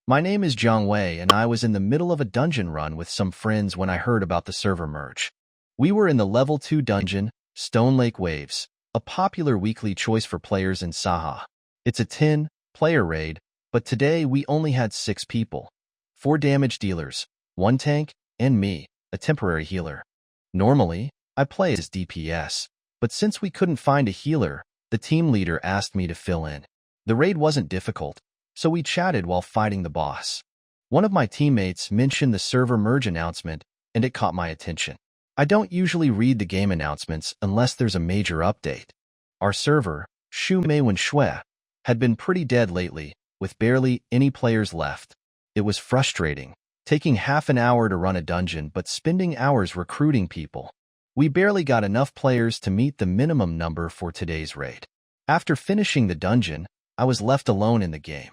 My name is Jiang Wei, and I was in the middle of a dungeon run with some friends when I heard about the server merge. We were in the Level 2 dungeon, Stone Lake Waves, a popular weekly choice for players in Saha. It's a 10-player raid, but today we only had 6 people. 4 damage dealers, 1 tank, and me, a temporary healer. Normally, I play as DPS, but since we couldn't find a healer, the team leader asked me to fill in. The raid wasn't difficult, so we chatted while fighting the boss. One of my teammates mentioned the server merge announcement, and it caught my attention. I don't usually read the game announcements unless there's a major update. Our server, MANHUA, had been pretty dead lately, with barely any players left. It was frustrating, taking half an hour to run a dungeon but spending hours recruiting people. We barely got enough players to meet the minimum number for today's raid. After finishing the dungeon, I was left alone in the game.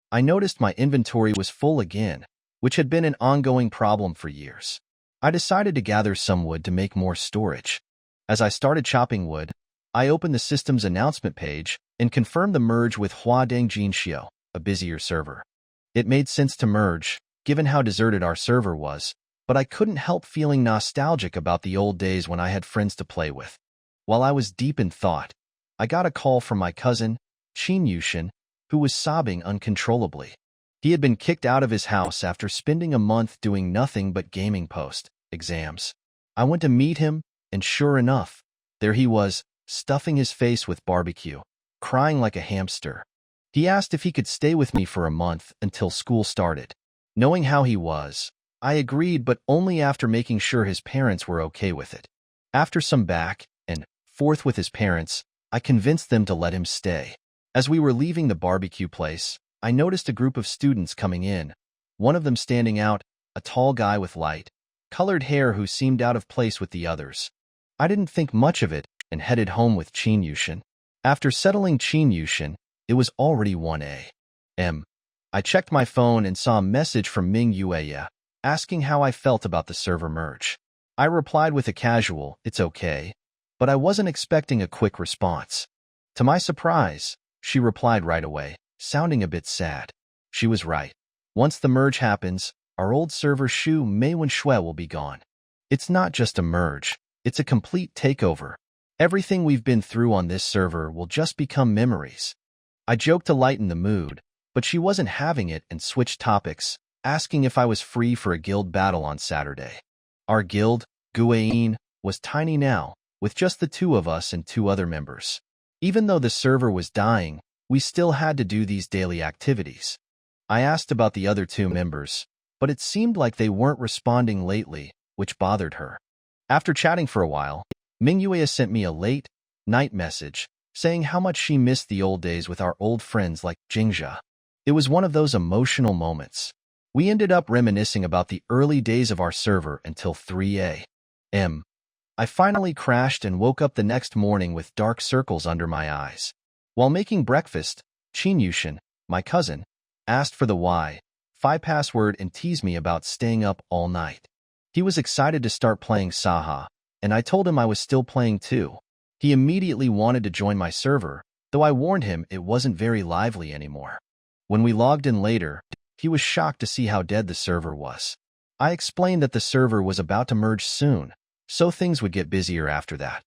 I noticed my inventory was full again, which had been an ongoing problem for years. I decided to gather some wood to make more storage. As I started chopping wood, I opened the system's announcement page and confirmed the merge with Huadeng Jinxiu, a busier server. It made sense to merge, given how deserted our server was, but I couldn't help feeling nostalgic about the old days when I had friends to play with. While I was deep in thought, I got a call from my cousin, Yushin, who was sobbing uncontrollably. He had been kicked out of his house after spending a month doing nothing but gaming post-exams. I went to meet him, and sure enough, there he was, stuffing his face with barbecue, crying like a hamster. He asked if he could stay with me for a month until school started. Knowing how he was, I agreed, but only after making sure his parents were okay with it. After some back and forth with his parents, I convinced them to let him stay. As we were leaving the barbecue place, I noticed a group of students coming in, one of them standing out, a tall guy with light-colored hair who seemed out of place with the others. I didn't think much of it and headed home with Yushin. After settling Yushin, it was already 1 a.m. I checked my phone and saw a message from Ming Yueya, asking how I felt about the server merge. I replied with a casual, "It's okay," but I wasn't expecting a quick response. To my surprise, she replied right away, sounding a bit sad. She was right. Once the merge happens, our old server MANHUA will be gone. It's not just a merge, it's a complete takeover. Everything we've been through on this server will just become memories. I joked to lighten the mood, but she wasn't having it and switched topics, asking if I was free for a guild battle on Saturday. Our guild, Guayin, was tiny now, with just the 2 of us and 2 other members. Even though the server was dying, we still had to do these daily activities. I asked about the other 2 members, but it seemed like they weren't responding lately, which bothered her. After chatting for a while, Mingyue sent me a late-night message, saying how much she missed the old days with our old friends like Jingja. It was one of those emotional moments. We ended up reminiscing about the early days of our server until 3 a.m. I finally crashed and woke up the next morning with dark circles under my eyes. While making breakfast, Yushin, my cousin, asked for the Wi-Fi password and teased me about staying up all night. He was excited to start playing Saha, and I told him I was still playing too. He immediately wanted to join my server, though I warned him it wasn't very lively anymore. When we logged in later, he was shocked to see how dead the server was. I explained that the server was about to merge soon, so things would get busier after that.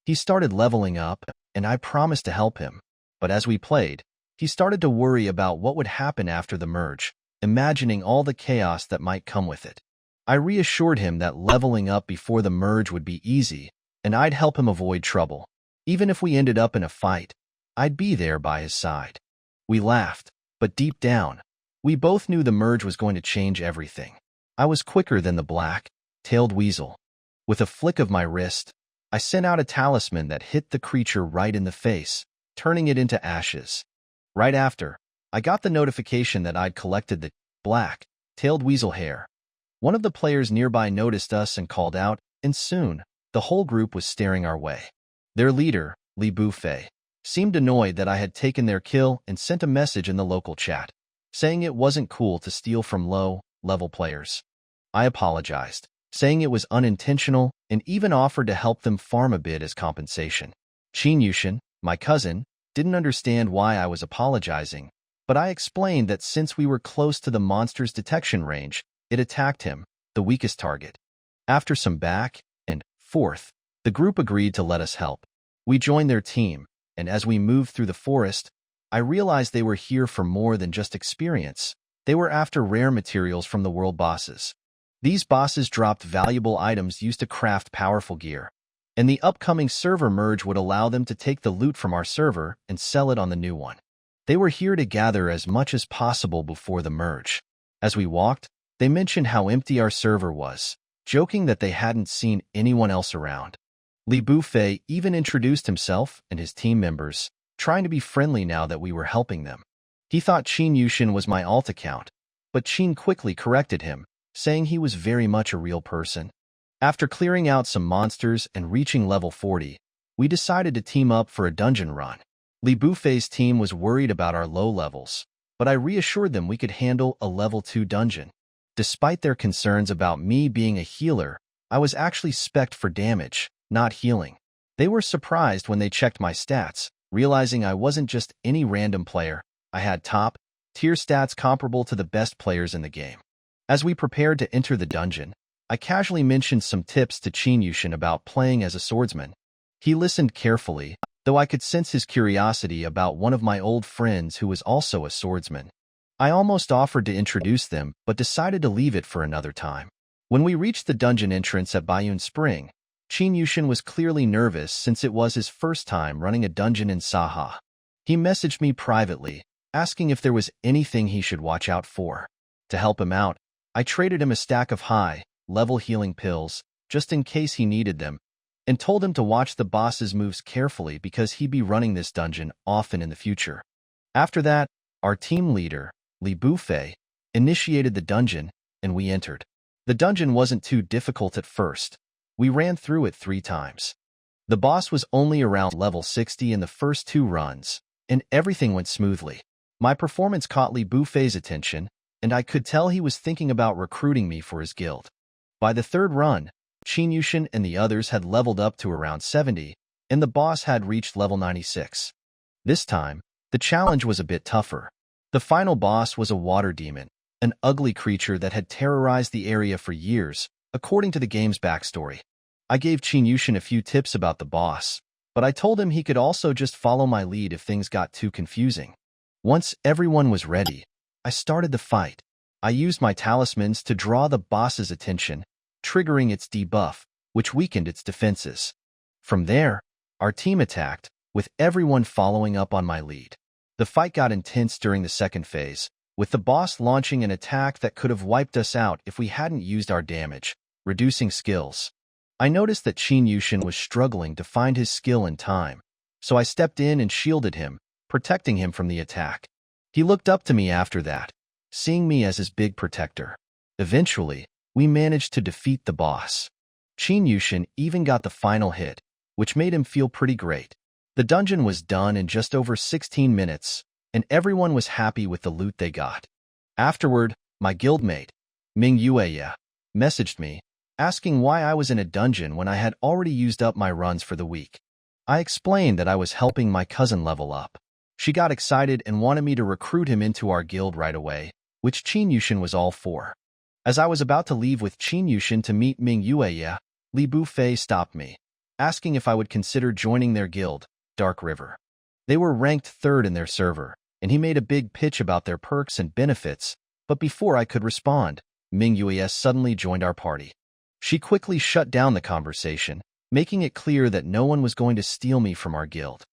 He started leveling up, and I promised to help him. But as we played, he started to worry about what would happen after the merge, imagining all the chaos that might come with it. I reassured him that leveling up before the merge would be easy, and I'd help him avoid trouble. Even if we ended up in a fight, I'd be there by his side. We laughed, but deep down, we both knew the merge was going to change everything. I was quicker than the black-tailed weasel. With a flick of my wrist, I sent out a talisman that hit the creature right in the face, turning it into ashes. Right after, I got the notification that I'd collected the black-tailed weasel hair. One of the players nearby noticed us and called out, and soon, the whole group was staring our way. Their leader, Li Bufei, seemed annoyed that I had taken their kill and sent a message in the local chat, saying it wasn't cool to steal from low-level players. I apologized, saying it was unintentional, and even offered to help them farm a bit as compensation. Yushin, my cousin, didn't understand why I was apologizing, but I explained that since we were close to the monster's detection range, it attacked him, the weakest target. After some back and forth, the group agreed to let us help. We joined their team, and as we moved through the forest, I realized they were here for more than just experience. They were after rare materials from the world bosses. These bosses dropped valuable items used to craft powerful gear, and the upcoming server merge would allow them to take the loot from our server and sell it on the new one. They were here to gather as much as possible before the merge. As we walked, they mentioned how empty our server was, joking that they hadn't seen anyone else around. Li Bufei even introduced himself and his team members, trying to be friendly now that we were helping them. He thought Qin Yushin was my alt account, but Qin quickly corrected him, saying he was very much a real person. After clearing out some monsters and reaching level 40, we decided to team up for a dungeon run. Li Bufei's team was worried about our low levels, but I reassured them we could handle a level 2 dungeon. Despite their concerns about me being a healer, I was actually spec'd for damage, not healing. They were surprised when they checked my stats, realizing I wasn't just any random player. I had top-tier stats comparable to the best players in the game. As we prepared to enter the dungeon, I casually mentioned some tips to Qin Yushin about playing as a swordsman. He listened carefully, though I could sense his curiosity about one of my old friends who was also a swordsman. I almost offered to introduce them, but decided to leave it for another time. When we reached the dungeon entrance at Bayun Spring, Qin Yushin was clearly nervous since it was his first time running a dungeon in Saha. He messaged me privately, asking if there was anything he should watch out for. To help him out, I traded him a stack of high-level healing pills, just in case he needed them, and told him to watch the boss's moves carefully because he'd be running this dungeon often in the future. After that, our team leader, Li Bufei, initiated the dungeon, and we entered. The dungeon wasn't too difficult at first. We ran through it 3 times. The boss was only around level 60 in the first 2 runs, and everything went smoothly. My performance caught Li Bufei's attention, and I could tell he was thinking about recruiting me for his guild. By the 3rd run, Qin Yushin and the others had leveled up to around 70, and the boss had reached level 96. This time, the challenge was a bit tougher. The final boss was a water demon, an ugly creature that had terrorized the area for years, according to the game's backstory. I gave Qin Yushin a few tips about the boss, but I told him he could also just follow my lead if things got too confusing. Once everyone was ready, I started the fight. I used my talismans to draw the boss's attention, triggering its debuff, which weakened its defenses. From there, our team attacked, with everyone following up on my lead. The fight got intense during the 2nd phase, with the boss launching an attack that could have wiped us out if we hadn't used our damage, reducing skills. I noticed that Qin Yushin was struggling to find his skill in time, so I stepped in and shielded him, protecting him from the attack. He looked up to me after that, seeing me as his big protector. Eventually, we managed to defeat the boss. Qin Yushin even got the final hit, which made him feel pretty great. The dungeon was done in just over 16 minutes, and everyone was happy with the loot they got. Afterward, my guildmate, Ming Yueya, messaged me, asking why I was in a dungeon when I had already used up my runs for the week. I explained that I was helping my cousin level up. She got excited and wanted me to recruit him into our guild right away, which Qin Yushin was all for. As I was about to leave with Qin Yushin to meet Ming Yueya, Li Bufei stopped me, asking if I would consider joining their guild, Dark River. They were ranked 3rd in their server, and he made a big pitch about their perks and benefits, but before I could respond, Ming Yueya suddenly joined our party. She quickly shut down the conversation, making it clear that no one was going to steal me from our guild.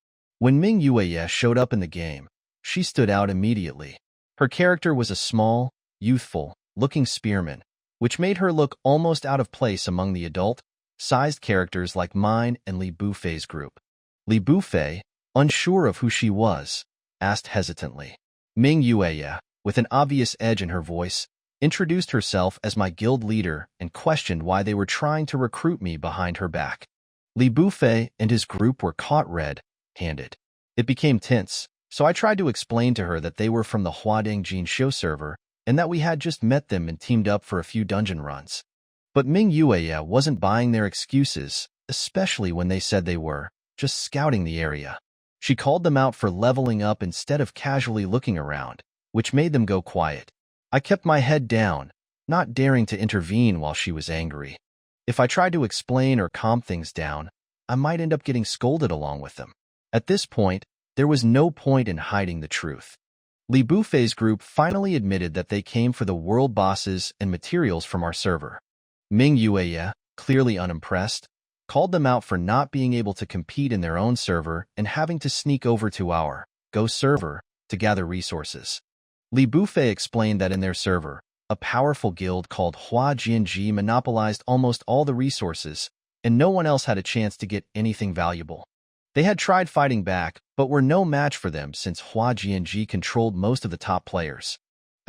When Ming Yueya showed up in the game, she stood out immediately. Her character was a small, youthful-looking spearman, which made her look almost out of place among the adult-sized characters like mine and Li Bufei's group. Li Bufei, unsure of who she was, asked hesitantly. Ming Yueya, with an obvious edge in her voice, introduced herself as my guild leader and questioned why they were trying to recruit me behind her back. Li Bufei and his group were caught red-handed. It became tense, so I tried to explain to her that they were from the Huadeng Jinxiu server and that we had just met them and teamed up for a few dungeon runs. But Ming Yueya wasn't buying their excuses, especially when they said they were just scouting the area. She called them out for leveling up instead of casually looking around, which made them go quiet. I kept my head down, not daring to intervene while she was angry. If I tried to explain or calm things down, I might end up getting scolded along with them. At this point, there was no point in hiding the truth. Li Bufei's group finally admitted that they came for the world bosses and materials from our server. Ming Yueye, clearly unimpressed, called them out for not being able to compete in their own server and having to sneak over to our Go server to gather resources. Li Bufei explained that in their server, a powerful guild called Hua Jianji monopolized almost all the resources, and no one else had a chance to get anything valuable. They had tried fighting back, but were no match for them since Hua Jianji controlled most of the top players.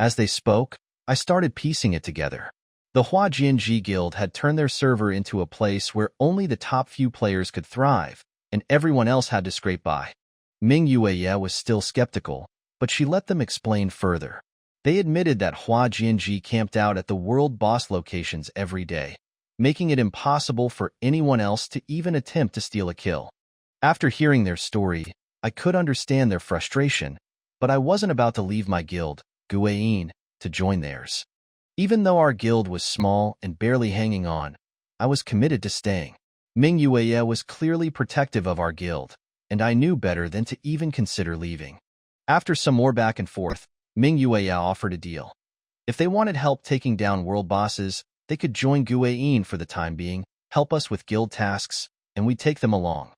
As they spoke, I started piecing it together. The Hua Jianji guild had turned their server into a place where only the top few players could thrive, and everyone else had to scrape by. Ming Yueye was still skeptical, but she let them explain further. They admitted that Hua Jianji camped out at the world boss locations every day, making it impossible for anyone else to even attempt to steal a kill. After hearing their story, I could understand their frustration, but I wasn't about to leave my guild, Guiyin, to join theirs. Even though our guild was small and barely hanging on, I was committed to staying. Ming Yueye was clearly protective of our guild, and I knew better than to even consider leaving. After some more back and forth, Ming Yueye offered a deal. If they wanted help taking down world bosses, they could join Guiyin for the time being, help us with guild tasks, and we'd take them along.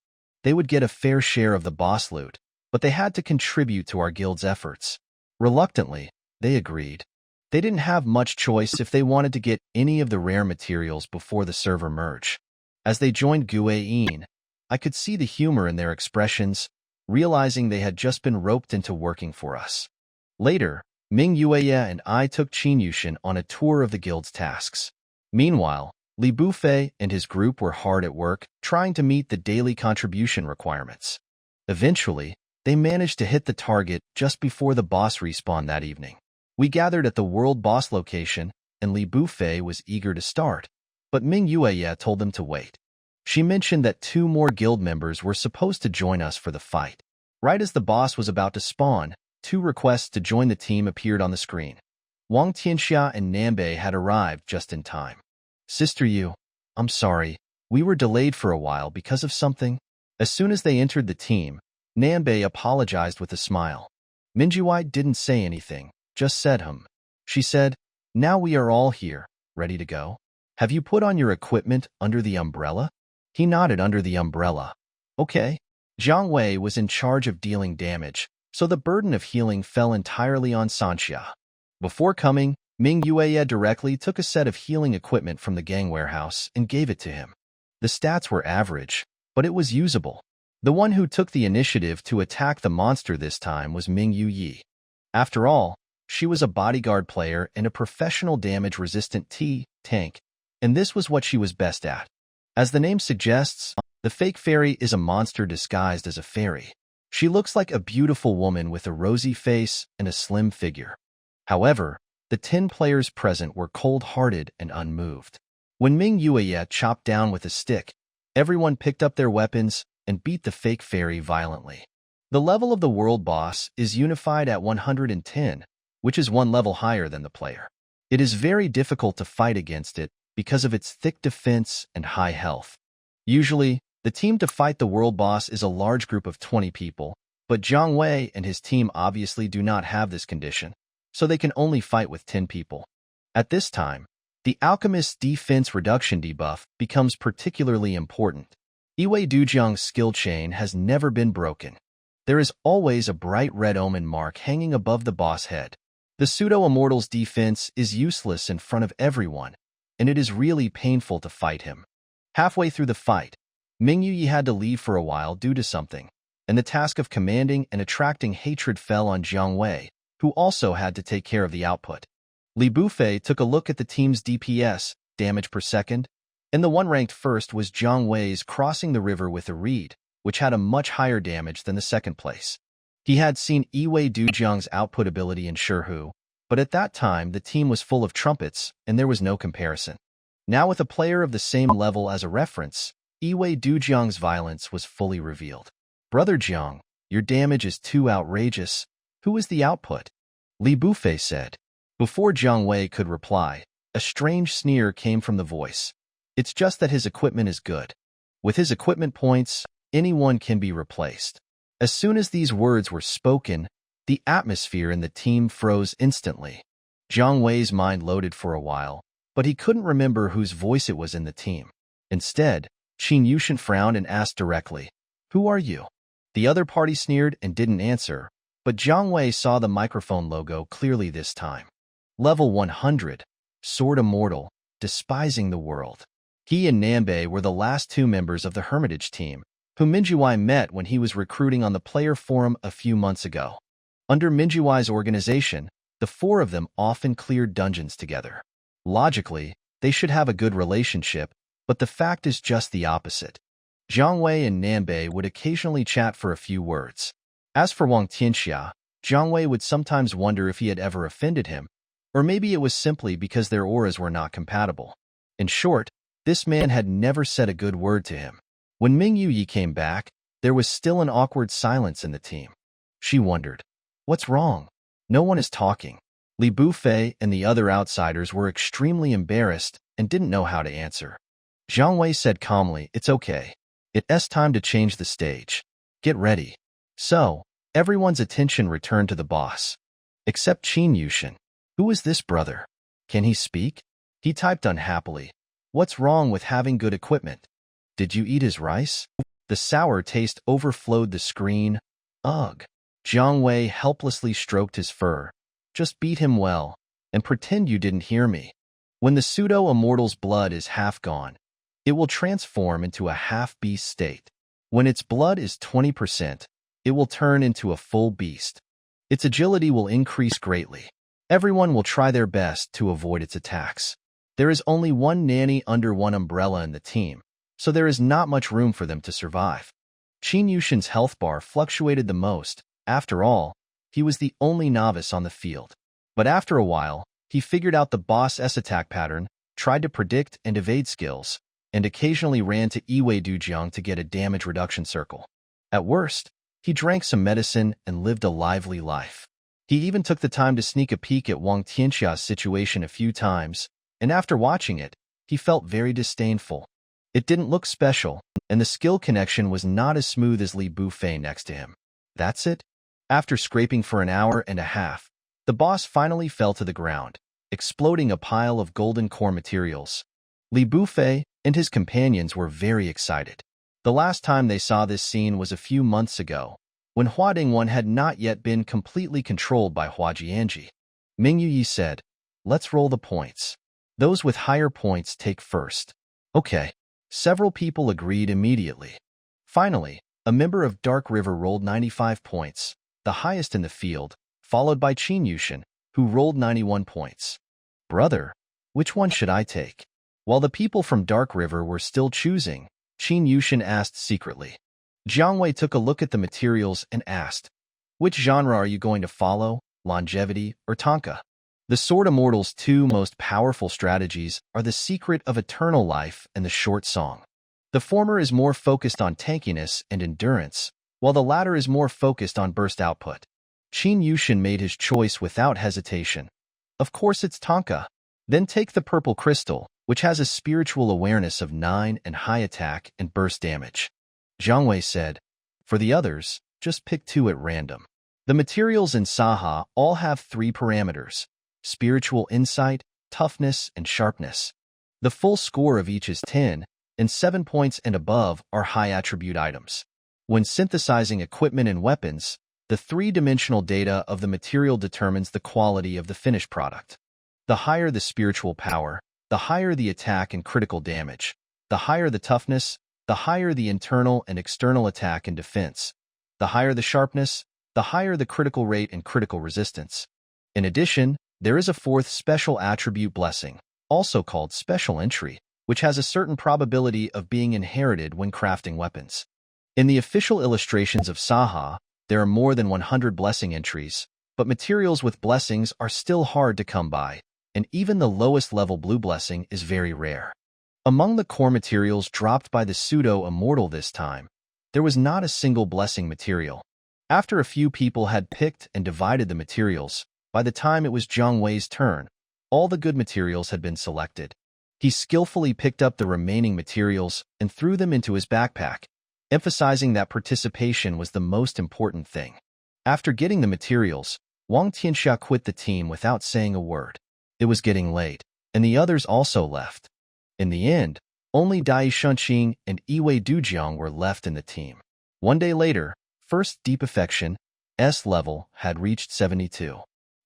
They would get a fair share of the boss loot, but they had to contribute to our guild's efforts. Reluctantly, they agreed. They didn't have much choice if they wanted to get any of the rare materials before the server merge. As they joined Guiyin, I could see the humor in their expressions, realizing they had just been roped into working for us. Later, Ming Yueye and I took Qin Yushin on a tour of the guild's tasks. Meanwhile, Li Bufei and his group were hard at work, trying to meet the daily contribution requirements. Eventually, they managed to hit the target just before the boss respawn that evening. We gathered at the world boss location, and Li Bufei was eager to start, but Ming Yueye told them to wait. She mentioned that 2 more guild members were supposed to join us for the fight. Right as the boss was about to spawn, 2 requests to join the team appeared on the screen. Wang Tianxia and Nanbei had arrived just in time. Sister Yu, I'm sorry, we were delayed for a while because of something. As soon as they entered the team, Nanbei apologized with a smile. Minjuai didn't say anything, just said She said, now we are all here, ready to go. Have you put on your equipment under the umbrella? He nodded under the umbrella. Okay. Jiang Wei was in charge of dealing damage, so the burden of healing fell entirely on Sanxia. Before coming, Ming Yueye directly took a set of healing equipment from the gang warehouse and gave it to him. The stats were average, but it was usable. The one who took the initiative to attack the monster this time was Ming Yuyi. After all, she was a bodyguard player and a professional damage-resistant tank, and this was what she was best at. As the name suggests, the fake fairy is a monster disguised as a fairy. She looks like a beautiful woman with a rosy face and a slim figure. However, the 10 players present were cold-hearted and unmoved. When Ming Yueye chopped down with a stick, everyone picked up their weapons and beat the fake fairy violently. The level of the world boss is unified at 110, which is 1 level higher than the player. It is very difficult to fight against it because of its thick defense and high health. Usually, the team to fight the world boss is a large group of 20 people, but Jiang Wei and his team obviously do not have this condition, so they can only fight with 10 people. At this time, the alchemist's defense reduction debuff becomes particularly important. Iwei Dujiang's skill chain has never been broken. There is always a bright red omen mark hanging above the boss head. The pseudo-immortal's defense is useless in front of everyone, and it is really painful to fight him. Halfway through the fight, Ming Yuyi had to leave for a while due to something, and the task of commanding and attracting hatred fell on Jiang Wei, who also had to take care of the output. Li Bufei took a look at the team's DPS, damage per second, and the one ranked first was Jiang Wei's crossing the river with a reed, which had a much higher damage than the second place. He had seen Iwei Dujiang's output ability in Shihu, but at that time the team was full of trumpets and there was no comparison. Now with a player of the same level as a reference, Iwei Dujiang's violence was fully revealed. Brother Jiang, your damage is too outrageous. Who is the output? Li Bufei said. Before Jiang Wei could reply, a strange sneer came from the voice. It's just that his equipment is good. With his equipment points, anyone can be replaced. As soon as these words were spoken, the atmosphere in the team froze instantly. Jiang Wei's mind loaded for a while, but he couldn't remember whose voice it was in the team. Instead, Qin Yushin frowned and asked directly, "Who are you?" The other party sneered and didn't answer, but Jiang Wei saw the microphone logo clearly this time. Level 100, Sword Immortal, despising the world. He and Nanbei were the last two members of the Hermitage team, whom Minjuai met when he was recruiting on the player forum a few months ago. Under Minjuai's organization, the four of them often cleared dungeons together. Logically, they should have a good relationship, but the fact is just the opposite. Jiang Wei and Nanbei would occasionally chat for a few words. As for Wang Tianxia, Jiang Wei would sometimes wonder if he had ever offended him, or maybe it was simply because their auras were not compatible. In short, this man had never said a good word to him. When Ming Yuyi came back, there was still an awkward silence in the team. She wondered, "What's wrong? No one is talking." Li Bufei and the other outsiders were extremely embarrassed and didn't know how to answer. Jiang Wei said calmly, "It's okay. It's time to change the stage. Get ready." So, everyone's attention returned to the boss. Except Qin Yushin. Who is this brother? Can he speak? He typed unhappily. What's wrong with having good equipment? Did you eat his rice? The sour taste overflowed the screen. Ugh. Jiang Wei helplessly stroked his fur. Just beat him well, and pretend you didn't hear me. When the pseudo-immortal's blood is half gone, it will transform into a half-beast state. When its blood is 20%, it will turn into a full beast. Its agility will increase greatly. Everyone will try their best to avoid its attacks. There is only one nanny under one umbrella in the team, so there is not much room for them to survive. Qin Yushin's health bar fluctuated the most. After all, he was the only novice on the field. But after a while, he figured out the boss's attack pattern, tried to predict and evade skills, and occasionally ran to Iwei Dujiang to get a damage reduction circle. At worst, he drank some medicine and lived a lively life. He even took the time to sneak a peek at Wang Tianxia's situation a few times, and after watching it, he felt very disdainful. It didn't look special, and the skill connection was not as smooth as Li Bufei next to him. That's it? After scraping for an hour and a half, the boss finally fell to the ground, exploding a pile of golden core materials. Li Bufei and his companions were very excited. The last time they saw this scene was a few months ago, when Hua Dingwan had not yet been completely controlled by Hua Jianji. Ming Yuyi said, "Let's roll the points. Those with higher points take first." Okay. Several people agreed immediately. Finally, a member of Dark River rolled 95 points, the highest in the field, followed by Qin Yushin, who rolled 91 points. Brother, which one should I take? While the people from Dark River were still choosing, Qin Yushin asked secretly. Jiang Wei took a look at the materials and asked, "Which genre are you going to follow, longevity or Tonka?" The Sword Immortal's two most powerful strategies are the Secret of Eternal Life and the Short Song. The former is more focused on tankiness and endurance, while the latter is more focused on burst output. Qin Yushin made his choice without hesitation. Of course it's Tonka. Then take the Purple Crystal, which has a spiritual awareness of 9 and high attack and burst damage. Jiang Wei said, "For the others, just pick 2 at random." The materials in Saha all have 3 parameters: spiritual insight, toughness, and sharpness. The full score of each is 10, and 7 points and above are high-attribute items. When synthesizing equipment and weapons, the 3-dimensional data of the material determines the quality of the finished product. The higher the spiritual power, the higher the attack and critical damage. The higher the toughness, the higher the internal and external attack and defense. The higher the sharpness, the higher the critical rate and critical resistance. In addition, there is a 4th special attribute blessing, also called special entry, which has a certain probability of being inherited when crafting weapons. In the official illustrations of Saha, there are more than 100 blessing entries, but materials with blessings are still hard to come by, and even the lowest level blue blessing is very rare. Among the core materials dropped by the pseudo-immortal this time, there was not a single blessing material. After a few people had picked and divided the materials, By the time it was Jiang Wei's turn, all the good materials had been selected. He skillfully picked up the remaining materials and threw them into his backpack, emphasizing that participation was the most important thing. After getting the materials, Wang Tianxia quit the team without saying a word. It was getting late, and the others also left. In the end, only Dai Shunqing and Iwei Dujiang were left in the team. One day later, first deep affection, S level, had reached 72.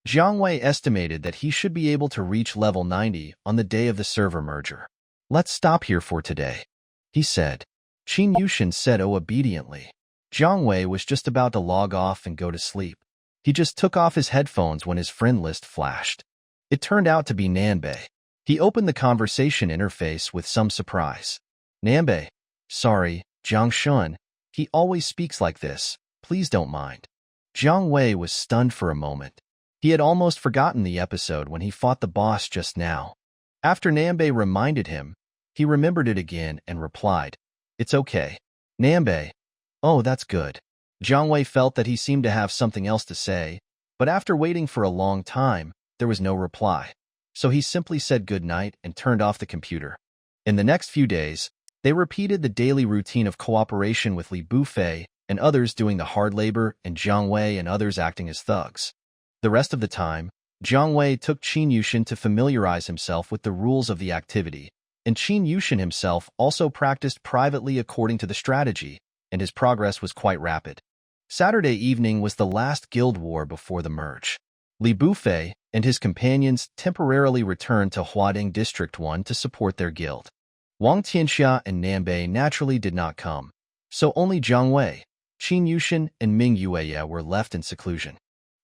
Jiang Wei estimated that he should be able to reach level 90 on the day of the server merger. "Let's stop here for today," he said. Qin Yushin said obediently. Jiang Wei was just about to log off and go to sleep. He just took off his headphones when his friend list flashed. It turned out to be Nanbei. He opened the conversation interface with some surprise. "Nanbei, sorry, Jiang Shun. He always speaks like this. Please don't mind." Jiang Wei was stunned for a moment. He had almost forgotten the episode when he fought the boss just now. After Nanbei reminded him, he remembered it again and replied, "It's okay. Nanbei." "Oh, that's good." Jiang Wei felt that he seemed to have something else to say, but after waiting for a long time, there was no reply. So he simply said good night and turned off the computer. In the next few days, they repeated the daily routine of cooperation with Li Bufei and others doing the hard labor and Jiang Wei and others acting as thugs. The rest of the time, Jiang Wei took Qin Yushin to familiarize himself with the rules of the activity, and Qin Yushin himself also practiced privately according to the strategy, and his progress was quite rapid. Saturday evening was the last guild war before the merge. Li Bufei and his companions temporarily returned to Huading District 1 to support their guild. Wang Tianxia and Nanbei naturally did not come, so only Jiang Wei, Qin Yushin, and Ming Yueya were left in seclusion.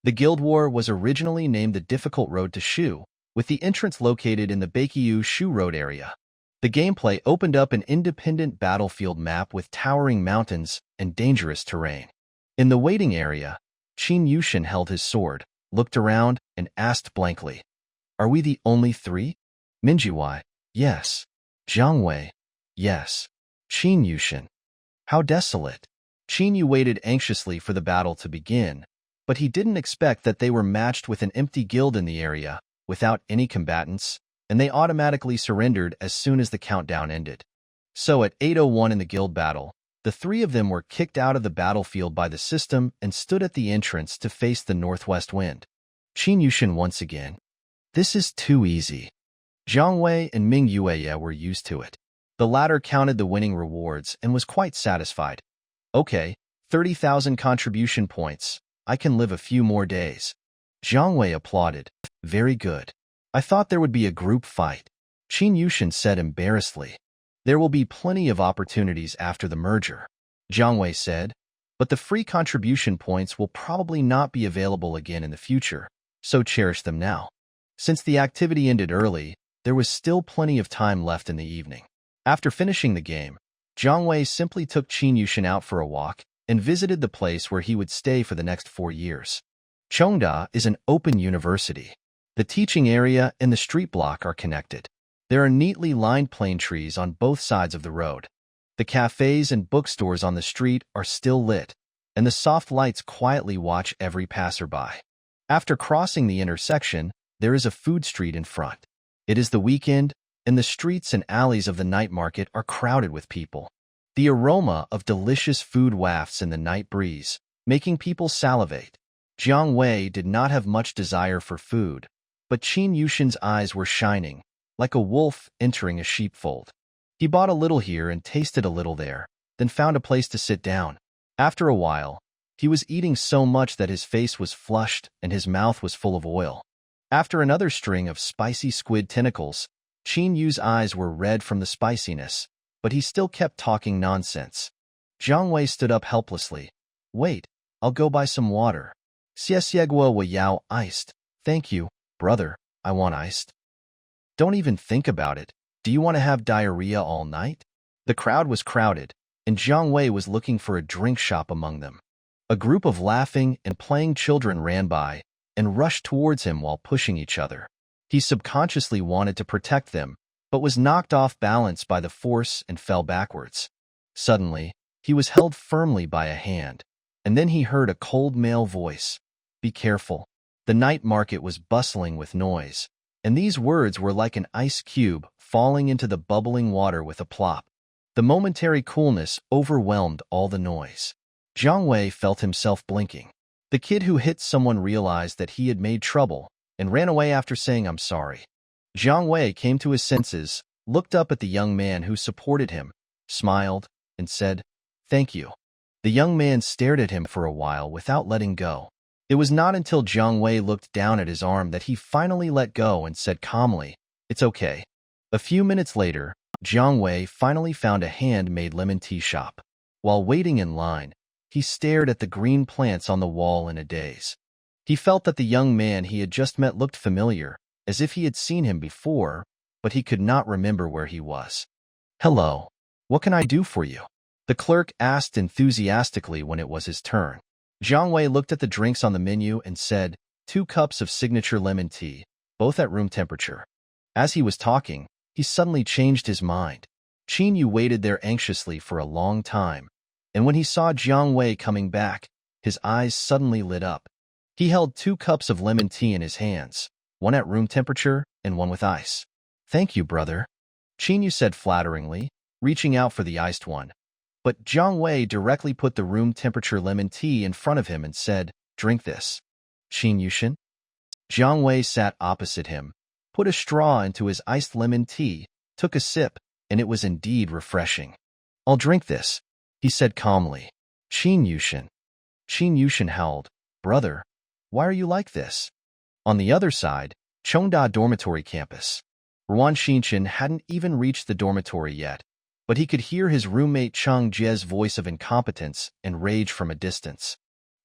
The Guild War was originally named the Difficult Road to Shu, with the entrance located in the Baekyu Shu Road area. The gameplay opened up an independent battlefield map with towering mountains and dangerous terrain. In the waiting area, Qin Yushin held his sword, looked around, and asked blankly, "Are we the only three?" Minjiwai, "Yes." Jiang Wei, "Yes." Qin Yushin, "How desolate." Qin Yu waited anxiously for the battle to begin, but he didn't expect that they were matched with an empty guild in the area, without any combatants, and they automatically surrendered as soon as the countdown ended. So at 8:01 in the guild battle, the three of them were kicked out of the battlefield by the system and stood at the entrance to face the northwest wind. Qin Yushin once again, "This is too easy." Jiang Wei and Ming Yueya were used to it. The latter counted the winning rewards and was quite satisfied. "Okay, 30,000 contribution points. I can live a few more days." Jiang Wei applauded. "Very good. I thought there would be a group fight." Qin Yushin said embarrassedly. "There will be plenty of opportunities after the merger," Jiang Wei said, "but the free contribution points will probably not be available again in the future, so cherish them now." Since the activity ended early, there was still plenty of time left in the evening. After finishing the game, Jiang Wei simply took Qin Yushin out for a walk and visited the place where he would stay for the next 4 years. Chengda is an open university. The teaching area and the street block are connected. There are neatly lined plane trees on both sides of the road. The cafes and bookstores on the street are still lit, and the soft lights quietly watch every passerby. After crossing the intersection, there is a food street in front. It is the weekend, and the streets and alleys of the night market are crowded with people. The aroma of delicious food wafts in the night breeze, making people salivate. Jiang Wei did not have much desire for food, but Qin Yushin's eyes were shining, like a wolf entering a sheepfold. He bought a little here and tasted a little there, then found a place to sit down. After a while, he was eating so much that his face was flushed and his mouth was full of oil. After another string of spicy squid tentacles, Qin Yu's eyes were red from the spiciness, but he still kept talking nonsense. Jiang Wei stood up helplessly. "Wait, I'll go buy some water." "Xiesiegua wa yao iced." "Thank you, brother, I want iced." "Don't even think about it. Do you want to have diarrhea all night?" The crowd was crowded, and Jiang Wei was looking for a drink shop among them. A group of laughing and playing children ran by and rushed towards him while pushing each other. He subconsciously wanted to protect them, but was knocked off balance by the force and fell backwards. Suddenly, he was held firmly by a hand, and then he heard a cold male voice. "Be careful." The night market was bustling with noise, and these words were like an ice cube falling into the bubbling water with a plop. The momentary coolness overwhelmed all the noise. Jiang Wei felt himself blinking. The kid who hit someone realized that he had made trouble and ran away after saying, "I'm sorry." Jiang Wei came to his senses, looked up at the young man who supported him, smiled, and said, "Thank you." The young man stared at him for a while without letting go. It was not until Jiang Wei looked down at his arm that he finally let go and said calmly, "It's okay." A few minutes later, Jiang Wei finally found a handmade lemon tea shop. While waiting in line, he stared at the green plants on the wall in a daze. He felt that the young man he had just met looked familiar, as if he had seen him before, but he could not remember where he was. "Hello. What can I do for you?" the clerk asked enthusiastically when it was his turn. Jiang Wei looked at the drinks on the menu and said, "2 cups of signature lemon tea, both at room temperature." As he was talking, he suddenly changed his mind. Qin Yu waited there anxiously for a long time, and when he saw Jiang Wei coming back, his eyes suddenly lit up. He held 2 cups of lemon tea in his hands, one at room temperature and one with ice. "Thank you, brother," Qin Yu said flatteringly, reaching out for the iced one. But Jiang Wei directly put the room temperature lemon tea in front of him and said, "Drink this." "Qin Yushin?" Jiang Wei sat opposite him, put a straw into his iced lemon tea, took a sip, and it was indeed refreshing. "I'll drink this," he said calmly. "Qin Yushin." Qin Yushin howled, "Brother, why are you like this?" On the other side, Chengda dormitory campus. Ruan Xinshan hadn't even reached the dormitory yet, but he could hear his roommate Cheng Jie's voice of incompetence and rage from a distance.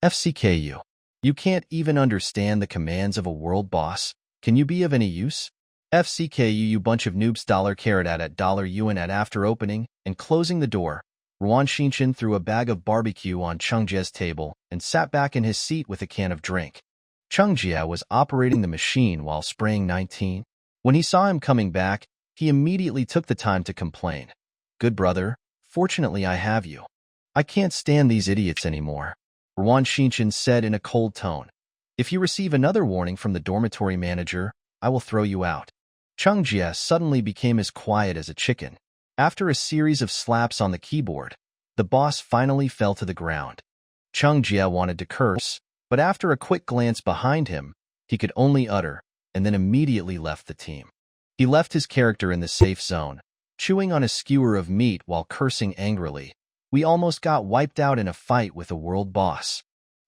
"FCKU. You can't even understand the commands of a world boss. Can you be of any use? FCKU, you bunch of noobs. $carat at $UN at." After opening and closing the door, Ruan Xinshan threw a bag of barbecue on Cheng Jie's table and sat back in his seat with a can of drink. Cheng Jie was operating the machine while spraying 19. When he saw him coming back, he immediately took the time to complain. "Good brother, fortunately I have you. I can't stand these idiots anymore," Ruan Xinshan said in a cold tone. "If you receive another warning from the dormitory manager, I will throw you out." Cheng Jie suddenly became as quiet as a chicken. After a series of slaps on the keyboard, the boss finally fell to the ground. Cheng Jie wanted to curse, but after a quick glance behind him, he could only utter, and then immediately left the team. He left his character in the safe zone, chewing on a skewer of meat while cursing angrily. "We almost got wiped out in a fight with a world boss.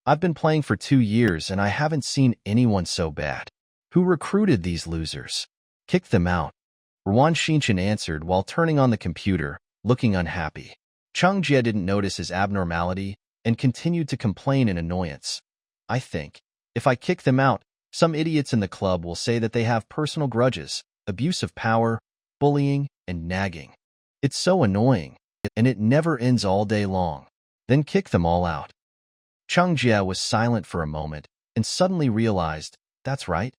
I've been playing for 2 years and I haven't seen anyone so bad. Who recruited these losers? Kick them out." Ruan Xinshan answered while turning on the computer, looking unhappy. Cheng Jie didn't notice his abnormality and continued to complain in annoyance. "I think, if I kick them out, some idiots in the club will say that they have personal grudges, abuse of power, bullying, and nagging. It's so annoying, and it never ends all day long. Then kick them all out." Cheng Jie was silent for a moment and suddenly realized, that's right.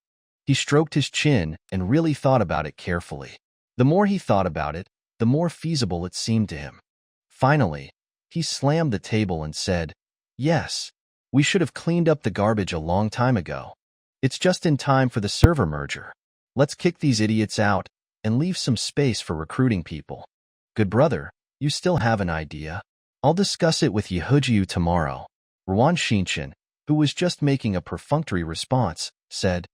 He stroked his chin and really thought about it carefully. The more he thought about it, the more feasible it seemed to him. Finally, he slammed the table and said, "Yes, we should have cleaned up the garbage a long time ago. It's just in time for the server merger. Let's kick these idiots out and leave some space for recruiting people." "Good brother, you still have an idea? I'll discuss it with Yehujiu tomorrow," Ruan Xinshan, who was just making a perfunctory response, said.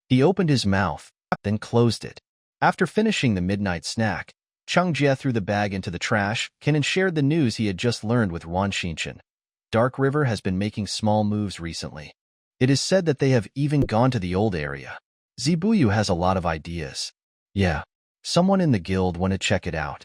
He opened his mouth, then closed it. After finishing the midnight snack, Cheng Jie threw the bag into the trash can and shared the news he had just learned with Ruan Xinshan. Dark River has been making small moves recently. It is said that they have even gone to the old area. Zibuyu has a lot of ideas. Yeah, someone in the guild want to check it out.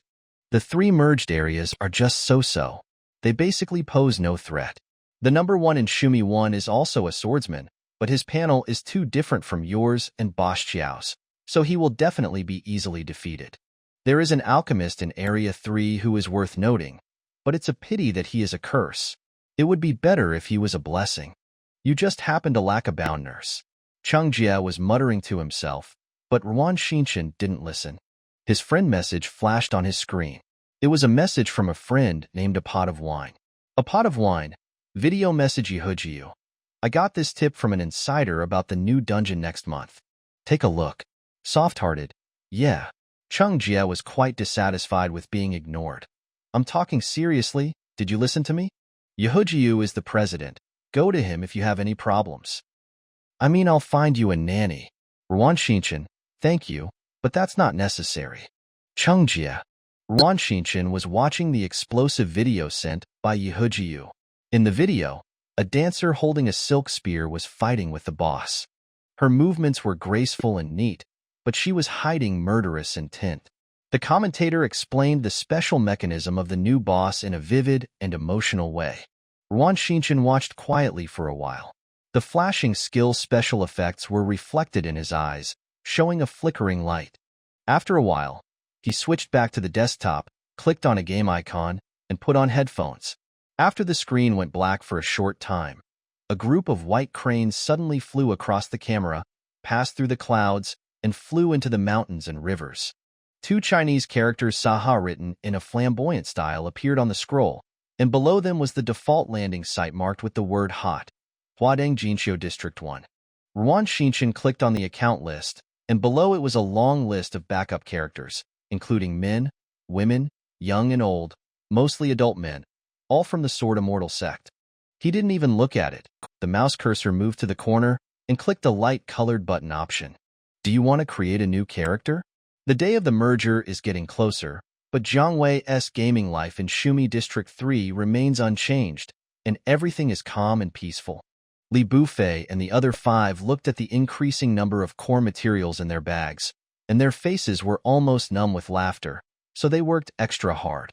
The 3 merged areas are just so-so. They basically pose no threat. The number 1 in Shumi 1 is also a swordsman, but his panel is too different from yours and Bosch Chiao's, so he will definitely be easily defeated. There is an alchemist in Area 3 who is worth noting, but it's a pity that he is a curse. It would be better if he was a blessing. You just happen to lack a bound nurse." Cheng Jie was muttering to himself, but Ruan Xinshan didn't listen. His friend message flashed on his screen. It was a message from a friend named A Pot of Wine. "A Pot of Wine. Video message Yehujiu. I got this tip from an insider about the new dungeon next month. Take a look. Soft-hearted. Yeah. Chung Jia was quite dissatisfied with being ignored. I'm talking seriously. Did you listen to me? Yehujiu is the president. Go to him if you have any problems. I mean, I'll find you a nanny. Ruan Xinchin, thank you, but that's not necessary. Chung Jia. Ruan Xinchin was watching the explosive video sent by Yehujiu. In the video, a dancer holding a silk spear was fighting with the boss. Her movements were graceful and neat, but she was hiding murderous intent. The commentator explained the special mechanism of the new boss in a vivid and emotional way. Ruan Xinchin watched quietly for a while. The flashing skill special effects were reflected in his eyes, showing a flickering light. After a while, he switched back to the desktop, clicked on a game icon, and put on headphones. After the screen went black for a short time, a group of white cranes suddenly flew across the camera, passed through the clouds, and flew into the mountains and rivers. Two Chinese characters Saha written in a flamboyant style appeared on the scroll, and below them was the default landing site marked with the word hot. Huadeng Jinqiu District 1. Ruan Xinchin clicked on the account list, and below it was a long list of backup characters, including men, women, young and old, mostly adult men, all from the Sword Immortal sect. He didn't even look at it. The mouse cursor moved to the corner and clicked the light-colored button option. Do you want to create a new character? The day of the merger is getting closer, but Jiang Wei's gaming life in Shumi District 3 remains unchanged, and everything is calm and peaceful. Li Bufei and the other 5 looked at the increasing number of core materials in their bags, and their faces were almost numb with laughter, so they worked extra hard.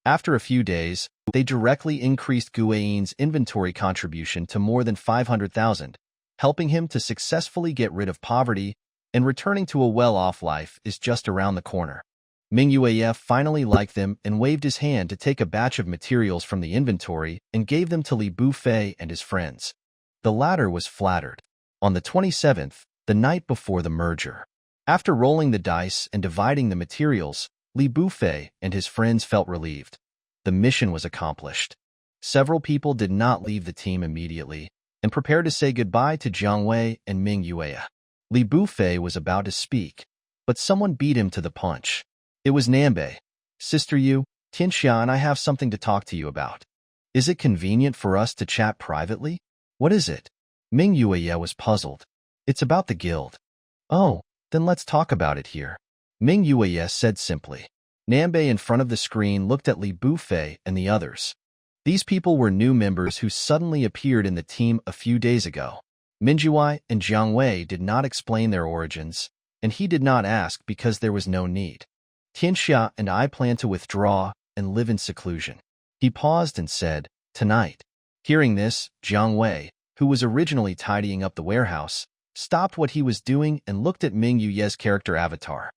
After a few days, they directly increased Guayin's inventory contribution to more than 500,000, helping him to successfully get rid of poverty, and returning to a well-off life is just around the corner. Ming Yueyef finally liked them and waved his hand to take a batch of materials from the inventory and gave them to Li Bufei and his friends. The latter was flattered. On the 27th, the night before the merger, after rolling the dice and dividing the materials, Li Bufei and his friends felt relieved. The mission was accomplished. Several people did not leave the team immediately and prepared to say goodbye to Jiang Wei and Ming Yueya. Li Bufei was about to speak, but someone beat him to the punch. It was Nambe. Sister Yu, Tianxia and I have something to talk to you about. Is it convenient for us to chat privately? What is it? Ming Yueya was puzzled. It's about the guild. Oh, then let's talk about it here. Ming Yueya said simply. Nambe in front of the screen looked at Li Bufei and the others. These people were new members who suddenly appeared in the team a few days ago. Minjuai and Jiang Wei did not explain their origins, and he did not ask because there was no need. Tianxia and I plan to withdraw and live in seclusion. He paused and said, tonight. Hearing this, Jiang Wei, who was originally tidying up the warehouse, stopped what he was doing and looked at Ming Yuye's character avatar.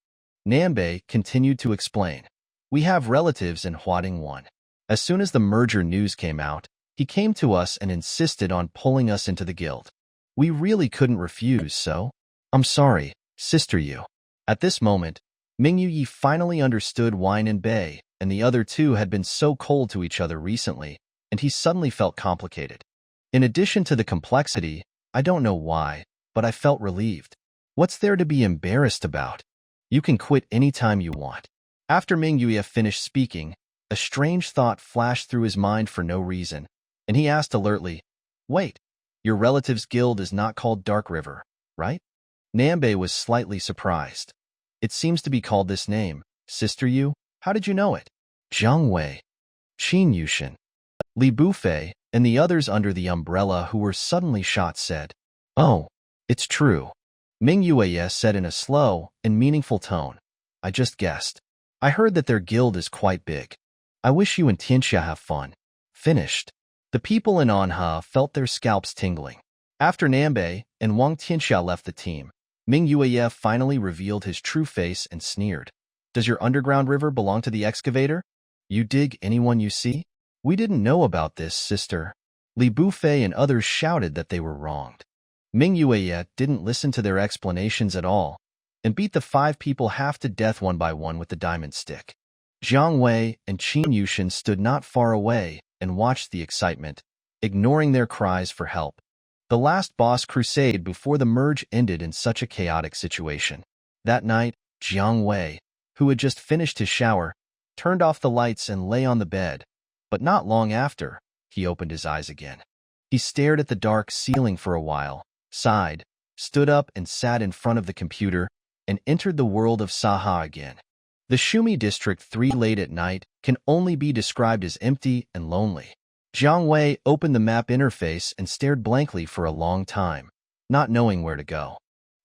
Nambe continued to explain. We have relatives in Huading 1. As soon as the merger news came out, he came to us and insisted on pulling us into the guild. We really couldn't refuse, so I'm sorry, Sister Yu. At this moment, Ming Yu Yi finally understood Wine and Bei, and the other two had been so cold to each other recently, and he suddenly felt complicated. In addition to the complexity, I don't know why, but I felt relieved. What's there to be embarrassed about? You can quit anytime you want. After Ming Yuye finished speaking, a strange thought flashed through his mind for no reason, and he asked alertly, wait, your relative's guild is not called Dark River, right? Nambe was slightly surprised. It seems to be called this name. Sister Yu, how did you know it? Jiang Wei, Qin Yushin, Li Bufei, and the others under the umbrella who were suddenly shot said, oh, it's true. Ming Yueye said in a slow and meaningful tone, I just guessed. I heard that their guild is quite big. I wish you and Tianxia have fun. Finished. The people in Anha felt their scalps tingling. After Nambe and Wang Tianxia left the team, Ming Yueye finally revealed his true face and sneered. Does your underground river belong to the excavator? You dig anyone you see? We didn't know about this, sister. Li Bufei and others shouted that they were wronged. Ming Yueye didn't listen to their explanations at all and beat the 5 people half to death one by one with the diamond stick. Jiang Wei and Qin Yushin stood not far away and watched the excitement, ignoring their cries for help. The last boss crusade before the merge ended in such a chaotic situation. That night, Jiang Wei, who had just finished his shower, turned off the lights and lay on the bed. But not long after, he opened his eyes again. He stared at the dark ceiling for a while, sighed, stood up and sat in front of the computer, and entered the world of Saha again. The Shumi District 3 late at night can only be described as empty and lonely. Jiang Wei opened the map interface and stared blankly for a long time, not knowing where to go.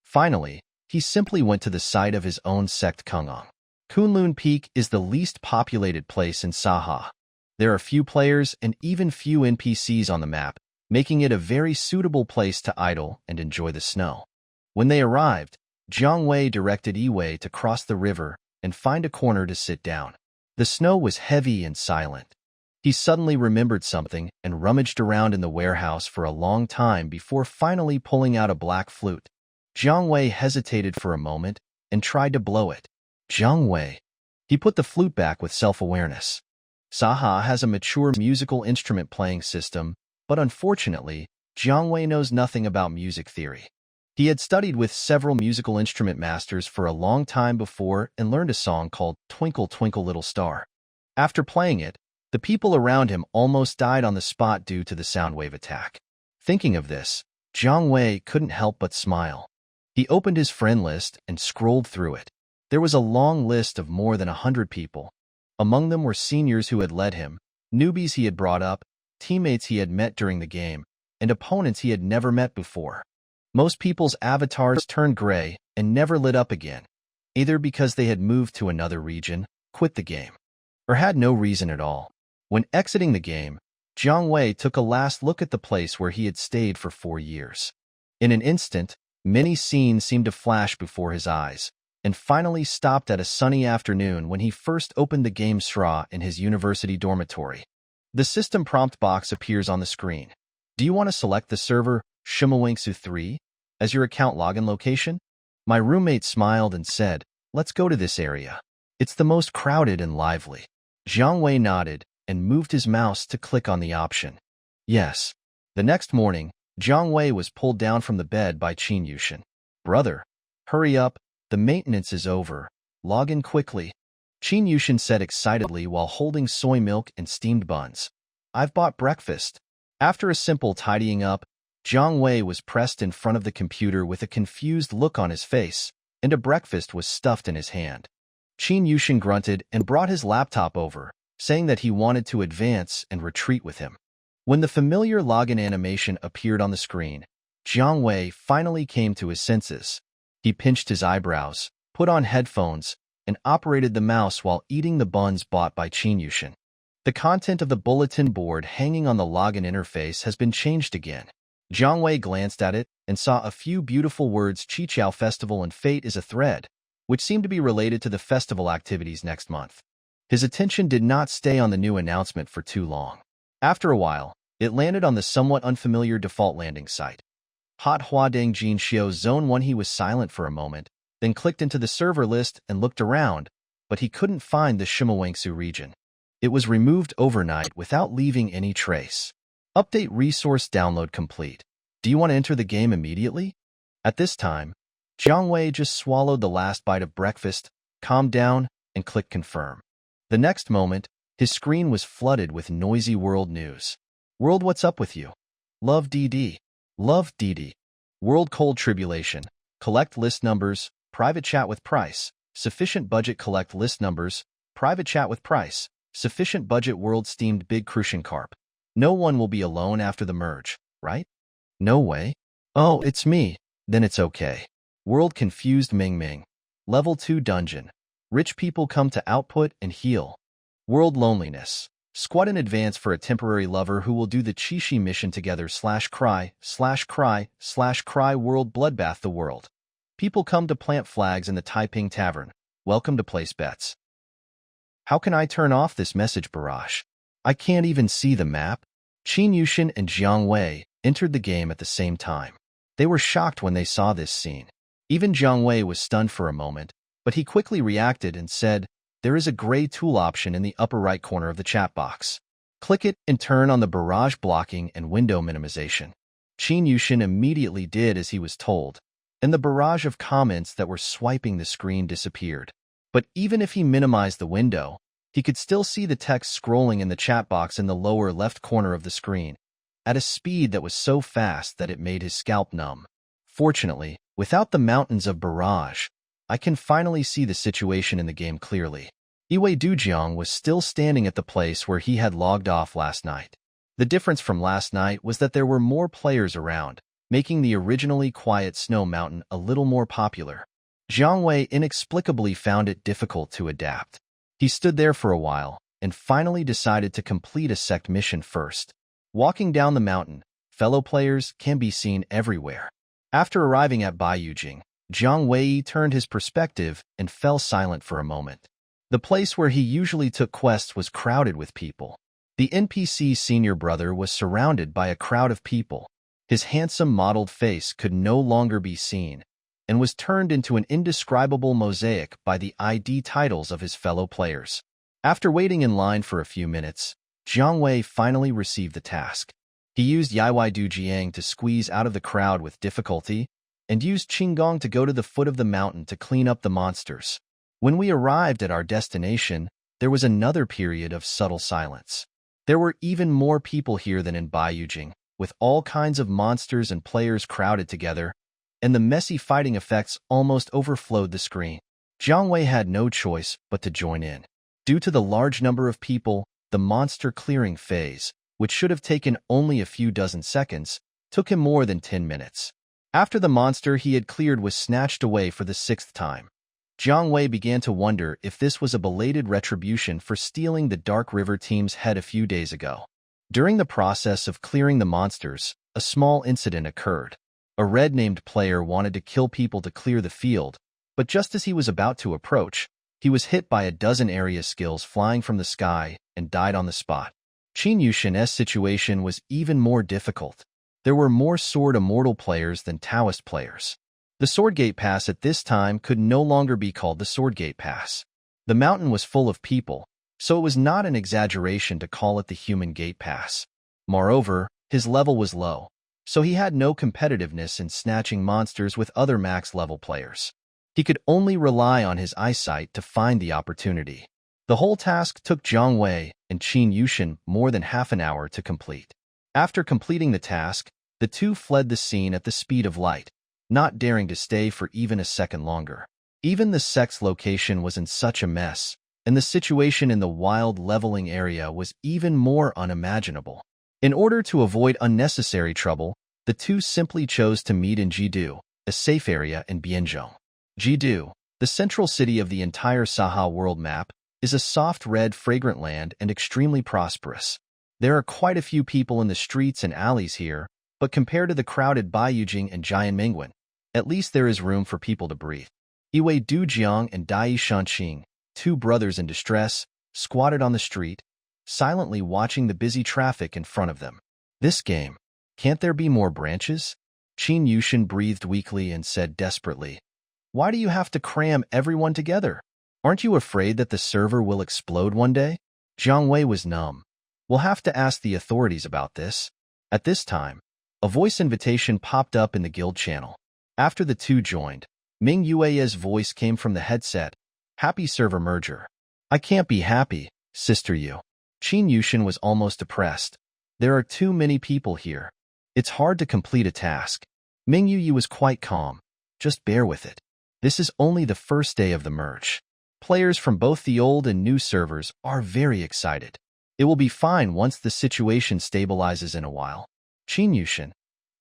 Finally, he simply went to the site of his own sect Kunlun. Kunlun Peak is the least populated place in Saha. There are few players and even few NPCs on the map, making it a very suitable place to idle and enjoy the snow. When they arrived, Jiang Wei directed Yi to cross the river and find a corner to sit down. The snow was heavy and silent. He suddenly remembered something and rummaged around in the warehouse for a long time before finally pulling out a black flute. Jiang Wei hesitated for a moment and tried to blow it. Jiang Wei. He put the flute back with self-awareness. Saha has a mature musical instrument playing system, but unfortunately, Jiang Wei knows nothing about music theory. He had studied with several musical instrument masters for a long time before and learned a song called Twinkle Twinkle Little Star. After playing it, the people around him almost died on the spot due to the sound wave attack. Thinking of this, Jiang Wei couldn't help but smile. He opened his friend list and scrolled through it. There was a long list of more than 100 people. Among them were seniors who had led him, newbies he had brought up, teammates he had met during the game, and opponents he had never met before. Most people's avatars turned gray and never lit up again, either because they had moved to another region, quit the game, or had no reason at all. When exiting the game, Jiang Wei took a last look at the place where he had stayed for 4 years. In an instant, many scenes seemed to flash before his eyes, and finally stopped at a sunny afternoon when he first opened the game SRA in his university dormitory. The system prompt box appears on the screen. Do you want to select the server Shumawangsu 3 as your account login location? My roommate smiled and said, "Let's go to this area. It's the most crowded and lively." Jiang Wei nodded and moved his mouse to click on the option. Yes. The next morning, Jiang Wei was pulled down from the bed by Qin Yushin. "Brother, hurry up, the maintenance is over. Log in quickly," Qin Yushin said excitedly while holding soy milk and steamed buns. "I've bought breakfast." After a simple tidying up, Jiang Wei was pressed in front of the computer with a confused look on his face, and a breakfast was stuffed in his hand. Qin Yushin grunted and brought his laptop over, saying that he wanted to advance and retreat with him. When the familiar login animation appeared on the screen, Jiang Wei finally came to his senses. He pinched his eyebrows, put on headphones, and operated the mouse while eating the buns bought by Qin Yushin. The content of the bulletin board hanging on the login interface has been changed again. Jiang Wei glanced at it and saw a few beautiful words: Qiqiao Festival and Fate is a thread, which seemed to be related to the festival activities next month. His attention did not stay on the new announcement for too long. After a while, it landed on the somewhat unfamiliar default landing site. Hot Huadeng Jin Xiao Zone 1. He was silent for a moment, then clicked into the server list and looked around, but he couldn't find the Shumawangsu region. It was removed overnight without leaving any trace. Update resource download complete. Do you want to enter the game immediately? At this time, Jiang Wei just swallowed the last bite of breakfast, calmed down, and clicked confirm. The next moment, his screen was flooded with noisy world news. World, what's up with you? Love DD. Love DD. World cold tribulation. Collect list numbers. Private chat with price. Sufficient budget. Collect list numbers. Private chat with price. Sufficient budget. World steamed big crucian carp. No one will be alone after the merge, right? No way. Oh, it's me. Then it's okay. World confused Ming Ming. Level 2 dungeon. Rich people come to output and heal. World loneliness. Squad in advance for a temporary lover who will do the Chishi mission together. /cry. World bloodbath. The world. People come to plant flags in the Taiping Tavern. Welcome to place bets. How can I turn off this message barrage? I can't even see the map. Qin Yushin and Jiang Wei entered the game at the same time. They were shocked when they saw this scene. Even Jiang Wei was stunned for a moment, but he quickly reacted and said, "There is a gray tool option in the upper right corner of the chat box. Click it and turn on the barrage blocking and window minimization." Qin Yushin immediately did as he was told, and the barrage of comments that were swiping the screen disappeared. But even if he minimized the window, he could still see the text scrolling in the chat box in the lower left corner of the screen, at a speed that was so fast that it made his scalp numb. Fortunately, without the mountains of barrage, I can finally see the situation in the game clearly. Iwei Dujiang was still standing at the place where he had logged off last night. The difference from last night was that there were more players around, making the originally quiet snow mountain a little more popular. Jiang Wei inexplicably found it difficult to adapt. He stood there for a while, and finally decided to complete a sect mission first. Walking down the mountain, fellow players can be seen everywhere. After arriving at Baiyujing, Jiang Wei turned his perspective and fell silent for a moment. The place where he usually took quests was crowded with people. The NPC's senior brother was surrounded by a crowd of people. His handsome modeled face could no longer be seen, and was turned into an indescribable mosaic by the ID titles of his fellow players. After waiting in line for a few minutes, Jiang Wei finally received the task. He used Yaoi Dujiang to squeeze out of the crowd with difficulty, and used Qinggong to go to the foot of the mountain to clean up the monsters. When we arrived at our destination, there was another period of subtle silence. There were even more people here than in Baiyujing, with all kinds of monsters and players crowded together, and the messy fighting effects almost overflowed the screen. Jiang Wei had no choice but to join in. Due to the large number of people, the monster clearing phase, which should have taken only a few dozen seconds, took him more than 10 minutes. After the monster he had cleared was snatched away for the 6th time, Jiang Wei began to wonder if this was a belated retribution for stealing the Dark River team's head a few days ago. During the process of clearing the monsters, a small incident occurred. A red-named player wanted to kill people to clear the field, but just as he was about to approach, he was hit by a dozen area skills flying from the sky and died on the spot. Qin Yushin's situation was even more difficult. There were more Sword Immortal players than Taoist players. The Sword Gate Pass at this time could no longer be called the Sword Gate Pass. The mountain was full of people, so it was not an exaggeration to call it the Human Gate Pass. Moreover, his level was low, so he had no competitiveness in snatching monsters with other max-level players. He could only rely on his eyesight to find the opportunity. The whole task took Jiang Wei and Qin Yushin more than half an hour to complete. After completing the task, the two fled the scene at the speed of light, not daring to stay for even a second longer. Even the sect's location was in such a mess, and the situation in the wild leveling area was even more unimaginable. In order to avoid unnecessary trouble, the two simply chose to meet in Jidu, a safe area in Bianzhong. Jidu, the central city of the entire Saha world map, is a soft red fragrant land and extremely prosperous. There are quite a few people in the streets and alleys here, but compared to the crowded Baiyujing and Jianmingwen, at least there is room for people to breathe. Iwei Dujiang and Dai Shanqing, two brothers in distress, squatted on the street, silently watching the busy traffic in front of them. This game, can't there be more branches? Qin Yushin breathed weakly and said desperately, "Why do you have to cram everyone together? Aren't you afraid that the server will explode one day?" Jiang Wei was numb. "We'll have to ask the authorities about this." At this time, a voice invitation popped up in the guild channel. After the two joined, Ming Yue's voice came from the headset. "Happy server merger." "I can't be happy, Sister Yu." Qin Yushin was almost depressed. "There are too many people here. It's hard to complete a task." Ming Yu was quite calm. "Just bear with it. This is only the first day of the merge. Players from both the old and new servers are very excited. It will be fine once the situation stabilizes in a while." Qin Yushin,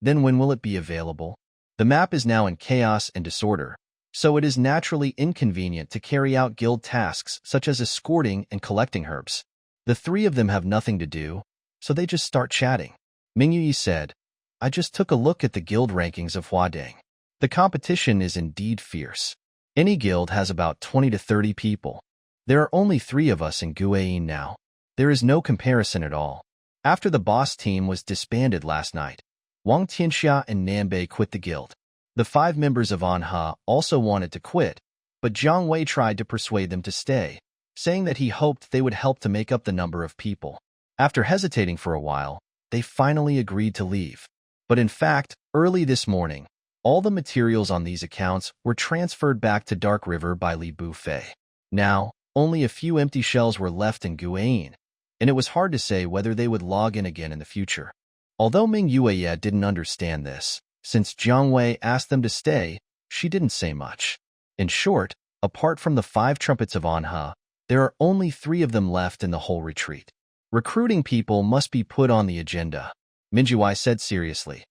"Then when will it be available?" "The map is now in chaos and disorder, so it is naturally inconvenient to carry out guild tasks such as escorting and collecting herbs. The three of them have nothing to do, so they just start chatting." Ming Yu said, "I just took a look at the guild rankings of Huadang. The competition is indeed fierce. Any guild has about 20 to 30 people. There are only 3 of us in Guayin now. There is no comparison at all." After the boss team was disbanded last night, Wang Tianxia and Nanbei quit the guild. The 5 members of MANHUA also wanted to quit, but Jiang Wei tried to persuade them to stay, saying that he hoped they would help to make up the number of people. After hesitating for a while, they finally agreed to leave. But in fact, early this morning, all the materials on these accounts were transferred back to Dark River by Li Bufei. Now, only a few empty shells were left in Guian, and it was hard to say whether they would log in again in the future. Although Ming Yueya didn't understand this, since Jiang Wei asked them to stay, she didn't say much. In short, apart from the 5 trumpets of Anha, there are only 3 of them left in the whole retreat. Recruiting people must be put on the agenda, Minjuai said seriously.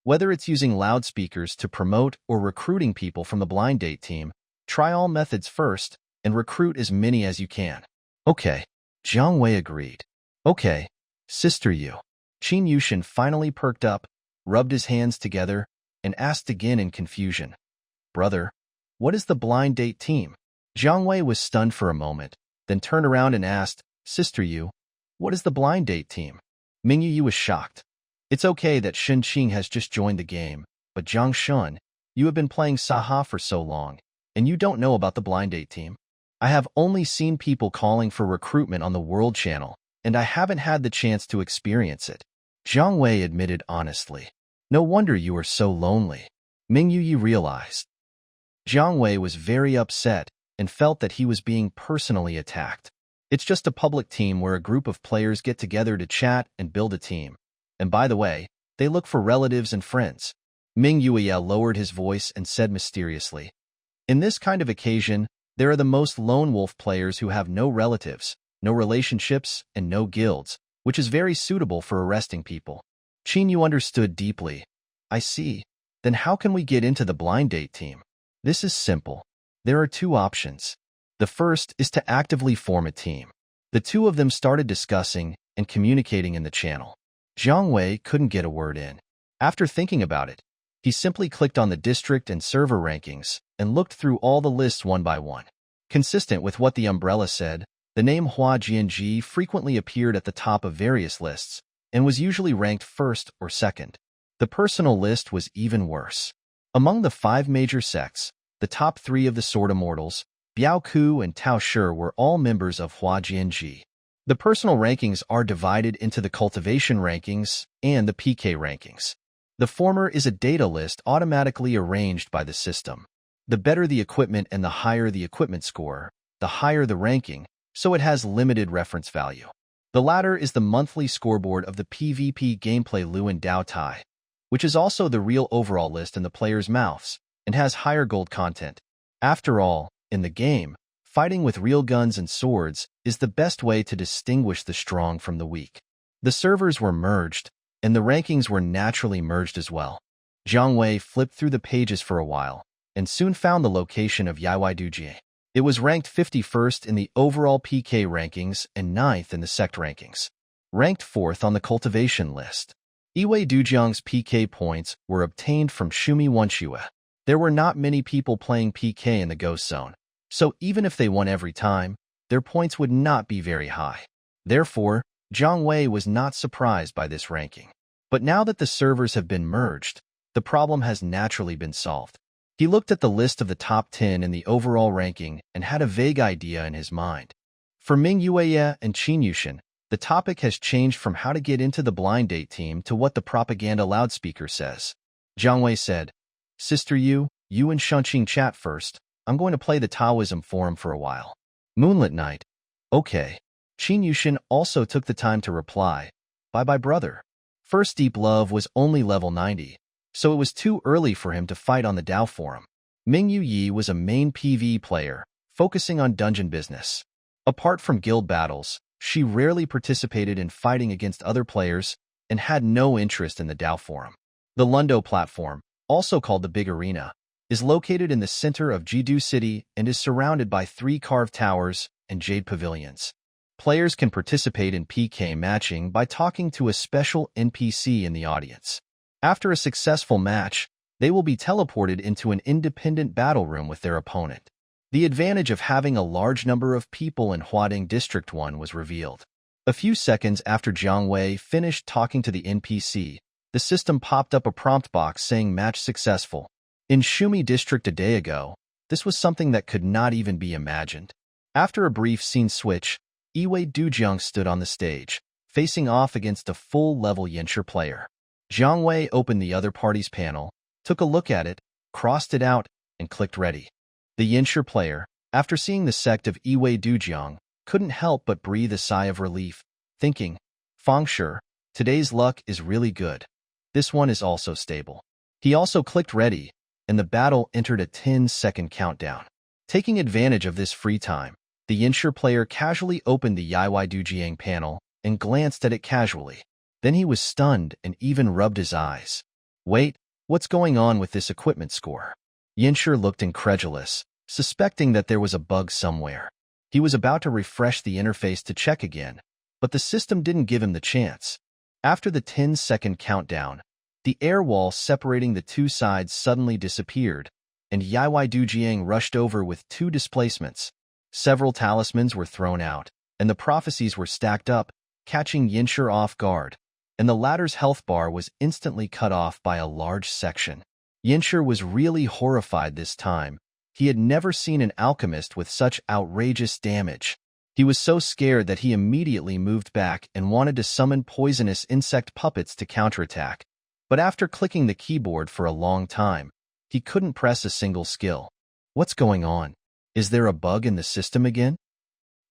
Whether it's using loudspeakers to promote or recruiting people from the blind date team, try all methods first and recruit as many as you can. Okay, Jiang Wei agreed. Okay, Sister Yu. Qin Yushin finally perked up, rubbed his hands together, and asked again in confusion. Brother, what is the blind date team? Jiang Wei was stunned for a moment, then turned around and asked, Sister Yu, what is the blind date team? Ming Yu was shocked. It's okay that Shen Qing has just joined the game, but Jiang Shun, you have been playing Saha for so long, and you don't know about the blind date team? I have only seen people calling for recruitment on the World Channel, and I haven't had the chance to experience it. Jiang Wei admitted honestly. No wonder you are so lonely. Ming Yu realized. Jiang Wei was very upset and felt that he was being personally attacked. It's just a public team where a group of players get together to chat and build a team. And by the way, they look for relatives and friends. Ming Yueya lowered his voice and said mysteriously. In this kind of occasion, there are the most lone wolf players who have no relatives, no relationships, and no guilds, which is very suitable for arresting people. Qin Yu understood deeply. I see. Then how can we get into the blind date team? This is simple. There are 2 options. The first is to actively form a team. The 2 of them started discussing and communicating in the channel. Jiang Wei couldn't get a word in. After thinking about it, he simply clicked on the district and server rankings and looked through all the lists one by one. Consistent with what the umbrella said, the name Hua Jianji frequently appeared at the top of various lists and was usually ranked first or second. The personal list was even worse. Among the 5 major sects, the top 3 of the Sword Immortals, Biao Ku and Tao Shi, were all members of Hua Jianji. The personal rankings are divided into the cultivation rankings and the PK rankings. The former is a data list automatically arranged by the system. The better the equipment and the higher the equipment score, the higher the ranking, so it has limited reference value. The latter is the monthly scoreboard of the PvP gameplay Luan Dao Tai, which is also the real overall list in the players' mouths, and has higher gold content. After all, in the game, fighting with real guns and swords is the best way to distinguish the strong from the weak. The servers were merged, and the rankings were naturally merged as well. Jiang Wei flipped through the pages for a while, and soon found the location of Yaoi Duji. It was ranked 51st in the overall PK rankings and 9th in the sect rankings. Ranked 4th on the cultivation list. Iwei Dujiang's PK points were obtained from Shumi Wenxue. There were not many people playing PK in the Ghost Zone, so even if they won every time, their points would not be very high. Therefore, Jiang Wei was not surprised by this ranking. But now that the servers have been merged, the problem has naturally been solved. He looked at the list of the top 10 in the overall ranking and had a vague idea in his mind. For Ming Yueya and Qin Yushin, the topic has changed from how to get into the blind date team to what the propaganda loudspeaker says. Jiang Wei said, Sister Yu, you and Shunqing chat first. I'm going to play the Taoism forum for a while. Moonlit night. Okay. Qin Yushin also took the time to reply. Bye-bye, brother. First Deep Love was only level 90, so it was too early for him to fight on the Dao forum. Ming Yu Yi was a main PvE player, focusing on dungeon business. Apart from guild battles, she rarely participated in fighting against other players and had no interest in the Dao forum. The Lundo platform, also called the Big Arena, is located in the center of Jidu City and is surrounded by 3 carved towers and jade pavilions. Players can participate in PK matching by talking to a special NPC in the audience. After a successful match, they will be teleported into an independent battle room with their opponent. The advantage of having a large number of people in Huading District 1 was revealed. A few seconds after Jiang Wei finished talking to the NPC, the system popped up a prompt box saying match successful. In Shumi District a day ago, this was something that could not even be imagined. After a brief scene switch, Iwei Dujiang stood on the stage, facing off against a full-level Yanshi player. Jiang Wei opened the other party's panel, took a look at it, crossed it out, and clicked ready. The Yinshi player, after seeing the sect of Yiwei Dujiang, couldn't help but breathe a sigh of relief, thinking, Fengshe, today's luck is really good. This one is also stable. He also clicked ready, and the battle entered a 10-second countdown. Taking advantage of this free time, the Yinshi player casually opened the Yiwei Dujiang panel and glanced at it casually. Then he was stunned and even rubbed his eyes. Wait, what's going on with this equipment score? Yinshi looked incredulous, suspecting that there was a bug somewhere. He was about to refresh the interface to check again, but the system didn't give him the chance. After the 10-second countdown, the air wall separating the two sides suddenly disappeared, and Yiwei Dujiang rushed over with 2 displacements. Several talismans were thrown out, and the prophecies were stacked up, catching Yinshi off guard, and the latter's health bar was instantly cut off by a large section. Yinshi was really horrified this time. He had never seen an alchemist with such outrageous damage. He was so scared that he immediately moved back and wanted to summon poisonous insect puppets to counterattack. But after clicking the keyboard for a long time, he couldn't press a single skill. What's going on? Is there a bug in the system again?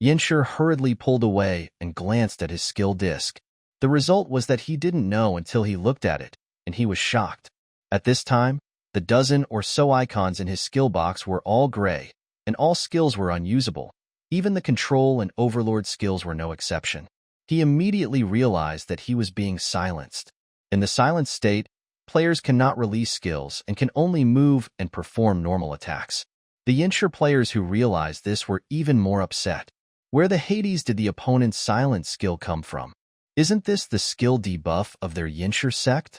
Yinshi hurriedly pulled away and glanced at his skill disc. The result was that he didn't know until he looked at it, and he was shocked. At this time, the dozen or so icons in his skill box were all gray, and all skills were unusable. Even the control and overlord skills were no exception. He immediately realized that he was being silenced. In the silent state, players cannot release skills and can only move and perform normal attacks. The Yinshi players who realized this were even more upset. Where the Hades did the opponent's silent skill come from? Isn't this the skill debuff of their Yinshi sect?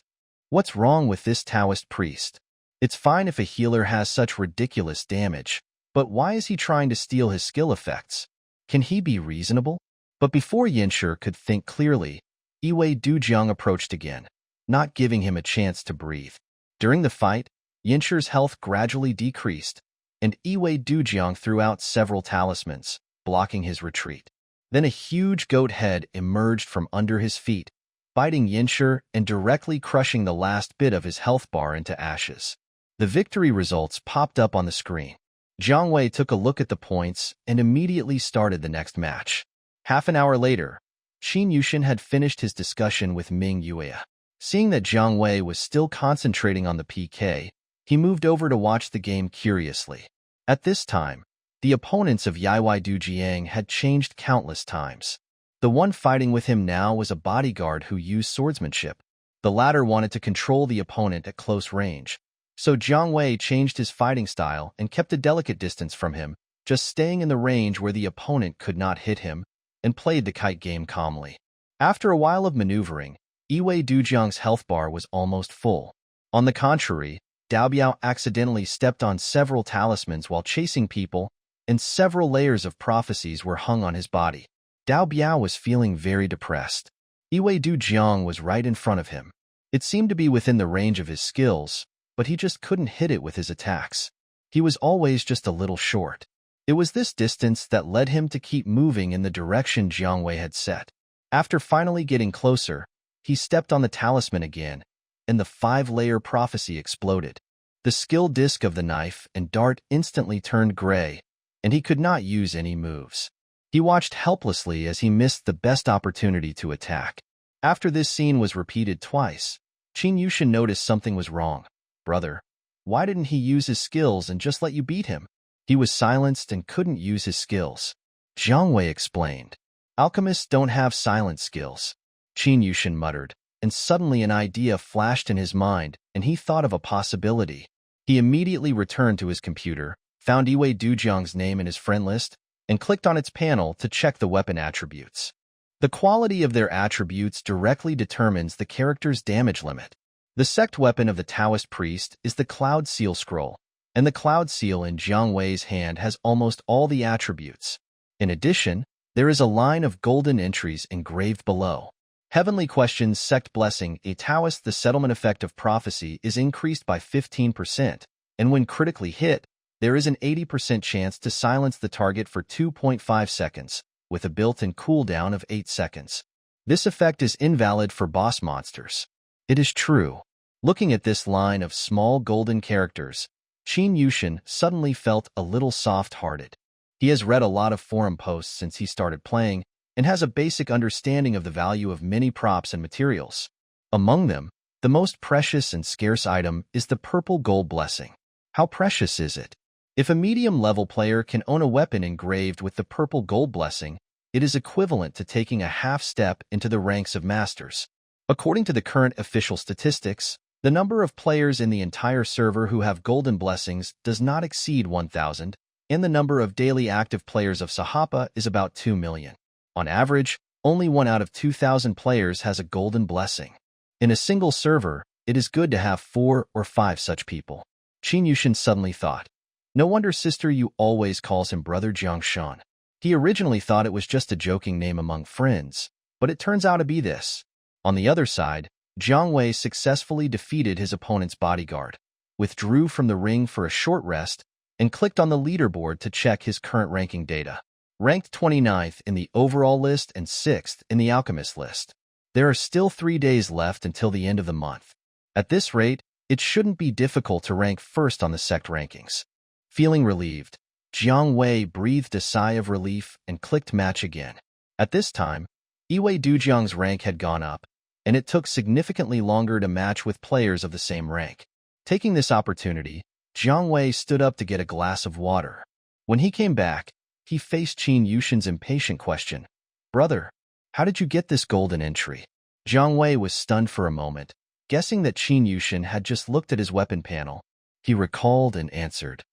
What's wrong with this Taoist priest? It's fine if a healer has such ridiculous damage, but why is he trying to steal his skill effects? Can he be reasonable? But before Yinshi could think clearly, Yiwei Dujiang approached again, not giving him a chance to breathe. During the fight, Yinshi's health gradually decreased, and Yiwei Dujiang threw out several talismans, blocking his retreat. Then a huge goat head emerged from under his feet, biting Yinshi and directly crushing the last bit of his health bar into ashes. The victory results popped up on the screen. Jiang Wei took a look at the points and immediately started the next match. Half an hour later, Qin Yushin had finished his discussion with Ming Yue. Seeing that Jiang Wei was still concentrating on the PK, he moved over to watch the game curiously. At this time, the opponents of Yiwei Dujiang had changed countless times. The one fighting with him now was a bodyguard who used swordsmanship. The latter wanted to control the opponent at close range, so Jiang Wei changed his fighting style and kept a delicate distance from him, just staying in the range where the opponent could not hit him, and played the kite game calmly. After a while of maneuvering, Yiwei Dujiang's health bar was almost full. On the contrary, Dao Biao accidentally stepped on several talismans while chasing people, and several layers of prophecies were hung on his body. Dao Biao was feeling very depressed. Yiwei Dujiang was right in front of him. It seemed to be within the range of his skills, but he just couldn't hit it with his attacks. He was always just a little short. It was this distance that led him to keep moving in the direction Jiang Wei had set. After finally getting closer, he stepped on the talisman again, and the 5-layer prophecy exploded. The skill disc of the knife and dart instantly turned gray, and he could not use any moves. He watched helplessly as he missed the best opportunity to attack. After this scene was repeated twice, Qin Yushin noticed something was wrong. Brother, why didn't he use his skills and just let you beat him? He was silenced and couldn't use his skills. Jiang Wei explained. Alchemists don't have silent skills. Qin Yushin muttered, and suddenly an idea flashed in his mind, and he thought of a possibility. He immediately returned to his computer, found Yiwei Dujiang's name in his friend list, and clicked on its panel to check the weapon attributes. The quality of their attributes directly determines the character's damage limit. The sect weapon of the Taoist priest is the Cloud Seal Scroll, and the Cloud Seal in Jiang Wei's hand has almost all the attributes. In addition, there is a line of golden entries engraved below. Heavenly Questions Sect Blessing. A Taoist, the settlement effect of prophecy is increased by 15%, and when critically hit, there is an 80% chance to silence the target for 2.5 seconds, with a built-in cooldown of 8 seconds. This effect is invalid for boss monsters. It is true. Looking at this line of small golden characters, Qin Yushin suddenly felt a little soft-hearted. He has read a lot of forum posts since he started playing and has a basic understanding of the value of many props and materials. Among them, the most precious and scarce item is the purple gold blessing. How precious is it? If a medium-level player can own a weapon engraved with the purple gold blessing, it is equivalent to taking a half step into the ranks of masters. According to the current official statistics, the number of players in the entire server who have golden blessings does not exceed 1,000, and the number of daily active players of Sahapa is about 2 million. On average, only 1 out of 2,000 players has a golden blessing. In a single server, it is good to have 4 or 5 such people. Qin Yushin suddenly thought. No wonder Sister Yu always calls him Brother Jiangshan. He originally thought it was just a joking name among friends, but it turns out to be this. On the other side, Jiang Wei successfully defeated his opponent's bodyguard, withdrew from the ring for a short rest, and clicked on the leaderboard to check his current ranking data. Ranked 29th in the overall list and 6th in the alchemist list. There are still 3 days left until the end of the month. At this rate, it shouldn't be difficult to rank first on the sect rankings. Feeling relieved, Jiang Wei breathed a sigh of relief and clicked match again. At this time, Iwei Dujiang's rank had gone up, and it took significantly longer to match with players of the same rank. Taking this opportunity, Jiang Wei stood up to get a glass of water. When he came back, he faced Qin Yushin's impatient question. Brother, how did you get this golden entry? Jiang Wei was stunned for a moment, guessing that Qin Yushin had just looked at his weapon panel. He recalled and answered.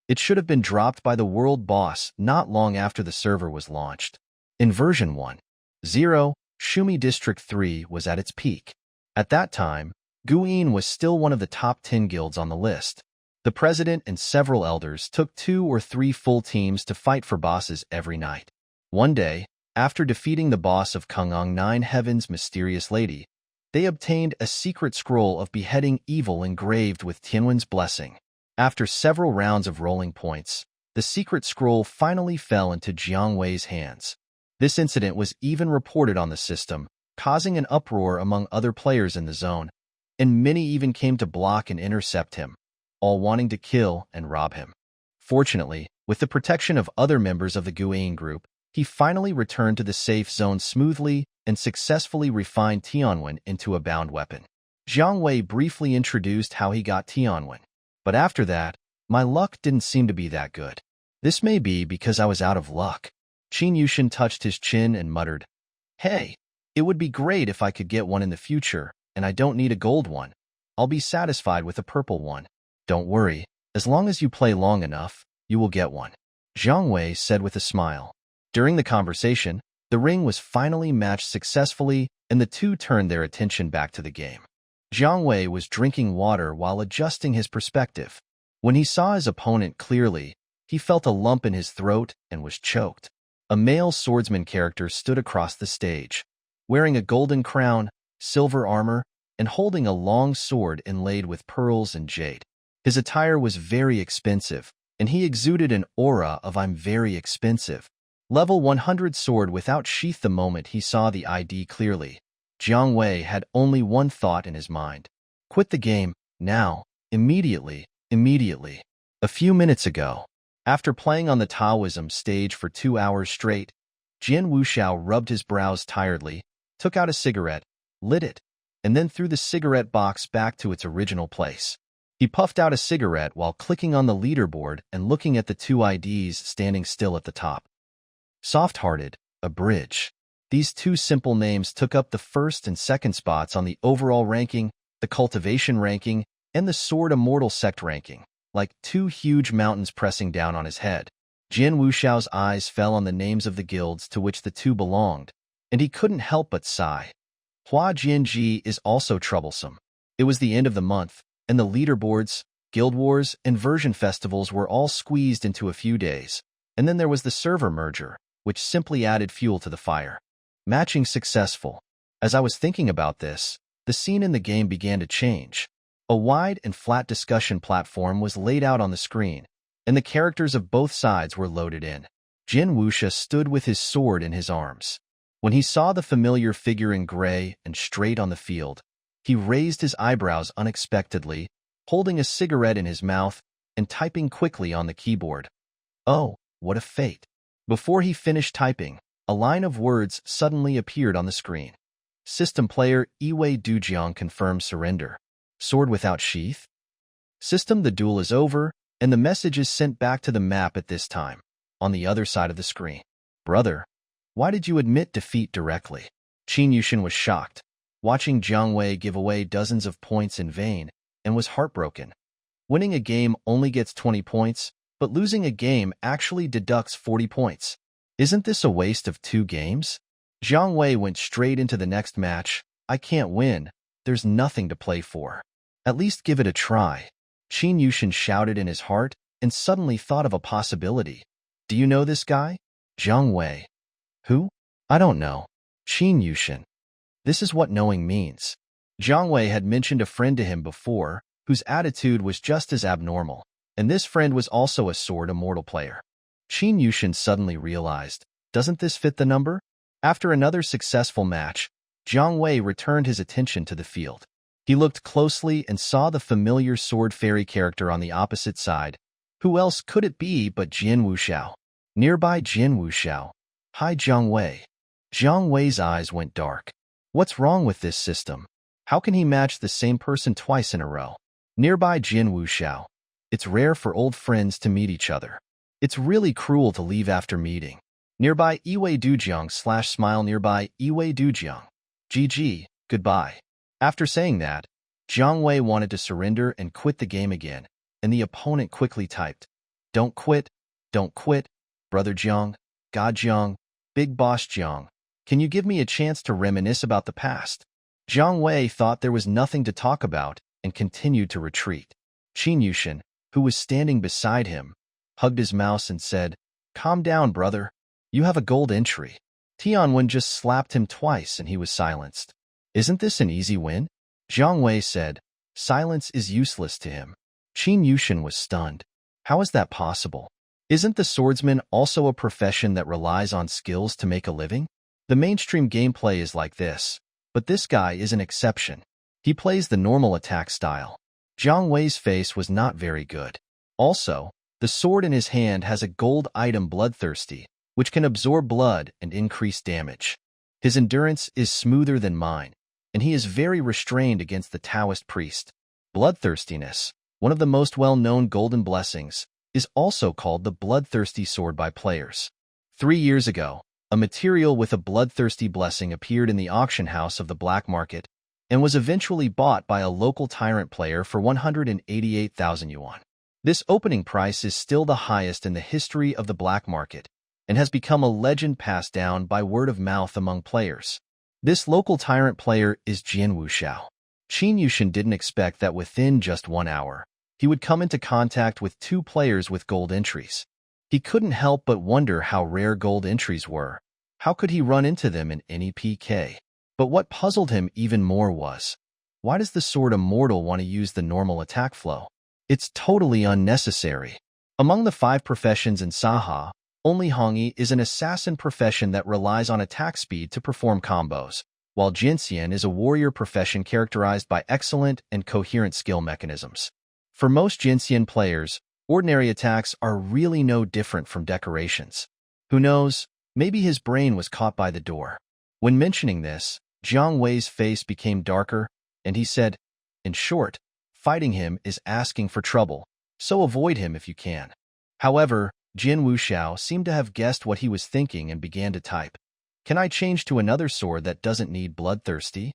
It should have been dropped by the world boss not long after the server was launched. In version 1.0, Shumi District 3 was at its peak. At that time, Guyin was still one of the top 10 guilds on the list. The president and several elders took 2 or 3 full teams to fight for bosses every night. One day, after defeating the boss of Kung'ang 9 Heaven's mysterious lady, they obtained a secret scroll of beheading evil engraved with Tianwen's blessing. After several rounds of rolling points, the secret scroll finally fell into Jiang Wei's hands. This incident was even reported on the system, causing an uproar among other players in the zone, and many even came to block and intercept him, all wanting to kill and rob him. Fortunately, with the protection of other members of the Guiying group, he finally returned to the safe zone smoothly and successfully refined Tianwen into a bound weapon. Jiang Wei briefly introduced how he got Tianwen. But after that, my luck didn't seem to be that good. This may be because I was out of luck. Qin Yushin touched his chin and muttered, Hey, it would be great if I could get one in the future, and I don't need a gold one. I'll be satisfied with a purple one. Don't worry, as long as you play long enough, you will get one. Jiang Wei said with a smile. During the conversation, the ring was finally matched successfully, and the two turned their attention back to the game. Jiang Wei was drinking water while adjusting his perspective. When he saw his opponent clearly, he felt a lump in his throat and was choked. A male swordsman character stood across the stage, wearing a golden crown, silver armor, and holding a long sword inlaid with pearls and jade. His attire was very expensive, and he exuded an aura of I'm very expensive. Level 100 sword without sheath. The moment he saw the ID clearly, Jiang Wei had only one thought in his mind. Quit the game, now, immediately. A few minutes ago, after playing on the Taoism stage for 2 hours straight, Jian Wuxiao rubbed his brows tiredly, took out a cigarette, lit it, and then threw the cigarette box back to its original place. He puffed out a cigarette while clicking on the leaderboard and looking at the 2 IDs standing still at the top. Soft-hearted, a bridge. These 2 simple names took up the first and second spots on the overall ranking, the cultivation ranking, and the Sword Immortal sect ranking, like 2 huge mountains pressing down on his head. Jian Wuxiao's eyes fell on the names of the guilds to which the 2 belonged, and he couldn't help but sigh. Hua Jianji is also troublesome. It was the end of the month, and the leaderboards, guild wars, and version festivals were all squeezed into a few days. And then there was the server merger, which simply added fuel to the fire. Matching successful. As I was thinking about this, the scene in the game began to change. A wide and flat discussion platform was laid out on the screen, and the characters of both sides were loaded in. Jin Wuxia stood with his sword in his arms. When he saw the familiar figure in gray and straight on the field, He raised his eyebrows unexpectedly, holding a cigarette in his mouth and typing quickly on the keyboard. Oh, what a fate. Before he finished typing, a line of words suddenly appeared on the screen. System player Iwei Dujiang confirms surrender. Sword without sheath? System, the duel is over, and the message is sent back to the map at this time, on the other side of the screen. Brother, why did you admit defeat directly? Qin Yushin was shocked, watching Jiang Wei give away dozens of points in vain, and was heartbroken. Winning a game only gets 20 points, but losing a game actually deducts 40 points. Isn't this a waste of 2 games? Jiang Wei went straight into the next match. I can't win. There's nothing to play for. At least give it a try. Qin Yushin shouted in his heart and suddenly thought of a possibility. Do you know this guy? Jiang Wei. Who? I don't know. Qin Yushin. This is what knowing means. Jiang Wei had mentioned a friend to him before, whose attitude was just as abnormal, and this friend was also a Sword Immortal player. Qin Yushin suddenly realized, doesn't this fit the number? After another successful match, Jiang Wei returned his attention to the field. He looked closely and saw the familiar sword fairy character on the opposite side. Who else could it be but Jin Wuxiao? Nearby Jin Wuxiao. Hi Jiang Wei. Jiang Wei's eyes went dark. What's wrong with this system? How can he match the same person twice in a row? Nearby Jin Wuxiao. It's rare for old friends to meet each other. It's really cruel to leave after meeting. Nearby Iwei Dujiang / smile nearby Iwei Dujiang. GG, goodbye. After saying that, Jiang Wei wanted to surrender and quit the game again, and the opponent quickly typed, Don't quit, Brother Jiang, God Jiang, Big Boss Jiang. Can you give me a chance to reminisce about the past? Jiang Wei thought there was nothing to talk about and continued to retreat. Qin Yushin, who was standing beside him, hugged his mouse and said, Calm down, brother. You have a gold entry. Tianwen just slapped him twice and he was silenced. Isn't this an easy win? Jiang Wei said. Silence is useless to him. Qin Yushin was stunned. How is that possible? Isn't the swordsman also a profession that relies on skills to make a living? The mainstream gameplay is like this, but this guy is an exception. He plays the normal attack style. Jiang Wei's face was not very good. Also, the sword in his hand has a gold item Bloodthirsty, which can absorb blood and increase damage. His endurance is smoother than mine, and he is very restrained against the Taoist priest. Bloodthirstiness, one of the most well-known golden blessings, is also called the bloodthirsty sword by players. 3 years ago, a material with a bloodthirsty blessing appeared in the auction house of the black market and was eventually bought by a local tyrant player for 188,000 yuan. This opening price is still the highest in the history of the black market and has become a legend passed down by word of mouth among players. This local tyrant player is Jin Wuxiao. Qin Yushin didn't expect that within just 1 hour, he would come into contact with 2 players with gold entries. He couldn't help but wonder how rare gold entries were. How could he run into them in any PK? But what puzzled him even more was, why does the Sword Immortal want to use the normal attack flow? It's totally unnecessary. Among the 5 professions in Saha, only Hongyi is an assassin profession that relies on attack speed to perform combos, while Jinxian is a warrior profession characterized by excellent and coherent skill mechanisms. For most Jinxian players, ordinary attacks are really no different from decorations. Who knows, maybe his brain was caught by the door. When mentioning this, Jiang Wei's face became darker, and he said, in short, fighting him is asking for trouble, so avoid him if you can. However, Jin Wuxiao seemed to have guessed what he was thinking and began to type. Can I change to another sword that doesn't need bloodthirsty?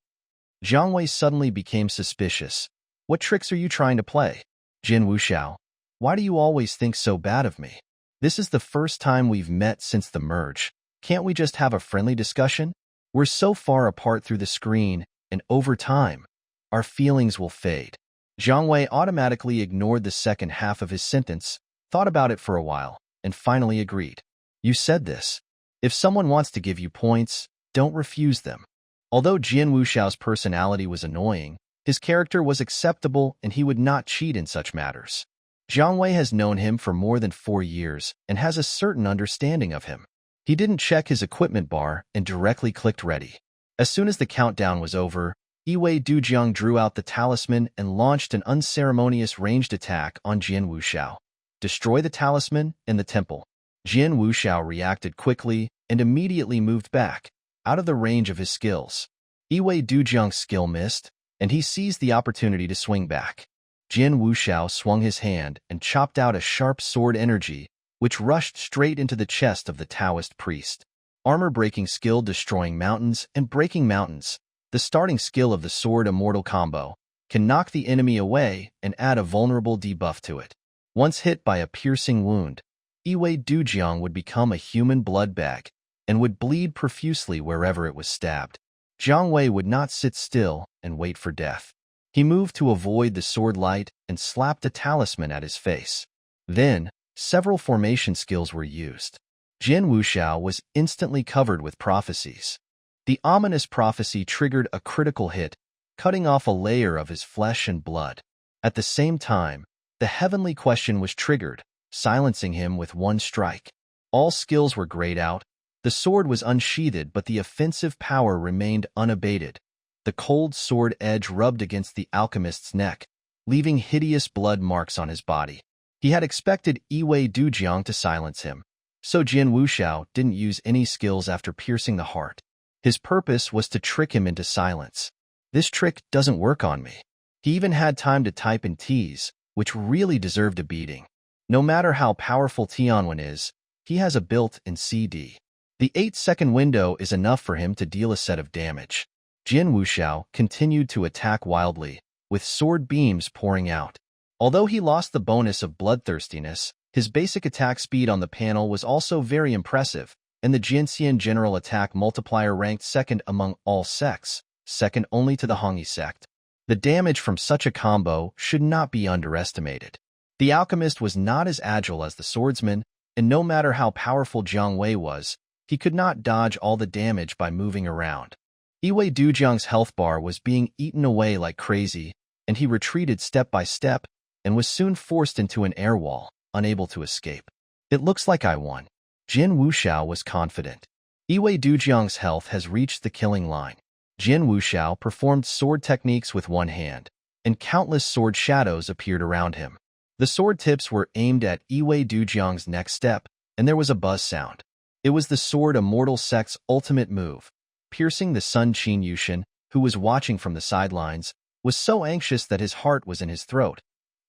Jiang Wei suddenly became suspicious. What tricks are you trying to play? Jin Wuxiao, why do you always think so bad of me? This is the first time we've met since the merge. Can't we just have a friendly discussion? We're so far apart through the screen, and over time, our feelings will fade. Jiang Wei automatically ignored the second half of his sentence, thought about it for a while, and finally agreed. You said this. If someone wants to give you points, don't refuse them. Although Jin Wuxiao's personality was annoying, his character was acceptable and he would not cheat in such matters. Jiang Wei has known him for more than 4 years and has a certain understanding of him. He didn't check his equipment bar and directly clicked ready. As soon as the countdown was over, Iwei Dujiang drew out the talisman and launched an unceremonious ranged attack on Jian Wuxiao. Destroy the talisman and the temple. Jian Wuxiao reacted quickly and immediately moved back, out of the range of his skills. Iwei Dujiang's skill missed, and he seized the opportunity to swing back. Jian Wuxiao swung his hand and chopped out a sharp sword energy, which rushed straight into the chest of the Taoist priest. Armor-breaking skill destroying mountains and breaking mountains. The starting skill of the sword immortal combo can knock the enemy away and add a vulnerable debuff to it. Once hit by a piercing wound, Iwei Dujiang would become a human blood bag and would bleed profusely wherever it was stabbed. Jiang Wei would not sit still and wait for death. He moved to avoid the sword light and slapped a talisman at his face. Then, several formation skills were used. Jian Wuxiao was instantly covered with prophecies. The ominous prophecy triggered a critical hit, cutting off a layer of his flesh and blood. At the same time, the heavenly question was triggered, silencing him with one strike. All skills were grayed out. The sword was unsheathed, but the offensive power remained unabated. The cold sword edge rubbed against the alchemist's neck, leaving hideous blood marks on his body. He had expected Iwei Dujiang to silence him, so Jian Wuxiao didn't use any skills after piercing the heart. His purpose was to trick him into silence. This trick doesn't work on me. He even had time to type in T's, which really deserved a beating. No matter how powerful Tianwen is, he has a built-in CD. The 8-second window is enough for him to deal a set of damage. Jian Wuxiao continued to attack wildly, with sword beams pouring out. Although he lost the bonus of bloodthirstiness, his basic attack speed on the panel was also very impressive, and the Jianxian general attack multiplier ranked second among all sects, second only to the Hongyi sect. The damage from such a combo should not be underestimated. The alchemist was not as agile as the swordsman, and no matter how powerful Jiang Wei was, he could not dodge all the damage by moving around. Iwei Dujiang's health bar was being eaten away like crazy, and he retreated step by step and was soon forced into an air wall, unable to escape. It looks like I won. Jian Wuxiao was confident. Iwei Dujiang's health has reached the killing line. Jian Wuxiao performed sword techniques with one hand, and countless sword shadows appeared around him. The sword tips were aimed at Iwei Dujiang's next step, and there was a buzz sound. It was the sword immortal sect's ultimate move. Piercing the Sun Qin Yushin, who was watching from the sidelines, was so anxious that his heart was in his throat.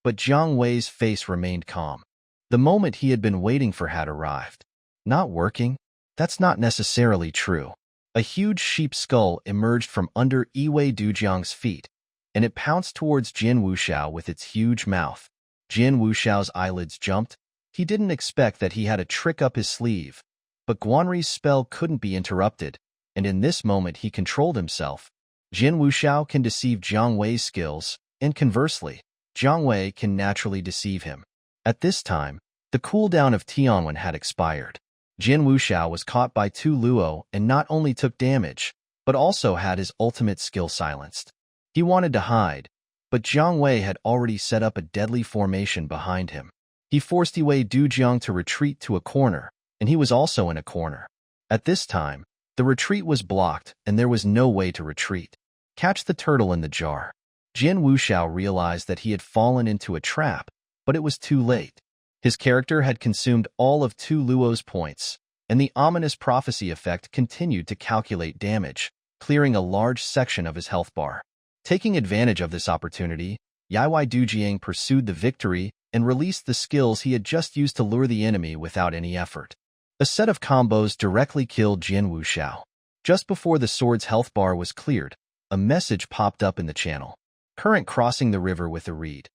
But Jiang Wei's face remained calm. The moment he had been waiting for had arrived. Not working? That's not necessarily true. A huge sheep skull emerged from under Iwei Dujiang's feet, and it pounced towards Jian Wuxiao with its huge mouth. Jian Wuxiao's eyelids jumped. He didn't expect that he had a trick up his sleeve. But Guanri's spell couldn't be interrupted, and in this moment he controlled himself. Jian Wuxiao can deceive Jiang Wei's skills, and conversely, Jiang Wei can naturally deceive him. At this time, the cooldown of Tianwen had expired. Jian Wuxiao was caught by Tu Luo and not only took damage, but also had his ultimate skill silenced. He wanted to hide, but Jiang Wei had already set up a deadly formation behind him. He forced Iwei Dujiang to retreat to a corner, and he was also in a corner. At this time, the retreat was blocked and there was no way to retreat. Catch the turtle in the jar. Jian Wuxiao realized that he had fallen into a trap, but it was too late. His character had consumed all of Tu Luo's points, and the ominous prophecy effect continued to calculate damage, clearing a large section of his health bar. Taking advantage of this opportunity, Yaoi Dujiang pursued the victory and released the skills he had just used to lure the enemy without any effort. A set of combos directly killed Jian Wuxiao. Just before the sword's health bar was cleared, a message popped up in the channel. Current crossing the river with a reed.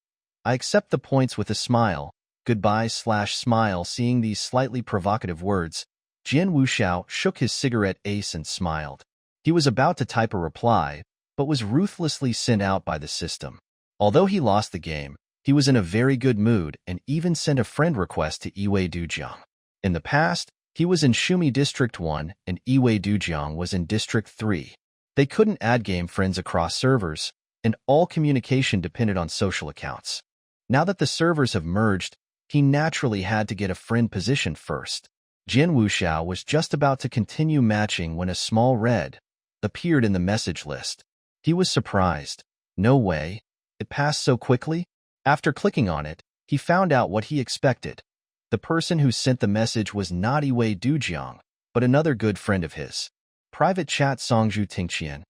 I accept the points with a smile. Goodbye/smile. Seeing these slightly provocative words, Jian Wuxiao shook his cigarette ace and smiled. He was about to type a reply, but was ruthlessly sent out by the system. Although he lost the game, he was in a very good mood and even sent a friend request to Iwei Dujiang. In the past, he was in Shumi District 1 and Iwei Dujiang was in District 3. They couldn't add game friends across servers, and all communication depended on social accounts. Now that the servers have merged, he naturally had to get a friend position first. Jian Wuxiao was just about to continue matching when a small red appeared in the message list. He was surprised. No way. It passed so quickly? After clicking on it, he found out what he expected. The person who sent the message was not Iwei Dujiang, but another good friend of his. Private chat Songju Tingqian.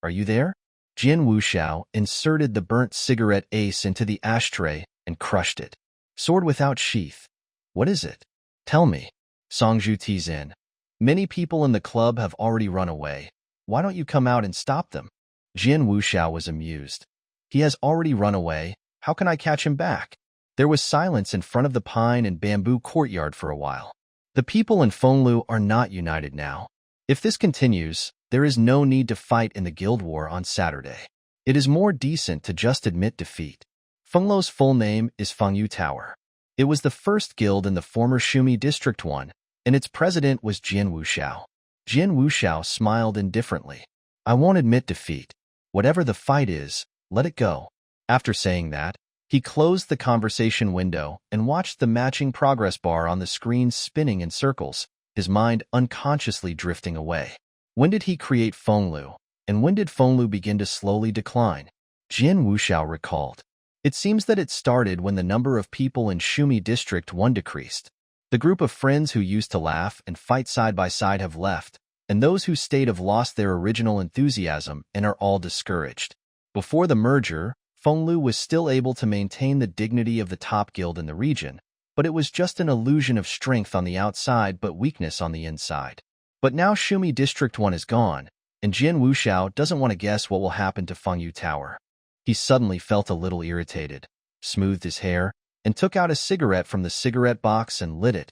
Are you there? Jin Wuxiao inserted the burnt cigarette ace into the ashtray and crushed it. Sword without sheath. What is it? Tell me. Songju teased in. Many people in the club have already run away. Why don't you come out and stop them? Jin Wuxiao was amused. He has already run away. How can I catch him back? There was silence in front of the pine and bamboo courtyard for a while. The people in Fenglu are not united now. If this continues, there is no need to fight in the guild war on Saturday. It is more decent to just admit defeat. Fenglu's full name is Fengyu Tower. It was the first guild in the former Shumi District 1, and its president was Jin Wuxiao. Jin Wuxiao smiled indifferently. I won't admit defeat. Whatever the fight is, let it go. After saying that, he closed the conversation window and watched the matching progress bar on the screen spinning in circles, his mind unconsciously drifting away. When did he create Fenglu, and when did Fenglu begin to slowly decline? Jin Wuxiao recalled. It seems that it started when the number of people in Shumi District 1 decreased. The group of friends who used to laugh and fight side by side have left, and those who stayed have lost their original enthusiasm and are all discouraged. Before the merger, Fenglu was still able to maintain the dignity of the top guild in the region, but it was just an illusion of strength on the outside but weakness on the inside. But now Shumi District 1 is gone, and Jin Wuxiao doesn't want to guess what will happen to Fengyu Tower. He suddenly felt a little irritated, smoothed his hair, and took out a cigarette from the cigarette box and lit it.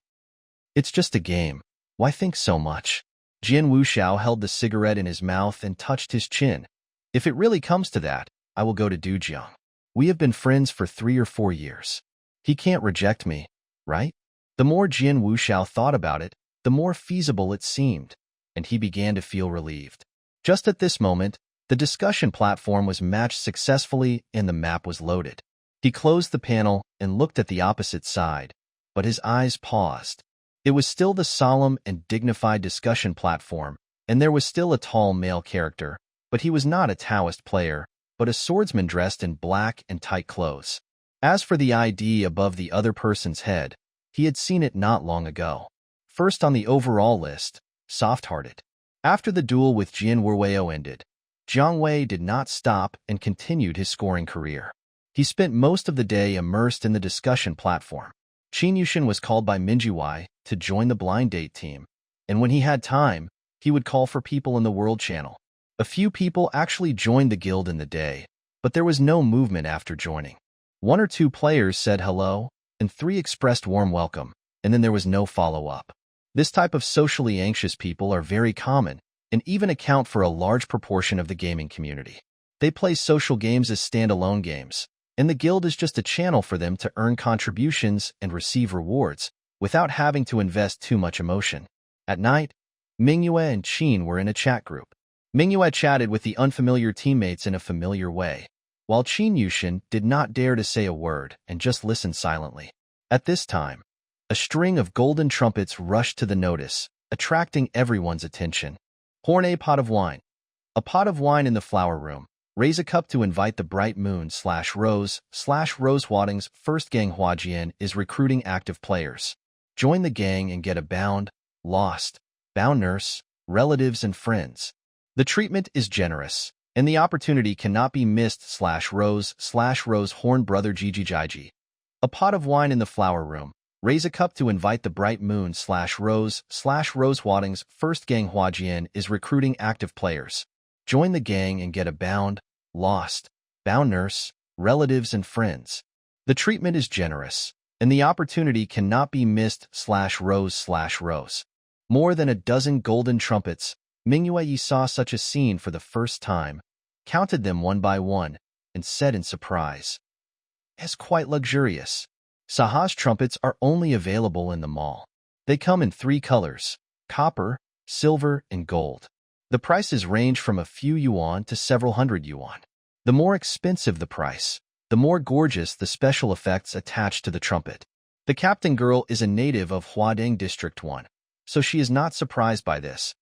It's just a game. Why think so much? Jin Wuxiao held the cigarette in his mouth and touched his chin. If it really comes to that, I will go to Dujiang. We have been friends for 3 or 4 years. He can't reject me, right? The more Jin Wuxiao thought about it, the more feasible it seemed, and he began to feel relieved. Just at this moment, the discussion platform was matched successfully and the map was loaded. He closed the panel and looked at the opposite side, but his eyes paused. It was still the solemn and dignified discussion platform, and there was still a tall male character, but he was not a Taoist player, but a swordsman dressed in black and tight clothes. As for the ID above the other person's head, he had seen it not long ago. First on the overall list, soft-hearted. After the duel with Jin Wuxiao ended, Jiang Wei did not stop and continued his scoring career. He spent most of the day immersed in the discussion platform. Qin Yushin was called by Minjiwai to join the blind date team, and when he had time, he would call for people in the World Channel. A few people actually joined the guild in the day, but there was no movement after joining. 1 or 2 players said hello, and 3 expressed warm welcome, and then there was no follow-up. This type of socially anxious people are very common, and even account for a large proportion of the gaming community. They play social games as standalone games, and the guild is just a channel for them to earn contributions and receive rewards, without having to invest too much emotion. At night, Mingyue and Qin were in a chat group. Mingyue chatted with the unfamiliar teammates in a familiar way, while Qin Yushin did not dare to say a word and just listened silently. At this time, a string of golden trumpets rushed to the notice, attracting everyone's attention. Horn a pot of wine. A pot of wine in the flower room. Raise a cup to invite the bright moon / Rose / Rose Huading's first gang Huajian is recruiting active players. Join the gang and get a bound, lost, bound nurse, relatives and friends. The treatment is generous, and the opportunity cannot be missed / Rose / Rose Horn Brother Gigi Jiji. A pot of wine in the flower room. Raise a cup to invite the bright moon / Rose / Rose Huading's first gang Huajian is recruiting active players. Join the gang and get a bound, lost, bound nurse, relatives and friends. The treatment is generous, and the opportunity cannot be missed / Rose / Rose. More than a dozen golden trumpets. Mingyue saw such a scene for the first time, counted them one by one, and said in surprise, "It's quite luxurious. Saha's trumpets are only available in the mall. They come in 3 colors, copper, silver, and gold. The prices range from a few yuan to several hundred yuan. The more expensive the price, the more gorgeous the special effects attached to the trumpet. The captain girl is a native of Huading District 1, so she is not surprised by this.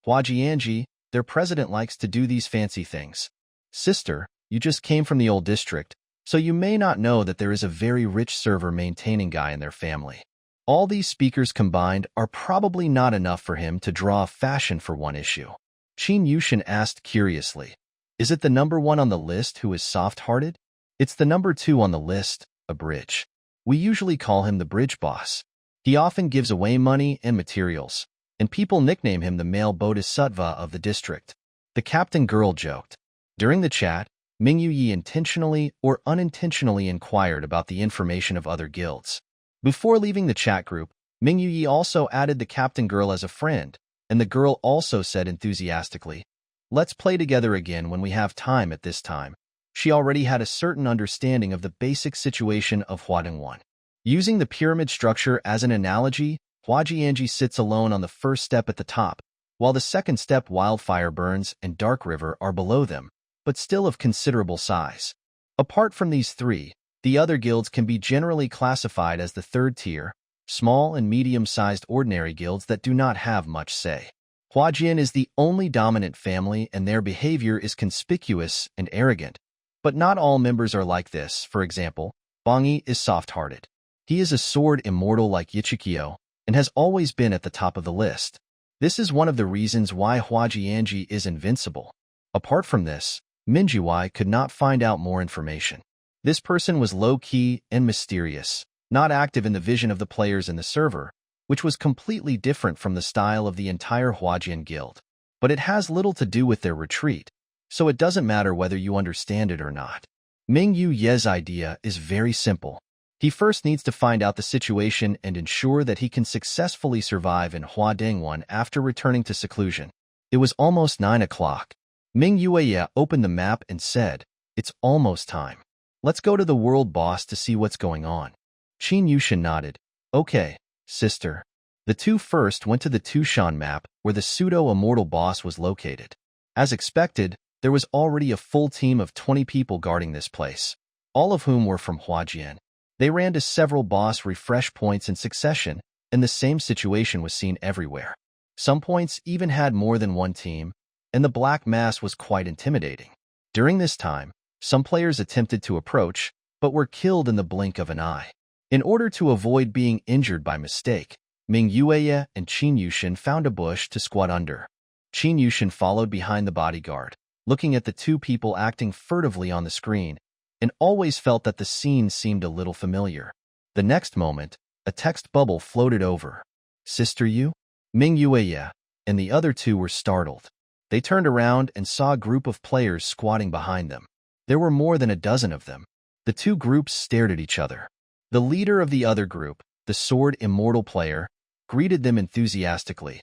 Huajianji, their president likes to do these fancy things. Sister, you just came from the old district, so you may not know that there is a very rich server maintaining guy in their family. All these speakers combined are probably not enough for him to draw a fashion for one issue. Qin Yushin asked curiously, is it the number one on the list who is soft-hearted? It's the number two on the list, a bridge. We usually call him the bridge boss. He often gives away money and materials, and people nickname him the male bodhisattva of the district. The captain girl joked. During the chat, Ming Yuyi intentionally or unintentionally inquired about the information of other guilds. Before leaving the chat group, Ming Yuyi also added the captain girl as a friend, and the girl also said enthusiastically, let's play together again when we have time. At this time, she already had a certain understanding of the basic situation of Huadongwan. Using the pyramid structure as an analogy, Huajianji sits alone on the first step at the top, while the second step Wildfire Burns and Dark River are below them, but still of considerable size. Apart from these three, the other guilds can be generally classified as the third tier, small and medium-sized ordinary guilds that do not have much say. Huajian is the only dominant family and their behavior is conspicuous and arrogant. But not all members are like this. For example, Bangi is soft-hearted. He is a sword immortal like Yichikyo and has always been at the top of the list. This is one of the reasons why Huajianji is invincible. Apart from this, Minjiwai could not find out more information. This person was low-key and mysterious, not active in the vision of the players in the server, which was completely different from the style of the entire Huajian guild. But it has little to do with their retreat, so it doesn't matter whether you understand it or not. Ming Yu Ye's idea is very simple. He first needs to find out the situation and ensure that he can successfully survive in Huadongwan after returning to seclusion. It was almost 9 o'clock. Ming Yuye opened the map and said, it's almost time. Let's go to the world boss to see what's going on. Qin Yushin nodded. Okay, sister. The two first went to the Tushan map where the pseudo-immortal boss was located. As expected, there was already a full team of 20 people guarding this place, all of whom were from Huajian. They ran to several boss refresh points in succession, and the same situation was seen everywhere. Some points even had more than one team, and the black mass was quite intimidating. During this time, some players attempted to approach, but were killed in the blink of an eye. In order to avoid being injured by mistake, Ming Yueye and Qin Yushin found a bush to squat under. Qin Yushin followed behind the bodyguard, looking at the two people acting furtively on the screen, and always felt that the scene seemed a little familiar. The next moment, a text bubble floated over. Sister Yu? Ming Yueye and the other two were startled. They turned around and saw a group of players squatting behind them. There were more than a dozen of them. The two groups stared at each other. The leader of the other group, the sword immortal player, greeted them enthusiastically.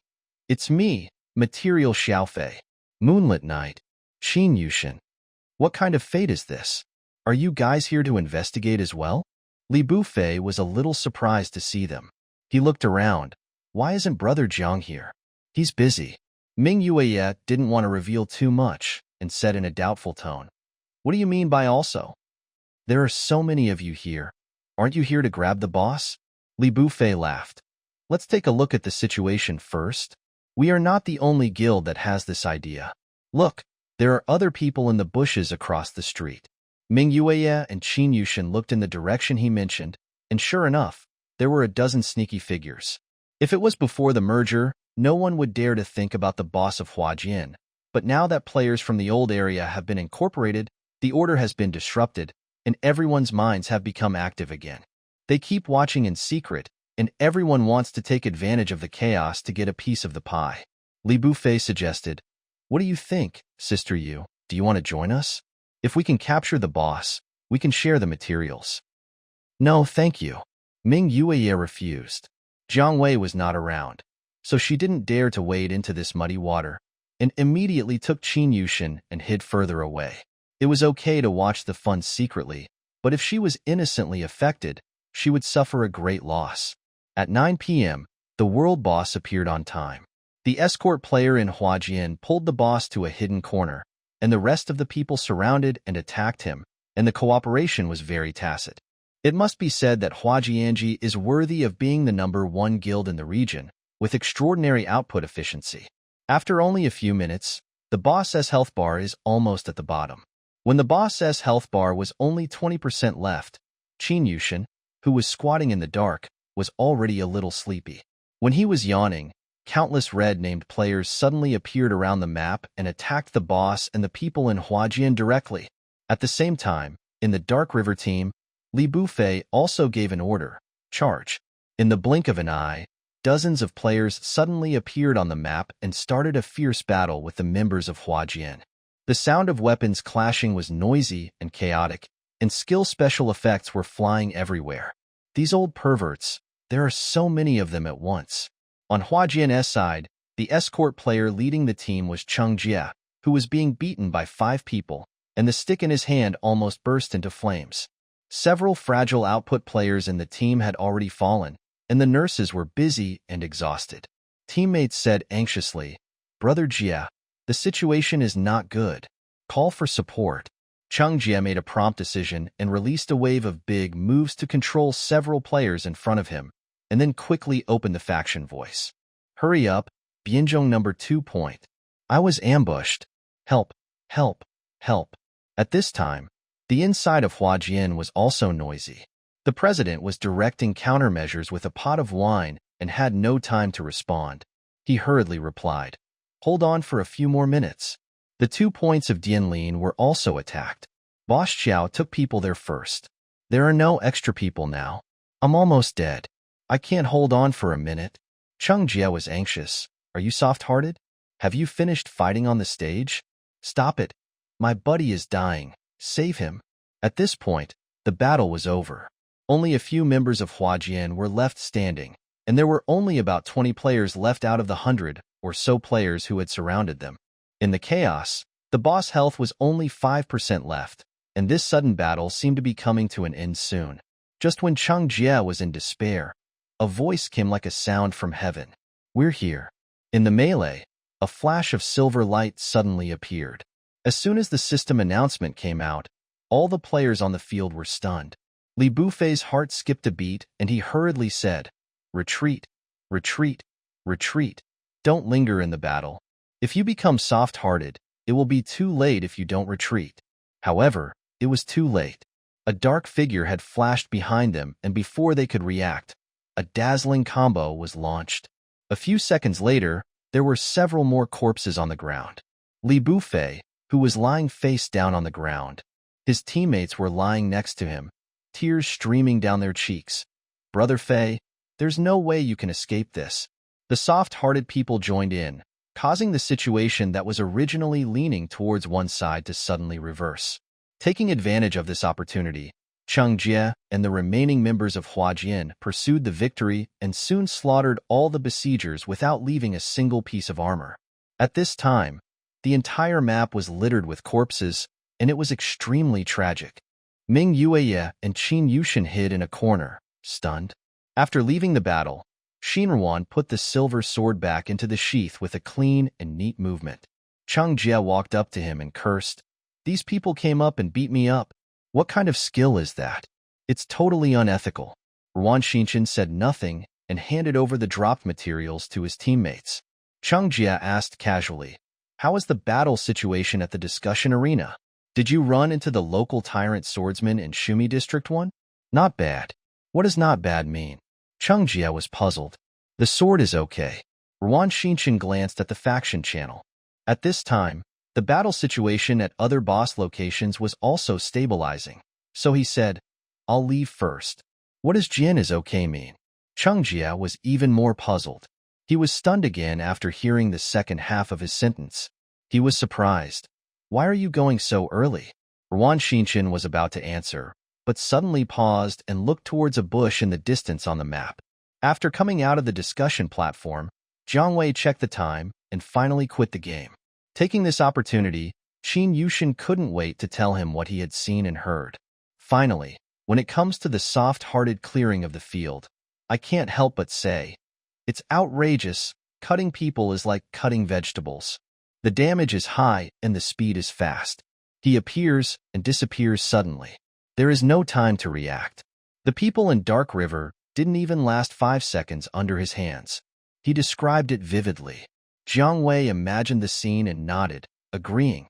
It's me, Material Xiaofei. Moonlit night. Qin Yushin. What kind of fate is this? Are you guys here to investigate as well? Li Bufei was a little surprised to see them. He looked around. Why isn't Brother Jiang here? He's busy. Ming Yueye didn't want to reveal too much and said in a doubtful tone, what do you mean by also? There are so many of you here. Aren't you here to grab the boss? Li Bufei laughed. Let's take a look at the situation first. We are not the only guild that has this idea. Look, there are other people in the bushes across the street. Ming Yueye and Qin Yushin looked in the direction he mentioned, and sure enough, there were a dozen sneaky figures. If it was before the merger, no one would dare to think about the boss of Huajian, but now that players from the old area have been incorporated, the order has been disrupted, and everyone's minds have become active again. They keep watching in secret, and everyone wants to take advantage of the chaos to get a piece of the pie. Li Bufei suggested, what do you think, Sister Yu? Do you want to join us? If we can capture the boss, we can share the materials. No, thank you. Ming Yueye refused. Jiang Wei was not around, so she didn't dare to wade into this muddy water, and immediately took Qin Yushin and hid further away. It was okay to watch the fun secretly, but if she was innocently affected, she would suffer a great loss. At 9 p.m., the world boss appeared on time. The escort player in Huajian pulled the boss to a hidden corner, and the rest of the people surrounded and attacked him, and the cooperation was very tacit. It must be said that Huajianji is worthy of being the #1 guild in the region, with extraordinary output efficiency. After only a few minutes, the boss's health bar is almost at the bottom. When the boss's health bar was only 20% left, Qin Yushin, who was squatting in the dark, was already a little sleepy. When he was yawning, countless red-named players suddenly appeared around the map and attacked the boss and the people in Huajian directly. At the same time, in the Dark River team, Li Bufei also gave an order, charge. In the blink of an eye, dozens of players suddenly appeared on the map and started a fierce battle with the members of Huajian. The sound of weapons clashing was noisy and chaotic, and skill special effects were flying everywhere. These old perverts, there are so many of them at once. On Huajian's side, the escort player leading the team was Cheng Jie, who was being beaten by 5 people, and the stick in his hand almost burst into flames. Several fragile output players in the team had already fallen, and the nurses were busy and exhausted. Teammates said anxiously, "Brother Jie, the situation is not good. Call for support." Cheng Jie made a prompt decision and released a wave of big moves to control several players in front of him, and then quickly opened the faction voice. "Hurry up, Bianzhong number 2 point. I was ambushed. Help, help, help." At this time, the inside of Huajian was also noisy. The president was directing countermeasures with a pot of wine and had no time to respond. He hurriedly replied, "Hold on for a few more minutes." The 2 points of Dianlin were also attacked. Boss Xiao took people there first. "There are no extra people now. I'm almost dead. I can't hold on for a minute." Cheng Jie was anxious. "Are you soft-hearted? Have you finished fighting on the stage? Stop it. My buddy is dying. Save him." At this point, the battle was over. Only a few members of Huajian were left standing, and there were only about 20 players left out of the 100 or so players who had surrounded them. In the chaos, the boss health was only 5% left, and this sudden battle seemed to be coming to an end soon. Just when Cheng Jie was in despair, a voice came like a sound from heaven. "We're here." In the melee, a flash of silver light suddenly appeared. As soon as the system announcement came out, all the players on the field were stunned. Li Bufei's heart skipped a beat, and he hurriedly said, "Retreat, retreat, retreat. Don't linger in the battle. If you become soft-hearted, it will be too late if you don't retreat." However, it was too late. A dark figure had flashed behind them, and before they could react, a dazzling combo was launched. A few seconds later, there were several more corpses on the ground. Li Bufei, who was lying face down on the ground. His teammates were lying next to him, tears streaming down their cheeks. "Brother Fei, there's no way you can escape this." The soft-hearted people joined in, causing the situation that was originally leaning towards one side to suddenly reverse. Taking advantage of this opportunity, Cheng Jie and the remaining members of Huajian pursued the victory and soon slaughtered all the besiegers without leaving a single piece of armor. At this time, the entire map was littered with corpses, and it was extremely tragic. Ming Yueye and Qin Yushin hid in a corner, stunned. After leaving the battle, Shinruan put the silver sword back into the sheath with a clean and neat movement. Cheng Jie walked up to him and cursed, "These people came up and beat me up. What kind of skill is that? It's totally unethical." Ruan Xinshin said nothing and handed over the dropped materials to his teammates. Cheng Jie asked casually, "How is the battle situation at the discussion arena? Did you run into the local tyrant swordsman in Shumi District 1? Not bad." "What does not bad mean?" Cheng Jie was puzzled. "The sword is okay." Ruan Xinshin glanced at the faction channel. At this time, the battle situation at other boss locations was also stabilizing, so he said, "I'll leave first." "What does Jin is okay mean?" Cheng Jie was even more puzzled. He was stunned again after hearing the second half of his sentence. He was surprised. "Why are you going so early?" Ruan Xinshin was about to answer, but suddenly paused and looked towards a bush in the distance on the map. After coming out of the discussion platform, Jiang Wei checked the time and finally quit the game. Taking this opportunity, Qin Yushin couldn't wait to tell him what he had seen and heard. "Finally, when it comes to the soft-hearted clearing of the field, I can't help but say, it's outrageous. Cutting people is like cutting vegetables. The damage is high and the speed is fast. He appears and disappears suddenly. There is no time to react. The people in Dark River didn't even last 5 seconds under his hands." He described it vividly. Jiang Wei imagined the scene and nodded, agreeing.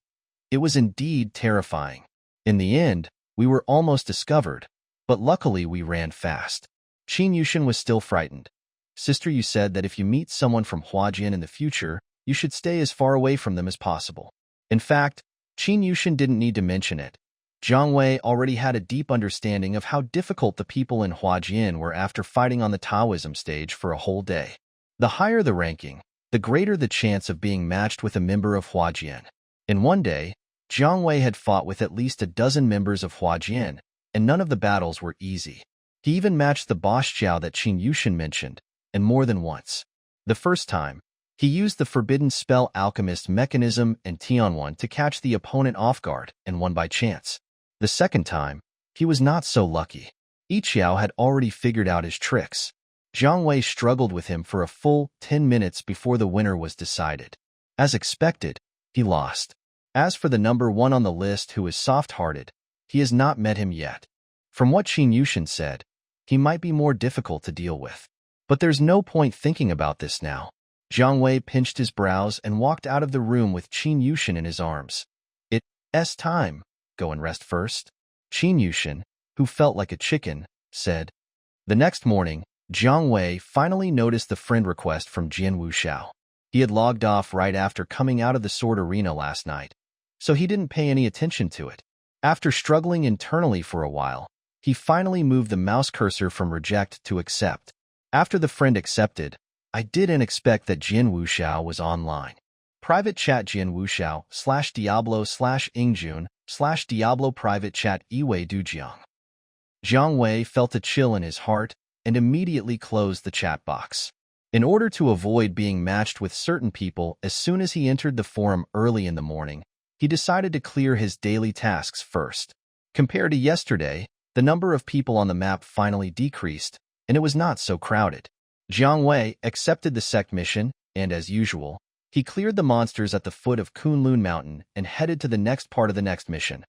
It was indeed terrifying. In the end, we were almost discovered, but luckily we ran fast. Qin Yushin was still frightened. Sister, you said that if you meet someone from Huajian in the future, you should stay as far away from them as possible. In fact, Qin Yushin didn't need to mention it. Jiang Wei already had a deep understanding of how difficult the people in Huajian were after fighting on the Taoism stage for a whole day. The higher the ranking, the greater the chance of being matched with a member of Huajian. In one day, Jiang Wei had fought with at least a dozen members of Huajian, and none of the battles were easy. He even matched the boss Xiao that Qin Yushin mentioned, and more than once. The first time, he used the forbidden spell alchemist mechanism and Tianwan to catch the opponent off guard and won by chance. The second time, he was not so lucky. Yi Xiao had already figured out his tricks. Jiang Wei struggled with him for a full 10 minutes before the winner was decided. As expected, he lost. As for the number one on the list who is soft-hearted, he has not met him yet. From what Qin Yushin said, he might be more difficult to deal with. But there's no point thinking about this now. Jiang Wei pinched his brows and walked out of the room with Qin Yushin in his arms. It's time. Go and rest first. Qin Yushin, who felt like a chicken, said. The next morning, Jiang Wei finally noticed the friend request from Jian Wuxiao. He had logged off right after coming out of the sword arena last night, so he didn't pay any attention to it. After struggling internally for a while, he finally moved the mouse cursor from reject to accept. After the friend accepted, I didn't expect that Jian Wuxiao was online. Private chat Jian Wuxiao /Diablo/Ingjun/Diablo private chat Iwei Dujiang. Jiang Wei felt a chill in his heart and immediately closed the chat box. In order to avoid being matched with certain people as soon as he entered the forum early in the morning, he decided to clear his daily tasks first. Compared to yesterday, the number of people on the map finally decreased, and it was not so crowded. Jiang Wei accepted the sect mission, and as usual, he cleared the monsters at the foot of Kunlun Mountain and headed to the next part of the next mission,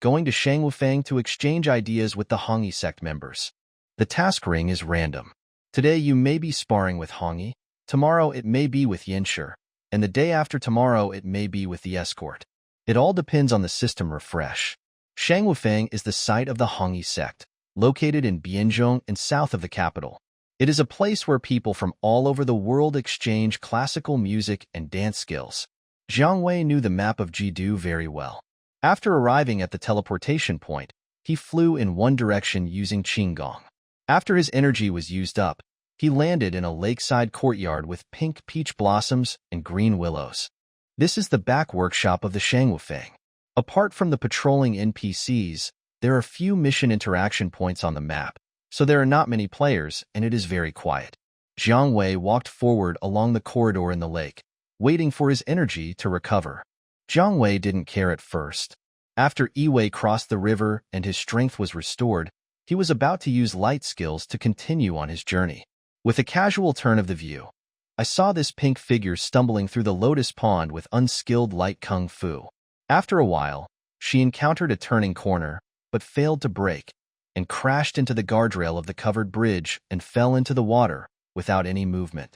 going to Shangwufeng to exchange ideas with the Hongyi sect members. The task ring is random. Today you may be sparring with Hongyi, tomorrow it may be with Yanshi, and the day after tomorrow it may be with the escort. It all depends on the system refresh. Shangwufeng is the site of the Hongyi sect, located in Bianzhong and south of the capital. It is a place where people from all over the world exchange classical music and dance skills. Jiang Wei knew the map of Jidu very well. After arriving at the teleportation point, he flew in one direction using Qinggong. After his energy was used up, he landed in a lakeside courtyard with pink peach blossoms and green willows. This is the back workshop of the Shangwufeng. Apart from the patrolling NPCs, there are few mission interaction points on the map, so there are not many players and it is very quiet. Jiang Wei walked forward along the corridor in the lake, waiting for his energy to recover. Jiang Wei didn't care at first. After Iwei crossed the river and his strength was restored, he was about to use light skills to continue on his journey. With a casual turn of the view, I saw this pink figure stumbling through the lotus pond with unskilled light kung fu. After a while, she encountered a turning corner, but failed to brake, and crashed into the guardrail of the covered bridge and fell into the water without any movement.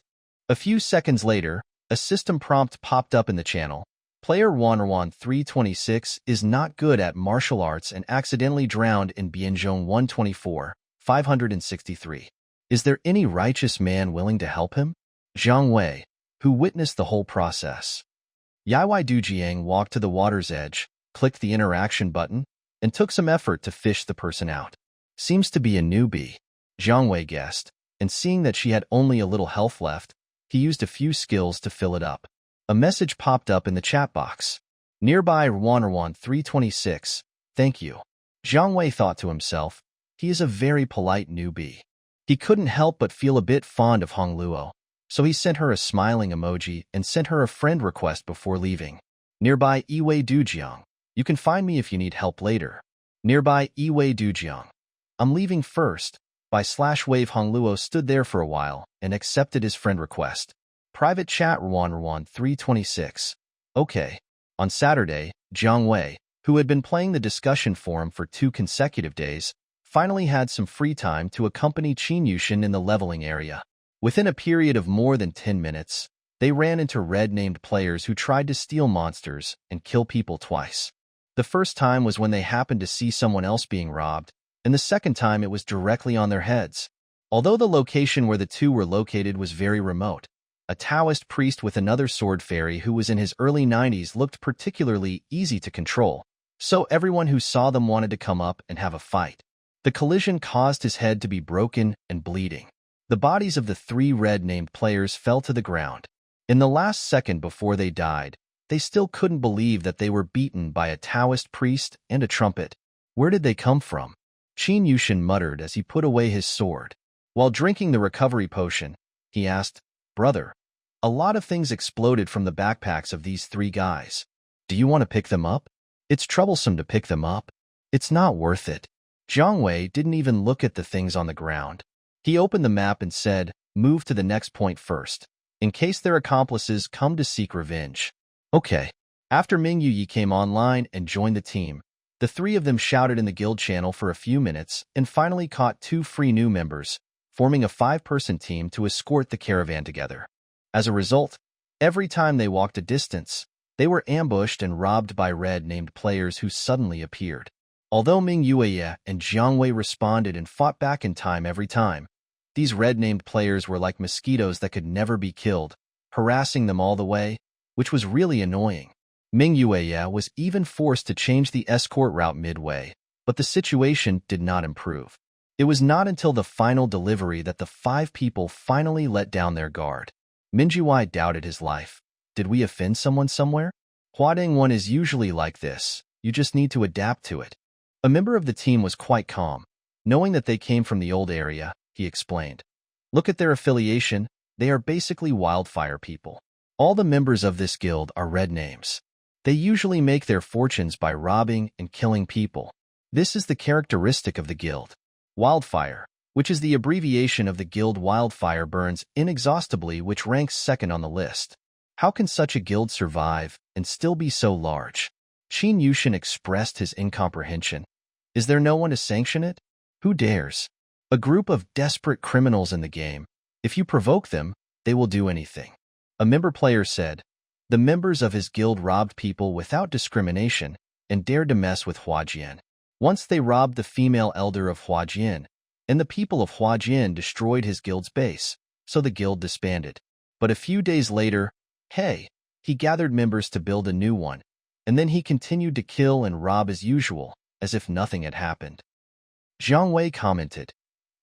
A few seconds later, a system prompt popped up in the channel. Player Wanderwan 326 is not good at martial arts and accidentally drowned in Bianzhong 124, 563. Is there any righteous man willing to help him? Jiang Wei, who witnessed the whole process. Yaoi Dujiang walked to the water's edge, clicked the interaction button, and took some effort to fish the person out. Seems to be a newbie, Jiang Wei guessed, and seeing that she had only a little health left, he used a few skills to fill it up. A message popped up in the chat box. Nearby Wanderwan 326, thank you. Jiang Wei thought to himself, he is a very polite newbie. He couldn't help but feel a bit fond of Hong Luo, so he sent her a smiling emoji and sent her a friend request before leaving. Nearby Iwei Dujiang, you can find me if you need help later. Nearby Iwei Dujiang, I'm leaving first. /wave Hong Luo stood there for a while and accepted his friend request. Private chat Wanderwan 326. Okay. On Saturday, Jiang Wei, who had been playing the discussion forum for 2 consecutive days, finally had some free time to accompany Qin Yushin in the leveling area. Within a period of more than 10 minutes, they ran into red-named players who tried to steal monsters and kill people twice. The first time was when they happened to see someone else being robbed, and the second time it was directly on their heads. Although the location where the two were located was very remote, a Taoist priest with another sword fairy who was in his early 90s looked particularly easy to control, so everyone who saw them wanted to come up and have a fight. The collision caused his head to be broken and bleeding. The bodies of the three red-named players fell to the ground. In the last second before they died, they still couldn't believe that they were beaten by a Taoist priest and a trumpet. Where did they come from? Qin Yushin muttered as he put away his sword. While drinking the recovery potion, he asked, "Brother, a lot of things exploded from the backpacks of these three guys. Do you want to pick them up? It's troublesome to pick them up. It's not worth it." Jiang Wei didn't even look at the things on the ground. He opened the map and said, "Move to the next point first, in case their accomplices come to seek revenge." Okay. After Ming Yi came online and joined the team, the three of them shouted in the guild channel for a few minutes and finally caught two free new members, forming a 5-person team to escort the caravan together. As a result, every time they walked a distance, they were ambushed and robbed by red-named players who suddenly appeared. Although Ming Yue and Jiang Wei responded and fought back in time every time, these red-named players were like mosquitoes that could never be killed, harassing them all the way, which was really annoying. Ming Yue was even forced to change the escort route midway, but the situation did not improve. It was not until the final delivery that the 5 people finally let down their guard. Minjiwai doubted his life. Did we offend someone somewhere? Huading one is usually like this. You just need to adapt to it. A member of the team was quite calm. Knowing that they came from the old area, he explained. Look at their affiliation. They are basically wildfire people. All the members of this guild are red names. They usually make their fortunes by robbing and killing people. This is the characteristic of the guild. Wildfire, which is the abbreviation of the guild Wildfire, burns inexhaustibly, which ranks second on the list. How can such a guild survive and still be so large? Qin Yushin expressed his incomprehension. Is there no one to sanction it? Who dares? A group of desperate criminals in the game. If you provoke them, they will do anything. A member player said. The members of his guild robbed people without discrimination and dared to mess with Huajian. Once they robbed the female elder of Huajian, and the people of Huajian destroyed his guild's base, so the guild disbanded. But a few days later, he gathered members to build a new one, and then he continued to kill and rob as usual, as if nothing had happened. Jiang Wei commented,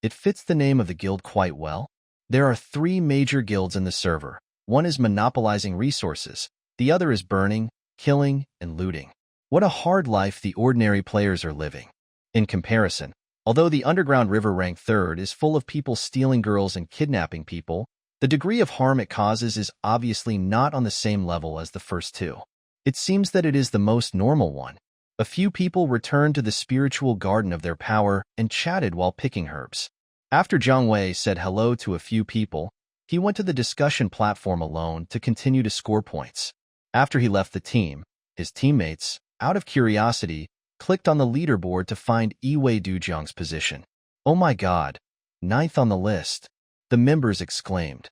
"It fits the name of the guild quite well. There are 3 major guilds in the server. One is monopolizing resources, the other is burning, killing, and looting. What a hard life the ordinary players are living. In comparison, although the underground river ranked 3rd is full of people stealing girls and kidnapping people, the degree of harm it causes is obviously not on the same level as the first 2. It seems that it is the most normal one." A few people returned to the spiritual garden of their power and chatted while picking herbs. After Jiang Wei said hello to a few people, he went to the discussion platform alone to continue to score points. After he left the team, his teammates, out of curiosity, clicked on the leaderboard to find Yiwei Dujiang's position. "Oh my god, 9th on the list," the members exclaimed.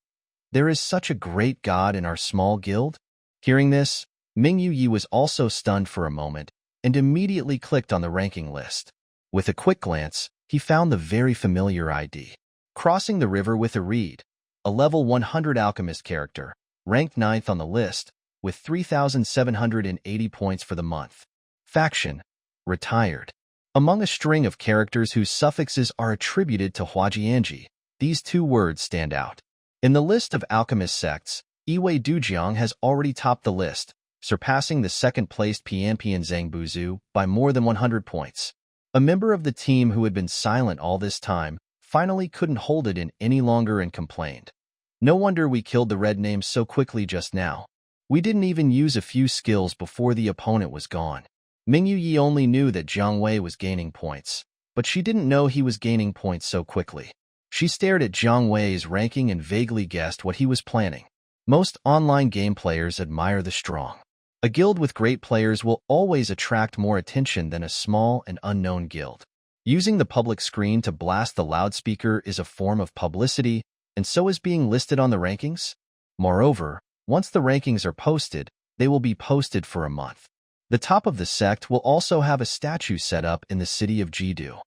"There is such a great god in our small guild?" Hearing this, Ming Yi was also stunned for a moment and immediately clicked on the ranking list. With a quick glance, he found the very familiar ID. Crossing the river with a reed, a level 100 alchemist character, ranked 9th on the list, with 3,780 points for the month. Faction, retired. Among a string of characters whose suffixes are attributed to Huajianji, these 2 words stand out. In the list of alchemist sects, Yiwei Dujiang has already topped the list, surpassing the second-placed Pianpian Zhang Buzu by more than 100 points. A member of the team who had been silent all this time finally couldn't hold it in any longer and complained. "No wonder we killed the red names so quickly just now. We didn't even use a few skills before the opponent was gone." Ming Yi only knew that Jiang Wei was gaining points, but she didn't know he was gaining points so quickly. She stared at Jiang Wei's ranking and vaguely guessed what he was planning. Most online game players admire the strong. A guild with great players will always attract more attention than a small and unknown guild. Using the public screen to blast the loudspeaker is a form of publicity, and so is being listed on the rankings. Moreover, once the rankings are posted, they will be posted for a month. The top of the sect will also have a statue set up in the city of Jidu.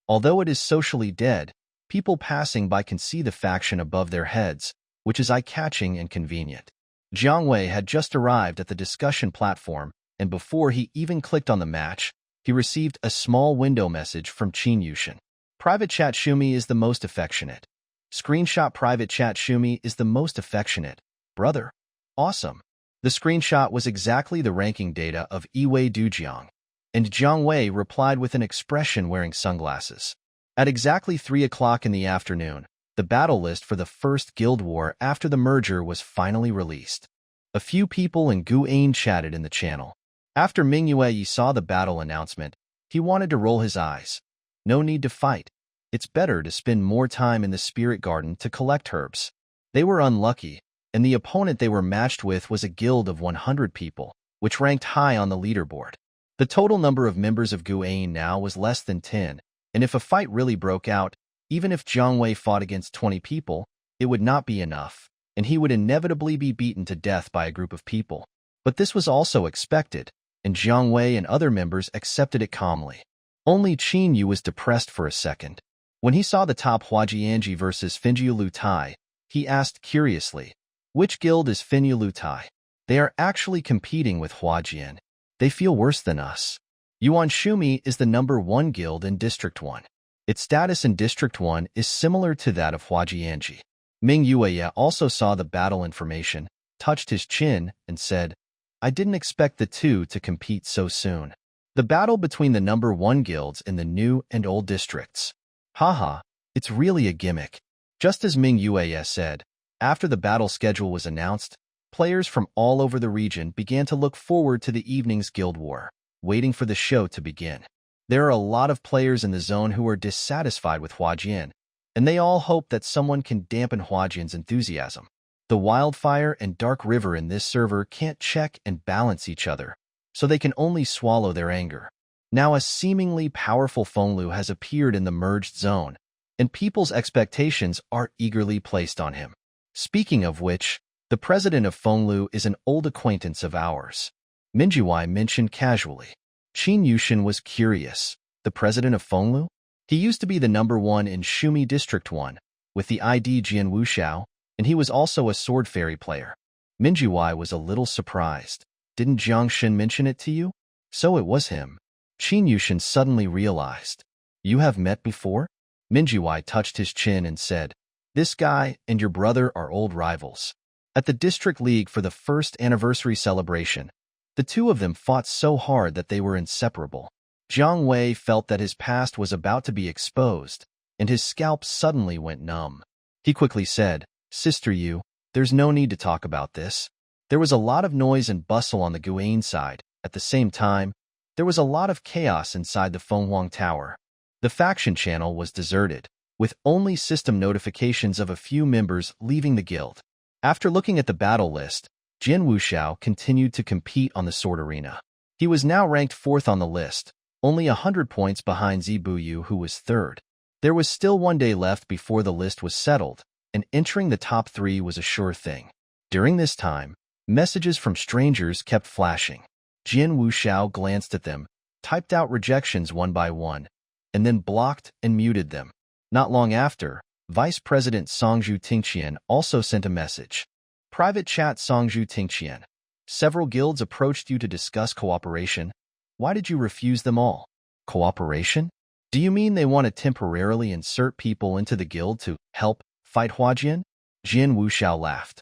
Although it is socially dead, people passing by can see the faction above their heads, which is eye-catching and convenient. Jiang Wei had just arrived at the discussion platform, and before he even clicked on the match, he received a small window message from Qin Yushin. Private chat Shumi is the most affectionate. Screenshot private chat Shumi is the most affectionate. Brother. Awesome. The screenshot was exactly the ranking data of Yiwei Dujiang, and Jiang Wei replied with an expression wearing sunglasses. At exactly 3 o'clock in the afternoon, the battle list for the first guild war after the merger was finally released. A few people in Gu'an chatted in the channel. After Ming Yue saw the battle announcement, he wanted to roll his eyes. No need to fight. It's better to spend more time in the spirit garden to collect herbs. They were unlucky, and the opponent they were matched with was a guild of 100 people, which ranked high on the leaderboard. The total number of members of Gu'an now was less than 10, and if a fight really broke out, even if Jiang Wei fought against 20 people, it would not be enough, and he would inevitably be beaten to death by a group of people. But this was also expected, and Jiang Wei and other members accepted it calmly. Only Qin Yu was depressed for a second. When he saw the top Huajianji versus Finjiu Lu Tai, he asked curiously, which guild is Finjiu Lu Tai? They are actually competing with Huajian. They feel worse than us. Yuan Shumi is the #1 guild in District 1. Its status in District 1 is similar to that of Huajianji. Ming Yue also saw the battle information, touched his chin, and said, I didn't expect the two to compete so soon. The battle between the #1 guilds in the new and old districts. Haha, it's really a gimmick. Just as Ming Yue said, after the battle schedule was announced, players from all over the region began to look forward to the evening's guild war, waiting for the show to begin. There are a lot of players in the zone who are dissatisfied with Huajian, and they all hope that someone can dampen Huajian's enthusiasm. The Wildfire and Dark River in this server can't check and balance each other, so they can only swallow their anger. Now a seemingly powerful Fenglu has appeared in the merged zone, and people's expectations are eagerly placed on him. Speaking of which, the president of Fenglu is an old acquaintance of ours. Minjiwai mentioned casually. Qin Yushin was curious. The president of Fenglu? He used to be the #1 in Shumi District 1, with the ID Jian Wuxiao, and he was also a sword fairy player. Minjiwai was a little surprised. Didn't Jiang Shin mention it to you? So it was him. Qin Yushin suddenly realized. You have met before? Minjiwai touched his chin and said, This guy and your brother are old rivals. At the District League for the first anniversary celebration, the two of them fought so hard that they were inseparable. Jiang Wei felt that his past was about to be exposed, and his scalp suddenly went numb. He quickly said, Sister Yu, there's no need to talk about this. There was a lot of noise and bustle on the Gu'an side. At the same time, there was a lot of chaos inside the Fenghuang Tower. The faction channel was deserted, with only system notifications of a few members leaving the guild. After looking at the battle list, Jian Wuxiao continued to compete on the sword arena. He was now ranked 4th on the list, only 100 points behind Zibuyu, who was 3rd. There was still 1 day left before the list was settled, and entering the top 3 was a sure thing. During this time, messages from strangers kept flashing. Jian Wuxiao glanced at them, typed out rejections one by one, and then blocked and muted them. Not long after, Vice President Songzhu Tingqian also sent a message. Private chat Songzhu Tingqian. Several guilds approached you to discuss cooperation. Why did you refuse them all? Cooperation? Do you mean they want to temporarily insert people into the guild to help fight Huajian? Jian Wuxiao laughed.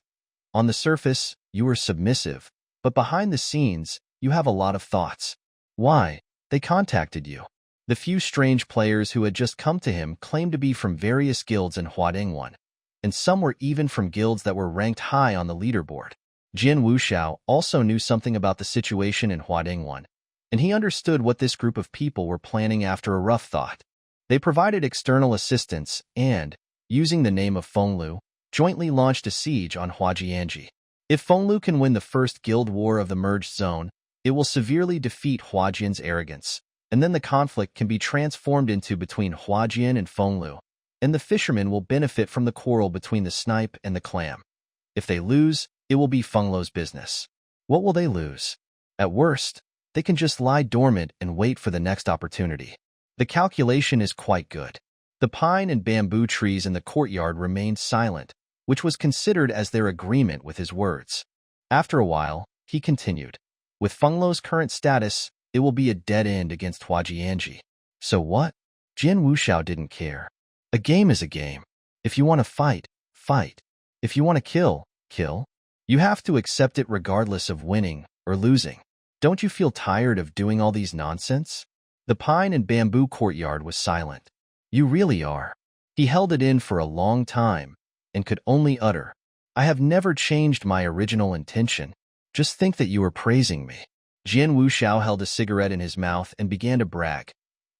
On the surface, you are submissive, but behind the scenes, you have a lot of thoughts. Why? They contacted you. The few strange players who had just come to him claimed to be from various guilds in Huadongwan, and some were even from guilds that were ranked high on the leaderboard. Jian Wuxiao also knew something about the situation in Huadongwan, and he understood what this group of people were planning after a rough thought. They provided external assistance and, using the name of Fenglu, jointly launched a siege on Huajianji. If Fenglu can win the first guild war of the merged zone, it will severely defeat Huajian's arrogance, and then the conflict can be transformed into between Huajian and Fenglu, and the fishermen will benefit from the quarrel between the snipe and the clam. If they lose, it will be Fenglu's business. What will they lose? At worst, they can just lie dormant and wait for the next opportunity. The calculation is quite good. The pine and bamboo trees in the courtyard remained silent, which was considered as their agreement with his words. After a while, he continued, with Fenglu's current status, it will be a dead end against Huajianji. So what? Jian Wuxiao didn't care. A game is a game. If you want to fight, fight. If you want to kill, kill. You have to accept it regardless of winning or losing. Don't you feel tired of doing all these nonsense? The pine and bamboo courtyard was silent. You really are. He held it in for a long time and could only utter, I have never changed my original intention. Just think that you are praising me. Jian Wuxiao held a cigarette in his mouth and began to brag.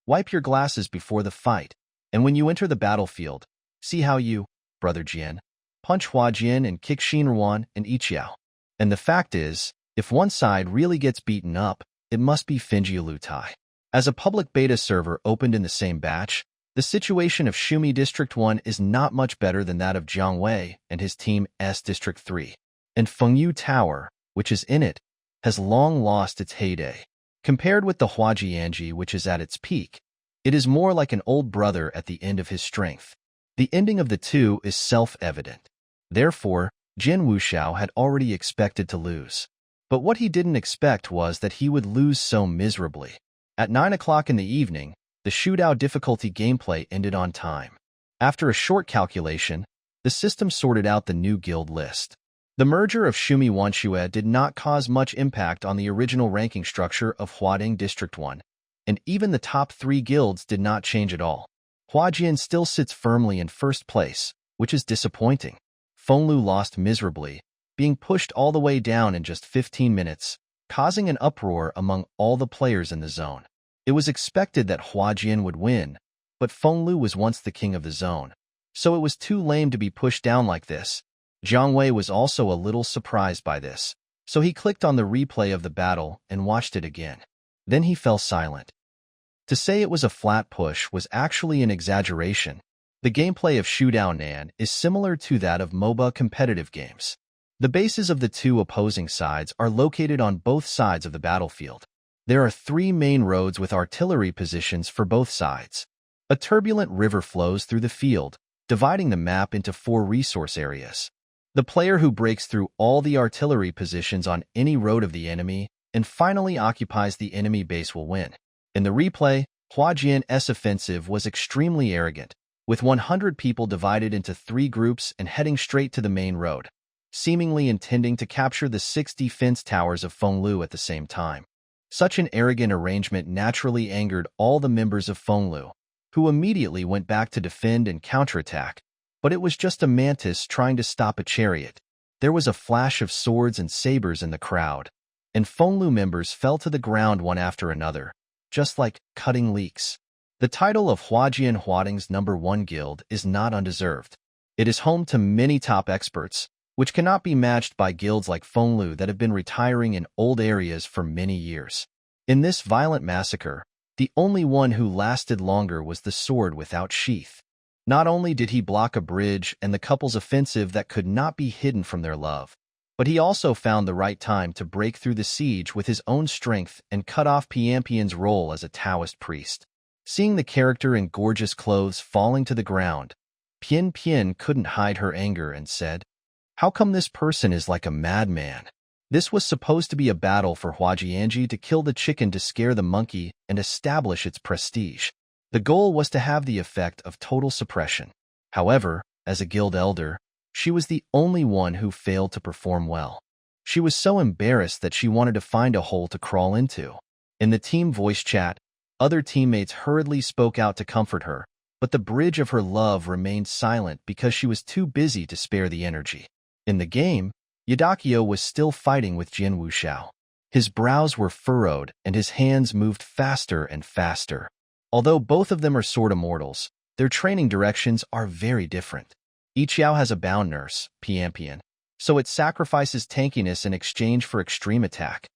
Wipe your glasses before the fight, and when you enter the battlefield, see how you, Brother Jian, punch Huajian and kick Xinruan and Yiqiao. And the fact is, if one side really gets beaten up, it must be Finjiulu Tai. As a public beta server opened in the same batch, the situation of Shumi District 1 is not much better than that of Jiang Wei and his team S District 3. And Fengyu Tower, which is in it, has long lost its heyday. Compared with the Huajianji, which is at its peak, it is more like an old brother at the end of his strength. The ending of the two is self-evident. Therefore, Jian Wuxiao had already expected to lose. But what he didn't expect was that he would lose so miserably. At 9 o'clock in the evening, the shootout difficulty gameplay ended on time. After a short calculation, the system sorted out the new guild list. The merger of Shumi Wanshue did not cause much impact on the original ranking structure of Huading District 1, and even the top 3 guilds did not change at all. Huajian still sits firmly in first place, which is disappointing. Fenglu lost miserably, being pushed all the way down in just 15 minutes, causing an uproar among all the players in the zone. It was expected that Huajian would win, but Fenglu was once the king of the zone, so it was too lame to be pushed down like this. Jiang Wei was also a little surprised by this, so he clicked on the replay of the battle and watched it again. Then he fell silent. To say it was a flat push was actually an exaggeration. The gameplay of Shudao Nan is similar to that of MOBA competitive games. The bases of the two opposing sides are located on both sides of the battlefield. There are 3 main roads with artillery positions for both sides. A turbulent river flows through the field, dividing the map into 4 resource areas. The player who breaks through all the artillery positions on any road of the enemy and finally occupies the enemy base will win. In the replay, Huajian's offensive was extremely arrogant, with 100 people divided into 3 groups and heading straight to the main road, seemingly intending to capture the 6 defense towers of Fenglu at the same time. Such an arrogant arrangement naturally angered all the members of Fenglu, who immediately went back to defend and counterattack, but it was just a mantis trying to stop a chariot. There was a flash of swords and sabers in the crowd, and Fenglu members fell to the ground one after another, just like cutting leeks. The title of Huajian Huading's #1 guild is not undeserved. It is home to many top experts, which cannot be matched by guilds like Fenglu that have been retiring in old areas for many years. In this violent massacre, the only one who lasted longer was the sword without sheath. Not only did he block a bridge and the couple's offensive that could not be hidden from their love, but he also found the right time to break through the siege with his own strength and cut off Pianpian's role as a Taoist priest. Seeing the character in gorgeous clothes falling to the ground, Pian couldn't hide her anger and said, "How come this person is like a madman?" This was supposed to be a battle for Huajianji to kill the chicken to scare the monkey and establish its prestige. The goal was to have the effect of total suppression. However, as a guild elder, she was the only one who failed to perform well. She was so embarrassed that she wanted to find a hole to crawl into. In the team voice chat, other teammates hurriedly spoke out to comfort her, but the bridge of her love remained silent because she was too busy to spare the energy. In the game, Yudakio was still fighting with Jian Wuxiao. His brows were furrowed and his hands moved faster and faster. Although both of them are sword immortals, their training directions are very different. Yiqiao has a bound nurse, Pianpian, so it sacrifices tankiness in exchange for extreme attack,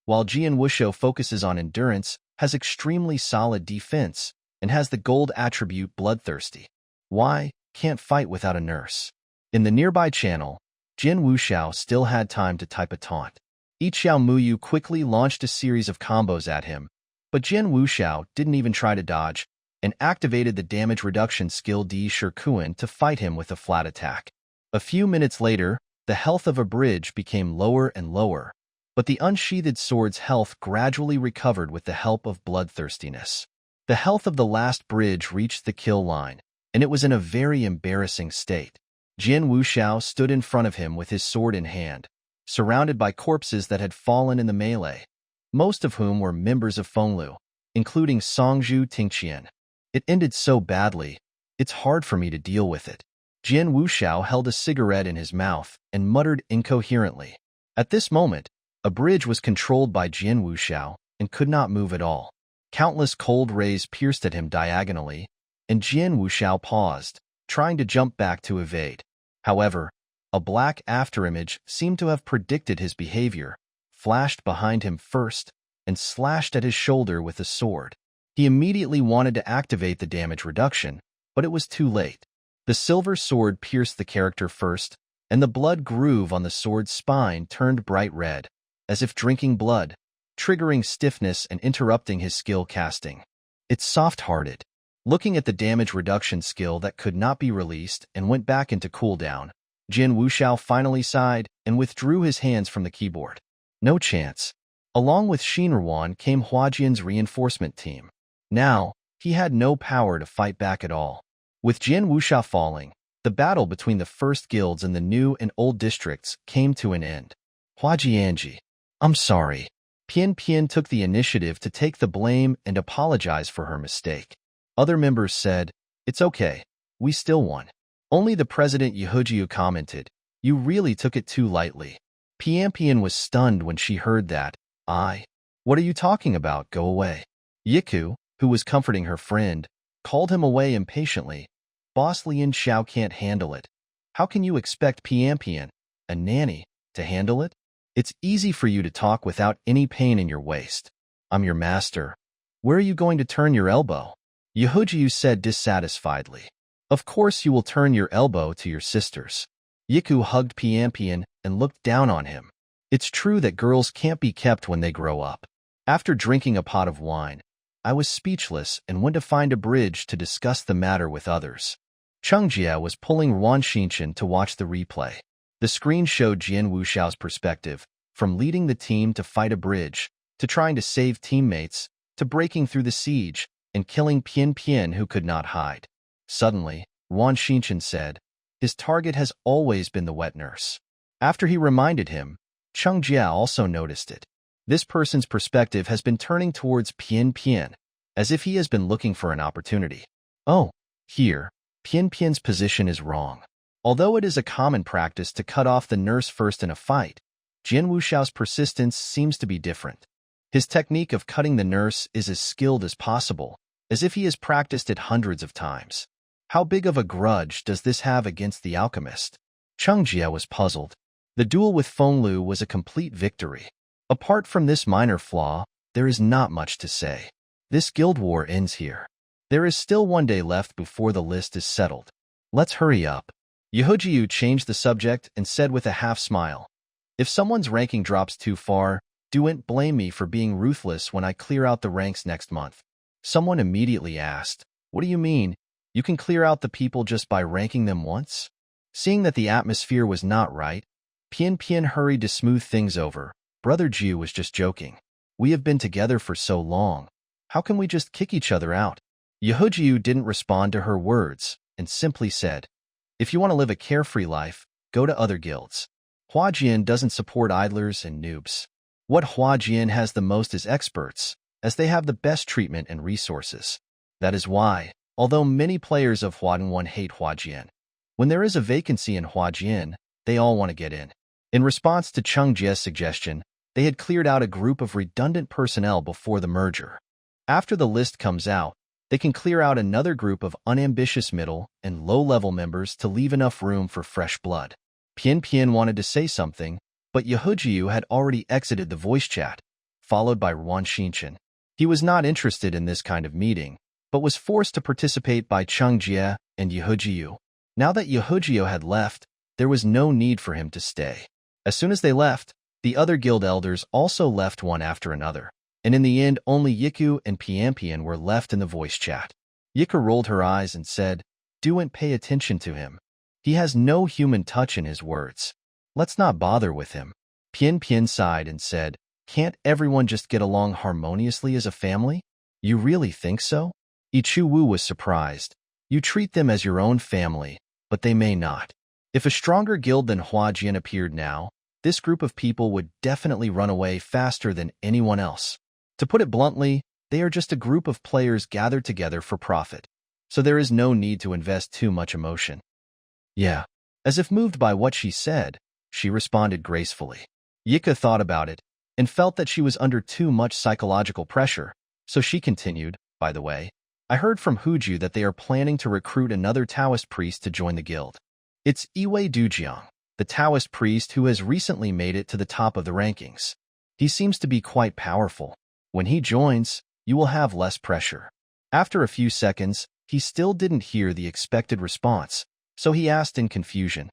while Jian Wuxiao focuses on endurance, has extremely solid defense, and has the gold attribute Bloodthirsty. Why? Can't fight without a nurse. In the nearby channel, Jian Wuxiao still had time to type a taunt. Xiao Muyu quickly launched a series of combos at him, but Jian Wuxiao didn't even try to dodge and activated the damage reduction skill Di Shikuan to fight him with a flat attack. A few minutes later, the health of a bridge became lower and lower, but the unsheathed sword's health gradually recovered with the help of bloodthirstiness. The health of the last bridge reached the kill line, and it was in a very embarrassing state. Jian Wuxiao stood in front of him with his sword in hand, surrounded by corpses that had fallen in the melee, most of whom were members of Fenglu, including Songzhu Tingqian. It ended so badly, it's hard for me to deal with it. Jian Wuxiao held a cigarette in his mouth and muttered incoherently. At this moment, a bridge was controlled by Jian Wuxiao and could not move at all. Countless cold rays pierced at him diagonally, and Jian Wuxiao paused, trying to jump back to evade. However, a black afterimage seemed to have predicted his behavior, flashed behind him first, and slashed at his shoulder with a sword. He immediately wanted to activate the damage reduction, but it was too late. The silver sword pierced the character first, and the blood groove on the sword's spine turned bright red, as if drinking blood, triggering stiffness and interrupting his skill casting. It's soft-hearted. Looking at the damage reduction skill that could not be released and went back into cooldown, Jian Wuxiao finally sighed and withdrew his hands from the keyboard. No chance. Along with Shinruan came Huajian's reinforcement team. Now, he had no power to fight back at all. With Jian Wuxiao falling, the battle between the first guilds and the new and old districts came to an end. Huajianji, I'm sorry. Pian Pian took the initiative to take the blame and apologize for her mistake. Other members said, it's okay, we still won. Only the president Yehujiu commented, you really took it too lightly. Pian Pian was stunned when she heard that. What are you talking about? Go away. Yiku, who was comforting her friend, called him away impatiently. Boss Lian Xiao can't handle it. How can you expect Pian Pian, a nanny, to handle it? It's easy for you to talk without any pain in your waist. I'm your master. Where are you going to turn your elbow? Yehujiu said dissatisfiedly. Of course you will turn your elbow to your sisters. Yiku hugged Pian Pian and looked down on him. It's true that girls can't be kept when they grow up. After drinking a pot of wine, I was speechless and went to find a bridge to discuss the matter with others. Chungjia was pulling Wan Xinchen to watch the replay. The screen showed Jian Wuxiao's perspective, from leading the team to fight a bridge, to trying to save teammates, to breaking through the siege, and killing Pian Pian who could not hide. Suddenly, Wan Xinchen said, his target has always been the wet nurse. After he reminded him, Chungjia also noticed it. This person's perspective has been turning towards Pian Pian, as if he has been looking for an opportunity. Oh, here, Pian Pian's position is wrong. Although it is a common practice to cut off the nurse first in a fight, Jian Wuxiao's persistence seems to be different. His technique of cutting the nurse is as skilled as possible, as if he has practiced it hundreds of times. How big of a grudge does this have against the alchemist? Chungjia was puzzled. The duel with Fenglu was a complete victory. Apart from this minor flaw, there is not much to say. This guild war ends here. There is still one day left before the list is settled. Let's hurry up. Yehujiu changed the subject and said with a half-smile, if someone's ranking drops too far, don't blame me for being ruthless when I clear out the ranks next month. Someone immediately asked, what do you mean? You can clear out the people just by ranking them once? Seeing that the atmosphere was not right, Pian Pian hurried to smooth things over. Brother Jiu was just joking. We have been together for so long. How can we just kick each other out? Yehujiu didn't respond to her words and simply said, if you want to live a carefree life, go to other guilds. Huajian doesn't support idlers and noobs. What Huajian has the most is experts, as they have the best treatment and resources. That is why, although many players of Huadan hate Huajian, when there is a vacancy in Huajian, they all want to get in. In response to Chungjia's suggestion, they had cleared out a group of redundant personnel before the merger. After the list comes out, they can clear out another group of unambitious middle and low-level members to leave enough room for fresh blood. Pian Pian wanted to say something, but Yehujiu had already exited the voice chat, followed by Wan Xinchen. He was not interested in this kind of meeting, but was forced to participate by Chungjia and Yehujiu. Now that Yehujiu had left, there was no need for him to stay. As soon as they left, The other guild elders also left one after another, and in the end only Yiku and Piampian were left in the voice chat. Yiku rolled her eyes and said, "Don't pay attention to him. He has no human touch in his words. Let's not bother with him." Pian sighed and said, "Can't everyone just get along harmoniously as a family? You really think so?" Ichu-Wu was surprised. "You treat them as your own family, but they may not." If a stronger guild than Huajian appeared now, this group of people would definitely run away faster than anyone else. To put it bluntly, they are just a group of players gathered together for profit, so there is no need to invest too much emotion. "Yeah." As if moved by what she said, she responded gracefully. Yika thought about it and felt that she was under too much psychological pressure, so she continued, "By the way, I heard from Huju that they are planning to recruit another Taoist priest to join the guild. It's Iwei Dujiang, the Taoist priest who has recently made it to the top of the rankings. He seems to be quite powerful. When he joins, you will have less pressure." After a few seconds, he still didn't hear the expected response, so he asked in confusion,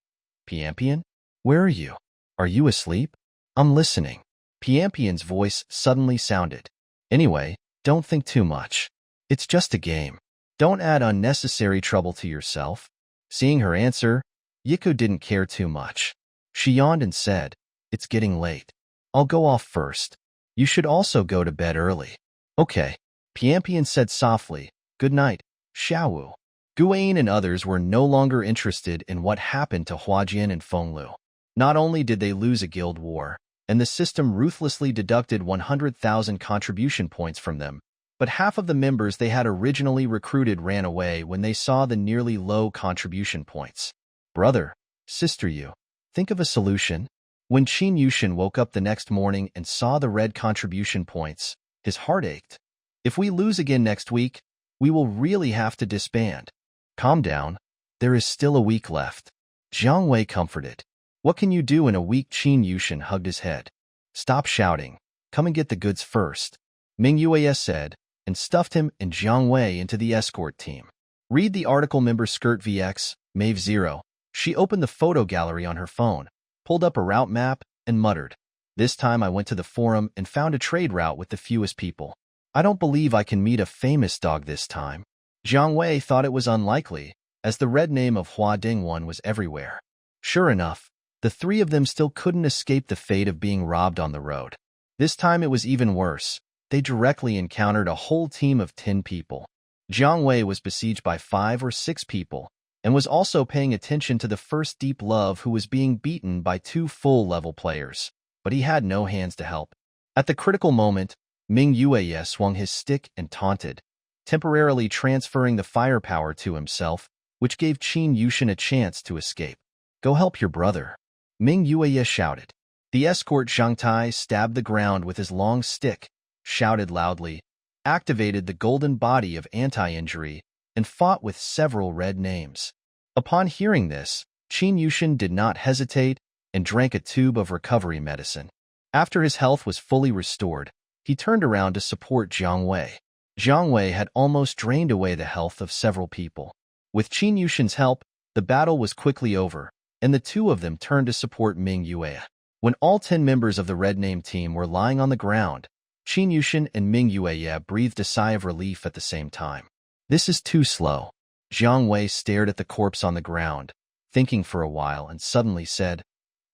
"Piampian? Where are you? Are you asleep?" "I'm listening." Piampian's voice suddenly sounded. "Anyway, don't think too much. It's just a game. Don't add unnecessary trouble to yourself." Seeing her answer, Yiku didn't care too much. She yawned and said, "It's getting late. I'll go off first. You should also go to bed early." "Okay." Piampian said softly, "Good night, Xiaowu." Guane and others were no longer interested in what happened to Huajian and Fenglu. Not only did they lose a guild war, and the system ruthlessly deducted 100,000 contribution points from them, but half of the members they had originally recruited ran away when they saw the nearly low contribution points. "Brother, sister, you think of a solution?" When Qin Yushin woke up the next morning and saw the red contribution points, his heart ached. "If we lose again next week, we will really have to disband." "Calm down. There is still a week left." Jiang Wei comforted. "What can you do in a week?" Qin Yushin hugged his head. "Stop shouting. Come and get the goods first," Ming Yue said, and stuffed him and Jiang Wei into the escort team. Read the article member Skirt VX, Mave 0. She opened the photo gallery on her phone, pulled up a route map, and muttered, "This time I went to the forum and found a trade route with the fewest people. I don't believe I can meet a famous dog this time." Jiang Wei thought it was unlikely, as the red name of Hua Dingwan was everywhere. Sure enough, the three of them still couldn't escape the fate of being robbed on the road. This time it was even worse. They directly encountered a whole team of 10 people. Jiang Wei was besieged by 5 or 6 people, and was also paying attention to the first Deep Love, who was being beaten by 2 full-level players, but he had no hands to help. At the critical moment, Ming Yue swung his stick and taunted, temporarily transferring the firepower to himself, which gave Qin Yushin a chance to escape. "Go help your brother," Ming Yue shouted. The escort Zhang Tai stabbed the ground with his long stick, shouted loudly, activated the golden body of anti-injury, and fought with several red names. Upon hearing this, Qin Yushin did not hesitate and drank a tube of recovery medicine. After his health was fully restored, he turned around to support Jiang Wei. Jiang Wei had almost drained away the health of several people. With Qin Yushin's help, the battle was quickly over, and the two of them turned to support Ming Yue. When all 10 members of the red name team were lying on the ground, Qin Yushin and Ming Yue breathed a sigh of relief at the same time. "This is too slow." Jiang Wei stared at the corpse on the ground, thinking for a while, and suddenly said,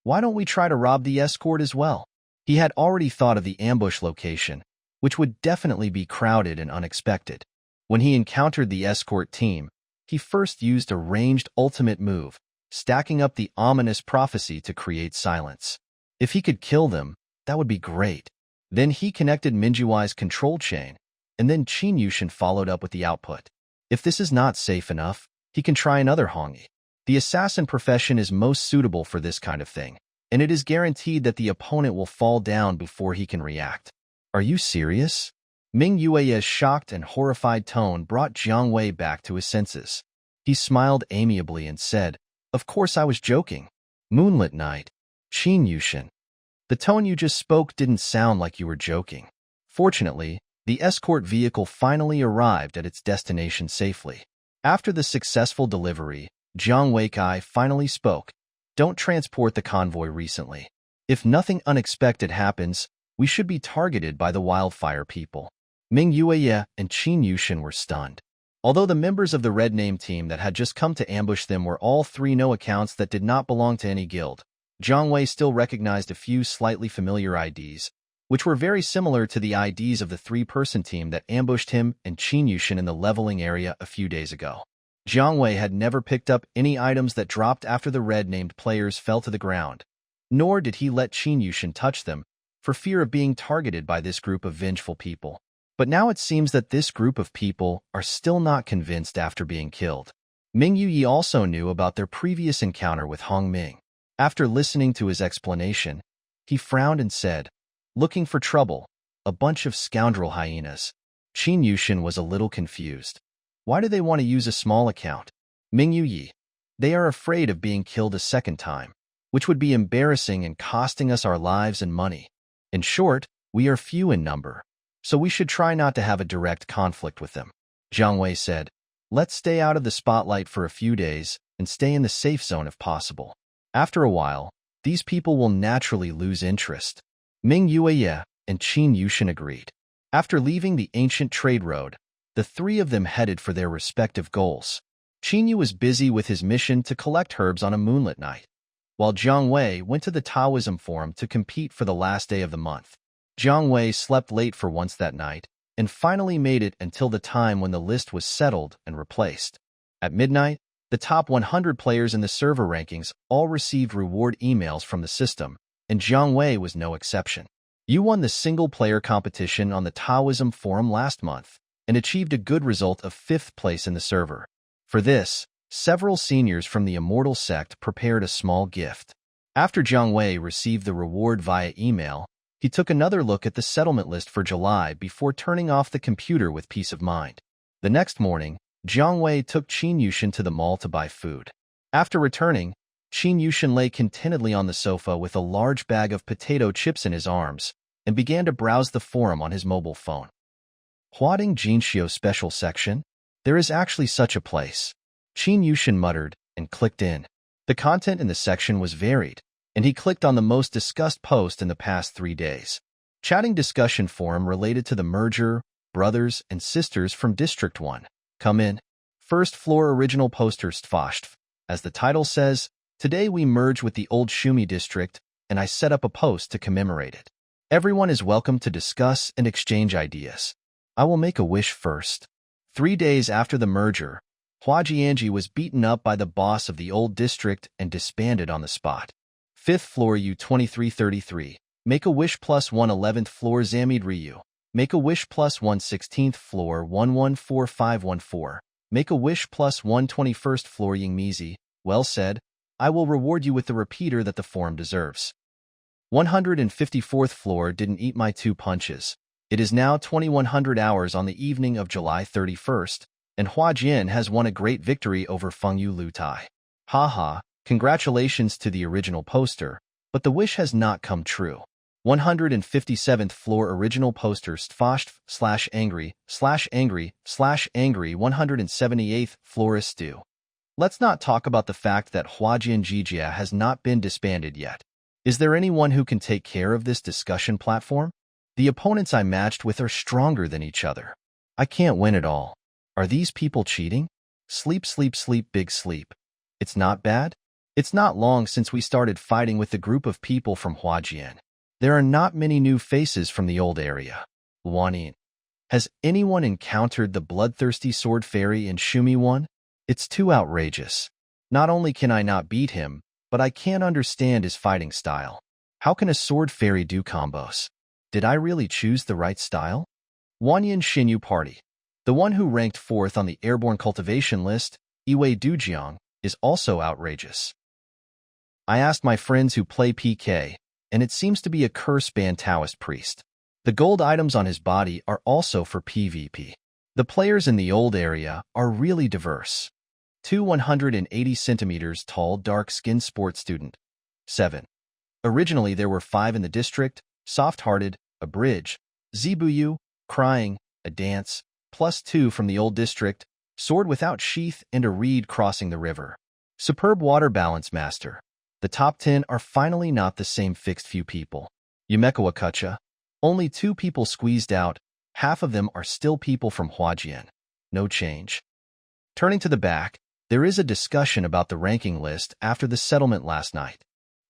"Why don't we try to rob the escort as well?" He had already thought of the ambush location, which would definitely be crowded and unexpected. When he encountered the escort team, he first used a ranged ultimate move, stacking up the ominous prophecy to create silence. If he could kill them, that would be great. Then he connected Minjuai's control chain, and then Qin Yushin followed up with the output. If this is not safe enough, he can try another Hongi. The assassin profession is most suitable for this kind of thing, and it is guaranteed that the opponent will fall down before he can react. "Are you serious?" Ming Yue's shocked and horrified tone brought Jiang Wei back to his senses. He smiled amiably and said, "Of course I was joking. Moonlit night. Qin Yushin. The tone you just spoke didn't sound like you were joking." Fortunately, the escort vehicle finally arrived at its destination safely. After the successful delivery, Jiang Weikai finally spoke, "Don't transport the convoy recently. If nothing unexpected happens, we should be targeted by the wildfire people. Ming Yueye and Qin Yushin were stunned. Although the members of the Red Name team that had just come to ambush them were all three no accounts that did not belong to any guild, Jiang Wei still recognized a few slightly familiar IDs, which were very similar to the IDs of the three-person team that ambushed him and Qin Yushin in the leveling area a few days ago. Jiang Wei had never picked up any items that dropped after the red-named players fell to the ground, nor did he let Qin Yushin touch them, for fear of being targeted by this group of vengeful people. But now it seems that this group of people are still not convinced after being killed. Ming Yuyi also knew about their previous encounter with Hong Ming. After listening to his explanation, he frowned and said, "Looking for trouble, a bunch of scoundrel hyenas." Qin Yushin was a little confused. Why do they want to use a small account? Ming Yuyi. They are afraid of being killed a second time, which would be embarrassing and costing us our lives and money. In short, we are few in number, so we should try not to have a direct conflict with them. Jiang Wei said, "Let's stay out of the spotlight for a few days and stay in the safe zone if possible. After a while, these people will naturally lose interest." Ming Yueye and Qin Yushin agreed. After leaving the ancient trade road, the three of them headed for their respective goals. Qin Yu was busy with his mission to collect herbs on a moonlit night, while Jiang Wei went to the Taoism Forum to compete for the last day of the month. Jiang Wei slept late for once that night and finally made it until the time when the list was settled and replaced. At midnight, the top 100 players in the server rankings all received reward emails from the system, and Jiang Wei was no exception. You won the single-player competition on the Taoism Forum last month and achieved a good result of 5th place in the server. For this, several seniors from the Immortal Sect prepared a small gift. After Jiang Wei received the reward via email, he took another look at the settlement list for July before turning off the computer with peace of mind. The next morning, Jiang Wei took Qin Yushin to the mall to buy food. After returning, Qin Yushin lay contentedly on the sofa with a large bag of potato chips in his arms and began to browse the forum on his mobile phone. Huading Jinxiu Special Section? There is actually such a place. Qin Yushin muttered and clicked in. The content in the section was varied, and he clicked on the most discussed post in the past 3 days. Chatting discussion forum related to the merger, brothers and sisters from District 1. Come in. First floor original poster Stfashtv. As the title says, today we merge with the old Shumi district, and I set up a post to commemorate it. Everyone is welcome to discuss and exchange ideas. I will make a wish first. 3 days after the merger, Hua Jianji was beaten up by the boss of the old district and disbanded on the spot. 5th floor U2333. Make a wish plus 1 11th floor Zamid Ryu. Make a wish plus 1 16th floor 114514. Make a wish plus 1 21st floor Yingmizi. Well said. I will reward you with the repeater that the forum deserves. 154th floor didn't eat my 2 punches. It is now 2100 hours on the evening of July 31st, and Hua Jian has won a great victory over Fengyu Lutai. Haha, congratulations to the original poster, but the wish has not come true. 157th floor original poster Stfashtv/angry 178th floor Stu. Let's not talk about the fact that Huajian Jijia has not been disbanded yet. Is there anyone who can take care of this discussion platform? The opponents I matched with are stronger than each other. I can't win at all. Are these people cheating? Sleep, sleep, sleep, big sleep. It's not bad? It's not long since we started fighting with the group of people from Huajian. There are not many new faces from the old area. Luanin. Has anyone encountered the bloodthirsty sword fairy in Shumi 1? It's too outrageous. Not only can I not beat him, but I can't understand his fighting style. How can a sword fairy do combos? Did I really choose the right style? Wanyan Xinyu Party. The one who ranked 4th on the airborne cultivation list, Iwei Dujiang, is also outrageous. I asked my friends who play PK, and it seems to be a curse-banned Taoist priest. The gold items on his body are also for PvP. The players in the old area are really diverse. 2 180 centimeters tall dark-skinned sports student. 7. Originally there were 5 in the district, soft-hearted, a bridge, Zibuyu, crying, a dance, plus 2 from the old district, sword without sheath and a reed crossing the river. Superb water balance master. The top 10 are finally not the same fixed few people. Yumekowa Kucha. Only 2 people squeezed out. Half of them are still people from Huajian. No change. Turning to the back, there is a discussion about the ranking list after the settlement last night.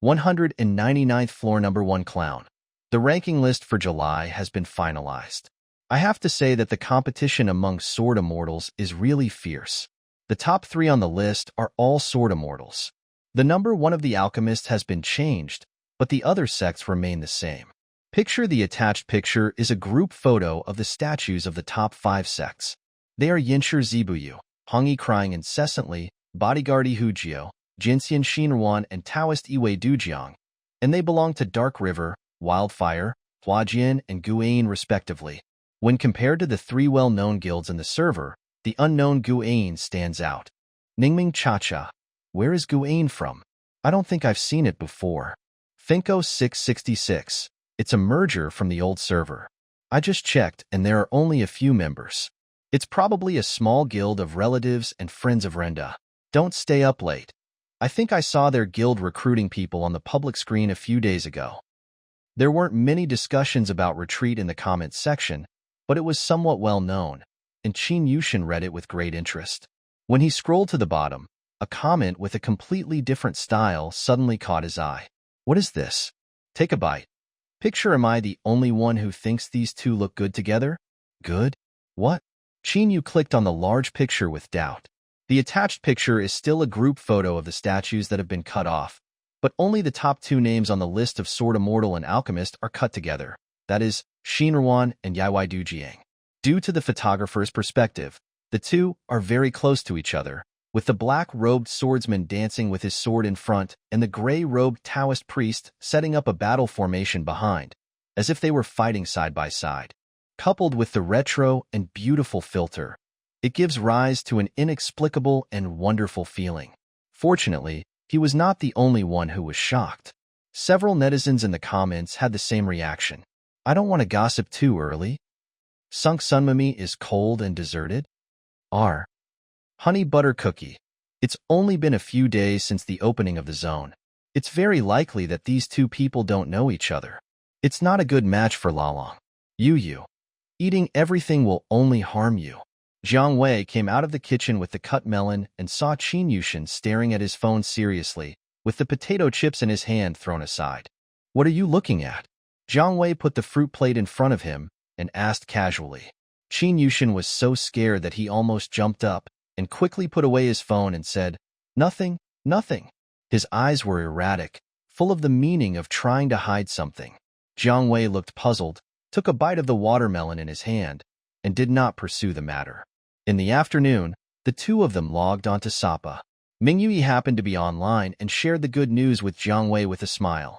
199th floor number 1 clown. The ranking list for July has been finalized. I have to say that the competition among sword immortals is really fierce. The top 3 on the list are all sword immortals. The number 1 of the alchemist has been changed, but the other sects remain the same. Picture the attached picture is a group photo of the statues of the top 5 sects. They are Yinshir Zibuyu, Hongi crying incessantly, Bodyguard Hujio, Jinxian Shinruan, and Taoist Iwei Dujiang, and they belong to Dark River, Wildfire, Huajian, and Guain respectively. When compared to the 3 well-known guilds in the server, the unknown Guain stands out. Ningming Cha-Cha. Where is Guain from? I don't think I've seen it before. Finko 666. It's a merger from the old server. I just checked and there are only a few members. It's probably a small guild of relatives and friends of Renda. Don't stay up late. I think I saw their guild recruiting people on the public screen a few days ago. There weren't many discussions about retreat in the comments section, but it was somewhat well known, and Qin Yushin read it with great interest. When he scrolled to the bottom, a comment with a completely different style suddenly caught his eye. What is this? Take a bite. Picture, am I the only one who thinks these two look good together? Good? What? Qin Yu clicked on the large picture with doubt. The attached picture is still a group photo of the statues that have been cut off, but only the top 2 names on the list of Sword Immortal and Alchemist are cut together. That is, Shinruan and Yaoi Dujiang. Due to the photographer's perspective, the two are very close to each other, with the black-robed swordsman dancing with his sword in front and the gray-robed Taoist priest setting up a battle formation behind, as if they were fighting side by side. Coupled with the retro and beautiful filter, it gives rise to an inexplicable and wonderful feeling. Fortunately, he was not the only one who was shocked. Several netizens in the comments had the same reaction. I don't want to gossip too early. Sunk Sunmami is cold and deserted. R. Honey Butter Cookie. It's only been a few days since the opening of the zone. It's very likely that these 2 people don't know each other. It's not a good match for Lalong. Yu. Eating everything will only harm you. Jiang Wei came out of the kitchen with the cut melon and saw Qin Yushin staring at his phone seriously, with the potato chips in his hand thrown aside. What are you looking at? Jiang Wei put the fruit plate in front of him and asked casually. Qin Yushin was so scared that he almost jumped up and quickly put away his phone and said, Nothing, nothing. His eyes were erratic, full of the meaning of trying to hide something. Jiang Wei looked puzzled, took a bite of the watermelon in his hand, and did not pursue the matter. In the afternoon, the 2 of them logged onto Sapa. Mingyue happened to be online and shared the good news with Jiang Wei with a smile.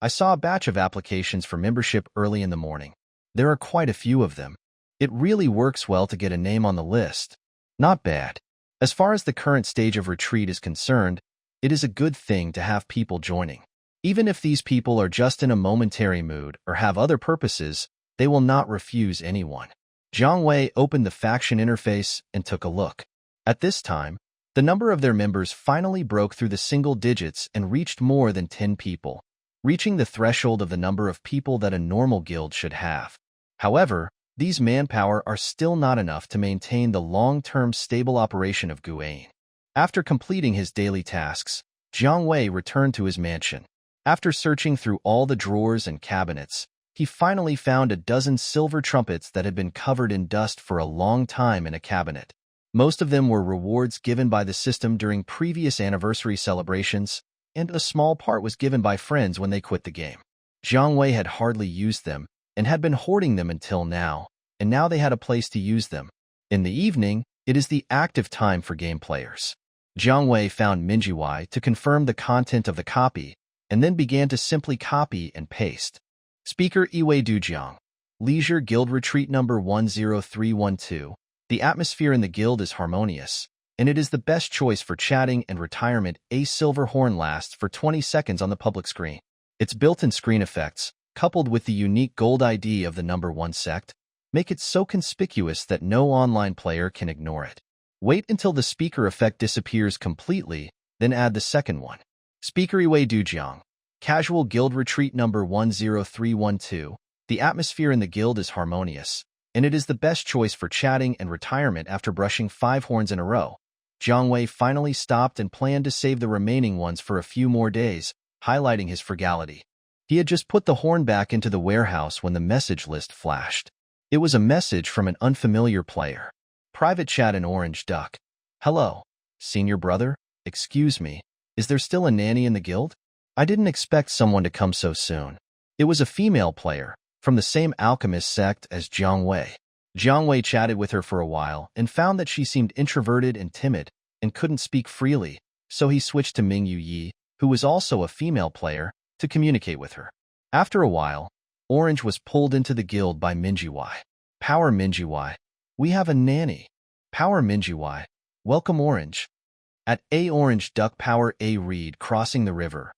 I saw a batch of applications for membership early in the morning. There are quite a few of them. It really works well to get a name on the list. Not bad. As far as the current stage of retreat is concerned, it is a good thing to have people joining. Even if these people are just in a momentary mood or have other purposes, they will not refuse anyone. Jiang Wei opened the faction interface and took a look. At this time, the number of their members finally broke through the single digits and reached more than 10 people, reaching the threshold of the number of people that a normal guild should have. However, these manpower are still not enough to maintain the long-term stable operation of Guain. After completing his daily tasks, Jiang Wei returned to his mansion. After searching through all the drawers and cabinets, he finally found a dozen silver trumpets that had been covered in dust for a long time in a cabinet. Most of them were rewards given by the system during previous anniversary celebrations, and a small part was given by friends when they quit the game. Jiang Wei had hardly used them, and had been hoarding them until now, and now they had a place to use them. In the evening, it is the active time for game players. Jiang Wei found Mingyue to confirm the content of the copy, and then began to simply copy and paste. Speaker Iwei Dujiang. Leisure Guild Retreat number 10312. The atmosphere in the guild is harmonious, and it is the best choice for chatting and retirement. A silver horn lasts for 20 seconds on the public screen. Its built-in screen effects, coupled with the unique gold ID of the number 1 sect, make it so conspicuous that no online player can ignore it. Wait until the speaker effect disappears completely, then add the second one. Speakery Wei Dujiang. Casual Guild Retreat number 10312. The atmosphere in the guild is harmonious, and it is the best choice for chatting and retirement after brushing 5 horns in a row. Jiang Wei finally stopped and planned to save the remaining ones for a few more days, highlighting his frugality. He had just put the horn back into the warehouse when the message list flashed. It was a message from an unfamiliar player. Private chat in Orange Duck. Hello, senior brother, excuse me, is there still a nanny in the guild? I didn't expect someone to come so soon. It was a female player, from the same alchemist sect as Jiang Wei. Jiang Wei chatted with her for a while and found that she seemed introverted and timid and couldn't speak freely, so he switched to Ming Yi, who was also a female player, to communicate with her. After a while, Orange was pulled into the guild by Minjiwai. Power Minjiwai. We have a nanny. Power Minjiwai. Welcome Orange. At A Orange Duck Power A Reed crossing the river.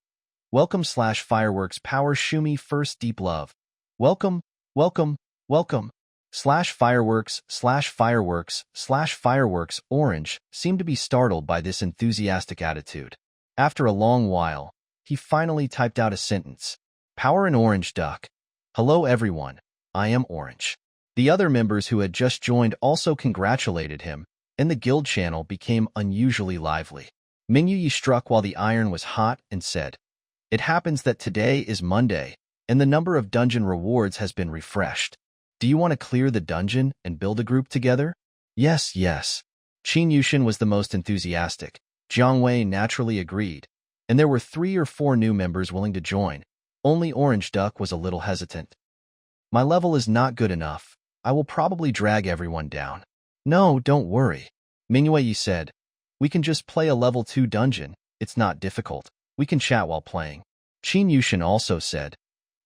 Welcome / fireworks Power Shumi First Deep Love. Welcome, welcome, welcome. / fireworks / fireworks / fireworks Orange seemed to be startled by this enthusiastic attitude. After a long while, he finally typed out a sentence. Power and Orange Duck. Hello everyone, I am Orange. The other members who had just joined also congratulated him, and the guild channel became unusually lively. Mingyu struck while the iron was hot and said, It happens that today is Monday, and the number of dungeon rewards has been refreshed. Do you want to clear the dungeon and build a group together? Yes, yes. Qin Yushin was the most enthusiastic. Jiang Wei naturally agreed, and there were 3 or 4 new members willing to join. Only Orange Duck was a little hesitant. My level is not good enough. I will probably drag everyone down. No, don't worry. Mingyue said, We can just play a level 2 dungeon. It's not difficult. We can chat while playing. Qin Yushin also said,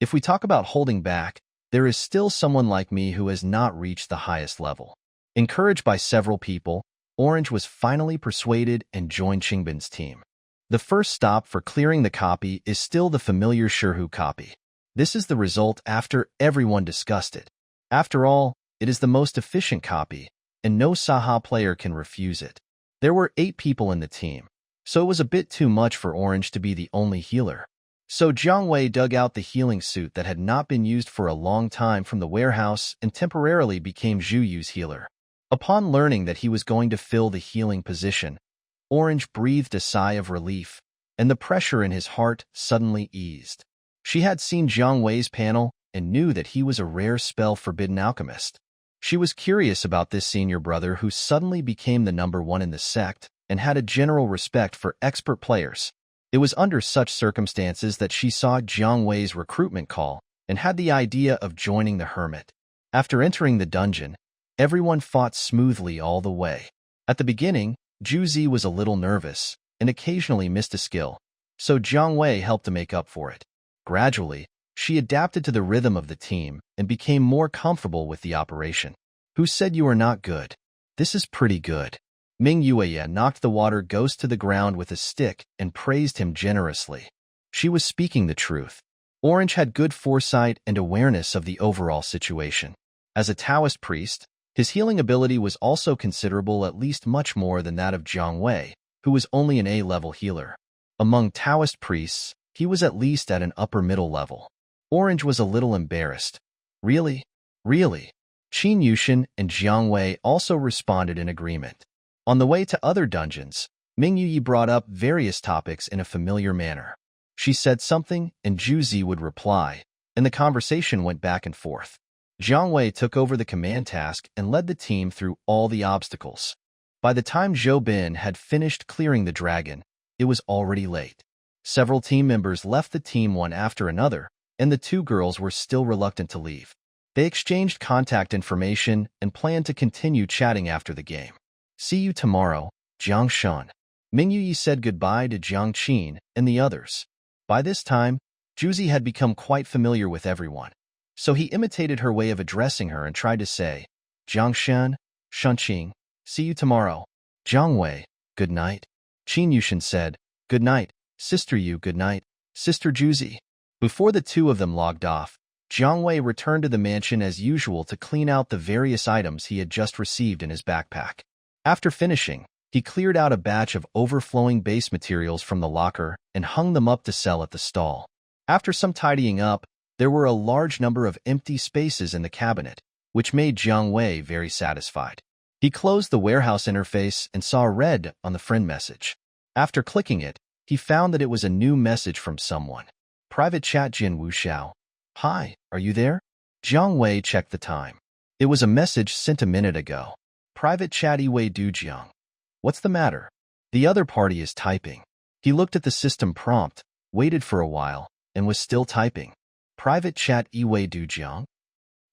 If we talk about holding back, there is still someone like me who has not reached the highest level. Encouraged by several people, Orange was finally persuaded and joined Qingbin's team. The first stop for clearing the copy is still the familiar Shirhu copy. This is the result after everyone discussed it. After all, it is the most efficient copy, and no Saha player can refuse it. There were 8 people in the team, so it was a bit too much for Orange to be the only healer. So Jiang Wei dug out the healing suit that had not been used for a long time from the warehouse and temporarily became Zhu Yu's healer. Upon learning that he was going to fill the healing position, Orange breathed a sigh of relief, and the pressure in his heart suddenly eased. She had seen Jiang Wei's panel and knew that he was a rare spell-forbidden alchemist. She was curious about this senior brother who suddenly became the number 1 in the sect and had a general respect for expert players. It was under such circumstances that she saw Jiang Wei's recruitment call and had the idea of joining the hermit. After entering the dungeon, everyone fought smoothly all the way. At the beginning, Zhu Zi was a little nervous and occasionally missed a skill, so Jiang Wei helped to make up for it. Gradually, she adapted to the rhythm of the team and became more comfortable with the operation. Who said you are not good? This is pretty good. Ming Yue knocked the water ghost to the ground with a stick and praised him generously. She was speaking the truth. Orange had good foresight and awareness of the overall situation. As a Taoist priest, his healing ability was also considerable, at least much more than that of Jiang Wei, who was only an A-level healer. Among Taoist priests, he was at least at an upper-middle level. Orange was a little embarrassed. Really? Really? Qin Yushin and Jiang Wei also responded in agreement. On the way to other dungeons, Ming Yi brought up various topics in a familiar manner. She said something, and Zhu Zi would reply, and the conversation went back and forth. Jiang Wei took over the command task and led the team through all the obstacles. By the time Zhou Bin had finished clearing the dragon, it was already late. Several team members left the team one after another, and the 2 girls were still reluctant to leave. They exchanged contact information and planned to continue chatting after the game. See you tomorrow, Jiang Shan. Ming Yi said goodbye to Jiang Qin and the others. By this time, Zhu Zi had become quite familiar with everyone, so he imitated her way of addressing her and tried to say, Jiang Shan, Shanqing, see you tomorrow. Jiang Wei, good night. Qin Yushin said, good night, Sister Yu, good night, Sister Zhu Zi. Before the 2 of them logged off, Jiang Wei returned to the mansion as usual to clean out the various items he had just received in his backpack. After finishing, He cleared out a batch of overflowing base materials from the locker and hung them up to sell at the stall. After some tidying up, there were a large number of empty spaces in the cabinet, which made Jiang Wei very satisfied. He closed the warehouse interface and saw red on the friend message. After clicking it, he found that it was a new message from someone. Private chat Jin Wuxiao. Hi, are you there? Jiang Wei checked the time. It was a message sent a minute ago. Private chat Wei Dujiang. What's the matter? The other party is typing. He looked at the system prompt, waited for a while, and was still typing. Private chat Wei Dujiang.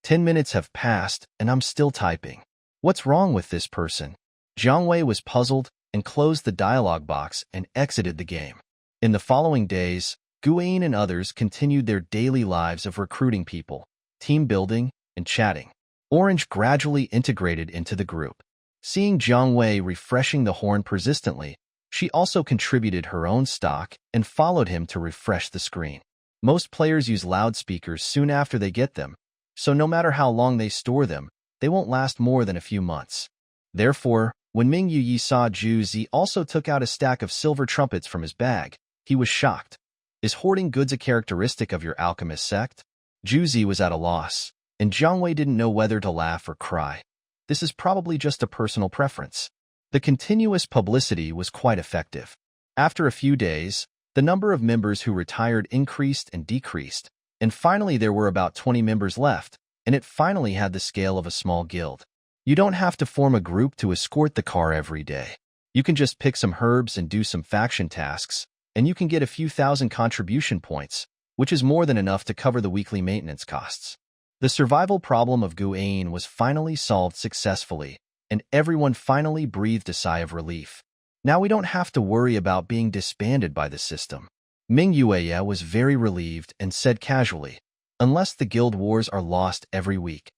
10 minutes have passed, and I'm still typing. What's wrong with this person? Jiang Wei was puzzled and closed the dialog box and exited the game. In the following days, Guane and others continued their daily lives of recruiting people, team building, and chatting. Orange gradually integrated into the group. Seeing Jiang Wei refreshing the horn persistently, she also contributed her own stock and followed him to refresh the screen. Most players use loudspeakers soon after they get them, so no matter how long they store them, they won't last more than a few months. Therefore, when Ming Yuyi saw Zhu Zi also took out a stack of silver trumpets from his bag, he was shocked. Is hoarding goods a characteristic of your alchemist sect? Zhu Zi was at a loss, and Jiang Wei didn't know whether to laugh or cry. This is probably just a personal preference. The continuous publicity was quite effective. After a few days, the number of members who retired increased and decreased, and finally there were about 20 members left, and it finally had the scale of a small guild. You don't have to form a group to escort the car every day. You can just pick some herbs and do some faction tasks, and you can get a few thousand contribution points, which is more than enough to cover the weekly maintenance costs. The survival problem of Guane was finally solved successfully, and everyone finally breathed a sigh of relief. Now we don't have to worry about being disbanded by the system. Ming Yueya was very relieved and said casually, unless the guild wars are lost every week.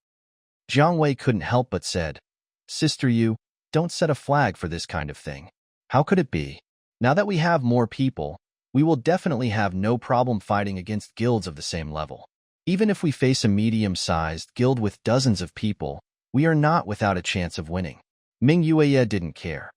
Jiang Wei couldn't help but said, Sister Yu, don't set a flag for this kind of thing. How could it be? Now that we have more people, we will definitely have no problem fighting against guilds of the same level. Even if we face a medium-sized guild with dozens of people, we are not without a chance of winning. Ming Yueya didn't care.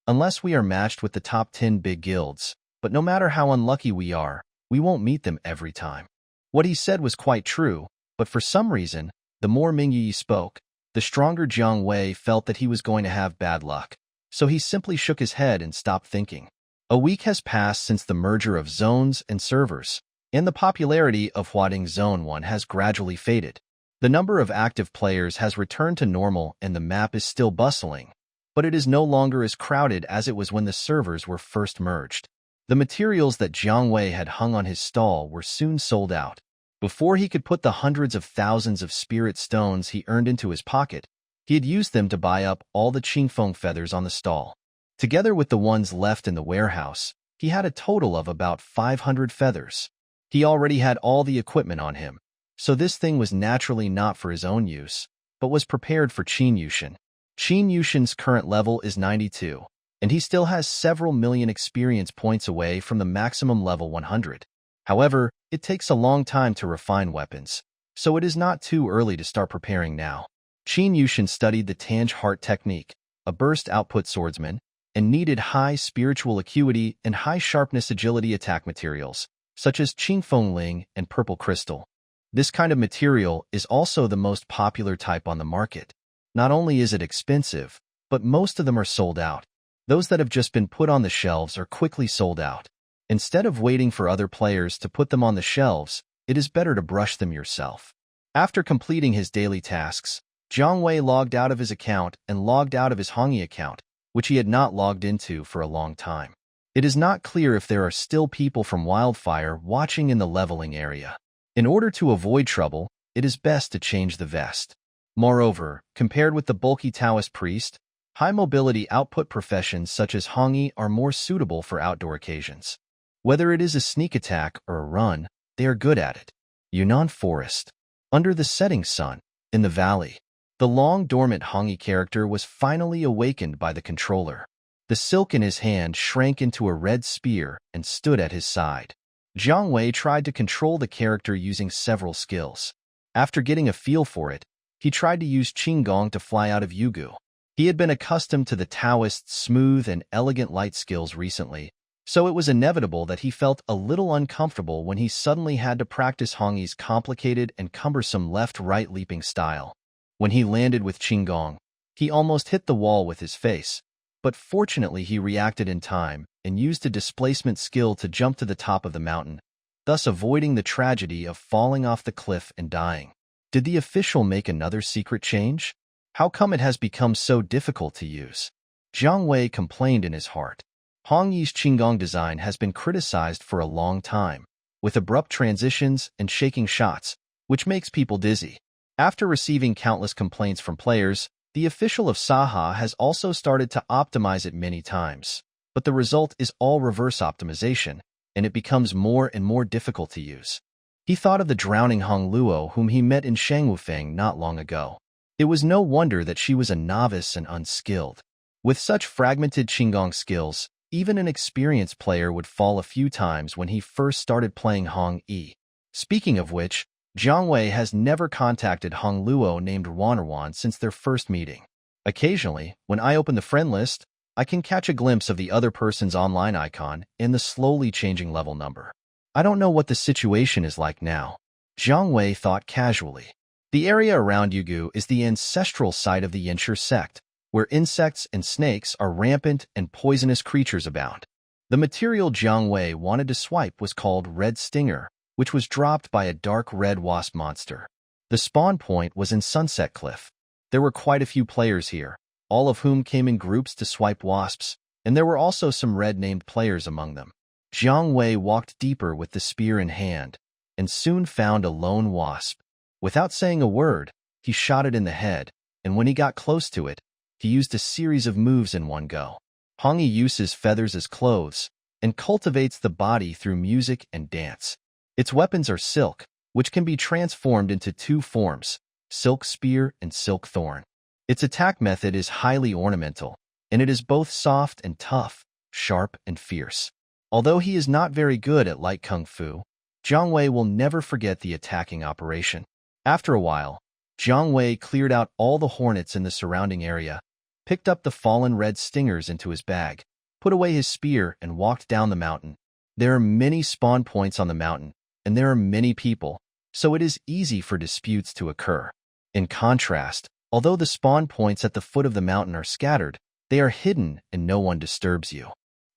Unless we are matched with the top 10 big guilds, but no matter how unlucky we are, we won't meet them every time. What he said was quite true, but for some reason, the more Ming Yi spoke, the stronger Jiang Wei felt that he was going to have bad luck, so he simply shook his head and stopped thinking. A week has passed since the merger of zones and servers, and the popularity of Huading Zone 1 has gradually faded. The number of active players has returned to normal and the map is still bustling, but it is no longer as crowded as it was when the servers were first merged. The materials that Jiang Wei had hung on his stall were soon sold out. Before he could put the hundreds of thousands of spirit stones he earned into his pocket, he had used them to buy up all the Qingfeng feathers on the stall. Together with the ones left in the warehouse, he had a total of about 500 feathers. He already had all the equipment on him, so this thing was naturally not for his own use, but was prepared for Qin Yushin. Qin Yushin's current level is 92, and he still has several million experience points away from the maximum level 100. However, it takes a long time to refine weapons, so it is not too early to start preparing now. Qin Yushin studied the Tange Heart technique, a burst output swordsman, and needed high spiritual acuity and high sharpness agility attack materials, such as Qingfeng Ling and Purple Crystal. This kind of material is also the most popular type on the market. Not only is it expensive, but most of them are sold out. Those that have just been put on the shelves are quickly sold out. Instead of waiting for other players to put them on the shelves, it is better to brush them yourself. After completing his daily tasks, Jiang Wei logged out of his account and logged out of his Hongyi account, which he had not logged into for a long time. It is not clear if there are still people from Wildfire watching in the leveling area. In order to avoid trouble, it is best to change the vest. Moreover, compared with the bulky Taoist priest, high-mobility output professions such as Hongyi are more suitable for outdoor occasions. Whether it is a sneak attack or a run, they are good at it. Yunnan Forest. Under the setting sun, in the valley, the long-dormant Hongyi character was finally awakened by the controller. The silk in his hand shrank into a red spear and stood at his side. Jiang Wei tried to control the character using several skills. After getting a feel for it, he tried to use Qinggong to fly out of Yugu. He had been accustomed to the Taoist's smooth and elegant light skills recently, so it was inevitable that he felt a little uncomfortable when he suddenly had to practice Hong Yi's complicated and cumbersome left-right leaping style. When he landed with Qinggong, he almost hit the wall with his face, but fortunately he reacted in time and used a displacement skill to jump to the top of the mountain, thus avoiding the tragedy of falling off the cliff and dying. Did the official make another secret change? How come it has become so difficult to use? Jiang Wei complained in his heart. Hong Yi's Qinggong design has been criticized for a long time, with abrupt transitions and shaking shots, which makes people dizzy. After receiving countless complaints from players, the official of Saha has also started to optimize it many times. But the result is all reverse optimization, and it becomes more and more difficult to use. He thought of the drowning Hong Luo whom he met in Shangwufeng not long ago. It was no wonder that she was a novice and unskilled. With such fragmented Qinggong skills, even an experienced player would fall a few times when he first started playing Hong Yi. Speaking of which, Jiang Wei has never contacted Hong Luo named Wannerwan since their first meeting. Occasionally, when I open the friend list, I can catch a glimpse of the other person's online icon and the slowly changing level number. I don't know what the situation is like now, Jiang Wei thought casually. The area around Yugu is the ancestral site of the Yanshi sect, where insects and snakes are rampant and poisonous creatures abound. The material Jiang Wei wanted to swipe was called Red Stinger, which was dropped by a dark red wasp monster. The spawn point was in Sunset Cliff. There were quite a few players here, all of whom came in groups to swipe wasps, and there were also some red-named players among them. Jiang Wei walked deeper with the spear in hand, and soon found a lone wasp. Without saying a word, he shot it in the head, and when he got close to it, he used a series of moves in one go. Hong Yi uses feathers as clothes, and cultivates the body through music and dance. Its weapons are silk, which can be transformed into two forms, silk spear and silk thorn. Its attack method is highly ornamental, and it is both soft and tough, sharp and fierce. Although he is not very good at light kung fu, Jiang Wei will never forget the attacking operation. After a while, Jiang Wei cleared out all the hornets in the surrounding area, picked up the fallen red stingers into his bag, put away his spear, and walked down the mountain. There are many spawn points on the mountain, and there are many people, so it is easy for disputes to occur. In contrast, although the spawn points at the foot of the mountain are scattered, they are hidden and no one disturbs you.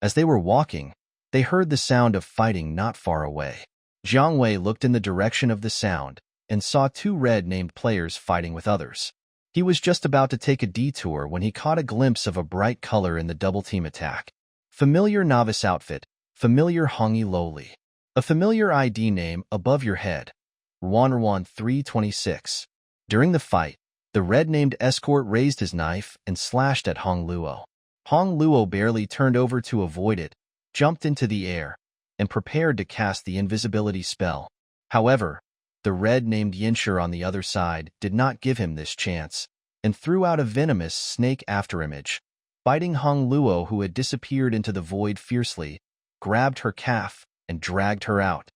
As they were walking, they heard the sound of fighting not far away. Jiang Wei looked in the direction of the sound and saw two red-named players fighting with others. He was just about to take a detour when he caught a glimpse of a bright color in the double-team attack. Familiar novice outfit, familiar Hong Yi Loli. A familiar ID name above your head. Wannerwan 326. During the fight, the red-named escort raised his knife and slashed at Hong Luo. Hong Luo barely turned over to avoid it, jumped into the air, and prepared to cast the invisibility spell. However, the red-named Yanshi on the other side did not give him this chance, and threw out a venomous snake afterimage. Biting Hong Luo, who had disappeared into the void fiercely, grabbed her calf and dragged her out.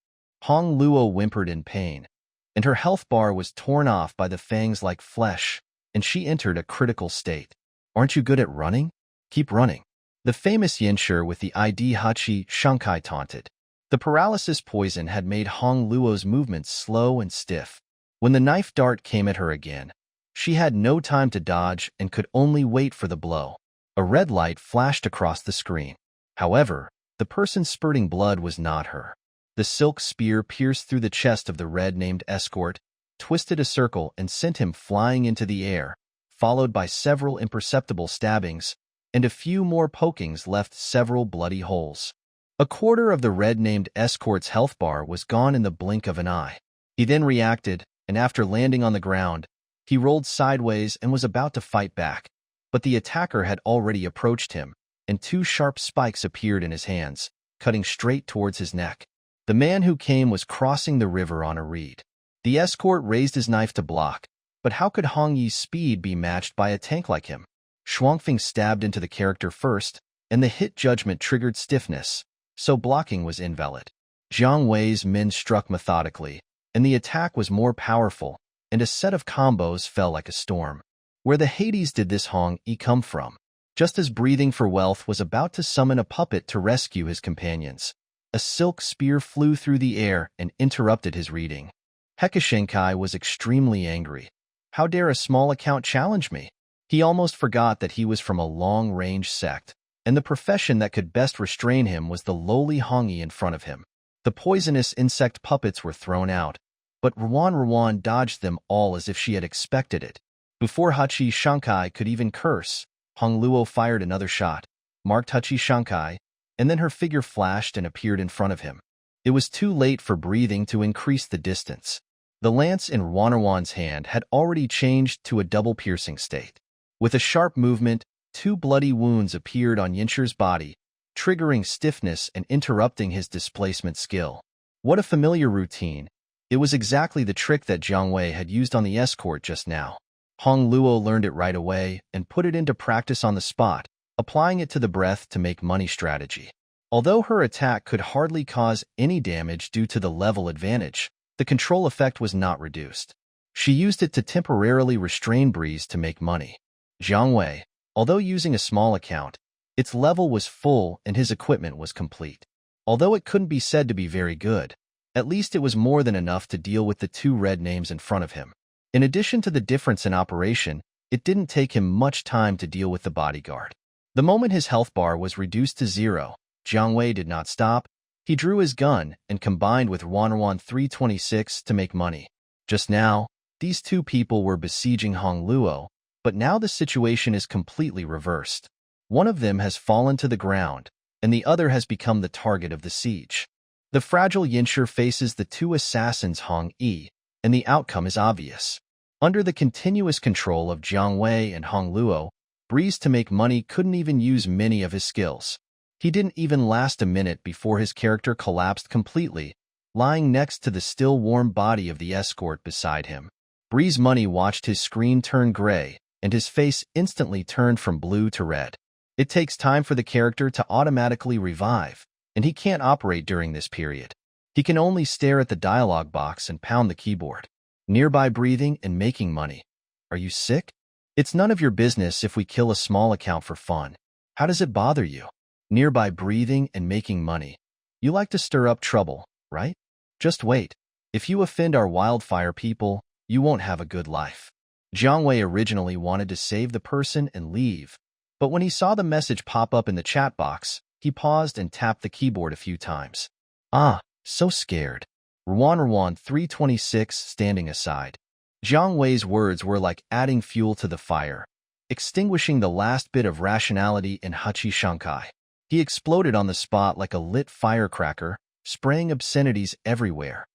Hong Luo whimpered in pain, and her health bar was torn off by the fangs like flesh, and she entered a critical state. Aren't you good at running? Keep running. The famous Yanshi with the ID Hachi Shankai taunted. The paralysis poison had made Hong Luo's movements slow and stiff. When the knife dart came at her again, she had no time to dodge and could only wait for the blow. A red light flashed across the screen. However, the person spurting blood was not her. The silk spear pierced through the chest of the red-named escort, twisted a circle and sent him flying into the air, followed by several imperceptible stabbings, and a few more pokings left several bloody holes. A quarter of the red-named escort's health bar was gone in the blink of an eye. He then reacted, and after landing on the ground, he rolled sideways and was about to fight back. But the attacker had already approached him, and two sharp spikes appeared in his hands, cutting straight towards his neck. The man who came was crossing the river on a reed. The escort raised his knife to block, but how could Hong Yi's speed be matched by a tank like him? Shuangfeng stabbed into the character first, and the hit judgment triggered stiffness, so blocking was invalid. Jiang Wei's men struck methodically, and the attack was more powerful, and a set of combos fell like a storm. Where the Hades did this Hong E come from? Just as Breathing for Wealth was about to summon a puppet to rescue his companions, a silk spear flew through the air and interrupted his reading. Hekashenkai was extremely angry. How dare a small account challenge me? He almost forgot that he was from a long-range sect, and the profession that could best restrain him was the lowly Hongi in front of him. The poisonous insect puppets were thrown out, but Ruan dodged them all as if she had expected it. Before Hachi Shankai could even curse, Hong Luo fired another shot, marked Hachi Shankai, and then her figure flashed and appeared in front of him. It was too late for Breathing to increase the distance. The lance in Ruan's hand had already changed to a double-piercing state. With a sharp movement, 2 bloody wounds appeared on Yincher's body, triggering stiffness and interrupting his displacement skill. What a familiar routine. It was exactly the trick that Jiang Wei had used on the escort just now. Hong Luo learned it right away and put it into practice on the spot, applying it to the breath to make money strategy. Although her attack could hardly cause any damage due to the level advantage, the control effect was not reduced. She used it to temporarily restrain Breeze to make money. Jiang Wei, although using a small account, its level was full and his equipment was complete. Although it couldn't be said to be very good, at least it was more than enough to deal with the 2 red names in front of him. In addition to the difference in operation, it didn't take him much time to deal with the bodyguard. The moment his health bar was reduced to 0, Jiang Wei did not stop. He drew his gun and combined with Ruan 326 to make money. Just now, these 2 people were besieging Hong Luo, but now the situation is completely reversed. One of them has fallen to the ground, and the other has become the target of the siege. The fragile Yincher faces the 2 assassins Hong E, and the outcome is obvious. Under the continuous control of Jiang Wei and Hong Luo, Breeze to make money couldn't even use many of his skills. He didn't even last a minute before his character collapsed completely, lying next to the still warm body of the escort beside him. Breeze Money watched his screen turn gray, and his face instantly turned from blue to red. It takes time for the character to automatically revive, and he can't operate during this period. He can only stare at the dialogue box and pound the keyboard. Nearby Breathing and making money. Are you sick? It's none of your business if we kill a small account for fun. How does it bother you? Nearby Breathing and making money. You like to stir up trouble, right? Just wait. If you offend our wildfire people, you won't have a good life. Jiang Wei originally wanted to save the person and leave, but when he saw the message pop up in the chat box, he paused and tapped the keyboard a few times. Ah, so scared. Ruan 326 standing aside. Jiang Wei's words were like adding fuel to the fire, extinguishing the last bit of rationality in Hachi Shankai. He exploded on the spot like a lit firecracker, spraying obscenities everywhere.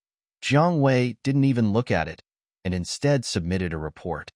Jiang Wei didn't even look at it, and instead submitted a report.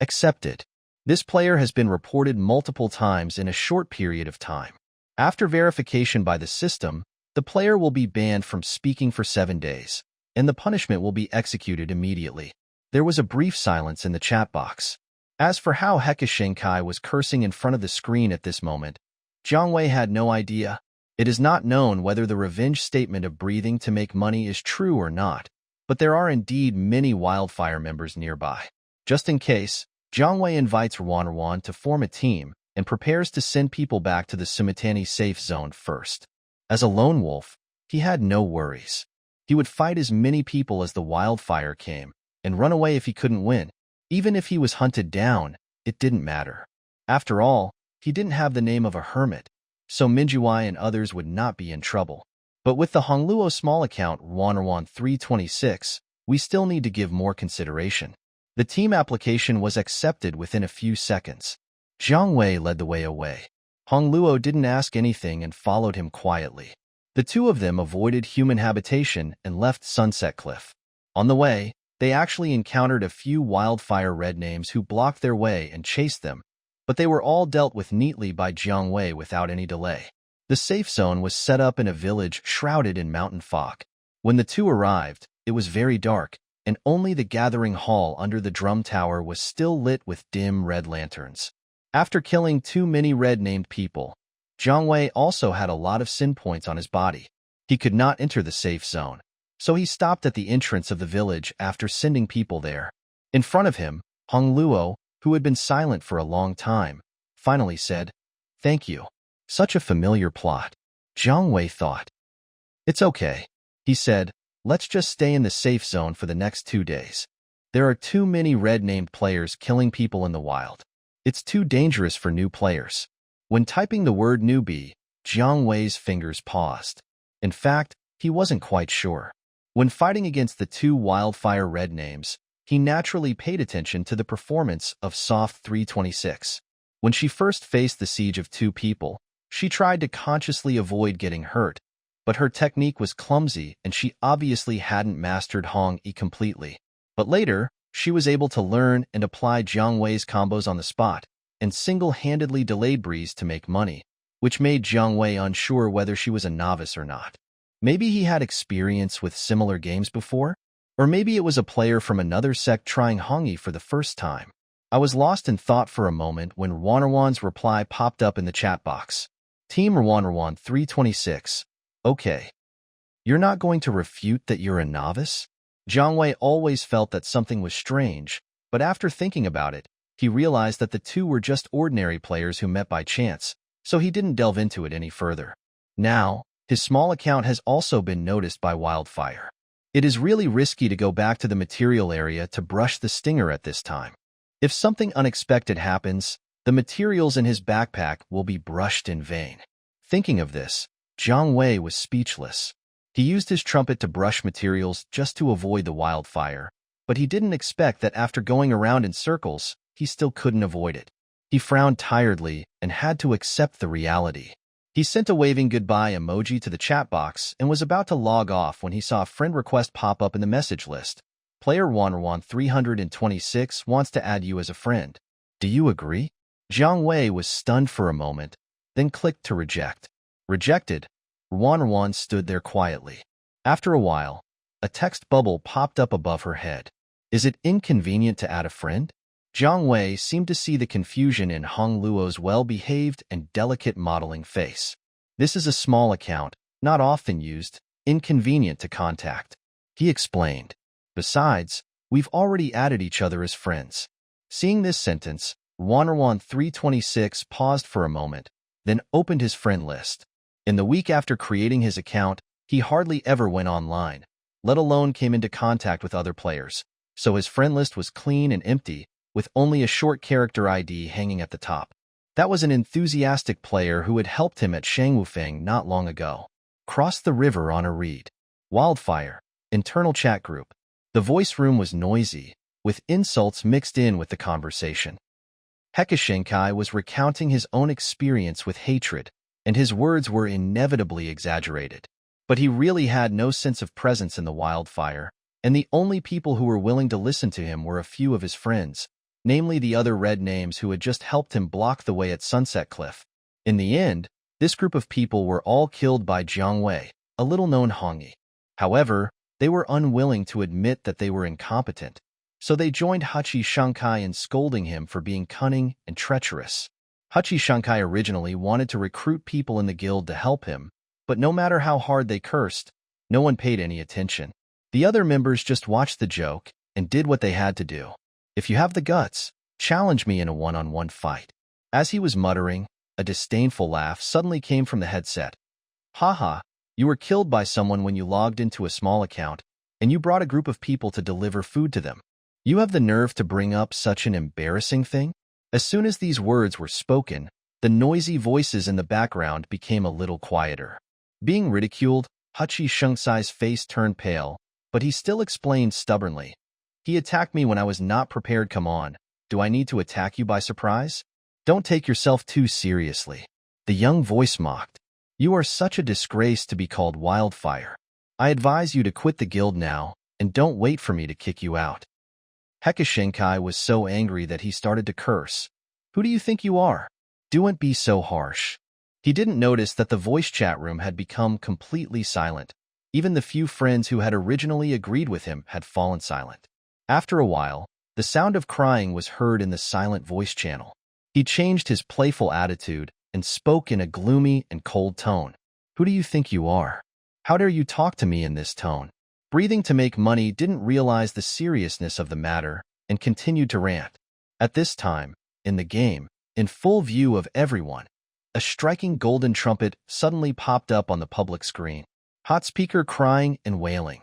Accepted. This player has been reported multiple times in a short period of time. After verification by the system, the player will be banned from speaking for 7 days, and the punishment will be executed immediately. There was a brief silence in the chat box. As for how Hekashenkai was cursing in front of the screen at this moment, Jiang Wei had no idea. It is not known whether the revenge statement of Breathing to make money is true or not, but there are indeed many wildfire members nearby. Just in case, Jiang Wei invites Ruan to form a team and prepares to send people back to the Sumitani safe zone first. As a lone wolf, he had no worries. He would fight as many people as the wildfire came and run away if he couldn't win. Even if he was hunted down, it didn't matter. After all, he didn't have the name of a hermit, so Minjuai and others would not be in trouble. But with the Hongluo small account Ruan 326, we still need to give more consideration. The team application was accepted within a few seconds. Jiang Wei led the way away. Hongluo didn't ask anything and followed him quietly. The 2 of them avoided human habitation and left Sunset Cliff. On the way, they actually encountered a few wildfire red names who blocked their way and chased them, but they were all dealt with neatly by Jiang Wei without any delay. The safe zone was set up in a village shrouded in mountain fog. When the 2 arrived, it was very dark, and only the gathering hall under the drum tower was still lit with dim red lanterns. After killing too many red-named people, Jiang Wei also had a lot of sin points on his body. He could not enter the safe zone, so he stopped at the entrance of the village after sending people there. In front of him, Hong Luo, who had been silent for a long time, finally said, "Thank you." Such a familiar plot. Jiang Wei thought. "It's okay," he said. "Let's just stay in the safe zone for the next 2 days. There are too many red-named players killing people in the wild. It's too dangerous for new players." When typing the word newbie, Jiang Wei's fingers paused. In fact, he wasn't quite sure. When fighting against the 2 wildfire red names, he naturally paid attention to the performance of Soft 326. When she first faced the siege of 2 people, she tried to consciously avoid getting hurt, but her technique was clumsy and she obviously hadn't mastered Hong Yi completely. But later, she was able to learn and apply Jiang Wei's combos on the spot, and single-handedly delayed Breeze to make money, which made Jiang Wei unsure whether she was a novice or not. Maybe he had experience with similar games before? Or maybe it was a player from another sect trying Hong Yi for the first time. I was lost in thought for a moment when Rwanarwan's reply popped up in the chat box. Team Rwanarwan 326. Okay. You're not going to refute that you're a novice? Jiang Wei always felt that something was strange, but after thinking about it, he realized that the 2 were just ordinary players who met by chance, so he didn't delve into it any further. Now, his small account has also been noticed by Wildfire. It is really risky to go back to the material area to brush the stinger at this time. If something unexpected happens, the materials in his backpack will be brushed in vain. Thinking of this, Jiang Wei was speechless. He used his trumpet to brush materials just to avoid the wildfire, but he didn't expect that after going around in circles, he still couldn't avoid it. He frowned tiredly and had to accept the reality. He sent a waving goodbye emoji to the chat box and was about to log off when he saw a friend request pop up in the message list. Player Wanderwan 326 wants to add you as a friend. Do you agree? Jiang Wei was stunned for a moment, then clicked to reject. Rejected. Wanderwan stood there quietly. After a while, a text bubble popped up above her head. Is it inconvenient to add a friend? Jiang Wei seemed to see the confusion in Hong Luo's well-behaved and delicate modeling face. This is a small account, not often used, inconvenient to contact. He explained. Besides, we've already added each other as friends. Seeing this sentence, Wanderwan 326 paused for a moment, then opened his friend list. In the week after creating his account, he hardly ever went online, let alone came into contact with other players, so his friend list was clean and empty, with only a short character ID hanging at the top. That was an enthusiastic player who had helped him at Shangwufeng not long ago. Cross the river on a reed. Wildfire. Internal chat group. The voice room was noisy, with insults mixed in with the conversation. Hekashenkai was recounting his own experience with hatred, and his words were inevitably exaggerated. But he really had no sense of presence in the wildfire, and the only people who were willing to listen to him were a few of his friends, namely the other red names who had just helped him block the way at Sunset Cliff. In the end, this group of people were all killed by Jiang Wei, a little-known Hong Yi. However, they were unwilling to admit that they were incompetent, so they joined Hachi Shankai in scolding him for being cunning and treacherous. Hachi Shankai originally wanted to recruit people in the guild to help him, but no matter how hard they cursed, no one paid any attention. The other members just watched the joke and did what they had to do. If you have the guts, challenge me in a one-on-one fight. As he was muttering, a disdainful laugh suddenly came from the headset. Haha, you were killed by someone when you logged into a small account, and you brought a group of people to deliver food to them. You have the nerve to bring up such an embarrassing thing? As soon as these words were spoken, the noisy voices in the background became a little quieter. Being ridiculed, Hachi Shungsai's face turned pale, but he still explained stubbornly. He attacked me when I was not prepared. Come on, do I need to attack you by surprise? Don't take yourself too seriously. The young voice mocked. You are such a disgrace to be called Wildfire. I advise you to quit the guild now, and don't wait for me to kick you out. Hekashenkai was so angry that he started to curse. Who do you think you are? Don't be so harsh. He didn't notice that the voice chat room had become completely silent. Even the few friends who had originally agreed with him had fallen silent. After a while, the sound of crying was heard in the silent voice channel. He changed his playful attitude and spoke in a gloomy and cold tone. Who do you think you are? How dare you talk to me in this tone? Breathing to make money didn't realize the seriousness of the matter and continued to rant. At this time, in the game, in full view of everyone, a striking golden trumpet suddenly popped up on the public screen. Hot speaker crying and wailing.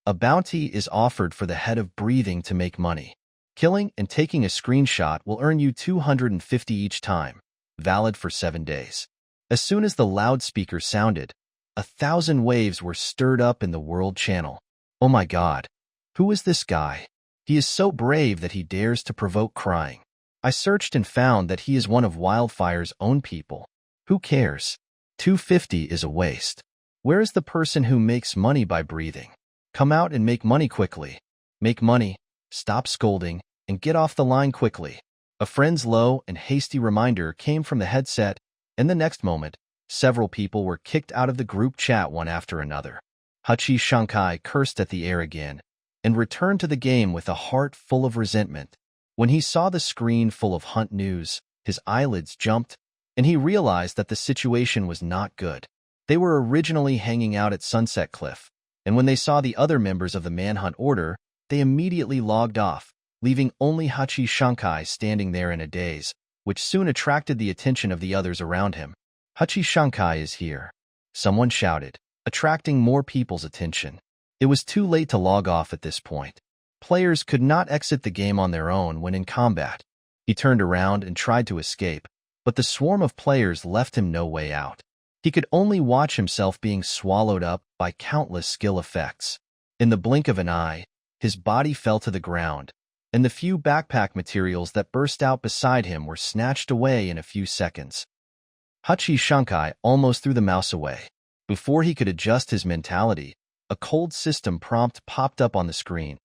A bounty is offered for the head of breathing to make money. Killing and taking a screenshot will earn you 250 each time, valid for 7 days. As soon as the loudspeaker sounded, 1,000 waves were stirred up in the world channel. Oh my God, who is this guy? He is so brave that he dares to provoke crying. I searched and found that he is one of Wildfire's own people. Who cares? 250 is a waste. Where is the person who makes money by breathing? Come out and make money quickly. Make money, stop scolding, and get off the line quickly. A friend's low and hasty reminder came from the headset, and the next moment, several people were kicked out of the group chat one after another. Hachi Shankai cursed at the air again, and returned to the game with a heart full of resentment. When he saw the screen full of hunt news, his eyelids jumped, and he realized that the situation was not good. They were originally hanging out at Sunset Cliff, and when they saw the other members of the Manhunt Order, they immediately logged off, leaving only Hachi Shankai standing there in a daze, which soon attracted the attention of the others around him. Hachi Shankai is here, someone shouted, attracting more people's attention. It was too late to log off at this point. Players could not exit the game on their own when in combat. He turned around and tried to escape, but the swarm of players left him no way out. He could only watch himself being swallowed up by countless skill effects. In the blink of an eye, his body fell to the ground, and the few backpack materials that burst out beside him were snatched away in a few seconds. Hachi Shankai almost threw the mouse away. Before he could adjust his mentality, a cold system prompt popped up on the screen.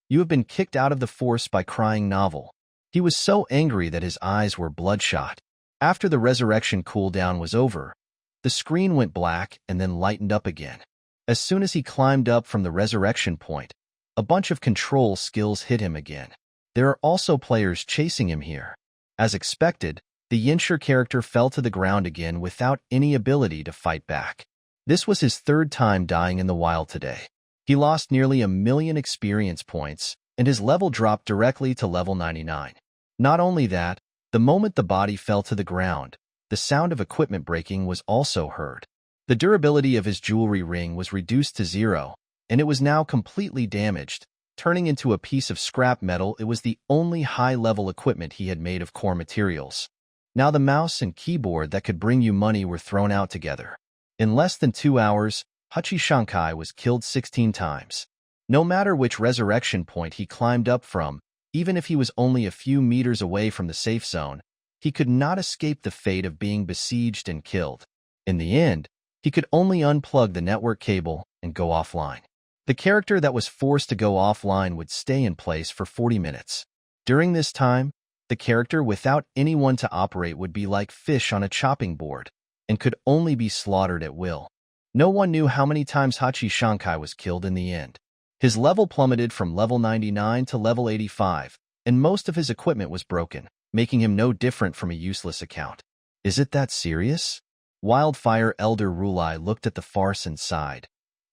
You have been kicked out of the force by crying novel. He was so angry that his eyes were bloodshot. After the resurrection cooldown was over, the screen went black and then lightened up again. As soon as he climbed up from the resurrection point, a bunch of control skills hit him again. There are also players chasing him here. As expected, the Yinshur character fell to the ground again without any ability to fight back. This was his third time dying in the wild today. He lost nearly 1,000,000 experience points, and his level dropped directly to level 99. Not only that, the moment the body fell to the ground, the sound of equipment breaking was also heard. The durability of his jewelry ring was reduced to 0, and it was now completely damaged, turning into a piece of scrap metal. It was the only high-level equipment he had made of core materials. Now the mouse and keyboard that could bring you money were thrown out together. In less than 2 hours, Hachi Shankai was killed 16 times. No matter which resurrection point he climbed up from, even if he was only a few meters away from the safe zone, he could not escape the fate of being besieged and killed. In the end, he could only unplug the network cable and go offline. The character that was forced to go offline would stay in place for 40 minutes. During this time, the character without anyone to operate would be like fish on a chopping board and could only be slaughtered at will. No one knew how many times Hachi Shankai was killed in the end. His level plummeted from level 99 to level 85, and most of his equipment was broken, making him no different from a useless account. Is it that serious? Wildfire Elder Rulai looked at the farce and sighed.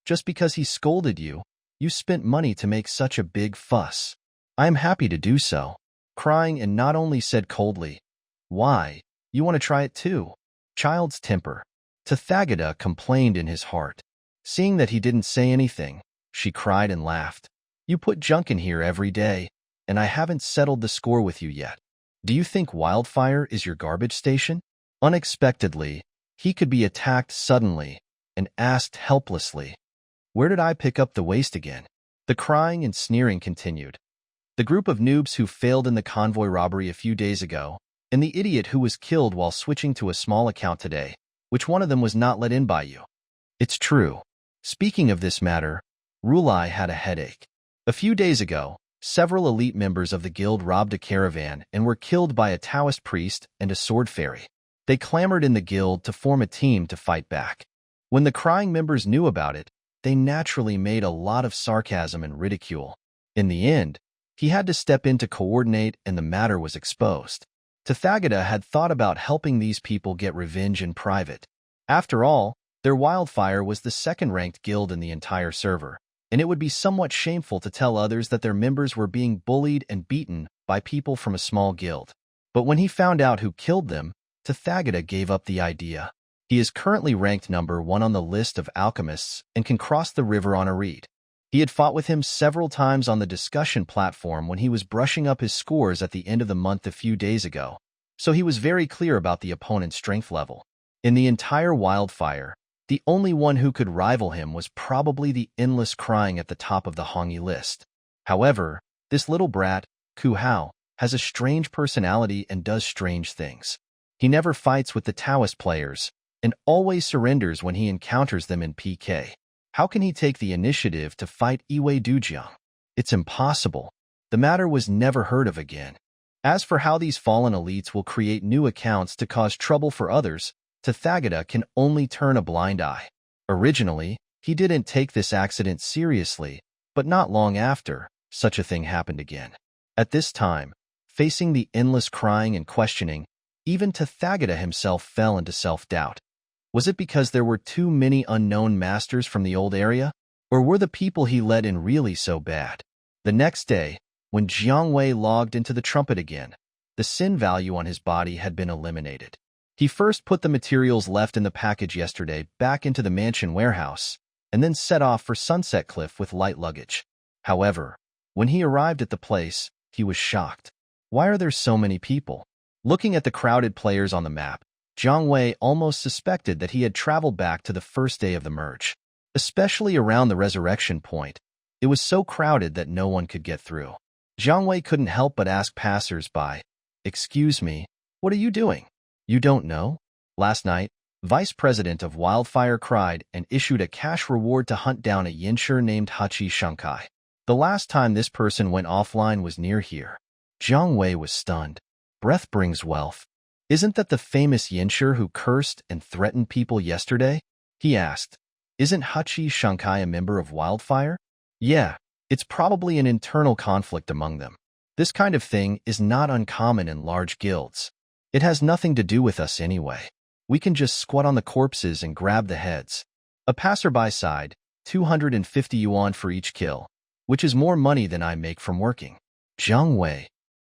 Just because he scolded you, you spent money to make such a big fuss. I am happy to do so. Crying and not only said coldly, why, you want to try it too? Child's temper. Tathagata complained in his heart. Seeing that he didn't say anything, she cried and laughed. You put junk in here every day, and I haven't settled the score with you yet. Do you think Wildfire is your garbage station? Unexpectedly, he could be attacked suddenly and asked helplessly, where did I pick up the waste again? The crying and sneering continued. The group of noobs who failed in the convoy robbery a few days ago, and the idiot who was killed while switching to a small account today, which one of them was not let in by you? It's true. Speaking of this matter, Rulai had a headache. A few days ago, several elite members of the guild robbed a caravan and were killed by a Taoist priest and a sword fairy. They clamored in the guild to form a team to fight back. When the crying members knew about it, they naturally made a lot of sarcasm and ridicule. In the end, he had to step in to coordinate and the matter was exposed. Tathagata had thought about helping these people get revenge in private. After all, their Wildfire was the second-ranked guild in the entire server, and it would be somewhat shameful to tell others that their members were being bullied and beaten by people from a small guild. But when he found out who killed them, Tathagata gave up the idea. He is currently ranked number 1 on the list of alchemists and can cross the river on a reed. He had fought with him several times on the discussion platform when he was brushing up his scores at the end of the month a few days ago, so he was very clear about the opponent's strength level. In the entire wildfire, the only one who could rival him was probably the endless crying at the top of the Hongi list. However, this little brat, Ku Hao, has a strange personality and does strange things. He never fights with the Taoist players, and always surrenders when he encounters them in PK. How can he take the initiative to fight Iwei Dujiang? It's impossible. The matter was never heard of again. As for how these fallen elites will create new accounts to cause trouble for others, Tathagata can only turn a blind eye. Originally, he didn't take this accident seriously, but not long after, such a thing happened again. At this time, facing the endless crying and questioning, even Tathagata himself fell into self-doubt. Was it because there were too many unknown masters from the old area? Or were the people he led in really so bad? The next day, when Jiang Wei logged into the trumpet again, the sin value on his body had been eliminated. He first put the materials left in the package yesterday back into the mansion warehouse, and then set off for Sunset Cliff with light luggage. However, when he arrived at the place, he was shocked. Why are there so many people? Looking at the crowded players on the map, Jiang Wei almost suspected that he had traveled back to the first day of the merge. Especially around the resurrection point, it was so crowded that no one could get through. Jiang Wei couldn't help but ask passers-by, "Excuse me, what are you doing? You don't know?" Last night, Vice President of Wildfire cried and issued a cash reward to hunt down a Yinshur named Hachi Shankai. The last time this person went offline was near here. Jiang Wei was stunned. Breath brings wealth. Isn't that the famous Yinshur who cursed and threatened people yesterday? He asked. Isn't Hachi Shankai a member of Wildfire? Yeah, it's probably an internal conflict among them. This kind of thing is not uncommon in large guilds. It has nothing to do with us anyway. We can just squat on the corpses and grab the heads. A passerby sighed, 250 yuan for each kill, which is more money than I make from working. Jiang Wei.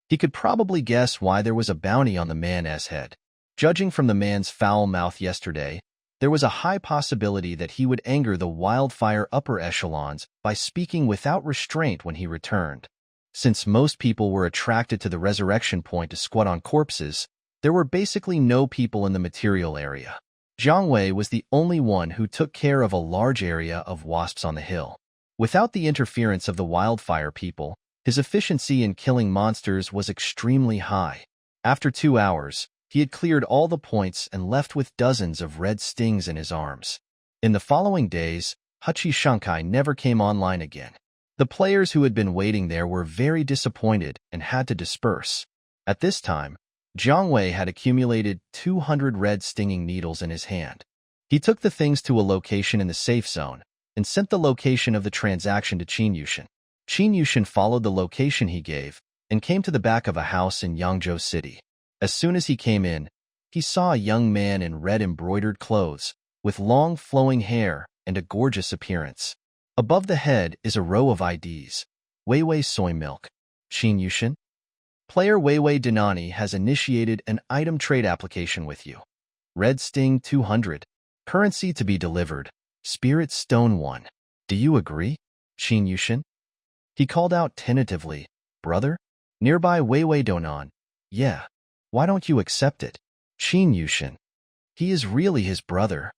He could probably guess why there was a bounty on the man's head. Judging from the man's foul mouth yesterday, there was a high possibility that he would anger the Wildfire upper echelons by speaking without restraint when he returned. Since most people were attracted to the resurrection point to squat on corpses, there were basically no people in the material area. Jiang Wei was the only one who took care of a large area of wasps on the hill. Without the interference of the Wildfire people, his efficiency in killing monsters was extremely high. After 2 hours, he had cleared all the points and left with dozens of red stings in his arms. In the following days, Hachi Shankai never came online again. The players who had been waiting there were very disappointed and had to disperse. At this time, Jiang Wei had accumulated 200 red stinging needles in his hand. He took the things to a location in the safe zone and sent the location of the transaction to Qin Yushin. Qin Yushin followed the location he gave and came to the back of a house in Yangzhou City. As soon as he came in, he saw a young man in red embroidered clothes, with long flowing hair and a gorgeous appearance. Above the head is a row of IDs. Weiwei Soy Milk. Qin Yushin. Player Weiwei Dinani has initiated an item trade application with you. Red Sting 200. Currency to be delivered. Spirit Stone 1. Do you agree? Qin Yushin. He called out tentatively, "Brother?" Nearby Weiwei Donan. "Yeah. Why don't you accept it?" Qin Yushin. He is really his brother.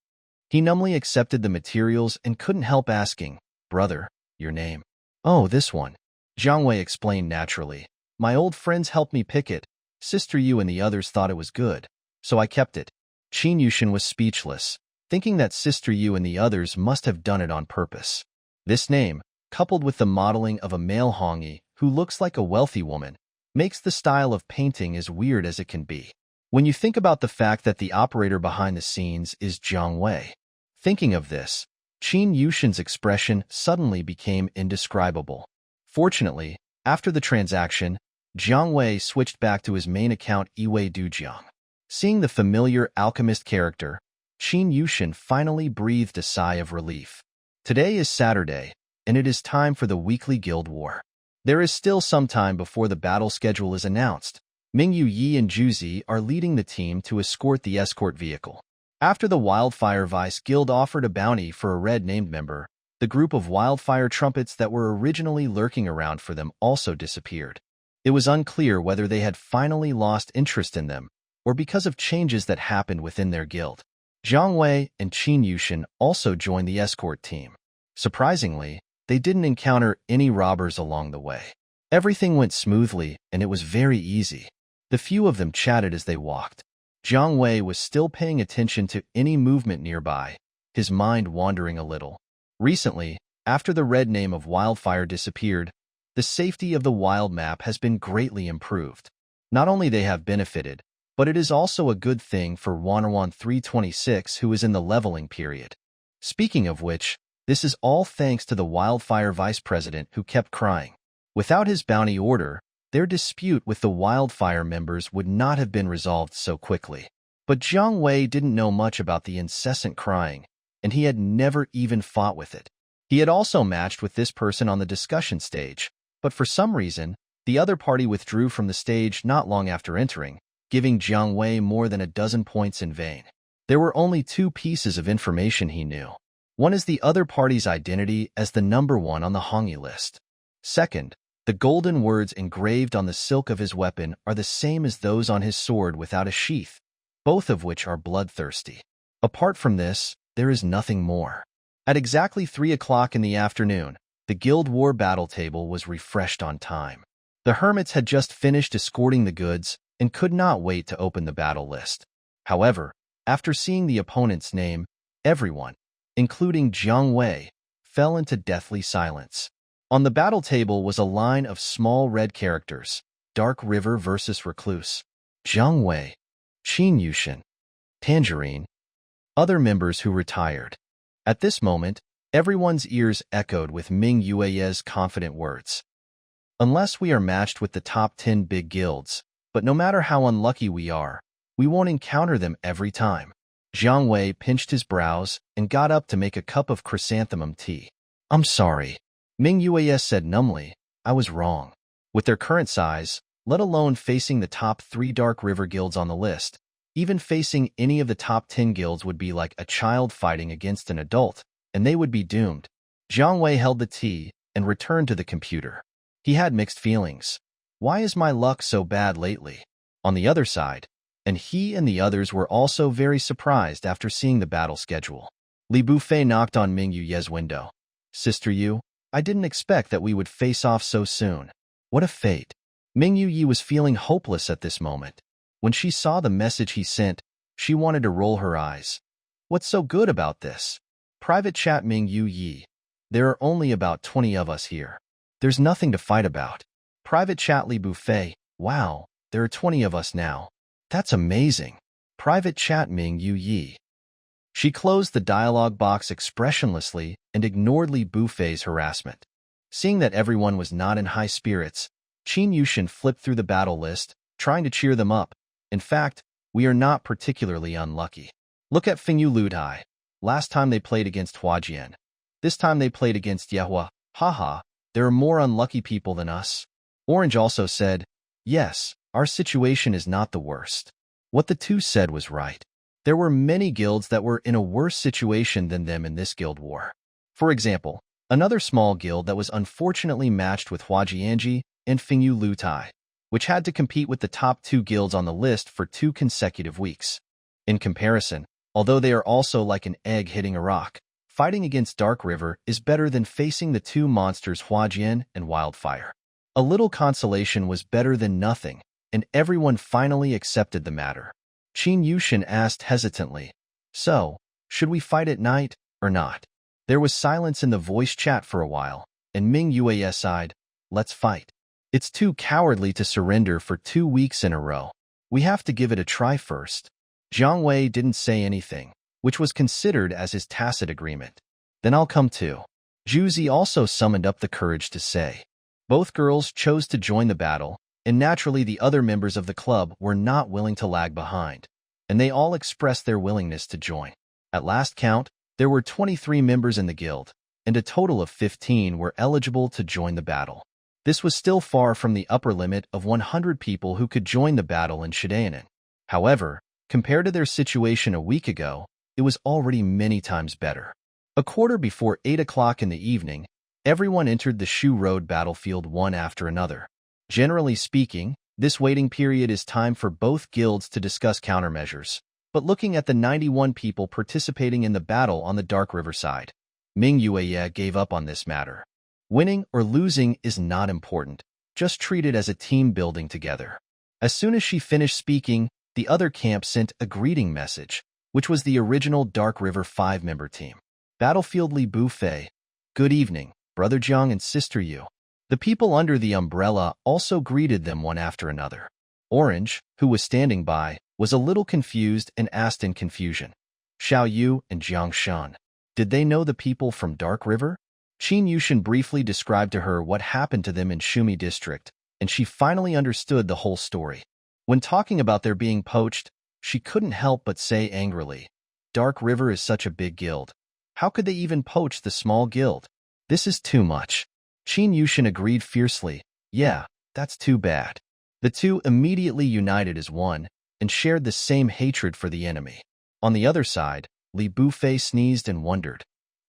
He numbly accepted the materials and couldn't help asking, "Brother, your name?" "Oh, this one." Jiang Wei explained naturally. "My old friends helped me pick it. Sister Yu and the others thought it was good, so I kept it." Qin Yushin was speechless, thinking that Sister Yu and the others must have done it on purpose. This name, coupled with the modeling of a male Hongi who looks like a wealthy woman, makes the style of painting as weird as it can be. When you think about the fact that the operator behind the scenes is Jiang Wei. Thinking of this, Qin Yushin's expression suddenly became indescribable. Fortunately, after the transaction, Jiang Wei switched back to his main account Iwei Dujiang. Seeing the familiar alchemist character, Qin Yushin finally breathed a sigh of relief. Today is Saturday, and it is time for the weekly guild war. There is still some time before the battle schedule is announced. Mingyu Yi and Juzi are leading the team to escort the escort vehicle. After the Wildfire Vice Guild offered a bounty for a red-named member, the group of wildfire trumpets that were originally lurking around for them also disappeared. It was unclear whether they had finally lost interest in them, or because of changes that happened within their guild. Jiang Wei and Qin Yushin also joined the escort team. Surprisingly, they didn't encounter any robbers along the way. Everything went smoothly, and it was very easy. The few of them chatted as they walked. Jiang Wei was still paying attention to any movement nearby, his mind wandering a little. Recently, after the red name of Wildfire disappeared, the safety of the wild map has been greatly improved. Not only they have benefited, but it is also a good thing for Wanarwan 326 who is in the leveling period. Speaking of which, this is all thanks to the Wildfire Vice President who kept crying. Without his bounty order, their dispute with the Wildfire members would not have been resolved so quickly. But Jiang Wei didn't know much about the incessant crying, and he had never even fought with it. He had also matched with this person on the discussion stage, but for some reason, the other party withdrew from the stage not long after entering, giving Jiang Wei more than a dozen points in vain. There were only two pieces of information he knew. One is the other party's identity as the number one on the Hongyi list. Second, the golden words engraved on the silk of his weapon are the same as those on his sword without a sheath, both of which are bloodthirsty. Apart from this, there is nothing more. At exactly 3 o'clock in the afternoon, the Guild War battle table was refreshed on time. The hermits had just finished escorting the goods and could not wait to open the battle list. However, after seeing the opponent's name, everyone, including Jiang Wei, fell into deathly silence. On the battle table was a line of small red characters: Dark River versus Recluse, Jiang Wei, Qin Yushin, Tangerine, other members who retired. At this moment, everyone's ears echoed with Ming Yue's confident words. Unless we are matched with the top 10 big guilds, but no matter how unlucky we are, we won't encounter them every time. Jiang Wei pinched his brows and got up to make a cup of chrysanthemum tea. I'm sorry, Ming Yue said numbly. I was wrong. With their current size, let alone facing the top 3 Dark River guilds on the list, even facing any of the top 10 guilds would be like a child fighting against an adult, and they would be doomed. Jiang Wei held the tea and returned to the computer. He had mixed feelings. Why is my luck so bad lately? On the other side, and he and the others were also very surprised after seeing the battle schedule. Li Bufei knocked on Ming Yue's window. Sister Yu, I didn't expect that we would face off so soon. What a fate. Ming Yu was feeling hopeless at this moment. When she saw the message he sent, she wanted to roll her eyes. What's so good about this? Private chat Ming Yu. There are only about 20 of us here. There's nothing to fight about. Private chat Li Bufei. Wow, there are 20 of us now. That's amazing. Private chat Ming Yu. She closed the dialogue box expressionlessly and ignored Li Bufei's harassment. Seeing that everyone was not in high spirits, Qin Yushin flipped through the battle list, trying to cheer them up. In fact, we are not particularly unlucky. Look at Fengyu Ludai. Last time they played against Huajian. This time they played against Yehua. Haha, there are more unlucky people than us. Orange also said, yes, our situation is not the worst. What the two said was right. There were many guilds that were in a worse situation than them in this guild war. For example, another small guild that was unfortunately matched with Huajianji and Fengyu Lutai, which had to compete with the top 2 guilds on the list for 2 consecutive weeks. In comparison, although they are also like an egg hitting a rock, fighting against Dark River is better than facing the 2 monsters Huajian and Wildfire. A little consolation was better than nothing, and everyone finally accepted the matter. Qin Yushin asked hesitantly, so, should we fight at night, or not? There was silence in the voice chat for a while, and Ming Yue sighed, let's fight. It's too cowardly to surrender for 2 weeks in a row. We have to give it a try first. Jiang Wei didn't say anything, which was considered as his tacit agreement. Then I'll come too. Juzi also summoned up the courage to say. Both girls chose to join the battle, and naturally the other members of the club were not willing to lag behind, and they all expressed their willingness to join. At last count, there were 23 members in the guild, and a total of 15 were eligible to join the battle. This was still far from the upper limit of 100 people who could join the battle in Shidanen. However, compared to their situation a week ago, it was already many times better. A quarter before 8 o'clock in the evening, everyone entered the Shu Road battlefield one after another. Generally speaking, this waiting period is time for both guilds to discuss countermeasures. But looking at the 91 people participating in the battle on the Dark River side, Ming Yue gave up on this matter. Winning or losing is not important, just treat it as a team building together. As soon as she finished speaking, the other camp sent a greeting message, which was the original Dark River 5-member team. Battlefield Li Bufei, good evening, Brother Jiang and Sister Yu. The people under the umbrella also greeted them one after another. Orange, who was standing by, was a little confused and asked in confusion. Xiao Yu and Jiang Shan, did they know the people from Dark River? Qin Yushin briefly described to her what happened to them in Shumi district, and she finally understood the whole story. When talking about their being poached, she couldn't help but say angrily, Dark River is such a big guild. How could they even poach the small guild? This is too much. Qin Yushin agreed fiercely, yeah, that's too bad. The two immediately united as one and shared the same hatred for the enemy. On the other side, Li Bufei sneezed and wondered,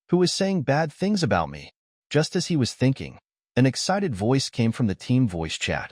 who is saying bad things about me? Just as he was thinking, an excited voice came from the team voice chat.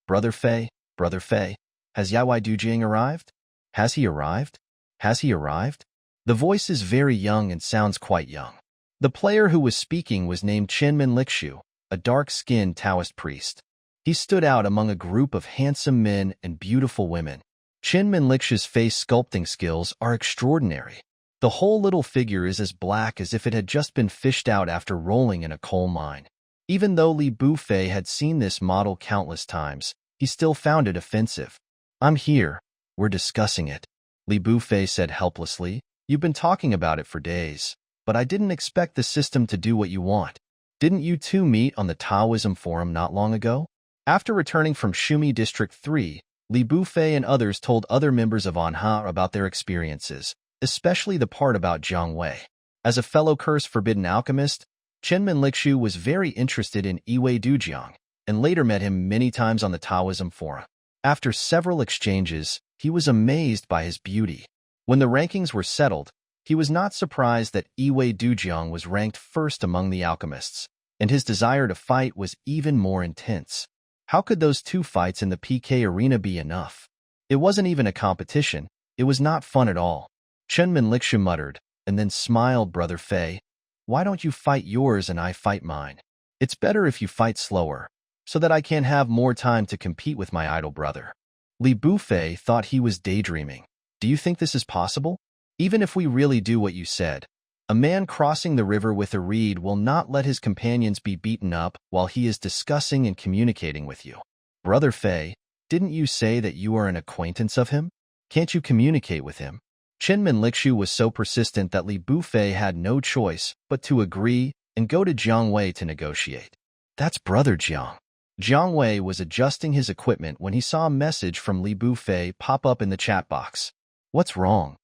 Brother Fei, has Yaoi Dujiang arrived? Has he arrived? Has he arrived? The voice is very young and sounds quite young. The player who was speaking was named Chenmin Lixu, a dark-skinned Taoist priest. He stood out among a group of handsome men and beautiful women. Chenmin Lixu's face sculpting skills are extraordinary. The whole little figure is as black as if it had just been fished out after rolling in a coal mine. Even though Li Bufei had seen this model countless times, he still found it offensive. I'm here. We're discussing it. Li Bufei said helplessly. You've been talking about it for days, but I didn't expect the system to do what you want. Didn't you two meet on the Taoism forum not long ago? After returning from Shumi District 3, Li Bufei and others told other members of MANHUA about their experiences, especially the part about Jiang Wei. As a fellow curse-forbidden alchemist, Chenmin Lixu was very interested in Yaoi Dujiang, and later met him many times on the Taoism forum. After several exchanges, he was amazed by his beauty. When the rankings were settled, he was not surprised that Yaoi Dujiang was ranked first among the alchemists, and his desire to fight was even more intense. How could those two fights in the PK arena be enough? It wasn't even a competition, it was not fun at all. Chenmin Lixu muttered, and then smiled. Brother Fei, why don't you fight yours and I fight mine? It's better if you fight slower, so that I can have more time to compete with my idol brother. Li Bufei thought he was daydreaming. Do you think this is possible? Even if we really do what you said, a man crossing the river with a reed will not let his companions be beaten up while he is discussing and communicating with you. Brother Fei, didn't you say that you are an acquaintance of him? Can't you communicate with him? Chenmin Lixu was so persistent that Li Bufei had no choice but to agree and go to Jiang Wei to negotiate. That's Brother Jiang. Jiang Wei was adjusting his equipment when he saw a message from Li Bufei pop up in the chat box. What's wrong?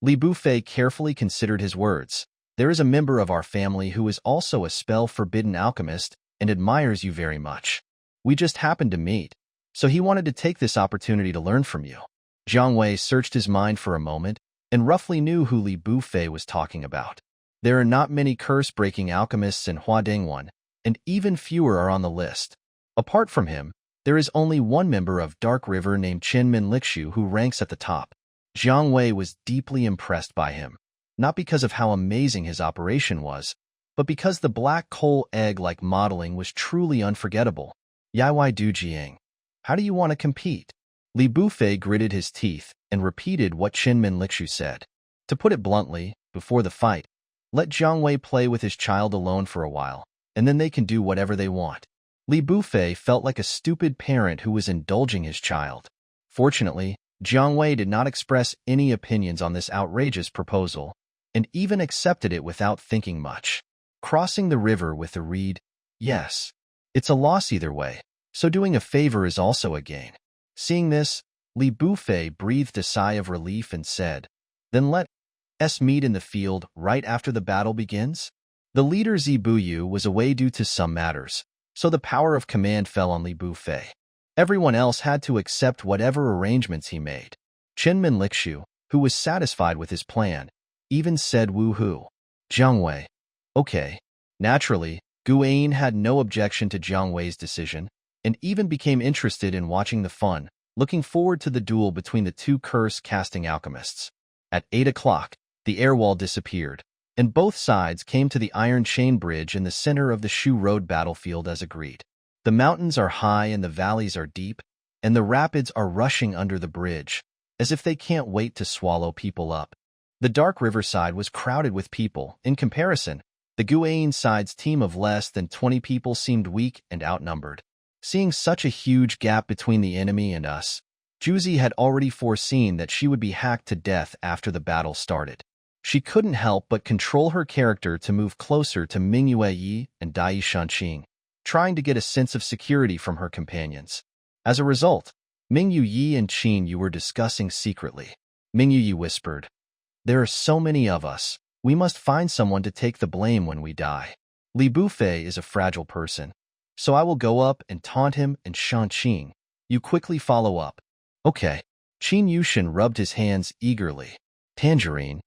Li Bufei carefully considered his words. There is a member of our family who is also a spell-forbidden alchemist and admires you very much. We just happened to meet, so he wanted to take this opportunity to learn from you. Jiang Wei searched his mind for a moment and roughly knew who Li Bufei was talking about. There are not many curse-breaking alchemists in Huadongwan, and even fewer are on the list. Apart from him, there is only one member of Dark River named Chenmin Lixu who ranks at the top. Jiang Wei was deeply impressed by him, not because of how amazing his operation was, but because the black coal egg-like modeling was truly unforgettable. Yaoi Dujiang, how do you want to compete? Li Bufei gritted his teeth and repeated what Chenmin Lixu said. To put it bluntly, before the fight, let Jiang Wei play with his child alone for a while, and then they can do whatever they want. Li Bufei felt like a stupid parent who was indulging his child. Fortunately, Jiang Wei did not express any opinions on this outrageous proposal, and even accepted it without thinking much. Crossing the river with a reed, yes. It's a loss either way, so doing a favor is also a gain. Seeing this, Li Bufei breathed a sigh of relief and said, then let us meet in the field right after the battle begins? The leader Zibuyu was away due to some matters, so the power of command fell on Li Bufei. Everyone else had to accept whatever arrangements he made. Chenmin Lixu, who was satisfied with his plan, even said woohoo. Jiang Wei. Okay. Naturally, Guan had no objection to Jiang Wei's decision, and even became interested in watching the fun, looking forward to the duel between the two curse-casting alchemists. At 8 o'clock, the air wall disappeared, and both sides came to the iron chain bridge in the center of the Shu Road battlefield as agreed. The mountains are high and the valleys are deep, and the rapids are rushing under the bridge, as if they can't wait to swallow people up. The dark riverside was crowded with people. In comparison, the Guan side's team of less than 20 people seemed weak and outnumbered. Seeing such a huge gap between the enemy and us, Juzi had already foreseen that she would be hacked to death after the battle started. She couldn't help but control her character to move closer to Mingyue Yi and Dai Shanqing, trying to get a sense of security from her companions. As a result, Mingyu Yi and Qin Yu were discussing secretly. Mingyu Yi whispered, "There are so many of us. We must find someone to take the blame when we die. Li Bufei is a fragile person, so I will go up and taunt him and Shanqing. You quickly follow up." Okay. Qin Yushin rubbed his hands eagerly. Tangerine.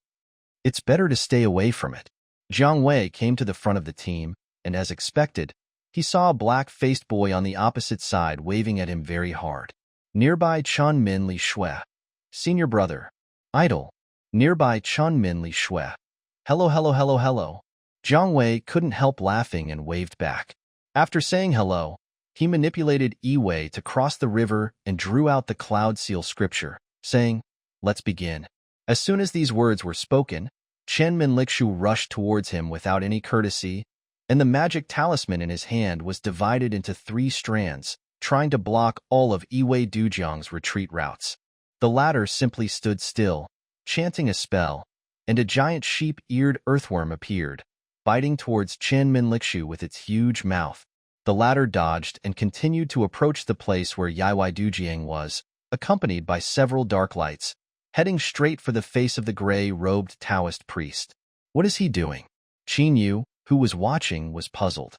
It's better to stay away from it. Jiang Wei came to the front of the team, and as expected, he saw a black-faced boy on the opposite side waving at him very hard. Nearby Chun Min Li Shui. Senior brother. Idol. Nearby Chun Min Li Shui. Hello, hello, hello, hello. Jiang Wei couldn't help laughing and waved back. After saying hello, he manipulated Yi Wei to cross the river and drew out the Cloud Seal scripture, saying, "Let's begin." As soon as these words were spoken, Chen Minlixu rushed towards him without any courtesy, and the magic talisman in his hand was divided into 3 strands, trying to block all of Yi Wei Dujiang's retreat routes. The latter simply stood still, chanting a spell, and a giant sheep-eared earthworm appeared, biting towards Chen Minlixu with its huge mouth. The latter dodged and continued to approach the place where Yaoi Dujiang was, accompanied by several dark lights, heading straight for the face of the gray-robed Taoist priest. What is he doing? Qin Yu, who was watching, was puzzled.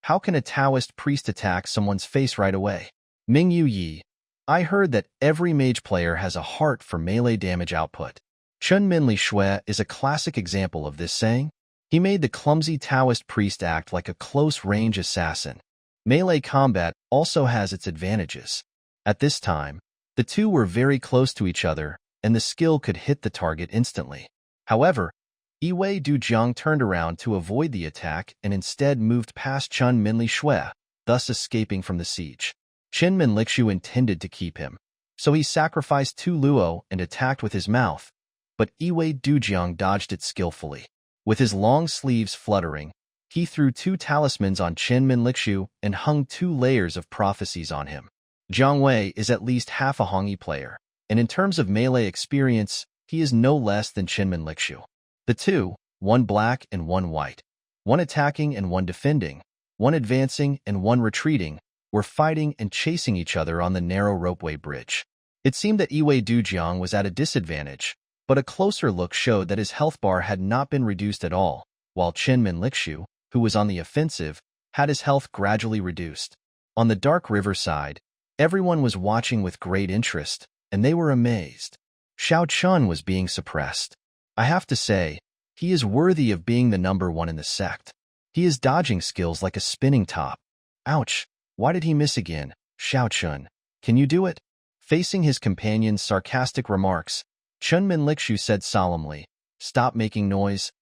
How can a Taoist priest attack someone's face right away? Mingyu Yi. I heard that every mage player has a heart for melee damage output. Chun Min Li Shui is a classic example of this saying. He made the clumsy Taoist priest act like a close-range assassin. Melee combat also has its advantages. At this time, the two were very close to each other, and the skill could hit the target instantly. However, Yi Wei Dujiang turned around to avoid the attack and instead moved past Chun Min Li Shui, thus escaping from the siege. Chen Minlixu intended to keep him, so he sacrificed 2 luo and attacked with his mouth, but Yi Wei Dujiang dodged it skillfully. With his long sleeves fluttering, he threw 2 talismans on Chen Minlixu and hung 2 layers of prophecies on him. Jiang Wei is at least half a Hongyi player, and in terms of melee experience, he is no less than Chen Minlixu. The two, one black and one white, one attacking and one defending, one advancing and one retreating, were fighting and chasing each other on the narrow ropeway bridge. It seemed that Yi Wei Dujiang was at a disadvantage, but a closer look showed that his health bar had not been reduced at all, while Chen Minlixu, who was on the offensive, had his health gradually reduced. On the dark riverside, everyone was watching with great interest, and they were amazed. Xiao Chun was being suppressed. I have to say, he is worthy of being the number 1 in the sect. He is dodging skills like a spinning top. Ouch, why did he miss again? Xiao Chun, can you do it? Facing his companion's sarcastic remarks, Chun Minlixu said solemnly, stop making noise,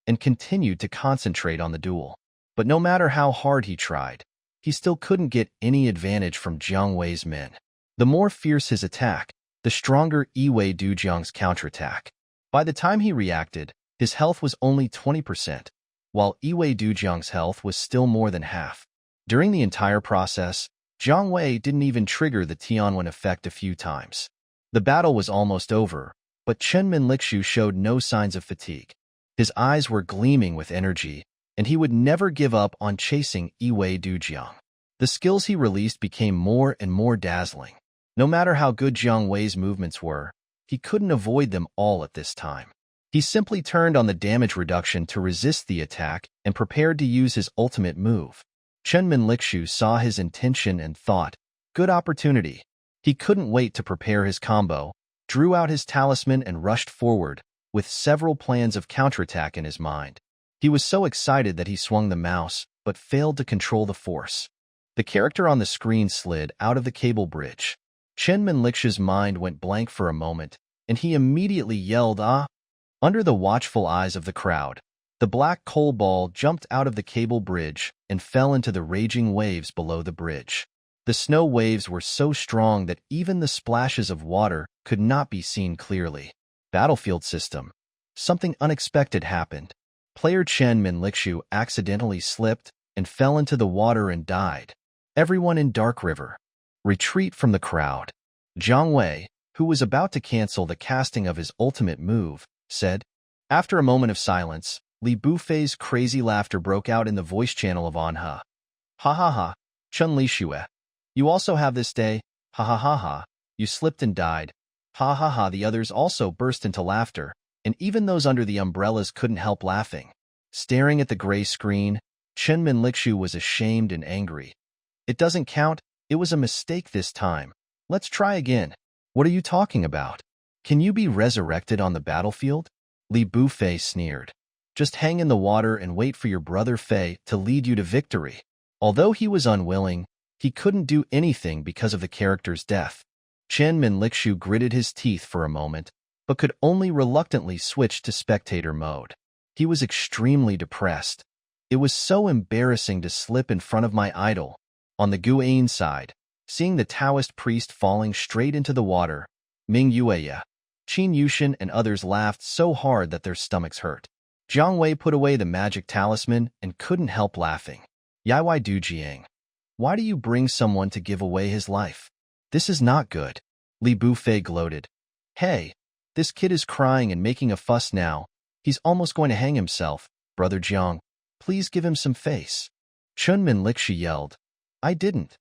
and continued to concentrate on the duel. But no matter how hard he tried, he still couldn't get any advantage from Jiang Wei's men. The more fierce his attack, the stronger Yi Wei Dujiang's counterattack. By the time he reacted, his health was only 20%, while Yi Wei Dujiang's health was still more than half. During the entire process, Jiang Wei didn't even trigger the Tianwen effect a few times. The battle was almost over, but Chen Minlixu showed no signs of fatigue. His eyes were gleaming with energy, and he would never give up on chasing Yi Wei Dujiang. The skills he released became more and more dazzling. No matter how good Jiang Wei's movements were, he couldn't avoid them all at this time. He simply turned on the damage reduction to resist the attack and prepared to use his ultimate move. Chen Minlixiu saw his intention and thought, good opportunity. He couldn't wait to prepare his combo, drew out his talisman and rushed forward, with several plans of counterattack in his mind. He was so excited that he swung the mouse, but failed to control the force. The character on the screen slid out of the cable bridge. Chen Minlixiu's mind went blank for a moment, and he immediately yelled, "Ah!" Under the watchful eyes of the crowd, the black coal ball jumped out of the cable bridge and fell into the raging waves below the bridge. The snow waves were so strong that even the splashes of water could not be seen clearly. Battlefield system. Something unexpected happened. Player Chen Minlixiu accidentally slipped and fell into the water and died. Everyone in Dark River. Retreat from the crowd. Jiang Wei, who was about to cancel the casting of his ultimate move, said. After a moment of silence, Li Bufei's crazy laughter broke out in the voice channel of MANHUA. Ha ha ha, Chen Lixue. You also have this day, ha ha ha ha, you slipped and died. Ha ha ha, the others also burst into laughter, and even those under the umbrellas couldn't help laughing. Staring at the gray screen, Chen Minlixiu was ashamed and angry. It doesn't count, it was a mistake this time. Let's try again. What are you talking about? Can you be resurrected on the battlefield? Li Bufei sneered. Just hang in the water and wait for your brother Fei to lead you to victory. Although he was unwilling, he couldn't do anything because of the character's death. Chen Minlixiu gritted his teeth for a moment, but could only reluctantly switch to spectator mode. He was extremely depressed. It was so embarrassing to slip in front of my idol. On the Guan side, seeing the Taoist priest falling straight into the water, Ming Yueya, Qin Yushin and others laughed so hard that their stomachs hurt. Jiang Wei put away the magic talisman and couldn't help laughing. Yaoi Dujiang. Why do you bring someone to give away his life? This is not good. Li Bufei gloated. Hey, this kid is crying and making a fuss now. He's almost going to hang himself. Brother Jiang, please give him some face. Chen Minlixiu yelled. I didn't.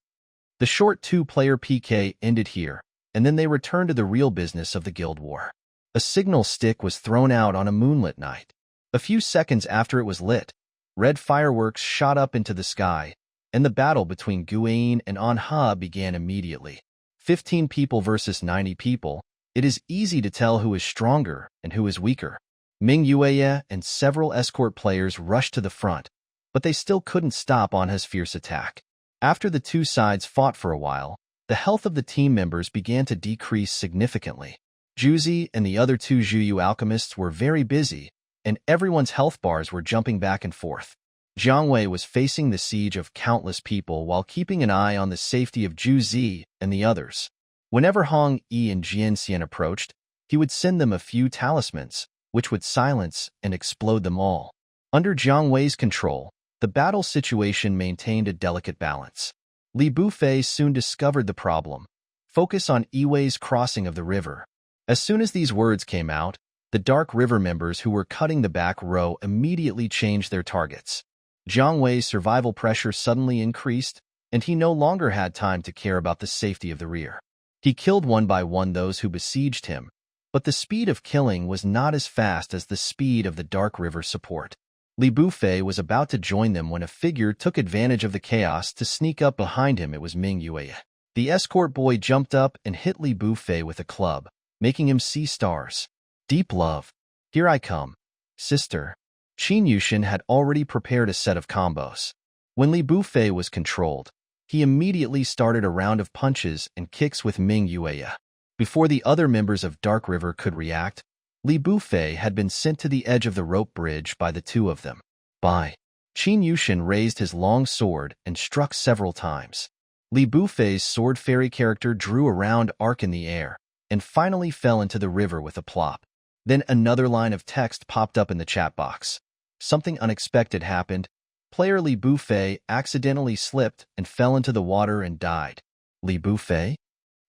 The short two-player PK ended here, and then they returned to the real business of the guild war. A signal stick was thrown out on a moonlit night. A few seconds after it was lit, red fireworks shot up into the sky, and the battle between Guan and MANHUA began immediately. 15 people versus 90 people, it is easy to tell who is stronger and who is weaker. Ming Yueya and several escort players rushed to the front, but they still couldn't stop MANHUA's fierce attack. After the two sides fought for a while, the health of the team members began to decrease significantly. Juzi and the other two Zhuyu alchemists were very busy, and everyone's health bars were jumping back and forth. Jiang Wei was facing the siege of countless people while keeping an eye on the safety of Juzi and the others. Whenever Hong Yi and Jianxian approached, he would send them a few talismans, which would silence and explode them all. Under Jiang Wei's control, the battle situation maintained a delicate balance. Li Bufei soon discovered the problem. Focus on Yiwei's crossing of the river. As soon as these words came out, the Dark River members who were cutting the back row immediately changed their targets. Jiang Wei's survival pressure suddenly increased, and he no longer had time to care about the safety of the rear. He killed one by one those who besieged him, but the speed of killing was not as fast as the speed of the Dark River support. Li Bufei was about to join them when a figure took advantage of the chaos to sneak up behind him. It was Ming Yueya. The escort boy jumped up and hit Li Bufei with a club, making him see stars. Deep love. Here I come. Sister. Qin Yushin had already prepared a set of combos. When Li Bufei was controlled, he immediately started a round of punches and kicks with Ming Yueya. Before the other members of Dark River could react, Li Bufei had been sent to the edge of the rope bridge by the two of them. Bye. Qin Yushin raised his long sword and struck several times. Li Bufei's sword fairy character drew a round arc in the air and finally fell into the river with a plop. Then another line of text popped up in the chat box. Something unexpected happened. Player Li Bufei accidentally slipped and fell into the water and died. Li Bufei?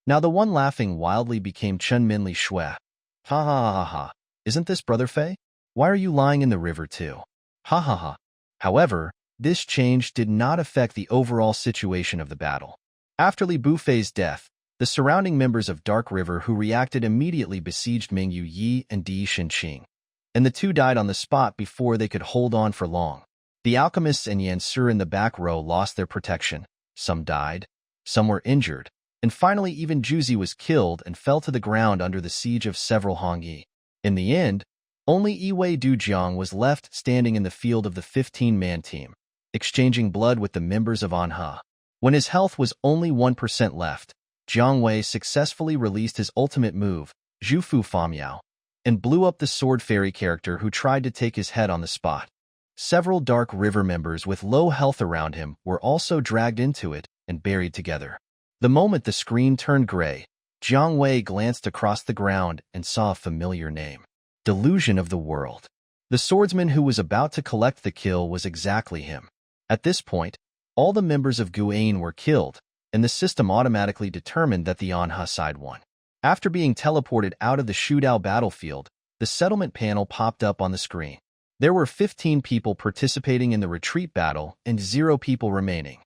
Now the one laughing wildly became Chen Minlixiu. Ha ha ha ha ha. Isn't this Brother Fei? Why are you lying in the river too? Ha ha ha. However, this change did not affect the overall situation of the battle. After Li Bufei's death, the surrounding members of Dark River who reacted immediately besieged Ming Yu Yi and Di Shinqing, and the two died on the spot before they could hold on for long. The alchemists and Yansur in the back row lost their protection. Some died, some were injured, and finally even Juzi was killed and fell to the ground under the siege of several Hongyi. In the end, only Iwei Dujiang was left standing in the field of the 15-man team, exchanging blood with the members of MANHUA. When his health was only 1% left, Jiang Wei successfully released his ultimate move, Zhufu Famiao, and blew up the sword fairy character who tried to take his head on the spot. Several Dark River members with low health around him were also dragged into it and buried together. The moment the screen turned gray, Jiang Wei glanced across the ground and saw a familiar name. Delusion of the World. The swordsman who was about to collect the kill was exactly him. At this point, all the members of Guain were killed, and the system automatically determined that the Anha side won. After being teleported out of the Shudao battlefield, the settlement panel popped up on the screen. There were 15 people participating in the retreat battle and 0 people remaining.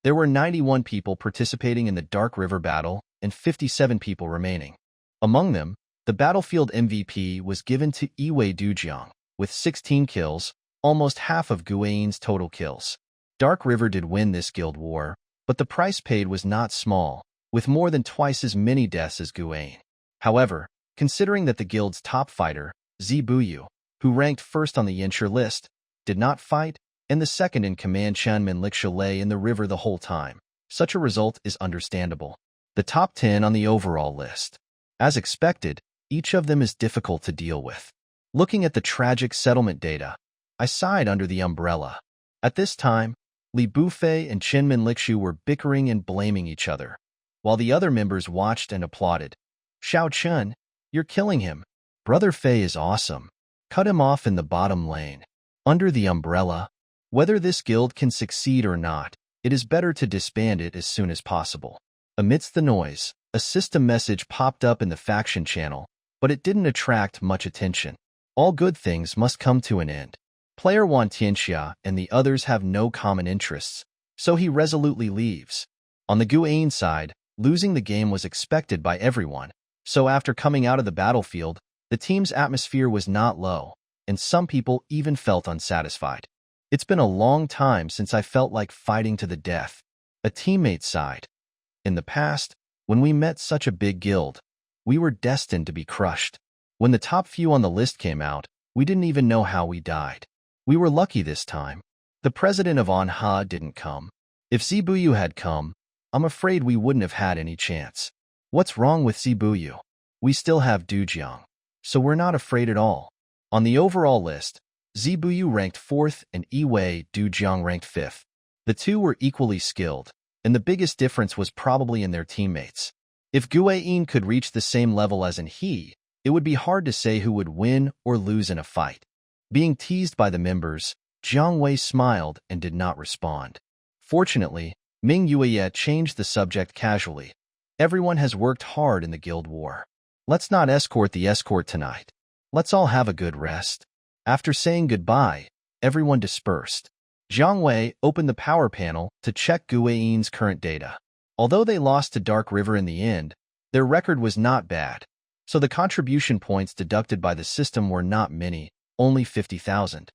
There were 91 people participating in the Dark River battle and 57 people remaining. Among them, the battlefield MVP was given to Iwei Dujiang, with 16 kills, almost half of Guain's total kills. Dark River did win this guild war, but the price paid was not small, with more than twice as many deaths as Guain. However, considering that the guild's top fighter, Zibuyu, who ranked first on the Yanshur list, did not fight, and the second in command Chanmin Liksha lay in the river the whole time, such a result is understandable. The top 10 on the overall list. As expected, each of them is difficult to deal with. Looking at the tragic settlement data, I sighed under the umbrella. At this time, Li Bufei and Chenmin Likshu were bickering and blaming each other, while the other members watched and applauded. Xiao Chun, you're killing him. Brother Fei is awesome. Cut him off in the bottom lane. Under the umbrella, whether this guild can succeed or not, it is better to disband it as soon as possible. Amidst the noise, a system message popped up in the faction channel, but it didn't attract much attention. All good things must come to an end. Player Wan Tianxia and the others have no common interests, so he resolutely leaves. On the Guain side, losing the game was expected by everyone, so after coming out of the battlefield, the team's atmosphere was not low, and some people even felt unsatisfied. It's been a long time since I felt like fighting to the death. A teammate sighed. In the past, when we met such a big guild, we were destined to be crushed. When the top few on the list came out, we didn't even know how we died. We were lucky this time. The president of Anha didn't come. If Zibuyu had come, I'm afraid we wouldn't have had any chance. What's wrong with Zibuyu? We still have Dujiang, so we're not afraid at all. On the overall list, Zibuyu ranked 4th and Iwei Dujiang ranked 5th. The two were equally skilled, and the biggest difference was probably in their teammates. If Guain could reach the same level as he, it would be hard to say who would win or lose in a fight. Being teased by the members, Jiang Wei smiled and did not respond. Fortunately, Ming Yuye changed the subject casually. Everyone has worked hard in the guild war. Let's not escort the escort tonight. Let's all have a good rest. After saying goodbye, everyone dispersed. Jiang Wei opened the power panel to check Guain's current data. Although they lost to Dark River in the end, their record was not bad, so the contribution points deducted by the system were not many, only 50,000.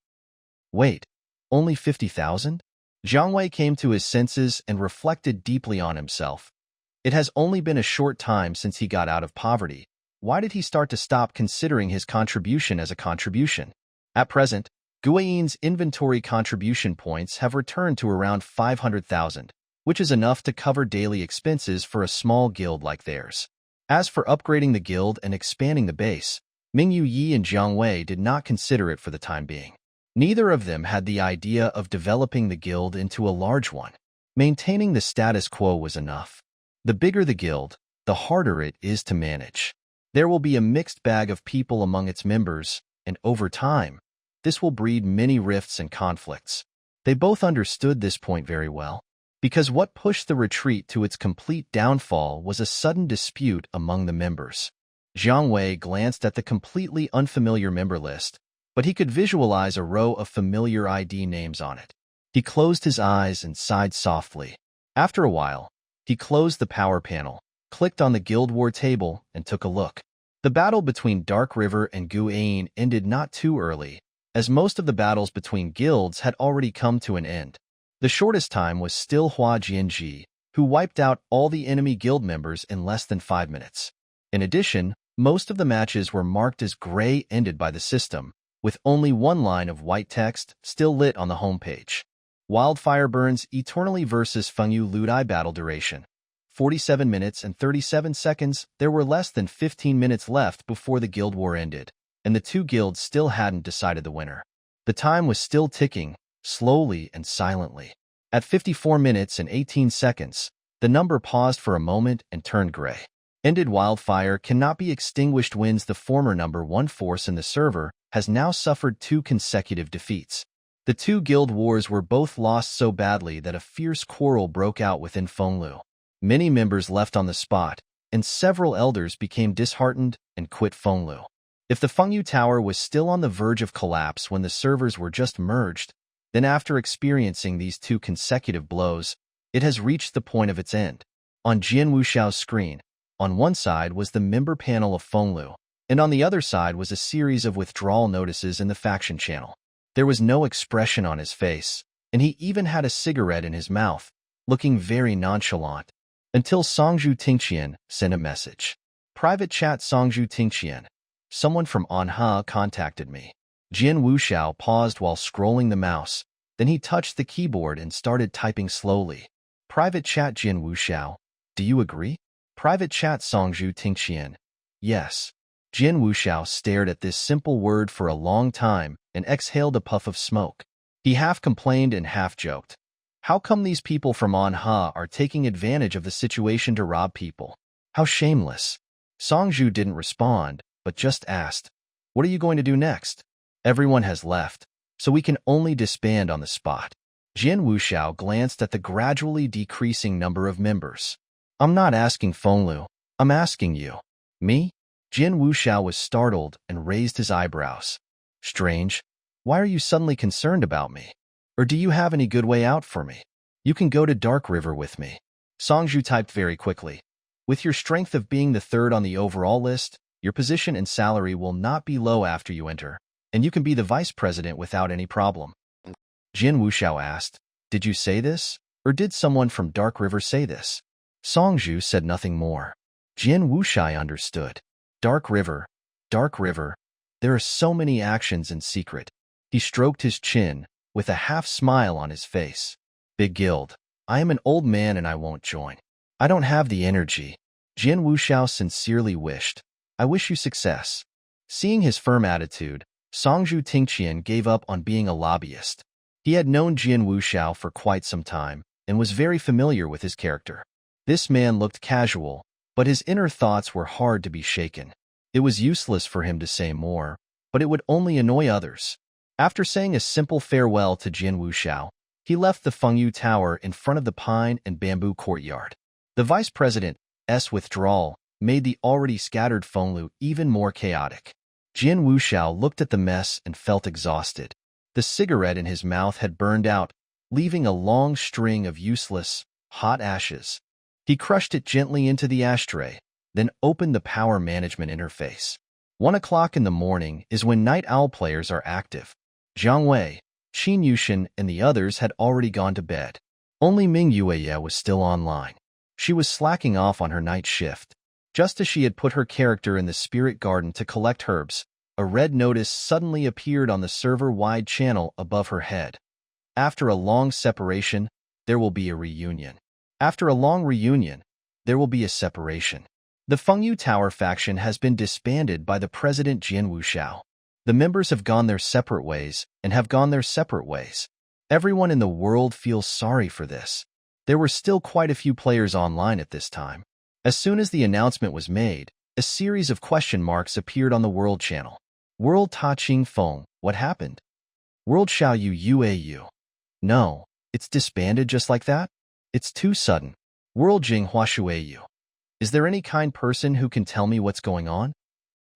Wait, only 50,000? Jiang Wei came to his senses and reflected deeply on himself. It has only been a short time since he got out of poverty. Why did he start to stop considering his contribution as a contribution? At present, Guain's inventory contribution points have returned to around 500,000, which is enough to cover daily expenses for a small guild like theirs. As for upgrading the guild and expanding the base, Mingyu Yi and Jiang Wei did not consider it for the time being. Neither of them had the idea of developing the guild into a large one. Maintaining the status quo was enough. The bigger the guild, the harder it is to manage. There will be a mixed bag of people among its members, and over time, this will breed many rifts and conflicts. They both understood this point very well, because what pushed the retreat to its complete downfall was a sudden dispute among the members. Jiang Wei glanced at the completely unfamiliar member list, but he could visualize a row of familiar ID names on it. He closed his eyes and sighed softly. After a while, he closed the power panel, clicked on the Guild War table, and took a look. The battle between Dark River and Guain ended not too early, as most of the battles between guilds had already come to an end. The shortest time was still Hua Jianji, who wiped out all the enemy guild members in less than 5 minutes. In addition, most of the matches were marked as gray ended by the system, with only one line of white text still lit on the homepage. Wildfire Burns Eternally vs. Fengyu Ludai battle duration. 47 minutes and 37 seconds. There were less than 15 minutes left before the guild war ended, and the two guilds still hadn't decided the winner. The time was still ticking, slowly and silently. At 54 minutes and 18 seconds, the number paused for a moment and turned gray. Ended Wildfire cannot be extinguished wins. The former number 1 force in the server has now suffered 2 consecutive defeats. The two guild wars were both lost so badly that a fierce quarrel broke out within Fenglu. Many members left on the spot, and several elders became disheartened and quit Fenglu. If the Fengyu Tower was still on the verge of collapse when the servers were just merged, then after experiencing these 2 consecutive blows, it has reached the point of its end. On Jian Wushao's screen, on one side was the member panel of Fenglu, and on the other side was a series of withdrawal notices in the faction channel. There was no expression on his face, and he even had a cigarette in his mouth, looking very nonchalant, until Songju Tingqian sent a message. Private chat. Songju Tingqian. Someone from MANHUA contacted me. Jian Wushao paused while scrolling the mouse, then he touched the keyboard and started typing slowly. Private chat. Jian Wushao. Do you agree? Private chat. Songju Tingqian. Yes. Jian Wushao stared at this simple word for a long time and exhaled a puff of smoke. He half complained and half joked. How come these people from MANHUA are taking advantage of the situation to rob people? How shameless. Songju didn't respond, but just asked, what are you going to do next? Everyone has left, so we can only disband on the spot. Jian Wushao glanced at the gradually decreasing number of members. I'm not asking Fenglu, I'm asking you. Me? Jian Wushao was startled and raised his eyebrows. Strange. Why are you suddenly concerned about me? Or do you have any good way out for me? You can go to Dark River with me. Songju typed very quickly. With your strength of being the 3rd on the overall list, your position and salary will not be low after you enter, and you can be the vice president without any problem. Jian Wushao asked, did you say this, or did someone from Dark River say this? Songju said nothing more. Jian Wushao understood. Dark River, there are so many actions in secret. He stroked his chin, with a half smile on his face. Big Guild, I am an old man and I won't join. I don't have the energy. Jian Wushao sincerely wished. I wish you success. Seeing his firm attitude, Songju Tingqian gave up on being a lobbyist. He had known Jian Wushao for quite some time and was very familiar with his character. This man looked casual, but his inner thoughts were hard to be shaken. It was useless for him to say more, but it would only annoy others. After saying a simple farewell to Jian Wushao, he left the Fengyu Tower in front of the pine and bamboo courtyard. The vice president's withdrawal made the already scattered Fenglu even more chaotic. Jian Wushao looked at the mess and felt exhausted. The cigarette in his mouth had burned out, leaving a long string of useless, hot ashes. He crushed it gently into the ashtray, then opened the power management interface. 1 o'clock in the morning is when Night Owl players are active. Jiang Wei, Qin Yushin, and the others had already gone to bed. Only Ming Yueye was still online. She was slacking off on her night shift. Just as she had put her character in the spirit garden to collect herbs, a red notice suddenly appeared on the server-wide channel above her head. After a long separation, there will be a reunion. After a long reunion, there will be a separation. The Fengyu Tower faction has been disbanded by the president Jian Wushao. The members have gone their separate ways and have gone their separate ways. Everyone in the world feels sorry for this. There were still quite a few players online at this time. As soon as the announcement was made, a series of question marks appeared on the World channel. World Ta Qing Feng, what happened? World Xiao Yu Uau. No, it's disbanded just like that? It's too sudden. World Jing Hua Shuayu. Is there any kind person who can tell me what's going on?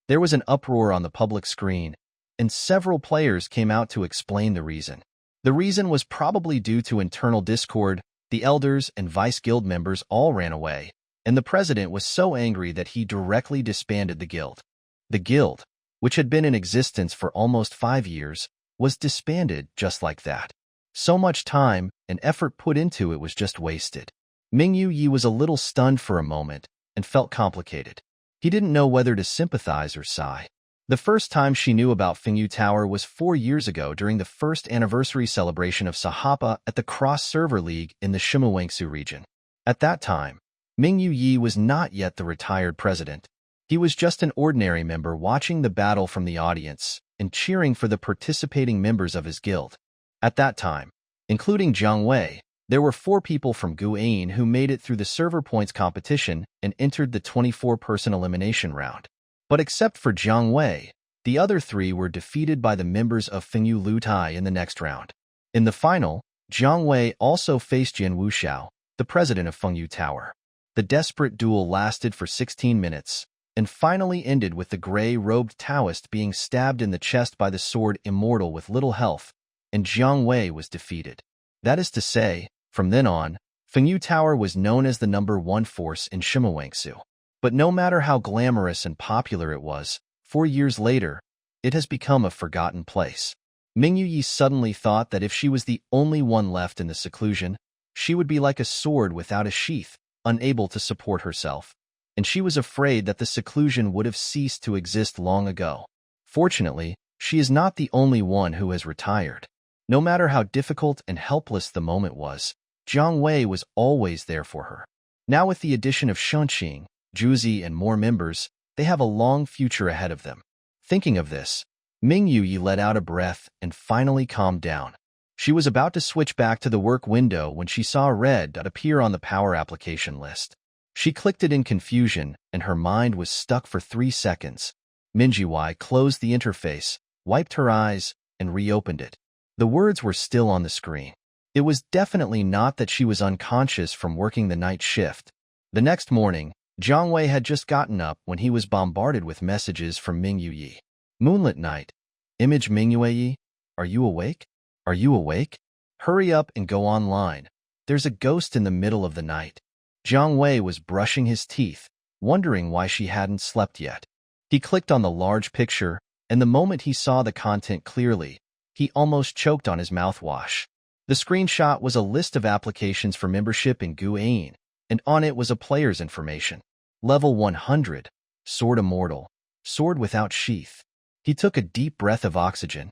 There was an uproar on the public screen, and several players came out to explain the reason. The reason was probably due to internal discord. The elders and vice guild members all ran away, and the president was so angry that he directly disbanded the guild. The guild, which had been in existence for almost 5 years, was disbanded just like that. So much time and effort put into it was just wasted. Mingyu Yi was a little stunned for a moment and felt complicated. He didn't know whether to sympathize or sigh. The first time she knew about Fengyu Tower was 4 years ago during the first anniversary celebration of Sahapa at the Cross Server League in the Shimawangshu region. At that time, Mingyu Yi was not yet the retired president. He was just an ordinary member watching the battle from the audience and cheering for the participating members of his guild. At that time, including Jiang Wei, there were 4 people from Gu'an who made it through the server points competition and entered the 24-person elimination round. But except for Jiang Wei, the other 3 were defeated by the members of Fengyu Lutai in the next round. In the final, Jiang Wei also faced Jian Wuxiao, the president of Fengyu Tower. The desperate duel lasted for 16 minutes, and finally ended with the gray-robed Taoist being stabbed in the chest by the sword Immortal with little health, and Jiang Wei was defeated. That is to say, from then on, Fengyu Tower was known as the #1 force in Shimawangshu. But no matter how glamorous and popular it was, 4 years later, it has become a forgotten place. Mingyu Yi suddenly thought that if she was the only one left in the seclusion, she would be like a sword without a sheath, unable to support herself. And she was afraid that the seclusion would have ceased to exist long ago. Fortunately, she is not the only one who has retired. No matter how difficult and helpless the moment was, Jiang Wei was always there for her. Now with the addition of Shunqing, Juzi, and more members, they have a long future ahead of them. Thinking of this, Mingyu Yi let out a breath and finally calmed down. She was about to switch back to the work window when she saw a red dot appear on the power application list. She clicked it in confusion, and her mind was stuck for 3 seconds. Minjiwai closed the interface, wiped her eyes, and reopened it. The words were still on the screen. It was definitely not that she was unconscious from working the night shift. The next morning, Jiang Wei had just gotten up when he was bombarded with messages from Mingyu Yi. Moonlit night. Image Mingyu Yi. Are you awake? Are you awake? Hurry up and go online. There's a ghost in the middle of the night. Jiang Wei was brushing his teeth, wondering why she hadn't slept yet. He clicked on the large picture, and the moment he saw the content clearly, he almost choked on his mouthwash. The screenshot was a list of applications for membership in Gu'an, and on it was a player's information. Level 100, Sword Immortal, Sword without sheath. He took a deep breath of oxygen.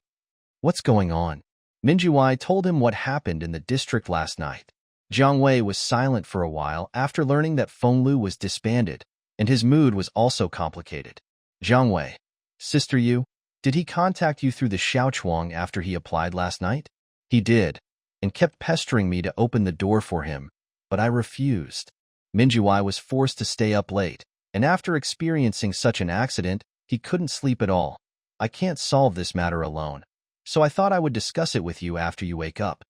What's going on? Minjiwai told him what happened in the district last night. Jiang Wei was silent for a while after learning that Fenglu was disbanded, and his mood was also complicated. Jiang Wei, Sister Yu, did he contact you through the Xiaochuang after he applied last night? He did, and kept pestering me to open the door for him, but I refused. Minjiwai was forced to stay up late, and after experiencing such an accident, he couldn't sleep at all. I can't solve this matter alone, so I thought I would discuss it with you after you wake up.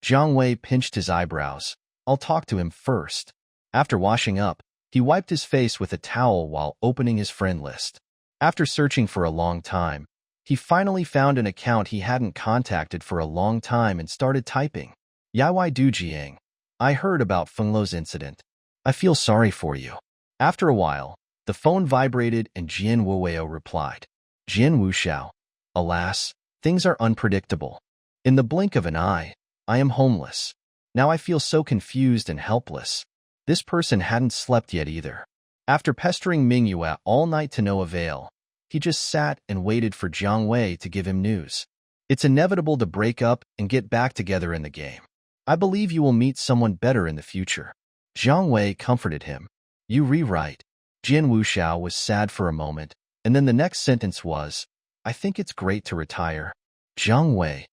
Jiang Wei pinched his eyebrows. I'll talk to him first. After washing up, he wiped his face with a towel while opening his friend list. After searching for a long time, he finally found an account he hadn't contacted for a long time and started typing. Yaoi Dujiang, I heard about Fenglu's incident. I feel sorry for you. After a while, the phone vibrated and Jian Wuweo replied. Jian Wuxiao, alas, things are unpredictable. In the blink of an eye, I am homeless. Now I feel so confused and helpless. This person hadn't slept yet either. After pestering Mingyue all night to no avail, he just sat and waited for Jiang Wei to give him news. It's inevitable to break up and get back together in the game. I believe you will meet someone better in the future. Jiang Wei comforted him. You rewrite. Jian Wuxiao was sad for a moment, and then the next sentence was, I think it's great to retire. Jiang Wei.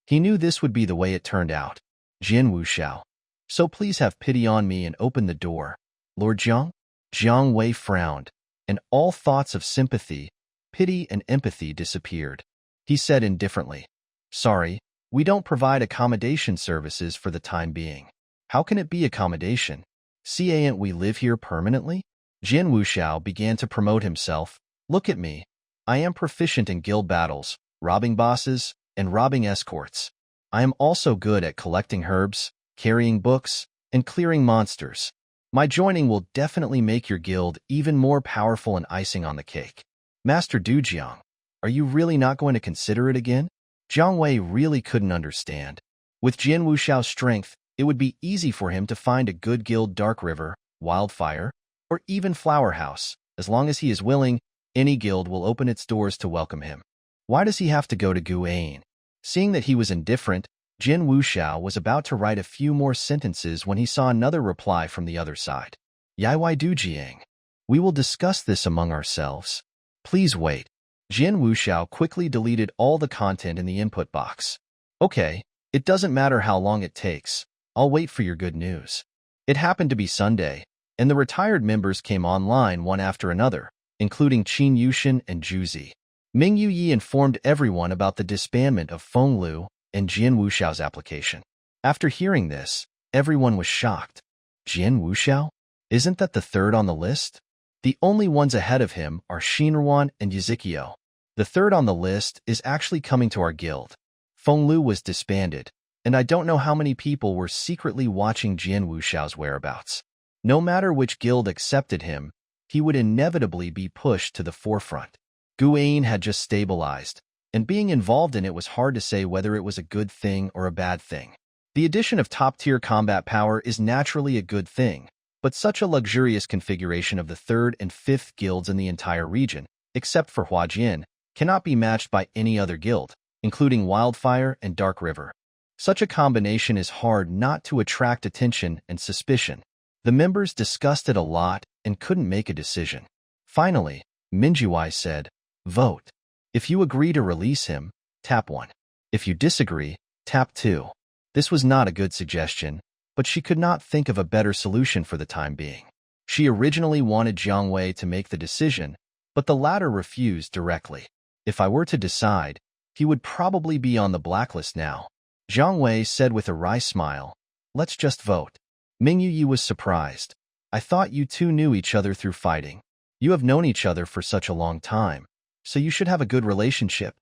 He knew this would be the way it turned out. Jian Wuxiao. So please have pity on me and open the door. Lord Jiang? Jiang Wei frowned, and all thoughts of sympathy, pity, and empathy disappeared. He said indifferently, Sorry, we don't provide accommodation services for the time being. How can it be accommodation? See, ain't we live here permanently? Jian Wuxiao began to promote himself. Look at me. I am proficient in guild battles, robbing bosses, and robbing escorts. I am also good at collecting herbs, carrying books, and clearing monsters. My joining will definitely make your guild even more powerful and icing on the cake. Master Dujiang, are you really not going to consider it again? Jiang Wei really couldn't understand. With Jian Wuxiao's strength, it would be easy for him to find a good guild Dark River, Wildfire, or even Flower House. As long as he is willing, any guild will open its doors to welcome him. Why does he have to go to Guan? Seeing that he was indifferent, Jian Wuxiao was about to write a few more sentences when he saw another reply from the other side. Yaoi Dujiang. We will discuss this among ourselves. Please wait. Jian Wuxiao quickly deleted all the content in the input box. Okay, it doesn't matter how long it takes. I'll wait for your good news. It happened to be Sunday, and the retired members came online one after another, including Qin Yushin and Juzi. Ming Yuyi informed everyone about the disbandment of Feng Lu and Jian Wuxiao's application. After hearing this, everyone was shocked. Jian Wuxiao? Isn't that the third on the list? The only ones ahead of him are Shinruan and Yuzikyo. The third on the list is actually coming to our guild. Feng Lu was disbanded, and I don't know how many people were secretly watching Jian Wuxiao's whereabouts. No matter which guild accepted him, he would inevitably be pushed to the forefront. Guan had just stabilized, and being involved in it was hard to say whether it was a good thing or a bad thing. The addition of top-tier combat power is naturally a good thing, but such a luxurious configuration of the 3rd and 5th guilds in the entire region, except for Huajin, cannot be matched by any other guild, including Wildfire and Dark River. Such a combination is hard not to attract attention and suspicion. The members discussed it a lot and couldn't make a decision. Finally, Minjuai said, "Vote. If you agree to release him, tap 1. If you disagree, tap 2. This was not a good suggestion, but she could not think of a better solution for the time being. She originally wanted Jiang Wei to make the decision, but the latter refused directly. If I were to decide, he would probably be on the blacklist now. Jiang Wei said with a wry smile, "Let's just vote." Ming Yuyi was surprised. "I thought you two knew each other through fighting. You have known each other for such a long time, so you should have a good relationship."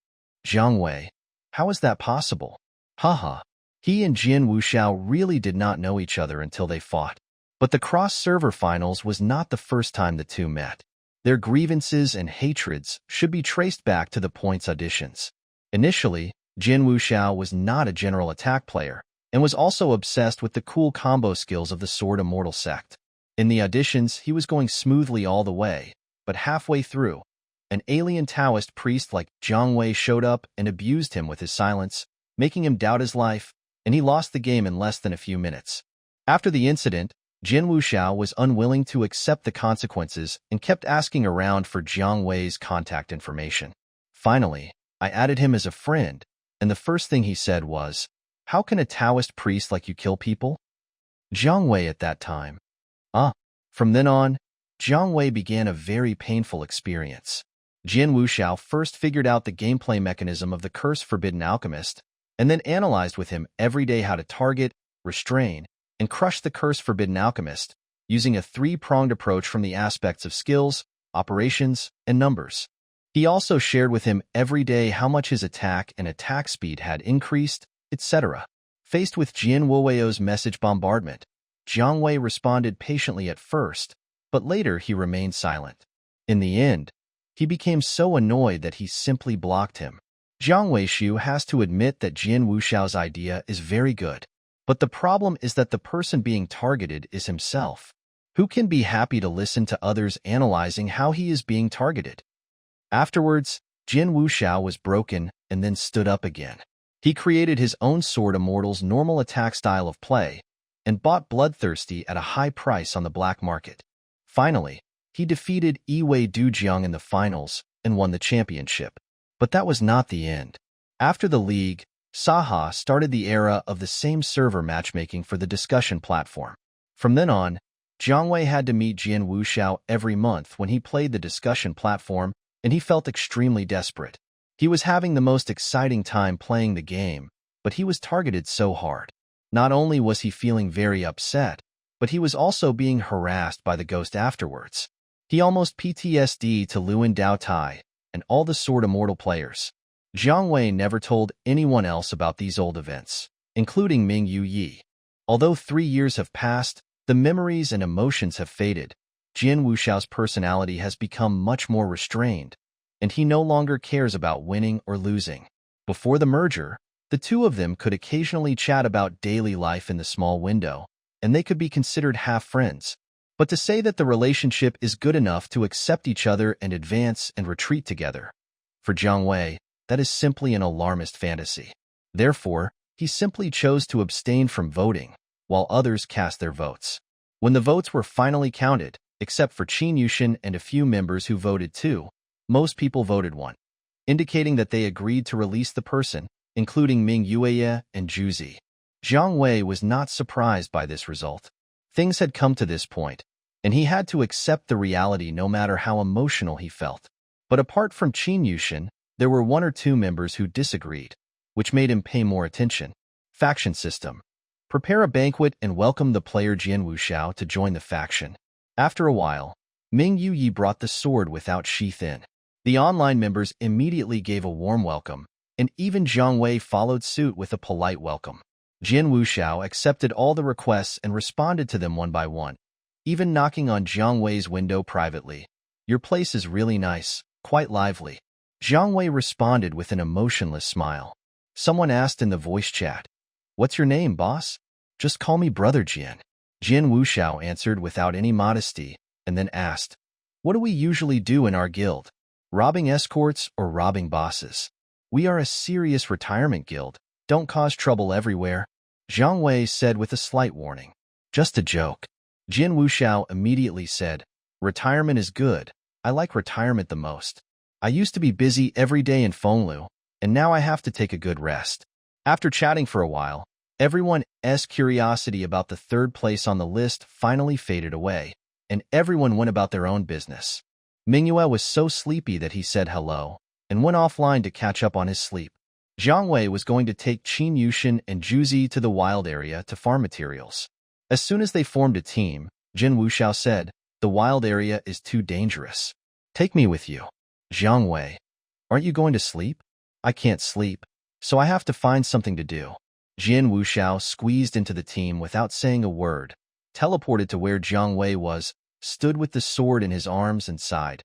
Jiang Wei, how is that possible? Haha. He and Jian Wuxiao really did not know each other until they fought. But the cross-server finals was not the first time the two met. Their grievances and hatreds should be traced back to the points auditions. Initially, Jian Wuxiao was not a general attack player, and was also obsessed with the cool combo skills of the Sword Immortal sect. In the auditions, he was going smoothly all the way, but halfway through, an alien Taoist priest like Jiang Wei showed up and abused him with his silence, making him doubt his life, and he lost the game in less than a few minutes. After the incident, Jian Wuxiao was unwilling to accept the consequences and kept asking around for Jiang Wei's contact information. Finally, I added him as a friend, and the first thing he said was, "How can a Taoist priest like you kill people?" Jiang Wei at that time. From then on, Jiang Wei began a very painful experience. Jian Wuxiao first figured out the gameplay mechanism of the Cursed Forbidden Alchemist, and then analyzed with him every day how to target, restrain, and crush the Cursed Forbidden Alchemist, using a 3-pronged approach from the aspects of skills, operations, and numbers. He also shared with him every day how much his attack and attack speed had increased, etc. Faced with Jian Wuo's message bombardment, Jiang Wei responded patiently at first, but later he remained silent. In the end, he became so annoyed that he simply blocked him. Jiang Weishu has to admit that Jian Wuxiao's idea is very good, but the problem is that the person being targeted is himself. Who can be happy to listen to others analyzing how he is being targeted? Afterwards, Jian Wuxiao was broken and then stood up again. He created his own Sword Immortal's normal attack style of play, and bought Bloodthirsty at a high price on the black market. Finally, he defeated Yaoi Dujiang in the finals and won the championship. But that was not the end. After the league, Saha started the era of the same server matchmaking for the discussion platform. From then on, Jiang Wei had to meet Jian Wuxiao every month when he played the discussion platform, and he felt extremely desperate. He was having the most exciting time playing the game, but he was targeted so hard. Not only was he feeling very upset, but he was also being harassed by the ghost afterwards. He almost PTSD to Luan Dao Tai and all the Sword Immortal players. Jiang Wei never told anyone else about these old events, including Ming Yuyi. Although 3 years have passed, the memories and emotions have faded. Jian Wuxiao's personality has become much more restrained, and he no longer cares about winning or losing. Before the merger, the two of them could occasionally chat about daily life in the small window, and they could be considered half-friends. But to say that the relationship is good enough to accept each other and advance and retreat together, for Jiang Wei, that is simply an alarmist fantasy. Therefore, he simply chose to abstain from voting, while others cast their votes. When the votes were finally counted, except for Qin Yushin and a few members who voted 2, most people voted 1, indicating that they agreed to release the person, including Ming Yueye and Zhu Zi. Jiang Wei was not surprised by this result. Things had come to this point, and he had to accept the reality no matter how emotional he felt. But apart from Qin Yushin, there were 1 or 2 members who disagreed, which made him pay more attention. Faction system. Prepare a banquet and welcome the player Jian Wuxiao to join the faction. After a while, Ming Yuyi brought the sword without sheath in. The online members immediately gave a warm welcome, and even Jiang Wei followed suit with a polite welcome. Jian Wuxiao accepted all the requests and responded to them one by one, even knocking on Jiang Wei's window privately. Your place is really nice, quite lively. Jiang Wei responded with an emotionless smile. Someone asked in the voice chat, "What's your name, boss?" "Just call me Brother Jian." Jian Wuxiao answered without any modesty, and then asked, "What do we usually do in our guild? Robbing escorts or robbing bosses? We are a serious retirement guild. Don't cause trouble everywhere." Jiang Wei said with a slight warning. "Just a joke." Jian Wuxiao immediately said, "Retirement is good. I like retirement the most. I used to be busy every day in Fenglu, and now I have to take a good rest." After chatting for a while, everyone's curiosity about the 3rd place on the list finally faded away, and everyone went about their own business. Mingyue was so sleepy that he said hello, and went offline to catch up on his sleep. Jiang Wei was going to take Qin Yushin and Zhu Zi to the wild area to farm materials. As soon as they formed a team, Jian Wuxiao said, "The wild area is too dangerous. Take me with you." Jiang Wei, "Aren't you going to sleep?" "I can't sleep, so I have to find something to do." Jian Wuxiao squeezed into the team without saying a word, teleported to where Jiang Wei was, stood with the sword in his arms and sighed.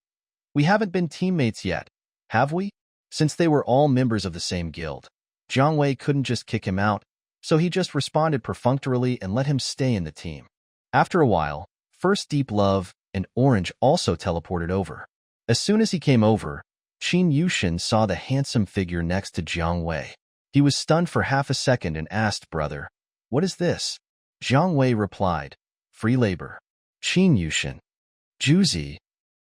"We haven't been teammates yet, have we?" Since they were all members of the same guild, Jiang Wei couldn't just kick him out, so he just responded perfunctorily and let him stay in the team. After a while, First Deep Love and Orange also teleported over. As soon as he came over, Qin Yushin saw the handsome figure next to Jiang Wei. He was stunned for half a second and asked, "Brother, what is this?" Jiang Wei replied, "Free labor." Qin Yushin, "Zhu Zi,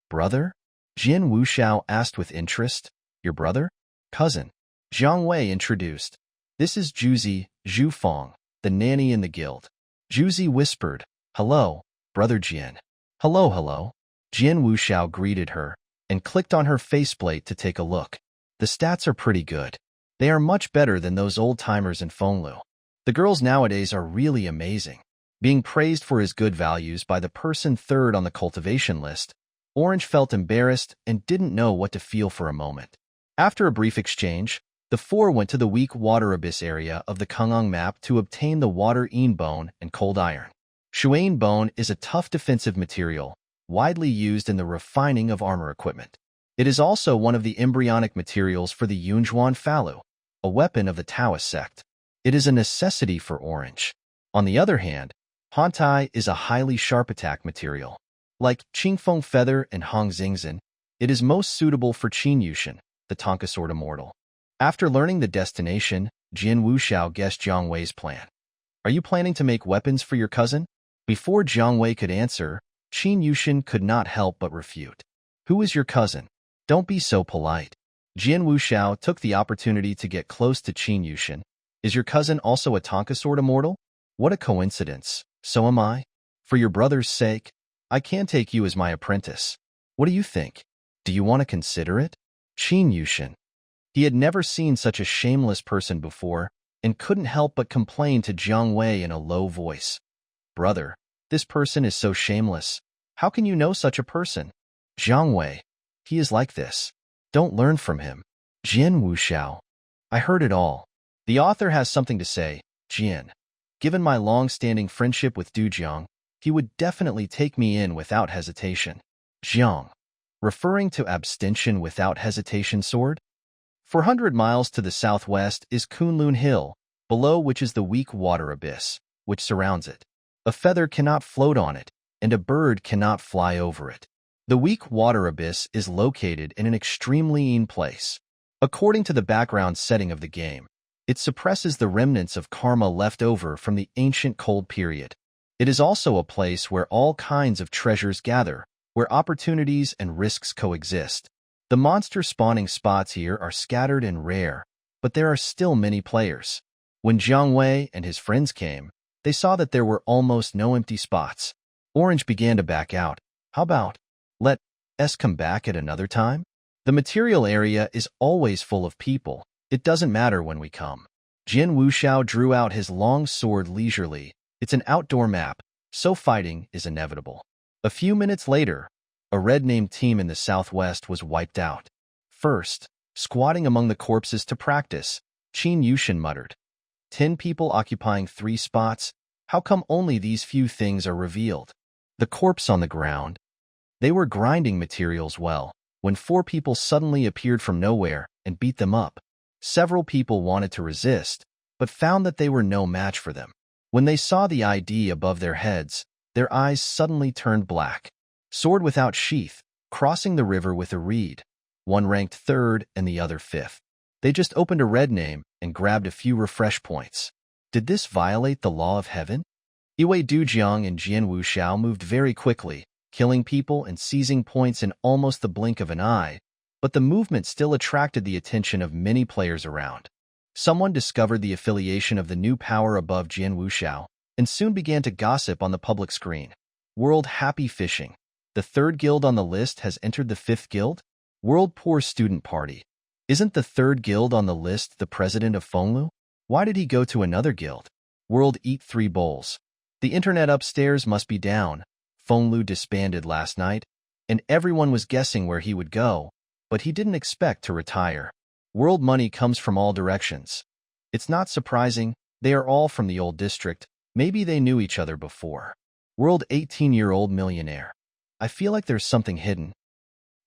brother?" Jian Wuxiao asked with interest, "Your brother?" "Cousin." Jiang Wei introduced, "This is Zhu Zi, Zhu Feng, the nanny in the guild." Zhu Zi whispered, "Hello, Brother Jian." "Hello, hello." Jian Wuxiao greeted her, and clicked on her faceplate to take a look. The stats are pretty good. They are much better than those old-timers in Fenglu. The girls nowadays are really amazing. Being praised for his good values by the person 3rd on the cultivation list, Orange felt embarrassed and didn't know what to feel for a moment. After a brief exchange, the 4 went to the weak water abyss area of the Kungang map to obtain the water Yin bone and cold iron. Shuain bone is a tough defensive material, widely used in the refining of armor equipment. It is also one of the embryonic materials for the Yunzhuan Falu, a weapon of the Taoist sect. It is a necessity for Orange. On the other hand, Hantai is a highly sharp attack material. Like Qingfeng Feather and Hong Xingzhen, it is most suitable for Qin Yushin, the Tonka Sword Immortal. After learning the destination, Jian Wuxiao guessed Jiang Wei's plan. "Are you planning to make weapons for your cousin?" Before Jiang Wei could answer, Qin Yushin could not help but refute. "Who is your cousin? Don't be so polite." Jian Wuxiao took the opportunity to get close to Qin Yushin. "Is your cousin also a Tonka Sword Immortal?" "What a coincidence. So am I. For your brother's sake, I can take you as my apprentice. What do you think? Do you want to consider it?" Qin Yushin. He had never seen such a shameless person before, and couldn't help but complain to Jiang Wei in a low voice. "Brother, this person is so shameless. How can you know such a person?" "Jiang Wei, he is like this. Don't learn from him." Jian Wuxiao. "I heard it all. The author has something to say, Jian. Given my long-standing friendship with Du Jiang, he would definitely take me in without hesitation." Jiang. Referring to abstention without hesitation sword? 400 miles to the southwest is Kunlun Hill, below which is the weak water abyss, which surrounds it. A feather cannot float on it, and a bird cannot fly over it. The weak water abyss is located in an extremely lean place. According to the background setting of the game, it suppresses the remnants of karma left over from the ancient cold period. It is also a place where all kinds of treasures gather, where opportunities and risks coexist. The monster spawning spots here are scattered and rare, but there are still many players. When Jiang Wei and his friends came, they saw that there were almost no empty spots. Orange began to back out. How about, let us come back at another time? The material area is always full of people. It doesn't matter when we come. Jin Wuxiao drew out his long sword leisurely. It's an outdoor map, so fighting is inevitable. A few minutes later, a red-named team in the southwest was wiped out. First, squatting among the corpses to practice, Qin Yushin muttered. 10 people occupying 3 spots? How come only these few things are revealed? The corpse on the ground. They were grinding materials well, when 4 people suddenly appeared from nowhere and beat them up. Several people wanted to resist, but found that they were no match for them. When they saw the ID above their heads, their eyes suddenly turned black. Sword without sheath, crossing the river with a reed. One ranked 3rd and the other 5th. They just opened a red name and grabbed a few refresh points. Did this violate the law of heaven? Iwei Dujiang and Jian Wuxiao moved very quickly, killing people and seizing points in almost the blink of an eye, but the movement still attracted the attention of many players around. Someone discovered the affiliation of the new power above Jian Wuxiao and soon began to gossip on the public screen. World Happy Fishing. The 3rd guild on the list has entered the 5th guild? World Poor Student Party. Isn't the 3rd guild on the list the president of Fenglu? Why did he go to another guild? World Eat 3 Bowls. The internet upstairs must be down. Fenglu disbanded last night, and everyone was guessing where he would go, but he didn't expect to retire. World money comes from all directions. It's not surprising, they are all from the old district. Maybe they knew each other before. World 18-year-old millionaire. I feel like there's something hidden.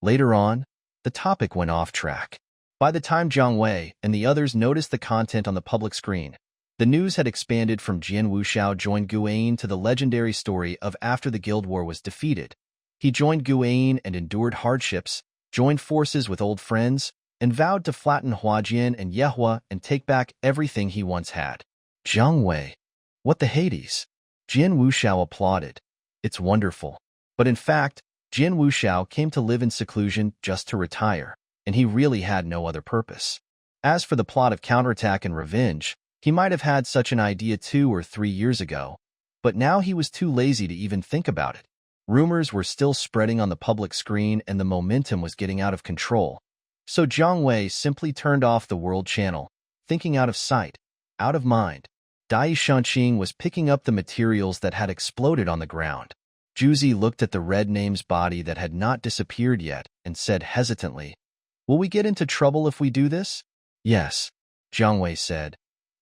Later on, the topic went off track. By the time Jiang Wei and the others noticed the content on the public screen, the news had expanded from Jian Wuxiao joined Guayin to the legendary story of after the guild war was defeated. He joined Guayin and endured hardships, joined forces with old friends, and vowed to flatten Huajian and Yehua and take back everything he once had. Jiang Wei. What the Hades? Jian Wuxiao applauded. It's wonderful. But in fact, Jian Wuxiao came to live in seclusion just to retire, and he really had no other purpose. As for the plot of counterattack and revenge, he might have had such an idea 2 or 3 years ago, but now he was too lazy to even think about it. Rumors were still spreading on the public screen and the momentum was getting out of control. So Jiang Wei simply turned off the world channel, thinking out of sight, out of mind. Dai Shanqing was picking up the materials that had exploded on the ground. Juzi looked at the red name's body that had not disappeared yet and said hesitantly, "Will we get into trouble if we do this?" "Yes," Jiang Wei said.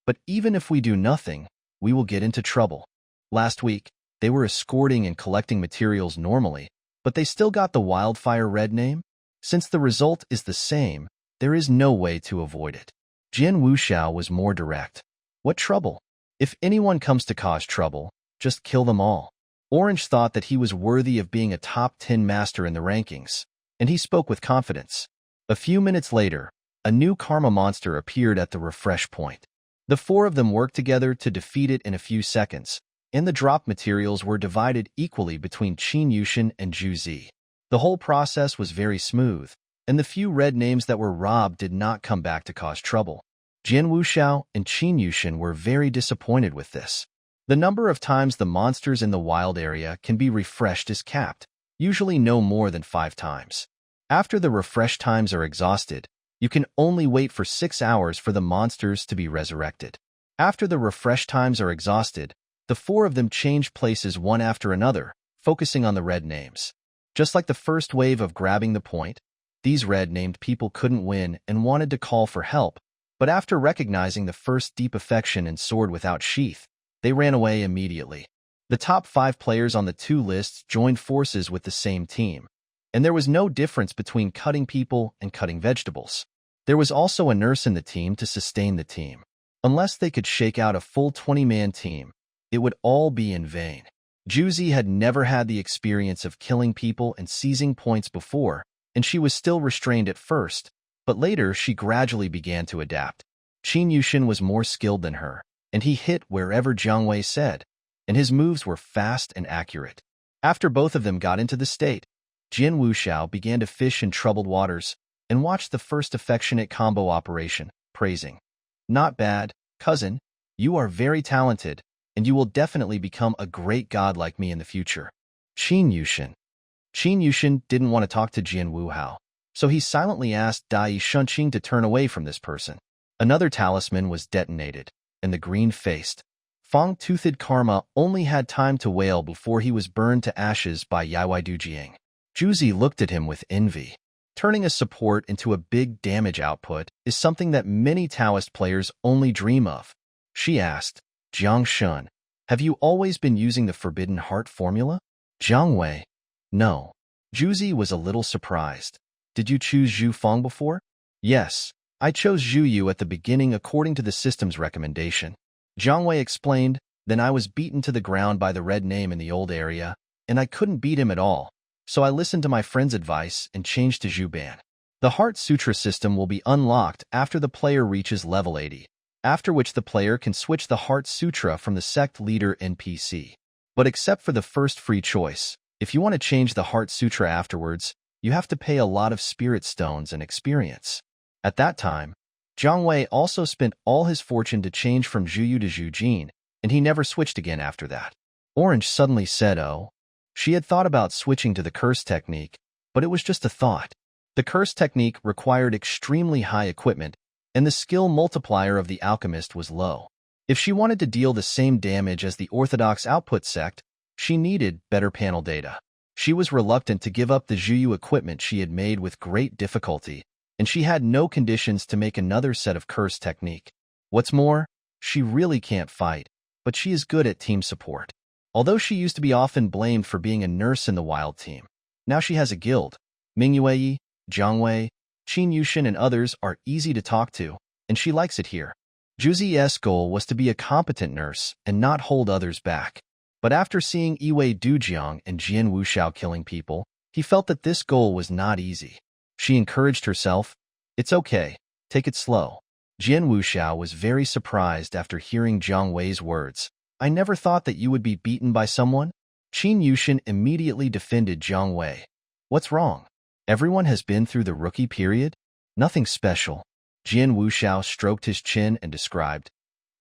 "But even if we do nothing, we will get into trouble." Last week, they were escorting and collecting materials normally, but they still got the wildfire red name. Since the result is the same, there is no way to avoid it. Jian Wuxiao was more direct. What trouble? If anyone comes to cause trouble, just kill them all. Orange thought that he was worthy of being a top 10 master in the rankings, and he spoke with confidence. A few minutes later, a new karma monster appeared at the refresh point. The 4 of them worked together to defeat it in a few seconds, and the drop materials were divided equally between Qin Yushin and Zhu Zi. The whole process was very smooth, and the few red names that were robbed did not come back to cause trouble. Jian Wuxiao and Qin Yushin were very disappointed with this. The number of times the monsters in the wild area can be refreshed is capped, usually no more than 5 times. After the refresh times are exhausted, you can only wait for 6 hours for the monsters to be resurrected. After the refresh times are exhausted, the 4 of them change places one after another, focusing on the red names. Just like the first wave of grabbing the point, these red-named people couldn't win and wanted to call for help, but after recognizing the first deep affection and sword without sheath, they ran away immediately. The top 5 players on the 2 lists joined forces with the same team, and there was no difference between cutting people and cutting vegetables. There was also a nurse in the team to sustain the team. Unless they could shake out a full 20-man team, it would all be in vain. Juzi had never had the experience of killing people and seizing points before, and she was still restrained at first, but later she gradually began to adapt. Qin Yushin was more skilled than her, and he hit wherever Jiang Wei said, and his moves were fast and accurate. After both of them got into the state, Jin Wuxiao began to fish in troubled waters and watched the first affectionate combo operation, praising, "Not bad, cousin. You are very talented, and you will definitely become a great god like me in the future." Qin Yushin didn't want to talk to Jin Wuhao, so he silently asked Dai Shunqing to turn away from this person. Another talisman was detonated, and the green-faced, fang-toothed Karma only had time to wail before he was burned to ashes by Yaoi Dujiang. Juzi looked at him with envy. Turning a support into a big damage output is something that many Taoist players only dream of. She asked, "Jiang Shun, have you always been using the Forbidden Heart formula?" Jiang Wei, "No." Juzi was a little surprised. "Did you choose Zhu Feng before?" "Yes, I chose Zhu Yu at the beginning according to the system's recommendation." Jiang Wei explained, "Then I was beaten to the ground by the red name in the old area, and I couldn't beat him at all. So I listened to my friend's advice and changed to Zhu Ban. The Heart Sutra system will be unlocked after the player reaches level 80, after which the player can switch the Heart Sutra from the sect leader NPC. But except for the first free choice, if you want to change the Heart Sutra afterwards, you have to pay a lot of spirit stones and experience." At that time, Jiang Wei also spent all his fortune to change from Zhu Yu to Zhu Jin, and he never switched again after that. Orange suddenly said, "Oh." She had thought about switching to the curse technique, but it was just a thought. The curse technique required extremely high equipment, and the skill multiplier of the alchemist was low. If she wanted to deal the same damage as the Orthodox output sect, she needed better panel data. She was reluctant to give up the Zhuyu equipment she had made with great difficulty, and she had no conditions to make another set of curse technique. What's more, she really can't fight, but she is good at team support. Although she used to be often blamed for being a nurse in the wild team, now she has a guild. Ming Yue, Jiang Wei, Qin Yushin and others are easy to talk to, and she likes it here. Juzi's goal was to be a competent nurse and not hold others back. But after seeing Yue Dujiang and Jian Wuxiao killing people, he felt that this goal was not easy. She encouraged herself, "It's okay, take it slow." Jian Wuxiao was very surprised after hearing Jiang Wei's words. "I never thought that you would be beaten by someone." Qin Yushin immediately defended Jiang Wei. "What's wrong? Everyone has been through the rookie period? Nothing special." Jian Wuxiao stroked his chin and described,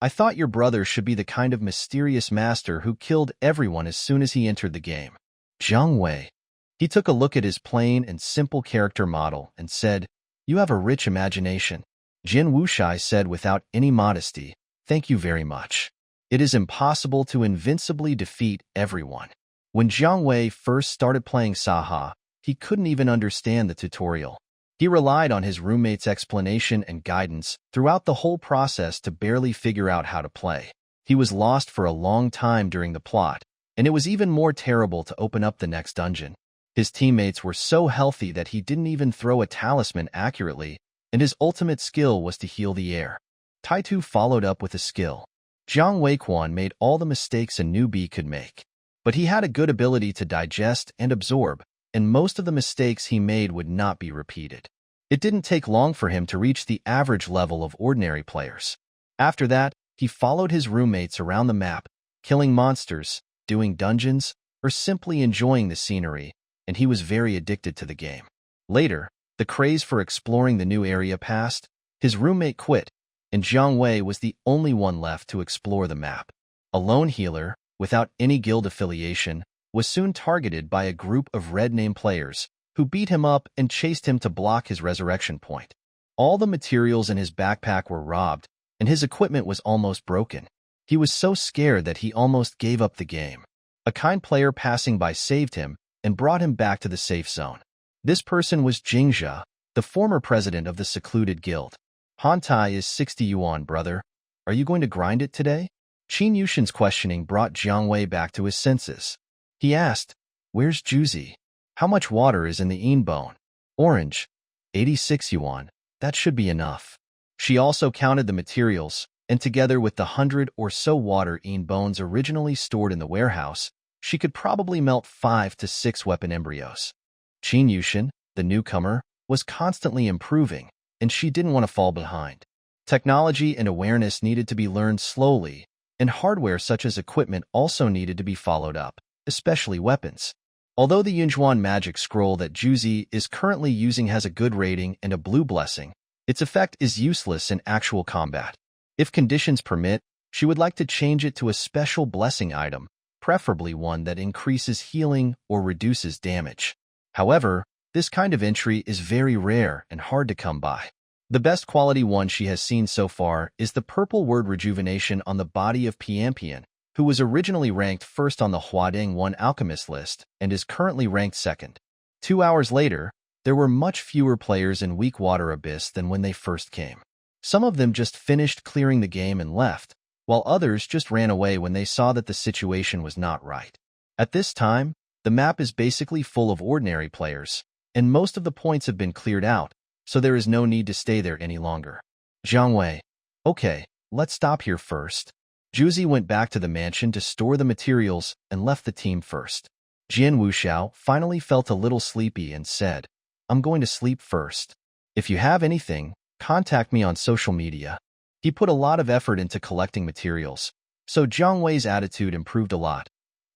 "I thought your brother should be the kind of mysterious master who killed everyone as soon as he entered the game." Jiang Wei. He took a look at his plain and simple character model and said, "You have a rich imagination." Jin Wushai said without any modesty, "Thank you very much. It is impossible to invincibly defeat everyone." When Jiang Wei first started playing Saha, he couldn't even understand the tutorial. He relied on his roommate's explanation and guidance throughout the whole process to barely figure out how to play. He was lost for a long time during the plot, and it was even more terrible to open up the next dungeon. His teammates were so healthy that he didn't even throw a talisman accurately, and his ultimate skill was to heal the air. Taitu followed up with a skill. Jiang Weiquan made all the mistakes a newbie could make. But he had a good ability to digest and absorb, and most of the mistakes he made would not be repeated. It didn't take long for him to reach the average level of ordinary players. After that, he followed his roommates around the map, killing monsters, doing dungeons, or simply enjoying the scenery, and he was very addicted to the game. Later, the craze for exploring the new area passed, his roommate quit, and Jiang Wei was the only one left to explore the map. A lone healer, without any guild affiliation, was soon targeted by a group of red-name players who beat him up and chased him to block his resurrection point. All the materials in his backpack were robbed, and his equipment was almost broken. He was so scared that he almost gave up the game. A kind player passing by saved him and brought him back to the safe zone. This person was Jingzhe, the former president of the secluded guild. "Hantai is 60 yuan, brother. Are you going to grind it today?" Qin Yushin's questioning brought Jiang Wei back to his senses. He asked, "Where's Juzi? How much water is in the Yin bone?" "Orange, 86 yuan." That should be enough. She also counted the materials, and together with the 100 or so water-eaten bones originally stored in the warehouse, she could probably melt 5 to 6 weapon embryos. Qin Yushin, the newcomer, was constantly improving, and she didn't want to fall behind. Technology and awareness needed to be learned slowly, and hardware such as equipment also needed to be followed up, especially weapons. Although the Yunjuan magic scroll that Juzi is currently using has a good rating and a blue blessing, its effect is useless in actual combat. If conditions permit, she would like to change it to a special blessing item, preferably one that increases healing or reduces damage. However, this kind of entry is very rare and hard to come by. The best quality one she has seen so far is the purple word rejuvenation on the body of Piampian, who was originally ranked first on the Huadeng 1 alchemist list and is currently ranked second. 2 hours later, there were much fewer players in Weak Water Abyss than when they first came. Some of them just finished clearing the game and left, while others just ran away when they saw that the situation was not right. At this time, the map is basically full of ordinary players, and most of the points have been cleared out, so there is no need to stay there any longer. Jiang Wei. Okay, let's stop here first. Juzi went back to the mansion to store the materials and left the team first. Jian Wuxiao finally felt a little sleepy and said, I'm going to sleep first. If you have anything, contact me on social media. He put a lot of effort into collecting materials, so Jiang Wei's attitude improved a lot.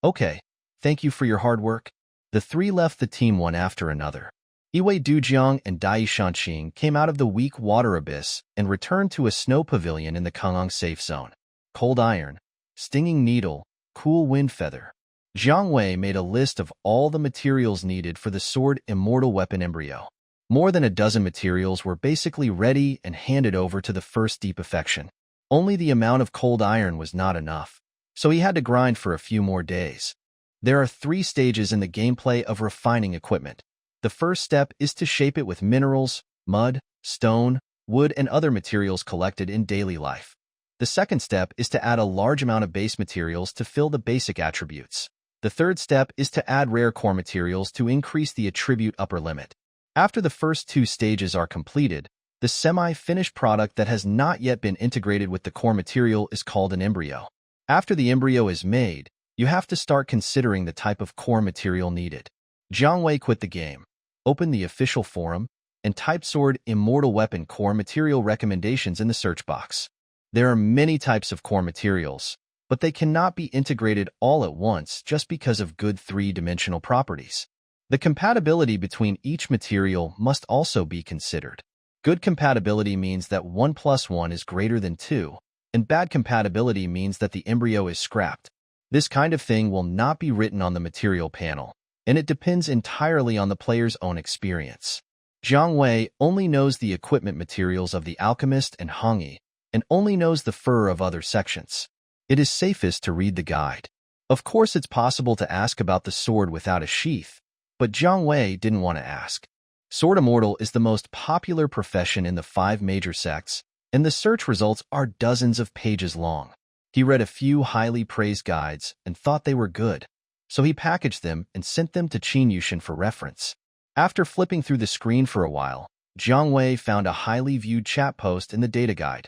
Okay, thank you for your hard work. The three left the team one after another. Iwei Dujiang and Dai Shanqing came out of the Weak Water Abyss and returned to a snow pavilion in the Kangang safe zone. Cold iron, stinging needle, cool wind feather. Jiang Wei made a list of all the materials needed for the sword immortal weapon embryo. More than a dozen materials were basically ready and handed over to the first deep affection. Only the amount of cold iron was not enough, so he had to grind for a few more days. There are 3 stages in the gameplay of refining equipment. The first step is to shape it with minerals, mud, stone, wood, and other materials collected in daily life. The second step is to add a large amount of base materials to fill the basic attributes. The third step is to add rare core materials to increase the attribute upper limit. After the first 2 stages are completed, the semi-finished product that has not yet been integrated with the core material is called an embryo. After the embryo is made, you have to start considering the type of core material needed. Jiang Wei quit the game, opened the official forum, and typed sword immortal weapon core material recommendations in the search box. There are many types of core materials, but they cannot be integrated all at once just because of good 3-dimensional properties. The compatibility between each material must also be considered. Good compatibility means that 1 + 1 is greater than 2, and bad compatibility means that the embryo is scrapped. This kind of thing will not be written on the material panel, and it depends entirely on the player's own experience. Jiang Wei only knows the equipment materials of the alchemist and Hongyi, and only knows the fur of other sections. It is safest to read the guide. Of course, it's possible to ask about the sword without a sheath, but Jiang Wei didn't want to ask. Sword immortal is the most popular profession in the 5 major sects, and the search results are dozens of pages long. He read a few highly praised guides and thought they were good, so he packaged them and sent them to Qin Yushin for reference. After flipping through the screen for a while, Jiang Wei found a highly viewed chat post in the data guide.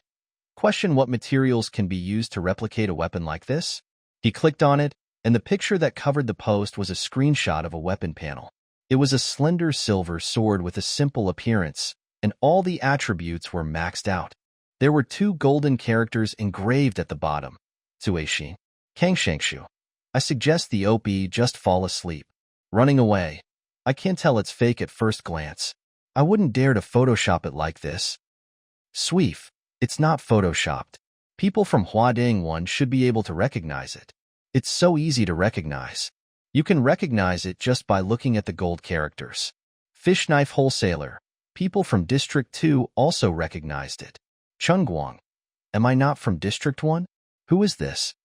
Question: what materials can be used to replicate a weapon like this? He clicked on it, and the picture that covered the post was a screenshot of a weapon panel. It was a slender silver sword with a simple appearance, and all the attributes were maxed out. There were 2 golden characters engraved at the bottom. Zueixin. Kangshangshu. I suggest the OP just fall asleep. Running away. I can't tell it's fake at first glance. I wouldn't dare to Photoshop it like this. Sweef. It's not Photoshopped. People from Huadeng 1 should be able to recognize it. It's so easy to recognize. You can recognize it just by looking at the gold characters. Fish Knife Wholesaler. People from District 2 also recognized it. Chunguang. Am I not from District 1? Who is this?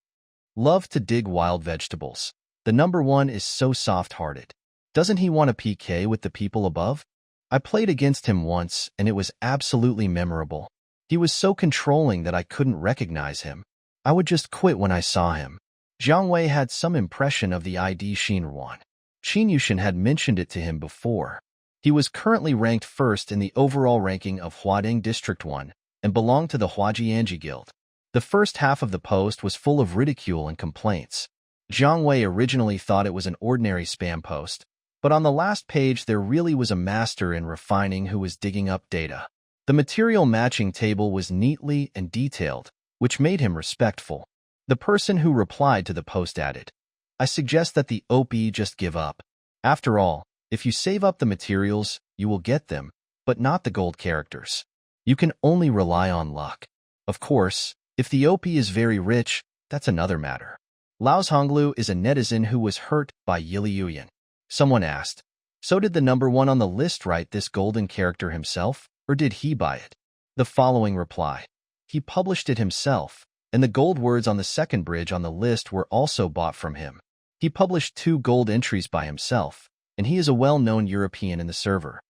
Love to dig wild vegetables. The number 1 is so soft-hearted. Doesn't he want a PK with the people above? I played against him once, and it was absolutely memorable. He was so controlling that I couldn't recognize him. I would just quit when I saw him. Jiang Wei had some impression of the ID Shinruan. Qin Yushin had mentioned it to him before. He was currently ranked first in the overall ranking of Huading District 1 and belonged to the Huajianji Guild. The first half of the post was full of ridicule and complaints. Jiang Wei originally thought it was an ordinary spam post, but on the last page there really was a master in refining who was digging up data. The material matching table was neatly and detailed, which made him respectful. The person who replied to the post added, "I suggest that the OP just give up. After all, if you save up the materials, you will get them, but not the gold characters. You can only rely on luck. Of course, if the OP is very rich, that's another matter." Lao Honglu is a netizen who was hurt by Yili Yuyan. Someone asked, "So did the number one on the list write this golden character himself, or did he buy it?" The following reply: "He published it himself, and the gold words on the second bridge on the list were also bought from him. He published 2 gold entries by himself, and he is a well-known European in the server."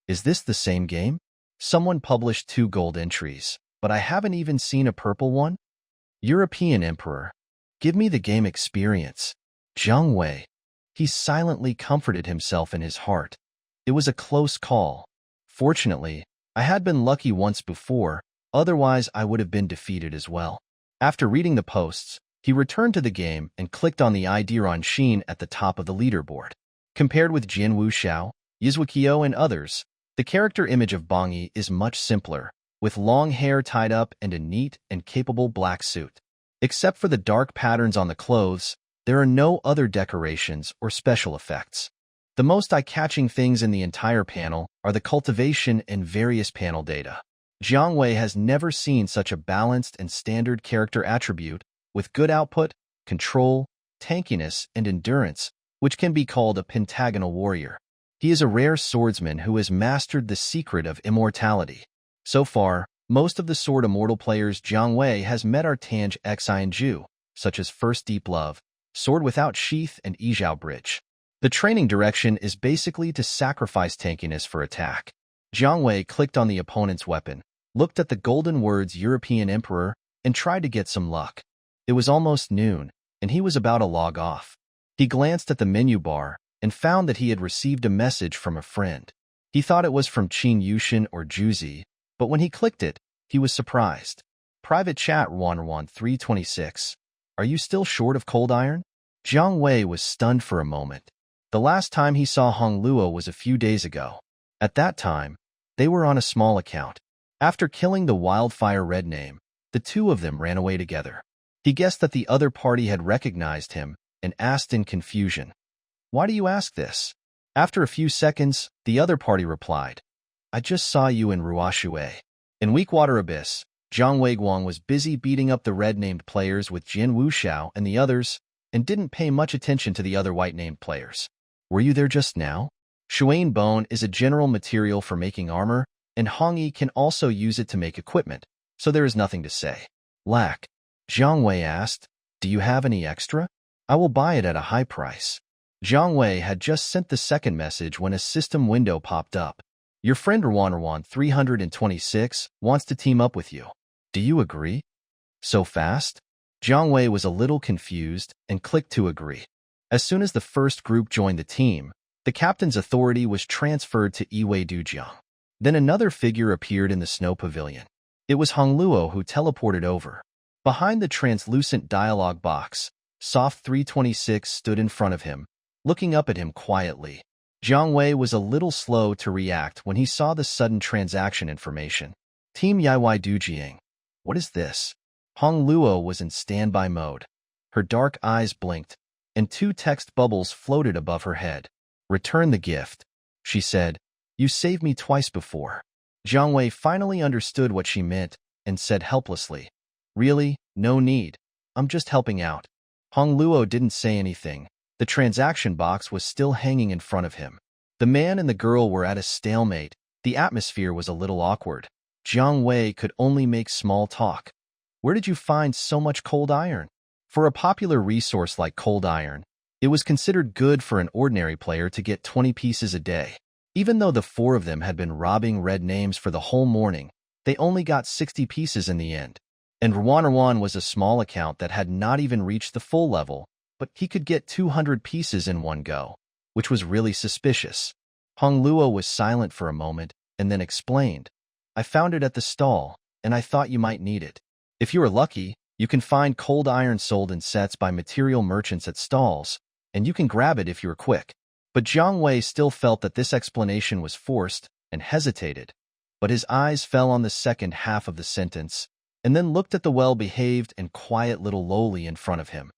Is this the same game? Someone published 2 gold entries, but I haven't even seen a purple one? European Emperor. Give me the game experience. Jiang Wei. He silently comforted himself in his heart. It was a close call. Fortunately, I had been lucky once before, otherwise I would have been defeated as well. After reading the posts, he returned to the game and clicked on the Idiron Sheen at the top of the leaderboard. Compared with Jin Wuxiao, Yizhuqiao, and others, the character image of Bangyi is much simpler, with long hair tied up and a neat and capable black suit. Except for the dark patterns on the clothes, there are no other decorations or special effects. The most eye-catching things in the entire panel are the cultivation and various panel data. Jiang Wei has never seen such a balanced and standard character attribute with good output, control, tankiness, and endurance, which can be called a pentagonal warrior. He is a rare swordsman who has mastered the secret of immortality. So far, most of the Sword Immortal players Jiang Wei has met are Tange Xi and Ju, such as First Deep Love, Sword Without Sheath, and Yizhao Bridge. The training direction is basically to sacrifice tankiness for attack. Jiang Wei clicked on the opponent's weapon, looked at the golden words European Emperor, and tried to get some luck. It was almost noon, and he was about to log off. He glanced at the menu bar and found that he had received a message from a friend. He thought it was from Qin Yushin or Juzi, but when he clicked it, he was surprised. Private chat 11326. Are you still short of cold iron? Jiang Wei was stunned for a moment. The last time he saw Hong Luo was a few days ago. At that time, they were on a small account. After killing the Wildfire Red name, the two of them ran away together. He guessed that the other party had recognized him and asked in confusion, "Why do you ask this?" After a few seconds, the other party replied, "I just saw you in Ruoxue." In Weakwater Abyss, Zhang Weiguang was busy beating up the red-named players with Jin Wuxiao and the others, and didn't pay much attention to the other white-named players. Were you there just now? Shuane bone is a general material for making armor, and Hongyi can also use it to make equipment, so there is nothing to say. Lack. Jiang Wei asked, "Do you have any extra? I will buy it at a high price." Jiang Wei had just sent the second message when a system window popped up. Your friend Rwan 326 wants to team up with you. Do you agree? So fast? Jiang Wei was a little confused and clicked to agree. As soon as the first group joined the team, the captain's authority was transferred to Iwei Dujiang. Then another figure appeared in the snow pavilion. It was Hong Luo who teleported over. Behind the translucent dialogue box, Soft 326 stood in front of him, looking up at him quietly. Jiang Wei was a little slow to react when he saw the sudden transaction information. Team Yaoi Dujiang. What is this? Hong Luo was in standby mode. Her dark eyes blinked, and 2 text bubbles floated above her head. Return the gift, she said. You saved me twice before. Jiang Wei finally understood what she meant and said helplessly, Really? No need. I'm just helping out. Hong Luo didn't say anything. The transaction box was still hanging in front of him. The man and the girl were at a stalemate. The atmosphere was a little awkward. Jiang Wei could only make small talk. Where did you find so much cold iron? For a popular resource like cold iron, it was considered good for an ordinary player to get 20 pieces a day. Even though the 4 of them had been robbing red names for the whole morning, they only got 60 pieces in the end. And Rwan was a small account that had not even reached the full level, but he could get 200 pieces in one go, which was really suspicious. Hong Luo was silent for a moment and then explained, I found it at the stall, and I thought you might need it. If you are lucky, you can find cold iron sold in sets by material merchants at stalls, and you can grab it if you're quick. But Jiang Wei still felt that this explanation was forced and hesitated, but his eyes fell on the second half of the sentence and then looked at the well-behaved and quiet little Loli in front of him.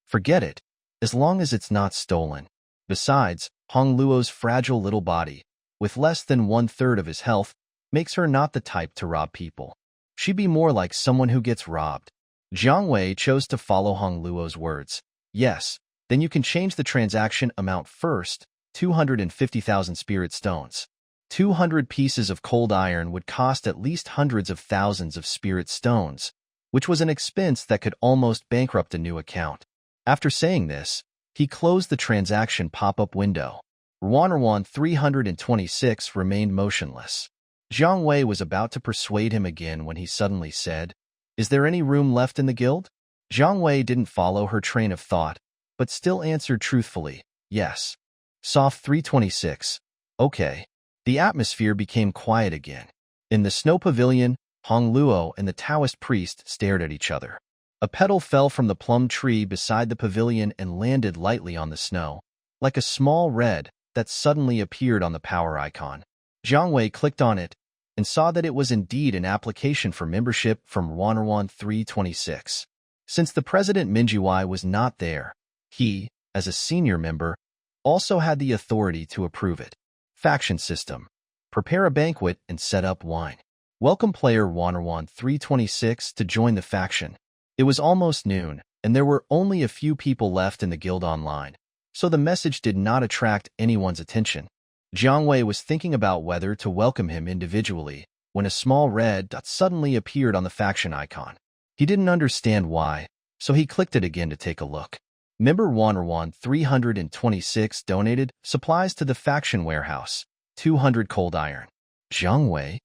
Forget it, as long as it's not stolen. Besides, Hong Luo's fragile little body, with less than 1/3 of his health, makes her not the type to rob people. She'd be more like someone who gets robbed. Jiang Wei chose to follow Hong Luo's words. Yes, then you can change the transaction amount first, 250,000 spirit stones. 200 pieces of cold iron would cost at least hundreds of thousands of spirit stones, which was an expense that could almost bankrupt a new account. After saying this, he closed the transaction pop-up window. Ruan 326 remained motionless. Jiang Wei was about to persuade him again when he suddenly said, Is there any room left in the guild? Jiang Wei didn't follow her train of thought, but still answered truthfully, Yes. Soft 326. Okay. The atmosphere became quiet again. In the snow pavilion, Hong Luo and the Taoist priest stared at each other. A petal fell from the plum tree beside the pavilion and landed lightly on the snow, like a small red that suddenly appeared on the power icon. Jiang Wei clicked on it and saw that it was indeed an application for membership from Ruan 326. Since the president Minjiwai was not there, he, as a senior member, also had the authority to approve it. Faction system. Prepare a banquet and set up wine. Welcome player Ruan 326 to join the faction. It was almost noon, and there were only a few people left in the guild online, so the message did not attract anyone's attention. Jiang Wei was thinking about whether to welcome him individually when a small red dot suddenly appeared on the faction icon. He didn't understand why, so he clicked it again to take a look. Member Ruan 326 donated supplies to the faction warehouse, 200 cold iron. Jiang Wei?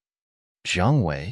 Jiang Wei?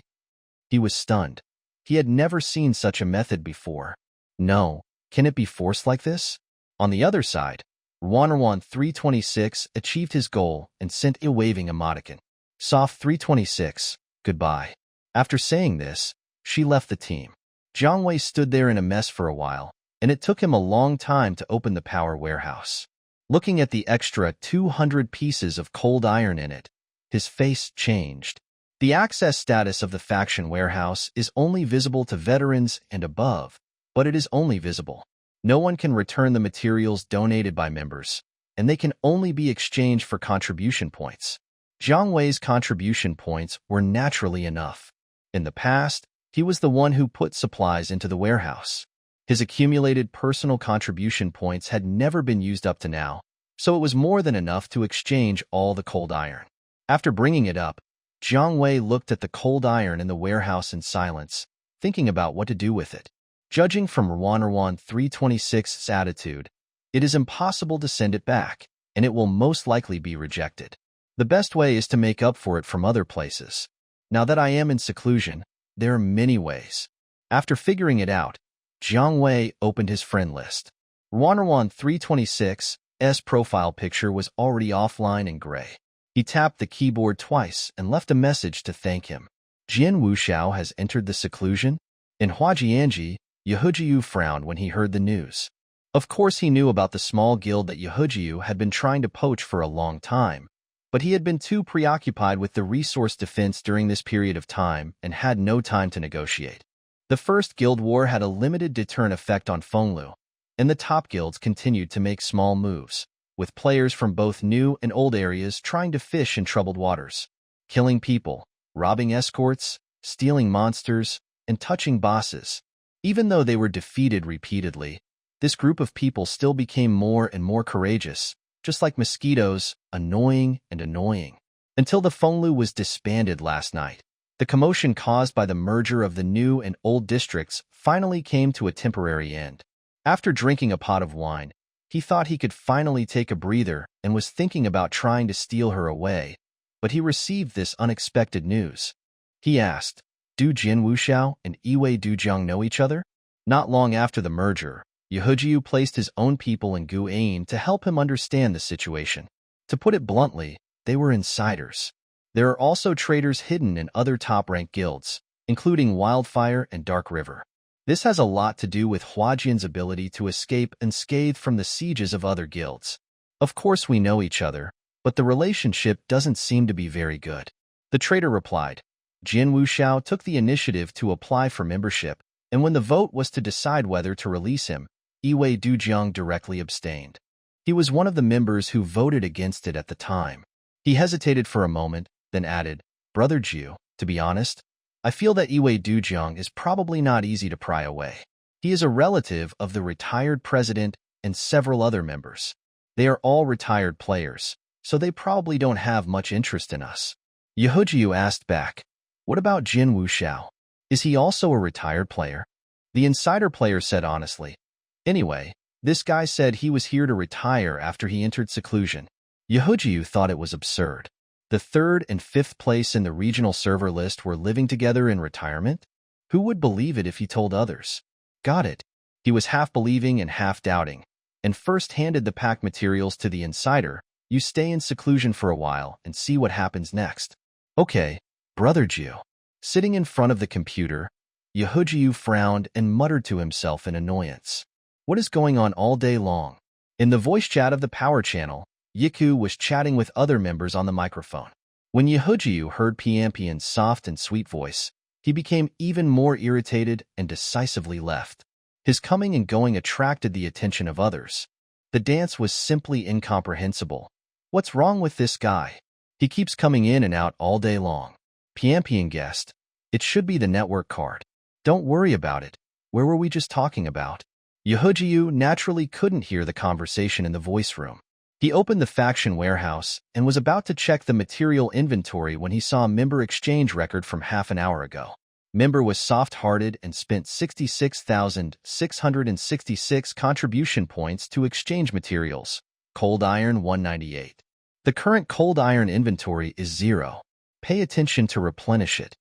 He was stunned. He had never seen such a method before. No, can it be forced like this? On the other side, Ruan 326 achieved his goal and sent a waving emoticon. Soft 326, goodbye. After saying this, she left the team. Jiang Wei stood there in a mess for a while, and it took him a long time to open the power warehouse. Looking at the extra 200 pieces of cold iron in it, his face changed. The access status of the faction warehouse is only visible to veterans and above, but it is only visible. No one can return the materials donated by members, and they can only be exchanged for contribution points. Jiang Wei's contribution points were naturally enough. In the past, he was the one who put supplies into the warehouse. His accumulated personal contribution points had never been used up to now, so it was more than enough to exchange all the cold iron. After bringing it up, Jiang Wei looked at the cold iron in the warehouse in silence, thinking about what to do with it. Judging from Ruan 326's attitude, it is impossible to send it back, and it will most likely be rejected. The best way is to make up for it from other places. Now that I am in seclusion, there are many ways. After figuring it out, Jiang Wei opened his friend list. Ruan 326's profile picture was already offline and gray. He tapped the keyboard twice and left a message to thank him. Jian Wuxiao has entered the seclusion? In Huajianji, Yehujiu frowned when he heard the news. Of course he knew about the small guild that Yehujiu had been trying to poach for a long time, but he had been too preoccupied with the resource defense during this period of time and had no time to negotiate. The first guild war had a limited deterrent effect on Fenglu, and the top guilds continued to make small moves, with players from both new and old areas trying to fish in troubled waters, killing people, robbing escorts, stealing monsters, and touching bosses. Even though they were defeated repeatedly, this group of people still became more and more courageous, just like mosquitoes, annoying and annoying. Until the Fenglu was disbanded last night. The commotion caused by the merger of the new and old districts finally came to a temporary end. After drinking a pot of wine, he thought he could finally take a breather and was thinking about trying to steal her away, but he received this unexpected news. He asked, Do Jian Wuxiao and Yiwei Dujiang know each other? Not long after the merger, Yehujiu placed his own people in Gu'ain to help him understand the situation. To put it bluntly, they were insiders. There are also traitors hidden in other top-ranked guilds, including Wildfire and Dark River. This has a lot to do with Huajian's ability to escape unscathed from the sieges of other guilds. Of course we know each other, but the relationship doesn't seem to be very good. The traitor replied. Jin Wuxiao took the initiative to apply for membership, and when the vote was to decide whether to release him, Yiwei Dujiang directly abstained. He was one of the members who voted against it at the time. He hesitated for a moment, then added, Brother Jiu, to be honest, I feel that Yiwei Dujiang is probably not easy to pry away. He is a relative of the retired president and several other members. They are all retired players, so they probably don't have much interest in us. Yehujiu asked back, What about Jin Wuxiao? Is he also a retired player? The insider player said honestly. Anyway, this guy said he was here to retire after he entered seclusion. Yehujiu thought it was absurd. The 3rd and 5th place in the regional server list were living together in retirement? Who would believe it if he told others? Got it. He was half believing and half doubting, and first handed the pack materials to the insider. You stay in seclusion for a while and see what happens next. Okay, Brother Jiu. Sitting in front of the computer, Yehujiu frowned and muttered to himself in annoyance. What is going on all day long? In the voice chat of the power channel, Yiku was chatting with other members on the microphone. When Yehujiu heard Piampian's soft and sweet voice, he became even more irritated and decisively left. His coming and going attracted the attention of others. The dance was simply incomprehensible. What's wrong with this guy? He keeps coming in and out all day long. Piampian guessed. It should be the network card. Don't worry about it. Where were we just talking about? Yehujiu naturally couldn't hear the conversation in the voice room. He opened the faction warehouse and was about to check the material inventory when he saw a member exchange record from half an hour ago. Member was soft-hearted and spent 66,666 contribution points to exchange materials. Cold iron 198. The current cold iron inventory is 0. Pay attention to replenish it.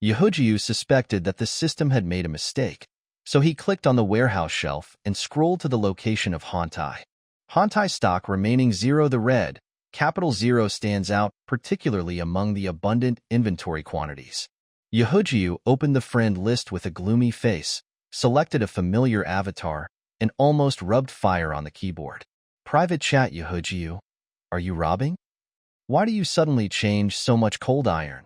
Yehujiu suspected that the system had made a mistake, so he clicked on the warehouse shelf and scrolled to the location of Hontai. Hontai stock remaining 0. The red, capital 0 stands out, particularly among the abundant inventory quantities. Yehujiu opened the friend list with a gloomy face, selected a familiar avatar, and almost rubbed fire on the keyboard. Private chat. Yehujiu, are you robbing? Why do you suddenly change so much cold iron?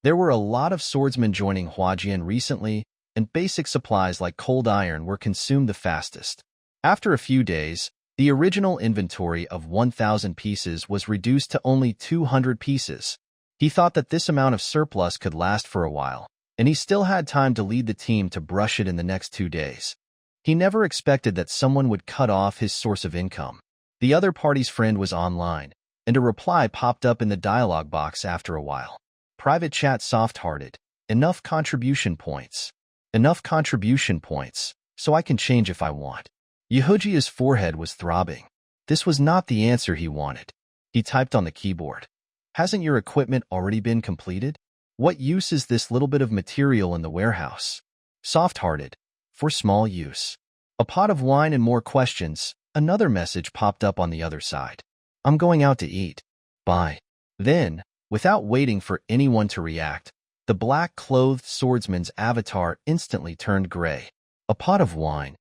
There were a lot of swordsmen joining Huajian recently, and basic supplies like cold iron were consumed the fastest. After a few days, the original inventory of 1,000 pieces was reduced to only 200 pieces. He thought that this amount of surplus could last for a while, and he still had time to lead the team to brush it in the next 2 days. He never expected that someone would cut off his source of income. The other party's friend was online, and a reply popped up in the dialog box after a while. Private chat. Soft-hearted. Enough contribution points. Enough contribution points, so I can change if I want. Yehuji's forehead was throbbing. This was not the answer he wanted. He typed on the keyboard. Hasn't your equipment already been completed? What use is this little bit of material in the warehouse? Soft-hearted. For small use. A pot of wine and more questions. Another message popped up on the other side. I'm going out to eat. Bye. Then, without waiting for anyone to react, the black-clothed swordsman's avatar instantly turned gray. A pot of wine.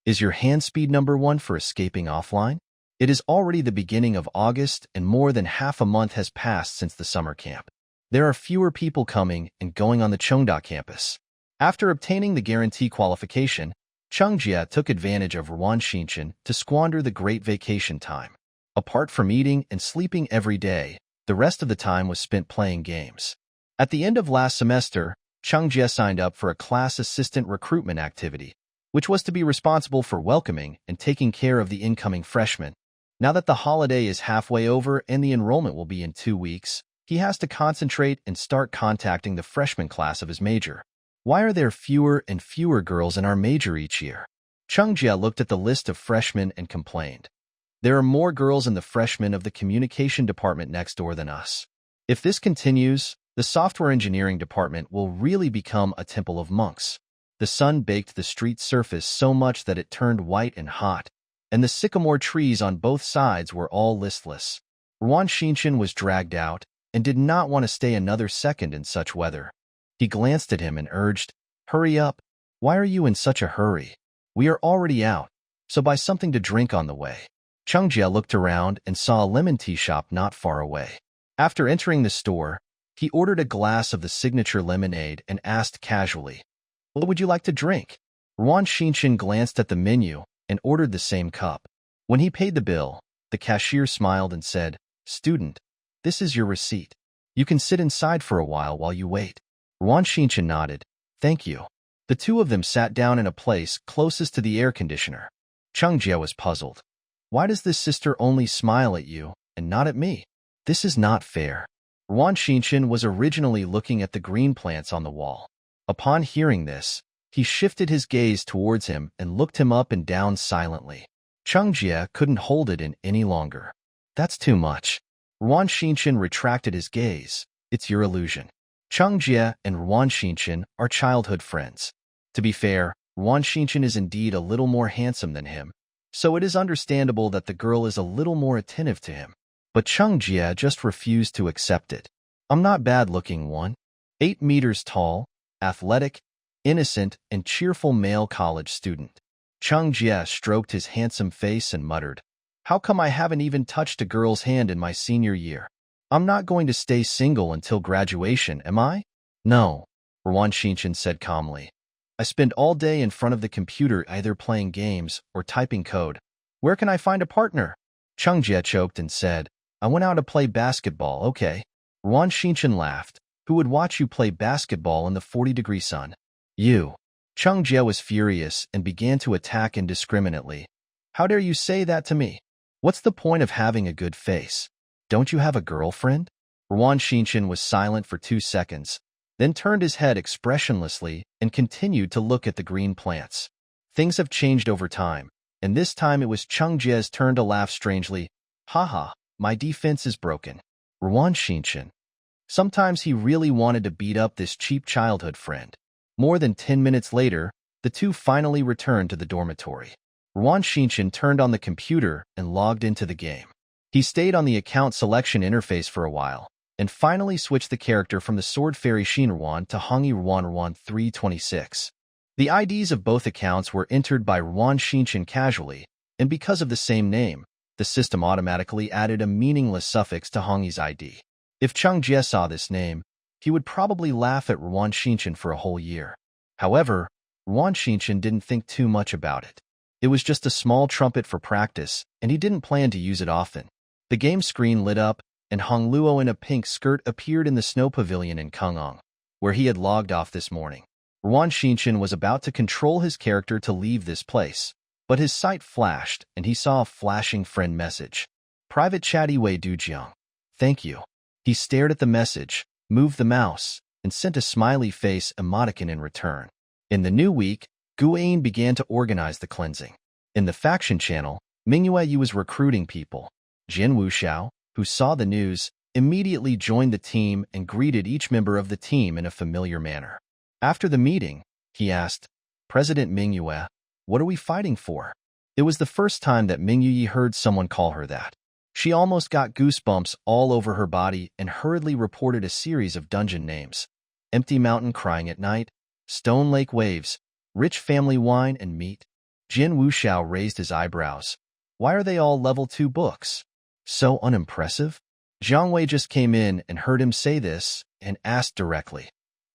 Is your hand speed number 1 for escaping offline? It is already the beginning of August and more than half a month has passed since the summer camp. There are fewer people coming and going on the Cheongda campus. After obtaining the guarantee qualification, Chungjia took advantage of Ruan Shinshin to squander the great vacation time. Apart from eating and sleeping every day, the rest of the time was spent playing games. At the end of last semester, Chungjia signed up for a class assistant recruitment activity, which was to be responsible for welcoming and taking care of the incoming freshmen. Now that the holiday is halfway over and the enrollment will be in 2 weeks, he has to concentrate and start contacting the freshman class of his major. Why are there fewer and fewer girls in our major each year? Chungjia looked at the list of freshmen and complained. There are more girls in the freshmen of the communication department next door than us. If this continues, the software engineering department will really become a temple of monks. The sun baked the street surface so much that it turned white and hot, and the sycamore trees on both sides were all listless. Ruan Shinshin was dragged out and did not want to stay another second in such weather. He glanced at him and urged, "Hurry up. Why are you in such a hurry? We are already out, so buy something to drink on the way." Chungjie looked around and saw a lemon tea shop not far away. After entering the store, he ordered a glass of the signature lemonade and asked casually, "What would you like to drink?" Ruan Shinshin glanced at the menu and ordered the same cup. When he paid the bill, the cashier smiled and said, "Student, this is your receipt. You can sit inside for a while you wait." Ruan Shinshin nodded, "Thank you." The two of them sat down in a place closest to the air conditioner. Chungjie was puzzled. Why does this sister only smile at you and not at me? This is not fair. Ruan Shinshin was originally looking at the green plants on the wall. Upon hearing this, he shifted his gaze towards him and looked him up and down silently. Chungjie couldn't hold it in any longer. "That's too much." Ruan Shinshin retracted his gaze. "It's your illusion." Chungjie and Ruan Shinshin are childhood friends. To be fair, Ruan Shinshin is indeed a little more handsome than him, so it is understandable that the girl is a little more attentive to him. But Chungjie just refused to accept it. "I'm not bad-looking one. 8 meters tall, athletic, innocent, and cheerful male college student." Chungjie stroked his handsome face and muttered, "How come I haven't even touched a girl's hand in my senior year? I'm not going to stay single until graduation, am I?" "No," Ruan Shinshin said calmly. "I spend all day in front of the computer either playing games or typing code. Where can I find a partner?" Chungjie choked and said, "I went out to play basketball, okay." Ruan Shinshin laughed. "Who would watch you play basketball in the 40-degree sun?" "You." Chungjie was furious and began to attack indiscriminately. "How dare you say that to me? What's the point of having a good face? Don't you have a girlfriend?" Ruan Shinshin was silent for 2 seconds, then turned his head expressionlessly and continued to look at the green plants. Things have changed over time, and this time it was Chungjie's turn to laugh strangely. "Haha, my defense is broken." Ruan Shinshin. Sometimes he really wanted to beat up this cheap childhood friend. More than 10 minutes later, the two finally returned to the dormitory. Ruan Shinshin turned on the computer and logged into the game. He stayed on the account selection interface for a while, and finally switched the character from the Sword Fairy Shinruan to Hongi Ruan 326. The IDs of both accounts were entered by Ruan Shinshin casually, and because of the same name, the system automatically added a meaningless suffix to Hongi's ID. If Chungjie saw this name, he would probably laugh at Ruan Shinshin for a whole year. However, Ruan Shinshin didn't think too much about it. It was just a small trumpet for practice, and he didn't plan to use it often. The game screen lit up, and Hong Luo in a pink skirt appeared in the snow pavilion in Kungong, where he had logged off this morning. Ruan Shinshin was about to control his character to leave this place, but his sight flashed, and he saw a flashing friend message. "Private chatty Wei Dujiang. Thank you." He stared at the message, moved the mouse, and sent a smiley face emoticon in return. In the new week, Guain began to organize the cleansing. In the faction channel, MANHUA was recruiting people. Jin Wuxiao, who saw the news, immediately joined the team and greeted each member of the team in a familiar manner. After the meeting, he asked, "President MANHUA, what are we fighting for?" It was the first time that Mingyu heard someone call her that. She almost got goosebumps all over her body and hurriedly reported a series of dungeon names. Empty Mountain Crying at Night, Stone Lake Waves, Rich Family Wine and Meat. Jin Wuxiao raised his eyebrows. Why are they all level 2 books? So unimpressive? Jiang Wei just came in and heard him say this and asked directly,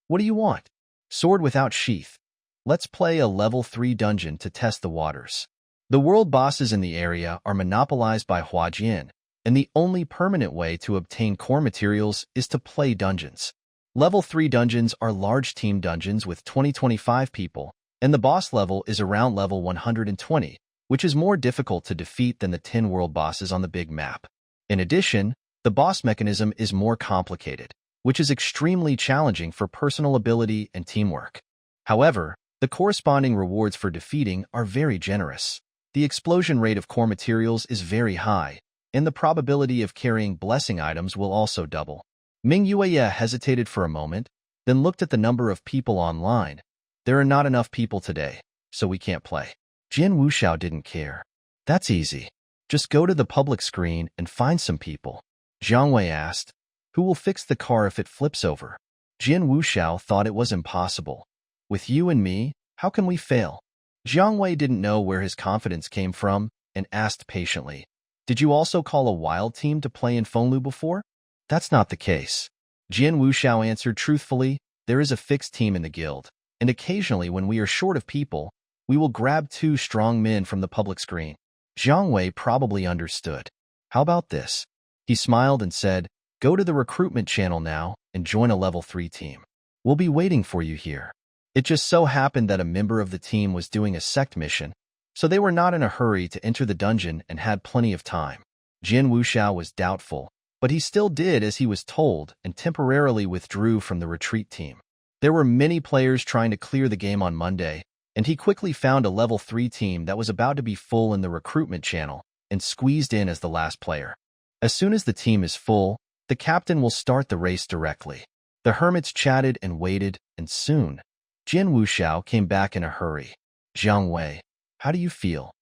"What do you want?" "Sword without sheath. Let's play a level 3 dungeon to test the waters." The world bosses in the area are monopolized by Huajian, and the only permanent way to obtain core materials is to play dungeons. Level 3 dungeons are large team dungeons with 20-25 people, and the boss level is around level 120, which is more difficult to defeat than the 10 world bosses on the big map. In addition, the boss mechanism is more complicated, which is extremely challenging for personal ability and teamwork. However, the corresponding rewards for defeating are very generous. The explosion rate of core materials is very high, and the probability of carrying blessing items will also double. Ming Yue hesitated for a moment, then looked at the number of people online. "There are not enough people today, so we can't play." Jin Wuxiao didn't care. "That's easy. Just go to the public screen and find some people. Jiang Wei asked. Who will fix the car if it flips over? Jin Wuxiao thought it was impossible. With you and me, how can we fail? Jiang Wei didn't know where his confidence came from and asked patiently, did you also call a wild team to play in Fenglu before? That's not the case. Jin Wuxiao answered truthfully, there is a fixed team in the guild, and occasionally when we are short of people, we will grab 2 strong men from the public screen. Jiang Wei probably understood. How about this? He smiled and said, go to the recruitment channel now and join a level 3 team. We'll be waiting for you here. It just so happened that a member of the team was doing a sect mission, so they were not in a hurry to enter the dungeon and had plenty of time. Jin Wuxiao was doubtful, but he still did as he was told and temporarily withdrew from the retreat team. There were many players trying to clear the game on Monday, and he quickly found a level 3 team that was about to be full in the recruitment channel and squeezed in as the last player. As soon as the team is full, the captain will start the race directly. The hermits chatted and waited, and soon, Jin Wuxiao came back in a hurry. Jiang Wei, how do you feel?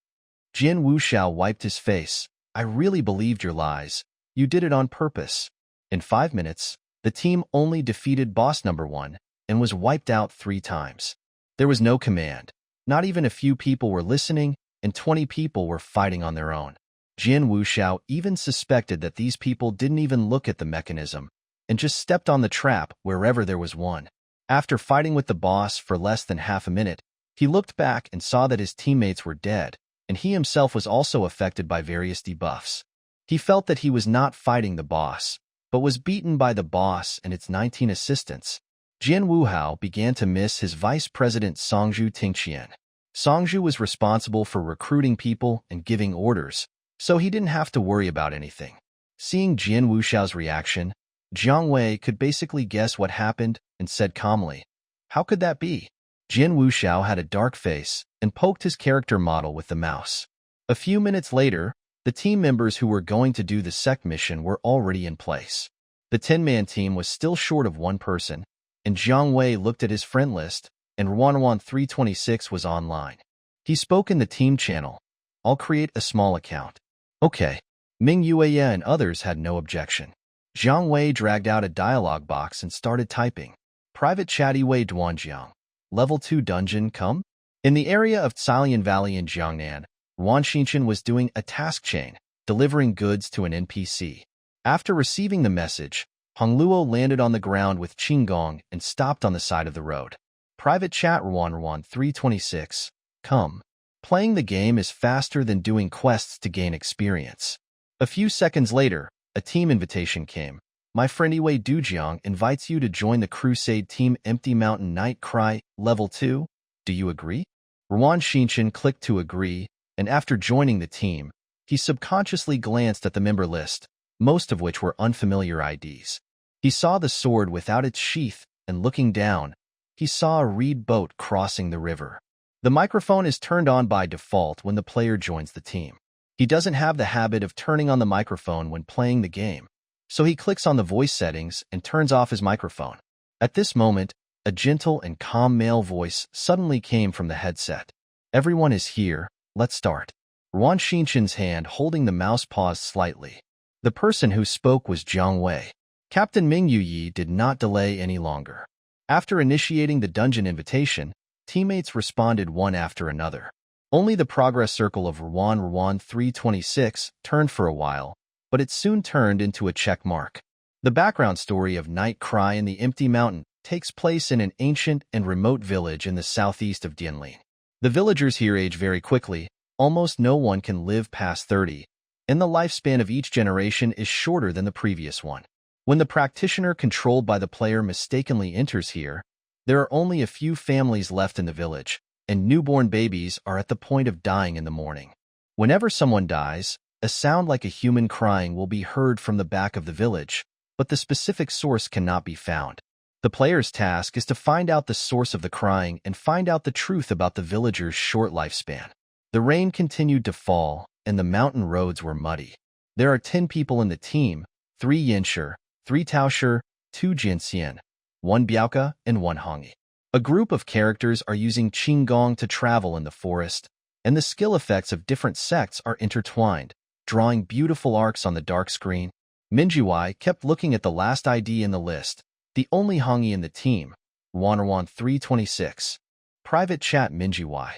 Jin Wuxiao wiped his face. I really believed your lies. You did it on purpose. In 5 minutes, the team only defeated boss number 1 and was wiped out 3 times. There was no command. Not even a few people were listening, and 20 people were fighting on their own. Jin Wuxiao even suspected that these people didn't even look at the mechanism and just stepped on the trap wherever there was one. After fighting with the boss for less than half a minute, he looked back and saw that his teammates were dead, and he himself was also affected by various debuffs. He felt that he was not fighting the boss, but was beaten by the boss and its 19 assistants. Jin Wuhao began to miss his vice president Songzhu Tingqian. Songzhu was responsible for recruiting people and giving orders, so he didn't have to worry about anything. Seeing Jin Wuxiao's reaction, Jiang Wei could basically guess what happened and said calmly, how could that be? Jin Wuxiao had a dark face and poked his character model with the mouse. A few minutes later, the team members who were going to do the sect mission were already in place. The 10-man team was still short of 1 person, and Jiang Wei looked at his friend list, and Ruan 326 was online. He spoke in the team channel. I'll create a small account. Okay. Ming Yueya and others had no objection. Jiang Wei dragged out a dialogue box and started typing. Private Chatty Wei Duanjiang. Level 2 dungeon come? In the area of Cailian Valley in Jiangnan, Ruan Xinchen was doing a task chain, delivering goods to an NPC. After receiving the message, Hongluo landed on the ground with Qinggong and stopped on the side of the road. Private chat Ruan 326. Come. Playing the game is faster than doing quests to gain experience. A few seconds later, a team invitation came. My friend Wei Dujiang invites you to join the Crusade Team Empty Mountain Night Cry, Level 2. Do you agree? Ruan Xinchen clicked to agree, and after joining the team, he subconsciously glanced at the member list, most of which were unfamiliar IDs. He saw the sword without its sheath, and looking down, he saw a reed boat crossing the river. The microphone is turned on by default when the player joins the team. He doesn't have the habit of turning on the microphone when playing the game, so he clicks on the voice settings and turns off his microphone. At this moment, a gentle and calm male voice suddenly came from the headset. Everyone is here, let's start. Ruan Xinchen's hand holding the mouse paused slightly. The person who spoke was Jiang Wei. Captain Ming Yuyi did not delay any longer. After initiating the dungeon invitation, teammates responded one after another. Only the progress circle of Ruan 326 turned for a while, but it soon turned into a check mark. The background story of Night Cry in the Empty Mountain takes place in an ancient and remote village in the southeast of Dianlin. The villagers here age very quickly. Almost no one can live past 30, and the lifespan of each generation is shorter than the previous one. When the practitioner controlled by the player mistakenly enters here, there are only a few families left in the village, and newborn babies are at the point of dying in the morning. Whenever someone dies, a sound like a human crying will be heard from the back of the village, but the specific source cannot be found. The player's task is to find out the source of the crying and find out the truth about the villagers' short lifespan. The rain continued to fall, and the mountain roads were muddy. There are 10 people in the team, 3 Yinshi, 3 Taoshi, 2 Jinxian, 1 Biaoka, and 1 Hongyi. A group of characters are using Qinggong to travel in the forest, and the skill effects of different sects are intertwined, drawing beautiful arcs on the dark screen. Minjiwai kept looking at the last ID in the list, the only Hongi in the team, Wanarwan 326. Private chat Minjiwai.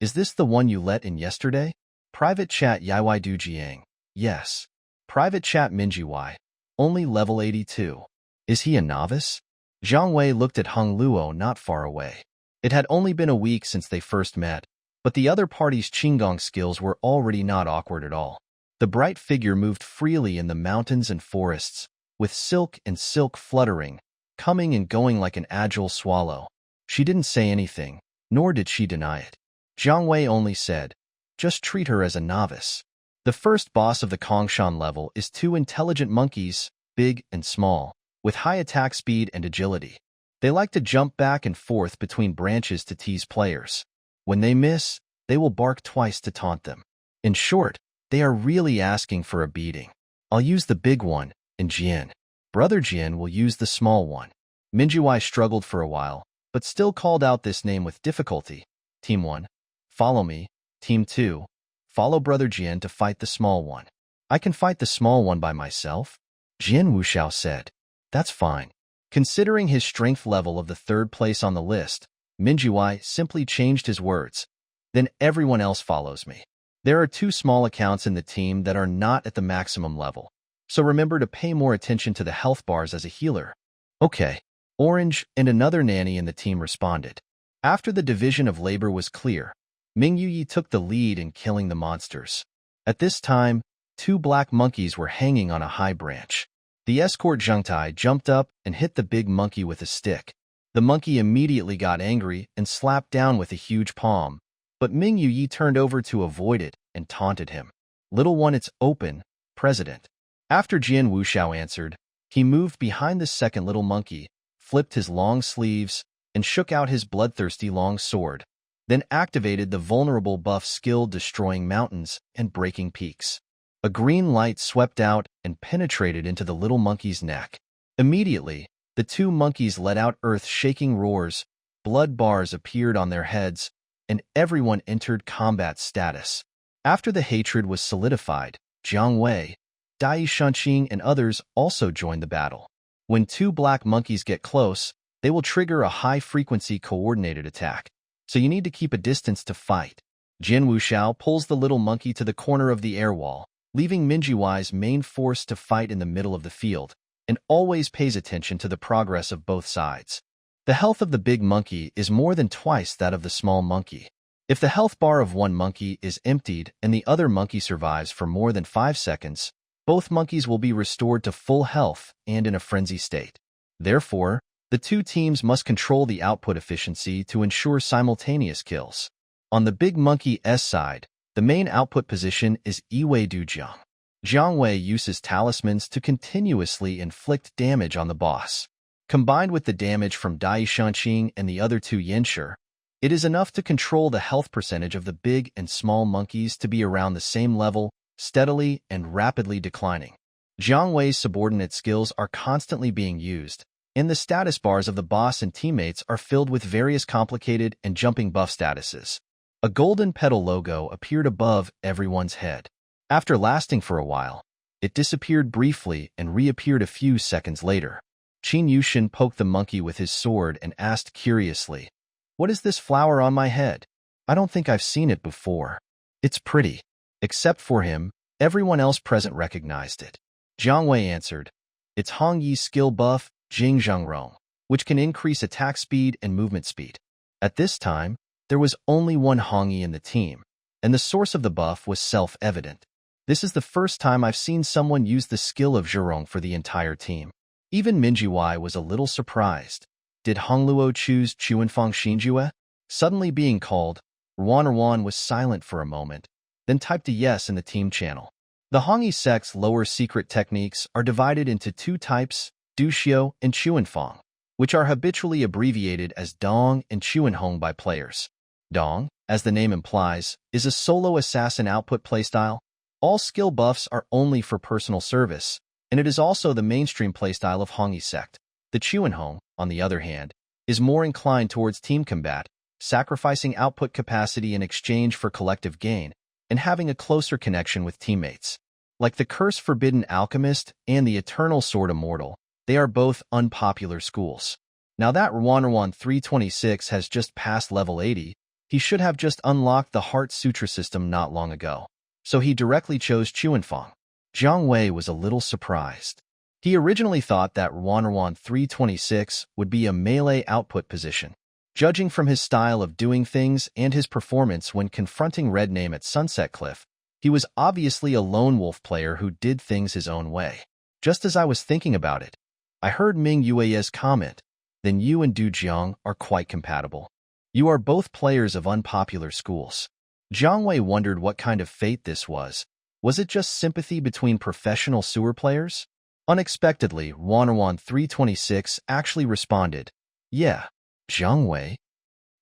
Is this the one you let in yesterday? Private chat Yaoi Dujiang. Yes. Private chat Minjiwai. Only level 82. Is he a novice? Zhang Wei looked at Hong Luo not far away. It had only been a week since they first met, but the other party's Qinggong skills were already not awkward at all. The bright figure moved freely in the mountains and forests, with silk and silk fluttering, coming and going like an agile swallow. She didn't say anything, nor did she deny it. Zhang Wei only said, just treat her as a novice. The first boss of the Kongshan level is two intelligent monkeys, big and small, with high attack speed and agility. They like to jump back and forth between branches to tease players. When they miss, they will bark twice to taunt them. In short, they are really asking for a beating. I'll use the big one, and Jian. Brother Jian will use the small one. Minjiwai struggled for a while, but still called out this name with difficulty. Team 1. Follow me. Team 2. Follow Brother Jian to fight the small one. I can fight the small one by myself? Jian Wuxiao said. That's fine. Considering his strength level of the third place on the list, Minjiwai simply changed his words. Then everyone else follows me. There are two small accounts in the team that are not at the maximum level, so remember to pay more attention to the health bars as a healer. Okay. Orange and another nanny in the team responded. After the division of labor was clear, Ming Yuyi took the lead in killing the monsters. At this time, two black monkeys were hanging on a high branch. The escort Zhengtai jumped up and hit the big monkey with a stick. The monkey immediately got angry and slapped down with a huge palm, but Ming Yuyi turned over to avoid it and taunted him. Little one, it's open, President. After Jian Wuxiao answered, he moved behind the second little monkey, flipped his long sleeves, and shook out his bloodthirsty long sword, then activated the vulnerable buff skill destroying mountains and breaking peaks. A green light swept out and penetrated into the little monkey's neck. Immediately, the two monkeys let out earth-shaking roars, blood bars appeared on their heads, and everyone entered combat status. After the hatred was solidified, Jiang Wei, Dai Shanqing, and others also joined the battle. When two black monkeys get close, they will trigger a high-frequency coordinated attack, so you need to keep a distance to fight. Jian Wuxiao pulls the little monkey to the corner of the air wall, leaving Minjiwai's main force to fight in the middle of the field, and always pays attention to the progress of both sides. The health of the big monkey is more than twice that of the small monkey. If the health bar of one monkey is emptied and the other monkey survives for more than 5 seconds, both monkeys will be restored to full health and in a frenzy state. Therefore, the two teams must control the output efficiency to ensure simultaneous kills. On the big monkey's side, the main output position is Iwei Dujiang. Jiang Wei uses talismans to continuously inflict damage on the boss. Combined with the damage from Dai Shanqing and the other two Yanshi, it is enough to control the health percentage of the big and small monkeys to be around the same level, steadily and rapidly declining. Jiang Wei's subordinate skills are constantly being used, and the status bars of the boss and teammates are filled with various complicated and jumping buff statuses. A golden petal logo appeared above everyone's head. After lasting for a while, it disappeared briefly and reappeared a few seconds later. Qin Yushin poked the monkey with his sword and asked curiously, "What is this flower on my head? I don't think I've seen it before." "It's pretty." Except for him, everyone else present recognized it. Jiang Wei answered, "It's Hong Yi's skill buff, Jing Zhengrong, which can increase attack speed and movement speed." At this time, there was only one Hong Yi in the team, and the source of the buff was self-evident. This is the first time I've seen someone use the skill of Zhurong for the entire team. Even Minjiwai was a little surprised. Did Hongluo choose Chuanfang Xinjue? Suddenly being called, Ruan was silent for a moment, then typed a yes in the team channel. The Hongyi sect's lower secret techniques are divided into two types, Duxiu and Chuanfang, which are habitually abbreviated as Dong and Chuanhong by players. Dong, as the name implies, is a solo assassin output playstyle. All skill buffs are only for personal service, and it is also the mainstream playstyle of Hongyi sect. The Chuanhong, on the other hand, is more inclined towards team combat, sacrificing output capacity in exchange for collective gain, and having a closer connection with teammates. Like the Curse-Forbidden Alchemist and the Eternal Sword Immortal, they are both unpopular schools. Now that Rwandawan 326 has just passed level 80, he should have just unlocked the Heart Sutra system not long ago. So he directly chose Chuanfang. Jiang Wei was a little surprised. He originally thought that Rwandawan 326 would be a melee output position. Judging from his style of doing things and his performance when confronting Red Name at Sunset Cliff, he was obviously a lone wolf player who did things his own way. Just as I was thinking about it, I heard Ming Yue's comment, then you and Du Jiang are quite compatible. You are both players of unpopular schools. Jiang Wei wondered what kind of fate this was. Was it just sympathy between professional sewer players? Unexpectedly, Rwandawan 326 actually responded, yeah, Jiang Wei.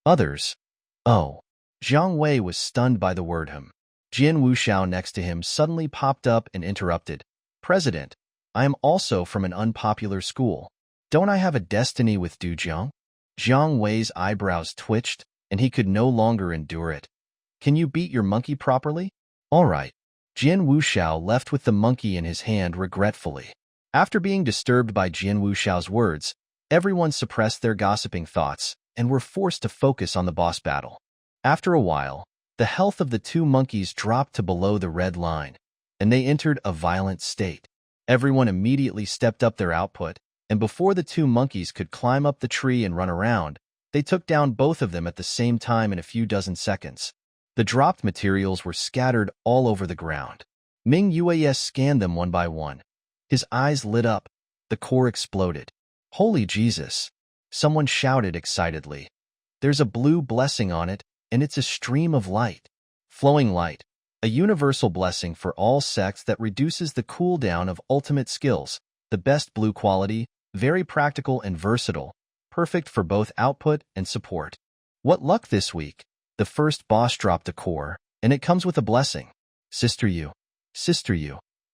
Others? Oh. Jiang Wei was stunned by the word him. Jin Wuxiao next to him suddenly popped up and interrupted. President, I am also from an unpopular school. Don't I have a destiny with Du Jiang? Jiang Wei's eyebrows twitched, and he could no longer endure it. Can you beat your monkey properly? All right. Jin Wuxiao left with the monkey in his hand regretfully. After being disturbed by Jin Wuxiao's words, everyone suppressed their gossiping thoughts and were forced to focus on the boss battle. After a while, the health of the two monkeys dropped to below the red line, and they entered a violent state. Everyone immediately stepped up their output, and before the two monkeys could climb up the tree and run around, they took down both of them at the same time in a few dozen seconds. The dropped materials were scattered all over the ground. Ming Yue scanned them one by one. His eyes lit up. The core exploded. Holy Jesus! Someone shouted excitedly. There's a blue blessing on it, and it's a stream of light. Flowing light. A universal blessing for all sects that reduces the cooldown of ultimate skills. The best blue quality, very practical and versatile, perfect for both output and support. What luck this week! The first boss dropped a core, and it comes with a blessing. Sister Yu.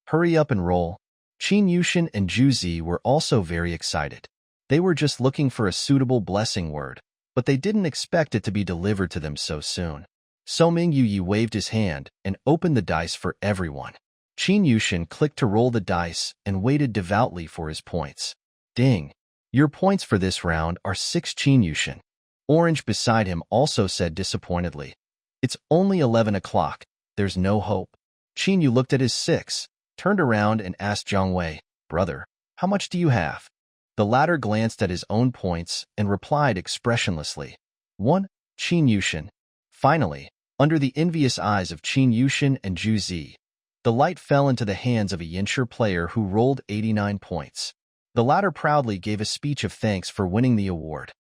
Hurry up and roll. Qin Yushin and Zhu Zi were also very excited. They were just looking for a suitable blessing word, but they didn't expect it to be delivered to them so soon. So Ming Yuyi waved his hand and opened the dice for everyone. Qin Yushin clicked to roll the dice and waited devoutly for his points. Ding! Your points for this round are 6 Qin Yushin. Orange beside him also said disappointedly. It's only 11 o'clock. There's no hope. Qin Yu looked at his 6, turned around and asked Jiang Wei, Brother, how much do you have? The latter glanced at his own points and replied expressionlessly. 1 Qin Yushin. Finally, under the envious eyes of Qin Yushin and Zhu Zi, the light fell into the hands of a Yinsher player who rolled 89 points. The latter proudly gave a speech of thanks for winning the award.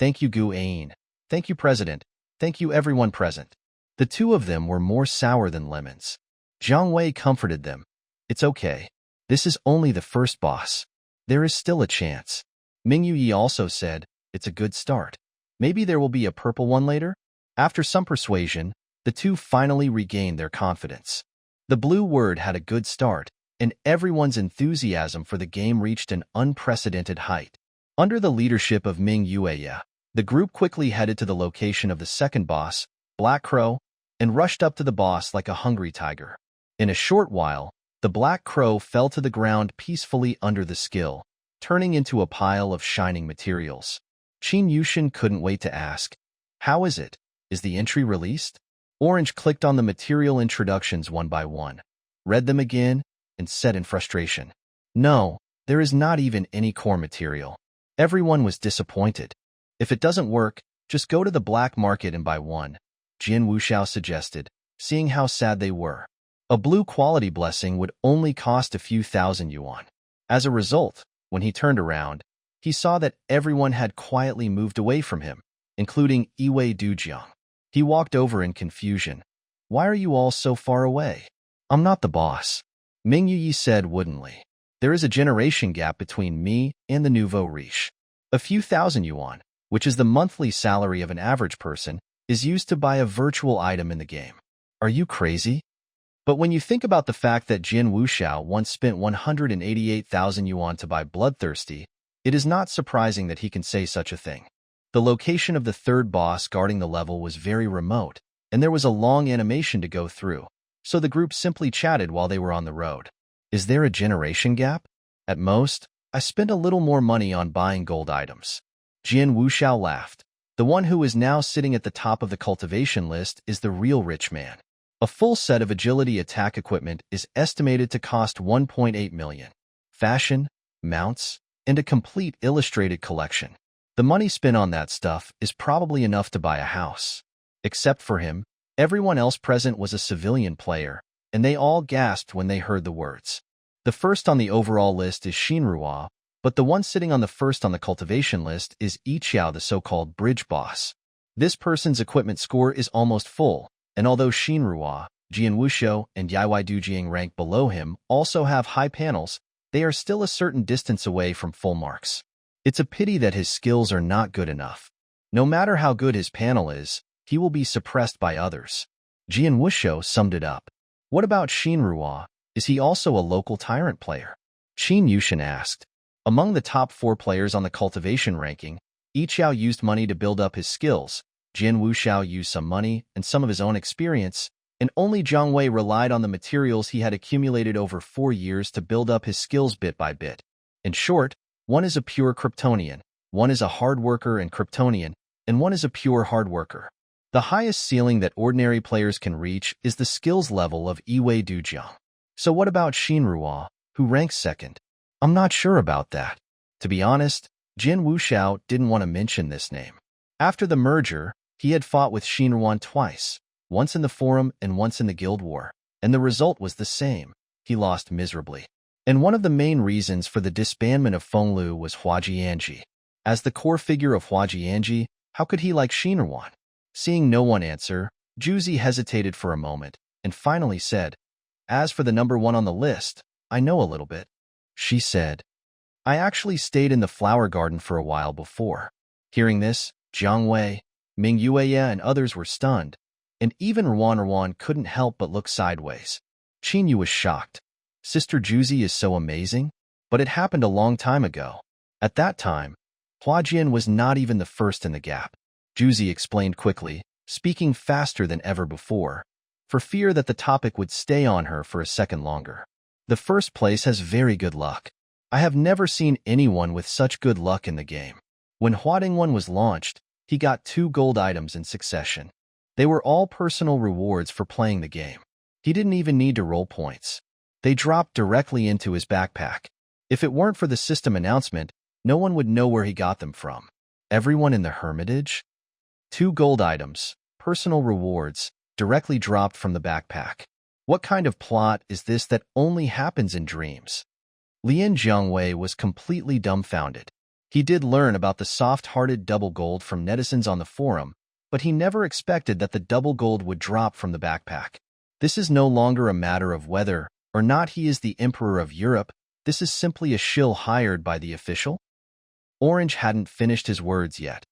Thank you, Gu Ain. Thank you, President. Thank you, everyone present. The two of them were more sour than lemons. Jiang Wei comforted them. It's okay. This is only the first boss. There is still a chance. Ming Yuyi also said, it's a good start. Maybe there will be a purple one later? After some persuasion, the two finally regained their confidence. The blue word had a good start, and everyone's enthusiasm for the game reached an unprecedented height. Under the leadership of Ming Yue, the group quickly headed to the location of the second boss, Black Crow, and rushed up to the boss like a hungry tiger. In a short while, the Black Crow fell to the ground peacefully under the skill, turning into a pile of shining materials. Qin Yushin couldn't wait to ask, how is it? Is the entry released? Orange clicked on the material introductions one by one, read them again, and said in frustration, no, there is not even any core material. Everyone was disappointed. If it doesn't work, just go to the black market and buy one, Jin Wuxiao suggested, seeing how sad they were. A blue quality blessing would only cost a few thousand yuan. As a result, when he turned around, he saw that everyone had quietly moved away from him, including Iwei Dujiang. He walked over in confusion. Why are you all so far away? I'm not the boss. Ming Yuyi said woodenly. There is a generation gap between me and the nouveau riche. A few thousand yuan, which is the monthly salary of an average person, is used to buy a virtual item in the game. Are you crazy? But when you think about the fact that Jin Wuxiao once spent 188,000 yuan to buy Bloodthirsty, it is not surprising that he can say such a thing. The location of the third boss guarding the level was very remote, and there was a long animation to go through. so the group simply chatted while they were on the road. Is there a generation gap? At most, I spent a little more money on buying gold items. Jian Wuxiao laughed. The one who is now sitting at the top of the cultivation list is the real rich man. A full set of agility attack equipment is estimated to cost 1.8 million. Fashion, mounts, and a complete illustrated collection. The money spent on that stuff is probably enough to buy a house. Except for him, everyone else present was a civilian player, and they all gasped when they heard the words. The first on the overall list is Shinrua, but the one sitting on the first on the cultivation list is Yiqiao, the so-called bridge boss. This person's equipment score is almost full, and although Shinrua, Jian Wuxiao, and Yaoi Dujiang rank below him also have high panels, they are still a certain distance away from full marks. It's a pity that his skills are not good enough. No matter how good his panel is, he will be suppressed by others. Jian Wuxiao summed it up. What about Shinrua? Is he also a local tyrant player? Qin Yushin asked. Among the top 4 players on the cultivation ranking, Yiqiao used money to build up his skills, Jian Wuxiao used some money and some of his own experience, and only Zhang Wei relied on the materials he had accumulated over 4 years to build up his skills bit by bit. In short, one is a pure Kryptonian, one is a hard worker and Kryptonian, and one is a pure hard worker. The highest ceiling that ordinary players can reach is the skills level of Yaoi Dujiang. So what about Shinrua, who ranks second? I'm not sure about that. To be honest, Jian Wuxiao didn't want to mention this name. After the merger, he had fought with Shinrua twice, once in the forum and once in the guild war, and the result was the same. He lost miserably. And one of the main reasons for the disbandment of Fenglu was Hua Jianji. As the core figure of Hua Jianji, how could he like Shinrua? Seeing no one answer, Juzi hesitated for a moment, and finally said, As for the number 1 on the list, I know a little bit. She said, I actually stayed in the flower garden for a while before. Hearing this, Zhang Wei, Ming Yueya and others were stunned, and even Ruan couldn't help but look sideways. Qin Yu was shocked. Sister Juzi is so amazing, but it happened a long time ago. At that time, Hua Jian was not even the first in the gap. Juzi explained quickly, speaking faster than ever before, for fear that the topic would stay on her for a second longer. The first place has very good luck. I have never seen anyone with such good luck in the game. When Huadingwan was launched, he got 2 gold items in succession. They were all personal rewards for playing the game. He didn't even need to roll points. They dropped directly into his backpack. If it weren't for the system announcement, no one would know where he got them from. Everyone in the Hermitage? 2 gold items, personal rewards, directly dropped from the backpack. What kind of plot is this that only happens in dreams? Lian Jiangwei was completely dumbfounded. He did learn about the soft-hearted double gold from netizens on the forum, but he never expected that the double gold would drop from the backpack. This is no longer a matter of whether or not he is the Emperor of Europe. This is simply a shill hired by the official. Orange hadn't finished his words yet.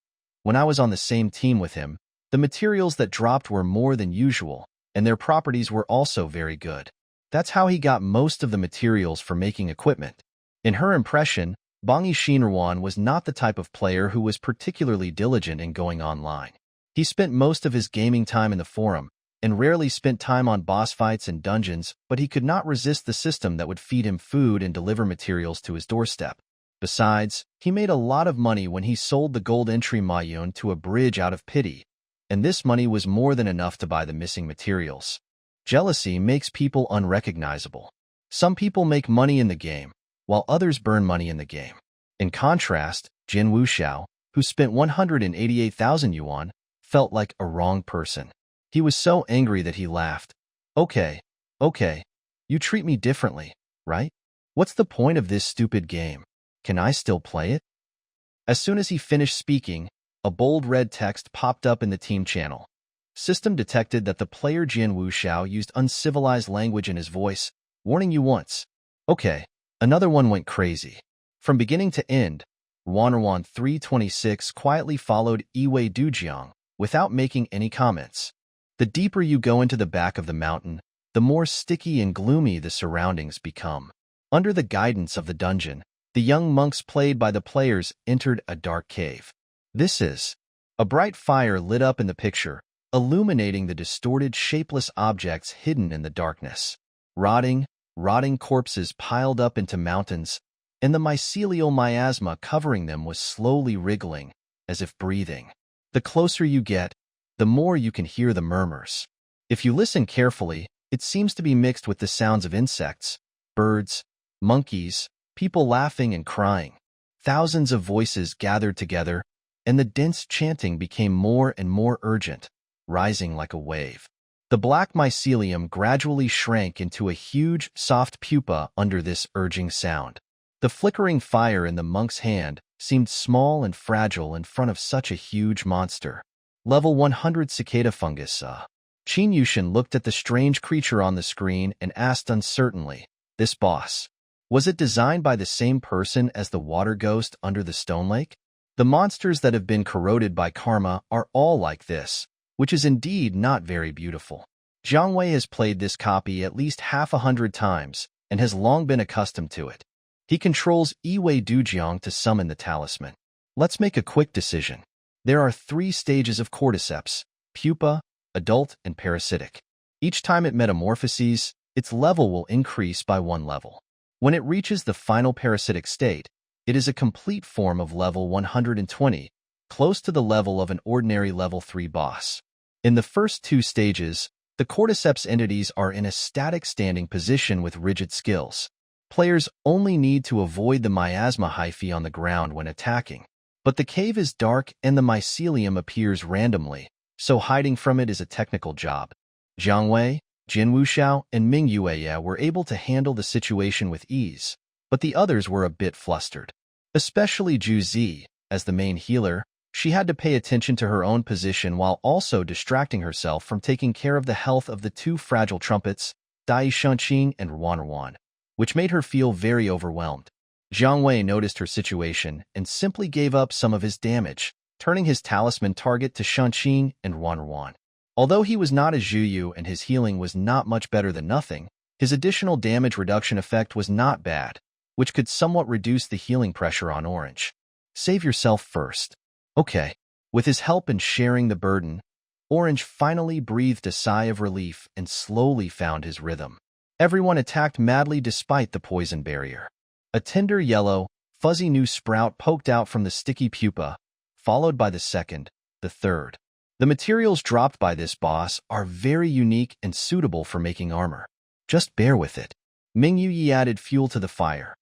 When I was on the same team with him, the materials that dropped were more than usual, and their properties were also very good. That's how he got most of the materials for making equipment. In her impression, Bangi Shinruan was not the type of player who was particularly diligent in going online. He spent most of his gaming time in the forum, and rarely spent time on boss fights and dungeons, but he could not resist the system that would feed him food and deliver materials to his doorstep. Besides, he made a lot of money when he sold the gold entry Mayun to a bridge out of pity, and this money was more than enough to buy the missing materials. Jealousy makes people unrecognizable. Some people make money in the game, while others burn money in the game. In contrast, Jian Wuxiao, who spent 188,000 yuan, felt like a wrong person. He was so angry that he laughed. Okay, you treat me differently, right? What's the point of this stupid game? Can I still play it? As soon as he finished speaking, a bold red text popped up in the team channel. System detected that the player Jian Wuxiao used uncivilized language in his voice, warning you once. Okay, another one went crazy. From beginning to end, Ruan 326 quietly followed Yaoi Dujiang without making any comments. The deeper you go into the back of the mountain, the more sticky and gloomy the surroundings become. Under the guidance of the dungeon, the young monks played by the players entered a dark cave. This is. A bright fire lit up in the picture, illuminating the distorted, shapeless objects hidden in the darkness. Rotting corpses piled up into mountains, and the mycelial miasma covering them was slowly wriggling, as if breathing. The closer you get, the more you can hear the murmurs. If you listen carefully, it seems to be mixed with the sounds of insects, birds, monkeys, people laughing and crying. Thousands of voices gathered together, and the dense chanting became more and more urgent, rising like a wave. The black mycelium gradually shrank into a huge, soft pupa under this urging sound. The flickering fire in the monk's hand seemed small and fragile in front of such a huge monster. Level 100 cicada fungus. Qin Yushin looked at the strange creature on the screen and asked uncertainly, "This boss, was it designed by the same person as the water ghost under the stone lake? The monsters that have been corroded by karma are all like this, which is indeed not very beautiful." Jiang Wei has played this copy at least 100 times and has long been accustomed to it. He controls Yiwei Dujiang to summon the talisman. Let's make a quick decision. There are 3 stages of cordyceps: pupa, adult, and parasitic. Each time it metamorphoses, its level will increase by 1 level. When it reaches the final parasitic state, it is a complete form of level 120, close to the level of an ordinary level 3 boss. In the first 2 stages, the cordyceps entities are in a static standing position with rigid skills. Players only need to avoid the miasma hyphae on the ground when attacking. But the cave is dark and the mycelium appears randomly, so hiding from it is a technical job. Jiang Wei, Jin Wuxiao, and Ming Yueya were able to handle the situation with ease, but the others were a bit flustered. Especially Zhu Zi, as the main healer, she had to pay attention to her own position while also distracting herself from taking care of the health of the 2 fragile trumpets, Dai Shunqing and Ruan, which made her feel very overwhelmed. Jiang Wei noticed her situation and simply gave up some of his damage, turning his talisman target to Shunqing and Ruan. Although he was not a Zhuyu and his healing was not much better than nothing, his additional damage reduction effect was not bad, which could somewhat reduce the healing pressure on Orange. Save yourself first. Okay. With his help in sharing the burden, Orange finally breathed a sigh of relief and slowly found his rhythm. Everyone attacked madly despite the poison barrier. A tender yellow, fuzzy new sprout poked out from the sticky pupa, followed by the second, the third. The materials dropped by this boss are very unique and suitable for making armor. Just bear with it. Ming Yuyi added fuel to the fire.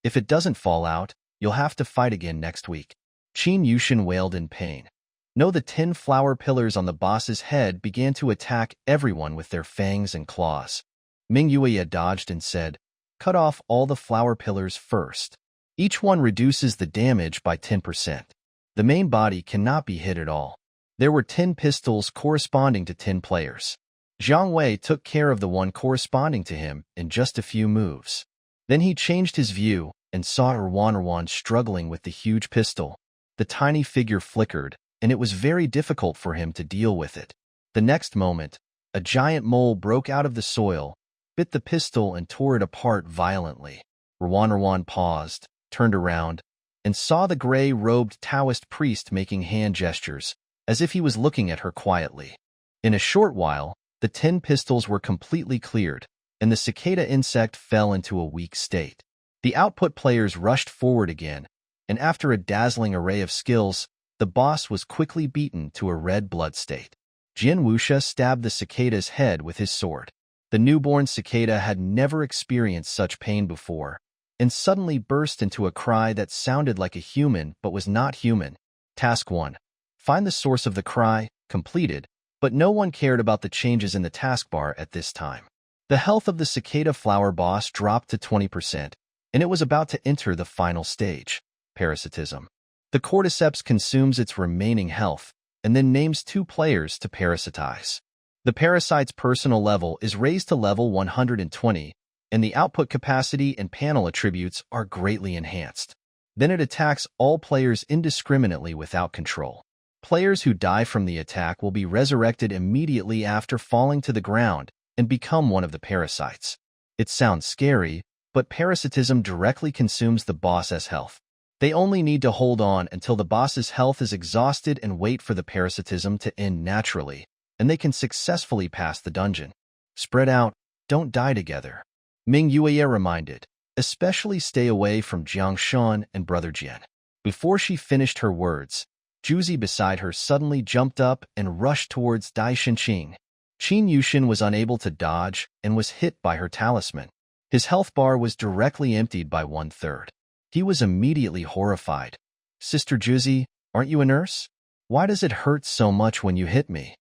If it doesn't fall out, you'll have to fight again next week. Qin Yushin wailed in pain. No, the 10 flower pillars on the boss's head began to attack everyone with their fangs and claws. Ming Yueya dodged and said, "Cut off all the flower pillars first. Each one reduces the damage by 10%. The main body cannot be hit at all." There were 10 pistols corresponding to 10 players. Jiang Wei took care of the one corresponding to him in just a few moves. Then he changed his view and saw Ruan struggling with the huge pistol. The tiny figure flickered, and it was very difficult for him to deal with it. The next moment, a giant mole broke out of the soil, bit the pistol and tore it apart violently. Ruan paused, turned around, and saw the gray-robed Taoist priest making hand gestures, as if he was looking at her quietly. In a short while, the 10 pistols were completely cleared, and the cicada insect fell into a weak state. The output players rushed forward again, and after a dazzling array of skills, the boss was quickly beaten to a red blood state. Jin Wuxia stabbed the cicada's head with his sword. The newborn cicada had never experienced such pain before, and suddenly burst into a cry that sounded like a human but was not human. Task 1. Find the source of the cry, completed, but no one cared about the changes in the taskbar at this time. The health of the cicada flower boss dropped to 20%, and it was about to enter the final stage, parasitism. The cordyceps consumes its remaining health, and then names 2 players to parasitize. The parasite's personal level is raised to level 120, and the output capacity and panel attributes are greatly enhanced. Then it attacks all players indiscriminately without control. Players who die from the attack will be resurrected immediately after falling to the ground and become one of the parasites. It sounds scary, but parasitism directly consumes the boss's health. They only need to hold on until the boss's health is exhausted and wait for the parasitism to end naturally, and they can successfully pass the dungeon. Spread out, don't die together. Ming Yueye reminded, especially stay away from Jiang Shan and Brother Jian. Before she finished her words, Juzi beside her suddenly jumped up and rushed towards Dai Shinqing. Qin Yushin was unable to dodge and was hit by her talisman. His health bar was directly emptied by 1/3. He was immediately horrified. Sister Juzi, aren't you a nurse? Why does it hurt so much when you hit me?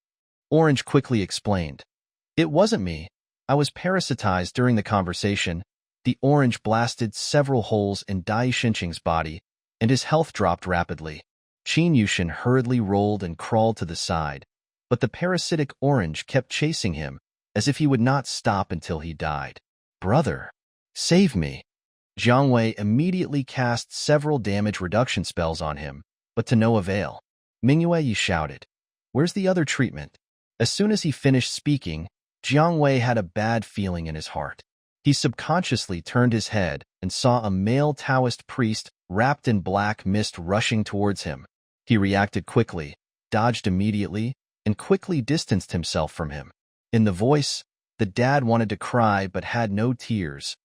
Orange quickly explained. It wasn't me. I was parasitized during the conversation. The orange blasted several holes in Dai Shinqing's body, and his health dropped rapidly. Qin Yushin hurriedly rolled and crawled to the side, but the parasitic orange kept chasing him, as if he would not stop until he died. Brother, save me. Jiang Wei immediately cast several damage reduction spells on him, but to no avail. Ming Yueye shouted, "Where's the other treatment?" As soon as he finished speaking, Jiang Wei had a bad feeling in his heart. He subconsciously turned his head and saw a male Taoist priest wrapped in black mist rushing towards him. He reacted quickly, dodged immediately, and quickly distanced himself from him. In the voice, the dad wanted to cry but had no tears.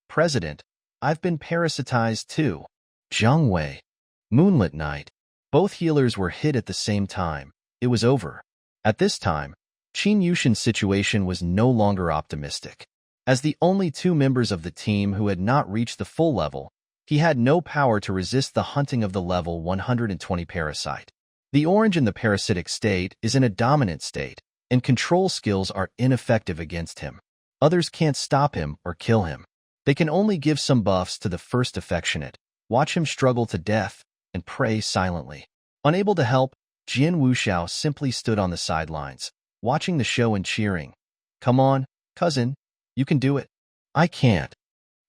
"President, I've been parasitized too." Jiang Wei. Moonlit night. Both healers were hit at the same time. It was over. At this time, Qin Yushin's situation was no longer optimistic. As the only two members of the team who had not reached the full level, he had no power to resist the hunting of the level 120 parasite. The orange in the parasitic state is in a dominant state, and control skills are ineffective against him. Others can't stop him or kill him. They can only give some buffs to the first affectionate, watch him struggle to death, and pray silently. Unable to help, Jian Wuxiao simply stood on the sidelines, watching the show and cheering. "Come on, cousin, you can do it." "I can't,"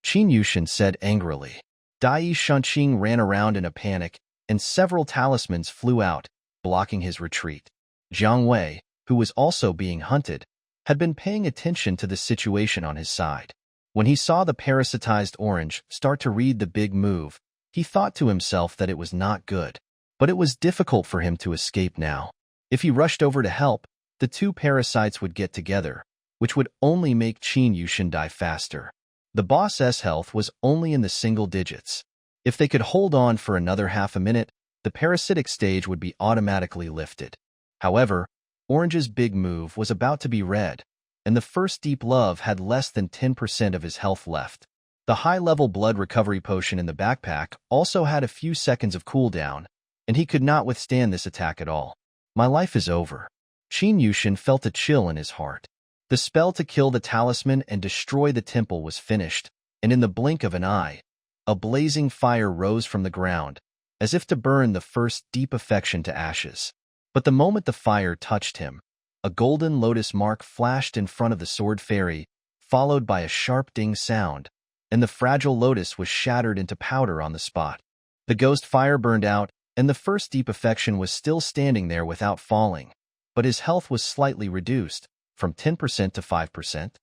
Qin Yushin said angrily. Dai Shinqing ran around in a panic, and several talismans flew out, blocking his retreat. Jiang Wei, who was also being hunted, had been paying attention to the situation on his side. When he saw the parasitized orange start to read the big move, he thought to himself that it was not good. But it was difficult for him to escape now. If he rushed over to help, the two parasites would get together, which would only make Qin Yushin die faster. The boss's health was only in the single digits. If they could hold on for another half a minute, the parasitic stage would be automatically lifted. However, Orange's big move was about to be read, and the first deep love had less than 10% of his health left. The high-level blood recovery potion in the backpack also had a few seconds of cooldown, and he could not withstand this attack at all. My life is over. Qin Yushin felt a chill in his heart. The spell to kill the talisman and destroy the temple was finished, and in the blink of an eye, a blazing fire rose from the ground, as if to burn the first deep affection to ashes. But the moment the fire touched him, a golden lotus mark flashed in front of the sword fairy, followed by a sharp ding sound, and the fragile lotus was shattered into powder on the spot. The ghost fire burned out, and the first deep affection was still standing there without falling, but his health was slightly reduced, from 10% to 5%.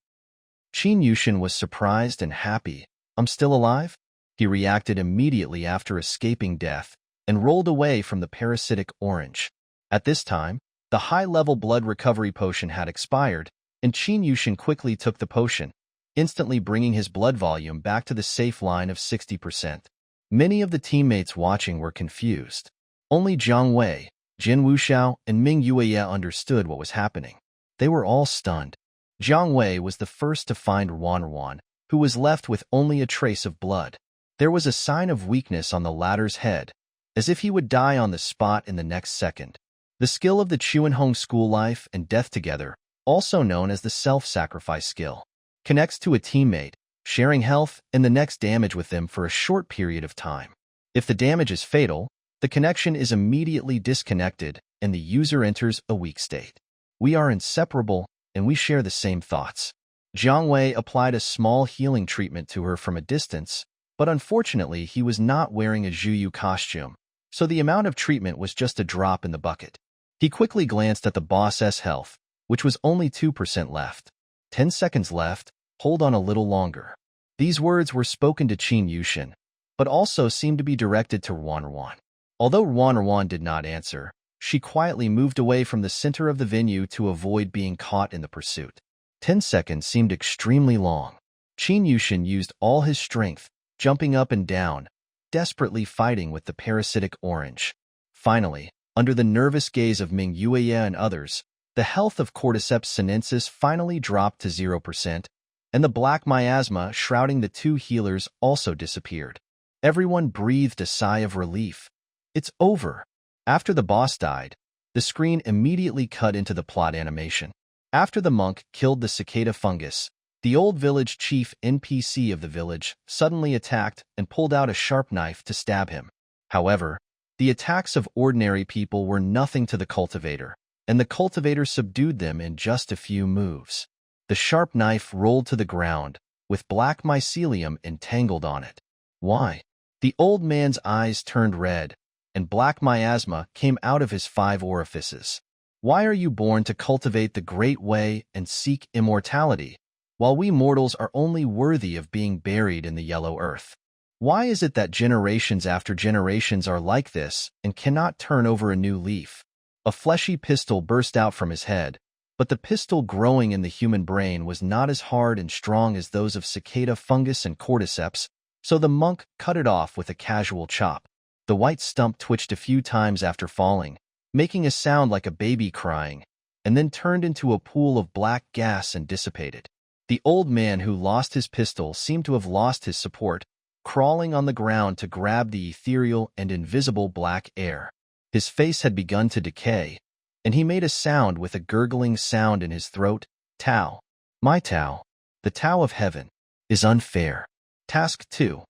Qin Yushin was surprised and happy. "I'm still alive?" He reacted immediately after escaping death, and rolled away from the parasitic orange. At this time, the high-level blood recovery potion had expired, and Qin Yushin quickly took the potion, instantly bringing his blood volume back to the safe line of 60%. Many of the teammates watching were confused. Only Jiang Wei, Jin Wuxiao, and Ming Yueye understood what was happening. They were all stunned. Jiang Wei was the first to find Ruan, who was left with only a trace of blood. There was a sign of weakness on the latter's head, as if he would die on the spot in the next second. The skill of the Chuanhong school life and death together, also known as the self-sacrifice skill, connects to a teammate, sharing health and the next damage with them for a short period of time. If the damage is fatal, the connection is immediately disconnected and the user enters a weak state. "We are inseparable, and we share the same thoughts." Jiang Wei applied a small healing treatment to her from a distance, but unfortunately he was not wearing a Zhuyu costume, so the amount of treatment was just a drop in the bucket. He quickly glanced at the boss's health, which was only 2% left. 10 seconds left, hold on a little longer. These words were spoken to Qin Yushin, but also seemed to be directed to Ruan. Although Ruan did not answer, She quietly moved away from the center of the venue to avoid being caught in the pursuit. 10 seconds seemed extremely long. Qin Yushin used all his strength, jumping up and down, desperately fighting with the parasitic orange. Finally, under the nervous gaze of Ming Yue and others, the health of Cordyceps sinensis finally dropped to 0%, and the black miasma shrouding the two healers also disappeared. Everyone breathed a sigh of relief. It's over. After the boss died, the screen immediately cut into the plot animation. After the monk killed the cicada fungus, the old village chief NPC of the village suddenly attacked and pulled out a sharp knife to stab him. However, the attacks of ordinary people were nothing to the cultivator, and the cultivator subdued them in just a few moves. The sharp knife rolled to the ground, with black mycelium entangled on it. Why? The old man's eyes turned red, and black miasma came out of his 5 orifices. Why are you born to cultivate the great way and seek immortality, while we mortals are only worthy of being buried in the yellow earth? Why is it that generations after generations are like this and cannot turn over a new leaf? A fleshy pistol burst out from his head, but the pistol growing in the human brain was not as hard and strong as those of cicada fungus and cordyceps, so the monk cut it off with a casual chop. The white stump twitched a few times after falling, making a sound like a baby crying, and then turned into a pool of black gas and dissipated. The old man who lost his pistol seemed to have lost his support, crawling on the ground to grab the ethereal and invisible black air. His face had begun to decay, and he made a sound with a gurgling sound in his throat. Tao. My Tao, the Tao of heaven, is unfair. Task 2.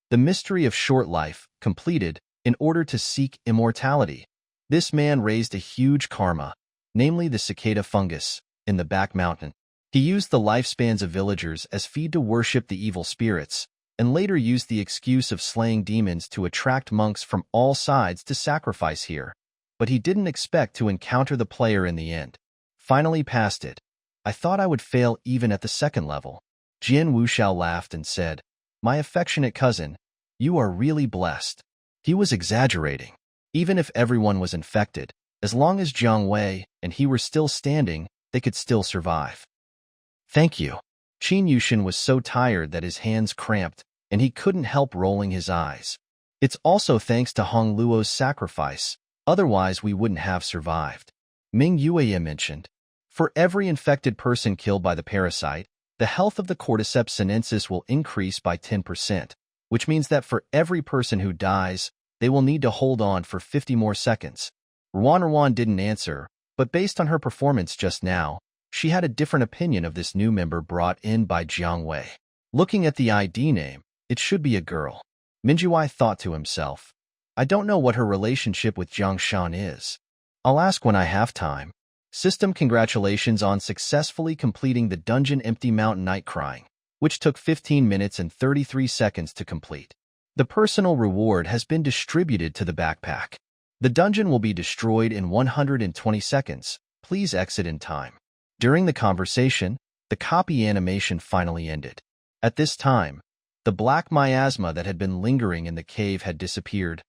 The mystery of short life, completed, in order to seek immortality. This man raised a huge karma, namely the cicada fungus, in the back mountain. He used the lifespans of villagers as feed to worship the evil spirits, and later used the excuse of slaying demons to attract monks from all sides to sacrifice here. But he didn't expect to encounter the player in the end. Finally passed it. I thought I would fail even at the second level. Jian Wuxiao laughed and said, "My affectionate cousin, you are really blessed." He was exaggerating. Even if everyone was infected, as long as Jiang Wei and he were still standing, they could still survive. Thank you. Qin Yushin was so tired that his hands cramped, and he couldn't help rolling his eyes. It's also thanks to Hong Luo's sacrifice, otherwise we wouldn't have survived. Ming Yue mentioned, for every infected person killed by the parasite, the health of the Cordyceps sinensis will increase by 10%, which means that for every person who dies, they will need to hold on for 50 more seconds. Ruan didn't answer, but based on her performance just now, she had a different opinion of this new member brought in by Jiang Wei. Looking at the ID name, it should be a girl. Minjuai thought to himself, I don't know what her relationship with Jiang Shan is. I'll ask when I have time. System congratulations on successfully completing the dungeon Empty Mountain Night Crying, which took 15 minutes and 33 seconds to complete. The personal reward has been distributed to the backpack. The dungeon will be destroyed in 120 seconds. Please exit in time. During the conversation, the copy animation finally ended. At this time, the black miasma that had been lingering in the cave had disappeared.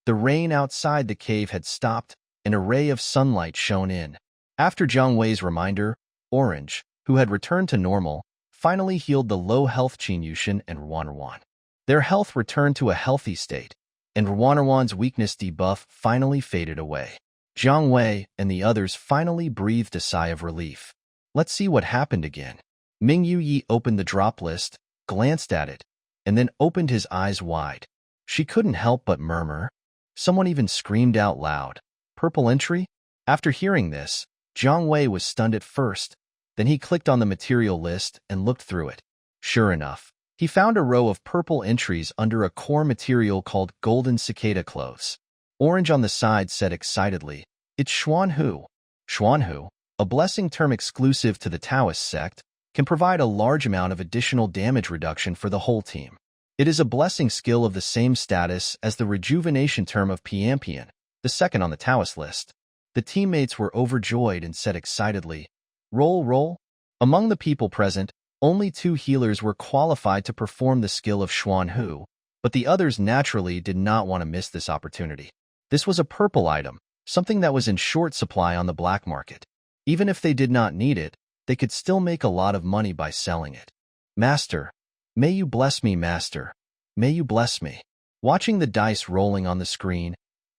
The rain outside the cave had stopped, and a ray of sunlight shone in. After Jiang Wei's reminder, Orange, who had returned to normal, finally healed the low-health Qin Yushin and Ruan. Their health returned to a healthy state, and Ruan's weakness debuff finally faded away. Jiang Wei and the others finally breathed a sigh of relief. Let's see what happened again. Ming Yu opened the drop list, glanced at it, and then opened his eyes wide. She couldn't help but murmur. Someone even screamed out loud. Purple entry? After hearing this, Jiang Wei was stunned at first. Then he clicked on the material list and looked through it. Sure enough, he found a row of purple entries under a core material called Golden Cicada Clothes. Orange on the side said excitedly, It's Xuanhu. Xuanhu, a blessing term exclusive to the Taoist sect, can provide a large amount of additional damage reduction for the whole team. It is a blessing skill of the same status as the rejuvenation term of Piampian, the second on the Taoist list. The teammates were overjoyed and said excitedly, Roll. Among the people present, only 2 healers were qualified to perform the skill of Xuanhu, but the others naturally did not want to miss this opportunity. This was a purple item, something that was in short supply on the black market. Even if they did not need it, they could still make a lot of money by selling it. Master, may you bless me, Master. May you bless me. Watching the dice rolling on the screen,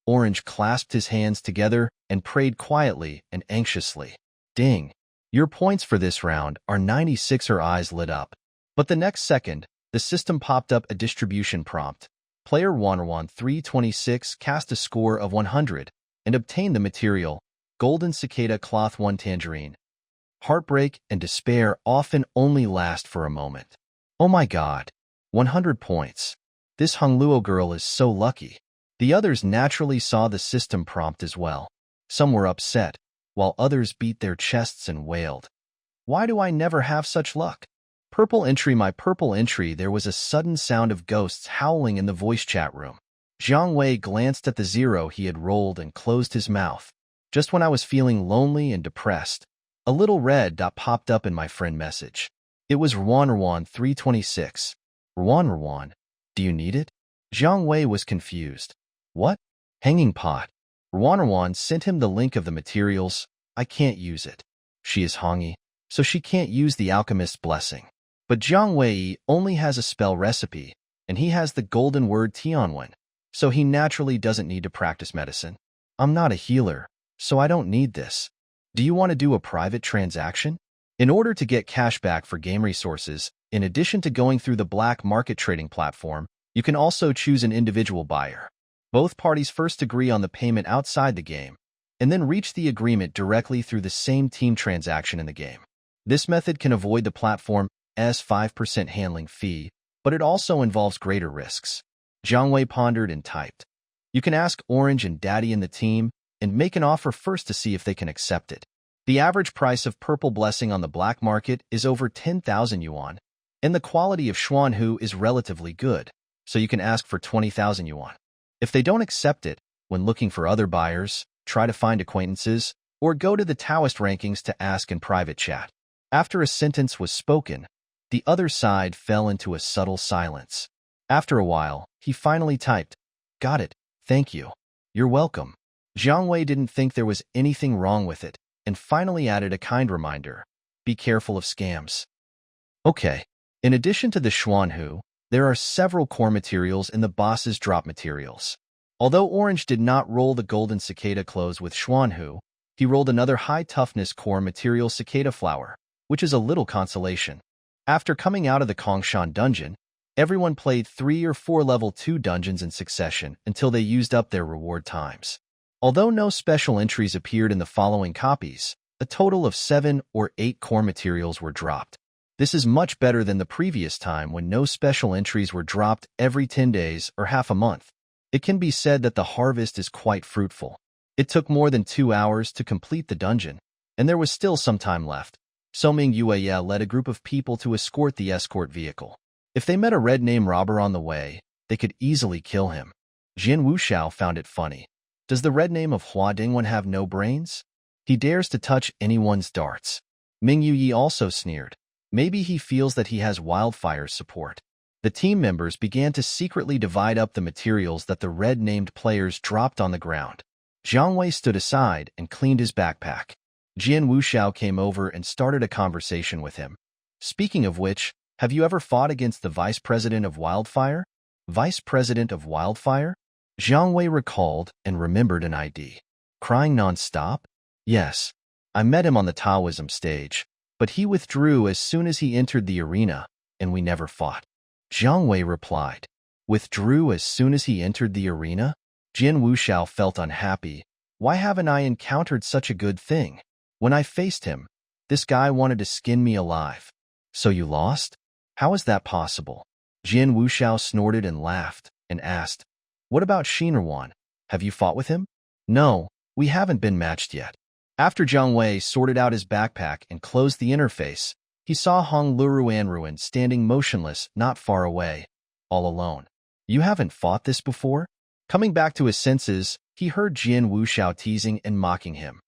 Orange clasped his hands together and prayed quietly and anxiously. Ding. Your points for this round are 96. Her eyes lit up. But the next second, the system popped up a distribution prompt. Player 11326 cast a score of 100 and obtained the material, Golden Cicada Cloth 1 Tangerine. Heartbreak and despair often only last for a moment. Oh my god. 100 points. This Hongluo girl is so lucky. The others naturally saw the system prompt as well. Some were upset, while others beat their chests and wailed. Why do I never have such luck? Purple entry, my purple entry. There was a sudden sound of ghosts howling in the voice chat room. Jiang Wei glanced at the 0 he had rolled and closed his mouth. Just when I was feeling lonely and depressed, a little red dot popped up in my friend message. It was Rwan 326. Rwan, do you need it? Jiang Wei was confused. What? Hanging pot. Rwan sent him the link of the materials. I can't use it. She is Hongi, so she can't use the alchemist's blessing. But Jiang Wei only has a spell recipe, and he has the golden word Tianwen, so he naturally doesn't need to practice medicine. I'm not a healer, so I don't need this. Do you want to do a private transaction? In order to get cash back for game resources, in addition to going through the black market trading platform, you can also choose an individual buyer. Both parties first agree on the payment outside the game, and then reach the agreement directly through the same team transaction in the game. This method can avoid the platform's 5% handling fee, but it also involves greater risks. Jiang Wei pondered and typed. You can ask Orange and Daddy in the team and make an offer first to see if they can accept it. The average price of Purple Blessing on the black market is over 10,000 yuan, and the quality of Xuanhu is relatively good, so you can ask for 20,000 yuan. If they don't accept it, when looking for other buyers, try to find acquaintances, or go to the Taoist rankings to ask in private chat. After a sentence was spoken, the other side fell into a subtle silence. After a while, he finally typed, Got it, thank you. You're welcome. Jiang Wei didn't think there was anything wrong with it, and finally added a kind reminder. Be careful of scams. Okay. In addition to the Xuanhu, there are several core materials in the boss's drop materials. Although Orange did not roll the Golden Cicada clothes with Xuanhu, he rolled another high-toughness core material Cicada Flower, which is a little consolation. After coming out of the Kongshan dungeon, everyone played 3 or 4 level 2 dungeons in succession until they used up their reward times. Although no special entries appeared in the following copies, a total of 7 or 8 core materials were dropped. This is much better than the previous time when no special entries were dropped every 10 days or half a month. It can be said that the harvest is quite fruitful. It took more than 2 hours to complete the dungeon, and there was still some time left. So Ming Yueya led a group of people to escort the escort vehicle. If they met a red name robber on the way, they could easily kill him. Jin Wuxiao found it funny. Does the red name of Hua Dingwen have no brains? He dares to touch anyone's darts. Ming Yuyi also sneered. Maybe he feels that he has Wildfire's support. The team members began to secretly divide up the materials that the red-named players dropped on the ground. Jiang Wei stood aside and cleaned his backpack. Jin Wuxiao came over and started a conversation with him. Speaking of which, have you ever fought against the vice president of Wildfire? Vice president of Wildfire? Jiang Wei recalled and remembered an ID. Crying non-stop? Yes. I met him on the Taoism stage, but he withdrew as soon as he entered the arena, and we never fought. Jiang Wei replied. Withdrew as soon as he entered the arena? Jin Wuxiao felt unhappy. Why haven't I encountered such a good thing? When I faced him, this guy wanted to skin me alive. So you lost? How is that possible? Jin Wuxiao snorted and laughed, and asked, What about Shinruan? Have you fought with him? No, we haven't been matched yet. After Jiang Wei sorted out his backpack and closed the interface, he saw Hong Luruanruan standing motionless not far away, all alone. You haven't fought this before? Coming back to his senses, he heard Jin Wuxiao teasing and mocking him.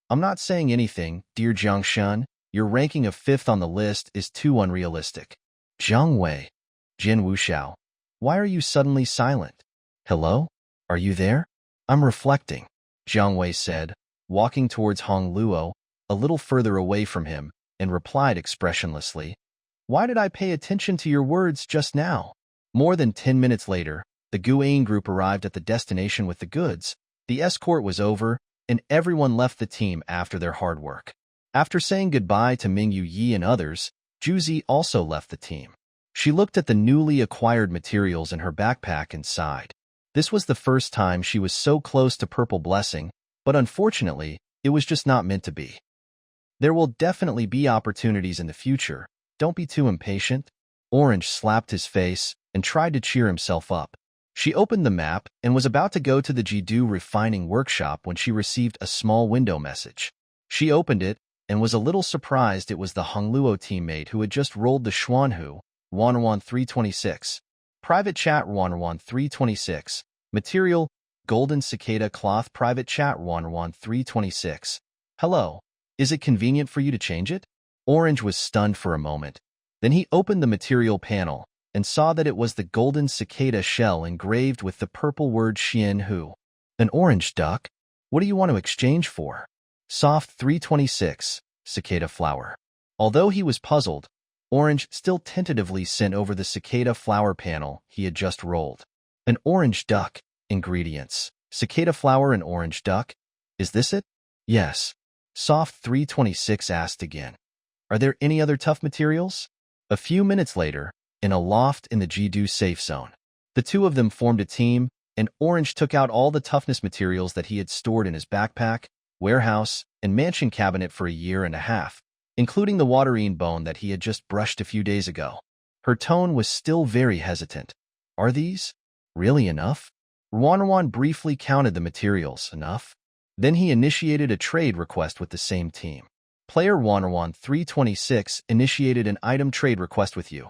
I'm not saying anything, dear Jiang Shen. Your ranking of 5th on the list is too unrealistic. Jiang Wei. Jin Wuxiao. Why are you suddenly silent? Hello? Are you there? I'm reflecting. Jiang Wei said, walking towards Hong Luo, a little further away from him, and replied expressionlessly, "Why did I pay attention to your words just now?" More than 10 minutes later, the Guane group arrived at the destination with the goods. The escort was over, and everyone left the team after their hard work. After saying goodbye to Mingyu Yi and others, Juzi also left the team. She looked at the newly acquired materials in her backpack and sighed. This was the first time she was so close to Purple Blessing, but unfortunately, it was just not meant to be. There will definitely be opportunities in the future. Don't be too impatient. Orange slapped his face and tried to cheer himself up. She opened the map and was about to go to the Jidu refining workshop when she received a small window message. She opened it and was a little surprised it was the Hongluo teammate who had just rolled the Xuanhu, Wanwan 326. Private chat Wanwan 326. Material, Golden Cicada Cloth. Private chat Wanwan 326. Hello. Is it convenient for you to change it? Orange was stunned for a moment. Then he opened the material panel and saw that it was the golden cicada shell engraved with the purple word Xianhu. An orange duck? What do you want to exchange for? Soft 326, cicada flower. Although he was puzzled, Orange still tentatively sent over the cicada flower panel he had just rolled. An orange duck. Ingredients. Cicada flower and orange duck. Is this it? Yes. Soft 326 asked again. Are there any other tough materials? A few minutes later, in a loft in the Jidu safe zone, the two of them formed a team, and Orange took out all the toughness materials that he had stored in his backpack, warehouse, and mansion cabinet for a year and a half, including the waterine bone that he had just brushed a few days ago. Her tone was still very hesitant. Are these really enough? Ruanwan briefly counted the materials. Enough? Then he initiated a trade request with the same team. Player Wanwan 326 initiated an item trade request with you.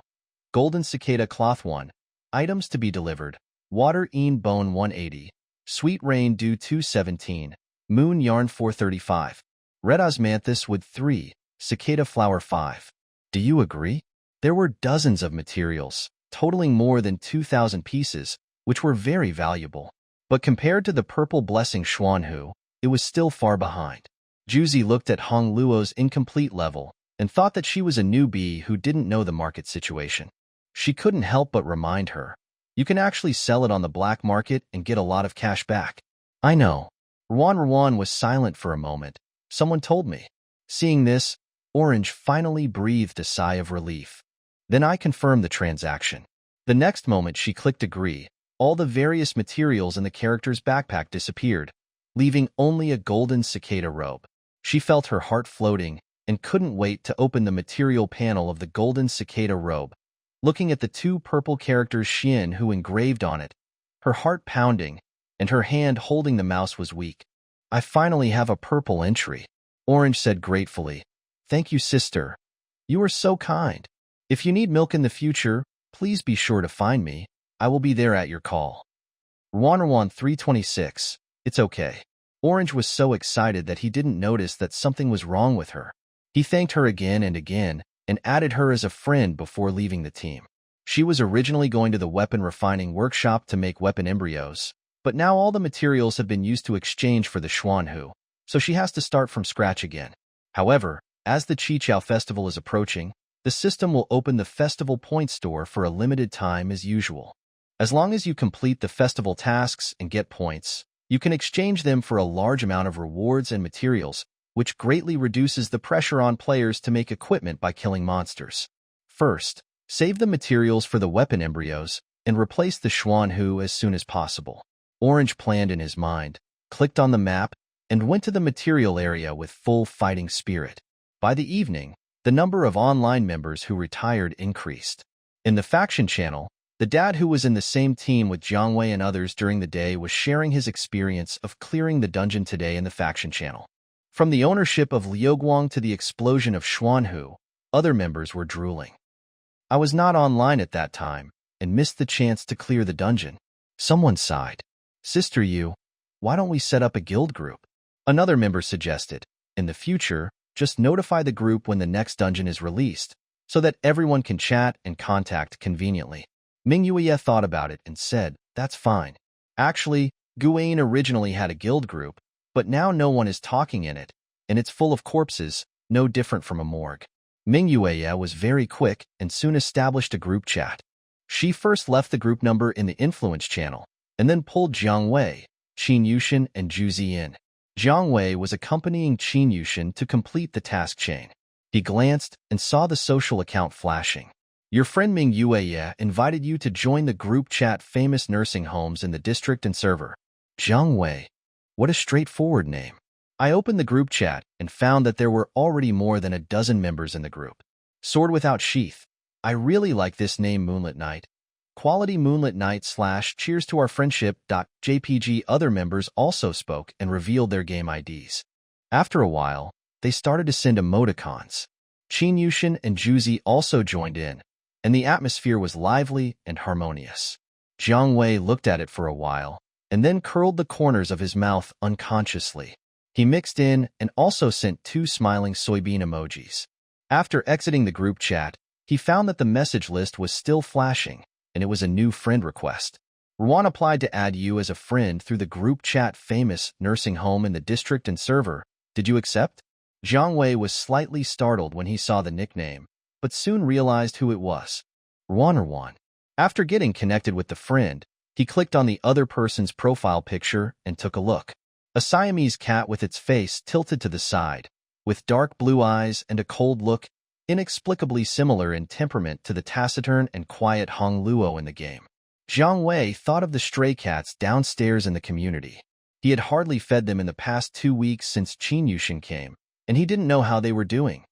Golden Cicada Cloth 1. Items to be delivered. Water Een Bone 180. Sweet Rain Dew 217. Moon Yarn 435. Red Osmanthus Wood 3. Cicada Flower 5. Do you agree? There were dozens of materials, totaling more than 2,000 pieces, which were very valuable. But compared to the Purple Blessing Xuanhu, it was still far behind. Juzi looked at Hong Luo's incomplete level and thought that she was a newbie who didn't know the market situation. She couldn't help but remind her, you can actually sell it on the black market and get a lot of cash back. I know. Ruan was silent for a moment. Someone told me. Seeing this, Orange finally breathed a sigh of relief. Then I confirmed the transaction. The next moment she clicked agree. All the various materials in the character's backpack disappeared, leaving only a golden cicada robe. She felt her heart floating and couldn't wait to open the material panel of the golden cicada robe. Looking at the two purple characters Xian who engraved on it, her heart pounding, and her hand holding the mouse was weak. I finally have a purple entry, Orange said gratefully. Thank you, sister. You are so kind. If you need milk in the future, please be sure to find me. I will be there at your call. Ruanwan 326. It's okay. Orange was so excited that he didn't notice that something was wrong with her. He thanked her again and added her as a friend before leaving the team. She was originally going to the weapon refining workshop to make weapon embryos, but now all the materials have been used to exchange for the Xuanhu, so she has to start from scratch again. However, as the Qiqiao festival is approaching, the system will open the festival point store for a limited time as usual. As long as you complete the festival tasks and get points, you can exchange them for a large amount of rewards and materials, which greatly reduces the pressure on players to make equipment by killing monsters. First, save the materials for the weapon embryos and replace the Xuanhu as soon as possible. Orange planned in his mind, clicked on the map, and went to the material area with full fighting spirit. By the evening, the number of online members who retired increased. In the faction channel, the dad who was in the same team with Jiang Wei and others during the day was sharing his experience of clearing the dungeon today in the faction channel. From the ownership of Liuguang to the explosion of Xuanhu, other members were drooling. I was not online at that time and missed the chance to clear the dungeon. Someone sighed. Sister Yu, why don't we set up a guild group? Another member suggested. In the future, just notify the group when the next dungeon is released, so that everyone can chat and contact conveniently. Mingyue thought about it and said, that's fine. Actually, Guane originally had a guild group, but now no one is talking in it, and it's full of corpses, no different from a morgue. MANHUA was very quick and soon established a group chat. She first left the group number in the influence channel, and then pulled Jiang Wei, Qin Yushin, and Zhu Zi in. Jiang Wei was accompanying Qin Yushin to complete the task chain. He glanced and saw the social account flashing. Your friend Ming Yue invited you to join the group chat famous nursing homes in the district and server. Jiang Wei. What a straightforward name. I opened the group chat and found that there were already more than a dozen members in the group. Sword without sheath. I really like this name, Moonlit Knight. Quality Moonlit Knight / cheers to our friendship. JPG. Other members also spoke and revealed their game IDs. After a while, they started to send emoticons. Qin Yushin and Zhu Zi also joined in, and the atmosphere was lively and harmonious. Jiang Wei looked at it for a while, and then curled the corners of his mouth unconsciously. He mixed in and also sent 2 smiling soybean emojis. After exiting the group chat, he found that the message list was still flashing, and it was a new friend request. Ruan applied to add you as a friend through the group chat famous nursing home in the district and server. Did you accept? Jiang Wei was slightly startled when he saw the nickname, but soon realized who it was. Ruan. After getting connected with the friend, he clicked on the other person's profile picture and took a look. A Siamese cat with its face tilted to the side, with dark blue eyes and a cold look, inexplicably similar in temperament to the taciturn and quiet Hong Luo in the game. Jiang Wei thought of the stray cats downstairs in the community. He had hardly fed them in the past 2 weeks since Qin Yushin came, and he didn't know how they were doing.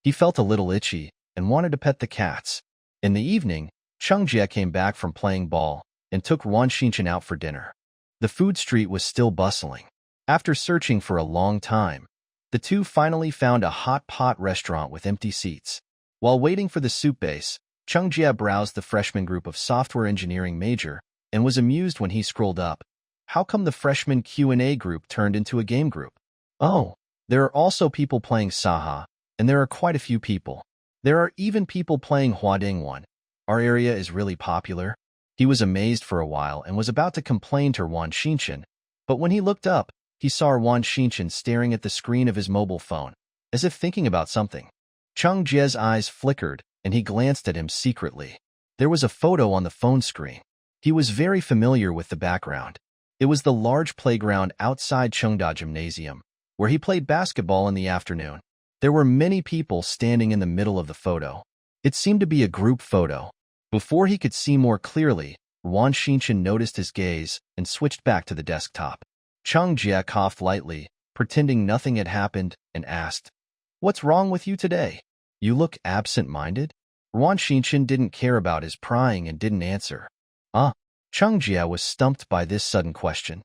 He felt a little itchy and wanted to pet the cats. In the evening, Cheng Jie came back from playing ball and took Ruan Xinshan out for dinner. The food street was still bustling. After searching for a long time, the two finally found a hot pot restaurant with empty seats. While waiting for the soup base, Cheng Jie browsed the freshman group of software engineering major and was amused when he scrolled up. How come the freshman Q&A group turned into a game group? Oh, there are also people playing Saha, and there are quite a few people. There are even people playing Huading 1. Our area is really popular. He was amazed for a while and was about to complain to Ruan Xinshan, but when he looked up, he saw Ruan Xinshan staring at the screen of his mobile phone, as if thinking about something. Cheng Jie's eyes flickered, and he glanced at him secretly. There was a photo on the phone screen. He was very familiar with the background. It was the large playground outside Chengda Gymnasium, where he played basketball in the afternoon. There were many people standing in the middle of the photo. It seemed to be a group photo. Before he could see more clearly, Ruan Xinshan noticed his gaze and switched back to the desktop. Cheng Jie coughed lightly, pretending nothing had happened, and asked, "What's wrong with you today? You look absent-minded?" Ruan Xinshan didn't care about his prying and didn't answer. Cheng Jie was stumped by this sudden question.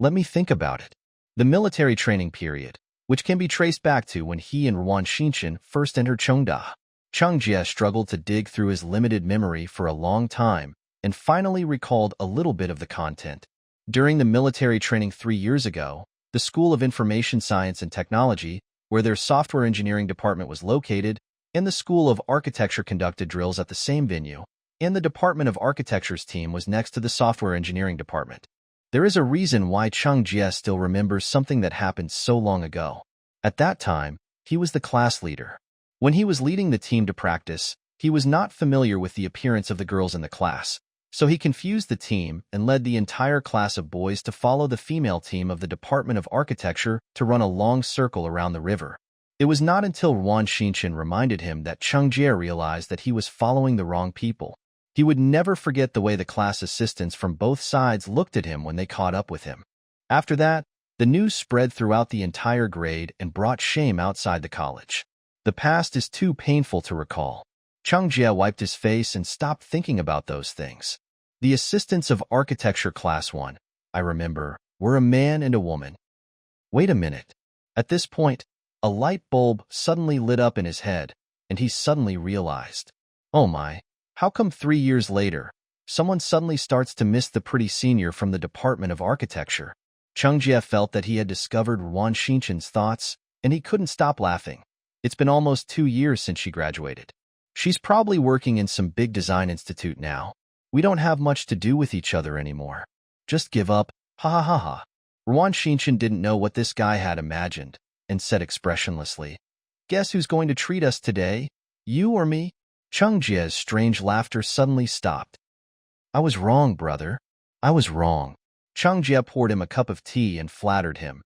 Let me think about it. The military training period, which can be traced back to when he and Ruan Xinshan first entered Chengda. Cheng Jie struggled to dig through his limited memory for a long time and finally recalled a little bit of the content. During the military training 3 years ago, the School of Information Science and Technology, where their software engineering department was located, and the School of Architecture conducted drills at the same venue, and the Department of Architecture's team was next to the software engineering department. There is a reason why Cheng Jie still remembers something that happened so long ago. At that time, he was the class leader. When he was leading the team to practice, he was not familiar with the appearance of the girls in the class, so he confused the team and led the entire class of boys to follow the female team of the Department of Architecture to run a long circle around the river. It was not until Ruan Xinshan reminded him that Cheng Jie realized that he was following the wrong people. He would never forget the way the class assistants from both sides looked at him when they caught up with him. After that, the news spread throughout the entire grade and brought shame outside the college. The past is too painful to recall. Cheng Jie wiped his face and stopped thinking about those things. The assistants of Architecture Class 1, I remember, were a man and a woman. Wait a minute. At this point, a light bulb suddenly lit up in his head, and he suddenly realized, oh my, how come 3 years later, someone suddenly starts to miss the pretty senior from the Department of Architecture? Cheng Jie felt that he had discovered Ruan Xinshan's thoughts, and he couldn't stop laughing. It's been almost 2 years since she graduated. She's probably working in some big design institute now. We don't have much to do with each other anymore. Just give up, ha ha ha ha. Ruan Shinshin didn't know what this guy had imagined, and said expressionlessly, "Guess who's going to treat us today? You or me?" Chung Jie's strange laughter suddenly stopped. "I was wrong, brother. I was wrong." Chung Jie poured him a cup of tea and flattered him.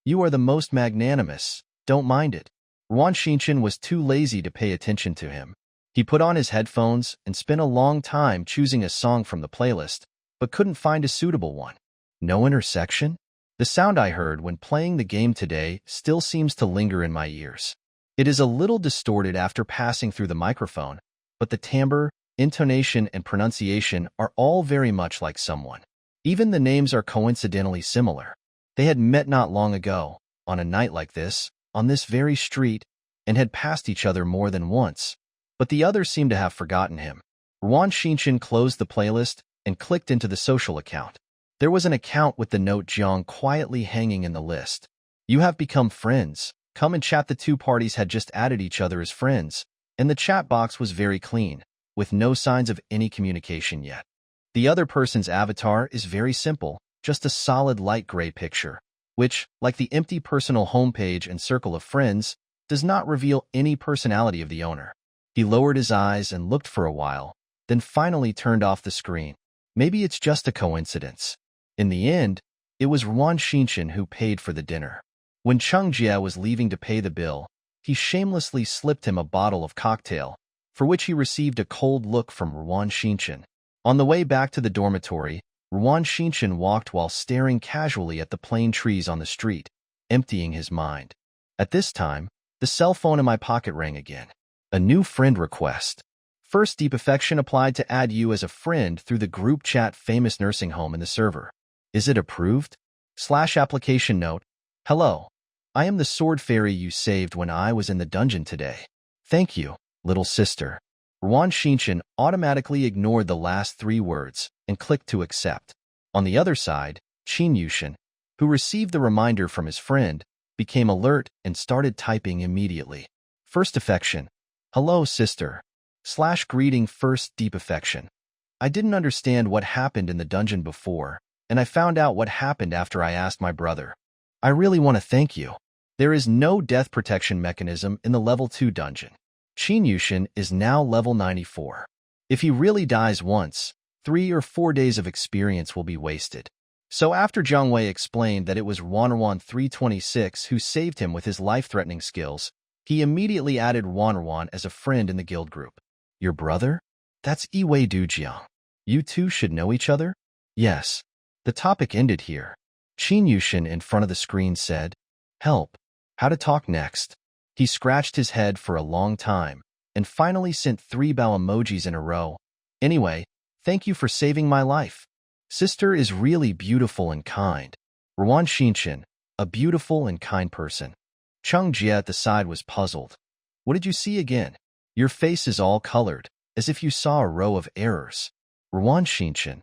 "You are the most magnanimous. Don't mind it." Ruan Shinshin was too lazy to pay attention to him. He put on his headphones and spent a long time choosing a song from the playlist, but couldn't find a suitable one. No intersection? The sound I heard when playing the game today still seems to linger in my ears. It is a little distorted after passing through the microphone, but the timbre, intonation, and pronunciation are all very much like someone. Even the names are coincidentally similar. They had met not long ago, on a night like this, on this very street, and had passed each other more than once, but the other seemed to have forgotten him. Ruan Shinshin closed the playlist and clicked into the social account. There was an account with the note Jiang quietly hanging in the list. "You have become friends. Come and chat." The two parties had just added each other as friends, and the chat box was very clean, with no signs of any communication yet. The other person's avatar is very simple, just a solid light gray picture, which, like the empty personal homepage and circle of friends, does not reveal any personality of the owner. He lowered his eyes and looked for a while, then finally turned off the screen. Maybe it's just a coincidence. In the end, it was Ruan Shinshin who paid for the dinner. When Chung Jie was leaving to pay the bill, he shamelessly slipped him a bottle of cocktail, for which he received a cold look from Ruan Shinshin. On the way back to the dormitory, Ruan Shinshin walked while staring casually at the plain trees on the street, emptying his mind. At this time, the cell phone in my pocket rang again. A new friend request. First, deep affection applied to add you as a friend through the group chat famous nursing home in the server. Is it approved? /application note. Hello. I am the sword fairy you saved when I was in the dungeon today. Thank you, little sister. Ruan Shinshin automatically ignored the last three words and clicked to accept. On the other side, Qin Yushin, who received the reminder from his friend, became alert and started typing immediately. First affection. Hello, sister. /greeting first deep affection. I didn't understand what happened in the dungeon before, and I found out what happened after I asked my brother. I really want to thank you. There is no death protection mechanism in the level 2 dungeon. Qin Yushin is now level 94. If he really dies once, 3 or 4 days of experience will be wasted. So after Jiang Wei explained that it was Wanruan 326 who saved him with his life-threatening skills, he immediately added Wanruan as a friend in the guild group. Your brother? That's Yiwei Dujiang. You two should know each other? Yes. The topic ended here. Qin Yushin in front of the screen said, Help. How to talk next? He scratched his head for a long time, and finally sent 3 bow emojis in a row. Anyway, thank you for saving my life. Sister is really beautiful and kind. Ruan Shinshin, a beautiful and kind person. Chung Jie at the side was puzzled. What did you see again? Your face is all colored, as if you saw a row of errors. Ruan Shinshin.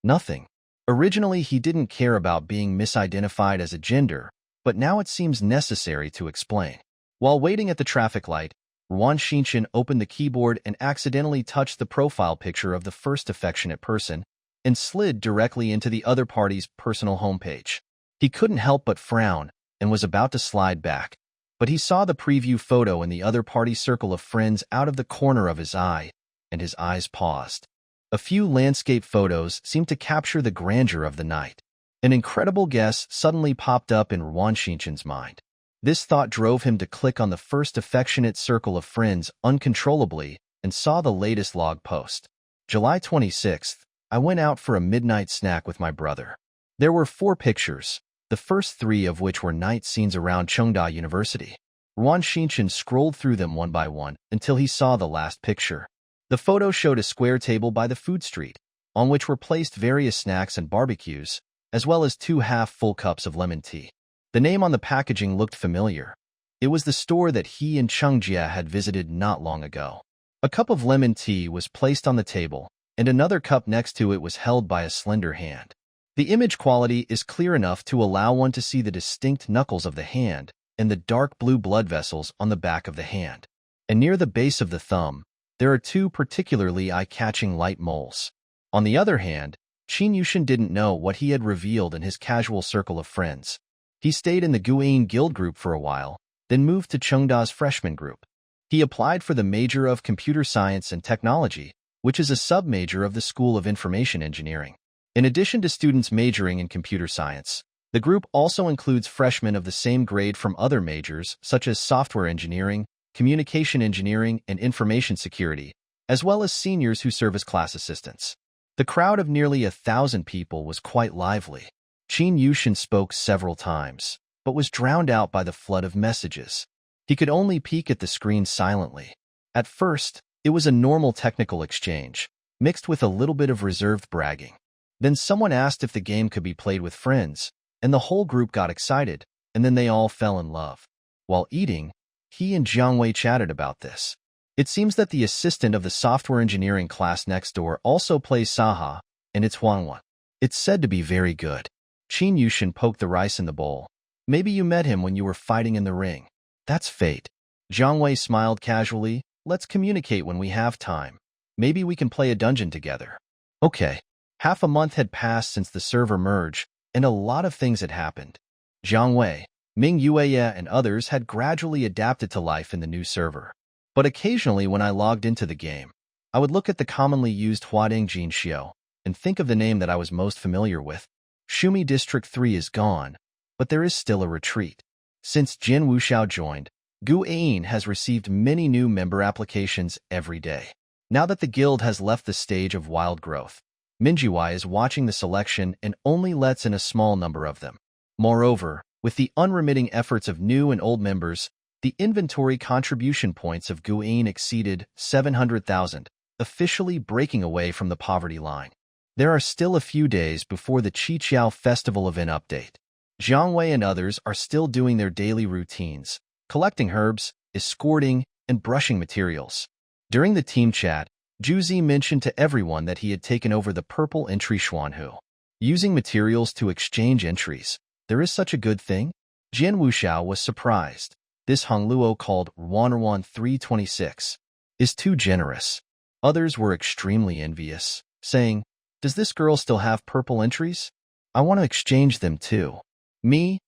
Nothing. Originally, he didn't care about being misidentified as a gender, but now it seems necessary to explain. While waiting at the traffic light, Ruan Shinshin opened the keyboard and accidentally touched the profile picture of the first affectionate person and slid directly into the other party's personal homepage. He couldn't help but frown and was about to slide back, but he saw the preview photo in the other party's circle of friends out of the corner of his eye, and his eyes paused. A few landscape photos seemed to capture the grandeur of the night. An incredible guess suddenly popped up in Ruan Shinshin's mind. This thought drove him to click on the first affectionate circle of friends uncontrollably and saw the latest log post. July 26th, I went out for a midnight snack with my brother. There were 4 pictures, the first 3 of which were night scenes around Cheongda University. Ruan Shinshin scrolled through them one by one until he saw the last picture. The photo showed a square table by the food street, on which were placed various snacks and barbecues, as well as 2 half-full cups of lemon tea. The name on the packaging looked familiar. It was the store that he and Chung Jie had visited not long ago. A cup of lemon tea was placed on the table, and another cup next to it was held by a slender hand. The image quality is clear enough to allow one to see the distinct knuckles of the hand and the dark blue blood vessels on the back of the hand. And near the base of the thumb, there are 2 particularly eye-catching light moles. On the other hand, Qin Yushin didn't know what he had revealed in his casual circle of friends. He stayed in the Guian Guild group for a while, then moved to Chengda's freshman group. He applied for the major of Computer Science and Technology, which is a sub-major of the School of Information Engineering. In addition to students majoring in computer science, the group also includes freshmen of the same grade from other majors such as software engineering, communication engineering, and information security, as well as seniors who serve as class assistants. The crowd of nearly 1,000 people was quite lively. Qin Yushin spoke several times, but was drowned out by the flood of messages. He could only peek at the screen silently. At first, it was a normal technical exchange, mixed with a little bit of reserved bragging. Then someone asked if the game could be played with friends, and the whole group got excited, and then they all fell in love. While eating, he and Jiang Wei chatted about this. It seems that the assistant of the software engineering class next door also plays Saha, and it's Huanwan. It's said to be very good. Qin Yushin poked the rice in the bowl. Maybe you met him when you were fighting in the ring. That's fate. Jiang Wei smiled casually. Let's communicate when we have time. Maybe we can play a dungeon together. Okay. Half a month had passed since the server merge, and a lot of things had happened. Jiang Wei, Ming Yueye, and others had gradually adapted to life in the new server. But occasionally when I logged into the game, I would look at the commonly used Huading Jin Xiao and think of the name that I was most familiar with. Shumi District 3 is gone, but there is still a retreat. Since Jin Wuxiao joined, Gu Ain has received many new member applications every day. Now that the guild has left the stage of wild growth, Minjiwai is watching the selection and only lets in a small number of them. Moreover, with the unremitting efforts of new and old members, the inventory contribution points of Guian exceeded 700,000, officially breaking away from the poverty line. There are still a few days before the Qiqiao Festival event update. Jiang Wei and others are still doing their daily routines, collecting herbs, escorting, and brushing materials. During the team chat, Juzi mentioned to everyone that he had taken over the purple entry Xuanhu. Using materials to exchange entries, there is such a good thing? Jin Wuxiao was surprised. This Hongluo called Ruanruan 326 is too generous. Others were extremely envious, saying, does this girl still have purple entries? I want to exchange them too. Me,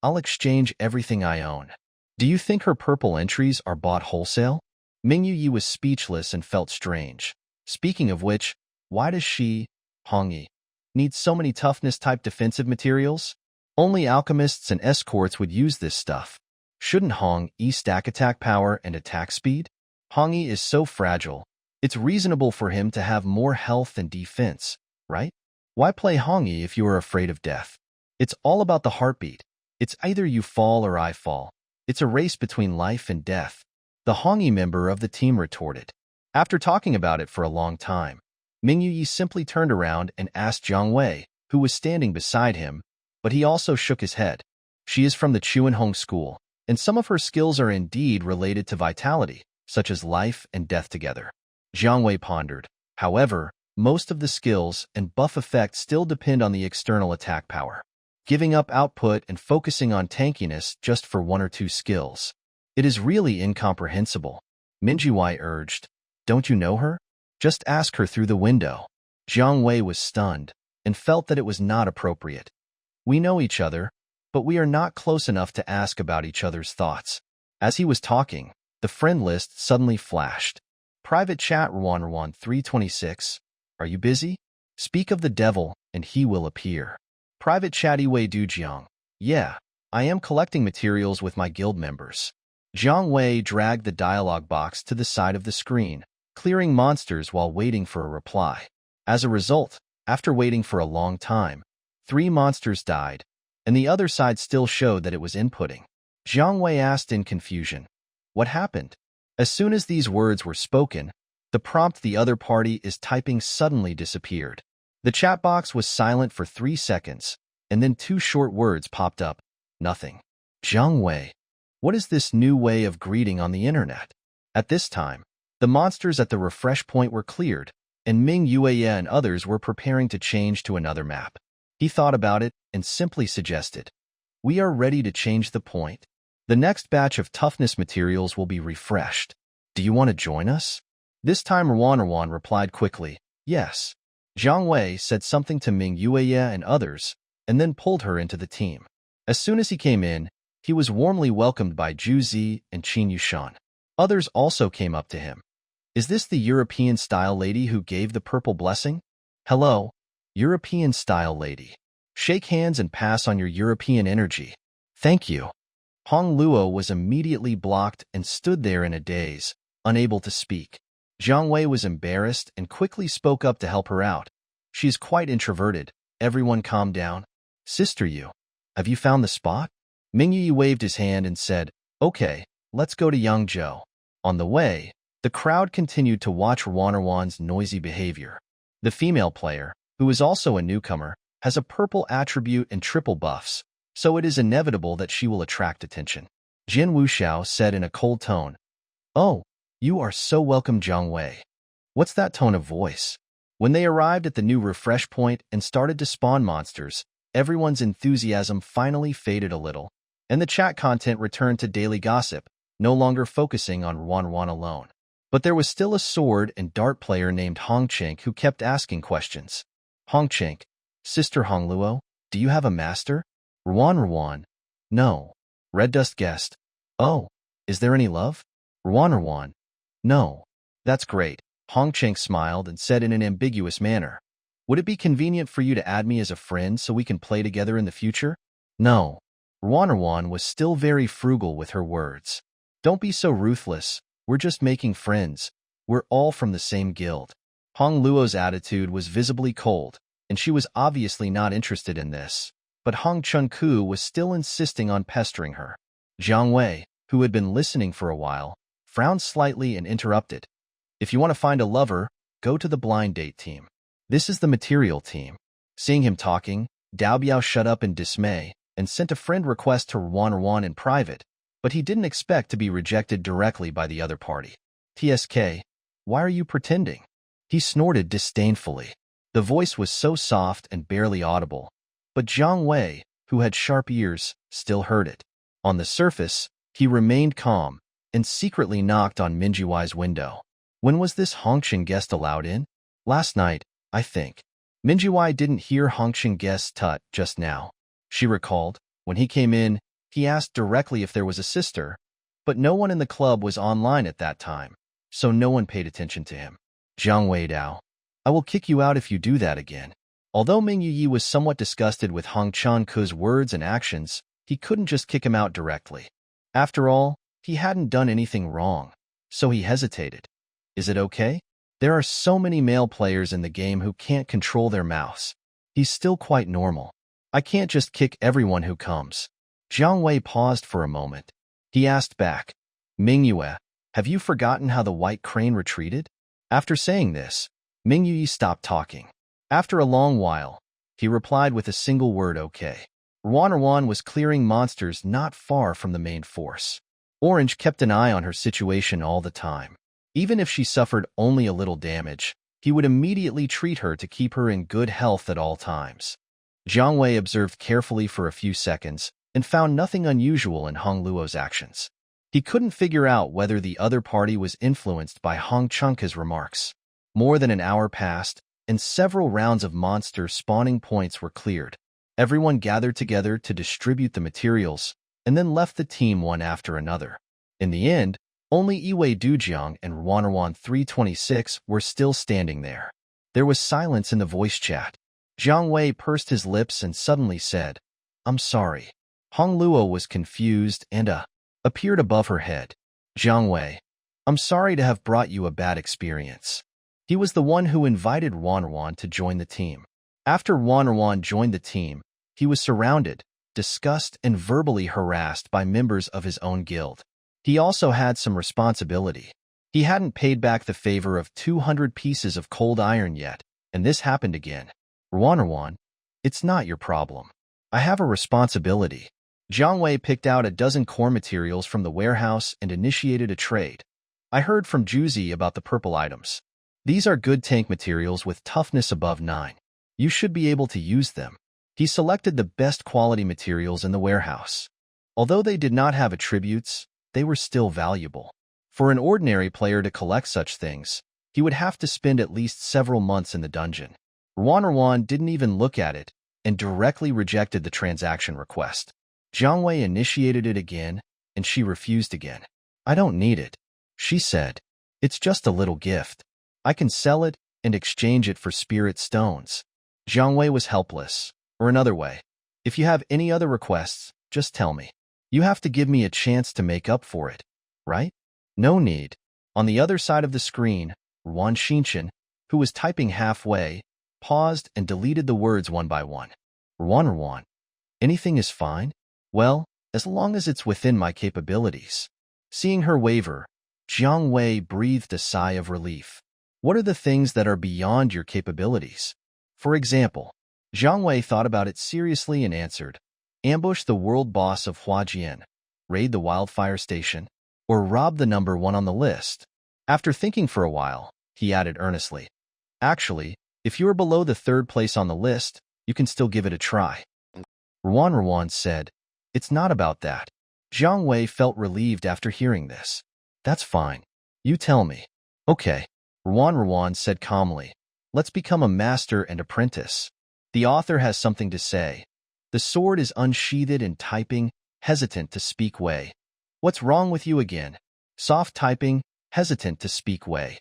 I'll exchange everything I own. Do you think her purple entries are bought wholesale? Ming Yuyi was speechless and felt strange. Speaking of which, why does she, Hongyi, need so many toughness-type defensive materials? Only alchemists and escorts would use this stuff. Shouldn't Hong Yi stack attack power and attack speed? Hongyi is so fragile. It's reasonable for him to have more health and defense, right? Why play Hongyi if you are afraid of death? It's all about the heartbeat. It's either you fall or I fall. It's a race between life and death. The Hongyi member of the team retorted. After talking about it for a long time, Ming Yuyi simply turned around and asked Jiang Wei, who was standing beside him, but he also shook his head. She is from the Chuanhong school, and some of her skills are indeed related to vitality, such as life and death together. Jiang Wei pondered. However, most of the skills and buff effects still depend on the external attack power. Giving up output and focusing on tankiness just for one or two skills. It is really incomprehensible. Minjiwai urged. Don't you know her? Just ask her through the window. Jiang Wei was stunned and felt that it was not appropriate. We know each other, but we are not close enough to ask about each other's thoughts. As he was talking, the friend list suddenly flashed. Private chat Ruan 326. Are you busy? Speak of the devil, and he will appear. Private chat Wei Dujiang. Yeah, I am collecting materials with my guild members. Jiang Wei dragged the dialog box to the side of the screen, clearing monsters while waiting for a reply. As a result, after waiting for a long time, 3 monsters died, and the other side still showed that it was inputting. Jiang Wei asked in confusion, what happened? As soon as these words were spoken, the prompt the other party is typing suddenly disappeared. The chat box was silent for 3 seconds, and then 2 short words popped up. Nothing. Jiang Wei. What is this new way of greeting on the internet? At this time, the monsters at the refresh point were cleared, and Ming Yueye and others were preparing to change to another map. He thought about it and simply suggested, we are ready to change the point. The next batch of toughness materials will be refreshed. Do you want to join us? This time Ruan replied quickly, yes. Jiang Wei said something to Ming Yue and others, and then pulled her into the team. As soon as he came in, he was warmly welcomed by Zhu Zi and Qin Yushan. Others also came up to him. Is this the European-style lady who gave the purple blessing? Hello, European-style lady. Shake hands and pass on your European energy. Thank you. Hong Luo was immediately blocked and stood there in a daze, unable to speak. Jiang Wei was embarrassed and quickly spoke up to help her out. She is quite introverted. Everyone calm down. Sister Yu, have you found the spot? Ming Yi waved his hand and said, Okay, let's go to Yangzhou. On the way, the crowd continued to watch Ruan'erwan's noisy behavior. The female player, who is also a newcomer, has a purple attribute and triple buffs, so it is inevitable that she will attract attention. Jin Wuxiao said in a cold tone, Oh, you are so welcome, Jiang Wei. What's that tone of voice? When they arrived at the new refresh point and started to spawn monsters, everyone's enthusiasm finally faded a little, and the chat content returned to daily gossip, no longer focusing on Ruan'erwan alone. But there was still a sword and dart player named Hong Chink who kept asking questions. Hong Chink, Sister Hong Luo, do you have a master? Ruan'erwan, no. Red Dust guessed, Oh, is there any love? Ruan'erwan, no. That's great. Hong Chink smiled and said in an ambiguous manner, Would it be convenient for you to add me as a friend so we can play together in the future? No. Ruan'erwan was still very frugal with her words. Don't be so ruthless. We're just making friends. We're all from the same guild. Hong Luo's attitude was visibly cold, and she was obviously not interested in this. But Hong Chunku was still insisting on pestering her. Jiang Wei, who had been listening for a while, frowned slightly and interrupted. If you want to find a lover, go to the blind date team. This is the material team. Seeing him talking, Dao Biao shut up in dismay and sent a friend request to Ruan'erwan in private, but he didn't expect to be rejected directly by the other party. TSK, why are you pretending? He snorted disdainfully. The voice was so soft and barely audible, but Jiang Wei, who had sharp ears, still heard it. On the surface, he remained calm and secretly knocked on Minjiwai's window. When was this Hongqing guest allowed in? Last night, I think. Minjiwai didn't hear Hongqing guest's tut just now. She recalled, when he came in, he asked directly if there was a sister, but no one in the club was online at that time, so no one paid attention to him. Jiang Wei Dao, I will kick you out if you do that again. Although Ming Yi was somewhat disgusted with Hong Chanku's words and actions, he couldn't just kick him out directly. After all, he hadn't done anything wrong, so he hesitated. Is it okay? There are so many male players in the game who can't control their mouths. He's still quite normal. I can't just kick everyone who comes. Jiang Wei paused for a moment. He asked back, Ming Yue, have you forgotten how the white crane retreated? After saying this, Ming Yue stopped talking. After a long while, he replied with a single word, okay. Ruan'erwan was clearing monsters not far from the main force. Orange kept an eye on her situation all the time. Even if she suffered only a little damage, he would immediately treat her to keep her in good health at all times. Jiang Wei observed carefully for a few seconds and found nothing unusual in Hong Luo's actions. He couldn't figure out whether the other party was influenced by Hong Chunka's remarks. More than an hour passed, and several rounds of monster spawning points were cleared. Everyone gathered together to distribute the materials, and then left the team one after another. In the end, only Iwei Dujiang and Ruan'erwan 326 were still standing there. There was silence in the voice chat. Jiang Wei pursed his lips and suddenly said, I'm sorry. Hong Luo was confused and appeared above her head. Jiang Wei, I'm sorry to have brought you a bad experience. He was the one who invited Ruan'erwan to join the team. After Ruan'erwan joined the team, he was surrounded, discussed, and verbally harassed by members of his own guild. He also had some responsibility. He hadn't paid back the favor of 200 pieces of cold iron yet, and this happened again. Ruan'erwan, it's not your problem. I have a responsibility. Jiang Wei picked out a dozen core materials from the warehouse and initiated a trade. I heard from Juzi about the purple items. These are good tank materials with toughness above 9. You should be able to use them. He selected the best quality materials in the warehouse. Although they did not have attributes, they were still valuable. For an ordinary player to collect such things, he would have to spend at least several months in the dungeon. Ruan didn't even look at it and directly rejected the transaction request. Jiang Wei initiated it again, and she refused again. I don't need it, she said. It's just a little gift. I can sell it and exchange it for spirit stones. Jiang Wei was helpless. Or another way, if you have any other requests, just tell me. You have to give me a chance to make up for it, right? No need. On the other side of the screen, Ruan Xinshan, who was typing halfway, paused and deleted the words one by one. Ruan, anything is fine? Well, as long as it's within my capabilities. Seeing her waver, Jiang Wei breathed a sigh of relief. What are the things that are beyond your capabilities? For example, Jiang Wei thought about it seriously and answered, ambush the world boss of Huajian, raid the wildfire station, or rob the number 1 on the list. After thinking for a while, he added earnestly, actually, if you are below the 3rd place on the list, you can still give it a try. Ruan said, it's not about that. Jiang Wei felt relieved after hearing this. That's fine. You tell me. Okay. Ruan said calmly, let's become a master and apprentice. The author has something to say. The sword is unsheathed and typing, hesitant to speak Wei. What's wrong with you again? Soft typing, hesitant to speak Wei.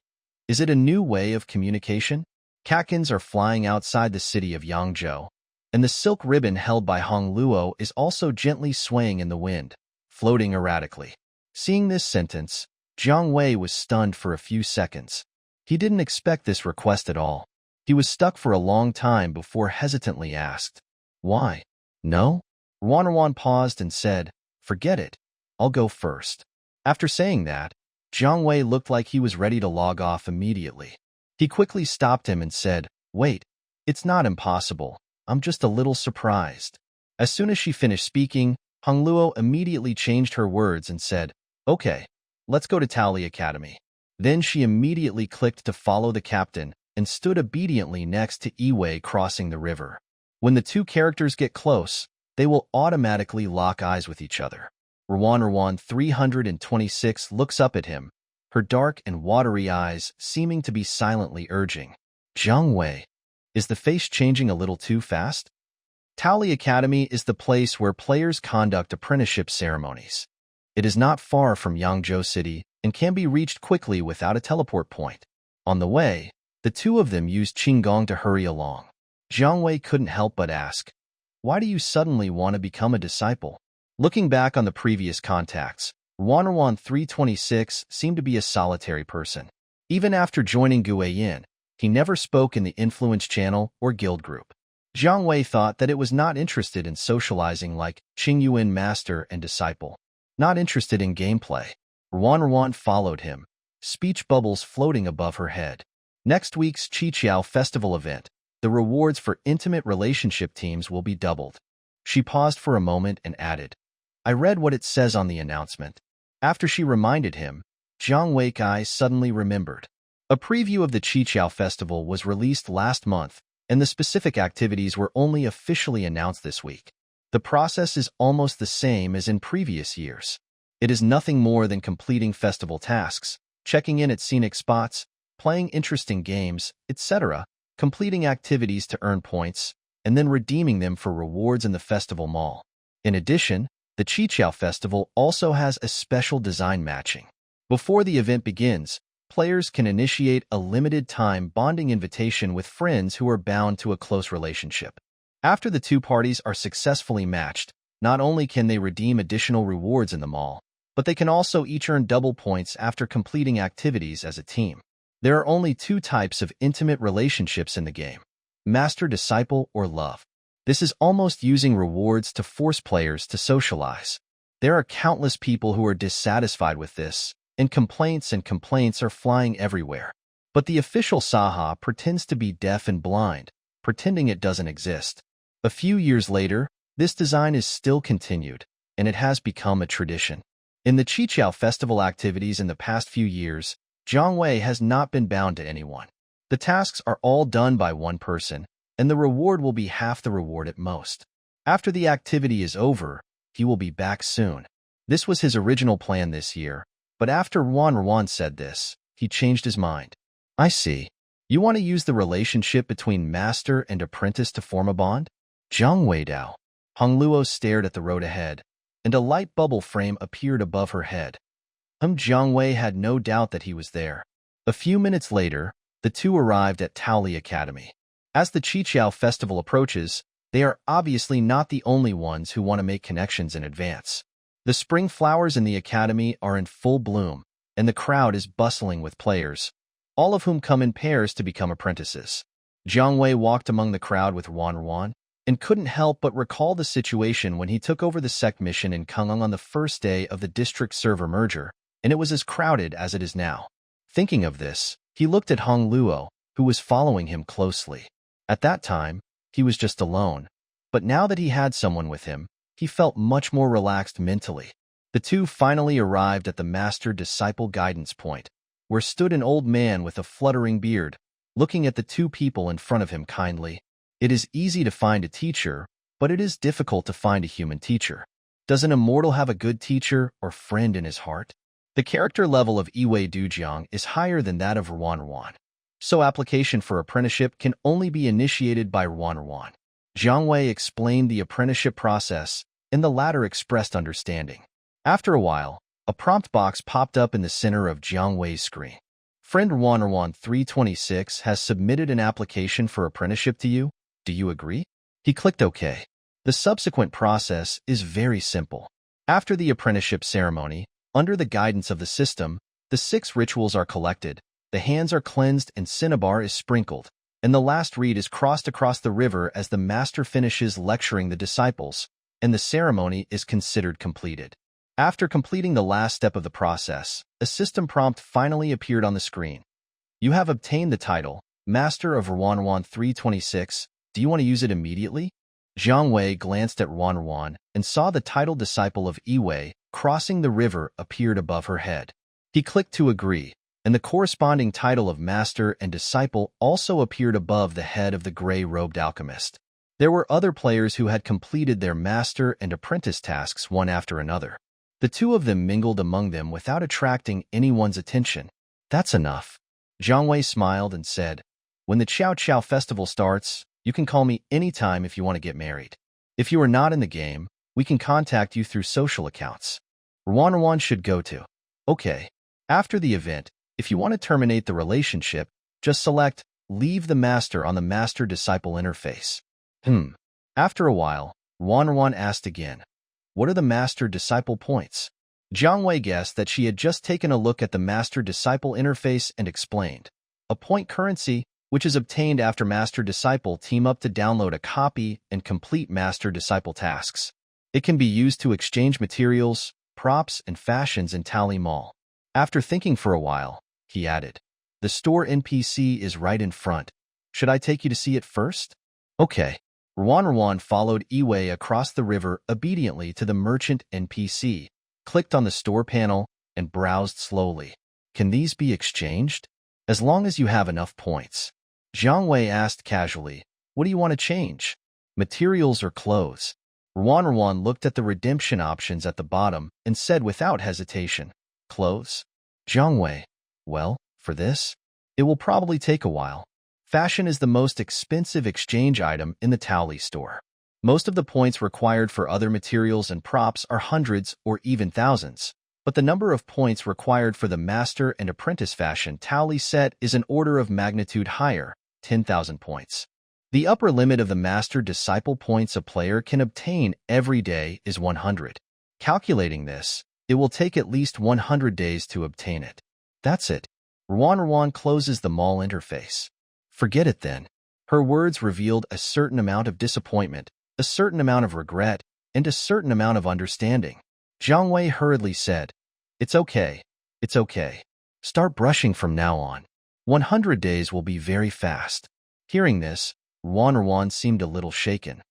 Is it a new way of communication? Katkins are flying outside the city of Yangzhou, and the silk ribbon held by Hong Luo is also gently swaying in the wind, floating erratically. Seeing this sentence, Jiang Wei was stunned for a few seconds. He didn't expect this request at all. He was stuck for a long time before hesitantly asked, why? No? Ruan paused and said, forget it. I'll go first. After saying that, Jiang Wei looked like he was ready to log off immediately. He quickly stopped him and said, wait, it's not impossible. I'm just a little surprised. As soon as she finished speaking, Hong Luo immediately changed her words and said, okay, let's go to Tally Academy. Then she immediately clicked to follow the captain and stood obediently next to Iwei crossing the river. When the two characters get close, they will automatically lock eyes with each other. Ruan 326 looks up at him, her dark and watery eyes seeming to be silently urging, Jiang Wei, is the face changing a little too fast? Tally Academy is the place where players conduct apprenticeship ceremonies. It is not far from Yangzhou City and can be reached quickly without a teleport point. On the way, the two of them used Qinggong to hurry along. Jiang Wei couldn't help but ask, why do you suddenly want to become a disciple? Looking back on the previous contacts, Ruan 326 seemed to be a solitary person. Even after joining Guiyin, he never spoke in the influence channel or guild group. Jiang Wei thought that it was not interested in socializing like Qingyuan master and disciple. Not interested in gameplay. Ruan followed him, speech bubbles floating above her head. Next week's Qiqiao festival event, the rewards for intimate relationship teams will be doubled. She paused for a moment and added, I read what it says on the announcement. After she reminded him, Jiang Weikai suddenly remembered. A preview of the Qiqiao festival was released last month, and the specific activities were only officially announced this week. The process is almost the same as in previous years. It is nothing more than completing festival tasks, checking in at scenic spots, playing interesting games, etc., completing activities to earn points, and then redeeming them for rewards in the festival mall. In addition, the Qiqiao festival also has a special design matching. Before the event begins, players can initiate a limited-time bonding invitation with friends who are bound to a close relationship. After the two parties are successfully matched, not only can they redeem additional rewards in the mall, but they can also each earn double points after completing activities as a team. There are only two types of intimate relationships in the game: master-disciple or love. This is almost using rewards to force players to socialize. There are countless people who are dissatisfied with this, and complaints are flying everywhere. But the official Saha pretends to be deaf and blind, pretending it doesn't exist. A few years later, this design is still continued, and it has become a tradition. In the Qiqiao festival activities in the past few years, Jiang Wei has not been bound to anyone. The tasks are all done by one person, and the reward will be half the reward at most. After the activity is over, he will be back soon. This was his original plan this year, but after Ruan said this, he changed his mind. I see. You want to use the relationship between master and apprentice to form a bond? Jiang Weidao. Hong Luo stared at the road ahead, and a light bubble frame appeared above her head. Jiang Wei had no doubt that he was there. A few minutes later, the two arrived at Taoli Academy. As the Qiqiao festival approaches, they are obviously not the only ones who want to make connections in advance. The spring flowers in the academy are in full bloom, and the crowd is bustling with players, all of whom come in pairs to become apprentices. Jiang Wei walked among the crowd with Wan and couldn't help but recall the situation when he took over the sect mission in Kungung on the first day of the district server merger, and it was as crowded as it is now. Thinking of this, he looked at Hong Luo, who was following him closely. At that time, he was just alone, but now that he had someone with him, he felt much more relaxed mentally. The two finally arrived at the master-disciple guidance point, where stood an old man with a fluttering beard, looking at the two people in front of him kindly. It is easy to find a teacher, but it is difficult to find a human teacher. Does an immortal have a good teacher or friend in his heart? The character level of Yiwei Dujiang is higher than that of Ruan, so application for apprenticeship can only be initiated by Ruan. Jiang Wei explained the apprenticeship process, and the latter expressed understanding. After a while, a prompt box popped up in the center of Jiang Wei's screen. Friend Ruan 326 has submitted an application for apprenticeship to you. Do you agree? He clicked OK. The subsequent process is very simple. After the apprenticeship ceremony, under the guidance of the system, the 6 rituals are collected, the hands are cleansed and cinnabar is sprinkled, and the last reed is crossed across the river as the master finishes lecturing the disciples, and the ceremony is considered completed. After completing the last step of the process, a system prompt finally appeared on the screen. You have obtained the title, Master of Ruan 326. Do you want to use it immediately? Jiang Wei glanced at Ruan and saw the title Disciple of Yiwei crossing the river appeared above her head. He clicked to agree, and the corresponding title of Master and Disciple also appeared above the head of the gray-robed alchemist. There were other players who had completed their Master and Apprentice tasks one after another. The two of them mingled among them without attracting anyone's attention. That's enough. Jiang Wei smiled and said, when the Qiao Qiao festival starts, you can call me anytime if you want to get married. If you are not in the game, we can contact you through social accounts. Ruan should go to. Okay. After the event, if you want to terminate the relationship, just select Leave the Master on the Master-Disciple interface. After a while, Ruan asked again, what are the Master-Disciple points? Jiang Wei guessed that she had just taken a look at the Master-Disciple interface and explained. A point currency, which is obtained after Master-Disciple team up to download a copy and complete Master-Disciple tasks. It can be used to exchange materials, props, and fashions in Taoli Mall. After thinking for a while, he added, the store NPC is right in front. Should I take you to see it first? Okay. Ruan followed Yiwei across the river obediently to the merchant NPC, clicked on the store panel, and browsed slowly. Can these be exchanged? As long as you have enough points. Jiang Wei asked casually, what do you want to change? Materials or clothes? Ruan looked at the redemption options at the bottom and said without hesitation, clothes? Jiang Wei, well, for this, it will probably take a while. Fashion is the most expensive exchange item in the Taoli store. Most of the points required for other materials and props are hundreds or even thousands, but the number of points required for the Master and Apprentice fashion Taoli set is an order of magnitude higher, 10,000 points. The upper limit of the Master-Disciple points a player can obtain every day is 100. Calculating this, it will take at least 100 days to obtain it. That's it. Ruan closes the mall interface. Forget it then. Her words revealed a certain amount of disappointment, a certain amount of regret, and a certain amount of understanding. Jiang Wei hurriedly said, it's okay. It's okay. Start brushing from now on. 100 days will be very fast. Hearing this, Ruan seemed a little shaken.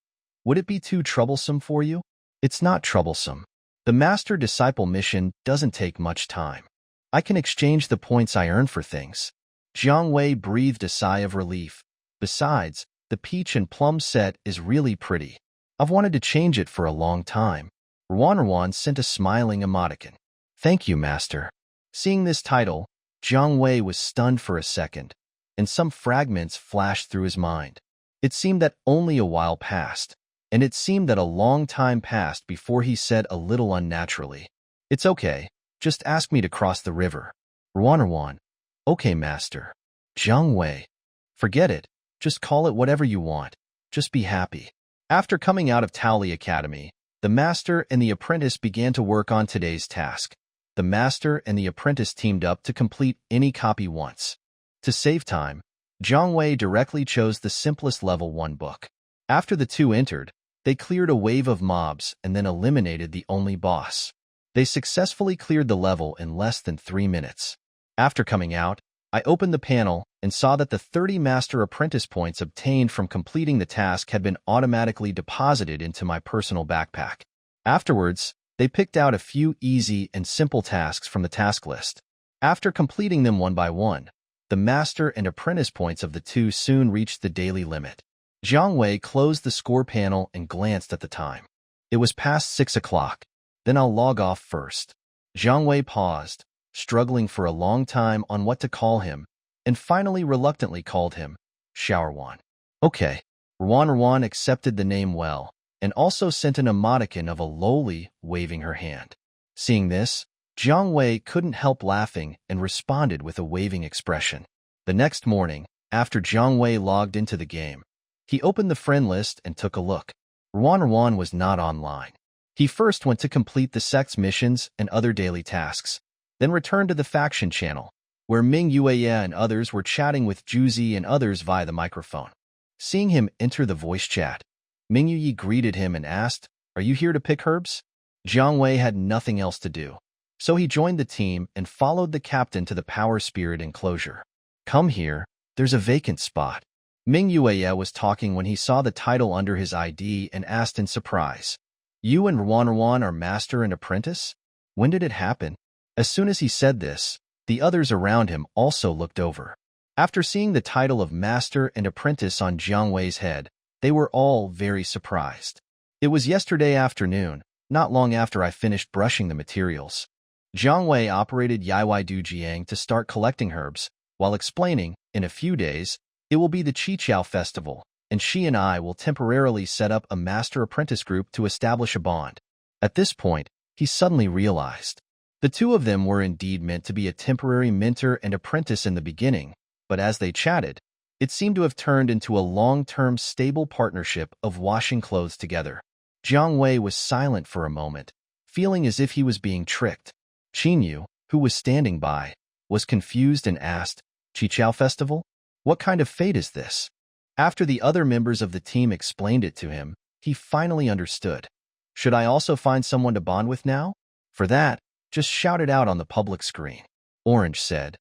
Would it be too troublesome for you? It's not troublesome. The Master-Disciple mission doesn't take much time. I can exchange the points I earn for things. Jiang Wei breathed a sigh of relief. Besides, the peach and plum set is really pretty. I've wanted to change it for a long time. Ruan sent a smiling emoticon. Thank you, Master. Seeing this title, Jiang Wei was stunned for a second. and some fragments flashed through his mind. It seemed that only a while passed, and it seemed that a long time passed before he said a little unnaturally, "It's okay, just ask me to cross the river." Rwan. "Okay, master." Jiang Wei. "Forget it, just call it whatever you want, just be happy." After coming out of Taoli Academy, the master and the apprentice began to work on today's task. The master and the apprentice teamed up to complete any copy once. To save time, Jiang Wei directly chose the simplest level 1 book. After the two entered, they cleared a wave of mobs and then eliminated the only boss. They successfully cleared the level in less than 3 minutes. After coming out, I opened the panel and saw that the 30 Master Apprentice points obtained from completing the task had been automatically deposited into my personal backpack. Afterwards, they picked out a few easy and simple tasks from the task list. After completing them one by one, the Master and Apprentice points of the two soon reached the daily limit. Jiang Wei closed the score panel and glanced at the time. It was past 6 o'clock. "Then I'll log off first." Jiang Wei paused, struggling for a long time on what to call him, and finally reluctantly called him Showerwan. "Okay." Rwan accepted the name well, and also sent an emoticon of a Loli waving her hand. Seeing this, Jiang Wei couldn't help laughing and responded with a waving expression. The next morning, after Jiang Wei logged into the game, he opened the friend list and took a look. Rwan was not online. He first went to complete the sect's missions and other daily tasks, then returned to the faction channel, where Ming Yue and others were chatting with Juzi and others via the microphone. Seeing him enter the voice chat, Ming Yue greeted him and asked, "Are you here to pick herbs?" Jiang Wei had nothing else to do, so he joined the team and followed the captain to the Power Spirit enclosure. "Come here, there's a vacant spot." Ming Yue was talking when he saw the title under his ID and asked in surprise, "You and Rwan are master and apprentice? When did it happen?" As soon as he said this, the others around him also looked over. After seeing the title of master and apprentice on Jiang Wei's head, they were all very surprised. "It was yesterday afternoon, not long after I finished brushing the materials." Jiang Wei operated Yaoi Dujiang to start collecting herbs, while explaining, in a few days, it will be the Qiqiao festival, and she and I will temporarily set up a master-apprentice group to establish a bond. At this point, he suddenly realized. The two of them were indeed meant to be a temporary mentor and apprentice in the beginning, but as they chatted, it seemed to have turned into a long-term stable partnership of washing clothes together. Jiang Wei was silent for a moment, feeling as if he was being tricked. Qinyu, who was standing by, was confused and asked, "Qiqiao Festival? What kind of fate is this?" After the other members of the team explained it to him, he finally understood. "Should I also find someone to bond with now? For that, just shout it out on the public screen," Orange said.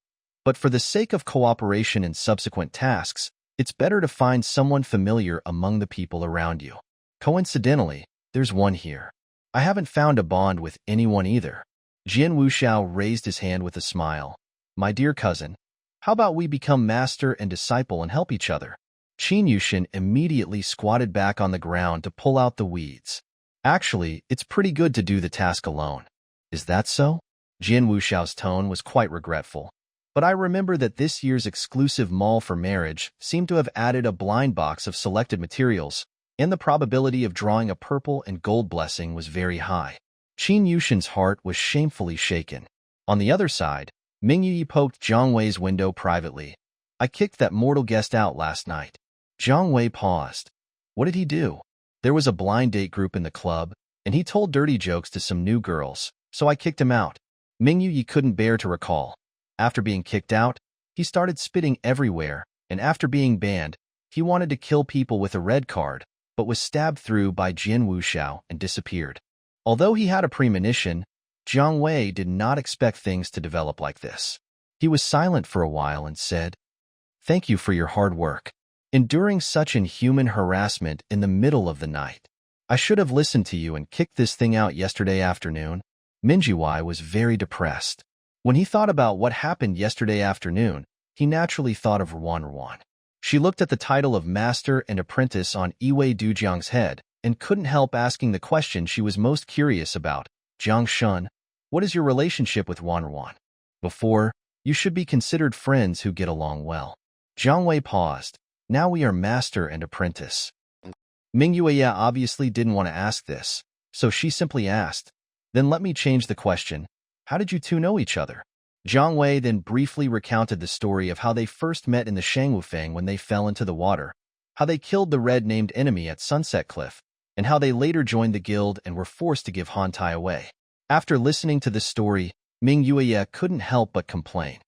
"But for the sake of cooperation in subsequent tasks, it's better to find someone familiar among the people around you. Coincidentally, there's one here. I haven't found a bond with anyone either." Jian Wuxiao raised his hand with a smile. "My dear cousin, how about we become master and disciple and help each other?" Qin Yushin immediately squatted back on the ground to pull out the weeds. "Actually, it's pretty good to do the task alone." "Is that so?" Jian Wuxiao's tone was quite regretful. "But I remember that this year's exclusive mall for marriage seemed to have added a blind box of selected materials, and the probability of drawing a purple and gold blessing was very high." Qin Yushin's heart was shamefully shaken. On the other side, Ming Yi poked Jiang Wei's window privately. "I kicked that mortal guest out last night." Jiang Wei paused. "What did he do?" "There was a blind date group in the club, and he told dirty jokes to some new girls, so I kicked him out." Ming Yi couldn't bear to recall. After being kicked out, he started spitting everywhere, and after being banned, he wanted to kill people with a red card, but was stabbed through by Jian Wuxiao and disappeared. Although he had a premonition, Jiang Wei did not expect things to develop like this. He was silent for a while and said, "Thank you for your hard work. Enduring such inhuman harassment in the middle of the night. I should have listened to you and kicked this thing out yesterday afternoon." Minjiwai was very depressed. When he thought about what happened yesterday afternoon, he naturally thought of Rwan. She looked at the title of Master and Apprentice on Yaoi Dujiang's head and couldn't help asking the question she was most curious about. "Jiang Shun, what is your relationship with Rwan?" "Before, you should be considered friends who get along well." Jiang Wei paused. Now we are master and apprentice. Ming Yue obviously didn't want to ask this, so she simply asked, then let me change the question. How did you two know each other? Jiang Wei then briefly recounted the story of how they first met in the Shangwufeng when they fell into the water, how they killed the red-named enemy at Sunset Cliff, and how they later joined the guild and were forced to give Han Tai away. After listening to this story, Ming Yue couldn't help but complain.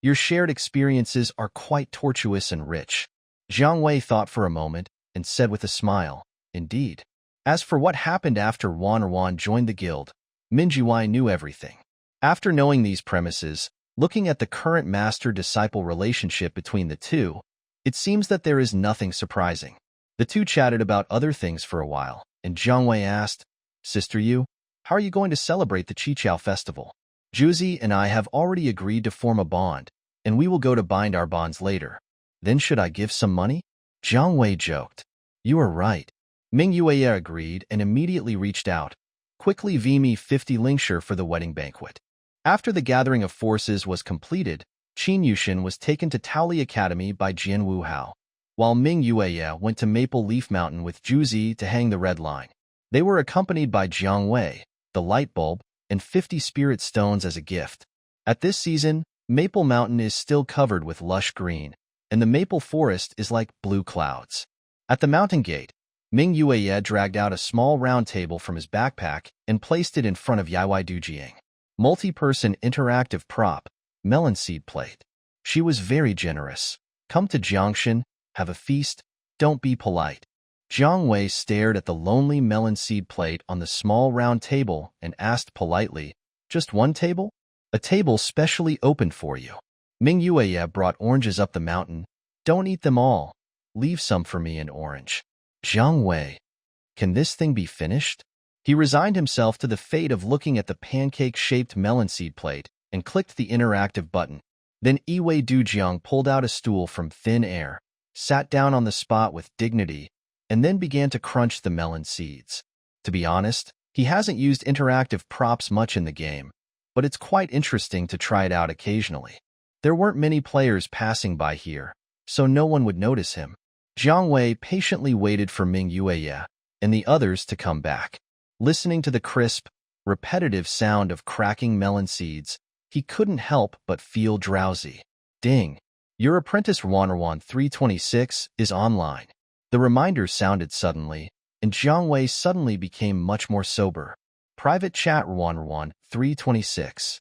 Your shared experiences are quite tortuous and rich. Jiang Wei thought for a moment and said with a smile, indeed. As for what happened after Wan joined the guild, Min Jiwei knew everything. After knowing these premises, looking at the current master-disciple relationship between the two, it seems that there is nothing surprising. The two chatted about other things for a while, and Jiang Wei asked, Sister Yu, how are you going to celebrate the Qiqiao festival? Juzi and I have already agreed to form a bond, and we will go to bind our bonds later. Then should I give some money? Jiang Wei joked. You are right. Ming Yue agreed and immediately reached out. Quickly VME 50 lingshire for the wedding banquet. After the gathering of forces was completed, Qin Yushin was taken to Taoli Academy by Jian Wuhao, while Ming Yue went to Maple Leaf Mountain with Juzi to hang the red line. They were accompanied by Jiang Wei, the light bulb, and 50 spirit stones as a gift. At this season, Maple Mountain is still covered with lush green, and the maple forest is like blue clouds. At the mountain gate, Ming Yue dragged out a small round table from his backpack and placed it in front of Yaoi Dujiang. Multi-person interactive prop, melon seed plate. She was very generous. Come to Jiangshan, have a feast, don't be polite. Jiang Wei stared at the lonely melon seed plate on the small round table and asked politely, just one table? A table specially opened for you. Ming Yue brought oranges up the mountain. Don't eat them all. Leave some for me and orange. Jiang Wei, can this thing be finished? He resigned himself to the fate of looking at the pancake-shaped melon seed plate and clicked the interactive button. Then Yiwei Dujiang pulled out a stool from thin air, sat down on the spot with dignity, and then began to crunch the melon seeds. To be honest, he hasn't used interactive props much in the game, but it's quite interesting to try it out occasionally. There weren't many players passing by here, so no one would notice him. Jiang Wei patiently waited for Ming Yue and the others to come back. Listening to the crisp, repetitive sound of cracking melon seeds, he couldn't help but feel drowsy. Ding! Your apprentice Wan 326 is online. The reminder sounded suddenly, and Jiang Wei suddenly became much more sober. Private chat Wan 326.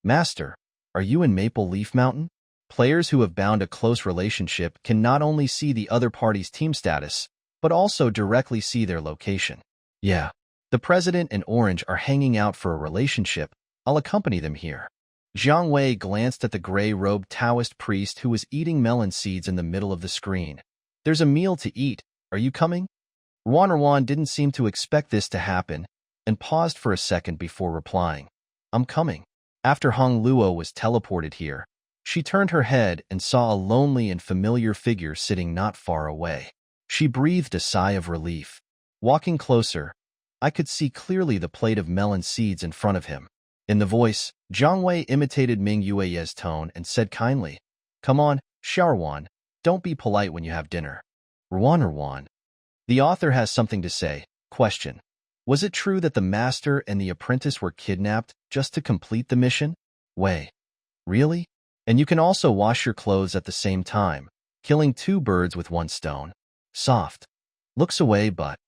Master, are you in Maple Leaf Mountain? Players who have bound a close relationship can not only see the other party's team status, but also directly see their location. Yeah, the President and Orange are hanging out for a relationship. I'll accompany them here. Jiang Wei glanced at the gray-robed Taoist priest who was eating melon seeds in the middle of the screen. There's a meal to eat. Are you coming? Wan didn't seem to expect this to happen and paused for a second before replying. I'm coming. After Hong Luo was teleported here, she turned her head and saw a lonely and familiar figure sitting not far away. She breathed a sigh of relief. Walking closer, I could see clearly the plate of melon seeds in front of him. In the voice, Jiang Wei imitated Ming Yue's tone and said kindly, Come on, Xiaoruan, don't be polite when you have dinner. Ruan. The author has something to say. Question. Was it true that the master and the apprentice were kidnapped just to complete the mission? Wei. Really? And you can also wash your clothes at the same time, killing two birds with one stone. Soft. Looks away but...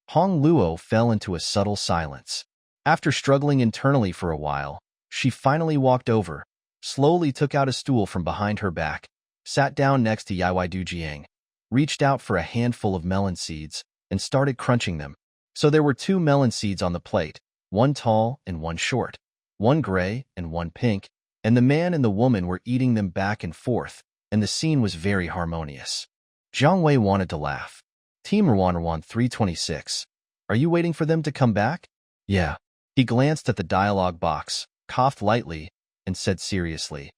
Hong Luo fell into a subtle silence. After struggling internally for a while, she finally walked over, slowly took out a stool from behind her back, sat down next to Yaoi Dujiang, reached out for a handful of melon seeds, and started crunching them. So there were two melon seeds on the plate, one tall and one short, one gray and one pink, and the man and the woman were eating them back and forth, and the scene was very harmonious. Jiang Wei wanted to laugh. Team Ruan 326. Are you waiting for them to come back? Yeah. He glanced at the dialogue box, coughed lightly, and said seriously,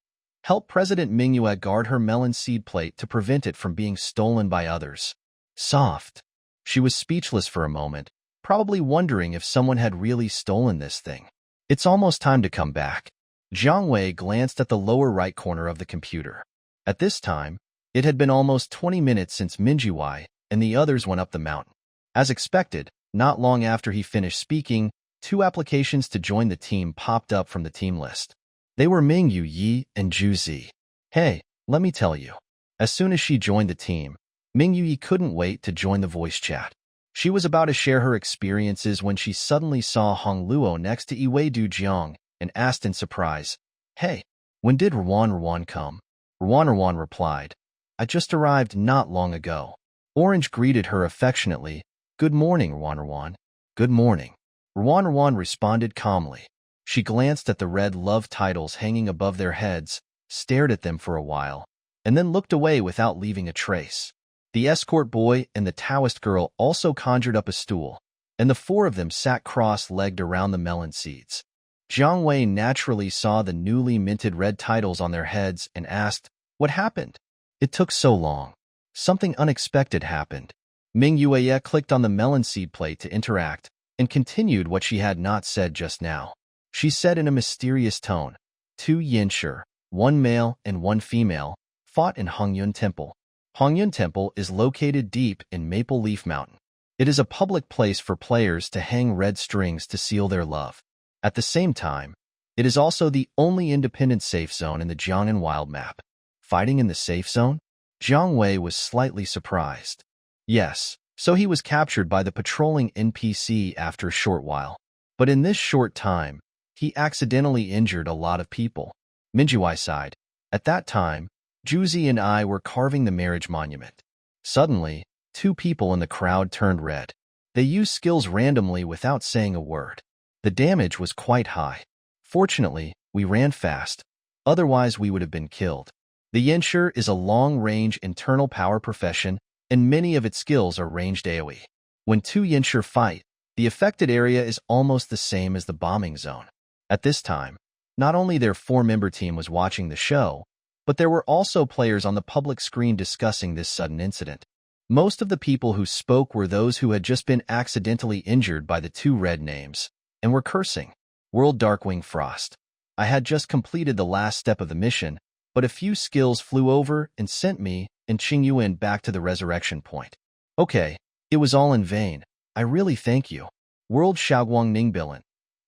Help President Mingyue guard her melon seed plate to prevent it from being stolen by others. Soft. She was speechless for a moment, probably wondering if someone had really stolen this thing. It's almost time to come back. Jiang Wei glanced at the lower right corner of the computer. At this time, It had been almost 20 minutes since Minjiwai and the others went up the mountain. As expected, not long after he finished speaking, 2 applications to join the team popped up from the team list. They were Mingyu Yi and Ju Zi. Hey, let me tell you. As soon as she joined the team, Mingyu Yi couldn't wait to join the voice chat. She was about to share her experiences when she suddenly saw Hong Luo next to Iwei Du Jiang and asked in surprise, "Hey, when did Ruan come?" Ruan replied, "I just arrived not long ago." Orange greeted her affectionately, "Good morning, Ruan. Good morning." Ruan responded calmly. She glanced at the red love titles hanging above their heads, stared at them for a while, and then looked away without leaving a trace. The escort boy and the Taoist girl also conjured up a stool, and the 4 of them sat cross-legged around the melon seeds. Jiang Wei naturally saw the newly minted red titles on their heads and asked, "What happened? It took so long." Something unexpected happened. Ming Yue clicked on the melon seed plate to interact and continued what she had not said just now. She said in a mysterious tone, 2 Yinshi, 1 male and 1 female, fought in Hongyun Temple. Hongyun Temple is located deep in Maple Leaf Mountain. It is a public place for players to hang red strings to seal their love. At the same time, it is also the only independent safe zone in the Jiangnan wild map. Fighting in the safe zone? Jiang Wei was slightly surprised. Yes, so he was captured by the patrolling NPC after a short while. But in this short time, he accidentally injured a lot of people. Minjiwai sighed. At that time, Juzi and I were carving the marriage monument. Suddenly, 2 people in the crowd turned red. They used skills randomly without saying a word. The damage was quite high. Fortunately, we ran fast. Otherwise, we would have been killed. The Yinshi is a long-range internal power profession, and many of its skills are ranged AoE. When 2 Yinshi fight, the affected area is almost the same as the bombing zone. At this time, not only their 4-member team was watching the show, but there were also players on the public screen discussing this sudden incident. Most of the people who spoke were those who had just been accidentally injured by the 2 red names, and were cursing. World Darkwing Frost. I had just completed the last step of the mission, but a few skills flew over and sent me and Qingyuan back to the resurrection point. Okay, it was all in vain. I really thank you. World Shaoguang Ningbilan.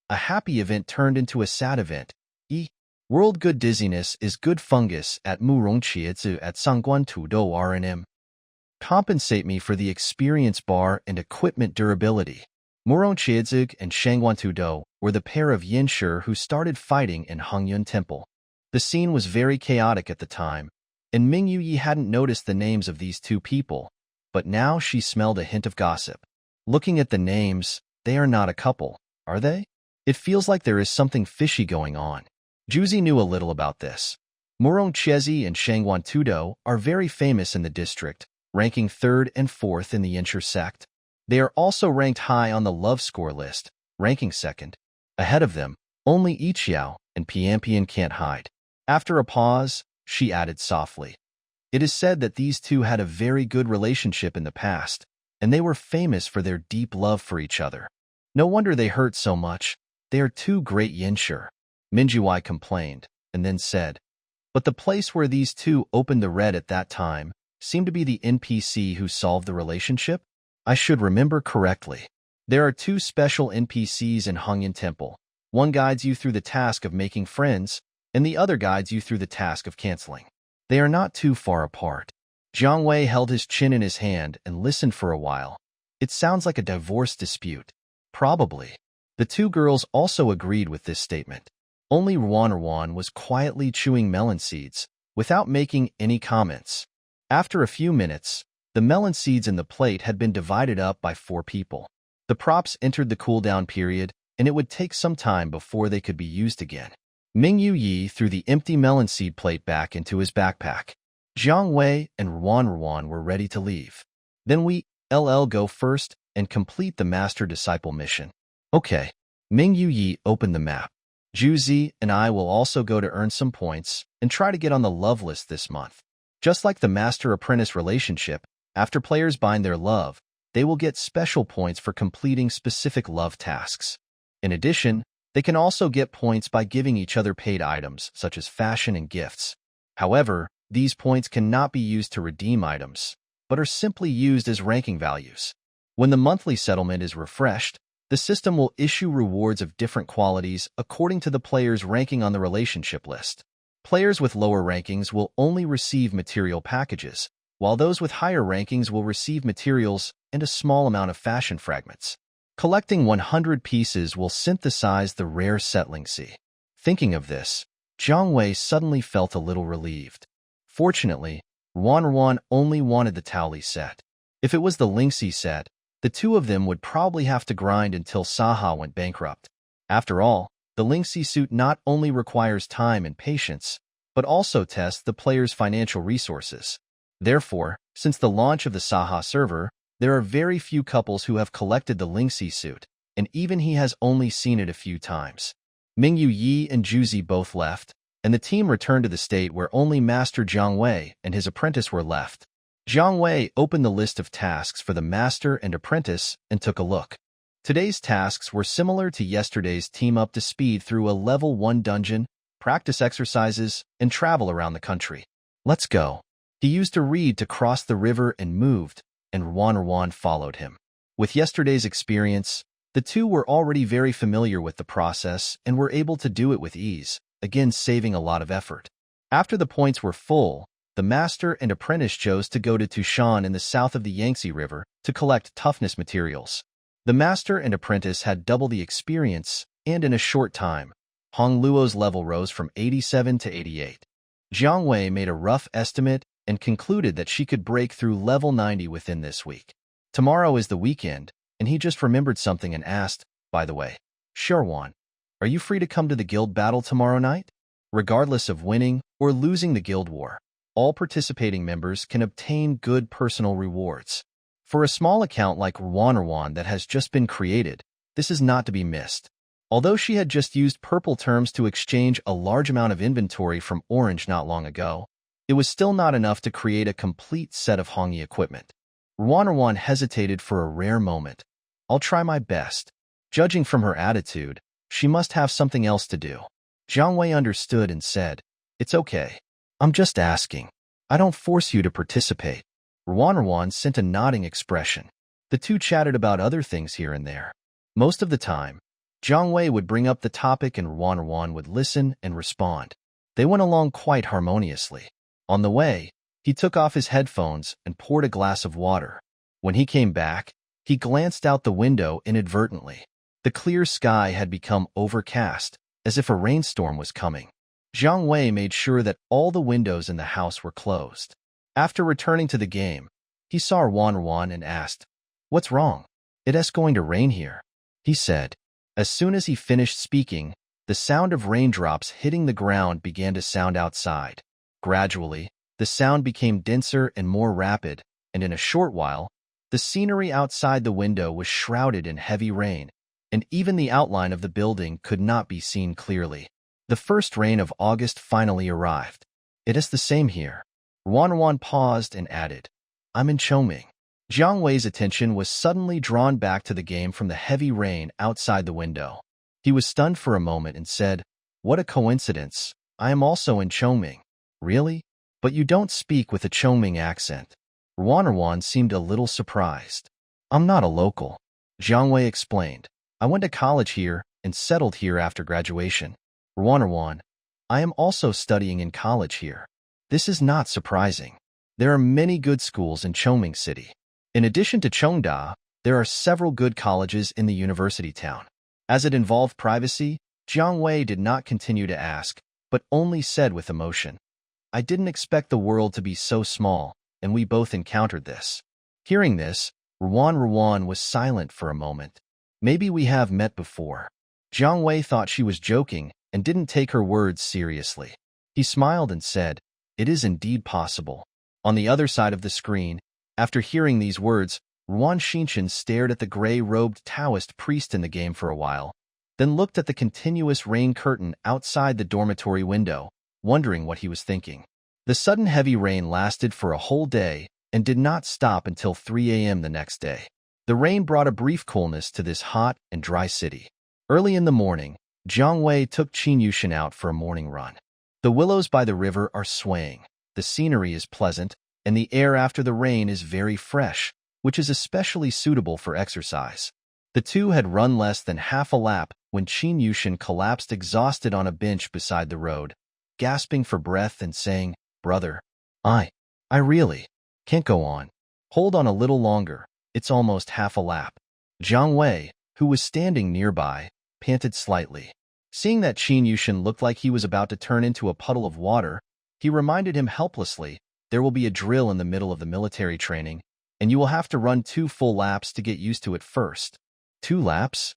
A happy event turned into a sad event. World Good Dizziness is good fungus at Murong Chiizu at Sangguan Tudou RNM. Compensate me for the experience bar and equipment durability. Murong Chiizu and Shangguan Tudou were the pair of Yinshi who started fighting in Hongyun Temple. The scene was very chaotic at the time, and Mingyu Yi hadn't noticed the names of these 2 people, but now she smelled a hint of gossip. Looking at the names, they are not a couple, are they? It feels like there is something fishy going on. Juzi knew a little about this. Murong Chiezi and Shangguan Tudou are very famous in the district, ranking 3rd and 4th in the Yinshi sect. They are also ranked high on the love score list, ranking 2nd. Ahead of them, only Ichiao and Piampian can't hide. After a pause, she added softly, "It is said that these 2 had a very good relationship in the past, and they were famous for their deep love for each other. No wonder they hurt so much. They are 2 great Yinshi." Minjiwai complained, and then said, "But the place where these 2 opened the red at that time seemed to be the NPC who solved the relationship? I should remember correctly. There are 2 special NPCs in Hongyun Temple. One guides you through the task of making friends, and the other guides you through the task of canceling. They are not too far apart." Jiang Wei held his chin in his hand and listened for a while. It sounds like a divorce dispute. Probably. The 2 girls also agreed with this statement. Only Ruan was quietly chewing melon seeds, without making any comments. After a few minutes, the melon seeds in the plate had been divided up by 4 people. The props entered the cooldown period, and it would take some time before they could be used again. Mingyu Yi threw the empty melon seed plate back into his backpack. Jiang Wei and Ruan were ready to leave. "Then we go first and complete the Master-Disciple mission." "Okay." Mingyu Yi opened the map. "Juzi and I will also go to earn some points and try to get on the love list this month. Just like the master-apprentice relationship, after players bind their love, they will get special points for completing specific love tasks. In addition, they can also get points by giving each other paid items, such as fashion and gifts. However, These points cannot be used to redeem items, but are simply used as ranking values. When the monthly settlement is refreshed, the system will issue rewards of different qualities according to the player's ranking on the relationship list. Players with lower rankings will only receive material packages, while those with higher rankings will receive materials and a small amount of fashion fragments. Collecting 100 pieces will synthesize the rare settling sea. Thinking of this, Jiang Wei suddenly felt a little relieved. Fortunately, Ruan only wanted the Taoli set. If it was the Lingxi set, the two of them would probably have to grind until Saha went bankrupt. After all, the Lingxi suit not only requires time and patience, but also tests the player's financial resources. Therefore, since the launch of the Saha server, there are very few couples who have collected the Lingxi suit, and even he has only seen it a few times. Mingyu Yi and Juzi both left, and the team returned to the state where only Master Jiang Wei and his apprentice were left. Jiang Wei opened the list of tasks for the master and apprentice and took a look. Today's tasks were similar to yesterday's team up to speed through a level 1 dungeon, practice exercises, and travel around the country. Let's go. He used to read to cross the river and moved, and Ruan followed him. With yesterday's experience, the two were already very familiar with the process and were able to do it with ease, again saving a lot of effort. After the points were full, the master and apprentice chose to go to Tushan in the south of the Yangtze River to collect toughness materials. The master and apprentice had double the experience, and in a short time, Hong Luo's level rose from 87 to 88. Jiang Wei made a rough estimate and concluded that she could break through level 90 within this week. Tomorrow is the weekend, and he just remembered something and asked, by the way, Sherwan, are you free to come to the guild battle tomorrow night? Regardless of winning or losing the guild war, all participating members can obtain good personal rewards. For a small account like Ruan that has just been created, this is not to be missed. Although she had just used purple terms to exchange a large amount of inventory from orange not long ago, it was still not enough to create a complete set of Hongyi equipment. Ruan hesitated for a rare moment. I'll try my best. Judging from her attitude, she must have something else to do. Jiang Wei understood and said, It's okay. I'm just asking. I don't force you to participate. Ruan sent a nodding expression. The two chatted about other things here and there. Most of the time, Jiang Wei would bring up the topic and Ruan would listen and respond. They went along quite harmoniously. On the way, he took off his headphones and poured a glass of water. When he came back, he glanced out the window inadvertently. The clear sky had become overcast, as if a rainstorm was coming. Jiang Wei made sure that all the windows in the house were closed. After returning to the game, he saw Ruan and asked, What's wrong? It's going to rain here, he said. As soon as he finished speaking, the sound of raindrops hitting the ground began to sound outside. Gradually, the sound became denser and more rapid, and in a short while, the scenery outside the window was shrouded in heavy rain, and even the outline of the building could not be seen clearly. The first rain of August finally arrived. It is the same here. Ruan paused and added, I'm in Chongming. Jiang Wei's attention was suddenly drawn back to the game from the heavy rain outside the window. He was stunned for a moment and said, What a coincidence. I am also in Chongming. Really? But you don't speak with a Chongming accent. Ruan seemed a little surprised. I'm not a local. Jiang Wei explained. I went to college here and settled here after graduation. Ruan, I am also studying in college here. This is not surprising. There are many good schools in Chongming City. In addition to Chengda, there are several good colleges in the university town. As it involved privacy, Jiang Wei did not continue to ask, but only said with emotion, I didn't expect the world to be so small, and we both encountered this. Hearing this, Ruan was silent for a moment. Maybe we have met before. Jiang Wei thought she was joking and didn't take her words seriously. He smiled and said, It is indeed possible. On the other side of the screen, after hearing these words, Ruan Xinchen stared at the gray-robed Taoist priest in the game for a while, then looked at the continuous rain curtain outside the dormitory window, wondering what he was thinking. The sudden heavy rain lasted for a whole day and did not stop until 3 a.m. the next day. The rain brought a brief coolness to this hot and dry city. Early in the morning, Jiang Wei took Qin Yushin out for a morning run. The willows by the river are swaying. The the scenery is pleasant, and the air after the rain is very fresh, which is especially suitable for exercise. The two had run less than half a lap when Qin Yushin collapsed exhausted on a bench beside the road, gasping for breath and saying, "Brother, I really can't go on. Hold on a little longer, it's almost half a lap." Jiang Wei, who was standing nearby, panted slightly. Seeing that Qin Yushin looked like he was about to turn into a puddle of water, he reminded him helplessly, "There will be a drill in the middle of the military training, and you will have to run 2 full laps to get used to it first." 2 laps?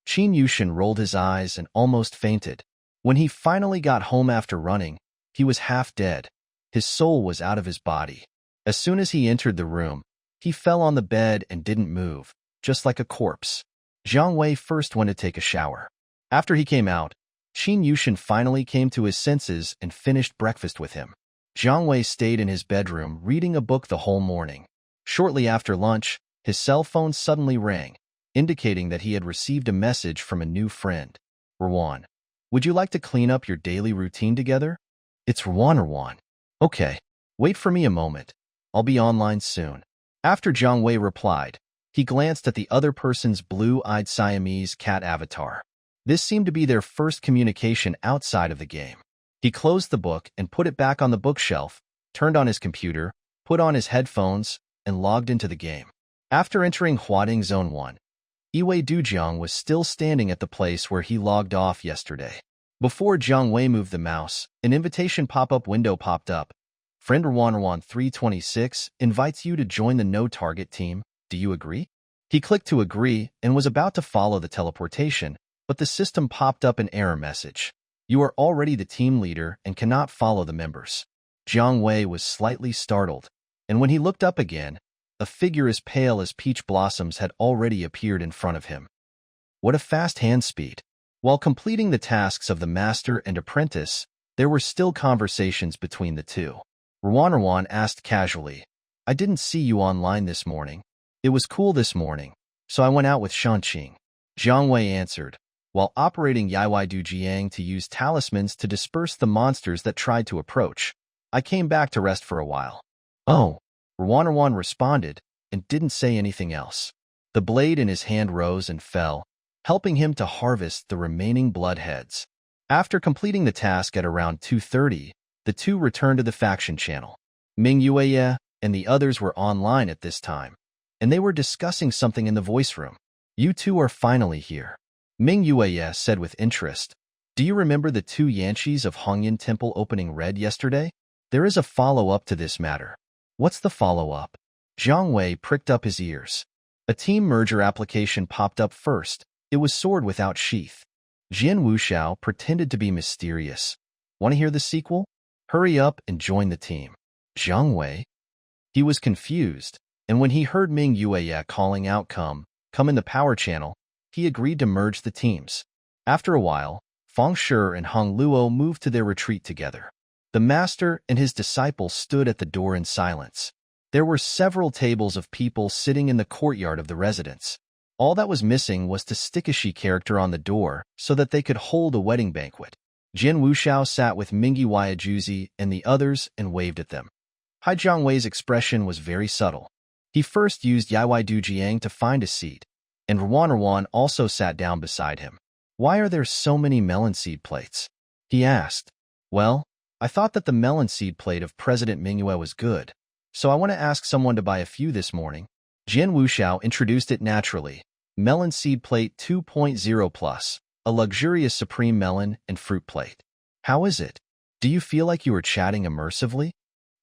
Qin Yushin rolled his eyes and almost fainted. When he finally got home after running, he was half dead. His soul was out of his body. As soon as he entered the room, he fell on the bed and didn't move, just like a corpse. Jiang Wei first went to take a shower. After he came out, Qin Yushin finally came to his senses and finished breakfast with him. Jiang Wei stayed in his bedroom reading a book the whole morning. Shortly after lunch, his cell phone suddenly rang, indicating that he had received a message from a new friend. "Rwan, would you like to clean up your daily routine together?" "It's Rwan. Okay, wait for me a moment. I'll be online soon." After Jiang Wei replied, he glanced at the other person's blue-eyed Siamese cat avatar. This seemed to be their first communication outside of the game. He closed the book and put it back on the bookshelf, turned on his computer, put on his headphones, and logged into the game. After entering Huading Zone 1, Iwei Dujiang was still standing at the place where he logged off yesterday. Before Jiang Wei moved the mouse, an invitation pop-up window popped up. "Friend Rwan 326 invites you to join the No Target team. Do you agree?" He clicked to agree and was about to follow the teleportation, but the system popped up an error message. "You are already the team leader and cannot follow the members." Jiang Wei was slightly startled, and when he looked up again, a figure as pale as peach blossoms had already appeared in front of him. What a fast hand speed! While completing the tasks of the master and apprentice, there were still conversations between the two. Rwan asked casually, "I didn't see you online this morning. It was cool this morning, so I went out with Shanqing." Jiang Wei answered, while operating Yaoi Dujiang to use talismans to disperse the monsters that tried to approach. "I came back to rest for a while." "Oh," Rwan responded and didn't say anything else. The blade in his hand rose and fell, helping him to harvest the remaining bloodheads. After completing the task at around 2:30, the two returned to the faction channel. Ming Yueye and the others were online at this time, and they were discussing something in the voice room. "You two are finally here," Ming Yueye said with interest. "Do you remember the 2 Yanshis of Hongyan Temple opening red yesterday? There is a follow-up to this matter." "What's the follow-up?" Jiang Wei pricked up his ears. A team merger application popped up first. It was Sword Without Sheath. Jian Wuxiao pretended to be mysterious. "Want to hear the sequel? Hurry up and join the team." Jiang Wei? He was confused, and when he heard Ming Yueye calling out come in the power channel, he agreed to merge the teams. After a while, Feng Shi and Hong Luo moved to their retreat together. The master and his disciple stood at the door in silence. There were several tables of people sitting in the courtyard of the residence. All that was missing was to stick a she character on the door so that they could hold a wedding banquet. Jian Wuxiao sat with Mingi Waijuzi and the others and waved at them. Hai Jiang Wei's expression was very subtle. He first used Yaoi Dujiang to find a seat, and Rwan also sat down beside him. "Why are there so many melon seed plates?" he asked. "Well, I thought that the melon seed plate of President Mingyue was good, so I want to ask someone to buy a few this morning." Jian Wuxiao introduced it naturally. Melon Seed Plate 2.0 Plus, a luxurious supreme melon and fruit plate. "How is it? Do you feel like you are chatting immersively?"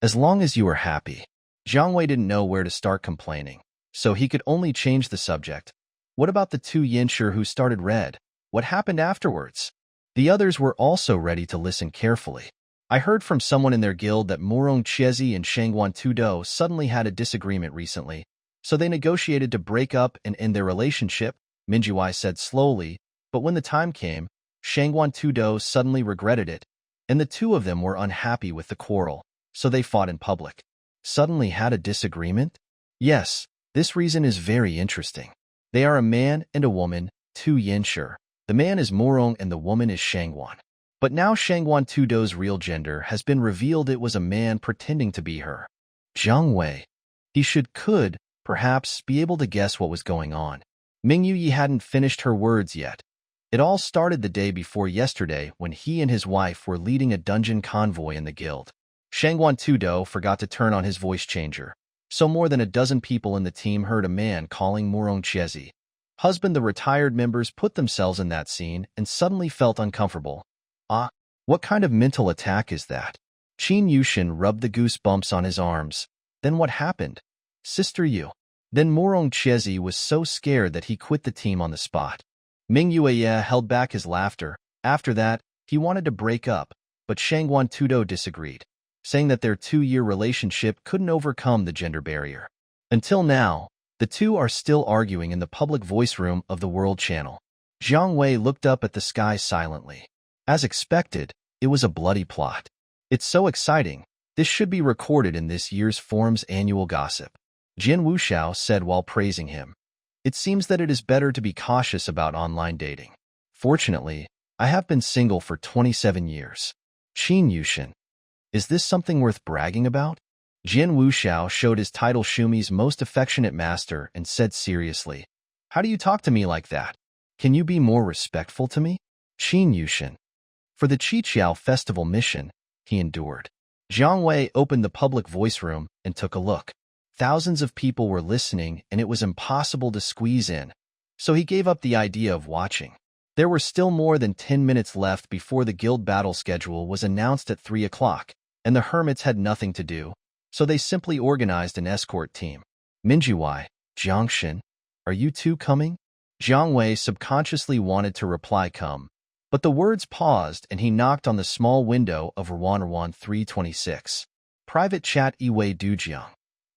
"As long as you are happy." Jiang Wei didn't know where to start complaining, so he could only change the subject. "What about the 2 Yanshi who started red? What happened afterwards?" The others were also ready to listen carefully. "I heard from someone in their guild that Morong Chiezi and Shangguan Tudo suddenly had a disagreement recently, so they negotiated to break up and end their relationship," Minjiwai said slowly, "but when the time came, Shangguan Tudo suddenly regretted it, and the two of them were unhappy with the quarrel, so they fought in public." "Suddenly had a disagreement?" "Yes, this reason is very interesting. They are a man and a woman, 2 Yanshi. The man is Morong and the woman is Shangguan. But now Shangwan Tudo's real gender has been revealed. It was a man pretending to be her. Jiang Wei. He could, perhaps, be able to guess what was going on. Ming Yi hadn't finished her words yet. It all started the day before yesterday when he and his wife were leading a dungeon convoy in the guild. Shangwan Tudo forgot to turn on his voice changer, so more than a dozen people in the team heard a man calling Morong Chiezi husband. The retired members put themselves in that scene and suddenly felt uncomfortable. Ah, what kind of mental attack is that? Qin Yushin rubbed the goosebumps on his arms. Then what happened? Sister Yu. Then Morong Chiezi was so scared that he quit the team on the spot. Ming Yue held back his laughter. After that, he wanted to break up, but Shangwan Tudo disagreed, saying that their 2-year relationship couldn't overcome the gender barrier. Until now, the two are still arguing in the public voice room of the World Channel. Jiang Wei looked up at the sky silently. As expected, it was a bloody plot. It's so exciting. This should be recorded in this year's forum's annual gossip, Jin Wuxiao said while praising him. It seems that it is better to be cautious about online dating. Fortunately, I have been single for 27 years. Qin Yushin. Is this something worth bragging about? Jin Wuxiao showed his title Shumi's most affectionate master and said seriously, How do you talk to me like that? Can you be more respectful to me? Qin Yushin. For the Qiqiao festival mission, he endured. Jiang Wei opened the public voice room and took a look. Thousands of people were listening and it was impossible to squeeze in, so he gave up the idea of watching. There were still more than 10 minutes left before the guild battle schedule was announced at 3 o'clock, and the hermits had nothing to do, so they simply organized an escort team. Minjiwai, Jiangshin, are you two coming? Jiang Wei subconsciously wanted to reply come, but the words paused and he knocked on the small window of Rwan 326. Private chat Iwei Dujiang.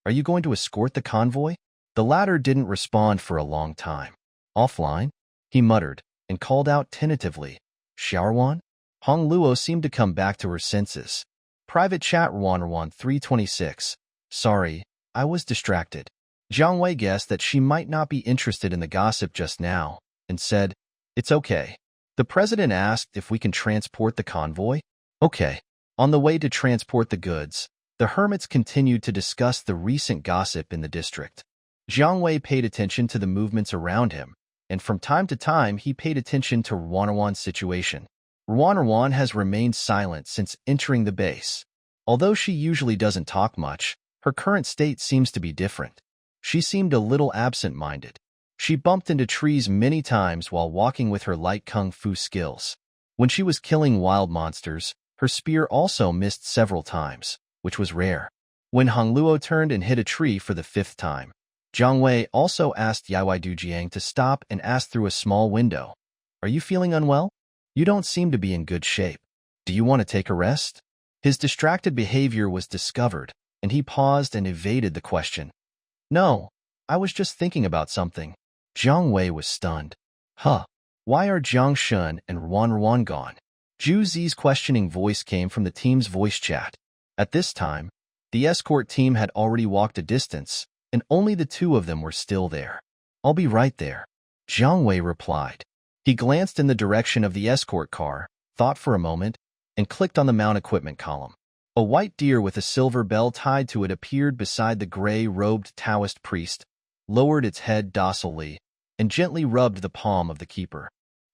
Are you going to escort the convoy? The latter didn't respond for a long time. Offline? He muttered, and called out tentatively. Xiaoruan? Hong Luo seemed to come back to her senses. Private chat Rwan 326. Sorry, I was distracted. Jiang Wei guessed that she might not be interested in the gossip just now, and said, It's okay. The president asked if we can transport the convoy? Okay. On the way to transport the goods, the hermits continued to discuss the recent gossip in the district. Jiang Wei paid attention to the movements around him, and from time to time he paid attention to Rwan's situation. Rwan has remained silent since entering the base. Although she usually doesn't talk much, her current state seems to be different. She seemed a little absent-minded. She bumped into trees many times while walking with her light kung fu skills. When she was killing wild monsters, her spear also missed several times, which was rare. When Hong Luo turned and hit a tree for the 5th time, Jiang Wei also asked Yaoi Dujiang to stop and asked through a small window, Are you feeling unwell? You don't seem to be in good shape. Do you want to take a rest? His distracted behavior was discovered, and he paused and evaded the question. No, I was just thinking about something. Jiang Wei was stunned. Huh. Why are Jiang Shun and Rwan gone? Zhu Zi's questioning voice came from the team's voice chat. At this time, the escort team had already walked a distance, and only the two of them were still there. I'll be right there, Jiang Wei replied. He glanced in the direction of the escort car, thought for a moment, and clicked on the mount equipment column. A white deer with a silver bell tied to it appeared beside the gray-robed Taoist priest, lowered its head docilely, and gently rubbed the palm of the keeper.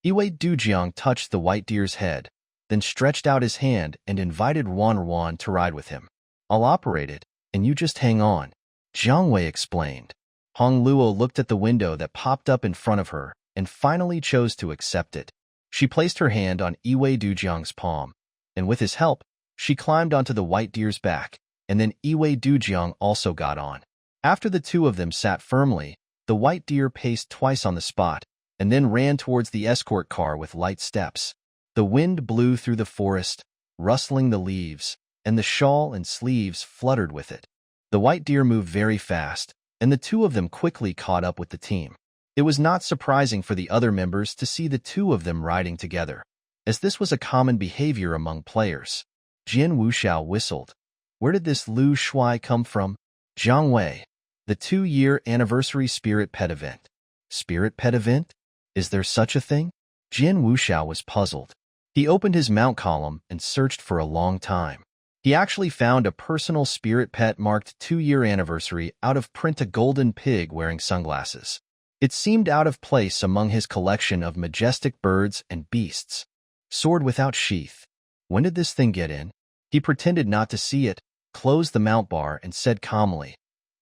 Iwei Dujiang touched the white deer's head, then stretched out his hand and invited Rwan to ride with him. I'll operate it, and you just hang on, Jiang Wei explained. Hong Luo looked at the window that popped up in front of her and finally chose to accept it. She placed her hand on Iwei Dujiang's palm, and with his help, she climbed onto the white deer's back, and then Iwei Dujiang also got on. After the two of them sat firmly, the white deer paced twice on the spot, and then ran towards the escort car with light steps. The wind blew through the forest, rustling the leaves, and the shawl and sleeves fluttered with it. The white deer moved very fast, and the two of them quickly caught up with the team. It was not surprising for the other members to see the two of them riding together, as this was a common behavior among players. Jin Wuxiao whistled. Where did this Lu Shui come from? Jiang Wei. The 2-year anniversary spirit pet event. Spirit pet event? Is there such a thing? Jin Wuxiao was puzzled. He opened his mount column and searched for a long time. He actually found a personal spirit pet marked 2-year anniversary out of print, a golden pig wearing sunglasses. It seemed out of place among his collection of majestic birds and beasts. Sword without sheath. When did this thing get in? He pretended not to see it, closed the mount bar, and said calmly,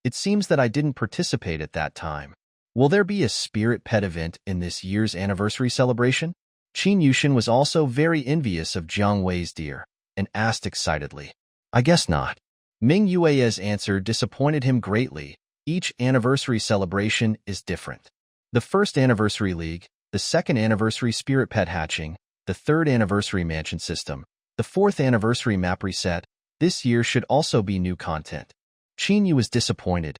"It seems that I didn't participate at that time. Will there be a spirit pet event in this year's anniversary celebration?" Qin Yushin was also very envious of Jiang Wei's deer, and asked excitedly, "I guess not." Ming Yue's answer disappointed him greatly. Each anniversary celebration is different. The first anniversary league, the second anniversary spirit pet hatching, the third anniversary mansion system, the fourth anniversary map reset. This year should also be new content. Qin Yu was disappointed.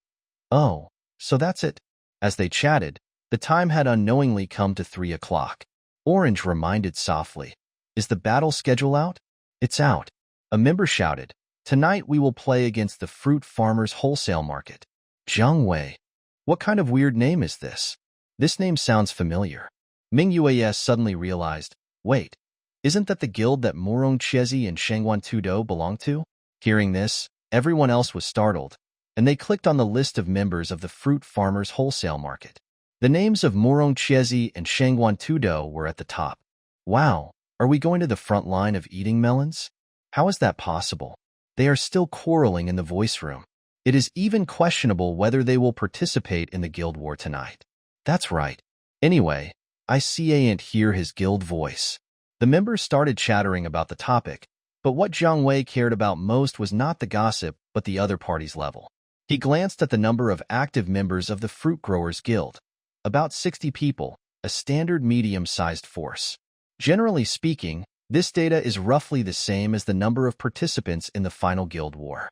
"Oh, so that's it." As they chatted, the time had unknowingly come to 3 o'clock. Orange reminded softly, "Is the battle schedule out?" "It's out." A member shouted, "Tonight we will play against the fruit farmers wholesale market." Jiang Wei. What kind of weird name is this? This name sounds familiar. Ming Yues suddenly realized, wait, isn't that the guild that Morong Chezi and Shangguan Tudo belong to? Hearing this, everyone else was startled, and they clicked on the list of members of the fruit farmers wholesale market. The names of Morong Chezi and Shangguan Tudo were at the top. Wow, are we going to the front line of eating melons? How is that possible? They are still quarreling in the voice room. It is even questionable whether they will participate in the guild war tonight. That's right. Anyway, I see and hear his guild voice. The members started chattering about the topic, but what Jiang Wei cared about most was not the gossip, but the other party's level. He glanced at the number of active members of the Fruit Growers Guild. About 60 people, a standard medium-sized force. Generally speaking, this data is roughly the same as the number of participants in the final guild war.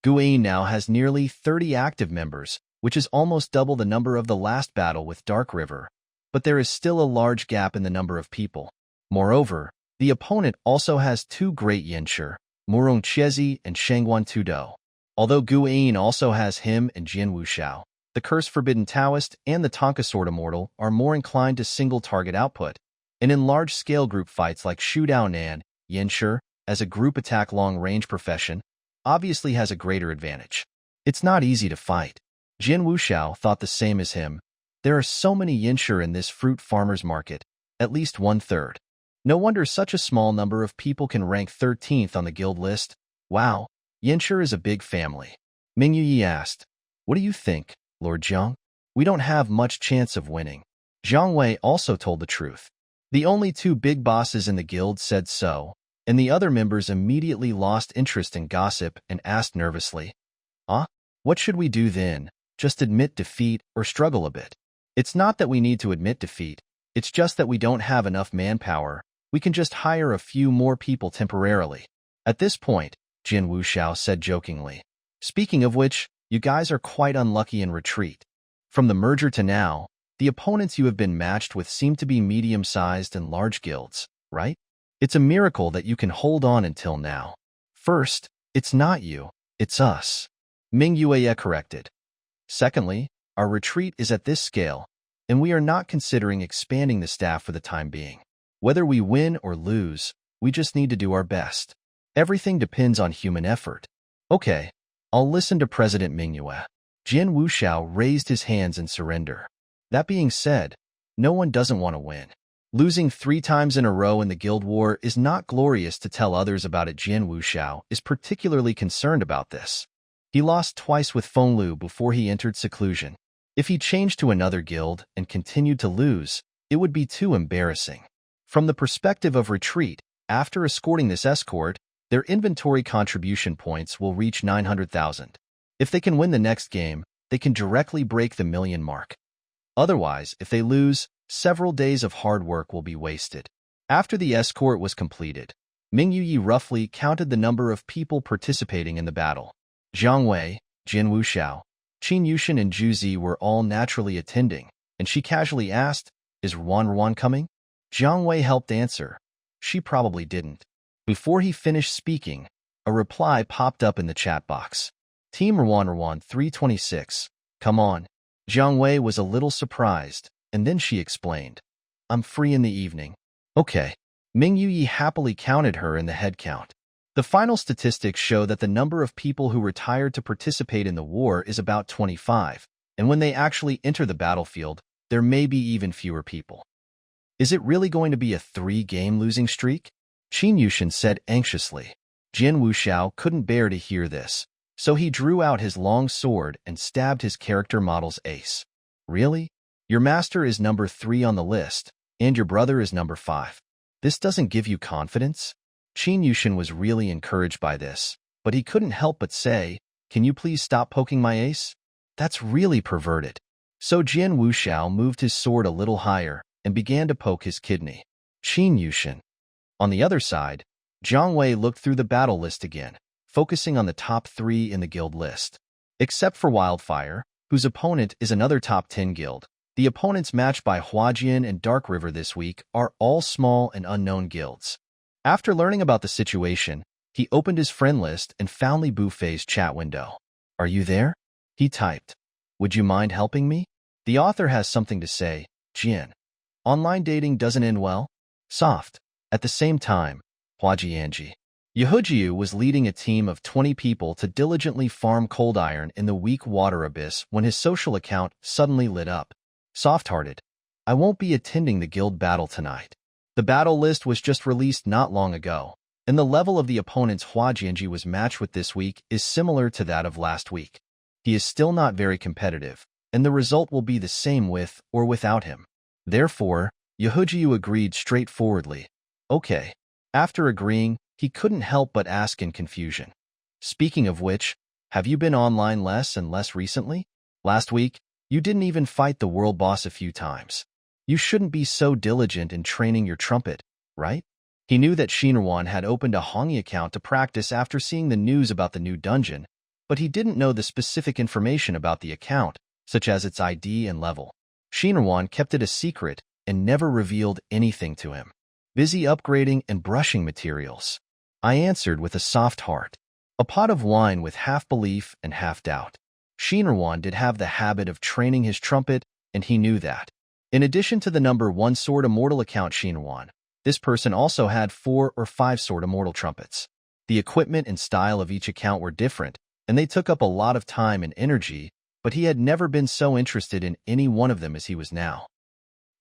Guiyin now has nearly 30 active members, which is almost double the number of the last battle with Dark River, but there is still a large gap in the number of people. Moreover, the opponent also has 2 great Yinshi, Murong Chezi and Shangguan Tudo. Although Guiyin also has him and Jian Wuxiao, the Curse Forbidden Taoist and the Tonka Sword Immortal are more inclined to single-target output, and in large-scale group fights like Shudao Nan, Yinshi, as a group attack long-range profession, obviously has a greater advantage. It's not easy to fight. Jian Wuxiao thought the same as him. There are so many Yinshi in this fruit farmer's market, at least 1/3. No wonder such a small number of people can rank 13th on the guild list. Wow, Yinshi is a big family. Ming Yuyi asked, "What do you think, Lord Jiang? We don't have much chance of winning." Jiang Wei also told the truth. The only 2 big bosses in the guild said so, and the other members immediately lost interest in gossip and asked nervously, what should we do then? Just admit defeat or struggle a bit? It's not that we need to admit defeat, it's just that we don't have enough manpower. We can just hire a few more people temporarily. At this point, Jian Wuxiao said jokingly, "Speaking of which, you guys are quite unlucky in retreat. From the merger to now, the opponents you have been matched with seem to be medium-sized and large guilds, right? It's a miracle that you can hold on until now. First, it's not you, it's us," Ming Yue corrected. "Secondly, our retreat is at this scale, and we are not considering expanding the staff for the time being. Whether we win or lose, we just need to do our best. Everything depends on human effort." "Okay, I'll listen to President Ming Yue." Jian Wuxiao raised his hands in surrender. That being said, no one doesn't want to win. Losing 3 times in a row in the guild war is not glorious to tell others about it. Jian Wuxiao is particularly concerned about this. He lost twice with Fenglu before he entered seclusion. If he changed to another guild and continued to lose, it would be too embarrassing. From the perspective of retreat, after escorting this escort, their inventory contribution points will reach 900,000. If they can win the next game, they can directly break the 1,000,000 mark. Otherwise, if they lose, several days of hard work will be wasted. After the escort was completed, Ming Yuyi roughly counted the number of people participating in the battle. Jiang Wei, Jian Wuxiao, Qin Yushin and Zhu Zi were all naturally attending, and she casually asked, "Is Ruan coming?" Jiang Wei helped answer. She probably didn't. Before he finished speaking, a reply popped up in the chat box. "Team Ruan 326, come on." Jiang Wei was a little surprised, and then she explained, "I'm free in the evening." "Okay." Ming Yuyi happily counted her in the head count. The final statistics show that the number of people who retired to participate in the war is about 25, and when they actually enter the battlefield, there may be even fewer people. Is it really going to be a 3-game losing streak? Qin Yushin said anxiously. Jian Wuxiao couldn't bear to hear this, so he drew out his long sword and stabbed his character model's ace. Really? Your master is number 3 on the list, and your brother is number 5. This doesn't give you confidence? Qin Yushin was really encouraged by this, but he couldn't help but say, "Can you please stop poking my ace? That's really perverted." So Jian Wuxiao moved his sword a little higher and began to poke his kidney. Qin Yushin. On the other side, Jiang Wei looked through the battle list again, focusing on the top 3 in the guild list. Except for Wildfire, whose opponent is another top 10 guild, the opponents matched by Huajian and Dark River this week are all small and unknown guilds. After learning about the situation, he opened his friend list and found Li Bufei's chat window. "Are you there?" He typed. "Would you mind helping me? The author has something to say, Jian. Online dating doesn't end well? Soft." At the same time, Huajianji. Yehujiu was leading a team of 20 people to diligently farm cold iron in the weak water abyss when his social account suddenly lit up. Soft-hearted. "I won't be attending the guild battle tonight." The battle list was just released not long ago, and the level of the opponents Huajianji was matched with this week is similar to that of last week. He is still not very competitive, and the result will be the same with or without him. Therefore, Yehujiu agreed straightforwardly. Okay. After agreeing, he couldn't help but ask in confusion. "Speaking of which, have you been online less and less recently? Last week, you didn't even fight the world boss a few times. You shouldn't be so diligent in training your trumpet, right?" He knew that Shinruan had opened a Hongi account to practice after seeing the news about the new dungeon, but he didn't know the specific information about the account, such as its ID and level. Shinruan kept it a secret and never revealed anything to him. Busy upgrading and brushing materials. I answered with a soft heart. A pot of wine with half belief and half doubt. Shinruan did have the habit of training his trumpet, and he knew that. In addition to the number 1 Sword Immortal account Shinruan, this person also had 4 or 5 Sword Immortal trumpets. The equipment and style of each account were different, and they took up a lot of time and energy, but he had never been so interested in any one of them as he was now.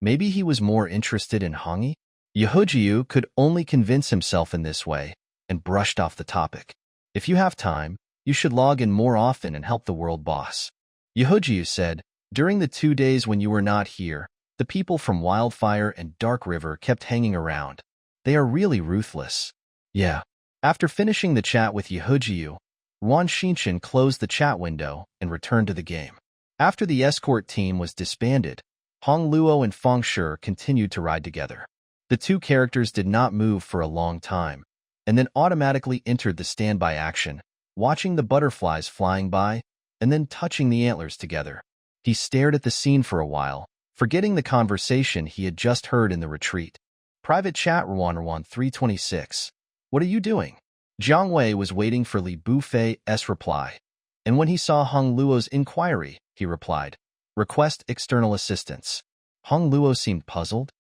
Maybe he was more interested in Hongi? Yehujiu could only convince himself in this way, and brushed off the topic. "If you have time, you should log in more often and help the world boss." Yehujiu said, "During the 2 days when you were not here, the people from Wildfire and Dark River kept hanging around. They are really ruthless." Yeah. After finishing the chat with Yehujiu, Ruan Shinshin closed the chat window and returned to the game. After the escort team was disbanded, Hong Luo and Feng Shi continued to ride together. The 2 characters did not move for a long time, and then automatically entered the standby action, watching the butterflies flying by, and then touching the antlers together. He stared at the scene for a while, forgetting the conversation he had just heard in the retreat. Private chat Ruan 326. "What are you doing?" Jiang Wei was waiting for Li Bufei's reply, and when he saw Hong Luo's inquiry, he replied, "Request external assistance." Hong Luo seemed puzzled.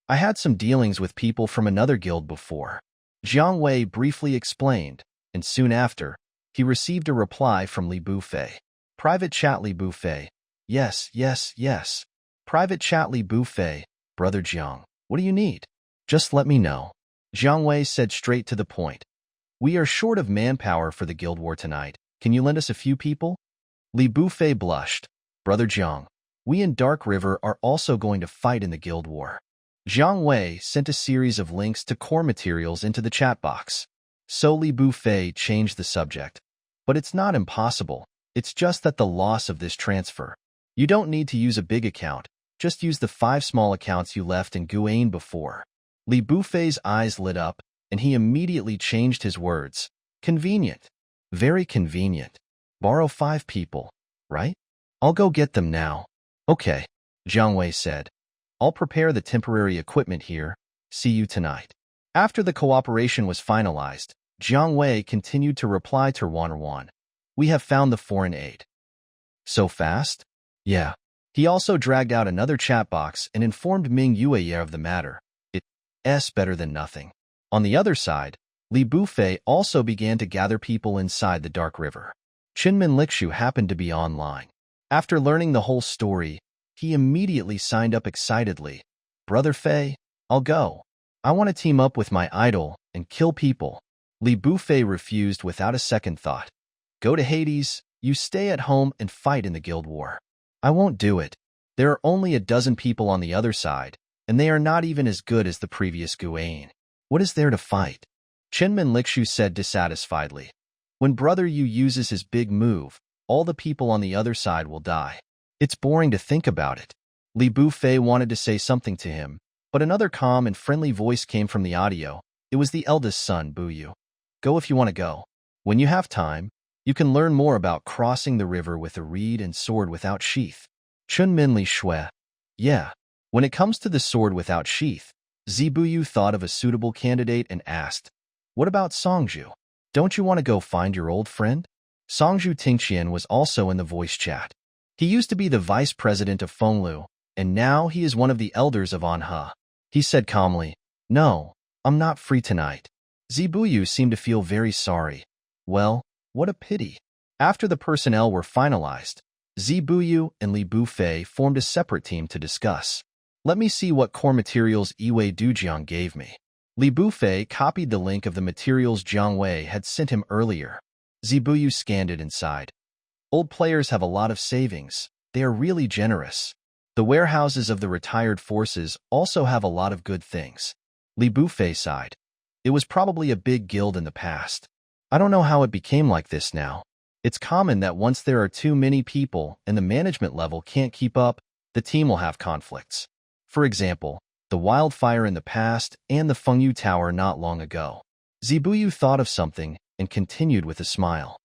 "I had some dealings with people from another guild before." Jiang Wei briefly explained, and soon after, he received a reply from Li Bufei. Private chat Li Bufei. Yes, yes, yes. Private chat Li Bufei. Brother Jiang, what do you need? Just let me know. Jiang Wei said straight to the point. "We are short of manpower for the guild war tonight. Can you lend us a few people?" Li Bufei blushed. "Brother Jiang, we in Dark River are also going to fight in the guild war." Jiang Wei sent a series of links to core materials into the chat box. So Li Bufei changed the subject. "But it's not impossible. It's just that the loss of this transfer. You don't need to use a big account. Just use the 5 small accounts you left in Guane before." Li Bufei's eyes lit up, and he immediately changed his words. "Convenient. Very convenient. Borrow 5 people, right? I'll go get them now." "Okay," Jiang Wei said. "I'll prepare the temporary equipment here. See you tonight." After the cooperation was finalized, Jiang Wei continued to reply to Ruan. "We have found the foreign aid." "So fast?" "Yeah." He also dragged out another chat box and informed Ming Yuye of the matter. better than nothing. On the other side, Li Bufei also began to gather people inside the Dark River. Chinmin Lixu happened to be online. After learning the whole story, he immediately signed up excitedly. Brother Fei, I'll go. I want to team up with my idol and kill people. Li Bufei refused without a second thought. Go to Hades, you stay at home and fight in the guild war. I won't do it. There are only a dozen people on the other side, and they are not even as good as the previous Guane. What is there to fight? Chinmin Lixu said dissatisfiedly. When Brother Yu uses his big move, all the people on the other side will die. It's boring to think about it. Li Bufei wanted to say something to him, but another calm and friendly voice came from the audio. It was the eldest son, Bu Yu. Go if you want to go. When you have time, you can learn more about crossing the river with a reed and sword without sheath. Chunmin Li Shui. Yeah. When it comes to the sword without sheath, Zibuyu thought of a suitable candidate and asked, what about Songju? Don't you want to go find your old friend? Songju Tingqian was also in the voice chat. He used to be the vice president of Fenglu, and now he is one of the elders of Anha. He said calmly, no, I'm not free tonight. Zibuyu seemed to feel very sorry. Well, what a pity. After the personnel were finalized, Zibuyu and Li Bufei formed a separate team to discuss. Let me see what core materials Iwei Dujiang gave me. Li Bufei copied the link of the materials Jiang Wei had sent him earlier. Zibuyu scanned it inside. Old players have a lot of savings. They are really generous. The warehouses of the retired forces also have a lot of good things. Li Bufei sighed. It was probably a big guild in the past. I don't know how it became like this now. It's common that once there are too many people and the management level can't keep up, the team will have conflicts. For example, the wildfire in the past and the Fengyu Tower not long ago. Zibuyu thought of something and continued with a smile.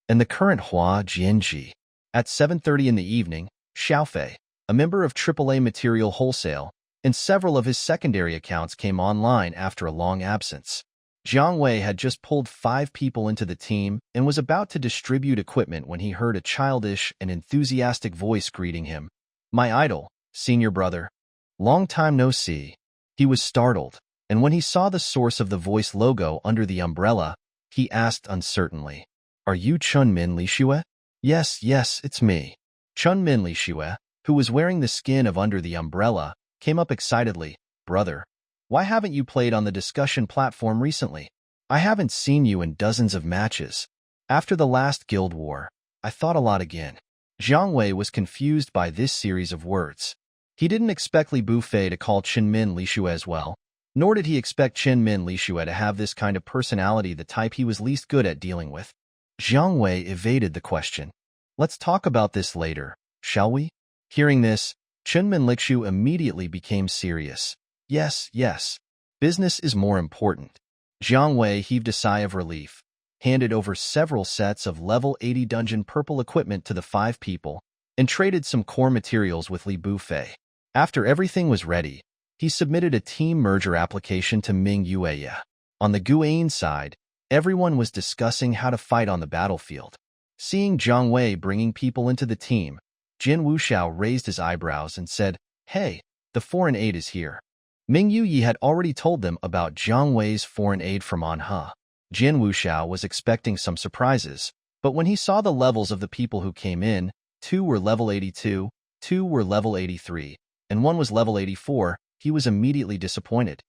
And the current Hua Jianji. At 7:30 in the evening, Xiaofei, a member of AAA Material Wholesale, and several of his secondary accounts came online after a long absence. Jiang Wei had just pulled 5 people into the team and was about to distribute equipment when he heard a childish and enthusiastic voice greeting him. My idol, senior brother. Long time no see. He was startled, and when he saw the source of the voice logo under the umbrella, he asked uncertainly, Are you Chunmin Lixue? Yes, it's me. Chunmin Lixue, who was wearing the skin of under the umbrella, came up excitedly. Brother, why haven't you played on the discussion platform recently? I haven't seen you in dozens of matches. After the last guild war, I thought a lot again. Jiang Wei was confused by this series of words. He didn't expect Li Bufei to call Chinmin Lixue as well, nor did he expect Chinmin Lixue to have this kind of personality, the type he was least good at dealing with. Jiang Wei evaded the question. Let's talk about this later, shall we? Hearing this, Chinmin Lixu immediately became serious. Yes. Business is more important. Jiang Wei heaved a sigh of relief, handed over several sets of level 80 dungeon purple equipment to the 5 people, and traded some core materials with Li Bufei. After everything was ready, he submitted a team merger application to Ming Yueya. On the Guane side, everyone was discussing how to fight on the battlefield. Seeing Jiang Wei bringing people into the team, Jin Wuxiao raised his eyebrows and said, Hey, the foreign aid is here. Ming Yuyi had already told them about Jiang Wei's foreign aid from Anha. Jin Wuxiao was expecting some surprises, but when he saw the levels of the people who came in, 2 were level 82, 2 were level 83, and 1 was level 84, he was immediately disappointed.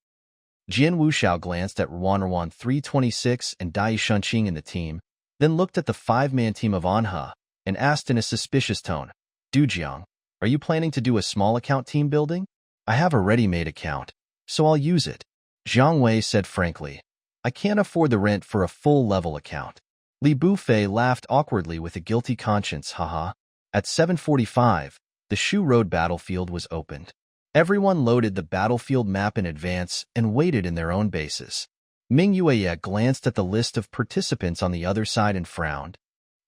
Jin Wuxiao glanced at Ruan 326 and Dai Shunqing in the team, then looked at the 5-man team of Anha, and asked in a suspicious tone, Dujiang, are you planning to do a small account team building? I have a ready-made account, so I'll use it. Jiang Wei said frankly, I can't afford the rent for a full-level account. Li Bufei laughed awkwardly with a guilty conscience, haha. At 7:45, the Shu Road battlefield was opened. Everyone loaded the battlefield map in advance and waited in their own bases. Ming Yueya glanced at the list of participants on the other side and frowned.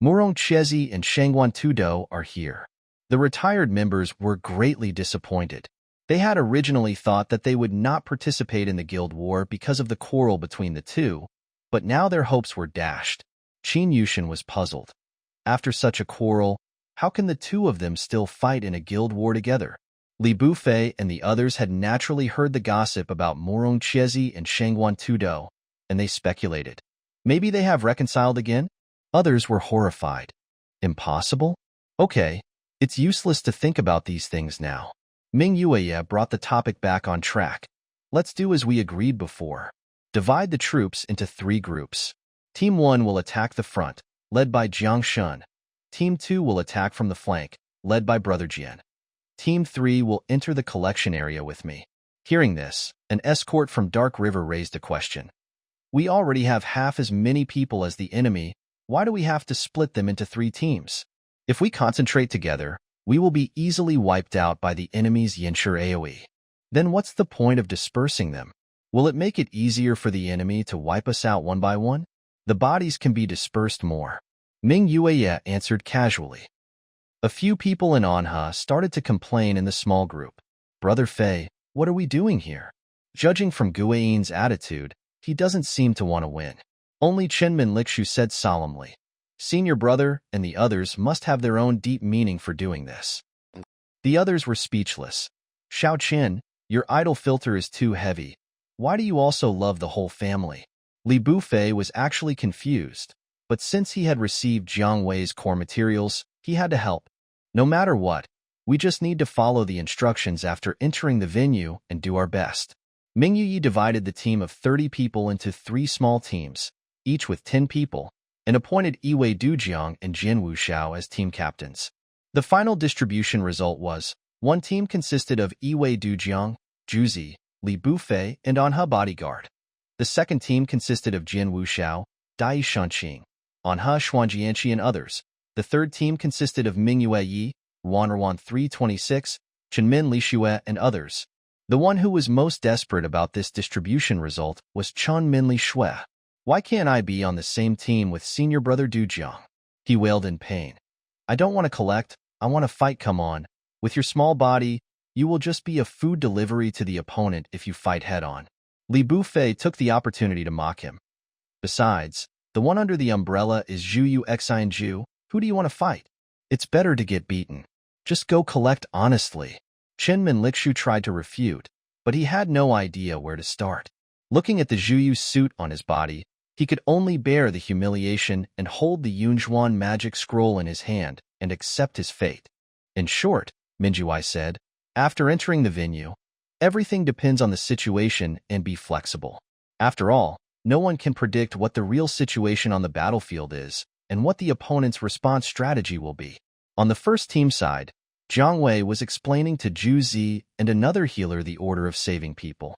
Murong Chezi and Shangguan Tudo are here. The retired members were greatly disappointed. They had originally thought that they would not participate in the guild war because of the quarrel between the two, but now their hopes were dashed. Qin Yushin was puzzled. After such a quarrel, how can the two of them still fight in a guild war together? Li Bufei and the others had naturally heard the gossip about Morong Chiezi and Shangguan Tudo, and they speculated. Maybe they have reconciled again? Others were horrified. Impossible? Okay, it's useless to think about these things now. Ming Yueye brought the topic back on track. Let's do as we agreed before. Divide the troops into 3 groups. Team 1 will attack the front, led by Jiang Shun. Team 2 will attack from the flank, led by Brother Jian. Team 3 will enter the collection area with me. Hearing this, an escort from Dark River raised a question. We already have half as many people as the enemy. Why do we have to split them into 3 teams? If we concentrate together, we will be easily wiped out by the enemy's Yanshur AoE. Then what's the point of dispersing them? Will it make it easier for the enemy to wipe us out one by one? The bodies can be dispersed more. Ming Yueye answered casually. A few people in MANHUA started to complain in the small group. Brother Fei, what are we doing here? Judging from Guiyin's attitude, he doesn't seem to want to win. Only Chenmin Lixu said solemnly. Senior brother and the others must have their own deep meaning for doing this. The others were speechless. Xiao Qian, your idol filter is too heavy. Why do you also love the whole family? Li Bufei was actually confused, but since he had received Jiang Wei's core materials, he had to help. No matter what, we just need to follow the instructions after entering the venue and do our best. Ming Yuyi divided the team of 30 people into 3 small teams, each with 10 people, and appointed Yiwei Dujiang and Jin Wuxiao as team captains. The final distribution result was, one team consisted of Yiwei Dujiang, Juzi, Li Bufei, and MANHUA bodyguard. The second team consisted of Jin Wuxiao, Dai Shanqing, MANHUA Xuanjianqi, and others. The third team consisted of Ming Yueyi, Wan'erwan 326, Chenmin Lixue, and others. The one who was most desperate about this distribution result was Chunmin Lixue. Why can't I be on the same team with senior brother Dujiang? He wailed in pain. I don't want to collect, I want to fight. Come on. With your small body, you will just be a food delivery to the opponent if you fight head-on. Li Bufei took the opportunity to mock him. Besides, the one under the umbrella is Zhu Yu Xian Ju. Who do you want to fight? It's better to get beaten. Just go collect honestly. Chenmin Lixu tried to refute, but he had no idea where to start. Looking at the Zhu Yu suit on his body, he could only bear the humiliation and hold the Yunzhuan magic scroll in his hand and accept his fate. In short, Minjuai said, after entering the venue, everything depends on the situation and be flexible. After all, no one can predict what the real situation on the battlefield is and what the opponent's response strategy will be. On the first team side, Jiang Wei was explaining to Zhu Zi and another healer the order of saving people.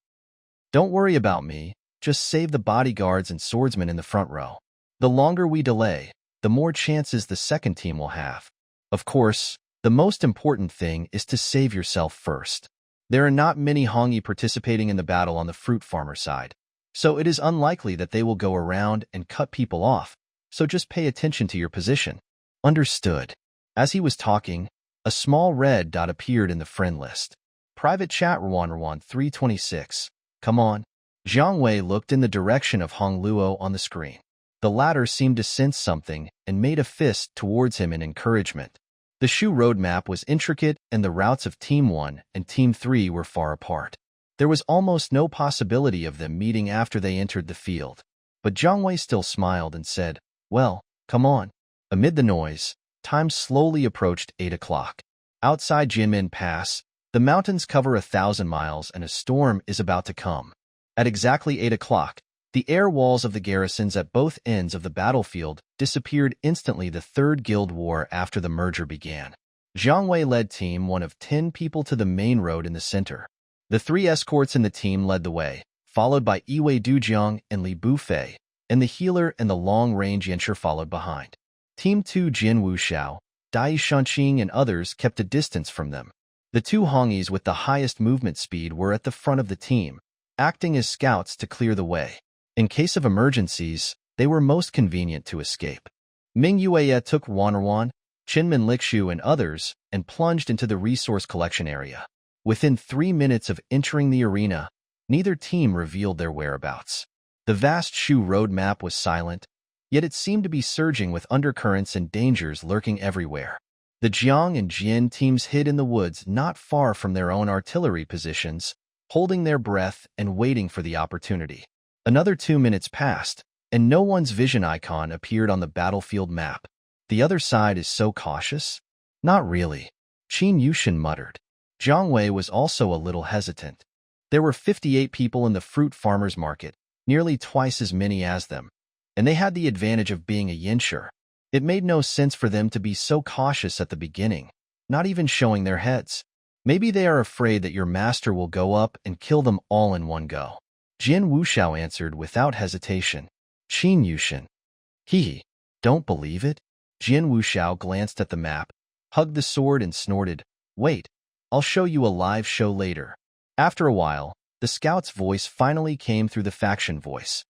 Don't worry about me, just save the bodyguards and swordsmen in the front row. The longer we delay, the more chances the second team will have. Of course, the most important thing is to save yourself first. There are not many Hongyi participating in the battle on the fruit farmer side, so it is unlikely that they will go around and cut people off, so just pay attention to your position. Understood. As he was talking, a small red dot appeared in the friend list. Private chat Wan'erwan 326. Come on. Jiang Wei looked in the direction of Hong Luo on the screen. The latter seemed to sense something and made a fist towards him in encouragement. The Shu roadmap was intricate and the routes of Team 1 and Team 3 were far apart. There was almost no possibility of them meeting after they entered the field. But Jiang Wei still smiled and said, well, come on. Amid the noise, time slowly approached 8 o'clock. Outside Jinmen Pass, the mountains cover 1,000 miles and a storm is about to come. At exactly 8 o'clock, the air walls of the garrisons at both ends of the battlefield disappeared instantly. The Third Guild War after the merger began. Jiang Wei led Team 1 of 10 people to the main road in the center. The 3 escorts in the team led the way, followed by Yiwei Dujiang and Li Bufei, and the healer and the long-range Yanshur followed behind. Team 2 Jin Wuxiao, Dai Shanqing and others kept a distance from them. The 2 Hongyis with the highest movement speed were at the front of the team, acting as scouts to clear the way. In case of emergencies, they were most convenient to escape. Ming Yueye took Wan'erwan, Chenmin Lixu and others and plunged into the resource collection area. Within 3 minutes of entering the arena, neither team revealed their whereabouts. The vast Shu roadmap was silent, yet it seemed to be surging with undercurrents and dangers lurking everywhere. The Jiang and Jin teams hid in the woods not far from their own artillery positions, holding their breath and waiting for the opportunity. Another 2 minutes passed, and no one's vision icon appeared on the battlefield map. The other side is so cautious? Not really, Qin Yushin muttered. Jiang Wei was also a little hesitant. There were 58 people in the fruit farmers market, nearly twice as many as them, and they had the advantage of being a yinshi. It made no sense for them to be so cautious at the beginning, not even showing their heads. Maybe they are afraid that your master will go up and kill them all in one go. Jin Wuxiao answered without hesitation. Qin Yushin. He. Don't believe it? Jin Wuxiao glanced at the map, hugged the sword and snorted, Wait, I'll show you a live show later. After a while, the scout's voice finally came through the faction voice.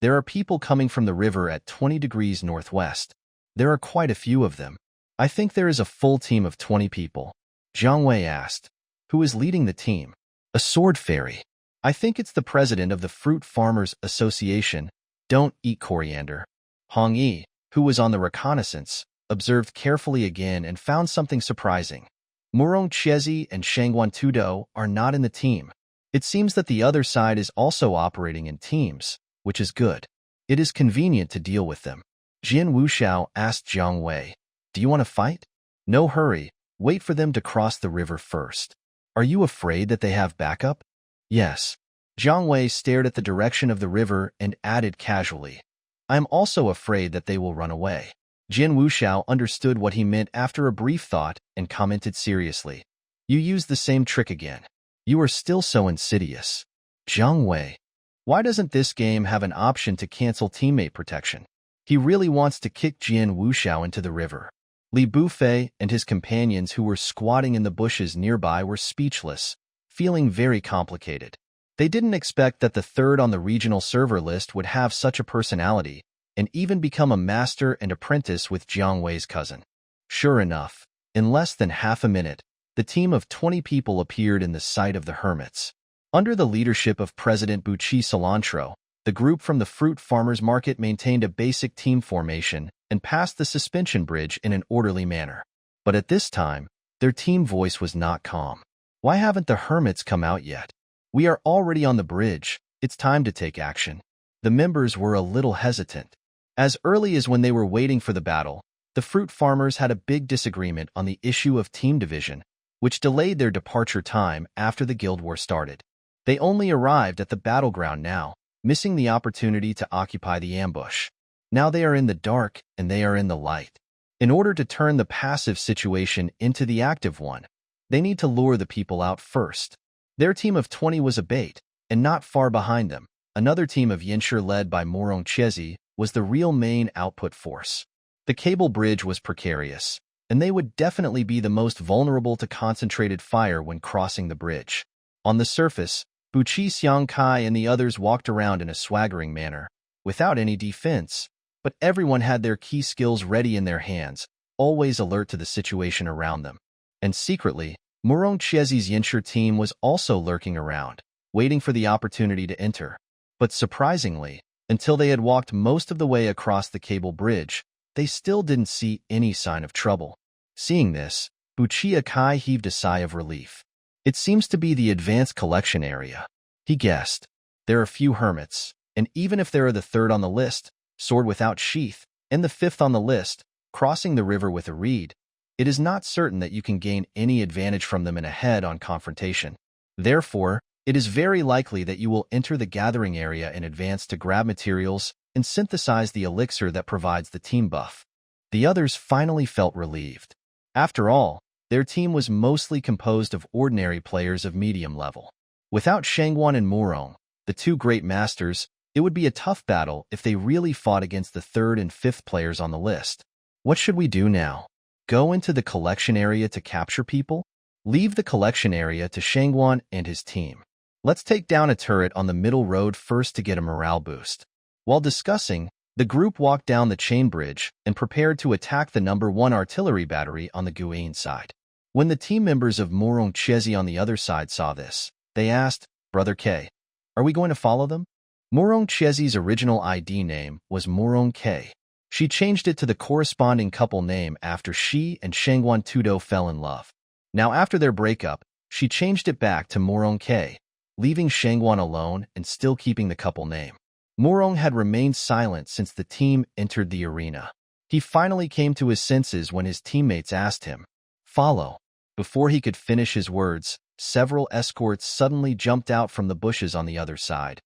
There are people coming from the river at 20 degrees northwest. There are quite a few of them. I think there is a full team of 20 people. Jiang Wei asked. Who is leading the team? A sword fairy. I think it's the president of the Fruit Farmers Association. Don't eat coriander. Hong Yi, who was on the reconnaissance, observed carefully again and found something surprising. Murong Chiezi and Shangguan Tudo are not in the team. It seems that the other side is also operating in teams, which is good. It is convenient to deal with them. Jin Wuxiao asked Jiang Wei, Do you want to fight? No hurry, wait for them to cross the river first. Are you afraid that they have backup? Yes. Jiang Wei stared at the direction of the river and added casually, I am also afraid that they will run away. Jin Wuxiao understood what he meant after a brief thought and commented seriously, You used the same trick again. You are still so insidious. Jiang Wei. Why doesn't this game have an option to cancel teammate protection? He really wants to kick Jin Wuxiao into the river. Li Bufei and his companions who were squatting in the bushes nearby were speechless, feeling very complicated. They didn't expect that the third on the regional server list would have such a personality and even become a master and apprentice with Jiang Wei's cousin. Sure enough, in less than half a minute, the team of 20 people appeared in the sight of the hermits. Under the leadership of President Buchi Cilantro, the group from the fruit farmers market maintained a basic team formation and passed the suspension bridge in an orderly manner. But at this time, their team voice was not calm. Why haven't the hermits come out yet? We are already on the bridge. It's time to take action. The members were a little hesitant. As early as when they were waiting for the battle, the fruit farmers had a big disagreement on the issue of team division, which delayed their departure time after the Guild War started. They only arrived at the battleground now, missing the opportunity to occupy the ambush. Now they are in the dark and they are in the light. In order to turn the passive situation into the active one, they need to lure the people out first. Their team of 20 was a bait, and not far behind them, another team of Yinshi led by Murong Chiezi was the real main output force. The cable bridge was precarious, and they would definitely be the most vulnerable to concentrated fire when crossing the bridge. On the surface, Buchi Xiangkai and the others walked around in a swaggering manner, without any defense, but everyone had their key skills ready in their hands, always alert to the situation around them. And secretly, Murong Chiezi's Yinshi team was also lurking around, waiting for the opportunity to enter. But surprisingly, until they had walked most of the way across the cable bridge, they still didn't see any sign of trouble. Seeing this, Buchi Akai heaved a sigh of relief. It seems to be the advanced collection area. He guessed. There are few hermits, and even if there are the third on the list, sword without sheath, and the fifth on the list, crossing the river with a reed, it is not certain that you can gain any advantage from them in a head-on confrontation. Therefore, it is very likely that you will enter the gathering area in advance to grab materials and synthesize the elixir that provides the team buff. The others finally felt relieved. After all, their team was mostly composed of ordinary players of medium level. Without Shangguan and Murong, the two great masters, it would be a tough battle if they really fought against the third and fifth players on the list. What should we do now? Go into the collection area to capture people? Leave the collection area to Shangguan and his team. Let's take down a turret on the middle road first to get a morale boost. While discussing, the group walked down the chain bridge and prepared to attack the number 1 artillery battery on the Guian side. When the team members of Murong Chiezi on the other side saw this, they asked, Brother K, are we going to follow them? Murong Chiezi's original ID name was Murong K. She changed it to the corresponding couple name after she and Shangwan Tudo fell in love. Now after their breakup, she changed it back to Morong K, leaving Shangwan alone and still keeping the couple name. Morong had remained silent since the team entered the arena. He finally came to his senses when his teammates asked him, "Follow." Before he could finish his words, several escorts suddenly jumped out from the bushes on the other side,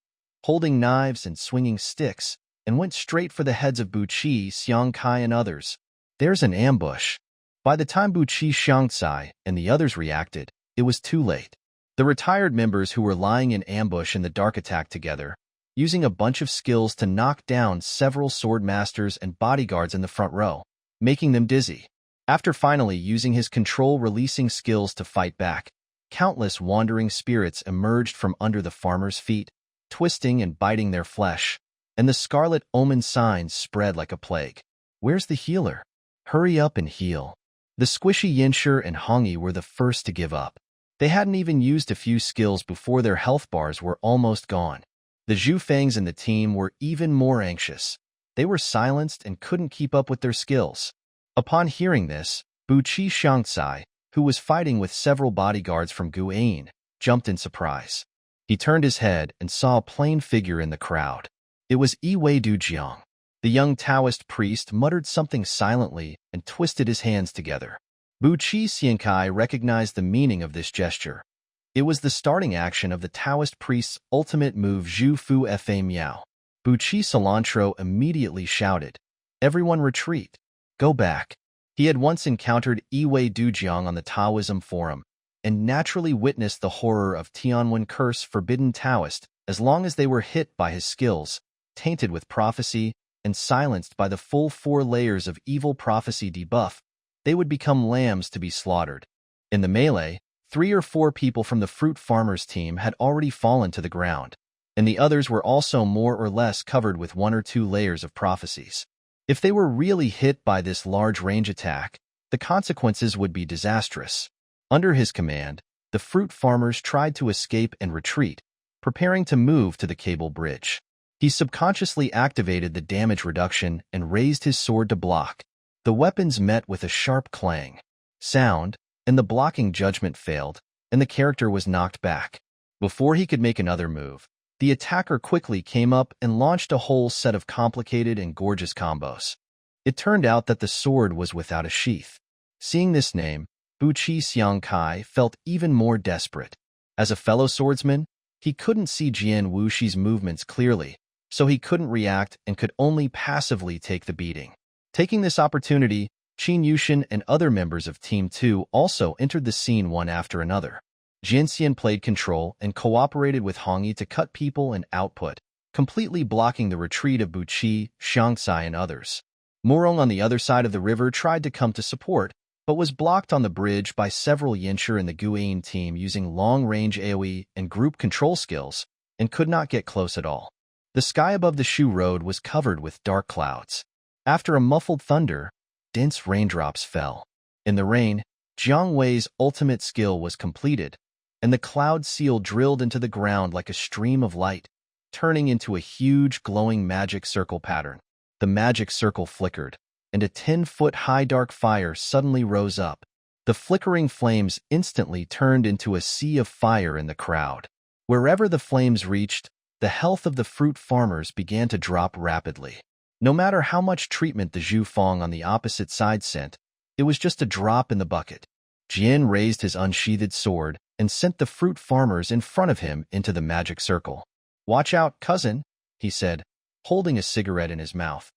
holding knives and swinging sticks, and went straight for the heads of Buqi, Xiang Kai, and others. There's an ambush. By the time Buqi, Xiangcai, and the others reacted, it was too late. The retired members who were lying in ambush in the dark attacked together, using a bunch of skills to knock down several sword masters and bodyguards in the front row, making them dizzy. After finally using his control-releasing skills to fight back, countless wandering spirits emerged from under the farmers' feet, twisting and biting their flesh, and the scarlet omen signs spread like a plague. Where's the healer? Hurry up and heal. The squishy Yinshi and Hongyi were the first to give up. They hadn't even used a few skills before their health bars were almost gone. The Zhufangs and the team were even more anxious. They were silenced and couldn't keep up with their skills. Upon hearing this, Buqi Xiangcai, who was fighting with several bodyguards from Guayin, jumped in surprise. He turned his head and saw a plain figure in the crowd. It was Yiwei Dujiang. The young Taoist priest muttered something silently and twisted his hands together. Buqi Xiangcai recognized the meaning of this gesture. It was the starting action of the Taoist priest's ultimate move, Zhu Fu Fa Miao. Buqi Cilantro immediately shouted, "Everyone retreat. Go back." He had once encountered Yiwei Dujiang on the Taoism forum, and naturally witnessed the horror of Tianwen Curse forbidden Taoist as long as they were hit by his skills, tainted with prophecy, and silenced by the full 4 layers of evil prophecy debuff, they would become lambs to be slaughtered. In the melee, 3 or 4 people from the fruit farmers team had already fallen to the ground, and the others were also more or less covered with 1 or 2 layers of prophecies. If they were really hit by this large range attack, the consequences would be disastrous. Under his command, the fruit farmers tried to escape and retreat, preparing to move to the cable bridge. He subconsciously activated the damage reduction and raised his sword to block. The weapons met with a sharp clang sound, and the blocking judgment failed, and the character was knocked back. Before he could make another move, the attacker quickly came up and launched a whole set of complicated and gorgeous combos. It turned out that the sword was without a sheath. Seeing this name, Buqi Xiangcai felt even more desperate. As a fellow swordsman, he couldn't see Jian Wuxi's movements clearly, so he couldn't react and could only passively take the beating. Taking this opportunity, Qin Yushin and other members of Team 2 also entered the scene one after another. Jinxian played control and cooperated with Hongyi to cut people and output, completely blocking the retreat of Buqi, Xiangcai, and others. Morong on the other side of the river tried to come to support, but was blocked on the bridge by several Yinshi in the Guayin team using long-range AoE and group control skills, and could not get close at all. The sky above the Shu Road was covered with dark clouds. After a muffled thunder, dense raindrops fell. In the rain, Jiang Wei's ultimate skill was completed, and the cloud seal drilled into the ground like a stream of light, turning into a huge glowing magic circle pattern. The magic circle flickered, and a 10-foot-high dark fire suddenly rose up. The flickering flames instantly turned into a sea of fire in the crowd. Wherever the flames reached, the health of the fruit farmers began to drop rapidly. No matter how much treatment the Zhu Fang on the opposite side sent, it was just a drop in the bucket. Jian raised his unsheathed sword and sent the fruit farmers in front of him into the magic circle. "Watch out, cousin," he said, holding a cigarette in his mouth.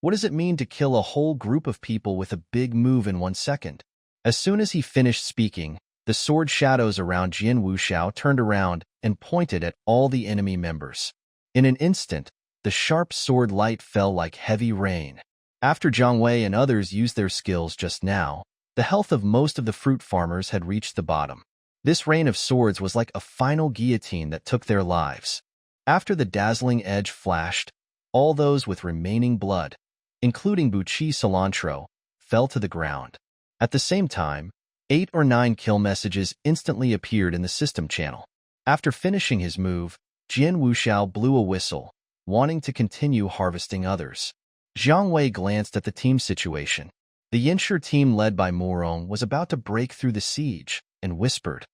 "What does it mean to kill a whole group of people with a big move in 1 second? As soon as he finished speaking, the sword shadows around Jian Wuxiao turned around and pointed at all the enemy members. In an instant, the sharp sword light fell like heavy rain. After Jiang Wei and others used their skills just now, the health of most of the fruit farmers had reached the bottom. This rain of swords was like a final guillotine that took their lives. After the dazzling edge flashed, all those with remaining blood, including Buqi Cilantro, fell to the ground. At the same time, 8 or 9 kill messages instantly appeared in the system channel. After finishing his move, Jian Wuxiao blew a whistle, wanting to continue harvesting others. Jiang Wei glanced at the team situation. The Yinshu team led by Murong was about to break through the siege and whispered,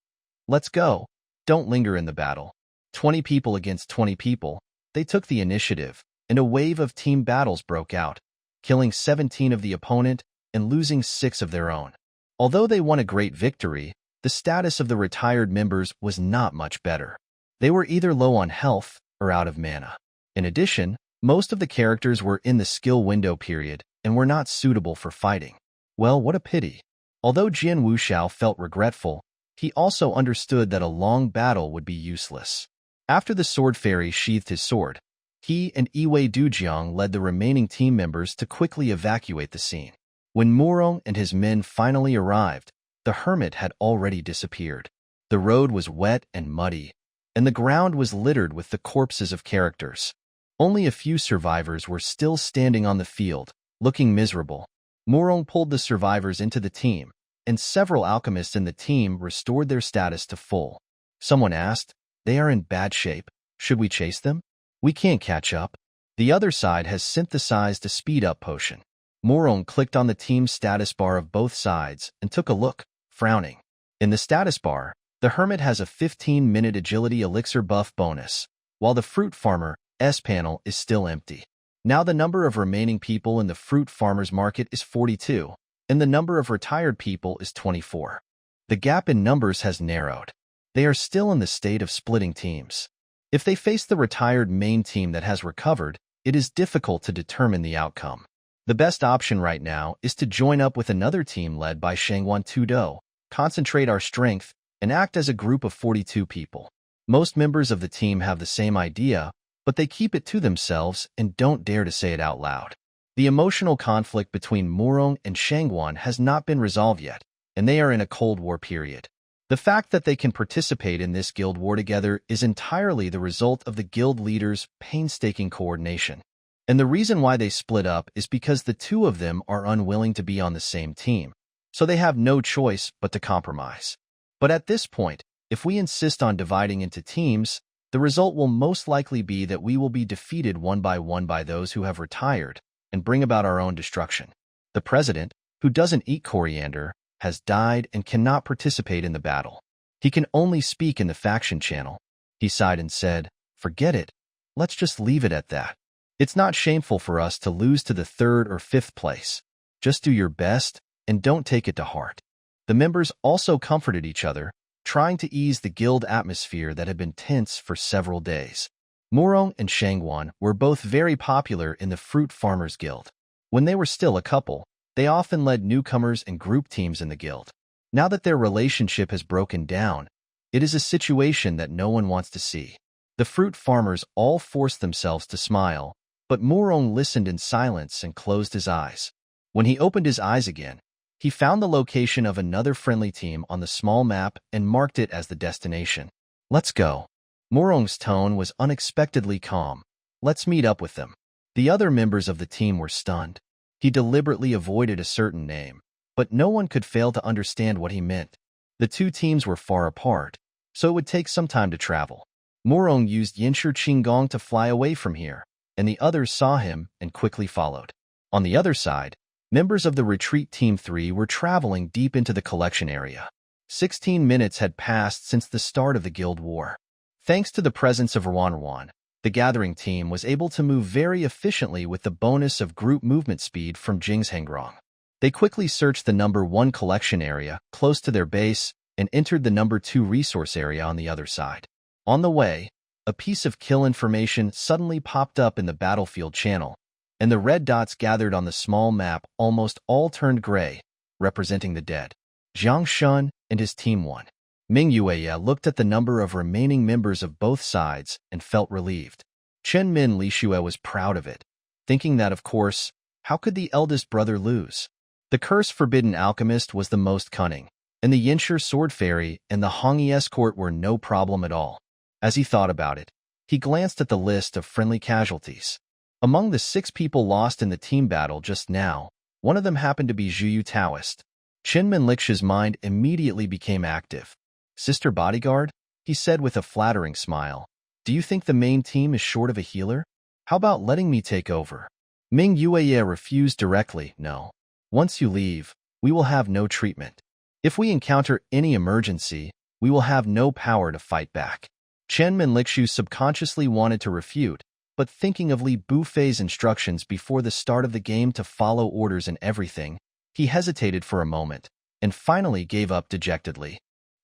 "Let's go. Don't linger in the battle." 20 people against 20 people, they took the initiative, and a wave of team battles broke out, killing 17 of the opponent and losing 6 of their own. Although they won a great victory, the status of the retired members was not much better. They were either low on health or out of mana. In addition, most of the characters were in the skill window period and were not suitable for fighting. Well, what a pity. Although Jian Wuxiao felt regretful, he also understood that a long battle would be useless. After the sword fairy sheathed his sword, he and Iwei Dujiang led the remaining team members to quickly evacuate the scene. When Murong and his men finally arrived, the hermit had already disappeared. The road was wet and muddy, and the ground was littered with the corpses of characters. Only a few survivors were still standing on the field, looking miserable. Murong pulled the survivors into the team, and several alchemists in the team restored their status to full. Someone asked, "They are in bad shape. Should we chase them? We can't catch up." The other side has synthesized a speed-up potion. Murong clicked on the team's status bar of both sides and took a look, frowning. In the status bar, the hermit has a 15-minute agility elixir buff bonus, while the fruit farmer's panel is still empty. Now the number of remaining people in the fruit farmer's market is 42, and the number of retired people is 24. The gap in numbers has narrowed. They are still in the state of splitting teams. If they face the retired main team that has recovered, it is difficult to determine the outcome. The best option right now is to join up with another team led by Shangguan Tudo, concentrate our strength, and act as a group of 42 people. Most members of the team have the same idea, but they keep it to themselves and don't dare to say it out loud. The emotional conflict between Murong and Shangguan has not been resolved yet, and they are in a Cold War period. The fact that they can participate in this guild war together is entirely the result of the guild leaders' painstaking coordination. And the reason why they split up is because the two of them are unwilling to be on the same team, so they have no choice but to compromise. But at this point, if we insist on dividing into teams, the result will most likely be that we will be defeated one by those who have retired and bring about our own destruction. The president, who doesn't eat coriander, has died and cannot participate in the battle. He can only speak in the faction channel. He sighed and said, "Forget it. Let's just leave it at that. It's not shameful for us to lose to the 3rd or 5th place. Just do your best and don't take it to heart." The members also comforted each other, trying to ease the guild atmosphere that had been tense for several days. Murong and Shangguan were both very popular in the Fruit Farmers Guild. When they were still a couple, they often led newcomers and group teams in the guild. Now that their relationship has broken down, it is a situation that no one wants to see. The fruit farmers all forced themselves to smile, but Murong listened in silence and closed his eyes. When he opened his eyes again, he found the location of another friendly team on the small map and marked it as the destination. "Let's go." Murong's tone was unexpectedly calm. "Let's meet up with them." The other members of the team were stunned. He deliberately avoided a certain name, but no one could fail to understand what he meant. The two teams were far apart, so it would take some time to travel. Murong used Yinshu Qinggong to fly away from here, and the others saw him and quickly followed. On the other side, members of the retreat Team 3 were traveling deep into the collection area. 16 minutes had passed since the start of the guild war. Thanks to the presence of Rwan, the gathering team was able to move very efficiently with the bonus of group movement speed from Jingshengrong. They quickly searched the number 1 collection area close to their base and entered the number 2 resource area on the other side. On the way, a piece of kill information suddenly popped up in the battlefield channel, and the red dots gathered on the small map almost all turned gray, representing the dead. Zhang Shun and his team won. Ming Yueya looked at the number of remaining members of both sides and felt relieved. Chen Min Lishue was proud of it, thinking that, of course, how could the eldest brother lose? The curse-forbidden alchemist was the most cunning, and the Yinshu sword fairy and the Hongyi escort were no problem at all. As he thought about it, he glanced at the list of friendly casualties. Among the 6 people lost in the team battle just now, one of them happened to be Zhuyu Taoist. Chen Minlix's mind immediately became active. "Sister bodyguard," he said with a flattering smile, "do you think the main team is short of a healer? How about letting me take over?" Ming Yueye refused directly. No. Once you leave, we will have no treatment. If we encounter any emergency, we will have no power to fight back. Chen Minlixiu subconsciously wanted to refute, but thinking of Li Bufei's instructions before the start of the game to follow orders and everything, he hesitated for a moment, and finally gave up dejectedly.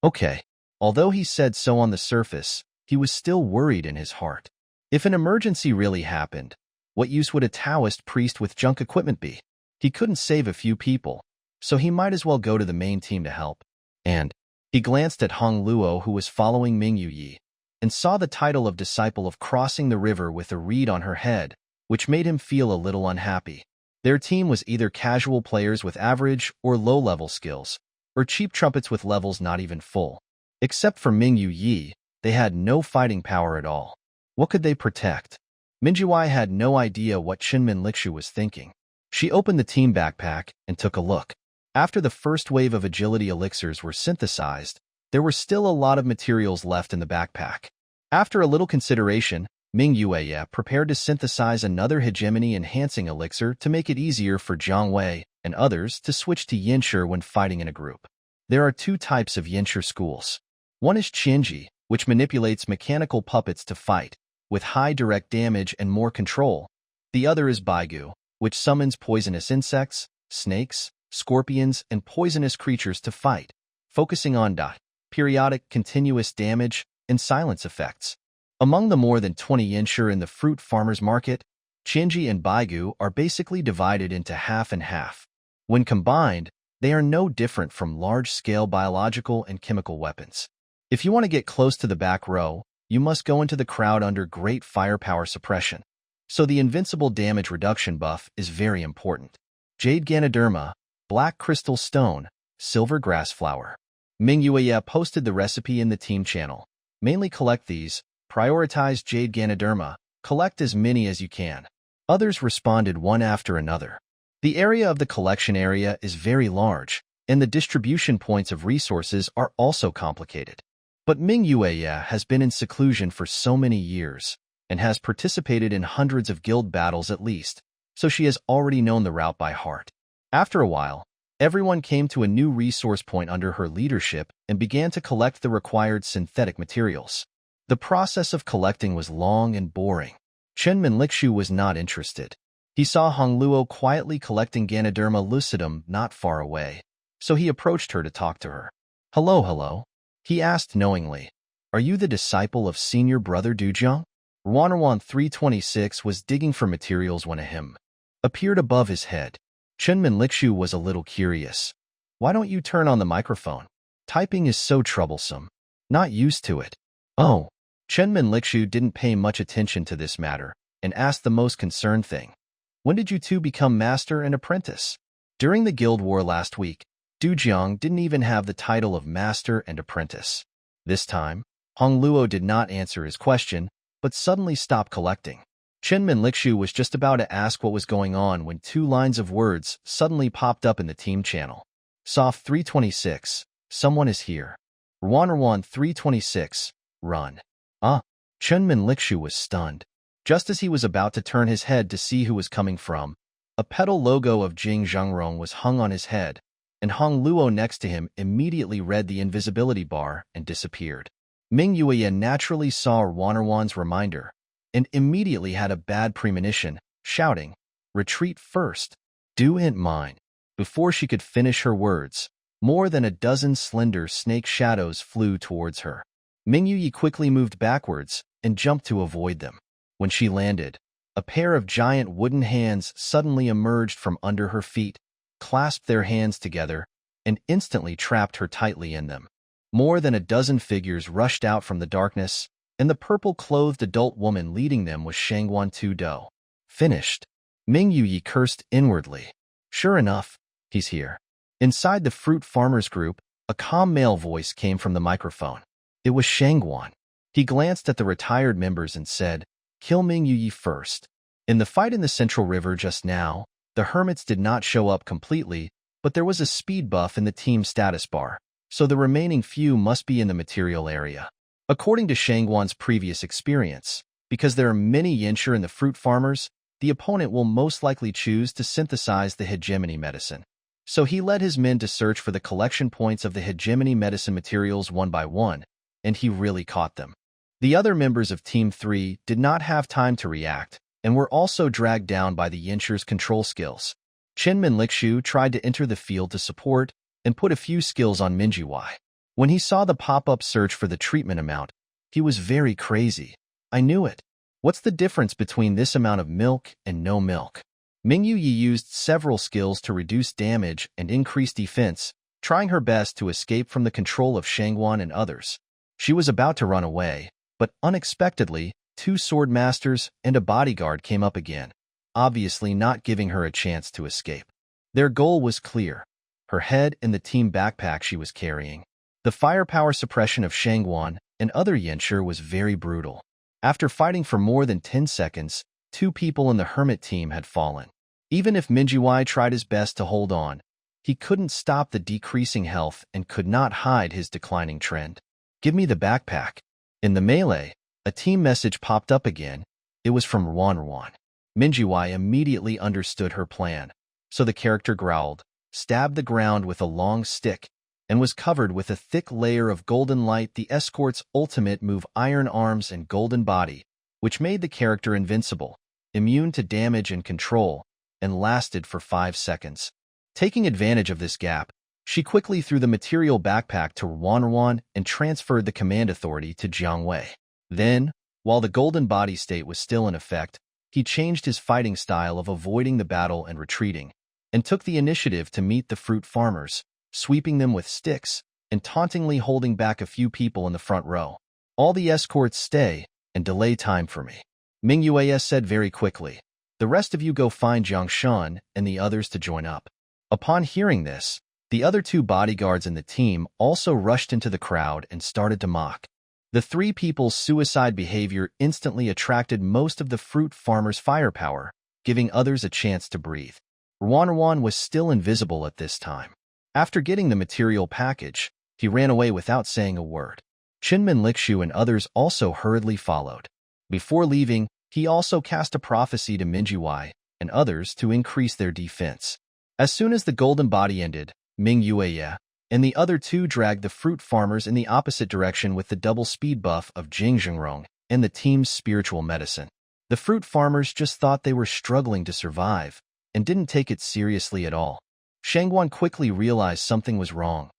Okay. Although he said so on the surface, he was still worried in his heart. If an emergency really happened, what use would a Taoist priest with junk equipment be? He couldn't save a few people, so he might as well go to the main team to help. And he glanced at Hong Luo, who was following Ming Yuyi, and saw the title of Disciple of Crossing the River with a reed on her head, which made him feel a little unhappy. Their team was either casual players with average or low-level skills, or cheap trumpets with levels not even full. Except for Ming Yuyi, they had no fighting power at all. What could they protect? Minjuai had no idea what Chen Minlixiu was thinking. She opened the team backpack and took a look. After the first wave of agility elixirs were synthesized, there were still a lot of materials left in the backpack. After a little consideration, Ming Yueye prepared to synthesize another hegemony-enhancing elixir to make it easier for Jiang Wei and others to switch to Yinshi when fighting in a group. There are two types of Yinshi schools. One is Qianji, which manipulates mechanical puppets to fight, with high direct damage and more control. The other is Baigu, which summons poisonous insects, snakes, scorpions, and poisonous creatures to fight, focusing on periodic continuous damage and silence effects. Among the more than 20 Yinshi in the fruit farmers market, Qianji and Baigu are basically divided into half and half. When combined, they are no different from large-scale biological and chemical weapons. If you want to get close to the back row, you must go into the crowd under great firepower suppression. So the invincible damage reduction buff is very important. Jade Ganoderma, Black Crystal Stone, Silver Grass Flower. Ming Yueye posted the recipe in the team channel. Mainly collect these, prioritize Jade Ganoderma, collect as many as you can. Others responded one after another. The area of the collection area is very large, and the distribution points of resources are also complicated. But Ming Yueye has been in seclusion for so many years, and has participated in hundreds of guild battles at least, so she has already known the route by heart. After a while, everyone came to a new resource point under her leadership and began to collect the required synthetic materials. The process of collecting was long and boring. Chen Minlixiu was not interested. He saw Hong Luo quietly collecting Ganoderma lucidum not far away, so he approached her to talk to her. Hello. He asked knowingly. Are you the disciple of senior brother Dujiang? Ruanruan 326 was digging for materials when a hymn appeared above his head. Chen Minlixiu was a little curious. Why don't you turn on the microphone? Typing is so troublesome. Not used to it. Oh. Chen Minlixiu didn't pay much attention to this matter and asked the most concerned thing. When did you two become master and apprentice? During the guild war last week, Dujiang didn't even have the title of master and apprentice. This time, Hong Luo did not answer his question, but suddenly stopped collecting. Chen Minlixiu was just about to ask what was going on when two lines of words suddenly popped up in the team channel. Soft 326, someone is here. Ruanruan 326, run. Chen Minlixiu was stunned. Just as he was about to turn his head to see who was coming from, a petal logo of Jing Zhengrong was hung on his head, and Hong Luo next to him immediately read the invisibility bar and disappeared. Ming Yueye naturally saw Ruanruan's reminder, and immediately had a bad premonition, shouting, "Retreat first! Do-int mine!" Before she could finish her words, more than a dozen slender snake shadows flew towards her. Ming Yuyi quickly moved backwards and jumped to avoid them. When she landed, a pair of giant wooden hands suddenly emerged from under her feet, clasped their hands together, and instantly trapped her tightly in them. More than a dozen figures rushed out from the darkness, and the purple-clothed adult woman leading them was Shangguan Tudou. Finished. Ming Yuyi cursed inwardly. Sure enough, he's here. Inside the fruit farmers group, a calm male voice came from the microphone. It was Shangguan. He glanced at the retired members and said, "Kill Ming Yuyi first." In the fight in the Central River just now, the hermits did not show up completely, but there was a speed buff in the team status bar, so the remaining few must be in the material area. According to Shangguan's previous experience, because there are many Yinshi in the fruit farmers, the opponent will most likely choose to synthesize the hegemony medicine. So he led his men to search for the collection points of the hegemony medicine materials one by one, and he really caught them. The other members of Team 3 did not have time to react, and were also dragged down by the Yincher's control skills. Chinmin Likshu tried to enter the field to support and put a few skills on Minjiwai. When he saw the pop-up search for the treatment amount, he was very crazy. I knew it. What's the difference between this amount of milk and no milk? Mingyu Yi used several skills to reduce damage and increase defense, trying her best to escape from the control of Shangguan and others. She was about to run away, but unexpectedly, 2 sword masters and a bodyguard came up again, obviously not giving her a chance to escape. Their goal was clear: her head and the team backpack she was carrying. The firepower suppression of Shangguan and other Yincher was very brutal. After fighting for more than 10 seconds, 2 people in the hermit team had fallen. Even if Minjiwai tried his best to hold on, he couldn't stop the decreasing health and could not hide his declining trend. Give me the backpack. In the melee, a team message popped up again. It was from Ruan. Minjiwai immediately understood her plan, so the character growled, stabbed the ground with a long stick, and was covered with a thick layer of golden light, the escort's ultimate move, iron arms and golden body, which made the character invincible, immune to damage and control, and lasted for 5 seconds. Taking advantage of this gap, she quickly threw the material backpack to Ruan and transferred the command authority to Jiang Wei. Then, while the golden body state was still in effect, he changed his fighting style of avoiding the battle and retreating, and took the initiative to meet the fruit farmers, sweeping them with sticks and tauntingly holding back a few people in the front row. All the escorts stay and delay time for me, Mingyue said very quickly. The rest of you go find Jiang Shan and the others to join up. Upon hearing this, the other 2 bodyguards in the team also rushed into the crowd and started to mock. The 3 people's suicide behavior instantly attracted most of the fruit farmers' firepower, giving others a chance to breathe. Ruan was still invisible at this time. After getting the material package, he ran away without saying a word. Chinmin Likshu and others also hurriedly followed. Before leaving, he also cast a prophecy to Minjiwai and others to increase their defense. As soon as the golden body ended, Mingyue and the other 2 dragged the fruit farmers in the opposite direction with the double speed buff of Jingzhengrong and the team's spiritual medicine. The fruit farmers just thought they were struggling to survive and didn't take it seriously at all. Shangguan quickly realized something was wrong.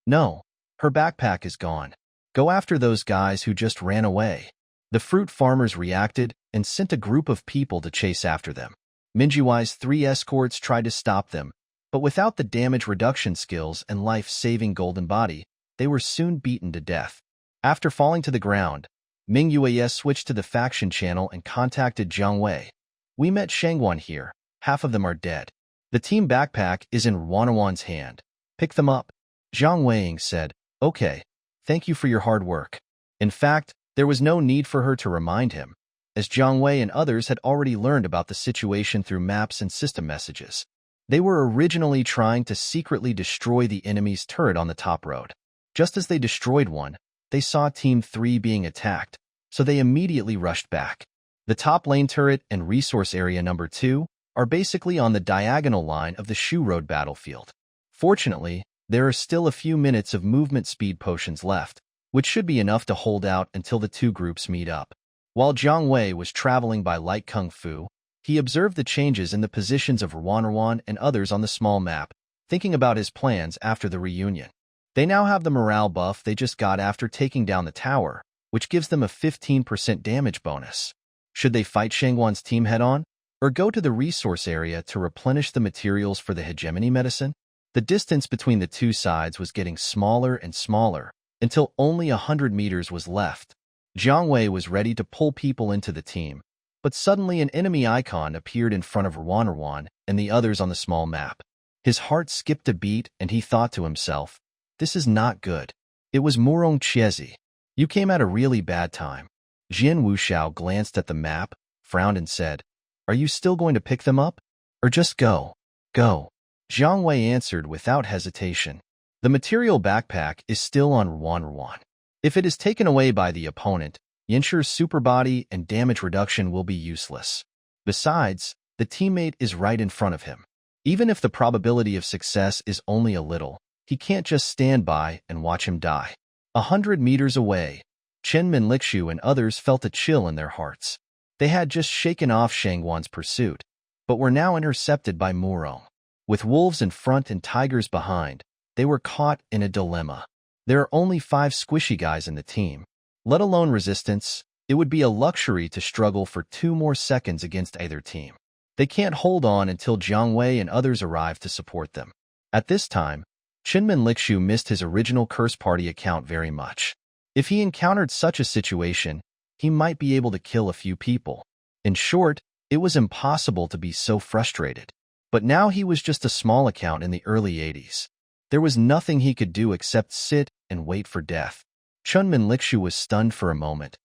No, her backpack is gone. Go after those guys who just ran away. The fruit farmers reacted and sent a group of people to chase after them. Minjiwai's 3 escorts tried to stop them, but without the damage reduction skills and life-saving golden body, they were soon beaten to death. After falling to the ground, Mingyue switched to the faction channel and contacted Jiang Wei. We met Shangguan here. Half of them are dead. The team backpack is in Ruan's hand. Pick them up. Jiang Wei said, Okay, thank you for your hard work. In fact, there was no need for her to remind him, as Jiang Wei and others had already learned about the situation through maps and system messages. They were originally trying to secretly destroy the enemy's turret on the top road. Just as they destroyed one, they saw Team 3 being attacked, so they immediately rushed back. The top lane turret and resource area number 2 are basically on the diagonal line of the Shu Road battlefield. Fortunately, there are still a few minutes of movement speed potions left, which should be enough to hold out until the 2 groups meet up. While Jiang Wei was traveling by light kung fu, he observed the changes in the positions of Ruan and others on the small map, thinking about his plans after the reunion. They now have the morale buff they just got after taking down the tower, which gives them a 15% damage bonus. Should they fight Shangguan's team head-on, or go to the resource area to replenish the materials for the hegemony medicine? The distance between the 2 sides was getting smaller and smaller, until only 100 meters was left. Jiang Wei was ready to pull people into the team, but suddenly an enemy icon appeared in front of Ruan and the others on the small map. His heart skipped a beat and he thought to himself, this is not good. It was Murong Chiezi. You came at a really bad time. Jian Wuxiao glanced at the map, frowned and said, Are you still going to pick them up? Or just go? Go. Jiang Wei answered without hesitation. The material backpack is still on Ruan. If it is taken away by the opponent, Yincher's super body and damage reduction will be useless. Besides, the teammate is right in front of him. Even if the probability of success is only a little, he can't just stand by and watch him die. 100 meters away, Chen Minlixiu and others felt a chill in their hearts. They had just shaken off Shangguan's pursuit, but were now intercepted by Murong. With wolves in front and tigers behind, they were caught in a dilemma. There are only 5 squishy guys in the team. Let alone resistance, it would be a luxury to struggle for 2 more seconds against either team. They can't hold on until Jiang Wei and others arrive to support them. At this time, Chen Minlixiu missed his original Curse Party account very much. If he encountered such a situation, he might be able to kill a few people. In short, it was impossible to be so frustrated. But now he was just a small account in the early 80s. There was nothing he could do except sit and wait for death. Chen Minlixiu was stunned for a moment.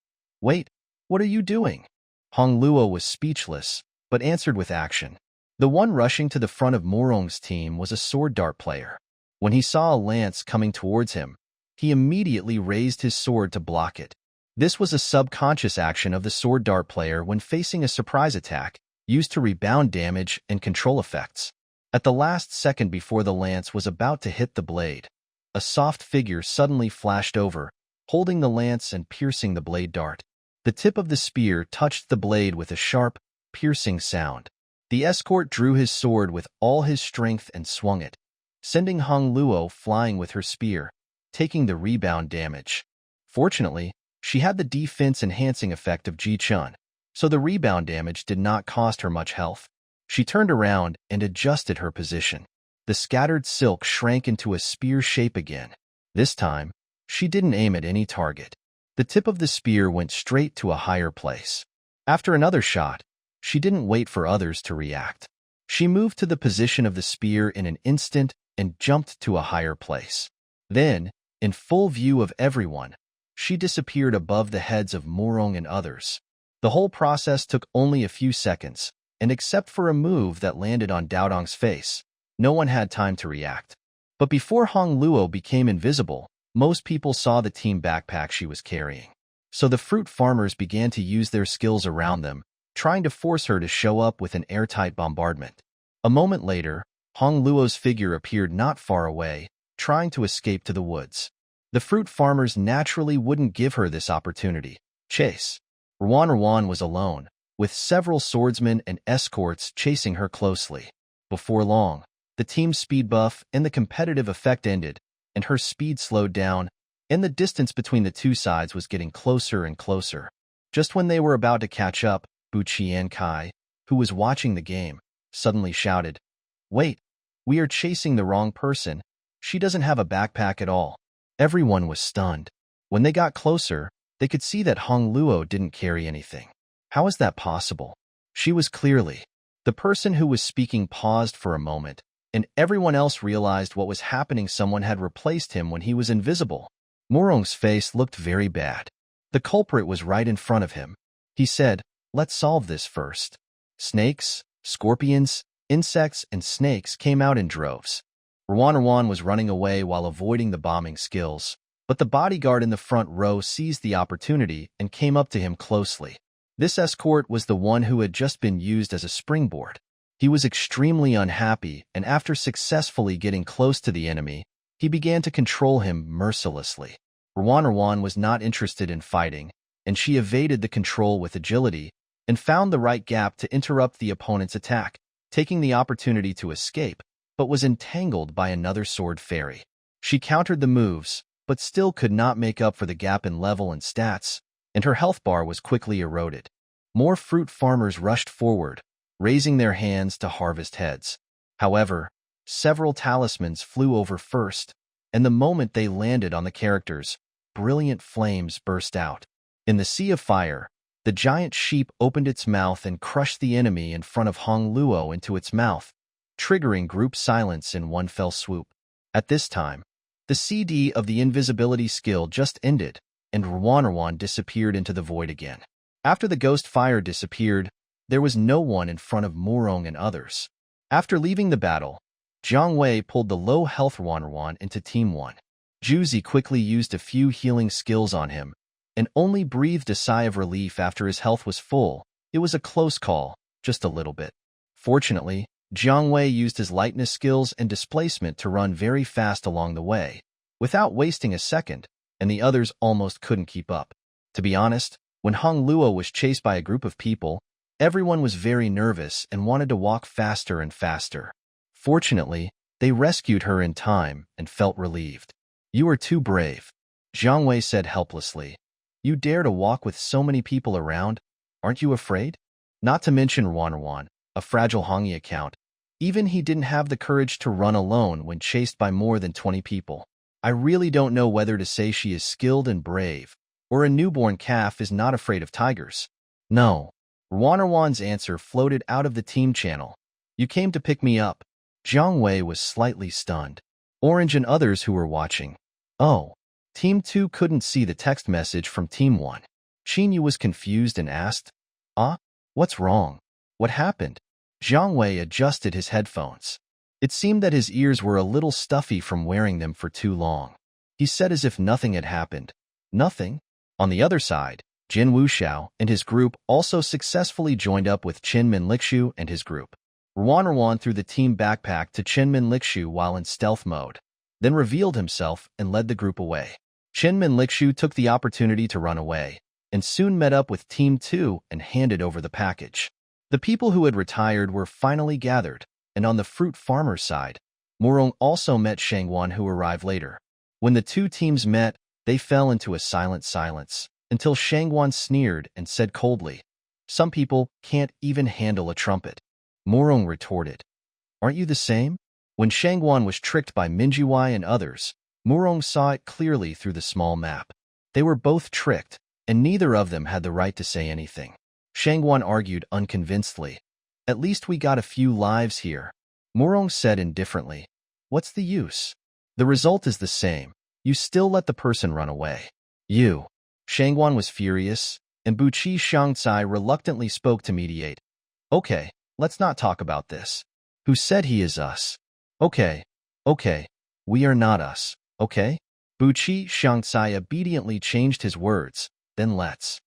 Wait, what are you doing? Hong Luo was speechless, but answered with action. The one rushing to the front of Murong's team was a sword dart player. When he saw a lance coming towards him, he immediately raised his sword to block it. This was a subconscious action of the sword dart player when facing a surprise attack, used to rebound damage and control effects. At the last second before the lance was about to hit the blade, a soft figure suddenly flashed over, holding the lance and piercing the blade dart. The tip of the spear touched the blade with a sharp, piercing sound. The escort drew his sword with all his strength and swung it, sending Hong Luo flying with her spear, taking the rebound damage. Fortunately, she had the defense-enhancing effect of Ji Chun, so the rebound damage did not cost her much health. She turned around and adjusted her position. The scattered silk shrank into a spear shape again. This time, she didn't aim at any target. The tip of the spear went straight to a higher place. After another shot, she didn't wait for others to react. She moved to the position of the spear in an instant and jumped to a higher place. Then, in full view of everyone, she disappeared above the heads of Murong and others. The whole process took only a few seconds, and except for a move that landed on Daodong's face, no one had time to react. But before Hong Luo became invisible, most people saw the team backpack she was carrying. So the fruit farmers began to use their skills around them, trying to force her to show up with an airtight bombardment. A moment later, Hong Luo's figure appeared not far away, trying to escape to the woods. The fruit farmers naturally wouldn't give her this opportunity. Chase. Ruan was alone, with several swordsmen and escorts chasing her closely. Before long, the team's speed buff and the competitive effect ended, and her speed slowed down, and the distance between the two sides was getting closer and closer. Just when they were about to catch up, Bu Qiankai, who was watching the game, suddenly shouted, "Wait, we are chasing the wrong person. She doesn't have a backpack at all." Everyone was stunned. When they got closer, they could see that Hong Luo didn't carry anything. How is that possible? She was clearly. The person who was speaking paused for a moment, and everyone else realized what was happening. Someone had replaced him when he was invisible. Murong's face looked very bad. The culprit was right in front of him. He said, "Let's solve this first." Snakes, scorpions, insects, and snakes came out in droves. Ruan was running away while avoiding the bombing skills, but the bodyguard in the front row seized the opportunity and came up to him closely. This escort was the one who had just been used as a springboard. He was extremely unhappy, and after successfully getting close to the enemy, he began to control him mercilessly. Ruan was not interested in fighting, and she evaded the control with agility and found the right gap to interrupt the opponent's attack, taking the opportunity to escape, but was entangled by another sword fairy. She countered the moves, but still could not make up for the gap in level and stats, and her health bar was quickly eroded. More fruit farmers rushed forward, raising their hands to harvest heads. However, several talismans flew over first, and the moment they landed on the characters, brilliant flames burst out. In the sea of fire, the giant sheep opened its mouth and crushed the enemy in front of Hong Luo into its mouth, triggering group silence in one fell swoop. At this time, the CD of the invisibility skill just ended, and Ruan disappeared into the void again. After the ghost fire disappeared, there was no one in front of Murong and others. After leaving the battle, Jiang Wei pulled the low health Ruan into Team 1. Juzi quickly used a few healing skills on him, and only breathed a sigh of relief after his health was full. It was a close call, just a little bit. Fortunately, Jiang Wei used his lightness skills and displacement to run very fast along the way, without wasting a second, and the others almost couldn't keep up. To be honest, when Hong Luo was chased by a group of people, everyone was very nervous and wanted to walk faster and faster. Fortunately, they rescued her in time and felt relieved. "You are too brave," Jiang Wei said helplessly. "You dare to walk with so many people around? Aren't you afraid?" Not to mention Ruanruan, a fragile Hongi account. Even he didn't have the courage to run alone when chased by more than 20 people. I really don't know whether to say she is skilled and brave, or a newborn calf is not afraid of tigers. No. Ruanruan's answer floated out of the team channel. "You came to pick me up." Jiang Wei was slightly stunned. Orange and others who were watching. Oh. Team 2 couldn't see the text message from Team 1. Qinyu was confused and asked, What's wrong? What happened?" Jiang Wei adjusted his headphones. It seemed that his ears were a little stuffy from wearing them for too long. He said as if nothing had happened. "Nothing?" On the other side, Jin Wuxiao and his group also successfully joined up with Qinmin Lixu and his group. Ruanruan threw the team backpack to Qinmin Lixu while in stealth mode, then revealed himself and led the group away. Qinmin Lixu took the opportunity to run away, and soon met up with Team 2 and handed over the package. The people who had retired were finally gathered, and on the fruit farmer's side, Murong also met Shangguan, who arrived later. When the two teams met, they fell into a silent silence, until Shangguan sneered and said coldly, "Some people can't even handle a trumpet." Murong retorted, "Aren't you the same?" When Shangguan was tricked by Minjiwai and others, Murong saw it clearly through the small map. They were both tricked, and neither of them had the right to say anything. Shangguan argued unconvincedly, "At least we got a few lives here." Murong said indifferently, "What's the use? The result is the same. You still let the person run away." "You." Shangguan was furious, and Buqi Shangcai reluctantly spoke to mediate. "Okay, let's not talk about this. Who said he is us?" Okay, we are not us, okay?" Buqi Shangcai obediently changed his words, then let's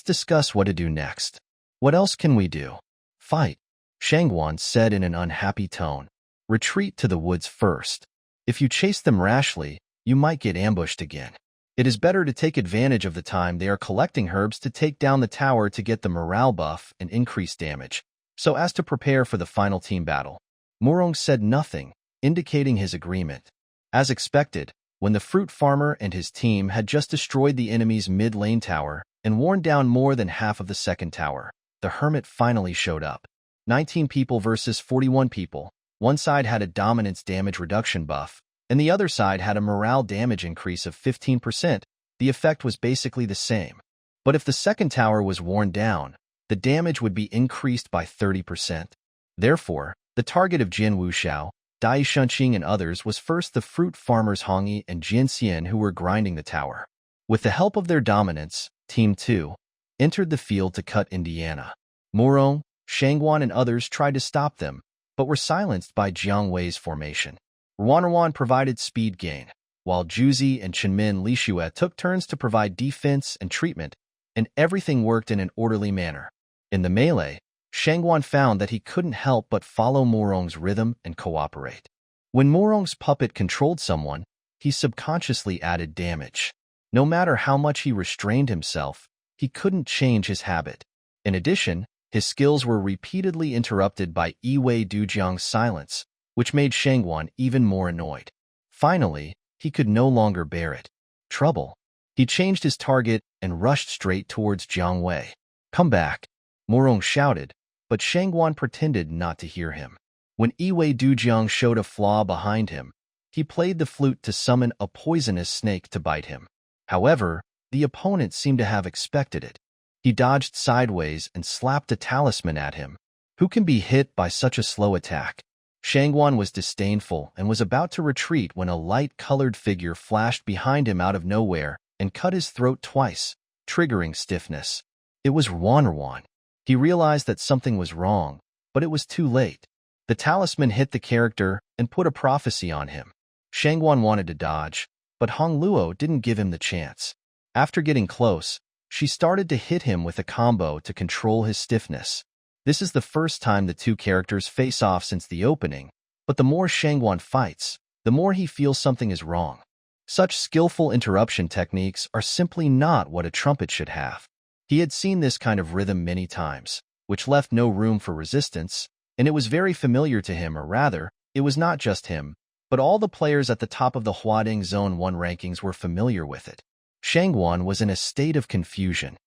discuss what to do next. "What else can we do?" "Fight," Shangguan said in an unhappy tone. "Retreat to the woods first. If you chase them rashly, you might get ambushed again. It is better to take advantage of the time they are collecting herbs to take down the tower to get the morale buff and increase damage, so as to prepare for the final team battle." Murong said nothing, indicating his agreement. As expected, when the fruit farmer and his team had just destroyed the enemy's mid-lane tower and worn down more than half of the second tower, the hermit finally showed up. 19 people versus 41 people. One side had a dominance damage reduction buff, and the other side had a morale damage increase of 15%. The effect was basically the same. But if the second tower was worn down, the damage would be increased by 30%. Therefore, the target of Jin Wuxiao, Dai Shunqing and others was first the fruit farmers Hongyi and Jin Xian, who were grinding the tower. With the help of their dominance, Team 2 entered the field to cut Indiana. Murong, Shangguan and others tried to stop them, but were silenced by Jiang Wei's formation. Ruanruan provided speed gain, while Juzi and Qinmin Lixue took turns to provide defense and treatment, and everything worked in an orderly manner. In the melee, Shangguan found that he couldn't help but follow Murong's rhythm and cooperate. When Murong's puppet controlled someone, he subconsciously added damage. No matter how much he restrained himself, he couldn't change his habit. In addition, his skills were repeatedly interrupted by Yiwei Dujiang's silence, which made Shangguan even more annoyed. Finally, he could no longer bear it. Trouble. He changed his target and rushed straight towards Jiang Wei. "Come back," Murong shouted, but Shangguan pretended not to hear him. When Yiwei Dujiang showed a flaw behind him, he played the flute to summon a poisonous snake to bite him. However, the opponent seemed to have expected it. He dodged sideways and slapped a talisman at him. Who can be hit by such a slow attack? Shangguan was disdainful and was about to retreat when a light-colored figure flashed behind him out of nowhere and cut his throat twice, triggering stiffness. It was Ruanruan. He realized that something was wrong, but it was too late. The talisman hit the character and put a prophecy on him. Shangguan wanted to dodge, but Hong Luo didn't give him the chance. After getting close, She started to hit him with a combo to control his stiffness. This is the first time the two characters face off since the opening, but the more Shangguan fights, the more he feels something is wrong. Such skillful interruption techniques are simply not what a trumpet should have. He had seen this kind of rhythm many times, which left no room for resistance, and it was very familiar to him, or rather, it was not just him, but all the players at the top of the Huading Zone 1 rankings were familiar with it. Shangguan was in a state of confusion.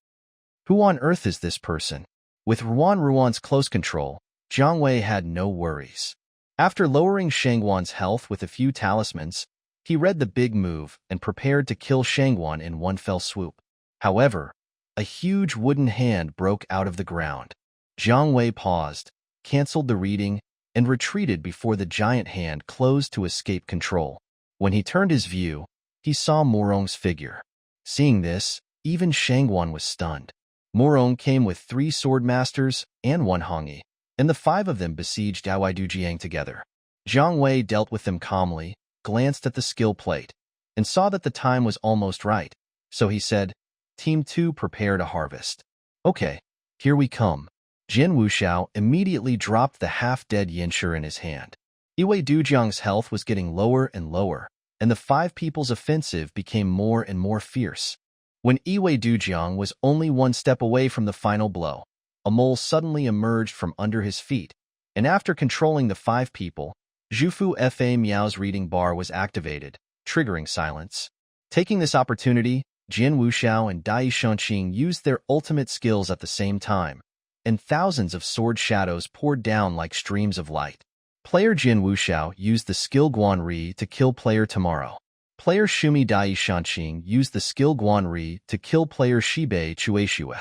Who on earth is this person? With Ruan's close control, Jiang Wei had no worries. After lowering Shangguan's health with a few talismans, he read the big move and prepared to kill Shangguan in one fell swoop. However, a huge wooden hand broke out of the ground. Jiang Wei paused, canceled the reading, and retreated before the giant hand closed to escape control. When he turned his view, he saw Murong's figure. Seeing this, even Shangguan was stunned. Murong came with 3 swordmasters and 1 Hongyi, and the 5 of them besieged Yaoi Dujiang together. Jiang Wei dealt with them calmly, glanced at the skill plate, and saw that the time was almost right, so he said, Team 2 prepare to harvest. Okay, here we come. Jin Wuxiao immediately dropped the half-dead Yinshi in his hand. Yaoi Dujiang's health was getting lower and lower, and the 5 people's offensive became more and more fierce. When Yaoi Dujiang was only 1 step away from the final blow, a mole suddenly emerged from under his feet, and after controlling the 5 people, Zhufu Fa Miao's reading bar was activated, triggering silence. Taking this opportunity, Jin Wuxiao and Dai Shunqing used their ultimate skills at the same time, and thousands of sword shadows poured down like streams of light. Player Jin Wuxiao used the skill Guan Ri to kill player Tomorrow. Player Shumi Dai Shunqing used the skill Guan Ri to kill player Shibei Chueshue.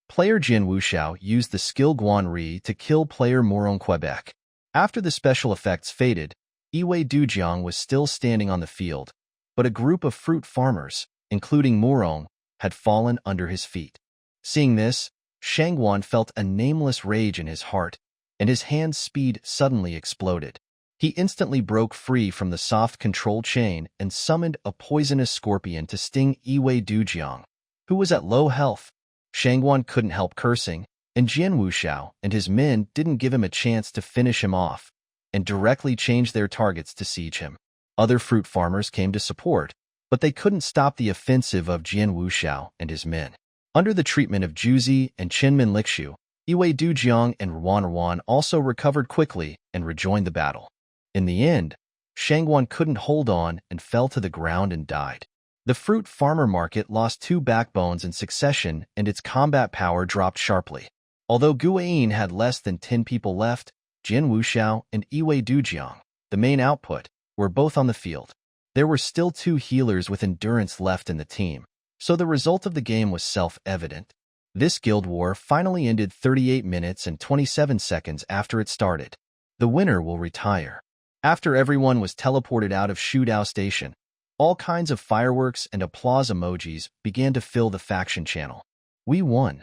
Player Jin Wuxiao used the skill Guan Ri to kill player Murong Quebec. After the special effects faded, Yaoi Dujiang was still standing on the field, but a group of fruit farmers, including Murong, had fallen under his feet. Seeing this, Shangguan felt a nameless rage in his heart, and his hand's speed suddenly exploded. He instantly broke free from the soft control chain and summoned a poisonous scorpion to sting Yaoi Dujiang, who was at low health. Shangguan couldn't help cursing, and Jin Wuxiao and his men didn't give him a chance to finish him off, and directly changed their targets to siege him. Other fruit farmers came to support, but they couldn't stop the offensive of Jin Wuxiao and his men. Under the treatment of Juzi and Qinmin Lixu, Yaoi Dujiang and Ruan also recovered quickly and rejoined the battle. In the end, Shangguan couldn't hold on and fell to the ground and died. The fruit farmer market lost 2 backbones in succession and its combat power dropped sharply. Although Guayin had less than 10 people left, Jin Wuxiao and Yaoi Dujiang, the main output, were both on the field. There were still 2 healers with endurance left in the team, so the result of the game was self-evident. This guild war finally ended 38 minutes and 27 seconds after it started. The winner will retire. After everyone was teleported out of Shudao Station, all kinds of fireworks and applause emojis began to fill the faction channel. We won.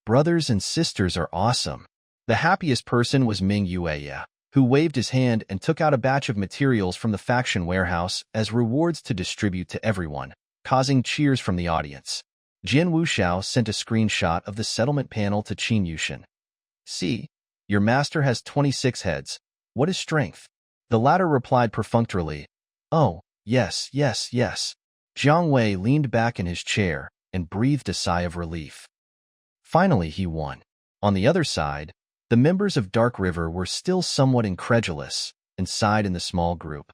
Brothers and sisters are awesome. The happiest person was Ming Yueya, who waved his hand and took out a batch of materials from the faction warehouse as rewards to distribute to everyone, causing cheers from the audience. Jin Wuxiao sent a screenshot of the settlement panel to Qin Yushin. See, your master has 26 heads. What is strength? The latter replied perfunctorily, Oh, yes, yes, yes. Jiang Wei leaned back in his chair and breathed a sigh of relief. Finally, he won. On the other side, the members of Dark River were still somewhat incredulous and sighed in the small group.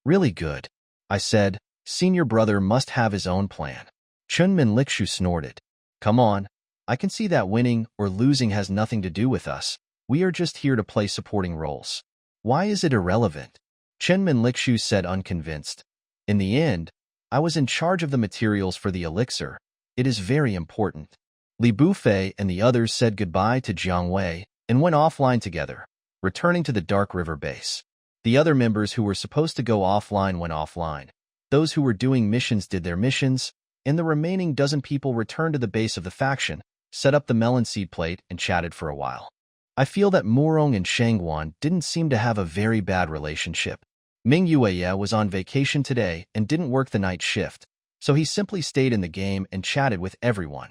Really good, I said. Senior brother must have his own plan. Chunmin Lixu snorted. Come on, I can see that winning or losing has nothing to do with us. We are just here to play supporting roles. Why is it irrelevant? Chunmin Lixu said unconvinced. In the end, I was in charge of the materials for the elixir. It is very important. Li Bufei and the others said goodbye to Jiang Wei and went offline together, returning to the Dark River base. The other members who were supposed to go offline went offline. Those who were doing missions did their missions, and the remaining dozen people returned to the base of the faction, set up the melon seed plate, and chatted for a while. I feel that Murong and Shangguan didn't seem to have a very bad relationship. Ming Yueya was on vacation today and didn't work the night shift, so he simply stayed in the game and chatted with everyone.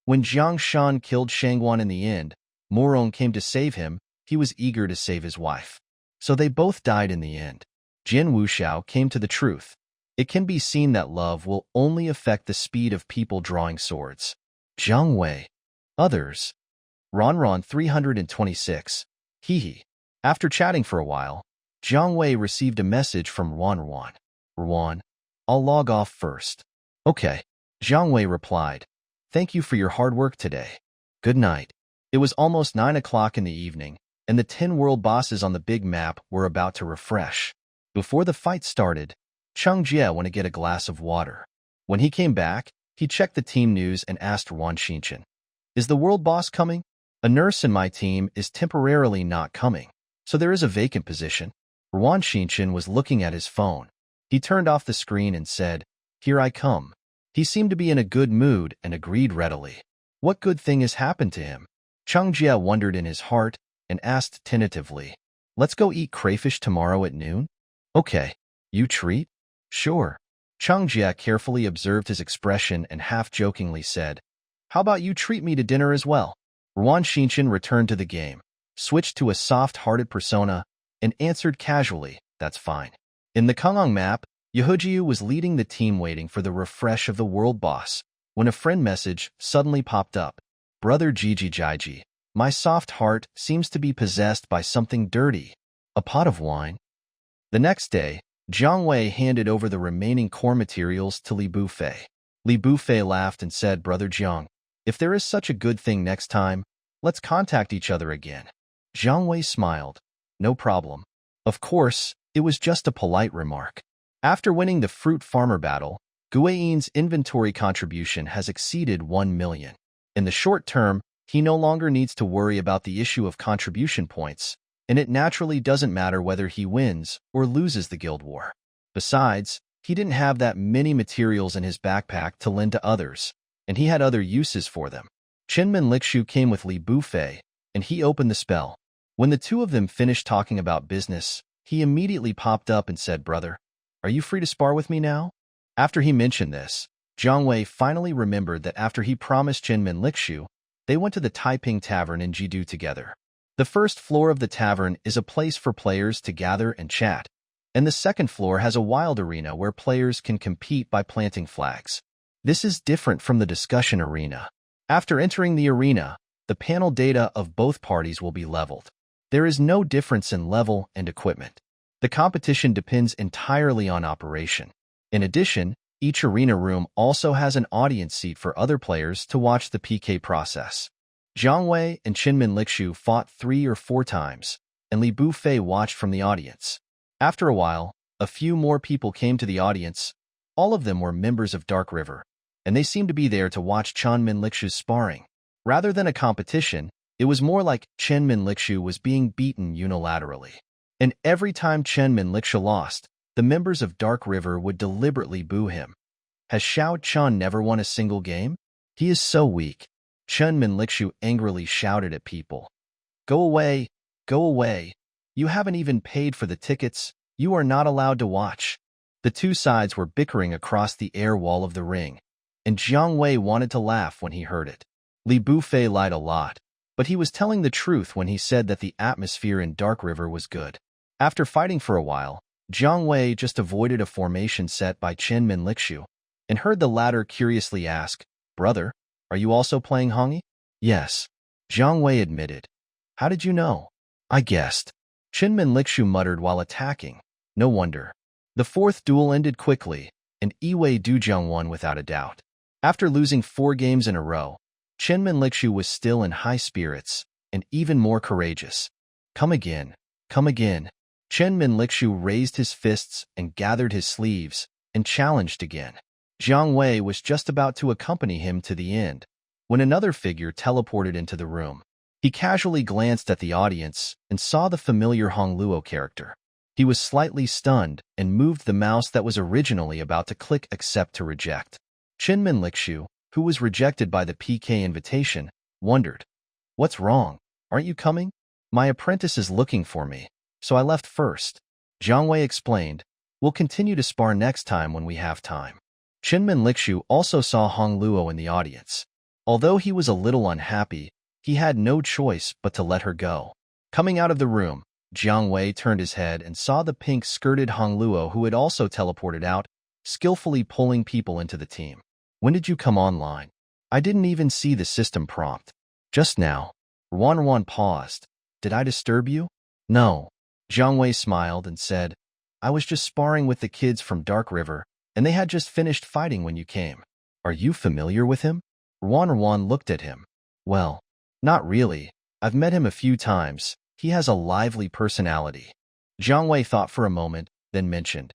When Jiang Shan killed Shangguan in the end, Morong came to save him. He was eager to save his wife. So they both died in the end. Jin Wuxiao came to the truth. It can be seen that love will only affect the speed of people drawing swords. Zhang Wei. Others. Ronron 326. Hehe. After chatting for a while, Zhang Wei received a message from Ronron. Ron, I'll log off first. Okay. Zhang Wei replied. Thank you for your hard work today. Good night. It was almost 9 o'clock in the evening, and the 10 world bosses on the big map were about to refresh. Before the fight started, Cheng Jie went to get a glass of water. When he came back, he checked the team news and asked Wan Xinchen, is the world boss coming? A nurse in my team is temporarily not coming, so there is a vacant position. Wan Xinchen was looking at his phone. He turned off the screen and said, here I come. He seemed to be in a good mood and agreed readily. What good thing has happened to him? Cheng Jie wondered in his heart and asked tentatively, let's go eat crayfish tomorrow at noon? Okay. You treat? Sure. Cheng Jie carefully observed his expression and half-jokingly said, how about you treat me to dinner as well? Wan Xinchen returned to the game, switched to a soft-hearted persona, and answered casually, that's fine. In the Kangang map, Yehujiu was leading the team waiting for the refresh of the world boss, when a friend message suddenly popped up. Brother Jiji Jaiji, my soft heart seems to be possessed by something dirty. A pot of wine? The next day, Jiang Wei handed over the remaining core materials to Li Bufei. Li Bufei laughed and said, Brother Jiang, if there is such a good thing next time, let's contact each other again. Jiang Wei smiled. No problem. Of course, it was just a polite remark. After winning the fruit farmer battle, Guiyin's inventory contribution has exceeded 1 million. In the short term, he no longer needs to worry about the issue of contribution points, and it naturally doesn't matter whether he wins or loses the guild war. Besides, he didn't have that many materials in his backpack to lend to others, and he had other uses for them. Chenmin Lixu came with Li Bufei, and he opened the spell. When the two of them finished talking about business, he immediately popped up and said, Brother, are you free to spar with me now? After he mentioned this, Jiang Wei finally remembered that after he promised Chenmin Lixu, they went to the Taiping Tavern in Jidu together. The first floor of the tavern is a place for players to gather and chat, and the second floor has a wild arena where players can compete by planting flags. This is different from the discussion arena. After entering the arena, the panel data of both parties will be leveled. There is no difference in level and equipment. The competition depends entirely on operation. In addition, each arena room also has an audience seat for other players to watch the PK process. Jiang Wei and Chenmin Lixu fought 3 or 4 times, and Li Bufei watched from the audience. After a while, a few more people came to the audience. All of them were members of Dark River, and they seemed to be there to watch Chenmin Lixu's sparring. Rather than a competition, it was more like Chenmin Lixu was being beaten unilaterally. And every time Chenmin Lixu lost, the members of Dark River would deliberately boo him. Has Xiao Chun never won a single game? He is so weak. Chenmin Lixu angrily shouted at people. Go away! Go away! You haven't even paid for the tickets. You are not allowed to watch. The two sides were bickering across the air wall of the ring, and Jiang Wei wanted to laugh when he heard it. Li Bufei lied a lot, but he was telling the truth when he said that the atmosphere in Dark River was good. After fighting for a while, Jiang Wei just avoided a formation set by Chenmin Lixu, and heard the latter curiously ask, Brother, are you also playing Hongi? Yes. Jiang Wei admitted. How did you know? I guessed. Chenmin Lixu muttered while attacking. No wonder. The fourth duel ended quickly, and Yiwei Duzheng won without a doubt. After losing 4 games in a row, Chenmin Lixu was still in high spirits, and even more courageous. Come again. Come again. Chenmin Lixu raised his fists and gathered his sleeves, and challenged again. Jiang Wei was just about to accompany him to the end, when another figure teleported into the room. He casually glanced at the audience and saw the familiar Hong Luo character. He was slightly stunned and moved the mouse that was originally about to click accept to reject. Chenmin Lixu, who was rejected by the PK invitation, wondered, What's wrong? Aren't you coming? My apprentice is looking for me, so I left first. Jiang Wei explained, We'll continue to spar next time when we have time. Chenmin Lixu also saw Hong Luo in the audience. Although he was a little unhappy, he had no choice but to let her go. Coming out of the room, Jiang Wei turned his head and saw the pink-skirted Hong Luo, who had also teleported out, skillfully pulling people into the team. When did you come online? I didn't even see the system prompt. Just now. Ruan paused. Did I disturb you? No. Jiang Wei smiled and said, I was just sparring with the kids from Dark River, and they had just finished fighting when you came. Are you familiar with him? Ruan looked at him. Well, not really. I've met him a few times. He has a lively personality. Jiang Wei thought for a moment, then mentioned,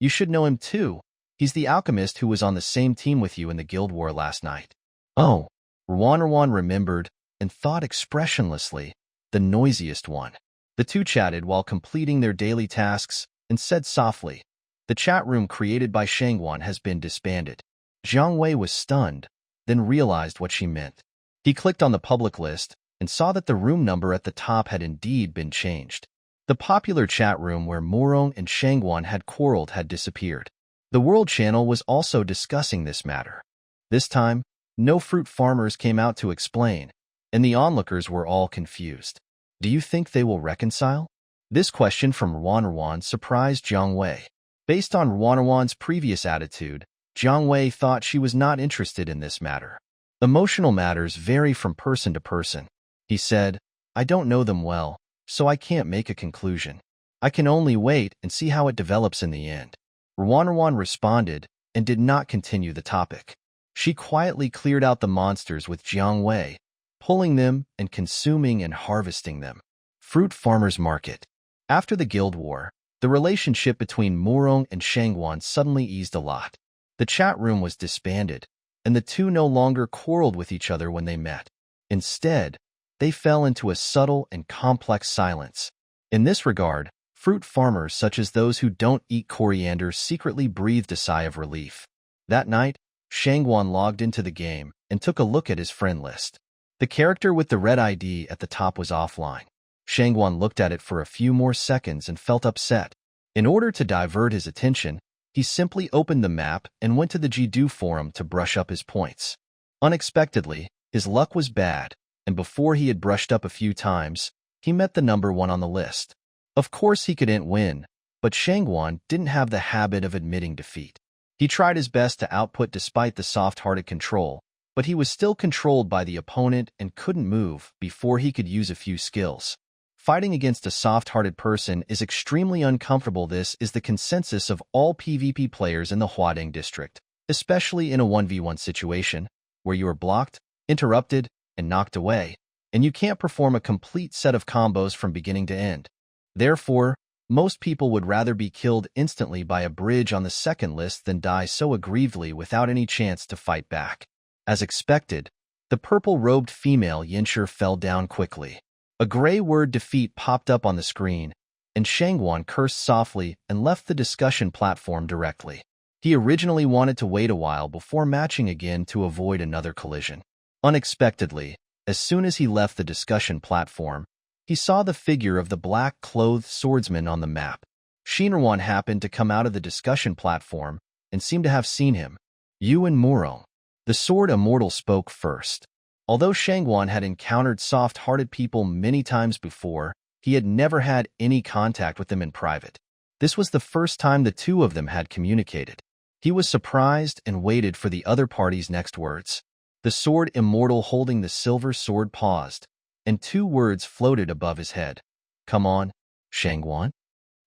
You should know him too. He's the alchemist who was on the same team with you in the Guild War last night. Oh. Ruan remembered and thought expressionlessly, the noisiest one. The two chatted while completing their daily tasks and said softly, The chat room created by Shangguan has been disbanded. Jiang Wei was stunned, then realized what she meant. He clicked on the public list and saw that the room number at the top had indeed been changed. The popular chat room where Morong and Shangguan had quarreled had disappeared. The World Channel was also discussing this matter. This time, no fruit farmers came out to explain, and the onlookers were all confused. Do you think they will reconcile? This question from Ruan surprised Jiang Wei. Based on Ruan's previous attitude, Jiang Wei thought she was not interested in this matter. Emotional matters vary from person to person. He said, I don't know them well, so I can't make a conclusion. I can only wait and see how it develops in the end. Ruan responded and did not continue the topic. She quietly cleared out the monsters with Jiang Wei, pulling them and consuming and harvesting them. Fruit Farmers Market. After the Guild War, the relationship between Morong and Shangguan suddenly eased a lot. The chat room was disbanded, and the two no longer quarreled with each other when they met. Instead, they fell into a subtle and complex silence. In this regard, fruit farmers such as those who don't eat coriander secretly breathed a sigh of relief. That night, Shangguan logged into the game and took a look at his friend list. The character with the red ID at the top was offline. Shangguan looked at it for a few more seconds and felt upset. In order to divert his attention, he simply opened the map and went to the Jidu forum to brush up his points. Unexpectedly, his luck was bad, and before he had brushed up a few times, he met the number 1 on the list. Of course he couldn't win, but Shangguan didn't have the habit of admitting defeat. He tried his best to output despite the soft-hearted control, but he was still controlled by the opponent and couldn't move before he could use a few skills. Fighting against a soft-hearted person is extremely uncomfortable. This is the consensus of all PvP players in the Huading district, especially in a 1v1 situation, where you are blocked, interrupted, and knocked away, and you can't perform a complete set of combos from beginning to end. Therefore, most people would rather be killed instantly by a bridge on the second list than die so aggrievedly without any chance to fight back. As expected, the purple-robed female Yinshur fell down quickly. A gray word defeat popped up on the screen, and Shangguan cursed softly and left the discussion platform directly. He originally wanted to wait a while before matching again to avoid another collision. Unexpectedly, as soon as he left the discussion platform, he saw the figure of the black-clothed swordsman on the map. Shinruan happened to come out of the discussion platform and seemed to have seen him. You and Morong. The sword immortal spoke first. Although Shangguan had encountered soft-hearted people many times before, he had never had any contact with them in private. This was the first time the two of them had communicated. He was surprised and waited for the other party's next words. The sword immortal holding the silver sword paused, and 2 words floated above his head. Come on, Shangguan?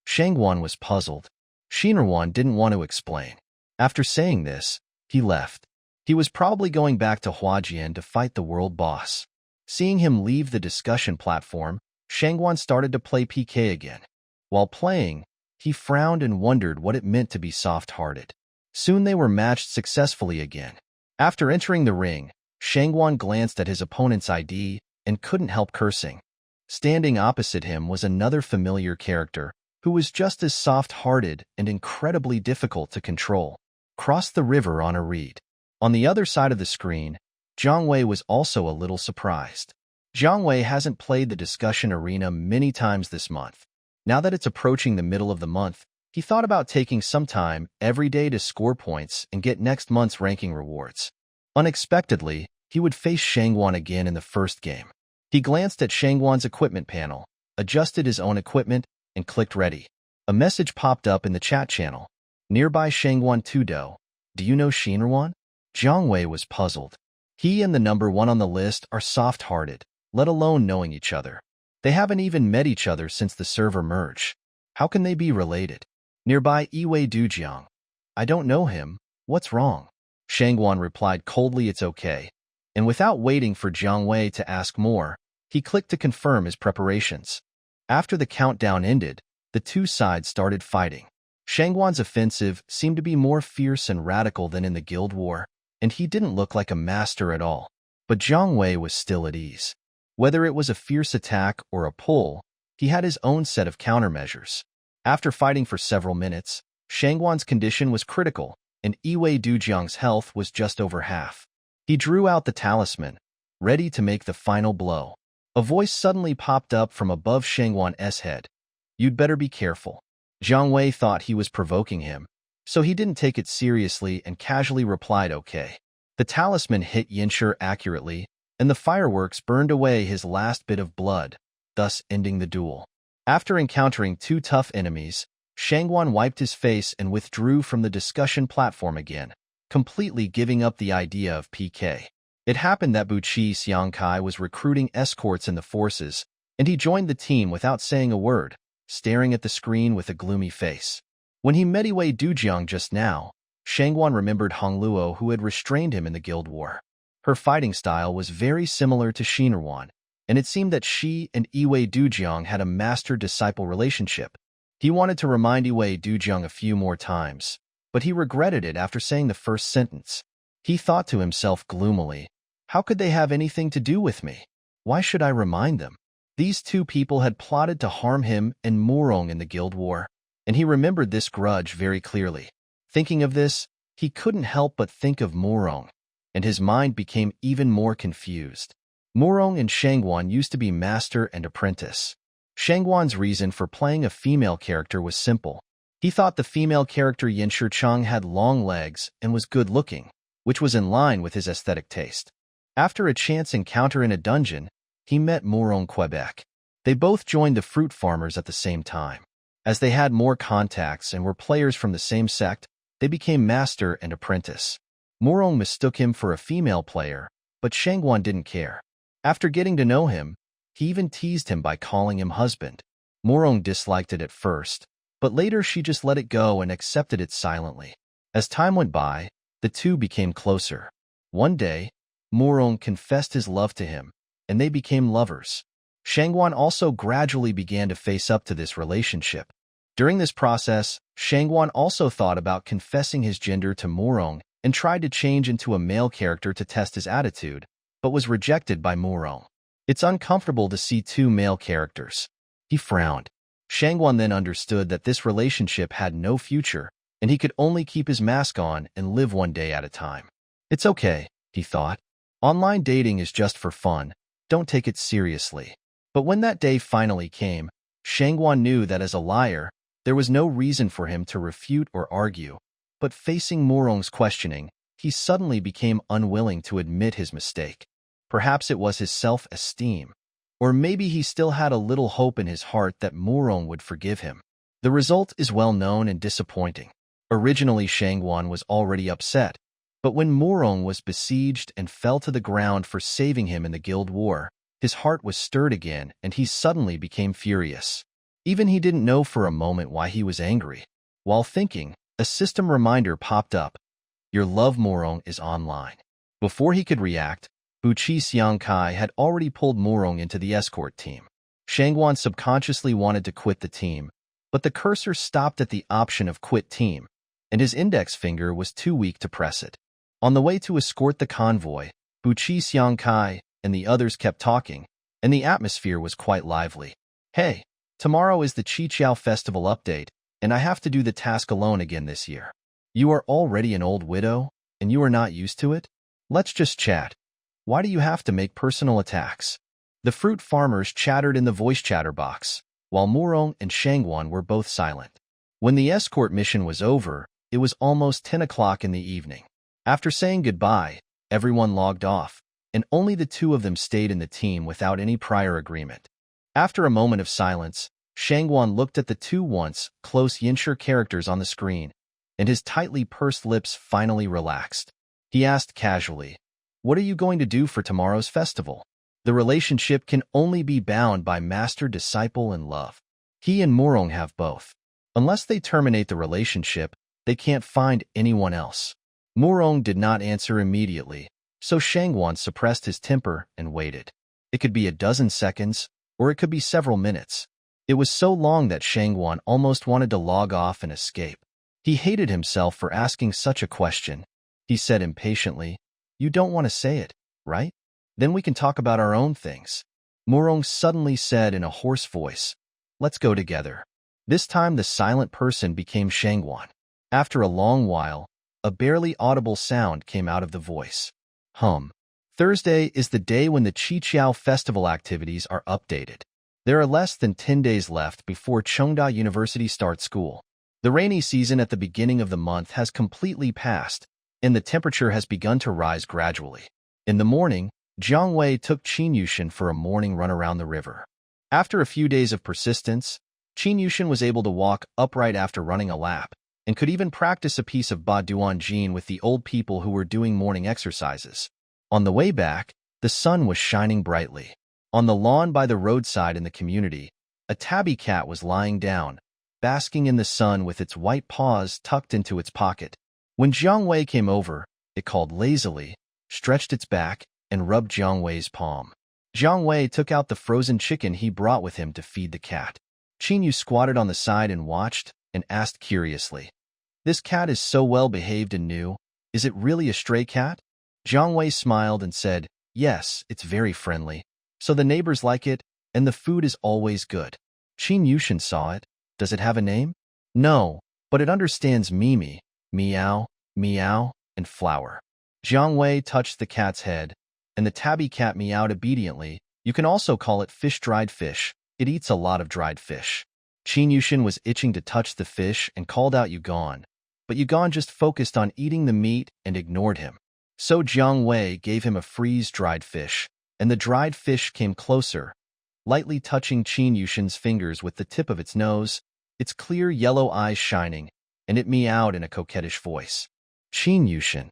Shangguan was puzzled. Shinruan didn't want to explain. After saying this, he left. He was probably going back to Huajian to fight the world boss. Seeing him leave the discussion platform, Shangguan started to play PK again. While playing, he frowned and wondered what it meant to be soft-hearted. Soon they were matched successfully again. After entering the ring, Shangguan glanced at his opponent's ID and couldn't help cursing. Standing opposite him was another familiar character, who was just as soft-hearted and incredibly difficult to control. Cross the river on a reed. On the other side of the screen, Jiang Wei was also a little surprised. Jiang Wei hasn't played the discussion arena many times this month. Now that it's approaching the middle of the month, he thought about taking some time every day to score points and get next month's ranking rewards. Unexpectedly, he would face Shangguan again in the first game. He glanced at Shangguan's equipment panel, adjusted his own equipment, and clicked ready. A message popped up in the chat channel. Nearby Shangguan Tudo. Do you know Shinruan? Jiang Wei was puzzled. He and the number 1 on the list are soft-hearted, let alone knowing each other. They haven't even met each other since the server merge. How can they be related? Nearby Iwei Dujiang. I don't know him. What's wrong? Shangguan replied coldly it's okay. And without waiting for Jiang Wei to ask more, he clicked to confirm his preparations. After the countdown ended, the two sides started fighting. Shangguan's offensive seemed to be more fierce and radical than in the guild war, and he didn't look like a master at all. But Jiang Wei was still at ease. Whether it was a fierce attack or a pull, he had his own set of countermeasures. After fighting for several minutes, Shangguan's condition was critical, and Iwei Dujiang's health was just over half. He drew out the talisman, ready to make the final blow. A voice suddenly popped up from above Shangguan's head. You'd better be careful. Jiang Wei thought he was provoking him, so he didn't take it seriously and casually replied okay. The talisman hit Yinshi accurately, and the fireworks burned away his last bit of blood, thus ending the duel. After encountering 2 tough enemies, Shangguan wiped his face and withdrew from the discussion platform again, completely giving up the idea of PK. It happened that Buqi Xiangkai was recruiting escorts in the forces, and he joined the team without saying a word, staring at the screen with a gloomy face. When he met Iwei Dujiang just now, Shangguan remembered Hongluo who had restrained him in the guild war. Her fighting style was very similar to Shinruan, and it seemed that she and Iwei Dujiang had a master-disciple relationship. He wanted to remind Iwei Dujiang a few more times, but he regretted it after saying the first sentence. He thought to himself gloomily, how could they have anything to do with me? Why should I remind them? These 2 people had plotted to harm him and Murong in the guild war, and he remembered this grudge very clearly. Thinking of this, he couldn't help but think of Murong, and his mind became even more confused. Murong and Shangguan used to be master and apprentice. Shangguan's reason for playing a female character was simple. He thought the female character Yinshi Chang had long legs and was good-looking, which was in line with his aesthetic taste. After a chance encounter in a dungeon, he met Murong Quebec. They both joined the fruit farmers at the same time. As they had more contacts and were players from the same sect, they became master and apprentice. Murong mistook him for a female player, but Shangguan didn't care. After getting to know him, he even teased him by calling him husband. Murong disliked it at first, but later she just let it go and accepted it silently. As time went by, the two became closer. One day, Murong confessed his love to him, and they became lovers. Shangguan also gradually began to face up to this relationship. During this process, Shangguan also thought about confessing his gender to Murong and tried to change into a male character to test his attitude, but was rejected by Murong. It's uncomfortable to see 2 male characters. He frowned. Shangguan then understood that this relationship had no future, and he could only keep his mask on and live one day at a time. It's okay, he thought. Online dating is just for fun. Don't take it seriously. But when that day finally came, Shangguan knew that as a liar, there was no reason for him to refute or argue. But facing Murong's questioning, he suddenly became unwilling to admit his mistake. Perhaps it was his self-esteem. Or maybe he still had a little hope in his heart that Murong would forgive him. The result is well known and disappointing. Originally, Shangguan was already upset, but when Murong was besieged and fell to the ground for saving him in the guild war, his heart was stirred again and he suddenly became furious. Even he didn't know for a moment why he was angry. While thinking, a system reminder popped up. Your love Murong is online. Before he could react, Buqi Xiangkai had already pulled Murong into the escort team. Shangguan subconsciously wanted to quit the team, but the cursor stopped at the option of quit team, and his index finger was too weak to press it. On the way to escort the convoy, Buqi Xiangkai and the others kept talking, and the atmosphere was quite lively. Hey, tomorrow is the Qiqiao Festival update, and I have to do the task alone again this year. You are already an old widow, and you are not used to it? Let's just chat. Why do you have to make personal attacks? The fruit farmers chattered in the voice chatter box, while Murong and Shangguan were both silent. When the escort mission was over, it was almost 10 o'clock in the evening. After saying goodbye, everyone logged off, and only the two of them stayed in the team without any prior agreement. After a moment of silence, Shangguan looked at the two once close Yinshi characters on the screen, and his tightly pursed lips finally relaxed. He asked casually, "What are you going to do for tomorrow's festival?" The relationship can only be bound by master-disciple and love. He and Murong have both. Unless they terminate the relationship, they can't find anyone else. Murong did not answer immediately, so Shangguan suppressed his temper and waited. It could be a dozen seconds, or it could be several minutes. It was so long that Shangguan almost wanted to log off and escape. He hated himself for asking such a question. He said impatiently, "You don't want to say it, right? Then we can talk about our own things." Murong suddenly said in a hoarse voice, "Let's go together." This time the silent person became Shangguan. After a long while, a barely audible sound came out of the voice. Thursday is the day when the Qiqiao festival activities are updated. There are less than 10 days left before Chengda University starts school. The rainy season at the beginning of the month has completely passed, and the temperature has begun to rise gradually. In the morning, Jiang Wei took Qin Yushin for a morning run around the river. After a few days of persistence, Qin Yushin was able to walk upright after running a lap, and could even practice a piece of Ba Duan Jin with the old people who were doing morning exercises. On the way back, the sun was shining brightly. On the lawn by the roadside in the community, a tabby cat was lying down, basking in the sun with its white paws tucked into its pocket. When Jiang Wei came over, it called lazily, stretched its back, and rubbed Jiang Wei's palm. Jiang Wei took out the frozen chicken he brought with him to feed the cat. Qin Yu squatted on the side and watched, and asked curiously, "This cat is so well behaved and new. Is it really a stray cat?" Jiang Wei smiled and said, "Yes, it's very friendly. So the neighbors like it, and the food is always good." Qin Yushin saw it. "Does it have a name?" "No, but it understands Mimi, meow, meow, and flower." Jiang Wei touched the cat's head, and the tabby cat meowed obediently. "You can also call it dried fish. It eats a lot of dried fish." Qin Yushin was itching to touch the fish and called out Yugon, but Yugon just focused on eating the meat and ignored him. So Jiang Wei gave him a freeze-dried fish, and the dried fish came closer, lightly touching Qin Yushin's fingers with the tip of its nose, its clear yellow eyes shining, and it meowed in a coquettish voice. "Qin Yushin,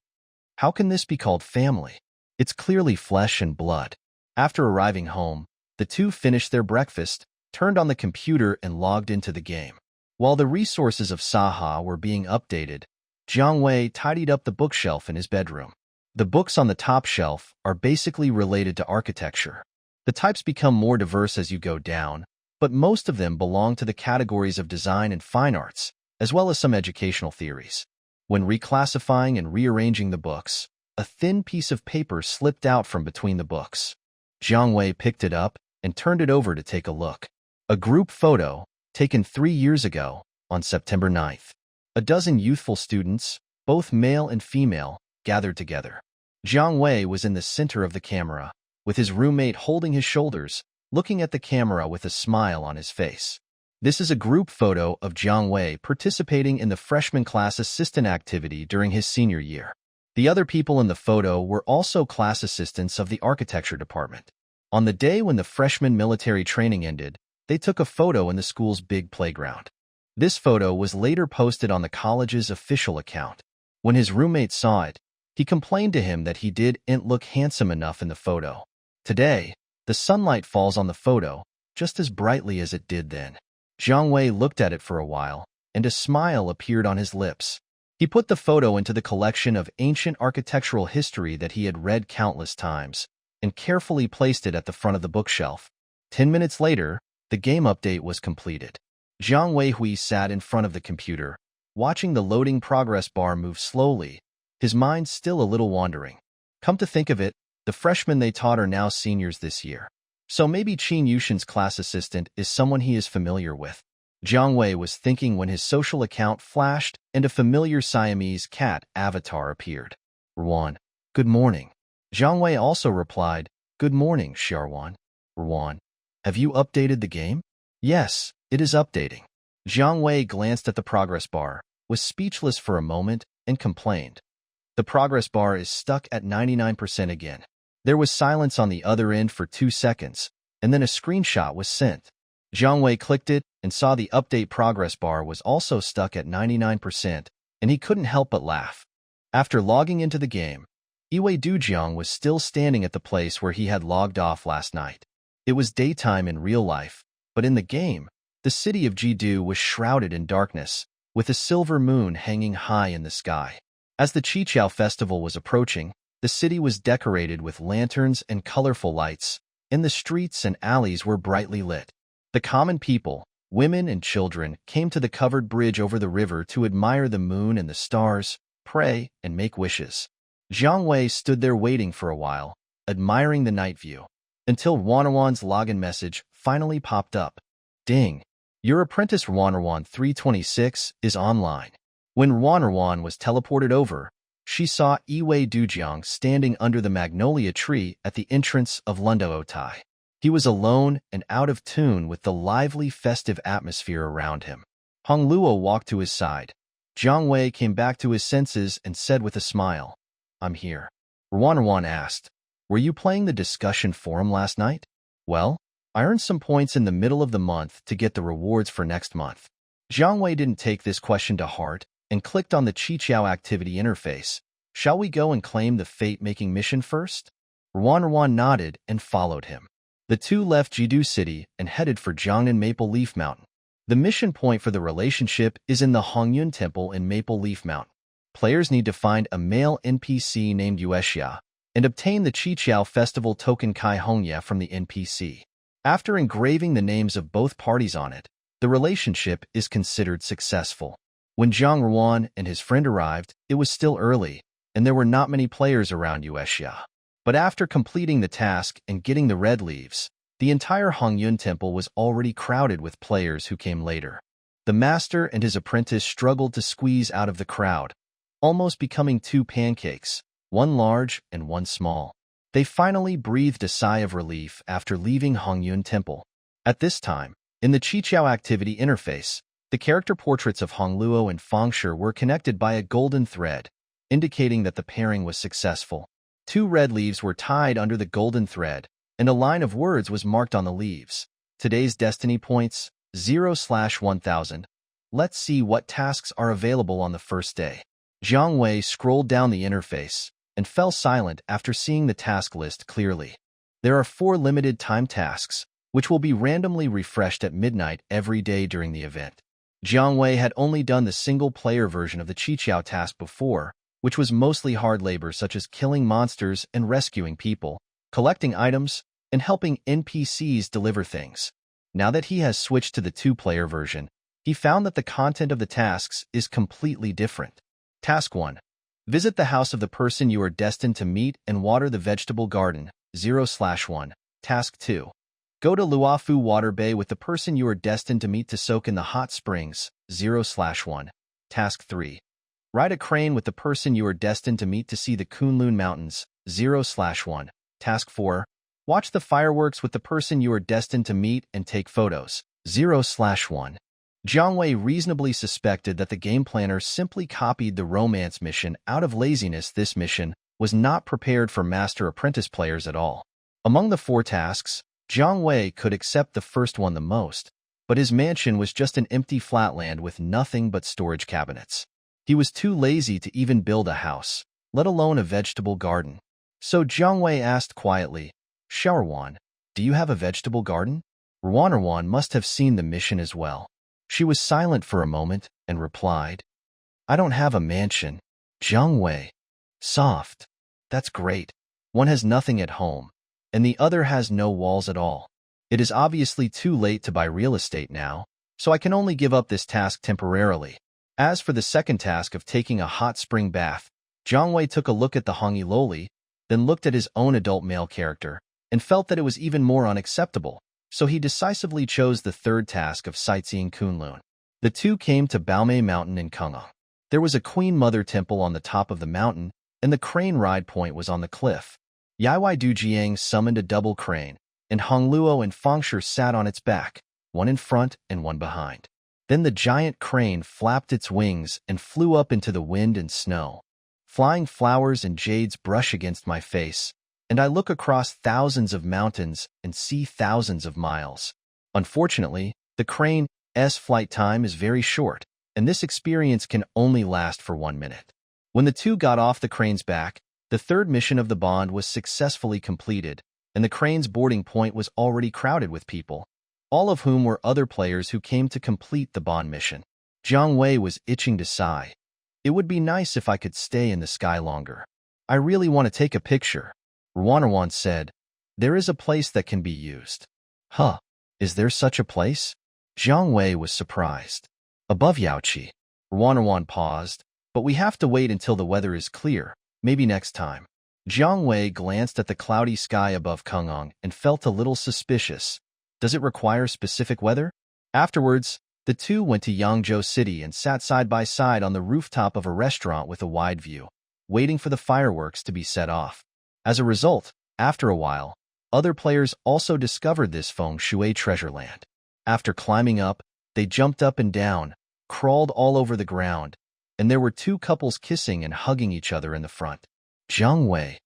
how can this be called family? It's clearly flesh and blood." After arriving home, the two finished their breakfast, turned on the computer, and logged into the game. While the resources of Saha were being updated, Jiang Wei tidied up the bookshelf in his bedroom. The books on the top shelf are basically related to architecture. The types become more diverse as you go down, but most of them belong to the categories of design and fine arts, as well as some educational theories. When reclassifying and rearranging the books, a thin piece of paper slipped out from between the books. Jiang Wei picked it up and turned it over to take a look. A group photo, taken 3 years ago, on September 9th. A dozen youthful students, both male and female, gathered together. Jiang Wei was in the center of the camera, with his roommate holding his shoulders, looking at the camera with a smile on his face. This is a group photo of Jiang Wei participating in the freshman class assistant activity during his senior year. The other people in the photo were also class assistants of the architecture department. On the day when the freshman military training ended, they took a photo in the school's big playground. This photo was later posted on the college's official account. When his roommate saw it, he complained to him that he didn't look handsome enough in the photo. Today, the sunlight falls on the photo, just as brightly as it did then. Jiang Wei looked at it for a while, and a smile appeared on his lips. He put the photo into the collection of ancient architectural history that he had read countless times, and carefully placed it at the front of the bookshelf. 10 minutes later, the game update was completed. Jiang Wei sat in front of the computer, watching the loading progress bar move slowly, his mind still a little wandering. Come to think of it, the freshmen they taught are now seniors this year. So maybe Qin Yushin's class assistant is someone he is familiar with. Jiang Wei was thinking when his social account flashed and a familiar Siamese cat avatar appeared. "Ruan, good morning." Jiang Wei also replied, "Good morning, Xiaoruan." "Ruan, have you updated the game?" "Yes, it is updating." Jiang Wei glanced at the progress bar, was speechless for a moment, and complained. "The progress bar is stuck at 99% again." There was silence on the other end for 2 seconds, and then a screenshot was sent. Jiang Wei clicked it and saw the update progress bar was also stuck at 99%, and he couldn't help but laugh. After logging into the game, Iwei Dujiang was still standing at the place where he had logged off last night. It was daytime in real life, but in the game, the city of Jidu was shrouded in darkness, with a silver moon hanging high in the sky. As the Qiqiao festival was approaching, the city was decorated with lanterns and colorful lights, and the streets and alleys were brightly lit. The common people, women and children, came to the covered bridge over the river to admire the moon and the stars, pray, and make wishes. Jiang Wei stood there waiting for a while, admiring the night view, until Wanwan's login message finally popped up. Ding! Your apprentice Wanwan 326 is online. When Wanwan was teleported over, she saw Iwei Dujiang standing under the magnolia tree at the entrance of Lundootai. He was alone and out of tune with the lively festive atmosphere around him. Hong Luo walked to his side. Jiang Wei came back to his senses and said with a smile, "I'm here." Wanwan asked, "Were you playing the discussion forum last night?" "Well, I earned some points in the middle of the month to get the rewards for next month." Jiang Wei didn't take this question to heart and clicked on the Qiqiao activity interface. "Shall we go and claim the fate-making mission first?" Wanwan nodded and followed him. The two left Jidu City and headed for Jiangnan Maple Leaf Mountain. The mission point for the relationship is in the Hongyun Temple in Maple Leaf Mountain. Players need to find a male NPC named Yuexia and obtain the Qiqiao Festival token Kai Hongya from the NPC. After engraving the names of both parties on it, the relationship is considered successful. When Zhang Ruan and his friend arrived, it was still early, and there were not many players around Yuexia. But after completing the task and getting the red leaves, the entire Hongyun Temple was already crowded with players who came later. The master and his apprentice struggled to squeeze out of the crowd, almost becoming two pancakes, one large and one small. They finally breathed a sigh of relief after leaving Hongyun Temple. At this time, in the Qiqiao activity interface, the character portraits of Hong Luo and Fang Shi were connected by a golden thread, indicating that the pairing was successful. 2 red leaves were tied under the golden thread, and a line of words was marked on the leaves. Today's destiny points, 0/1000. Let's see what tasks are available on the first day. Jiang Wei scrolled down the interface and fell silent after seeing the task list clearly. There are 4 limited time tasks, which will be randomly refreshed at midnight every day during the event. Jiang Wei had only done the single-player version of the Qiqiao task before, which was mostly hard labor such as killing monsters and rescuing people, collecting items, and helping NPCs deliver things. Now that he has switched to the 2-player version, he found that the content of the tasks is completely different. Task 1. Visit the house of the person you are destined to meet and water the vegetable garden, 0/1. Task 2. Go to Luofu Water Bay with the person you are destined to meet to soak in the hot springs, 0/1. Task 3. Ride a crane with the person you are destined to meet to see the Kunlun Mountains, 0/1. Task 4. Watch the fireworks with the person you are destined to meet and take photos, 0/1. Jiang Wei reasonably suspected that the game planner simply copied the romance mission out of laziness. This mission was not prepared for master-apprentice players at all. Among the 4 tasks, Jiang Wei could accept the first one the most, but his mansion was just an empty flatland with nothing but storage cabinets. He was too lazy to even build a house, let alone a vegetable garden. So Jiang Wei asked quietly, "Shaorwan, do you have a vegetable garden?" Ruanwan must have seen the mission as well. She was silent for a moment and replied, "I don't have a mansion." Jiang Wei. Soft. That's great. One has nothing at home, and the other has no walls at all. It is obviously too late to buy real estate now, so I can only give up this task temporarily. As for the second task of taking a hot spring bath, Jiang Wei took a look at the Hongi Loli, then looked at his own adult male character, and felt that it was even more unacceptable, so he decisively chose the third task of sightseeing Kunlun. The two came to Baomei Mountain in Kungang. There was a Queen Mother temple on the top of the mountain, and the crane ride point was on the cliff. Yaoi Dujiang summoned a double crane, and Hong Luo and Fang Shi sat on its back, one in front and one behind. Then the giant crane flapped its wings and flew up into the wind and snow. Flying flowers and jades brush against my face, and I look across thousands of mountains and see thousands of miles. Unfortunately, the crane's flight time is very short, and this experience can only last for 1 minute. When the two got off the crane's back, the third mission of the bond was successfully completed, and the crane's boarding point was already crowded with people, all of whom were other players who came to complete the bond mission. Jiang Wei was itching to sigh. It would be nice if I could stay in the sky longer. I really want to take a picture. Ruanruan said, there is a place that can be used. Huh, is there such a place? Jiang Wei was surprised. Above Yaoqi. Ruanruan paused, but we have to wait until the weather is clear, maybe next time. Jiang Wei glanced at the cloudy sky above Kengong and felt a little suspicious. Does it require specific weather? Afterwards, the two went to Yangzhou City and sat side by side on the rooftop of a restaurant with a wide view, waiting for the fireworks to be set off. As a result, after a while, other players also discovered this feng shui treasure land. After climbing up, they jumped up and down, crawled all over the ground, and there were two couples kissing and hugging each other in the front. Jiang Wei.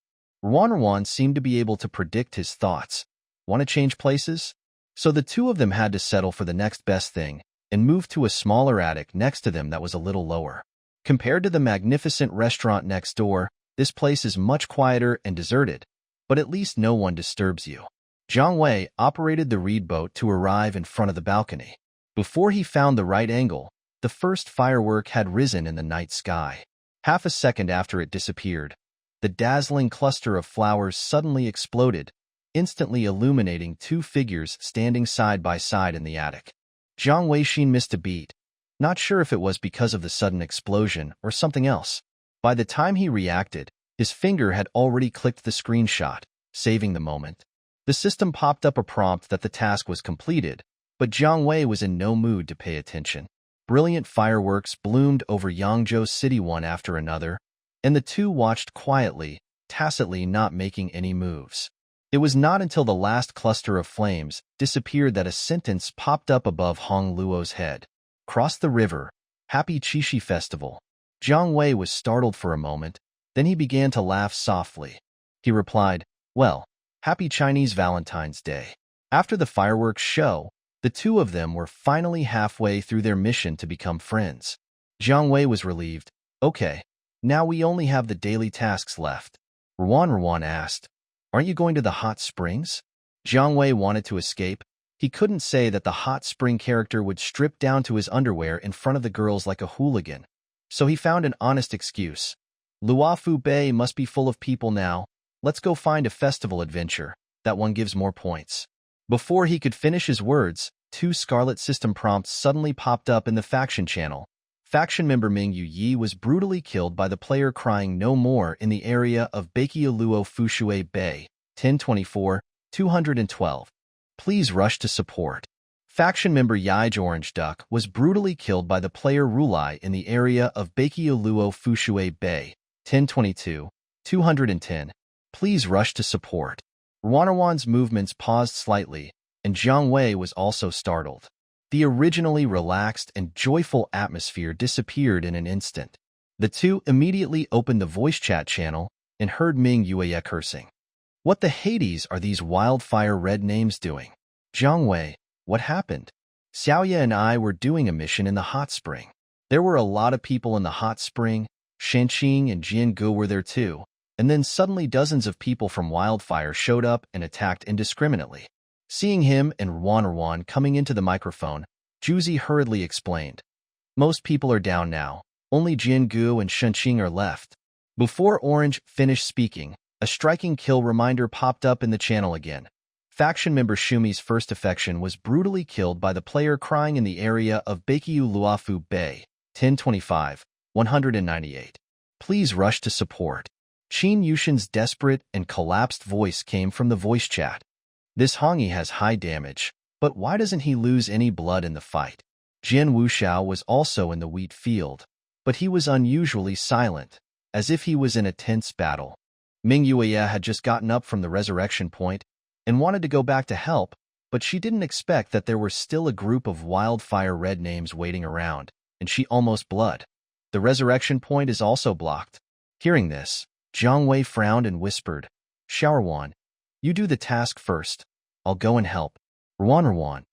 Ruanruan seemed to be able to predict his thoughts. Want to change places? So the two of them had to settle for the next best thing and move to a smaller attic next to them that was a little lower. Compared to the magnificent restaurant next door, this place is much quieter and deserted, but at least no one disturbs you. Jiang Wei operated the reed boat to arrive in front of the balcony. Before he found the right angle, the first firework had risen in the night sky. Half a second after it disappeared, the dazzling cluster of flowers suddenly exploded, instantly illuminating two figures standing side by side in the attic. Jiang Weixin missed a beat, not sure if it was because of the sudden explosion or something else. By the time he reacted, his finger had already clicked the screenshot, saving the moment. The system popped up a prompt that the task was completed, but Jiang Wei was in no mood to pay attention. Brilliant fireworks bloomed over Yangzhou City one after another, and the two watched quietly, tacitly not making any moves. It was not until the last cluster of flames disappeared that a sentence popped up above Hong Luo's head. Cross the river. Happy Qixi Festival. Jiang Wei was startled for a moment, then he began to laugh softly. He replied, well, Happy Chinese Valentine's Day. After the fireworks show, the two of them were finally halfway through their mission to become friends. Jiang Wei was relieved. Okay, now we only have the daily tasks left. Ruan asked, aren't you going to the hot springs? Jiang Wei wanted to escape. He couldn't say that the hot spring character would strip down to his underwear in front of the girls like a hooligan. So he found an honest excuse. Luofu Bay must be full of people now. Let's go find a festival adventure. That one gives more points. Before he could finish his words, two Scarlet System prompts suddenly popped up in the faction channel. Faction member Ming Yi was brutally killed by the player crying no more in the area of Baiqiuluo Fushui Bay, 1024, 212. Please rush to support. Faction member Yaij Orange Duck was brutally killed by the player Rulai in the area of Baiqiuluo Fushui Bay, 1022, 210. Please rush to support. Ruanruan's movements paused slightly, and Jiang Wei was also startled. The originally relaxed and joyful atmosphere disappeared in an instant. The two immediately opened the voice chat channel and heard Ming Yue cursing. What the Hades are these wildfire red names doing? Jiang Wei, what happened? Xiaoya and I were doing a mission in the hot spring. There were a lot of people in the hot spring. Shanqing and Jiangu were there too, and then suddenly dozens of people from Wildfire showed up and attacked indiscriminately. Seeing him and Ruanruan coming into the microphone, Juzi hurriedly explained. Most people are down now. Only Jiangu and Shanqing are left. Before Orange finished speaking, a striking kill reminder popped up in the channel again. Faction member Shumi's first affection was brutally killed by the player crying in the area of Baiqiuluofu Bay, 1025, 198. Please rush to support. Qin Yushin's desperate and collapsed voice came from the voice chat. This Hongi has high damage, but why doesn't he lose any blood in the fight? Jian Wuxiao was also in the wheat field, but he was unusually silent, as if he was in a tense battle. Ming Yue had just gotten up from the resurrection point and wanted to go back to help, but she didn't expect that there were still a group of wildfire red names waiting around, and she almost bled. The resurrection point is also blocked. Hearing this, Jiang Wei frowned and whispered, Shaorwan, you do the task first. I'll go and help. Rwan.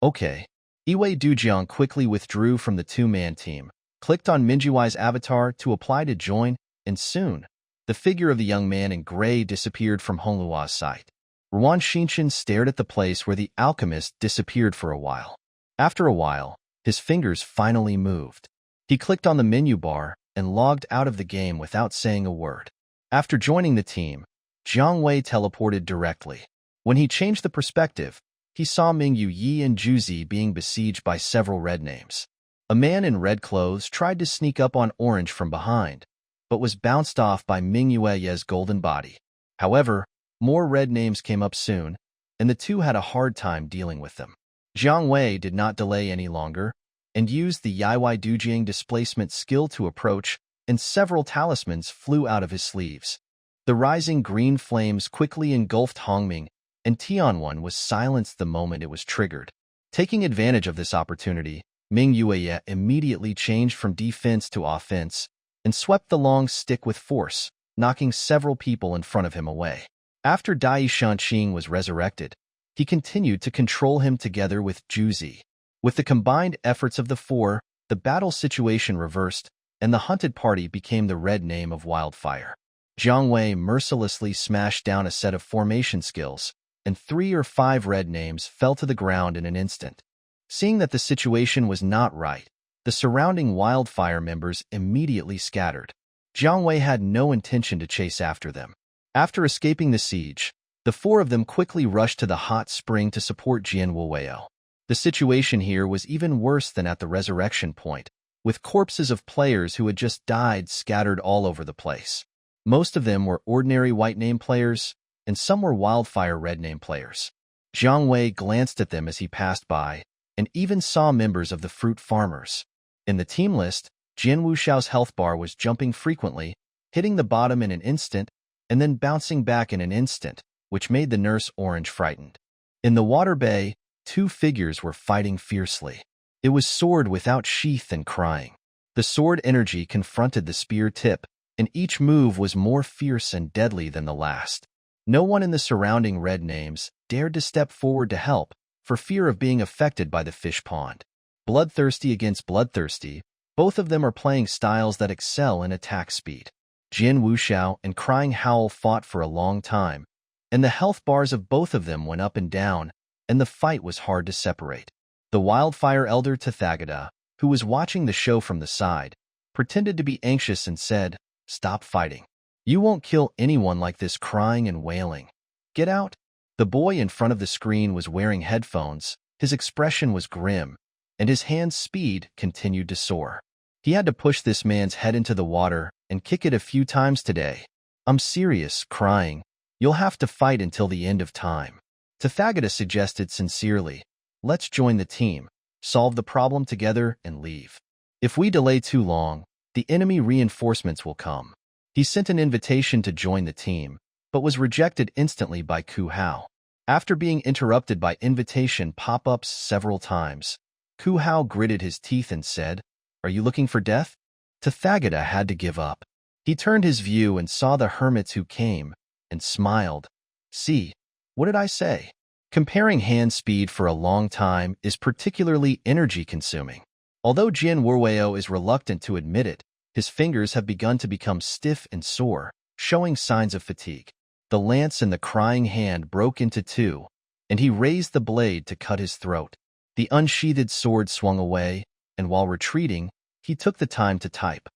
Okay. Iwei Dujiang quickly withdrew from the two-man team, clicked on Minjuai's avatar to apply to join, and soon, the figure of the young man in gray disappeared from Honglua's sight. Ruan Xinshin stared at the place where the alchemist disappeared for a while. After a while, his fingers finally moved. He clicked on the menu bar and logged out of the game without saying a word. After joining the team, Jiang Wei teleported directly. When he changed the perspective, he saw Mingyu Yi and Juzi being besieged by several red names. A man in red clothes tried to sneak up on Orange from behind, but was bounced off by Mingyu Ye's golden body. However, more red names came up soon, and the two had a hard time dealing with them. Jiang Wei did not delay any longer, and used the Yaoi Dujiang displacement skill to approach, and several talismans flew out of his sleeves. The rising green flames quickly engulfed Hongming, and Tianwen was silenced the moment it was triggered. Taking advantage of this opportunity, Ming Yue immediately changed from defense to offense, and swept the long stick with force, knocking several people in front of him away. After Dai Shanqing was resurrected, he continued to control him together with Juzi. With the combined efforts of the four, the battle situation reversed, and the hunted party became the red name of Wildfire. Jiang Wei mercilessly smashed down a set of formation skills, and 3 or 5 red names fell to the ground in an instant. Seeing that the situation was not right, the surrounding Wildfire members immediately scattered. Jiang Wei had no intention to chase after them. After escaping the siege, the 4 of them quickly rushed to the hot spring to support Jian Wuweo. The situation here was even worse than at the resurrection point, with corpses of players who had just died scattered all over the place. Most of them were ordinary white name players, and some were Wildfire red name players. Jiang Wei glanced at them as he passed by, and even saw members of the fruit farmers. In the team list, Jian Wushao's health bar was jumping frequently, hitting the bottom in an instant, and then bouncing back in an instant, which made the nurse Orange frightened. In the water bay, 2 figures were fighting fiercely. It was sword without sheath and crying. The sword energy confronted the spear tip, and each move was more fierce and deadly than the last. No one in the surrounding red names dared to step forward to help, for fear of being affected by the fish pond. Bloodthirsty against bloodthirsty, both of them are playing styles that excel in attack speed. Jian Wushao and Crying Howl fought for a long time, and the health bars of both of them went up and down, and the fight was hard to separate. The Wildfire Elder Tathagata, who was watching the show from the side, pretended to be anxious and said, "Stop fighting. You won't kill anyone like this crying and wailing. Get out." The boy in front of the screen was wearing headphones, his expression was grim, and his hand's speed continued to soar. He had to push this man's head into the water and kick it a few times today. "I'm serious, crying. You'll have to fight until the end of time." Tathagata suggested sincerely, "Let's join the team, solve the problem together, and leave. If we delay too long, the enemy reinforcements will come." He sent an invitation to join the team, but was rejected instantly by Ku Hao. After being interrupted by invitation pop-ups several times, Ku Hao gritted his teeth and said, "Are you looking for death?" Tathagata had to give up. He turned his view and saw the hermits who came, and smiled. "See, what did I say?" Comparing hand speed for a long time is particularly energy-consuming. Although Jian Wuweo is reluctant to admit it, his fingers have begun to become stiff and sore, showing signs of fatigue. The lance in the crying hand broke into 2, and he raised the blade to cut his throat. The unsheathed sword swung away, and while retreating, he took the time to type,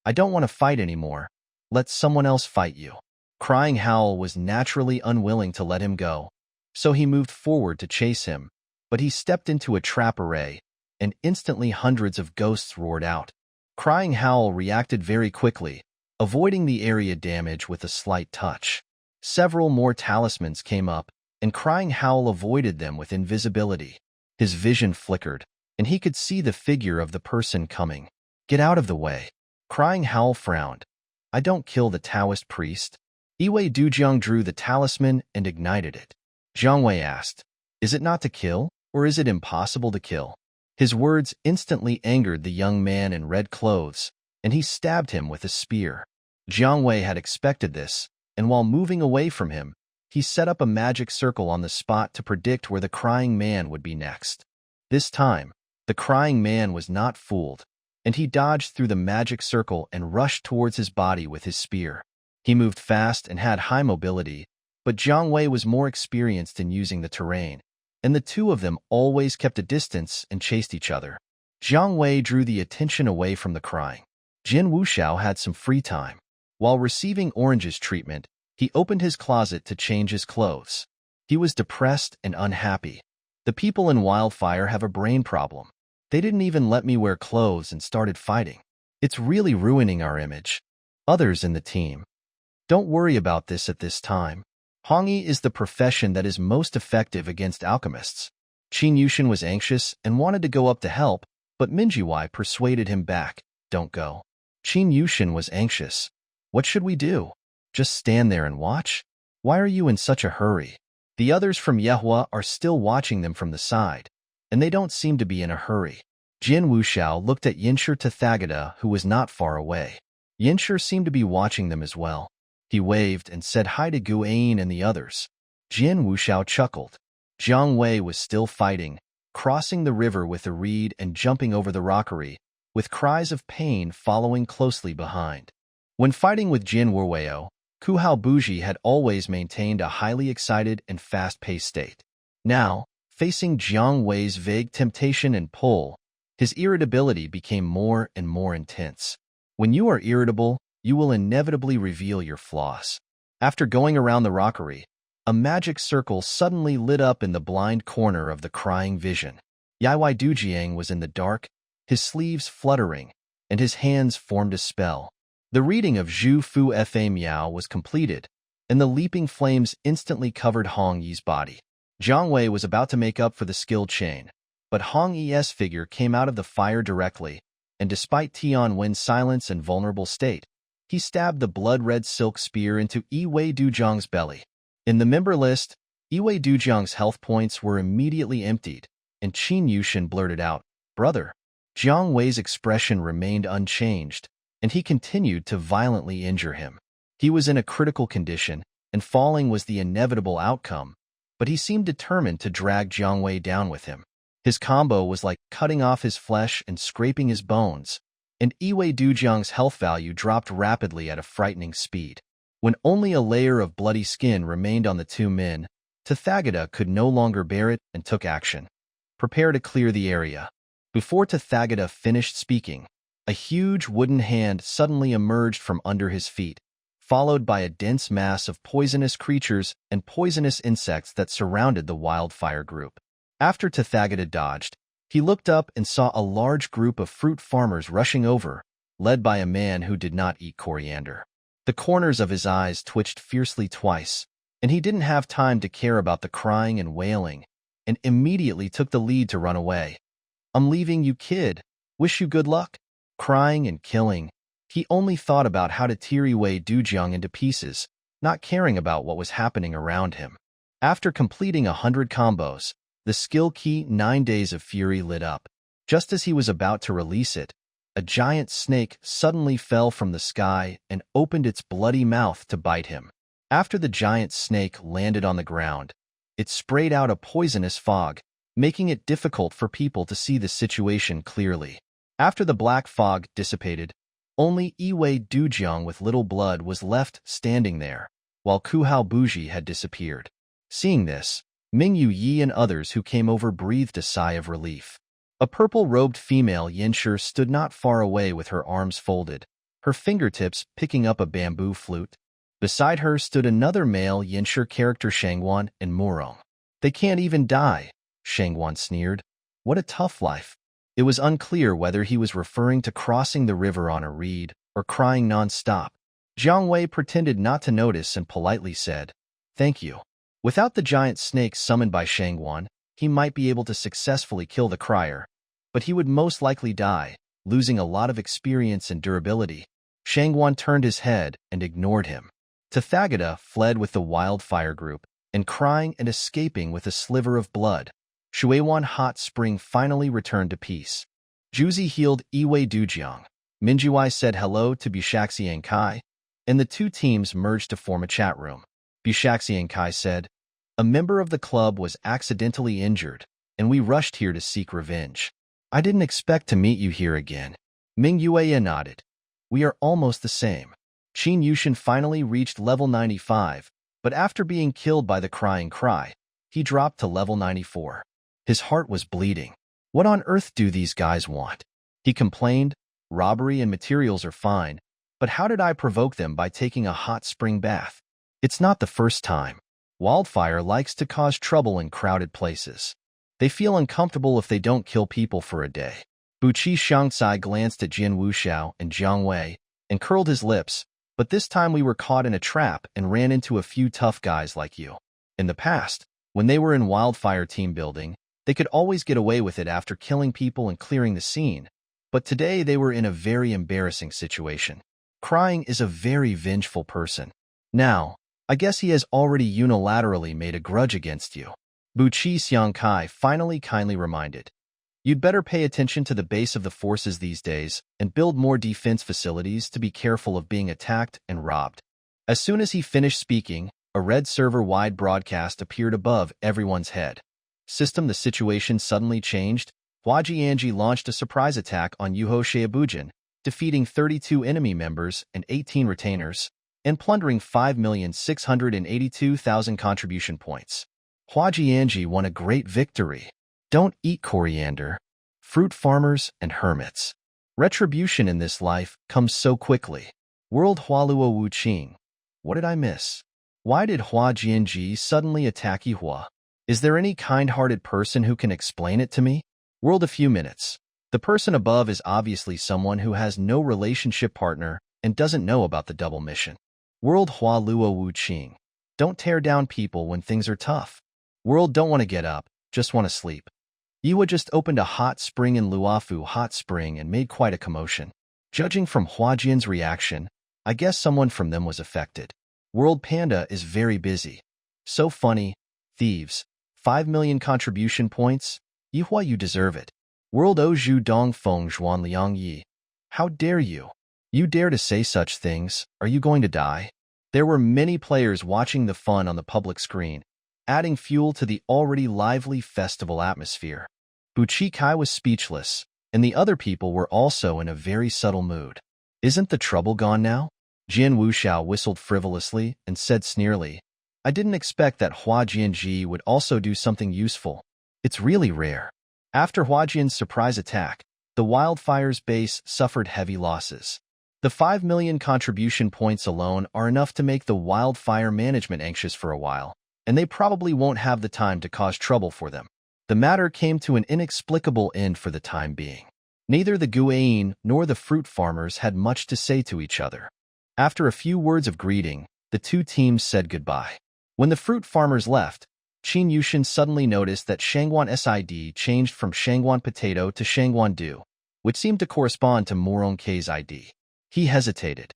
"I don't want to fight anymore. Let someone else fight you." Crying Howl was naturally unwilling to let him go, so he moved forward to chase him, but he stepped into a trap array, and instantly hundreds of ghosts roared out. Crying Howl reacted very quickly, avoiding the area damage with a slight touch. Several more talismans came up, and Crying Howl avoided them with invisibility. His vision flickered, and he could see the figure of the person coming. "Get out of the way." Crying Howl frowned. "I don't kill the Taoist priest." Iwei Dujiang drew the talisman and ignited it. Jiang Wei asked, "Is it not to kill, or is it impossible to kill?" His words instantly angered the young man in red clothes, and he stabbed him with a spear. Jiang Wei had expected this, and while moving away from him, he set up a magic circle on the spot to predict where the crying man would be next. This time, the crying man was not fooled, and he dodged through the magic circle and rushed towards his body with his spear. He moved fast and had high mobility, but Jiang Wei was more experienced in using the terrain, and the two of them always kept a distance and chased each other. Jiang Wei drew the attention away from the crying. Jin Wuxiao had some free time. While receiving Orange's treatment, he opened his closet to change his clothes. He was depressed and unhappy. The people in Wildfire have a brain problem. They didn't even let me wear clothes and started fighting. It's really ruining our image. Others in the team. Don't worry about this at this time. Hongyi is the profession that is most effective against alchemists. Qin Yushin was anxious and wanted to go up to help, but Minjiwai persuaded him back. Don't go. Qin Yushin was anxious. What should we do? Just stand there and watch? Why are you in such a hurry? The others from Yehua are still watching them from the side, and they don't seem to be in a hurry. Jin Wuxiao looked at Yinsher Tathagata, who was not far away. Yinsher seemed to be watching them as well. He waved and said hi to Gu Ain and the others. Jin Wuxiao chuckled. Jiang Wei was still fighting, crossing the river with the reed and jumping over the rockery, with cries of pain following closely behind. When fighting with Jin Wuweo, Kuhao Buji had always maintained a highly excited and fast-paced state. Now, facing Jiang Wei's vague temptation and pull, his irritability became more and more intense. When you are irritable, you will inevitably reveal your flaws. After going around the rockery, a magic circle suddenly lit up in the blind corner of the crying vision. Yaoi Dujiang was in the dark, his sleeves fluttering, and his hands formed a spell. The reading of Zhu Fu Fa Miao was completed, and the leaping flames instantly covered Hong Yi's body. Jiang Wei was about to make up for the skill chain, but Hong Yi's figure came out of the fire directly, and despite Tian Wen's silence and vulnerable state, he stabbed the blood-red silk spear into Yiwei Dujiang's belly. In the member list, Yiwei Dujiang's health points were immediately emptied, and Qin Yushin blurted out, "Brother." Jiang Wei's expression remained unchanged, and he continued to violently injure him. He was in a critical condition, and falling was the inevitable outcome, but he seemed determined to drag Jiang Wei down with him. His combo was like cutting off his flesh and scraping his bones, and Yiwei Dujiang's health value dropped rapidly at a frightening speed. When only a layer of bloody skin remained on the two men, Tathagata could no longer bear it and took action. "Prepare to clear the area." Before Tathagata finished speaking, a huge wooden hand suddenly emerged from under his feet, followed by a dense mass of poisonous creatures and poisonous insects that surrounded the wildfire group. After Tathagata dodged, he looked up and saw a large group of fruit farmers rushing over, led by a man who did not eat coriander. The corners of his eyes twitched fiercely twice, and he didn't have time to care about the crying and wailing, and immediately took the lead to run away. "I'm leaving you, kid. Wish you good luck." Crying and killing, he only thought about how to tear Yiwei Dujiang into pieces, not caring about what was happening around him. After completing 100 combos, the skill key 9 Days of Fury lit up. Just as he was about to release it, a giant snake suddenly fell from the sky and opened its bloody mouth to bite him. After the giant snake landed on the ground, it sprayed out a poisonous fog, making it difficult for people to see the situation clearly. After the black fog dissipated, only Yiwei Dujiang with little blood was left standing there, while Kuhao Buji had disappeared. Seeing this, Mingyu Yi and others who came over breathed a sigh of relief. A purple-robed female Yinsher stood not far away with her arms folded, her fingertips picking up a bamboo flute. Beside her stood another male Yinsher character Shangwan and Murong. "They can't even die," Shangwan sneered. "What a tough life." It was unclear whether he was referring to crossing the river on a reed or crying non-stop. Jiang Wei pretended not to notice and politely said, "Thank you." Without the giant snake summoned by Shangwan, he might be able to successfully kill the crier, but he would most likely die, losing a lot of experience and durability. Shangwan turned his head and ignored him. Tathagata fled with the wildfire group, and crying and escaping with a sliver of blood. Shuiwan Hot Spring finally returned to peace. Juzi healed Yiwei Dujiang. Minjiwai said hello to Bishaxiang Kai. and the two teams merged to form a chat room. Bushaxian Kai said, "A member of the club was accidentally injured, and we rushed here to seek revenge. I didn't expect to meet you here again." Ming Yue nodded. "We are almost the same." Qin Yushin finally reached level 95, but after being killed by the crying cry, he dropped to level 94. His heart was bleeding. What on earth do these guys want? He complained, "Robbery and materials are fine, but how did I provoke them by taking a hot spring bath? It's not the first time. Wildfire likes to cause trouble in crowded places. They feel uncomfortable if they don't kill people for a day." Buqi Xiangcai glanced at Jian Wuxiao and Jiang Wei and curled his lips, "But this time we were caught in a trap and ran into a few tough guys like you. In the past, when they were in Wildfire team building, they could always get away with it after killing people and clearing the scene. But today they were in a very embarrassing situation. Crying is a very vengeful person. Now, I guess he has already unilaterally made a grudge against you." Buqi Xiangcai finally kindly reminded, "You'd better pay attention to the base of the forces these days and build more defense facilities to be careful of being attacked and robbed." As soon as he finished speaking, a red server-wide broadcast appeared above everyone's head. "System, the situation suddenly changed. Hua Jianji launched a surprise attack on Yuho Sheabujin, defeating 32 enemy members and 18 retainers, and plundering 5,682,000 contribution points. Hua Jianji won a great victory. Don't eat coriander. Fruit farmers and hermits. Retribution in this life comes so quickly. World Hualuo Wu Qing. What did I miss? Why did Hua Jianji suddenly attack Yihua? Is there any kind-hearted person who can explain it to me?" World, a few minutes. The person above is obviously someone who has no relationship partner and doesn't know about the double mission. World Hua Luo Wu Qing. Don't tear down people when things are tough. World, don't want to get up, just want to sleep. Yiwa just opened a hot spring in Luofu Hot Spring and made quite a commotion. Judging from Huajian's reaction, I guess someone from them was affected. World Panda is very busy. So funny. Thieves. 5 million contribution points. Yihua, you deserve it. World Oju Dong Feng Zhuan Liang Yi. How dare you? You dare to say such things? Are you going to die? There were many players watching the fun on the public screen, adding fuel to the already lively festival atmosphere. Buqi Kai was speechless, and the other people were also in a very subtle mood. "Isn't the trouble gone now?" Jian Wuxiao whistled frivolously and said sneerly, "I didn't expect that Hua Jianji would also do something useful. It's really rare." After Huajian's surprise attack, the Wildfire's base suffered heavy losses. The 5 million contribution points alone are enough to make the Wildfire management anxious for a while, and they probably won't have the time to cause trouble for them. The matter came to an inexplicable end for the time being. Neither the Guayin nor the fruit farmers had much to say to each other. After a few words of greeting, the two teams said goodbye. When the fruit farmers left, Qin Yushin suddenly noticed that Shangguan SID changed from Shangguan Potato to Shangguan Du, which seemed to correspond to Morong K's ID. He hesitated.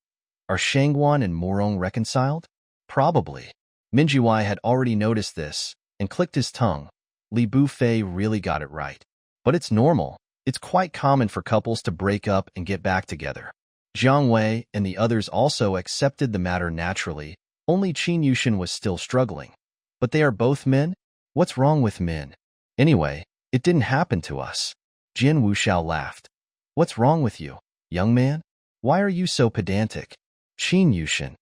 Are Shangguan and Morong reconciled? Probably. Minjiwai had already noticed this and clicked his tongue. Li Bufei really got it right. But it's normal. It's quite common for couples to break up and get back together. Jiang Wei and the others also accepted the matter naturally. Only Qin Yushin was still struggling. But they are both men? What's wrong with men? Anyway, it didn't happen to us. Jian Wuxiao laughed. What's wrong with you, young man? Why are you so pedantic? Qin Yushin.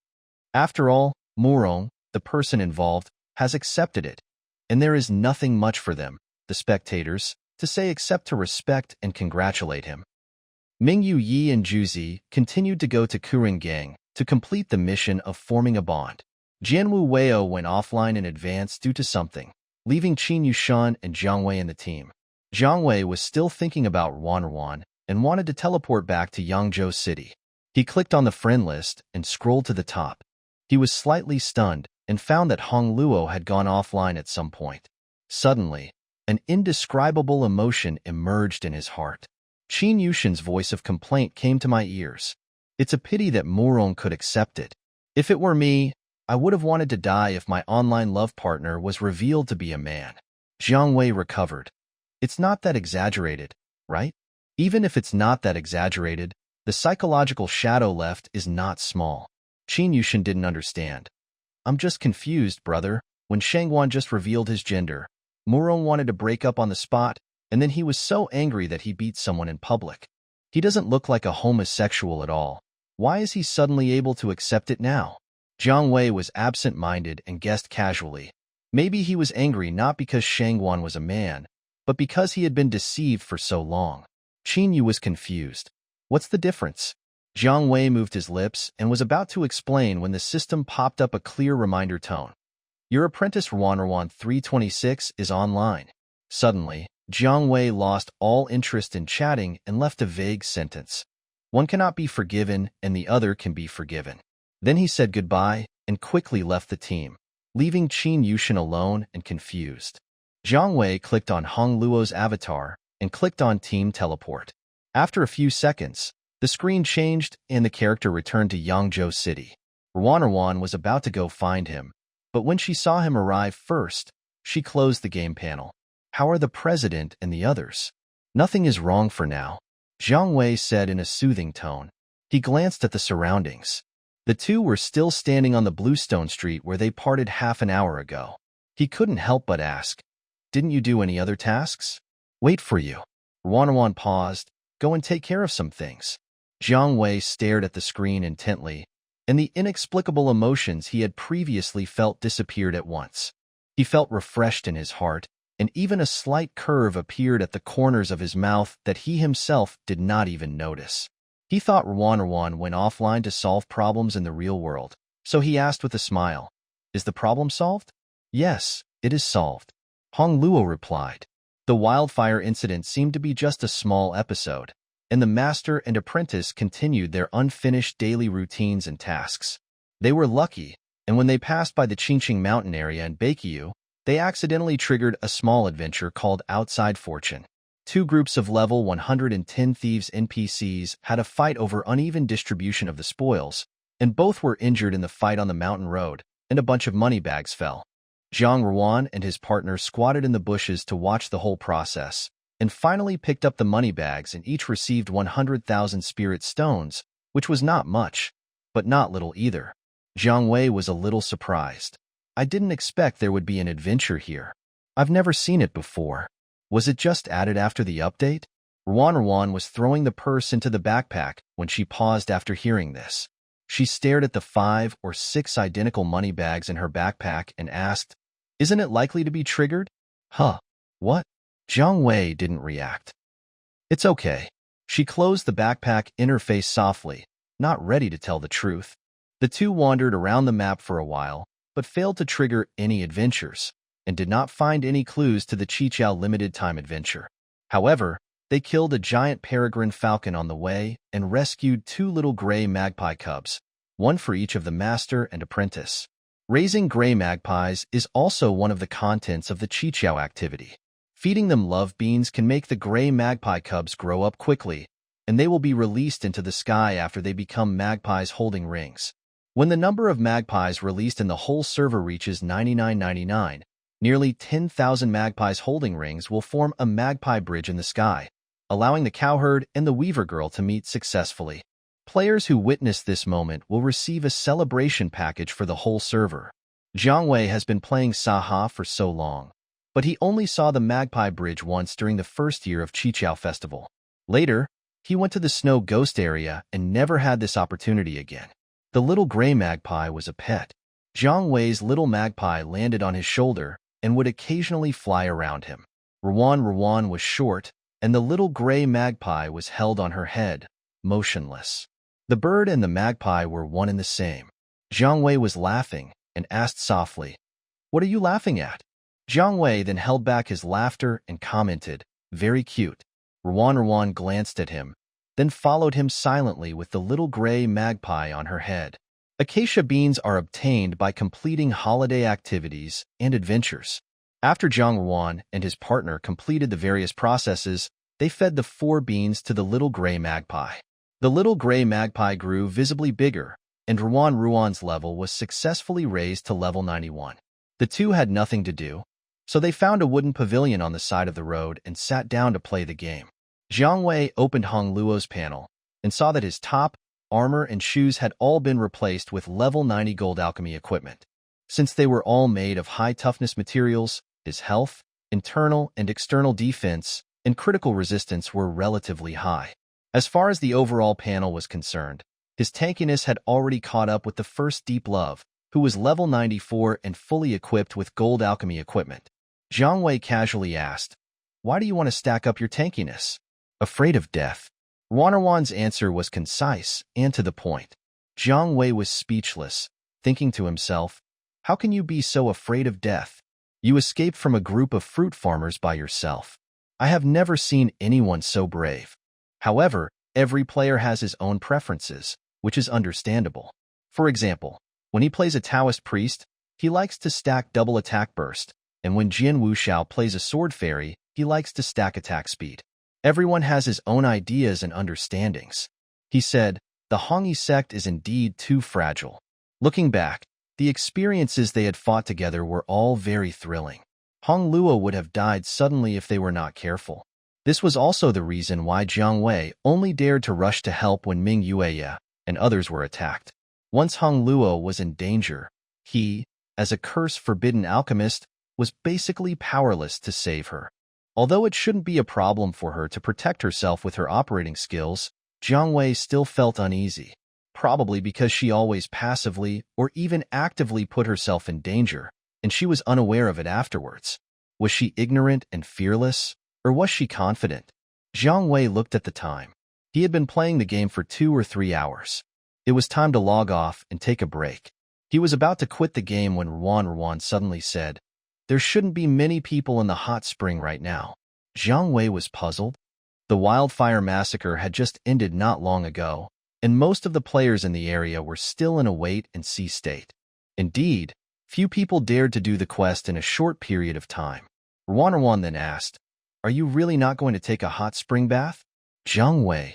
After all, Morong, the person involved, has accepted it. And there is nothing much for them, the spectators, to say except to respect and congratulate him. Mingyu Yi and Juzi continued to go to Kurengang to complete the mission of forming a bond. Jianwu Weiao went offline in advance due to something, leaving Qin Yushan and Jiang Wei in the team. Jiang Wei was still thinking about Ruan and wanted to teleport back to Yangzhou City. He clicked on the friend list and scrolled to the top. He was slightly stunned and found that Hong Luo had gone offline at some point. Suddenly, an indescribable emotion emerged in his heart. Qin Yushin's voice of complaint came to my ears. It's a pity that Morong could accept it. If it were me, I would have wanted to die if my online love partner was revealed to be a man. Jiang Wei recovered. It's not that exaggerated, right? Even if it's not that exaggerated, the psychological shadow left is not small. Qin Yushin didn't understand. I'm just confused, brother. When Shangguan just revealed his gender, Muron wanted to break up on the spot, and then he was so angry that he beat someone in public. He doesn't look like a homosexual at all. Why is he suddenly able to accept it now? Jiang Wei was absent-minded and guessed casually. Maybe he was angry not because Shangguan was a man, but because he had been deceived for so long. Qin Yu was confused. What's the difference? Jiang Wei moved his lips and was about to explain when the system popped up a clear reminder tone. Your apprentice Ruan 326 is online. Suddenly, Jiang Wei lost all interest in chatting and left a vague sentence. One cannot be forgiven and the other can be forgiven. Then he said goodbye and quickly left the team, leaving Qin Yushin alone and confused. Jiang Wei clicked on Hong Luo's avatar and clicked on Team Teleport. After a few seconds, the screen changed and the character returned to Yangzhou City. Ruan was about to go find him, but when she saw him arrive first, she closed the game panel. How are the president and the others? Nothing is wrong for now, Jiang Wei said in a soothing tone. He glanced at the surroundings. The two were still standing on the bluestone street where they parted half an hour ago. He couldn't help but ask, didn't you do any other tasks? Wait for you. Ruan paused. Go and take care of some things. Jiang Wei stared at the screen intently, and the inexplicable emotions he had previously felt disappeared at once. He felt refreshed in his heart, and even a slight curve appeared at the corners of his mouth that he himself did not even notice. He thought Ruan went offline to solve problems in the real world, so he asked with a smile, is the problem solved? Yes, it is solved. Hong Luo replied. The wildfire incident seemed to be just a small episode, and the master and apprentice continued their unfinished daily routines and tasks. They were lucky, and when they passed by the Qingqing mountain area in Baekyu, they accidentally triggered a small adventure called Outside Fortune. Two groups of level 110 thieves NPCs had a fight over uneven distribution of the spoils, and both were injured in the fight on the mountain road, and a bunch of money bags fell. Zhang Ruan and his partner squatted in the bushes to watch the whole process, and finally picked up the money bags and each received 100,000 spirit stones, which was not much, but not little either. Jiang Wei was a little surprised. I didn't expect there would be an adventure here. I've never seen it before. Was it just added after the update? Ruan was throwing the purse into the backpack when she paused after hearing this. She stared at the 5 or 6 identical money bags in her backpack and asked, isn't it likely to be triggered? Huh? What? Jiang Wei didn't react. It's okay. She closed the backpack interface softly, not ready to tell the truth. The two wandered around the map for a while, but failed to trigger any adventures, and did not find any clues to the Qiqiao limited-time adventure. However, they killed a giant peregrine falcon on the way and rescued 2 little gray magpie cubs, one for each of the master and apprentice. Raising gray magpies is also one of the contents of the Qiqiao activity. Feeding them love beans can make the gray magpie cubs grow up quickly, and they will be released into the sky after they become magpies holding rings. When the number of magpies released in the whole server reaches 9999, nearly 10,000 magpies holding rings will form a magpie bridge in the sky, allowing the cowherd and the weaver girl to meet successfully. Players who witness this moment will receive a celebration package for the whole server. Jiang Wei has been playing Saha for so long, but he only saw the magpie bridge once during the first year of Qiqiao Festival. Later, he went to the snow ghost area and never had this opportunity again. The little gray magpie was a pet. Jiang Wei's little magpie landed on his shoulder and would occasionally fly around him. Ruan was short, and the little gray magpie was held on her head, motionless. The bird and the magpie were one and the same. Jiang Wei was laughing and asked softly, "What are you laughing at?" Jiang Wei then held back his laughter and commented, "Very cute." Ruan glanced at him, then followed him silently with the little gray magpie on her head. Acacia beans are obtained by completing holiday activities and adventures. After Zhang Ruan and his partner completed the various processes, they fed the 4 beans to the little gray magpie. The little gray magpie grew visibly bigger, and Ruan's level was successfully raised to level 91. The two had nothing to do, so they found a wooden pavilion on the side of the road and sat down to play the game. Jiang Wei opened Hong Luo's panel and saw that his top armor, and shoes had all been replaced with level 90 gold alchemy equipment. Since they were all made of high-toughness materials, his health, internal and external defense, and critical resistance were relatively high. As far as the overall panel was concerned, his tankiness had already caught up with the first Deep Love, who was level 94 and fully equipped with gold alchemy equipment. Jiang Wei casually asked, "Why do you want to stack up your tankiness?" "Afraid of death." Wanwan's answer was concise and to the point. Jiang Wei was speechless, thinking to himself, "How can you be so afraid of death? You escaped from a group of fruit farmers by yourself. I have never seen anyone so brave." However, every player has his own preferences, which is understandable. For example, when he plays a Taoist priest, he likes to stack double attack burst, and when Jian Wuxiao plays a sword fairy, he likes to stack attack speed. Everyone has his own ideas and understandings. He said, the Hongyi sect is indeed too fragile. Looking back, the experiences they had fought together were all very thrilling. Hong Luo would have died suddenly if they were not careful. This was also the reason why Jiang Wei only dared to rush to help when Ming Yueya and others were attacked. Once Hong Luo was in danger, he, as a curse-forbidden alchemist, was basically powerless to save her. Although it shouldn't be a problem for her to protect herself with her operating skills, Jiang Wei still felt uneasy, probably because she always passively or even actively put herself in danger, and she was unaware of it afterwards. Was she ignorant and fearless, or was she confident? Jiang Wei looked at the time. He had been playing the game for 2 or 3 hours. It was time to log off and take a break. He was about to quit the game when Ruan suddenly said, "There shouldn't be many people in the hot spring right now." Jiang Wei was puzzled. The wildfire massacre had just ended not long ago, and most of the players in the area were still in a wait-and-see state. Indeed, few people dared to do the quest in a short period of time. Ruan then asked, "Are you really not going to take a hot spring bath?" Jiang Wei.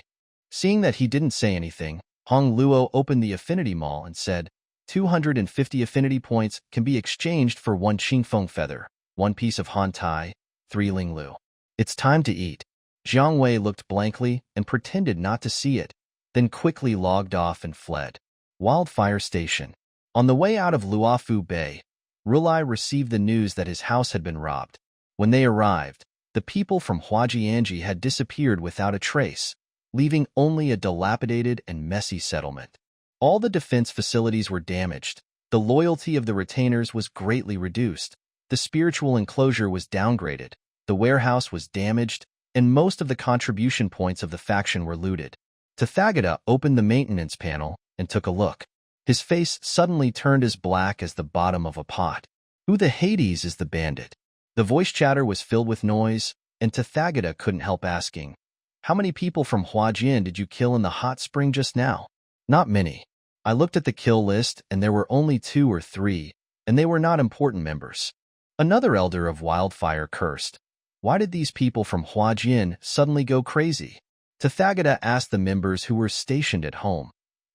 Seeing that he didn't say anything, Hong Luo opened the affinity mall and said, 250 affinity points can be exchanged for 1 Qingfeng feather, 1 piece of Han Tai, 3 Linglu. It's time to eat. Jiang Wei looked blankly and pretended not to see it, then quickly logged off and fled. Wildfire Station. On the way out of Luofu Bay, Rulai received the news that his house had been robbed. When they arrived, the people from Huajianji had disappeared without a trace, leaving only a dilapidated and messy settlement. All the defense facilities were damaged, the loyalty of the retainers was greatly reduced, the spiritual enclosure was downgraded, the warehouse was damaged, and most of the contribution points of the faction were looted. Tathagata opened the maintenance panel and took a look. His face suddenly turned as black as the bottom of a pot. Who the Hades is the bandit? The voice chatter was filled with noise, and Tathagata couldn't help asking, "How many people from Huajian did you kill in the hot spring just now?" "Not many. I looked at the kill list and there were only 2 or 3, and they were not important members." Another elder of Wildfire cursed. "Why did these people from Huajian suddenly go crazy?" Tathagata asked the members who were stationed at home.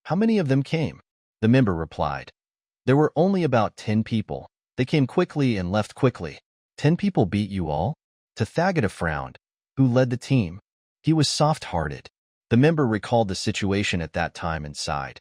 "How many of them came?" The member replied, "There were only about 10 people. They came quickly and left quickly." 10 people beat you all? Tathagata frowned. Who led the team? He was soft-hearted. The member recalled the situation at that time and sighed.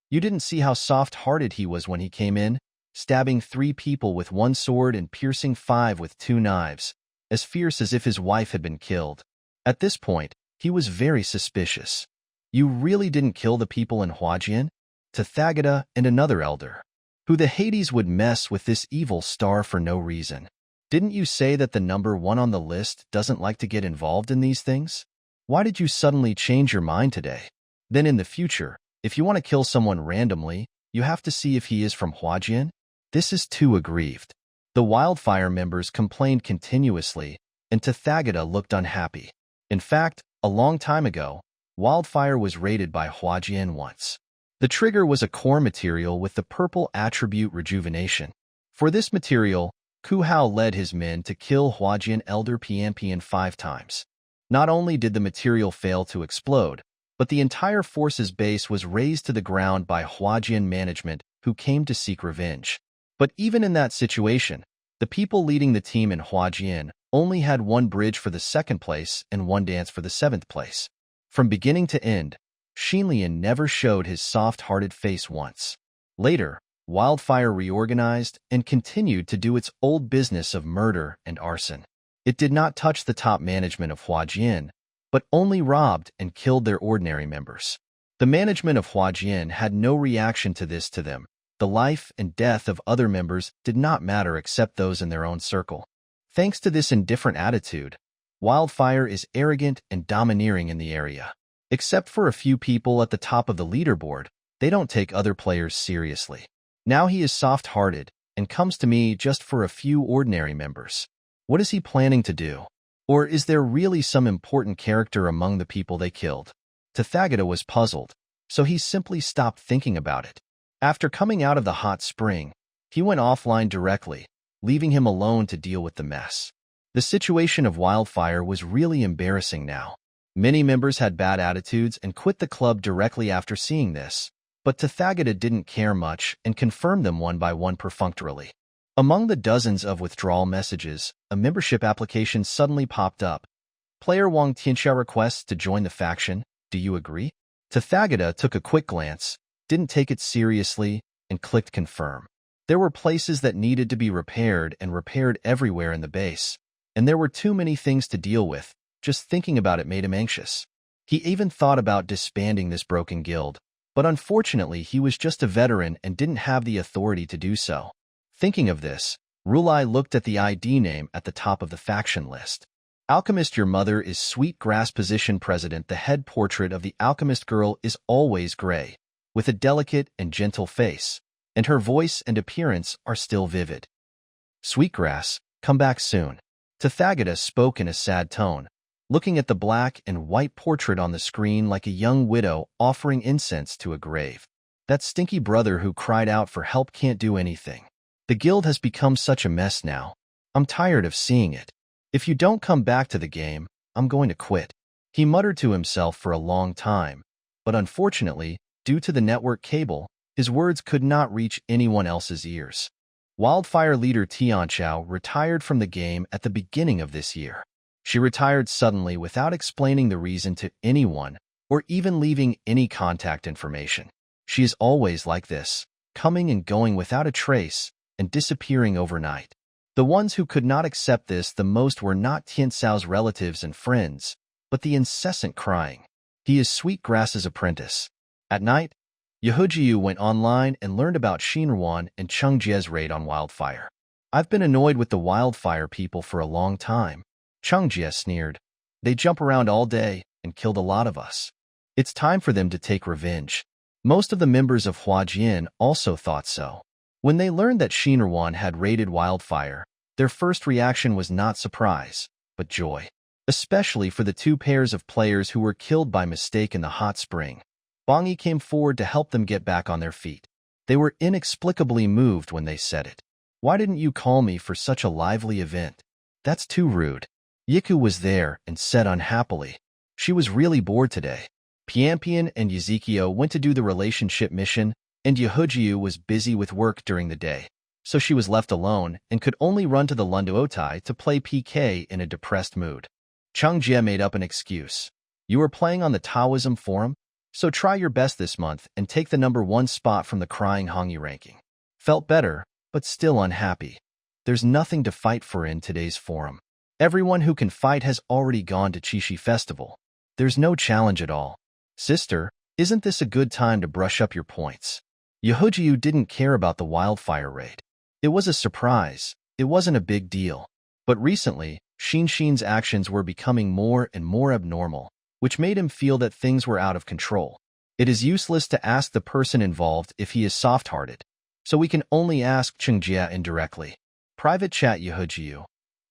You didn't see how soft-hearted he was when he came in, stabbing 3 people with 1 sword and piercing 5 with 2 knives, as fierce as if his wife had been killed. At this point, he was very suspicious. You really didn't kill the people in Huajian? Tathagata and another elder. Who the Hades would mess with this evil star for no reason? Didn't you say that the number 1 on the list doesn't like to get involved in these things? Why did you suddenly change your mind today? Then in the future, if you want to kill someone randomly, you have to see if he is from Huajian? This is too aggrieved. The Wildfire members complained continuously, and Tathagata looked unhappy. In fact, a long time ago, Wildfire was raided by Huajian once. The trigger was a core material with the purple attribute Rejuvenation. For this material, Ku Hao led his men to kill Huajian Elder Pian 5 times. Not only did the material fail to explode, but the entire force's base was razed to the ground by Huajian management who came to seek revenge. But even in that situation, the people leading the team in Huajian only had 1 bridge for the 2nd place and 1 dance for the 7th place. From beginning to end, Shinlian never showed his soft-hearted face once. Later, Wildfire reorganized and continued to do its old business of murder and arson. It did not touch the top management of Huajian, but only robbed and killed their ordinary members. The management of Huajian had no reaction to this to them. The life and death of other members did not matter except those in their own circle. Thanks to this indifferent attitude, Wildfire is arrogant and domineering in the area. Except for a few people at the top of the leaderboard, they don't take other players seriously. Now he is soft-hearted and comes to me just for a few ordinary members. What is he planning to do? Or is there really some important character among the people they killed? Tathagata was puzzled, so he simply stopped thinking about it. After coming out of the hot spring, he went offline directly, leaving him alone to deal with the mess. The situation of Wildfire was really embarrassing now. Many members had bad attitudes and quit the club directly after seeing this, but Tathagata didn't care much and confirmed them one by one perfunctorily. Among the dozens of withdrawal messages, a membership application suddenly popped up. Player Wang Tianxia requests to join the faction. Do you agree? Tathagata took a quick glance, didn't take it seriously, and clicked confirm. There were places that needed to be repaired and repaired everywhere in the base, and there were too many things to deal with. Just thinking about it made him anxious. He even thought about disbanding this broken guild, but unfortunately he was just a veteran and didn't have the authority to do so. Thinking of this, Rulai looked at the ID name at the top of the faction list. Alchemist Your Mother is Sweet Grass Position President. The head portrait of the alchemist girl is always gray, with a delicate and gentle face, and her voice and appearance are still vivid. Sweetgrass, come back soon. Tathagata spoke in a sad tone, looking at the black and white portrait on the screen like a young widow offering incense to a grave. That stinky brother who cried out for help can't do anything. The guild has become such a mess now. I'm tired of seeing it. If you don't come back to the game, I'm going to quit. He muttered to himself for a long time, but unfortunately, due to the network cable, his words could not reach anyone else's ears. Wildfire leader Tianchao retired from the game at the beginning of this year. She retired suddenly without explaining the reason to anyone or even leaving any contact information. She is always like this, coming and going without a trace and disappearing overnight. The ones who could not accept this the most were not Tiancao's relatives and friends, but the incessant crying. He is Sweetgrass's apprentice. At night, Yehujiu went online and learned about Shinruan and Chungjie's raid on Wildfire. I've been annoyed with the Wildfire people for a long time. Chungjie sneered. They jump around all day and killed a lot of us. It's time for them to take revenge. Most of the members of Huajian also thought so. When they learned that Shinruan had raided Wildfire, their first reaction was not surprise, but joy. Especially for the two pairs of players who were killed by mistake in the hot spring. Bongi came forward to help them get back on their feet. They were inexplicably moved when they said it. Why didn't you call me for such a lively event? That's too rude. Yiku was there and said unhappily. She was really bored today. Piampian and Yuzikio went to do the relationship mission, and Yehujiu was busy with work during the day, so she was left alone and could only run to the Lunduotai to play PK in a depressed mood. Chungjie made up an excuse. You are playing on the Taoism forum? So try your best this month and take the #1 spot from the crying Hongyi ranking. Felt better, but still unhappy. There's nothing to fight for in today's forum. Everyone who can fight has already gone to Chishi Festival. There's no challenge at all. Sister, isn't this a good time to brush up your points? Yehujiu didn't care about the Wildfire raid. It was a surprise. It wasn't a big deal. But recently, Shinshin's actions were becoming more and more abnormal, which made him feel that things were out of control. It is useless to ask the person involved if he is soft-hearted, so we can only ask Chungjie indirectly. Private chat Yehujiu.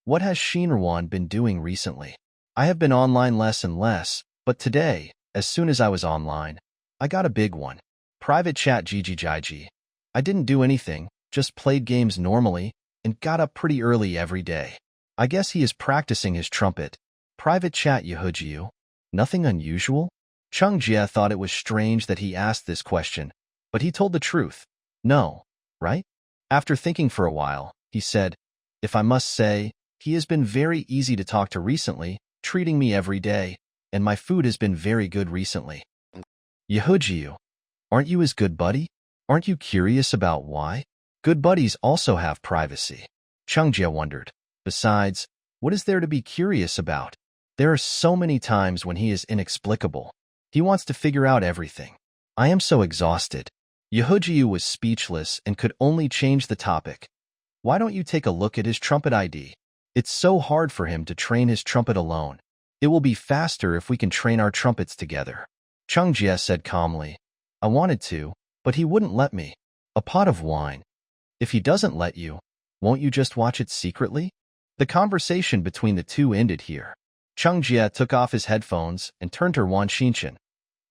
What has Shinruan been doing recently? I have been online less and less, but today, as soon as I was online, I got a big one. Private chat Gigi. I didn't do anything, just played games normally, and got up pretty early every day. I guess he is practicing his trumpet. Private chat Yehujiu. Nothing unusual? Chungjie thought it was strange that he asked this question, but he told the truth. No, right? After thinking for a while, he said, if I must say, he has been very easy to talk to recently, treating me every day, and my food has been very good recently. Yehujiu, aren't you his good buddy? Aren't you curious about why? Good buddies also have privacy. Chungjie wondered. Besides, what is there to be curious about? There are so many times when he is inexplicable. He wants to figure out everything. I am so exhausted. Yehujiu was speechless and could only change the topic. Why don't you take a look at his trumpet ID? It's so hard for him to train his trumpet alone. It will be faster if we can train our trumpets together. Chungjie said calmly. I wanted to, but he wouldn't let me. A pot of wine. If he doesn't let you, won't you just watch it secretly? The conversation between the two ended here. Chungjie took off his headphones and turned to Ruan Xinchen.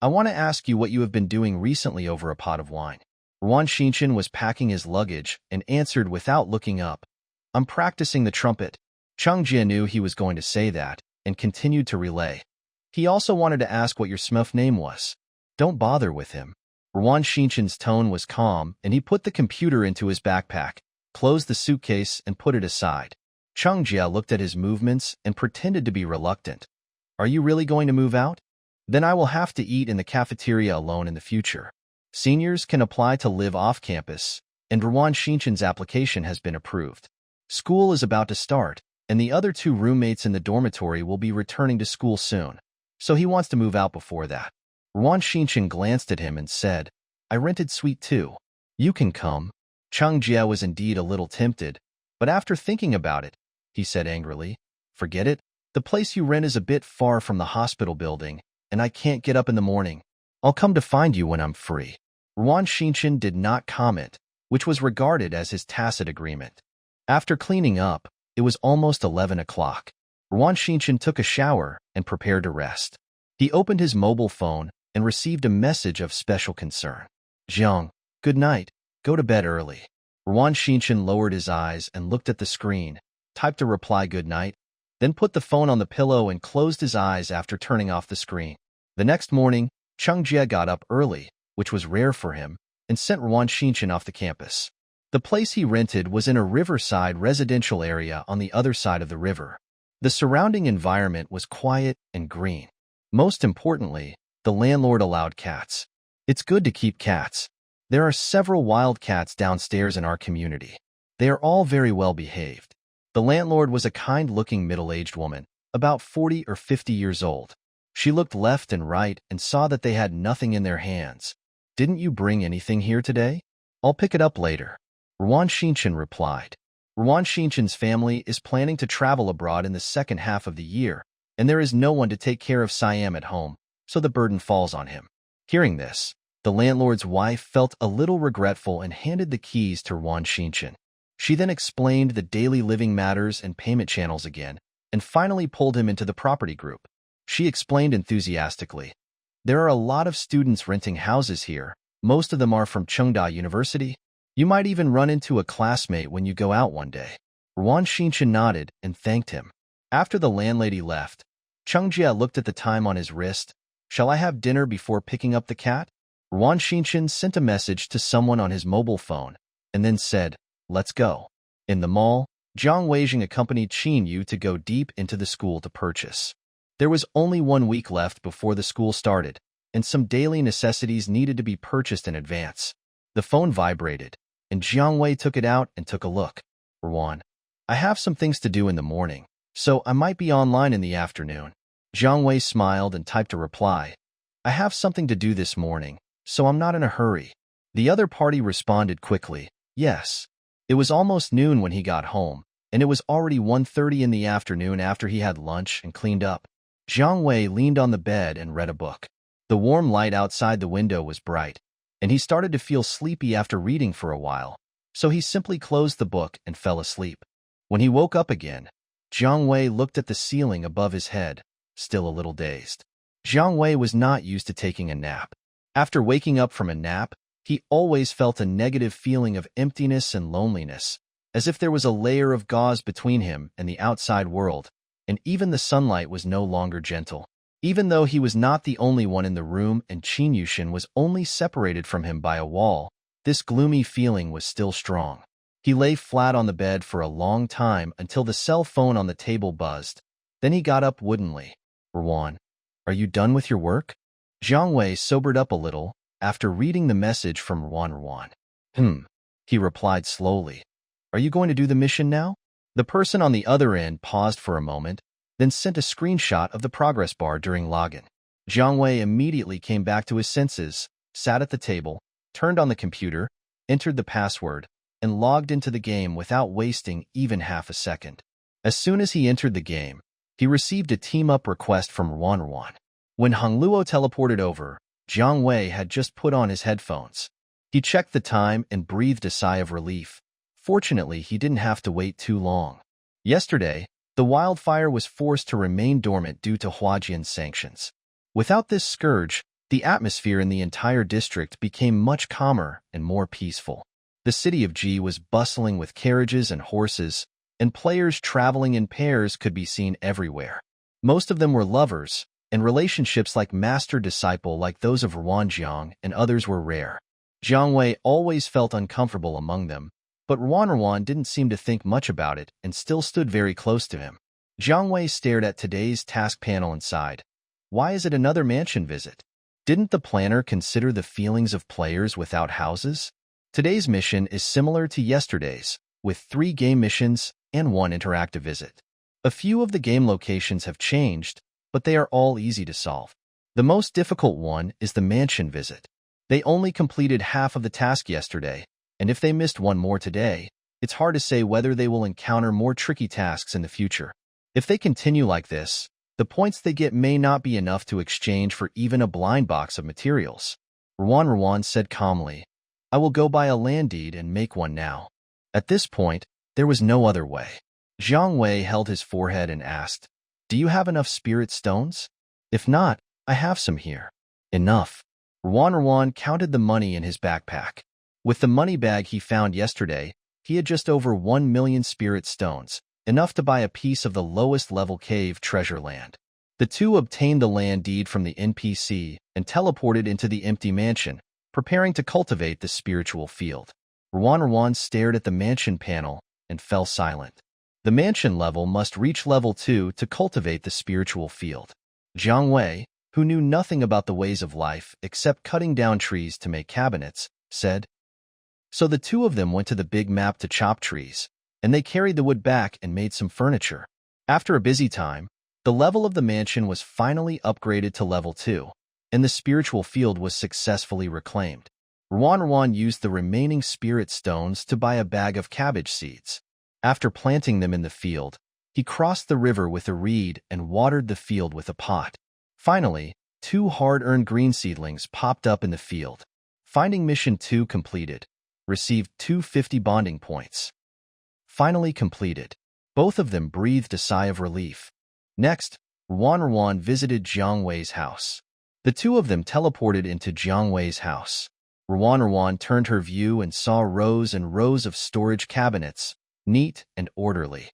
I want to ask you what you have been doing recently over a pot of wine. Ruan Xinchen was packing his luggage and answered without looking up. I'm practicing the trumpet. Chungjie knew he was going to say that and continued to relay. He also wanted to ask what your Smurf name was. Don't bother with him. Ruan Xinchen's tone was calm, and he put the computer into his backpack, closed the suitcase, and put it aside. Chungjie looked at his movements and pretended to be reluctant. Are you really going to move out? Then I will have to eat in the cafeteria alone in the future. Seniors can apply to live off campus, and Ruan Xinchen's application has been approved. School is about to start, and the other two roommates in the dormitory will be returning to school soon, so he wants to move out before that. Ruan Xinchen glanced at him and said, I rented Suite 2. You can come. Chungjie was indeed a little tempted, but after thinking about it, he said angrily, forget it. The place you rent is a bit far from the hospital building, and I can't get up in the morning. I'll come to find you when I'm free. Ruan Xinchen did not comment, which was regarded as his tacit agreement. After cleaning up, it was almost 11 o'clock. Ruan Xinchen took a shower and prepared to rest. He opened his mobile phone and received a message of special concern. Jiang, good night. Go to bed early. Ruan Xinchen lowered his eyes and looked at the screen, typed a reply good night, then put the phone on the pillow and closed his eyes after turning off the screen. The next morning, Chungjie got up early, which was rare for him, and sent Ruan Xinchen off the campus. The place he rented was in a riverside residential area on the other side of the river. The surrounding environment was quiet and green. Most importantly, the landlord allowed cats. It's good to keep cats. There are several wild cats downstairs in our community. They are all very well behaved. The landlord was a kind-looking middle-aged woman, about 40 or 50 years old. She looked left and right and saw that they had nothing in their hands. Didn't you bring anything here today? I'll pick it up later. Ruan Xinchen replied. Ruan Xinchen's family is planning to travel abroad in the second half of the year, and there is no one to take care of Siam at home, so the burden falls on him. Hearing this, the landlord's wife felt a little regretful and handed the keys to Ruan Xinchen. She then explained the daily living matters and payment channels again, and finally pulled him into the property group. She explained enthusiastically, there are a lot of students renting houses here. Most of them are from Chengda University. You might even run into a classmate when you go out one day. Ruan Xinchen nodded and thanked him. After the landlady left, Chungjie looked at the time on his wrist. Shall I have dinner before picking up the cat? Ruan Xinchen sent a message to someone on his mobile phone, and then said, let's go. In the mall, Jiang Weijing accompanied Qin Yu to go deep into the school to purchase. There was only 1 week left before the school started, and some daily necessities needed to be purchased in advance. The phone vibrated, and Jiang Wei took it out and took a look. Ruan, I have some things to do in the morning, so I might be online in the afternoon. Jiang Wei smiled and typed a reply. I have something to do this morning, so I'm not in a hurry. The other party responded quickly, yes. It was almost noon when he got home, and it was already 1:30 in the afternoon after he had lunch and cleaned up. Jiang Wei leaned on the bed and read a book. The warm light outside the window was bright, and he started to feel sleepy after reading for a while, so he simply closed the book and fell asleep. When he woke up again, Jiang Wei looked at the ceiling above his head, still a little dazed. Jiang Wei was not used to taking a nap. After waking up from a nap, he always felt a negative feeling of emptiness and loneliness, as if there was a layer of gauze between him and the outside world, and even the sunlight was no longer gentle. Even though he was not the only one in the room and Qin Yushin was only separated from him by a wall, this gloomy feeling was still strong. He lay flat on the bed for a long time until the cell phone on the table buzzed. Then he got up woodenly. Ruan, are you done with your work? Jiang Wei sobered up a little after reading the message from Ruan. He replied slowly. Are you going to do the mission now? The person on the other end paused for a moment, then sent a screenshot of the progress bar during login. Jiang Wei immediately came back to his senses, sat at the table, turned on the computer, entered the password, and logged into the game without wasting even half a second. As soon as he entered the game, he received a team-up request from Ruan. When Hongluo teleported over, Jiang Wei had just put on his headphones. He checked the time and breathed a sigh of relief. Fortunately, he didn't have to wait too long. Yesterday, the wildfire was forced to remain dormant due to Huajian's sanctions. Without this scourge, the atmosphere in the entire district became much calmer and more peaceful. The city of Ji was bustling with carriages and horses, and players traveling in pairs could be seen everywhere. Most of them were lovers, and relationships like master-disciple like those of Ruanjiang and others were rare. Jiang Wei always felt uncomfortable among them, but Ruan didn't seem to think much about it and still stood very close to him. Jiang Wei stared at today's task panel and sighed. Why is it another mansion visit? Didn't the planner consider the feelings of players without houses? Today's mission is similar to yesterday's, with 3 game missions and 1 interactive visit. A few of the game locations have changed, but they are all easy to solve. The most difficult one is the mansion visit. They only completed half of the task yesterday, and if they missed 1 more today, it's hard to say whether they will encounter more tricky tasks in the future. If they continue like this, the points they get may not be enough to exchange for even a blind box of materials. Ruan said calmly, I will go buy a land deed and make one now. At this point, there was no other way. Jiang Wei held his forehead and asked, Do you have enough spirit stones? If not, I have some here. Enough. Ruan counted the money in his backpack. With the money bag he found yesterday, he had just over 1 million spirit stones, enough to buy a piece of the lowest level cave treasure land. The two obtained the land deed from the NPC and teleported into the empty mansion, preparing to cultivate the spiritual field. Ruan stared at the mansion panel and fell silent. The mansion level must reach level 2 to cultivate the spiritual field. Jiang Wei, who knew nothing about the ways of life except cutting down trees to make cabinets, said. So the two of them went to the big map to chop trees, and they carried the wood back and made some furniture. After a busy time, the level of the mansion was finally upgraded to level 2, and the spiritual field was successfully reclaimed. Ruan used the remaining spirit stones to buy a bag of cabbage seeds. After planting them in the field, he crossed the river with a reed and watered the field with a pot. Finally, 2 hard-earned green seedlings popped up in the field. Finding Mission 2 completed. Received 250 bonding points. Finally completed. Both of them breathed a sigh of relief. Next, Ruan visited Jiang Wei's house. The two of them teleported into Jiang Wei's house. Ruan turned her view and saw rows and rows of storage cabinets, neat and orderly.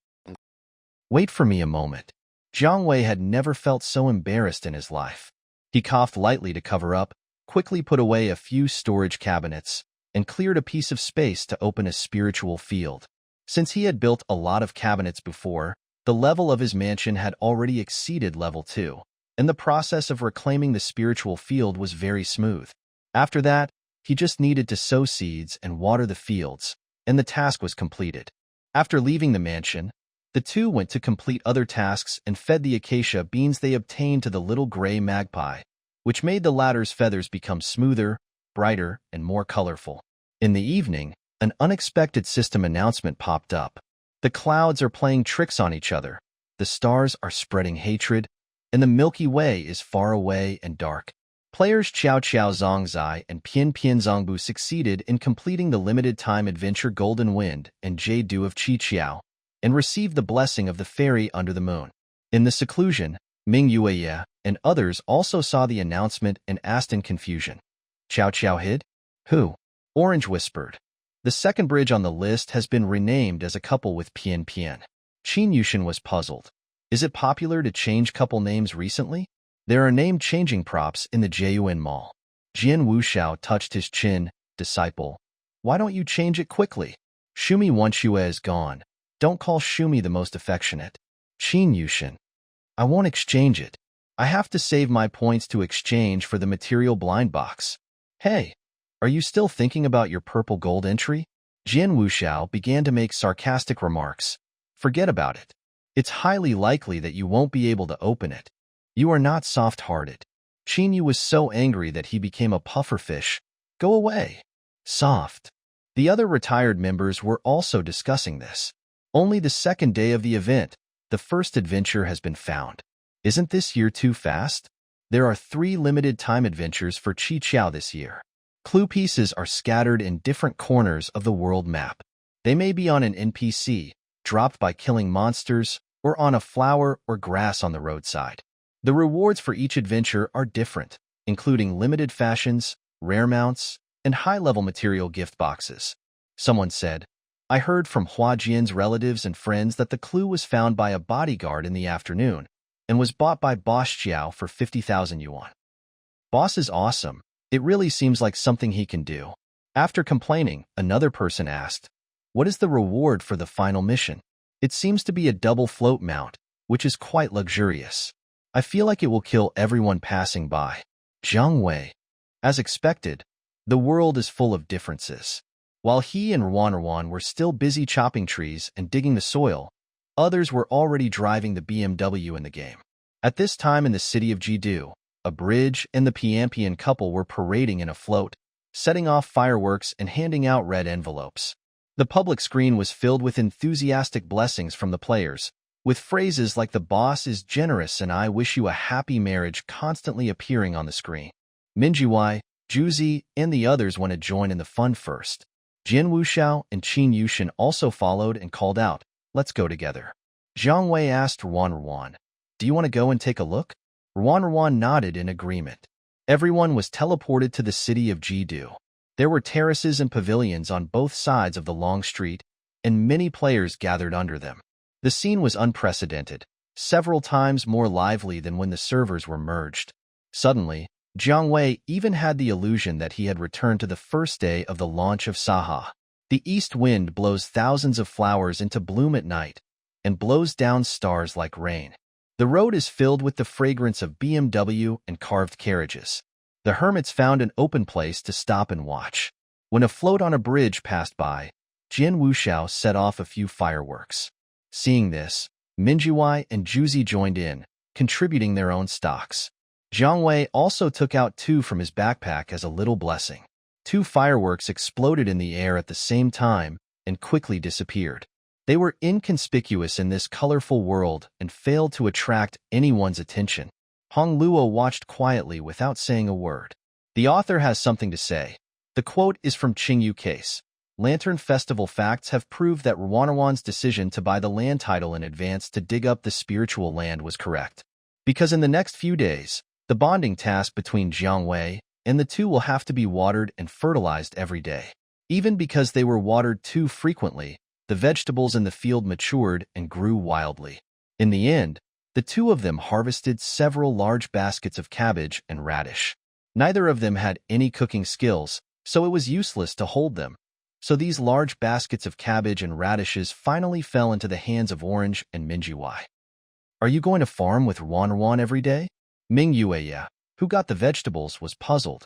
Wait for me a moment. Jiang Wei had never felt so embarrassed in his life. He coughed lightly to cover up, quickly put away a few storage cabinets, and cleared a piece of space to open a spiritual field. Since he had built a lot of cabinets before, the level of his mansion had already exceeded level 2, and the process of reclaiming the spiritual field was very smooth. After that, he just needed to sow seeds and water the fields, and the task was completed. After leaving the mansion, the two went to complete other tasks and fed the acacia beans they obtained to the little gray magpie, which made the latter's feathers become smoother, brighter, and more colorful. In the evening, an unexpected system announcement popped up. The clouds are playing tricks on each other, the stars are spreading hatred, and the Milky Way is far away and dark. Players Qiao Zongzai and Pian Zongbu succeeded in completing the limited-time adventure Golden Wind and Jade Dew of Qiao, and received the blessing of the fairy under the moon. In the seclusion, Ming Yueye and others also saw the announcement and asked in confusion. Qiao hid? Who? Orange whispered. The second bridge on the list has been renamed as a couple with Pian. Qin Yushin was puzzled. Is it popular to change couple names recently? There are name-changing props in the Jiyuan Mall. Jian Wuxiao touched his chin. Disciple. Why don't you change it quickly? Shumi Wanshue is gone. Don't call Shumi the most affectionate. Qin Yushin. I won't exchange it. I have to save my points to exchange for the material blind box. Hey, are you still thinking about your purple gold entry? Jian Wuxiao began to make sarcastic remarks. Forget about it. It's highly likely that you won't be able to open it. You are not soft-hearted. Qin Yu was so angry that he became a pufferfish. Go away. Soft. The other retired members were also discussing this. Only the second day of the event, the first adventure has been found. Isn't this year too fast? There are 3 limited-time adventures for Qiqiao this year. Clue pieces are scattered in different corners of the world map. They may be on an NPC, dropped by killing monsters, or on a flower or grass on the roadside. The rewards for each adventure are different, including limited fashions, rare mounts, and high-level material gift boxes. Someone said, I heard from Hua Jian's relatives and friends that the clue was found by a bodyguard in the afternoon and was bought by Boss Xiao for 50,000 yuan. Boss is awesome. It really seems like something he can do. After complaining, another person asked, what is the reward for the final mission? It seems to be a double float mount, which is quite luxurious. I feel like it will kill everyone passing by. Zhang Wei. As expected, the world is full of differences. While he and Ruan were still busy chopping trees and digging the soil, others were already driving the BMW in the game. At this time in the city of Jidu, a bridge and the Piampian couple were parading in a float, setting off fireworks and handing out red envelopes. The public screen was filled with enthusiastic blessings from the players, with phrases like the boss is generous and I wish you a happy marriage constantly appearing on the screen. Minjiwai, Juzi, and the others want to join in the fun first. Jian Wuxiao and Qin Yushin also followed and called out, let's go together. Zhang Wei asked Ruan, do you want to go and take a look? Ruan nodded in agreement. Everyone was teleported to the city of Jidu. There were terraces and pavilions on both sides of the long street, and many players gathered under them. The scene was unprecedented, several times more lively than when the servers were merged. Suddenly, Zhang Wei even had the illusion that he had returned to the first day of the launch of Saha. The east wind blows thousands of flowers into bloom at night and blows down stars like rain. The road is filled with the fragrance of BMW and carved carriages. The hermits found an open place to stop and watch. When a float on a bridge passed by, Jian Wuxiao set off a few fireworks. Seeing this, Minjiwai and Juzi joined in, contributing their own stocks. Zhang Wei also took out 2 from his backpack as a little blessing. 2 fireworks exploded in the air at the same time and quickly disappeared. They were inconspicuous in this colorful world and failed to attract anyone's attention. Hong Luo watched quietly without saying a word. The author has something to say. The quote is from Qingyu Case. Lantern Festival facts have proved that Ruan's decision to buy the land title in advance to dig up the spiritual land was correct. Because in the next few days, the bonding task between Zhang Wei and the 2 will have to be watered and fertilized every day. Even because they were watered too frequently, the vegetables in the field matured and grew wildly. In the end, the 2 of them harvested several large baskets of cabbage and radish. Neither of them had any cooking skills, so it was useless to hold them. So these large baskets of cabbage and radishes finally fell into the hands of Orange and Minjiwai. Are you going to farm with Ruan every day? Ming Yueya, who got the vegetables, was puzzled.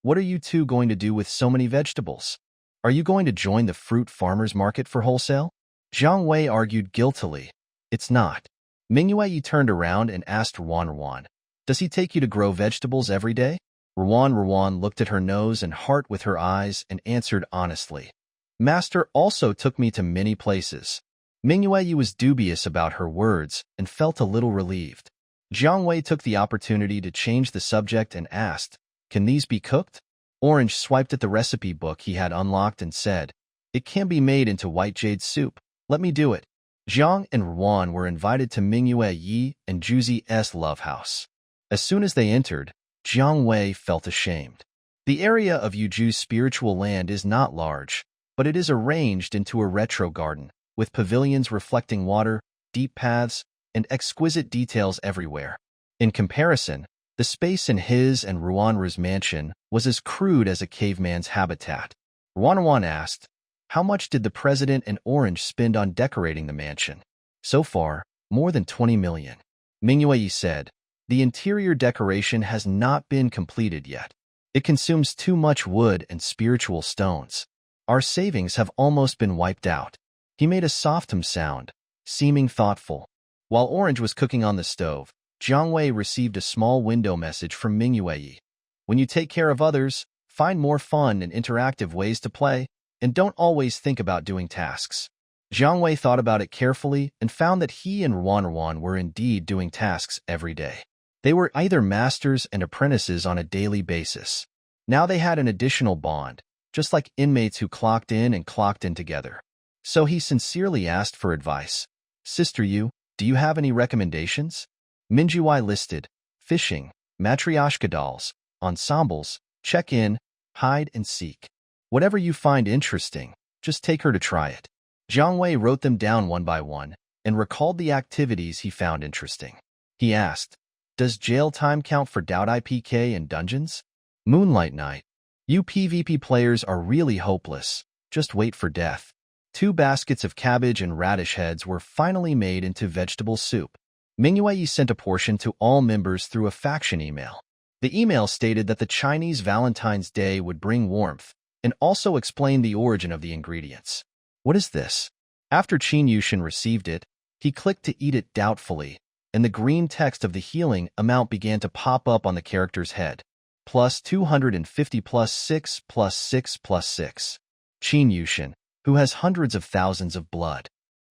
What are you 2 going to do with so many vegetables? Are you going to join the fruit farmers market for wholesale? Zhang Wei argued guiltily. It's not. Ming Yueya turned around and asked Ruan, does he take you to grow vegetables every day? Ruan looked at her nose and heart with her eyes and answered honestly. Master also took me to many places. Ming Yueya was dubious about her words and felt a little relieved. Zhang Wei took the opportunity to change the subject and asked, can these be cooked? Orange swiped at the recipe book he had unlocked and said, it can be made into white jade soup. Let me do it. Zhang and Ruan were invited to Ming Yueya and Juzi's love house. As soon as they entered, Zhang Wei felt ashamed. The area of Yuju's spiritual land is not large, but it is arranged into a retro garden, with pavilions reflecting water, deep paths, and exquisite details everywhere. In comparison, the space in his and Ruan's mansion was as crude as a caveman's habitat. Ruan asked, how much did the president and Orange spend on decorating the mansion? So far, more than 20 million. Ming Yueya said, The interior decoration has not been completed yet. It consumes too much wood and spiritual stones. Our savings have almost been wiped out. He made a soft sound, seeming thoughtful. While Orange was cooking on the stove, Jiang Wei received a small window message from Mingyue. When you take care of others, find more fun and interactive ways to play, and don't always think about doing tasks. Jiang Wei thought about it carefully and found that he and Ruan were indeed doing tasks every day. They were either masters and apprentices on a daily basis. Now they had an additional bond, just like inmates who clocked in together. So he sincerely asked for advice. Sister Yu, do you have any recommendations? Mingyue listed fishing, matryoshka dolls, ensembles, check-in, hide and seek. Whatever you find interesting, just take her to try it. Jiang Wei wrote them down one by one and recalled the activities he found interesting. He asked, does jail time count for Doubt IPK and dungeons? Moonlight Night. You PvP players are really hopeless. Just wait for death. 2 baskets of cabbage and radish heads were finally made into vegetable soup. Mingyue sent a portion to all members through a faction email. The email stated that the Chinese Valentine's Day would bring warmth and also explain the origin of the ingredients. What is this? After Qin Yushin received it, he clicked to eat it doubtfully, and the green text of the healing amount began to pop up on the character's head. Plus 250 plus 6 plus 6 plus 6. Qin Yushin, who has hundreds of thousands of blood.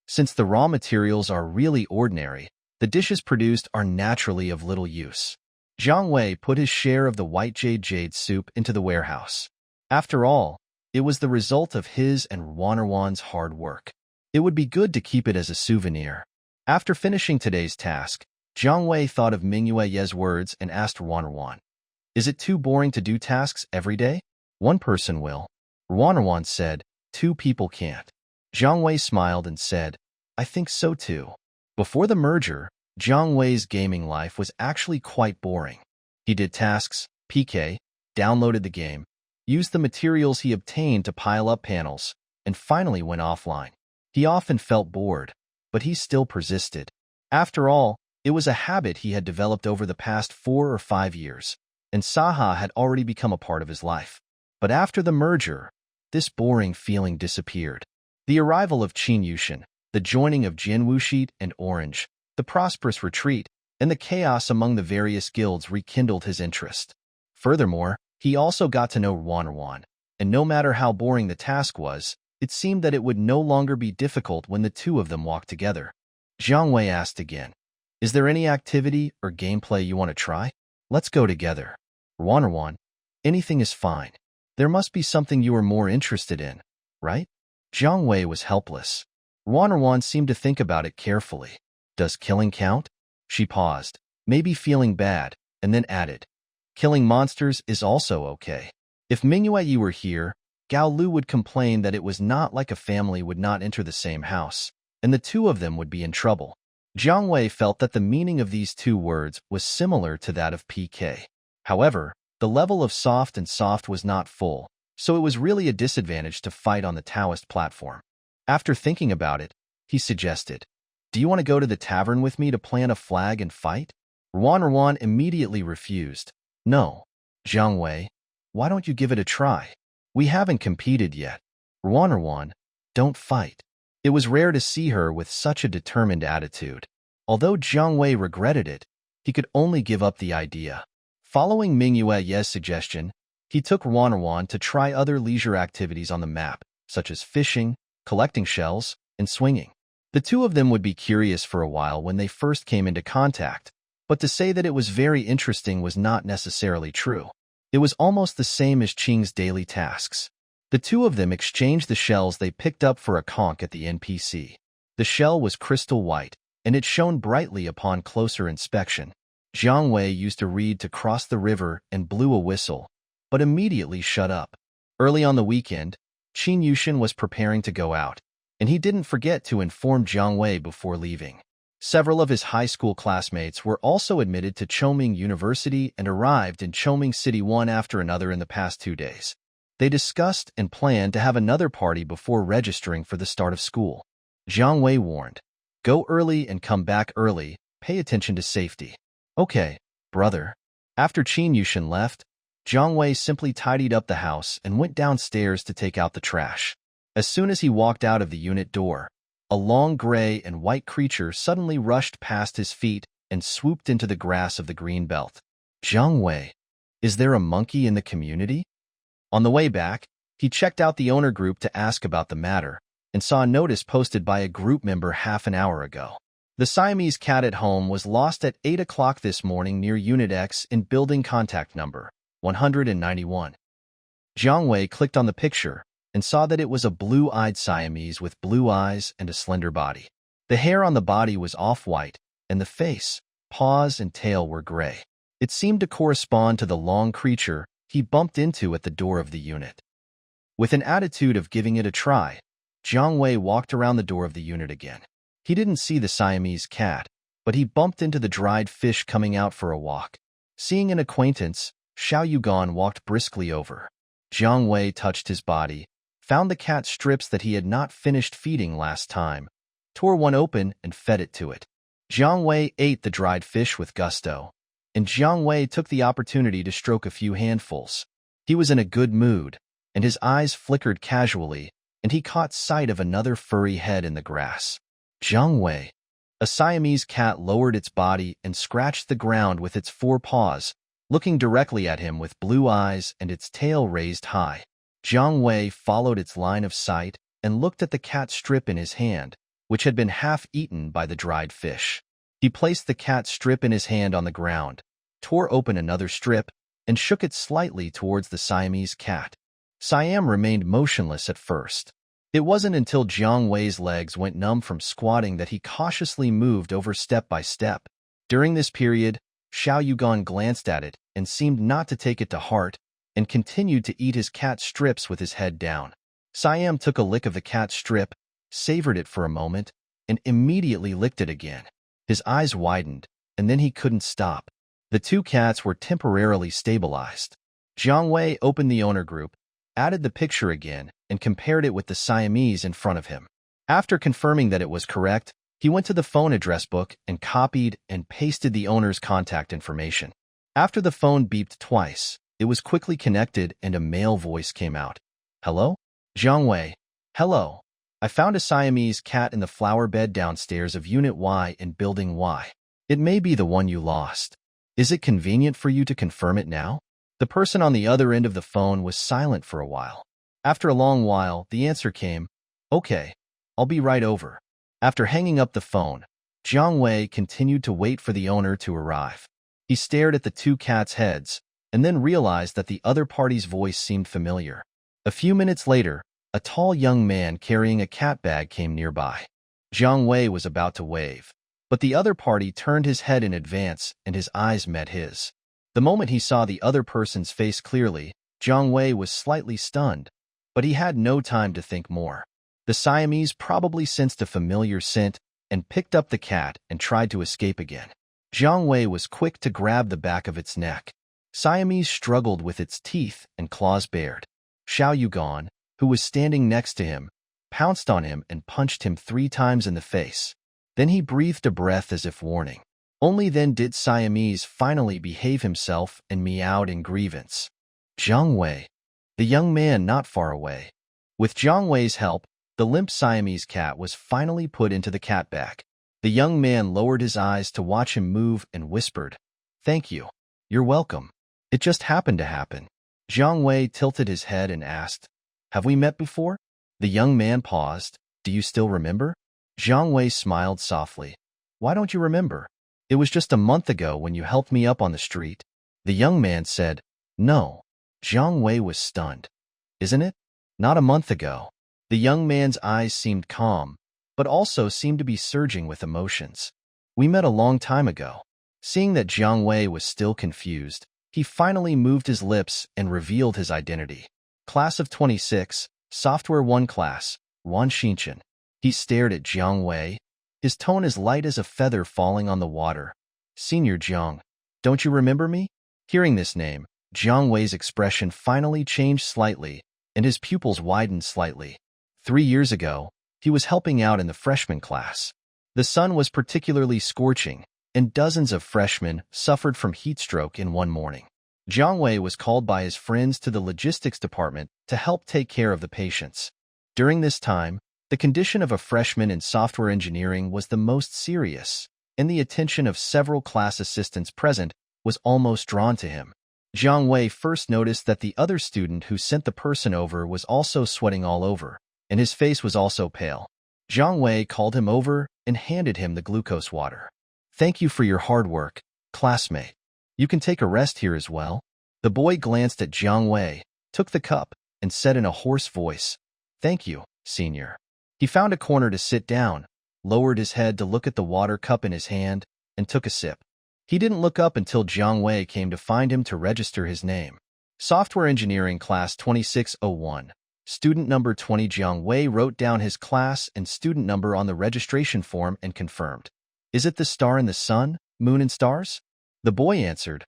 Since the raw materials are really ordinary, the dishes produced are naturally of little use. Jiang Wei put his share of the white jade soup into the warehouse. After all, it was the result of his and Ruan's hard work. It would be good to keep it as a souvenir. After finishing today's task, Jiang Wei thought of Mingyue's words and asked Ruan, is it too boring to do tasks every day? One person will. Ruan said, 2 people can't. Jiang Wei smiled and said, I think so too. Before the merger, Jiang Wei's gaming life was actually quite boring. He did tasks, PK, downloaded the game, used the materials he obtained to pile up panels, and finally went offline. He often felt bored, but he still persisted. After all, it was a habit he had developed over the past 4 or 5 years, and Saha had already become a part of his life. But after the merger, this boring feeling disappeared. The arrival of Qin Yushin, the joining of Jin Wuxi and Orange, the prosperous retreat, and the chaos among the various guilds rekindled his interest. Furthermore, he also got to know Ruan, and no matter how boring the task was, it seemed that it would no longer be difficult when the 2 of them walked together. Jiang Wei asked again, is there any activity or gameplay you want to try? Let's go together. Ruan, anything is fine. There must be something you are more interested in, right? Jiang Wei was helpless. Ruan seemed to think about it carefully. Does killing count? She paused, maybe feeling bad, and then added, killing monsters is also okay. If Mingyue were here, Gao Lu would complain that it was not like a family would not enter the same house, and the 2 of them would be in trouble. Jiang Wei felt that the meaning of these 2 words was similar to that of PK. However, the level of soft was not full, so it was really a disadvantage to fight on the Taoist platform. After thinking about it, he suggested, do you want to go to the tavern with me to plant a flag and fight? Ruan immediately refused. No. Jiang Wei, why don't you give it a try? We haven't competed yet. Ruan, don't fight. It was rare to see her with such a determined attitude. Although Jiang Wei regretted it, he could only give up the idea. Following Mingyue's suggestion, he took Ruan to try other leisure activities on the map, such as fishing, collecting shells, and swinging. The 2 of them would be curious for a while when they first came into contact, but to say that it was very interesting was not necessarily true. It was almost the same as Qing's daily tasks. The 2 of them exchanged the shells they picked up for a conch at the NPC. The shell was crystal white, and it shone brightly upon closer inspection. Jiang Wei used to read to cross the river and blew a whistle, but immediately shut up. Early on the weekend, Qin Yushin was preparing to go out, and he didn't forget to inform Jiang Wei before leaving. Several of his high school classmates were also admitted to Chongming University and arrived in Chongming City one after another in the past 2 days. They discussed and planned to have another party before registering for the start of school. Jiang Wei warned, go early and come back early, pay attention to safety. Okay, brother. After Qin Yushin left, Jiang Wei simply tidied up the house and went downstairs to take out the trash. As soon as he walked out of the unit door, a long gray and white creature suddenly rushed past his feet and swooped into the grass of the green belt. Jiang Wei, is there a monkey in the community? On the way back, he checked out the owner group to ask about the matter and saw a notice posted by a group member half an hour ago. The Siamese cat at home was lost at 8 o'clock this morning near Unit X in building contact number 191. Jiang Wei clicked on the picture and saw that it was a blue-eyed Siamese with blue eyes and a slender body. The hair on the body was off-white, and the face, paws, and tail were gray. It seemed to correspond to the long creature he bumped into at the door of the unit. With an attitude of giving it a try, Jiang Wei walked around the door of the unit again. He didn't see the Siamese cat, but he bumped into the dried fish coming out for a walk. Seeing an acquaintance, Xiao Yugan walked briskly over. Jiang Wei touched his body, found the cat strips that he had not finished feeding last time, tore one open and fed it to it. Jiang Wei ate the dried fish with gusto, and Jiang Wei took the opportunity to stroke a few handfuls. He was in a good mood, and his eyes flickered casually, and he caught sight of another furry head in the grass. Jiang Wei. A Siamese cat lowered its body and scratched the ground with its four paws, looking directly at him with blue eyes and its tail raised high. Jiang Wei followed its line of sight and looked at the cat strip in his hand, which had been half eaten by the dried fish. He placed the cat strip in his hand on the ground, tore open another strip, and shook it slightly towards the Siamese cat. Siam remained motionless at first. It wasn't until Jiang Wei's legs went numb from squatting that he cautiously moved over step by step. During this period, Xiao Yugan glanced at it and seemed not to take it to heart, and continued to eat his cat strips with his head down. Siam took a lick of the cat strip, savored it for a moment, and immediately licked it again. His eyes widened, and then he couldn't stop. The two cats were temporarily stabilized. Jiang Wei opened the owner group, added the picture again, and compared it with the Siamese in front of him. After confirming that it was correct, he went to the phone address book and copied and pasted the owner's contact information. After the phone beeped twice, it was quickly connected and a male voice came out. Hello? Jiang Wei. Hello. I found a Siamese cat in the flower bed downstairs of Unit Y in Building Y. It may be the one you lost. Is it convenient for you to confirm it now? The person on the other end of the phone was silent for a while. After a long while, the answer came, Okay, I'll be right over. After hanging up the phone, Jiang Wei continued to wait for the owner to arrive. He stared at the two cats' heads, and then realized that the other party's voice seemed familiar. A few minutes later, a tall young man carrying a cat bag came nearby. Jiang Wei was about to wave, but the other party turned his head in advance and his eyes met his. The moment he saw the other person's face clearly, Jiang Wei was slightly stunned, but he had no time to think more. The Siamese probably sensed a familiar scent and picked up the cat and tried to escape again. Jiang Wei was quick to grab the back of its neck. Siamese struggled with its teeth and claws bared. Xiao Yugan, who was standing next to him, pounced on him and punched him 3 times in the face. Then he breathed a breath as if warning. Only then did Siamese finally behave himself and meowed in grievance. Jiang Wei. The young man not far away. With Jiang Wei's help, the limp Siamese cat was finally put into the cat bag. The young man lowered his eyes to watch him move and whispered, Thank you. You're welcome. It just happened to happen. Jiang Wei tilted his head and asked, Have we met before? The young man paused. Do you still remember? Jiang Wei smiled softly. Why don't you remember? It was just a month ago when you helped me up on the street. The young man said, No. Jiang Wei was stunned. Isn't it? Not a month ago. The young man's eyes seemed calm, but also seemed to be surging with emotions. We met a long time ago. Seeing that Jiang Wei was still confused, he finally moved his lips and revealed his identity. Class of 26, Software 1 class, Wan Xinchen. He stared at Jiang Wei, his tone as light as a feather falling on the water. Senior Jiang, don't you remember me? Hearing this name, Jiang Wei's expression finally changed slightly, and his pupils widened slightly. 3 years ago, he was helping out in the freshman class. The sun was particularly scorching, and dozens of freshmen suffered from heatstroke in one morning. Jiang Wei was called by his friends to the logistics department to help take care of the patients. During this time, the condition of a freshman in software engineering was the most serious, and the attention of several class assistants present was almost drawn to him. Jiang Wei first noticed that the other student who sent the person over was also sweating all over, and his face was also pale. Jiang Wei called him over and handed him the glucose water. "Thank you for your hard work, classmate. You can take a rest here as well." The boy glanced at Jiang Wei, took the cup, and said in a hoarse voice, "Thank you, senior." He found a corner to sit down, lowered his head to look at the water cup in his hand, and took a sip. He didn't look up until Jiang Wei came to find him to register his name. Software Engineering Class 2601. Student number 20. Jiang Wei wrote down his class and student number on the registration form and confirmed. "Is it the star in the sun, moon and stars?" The boy answered,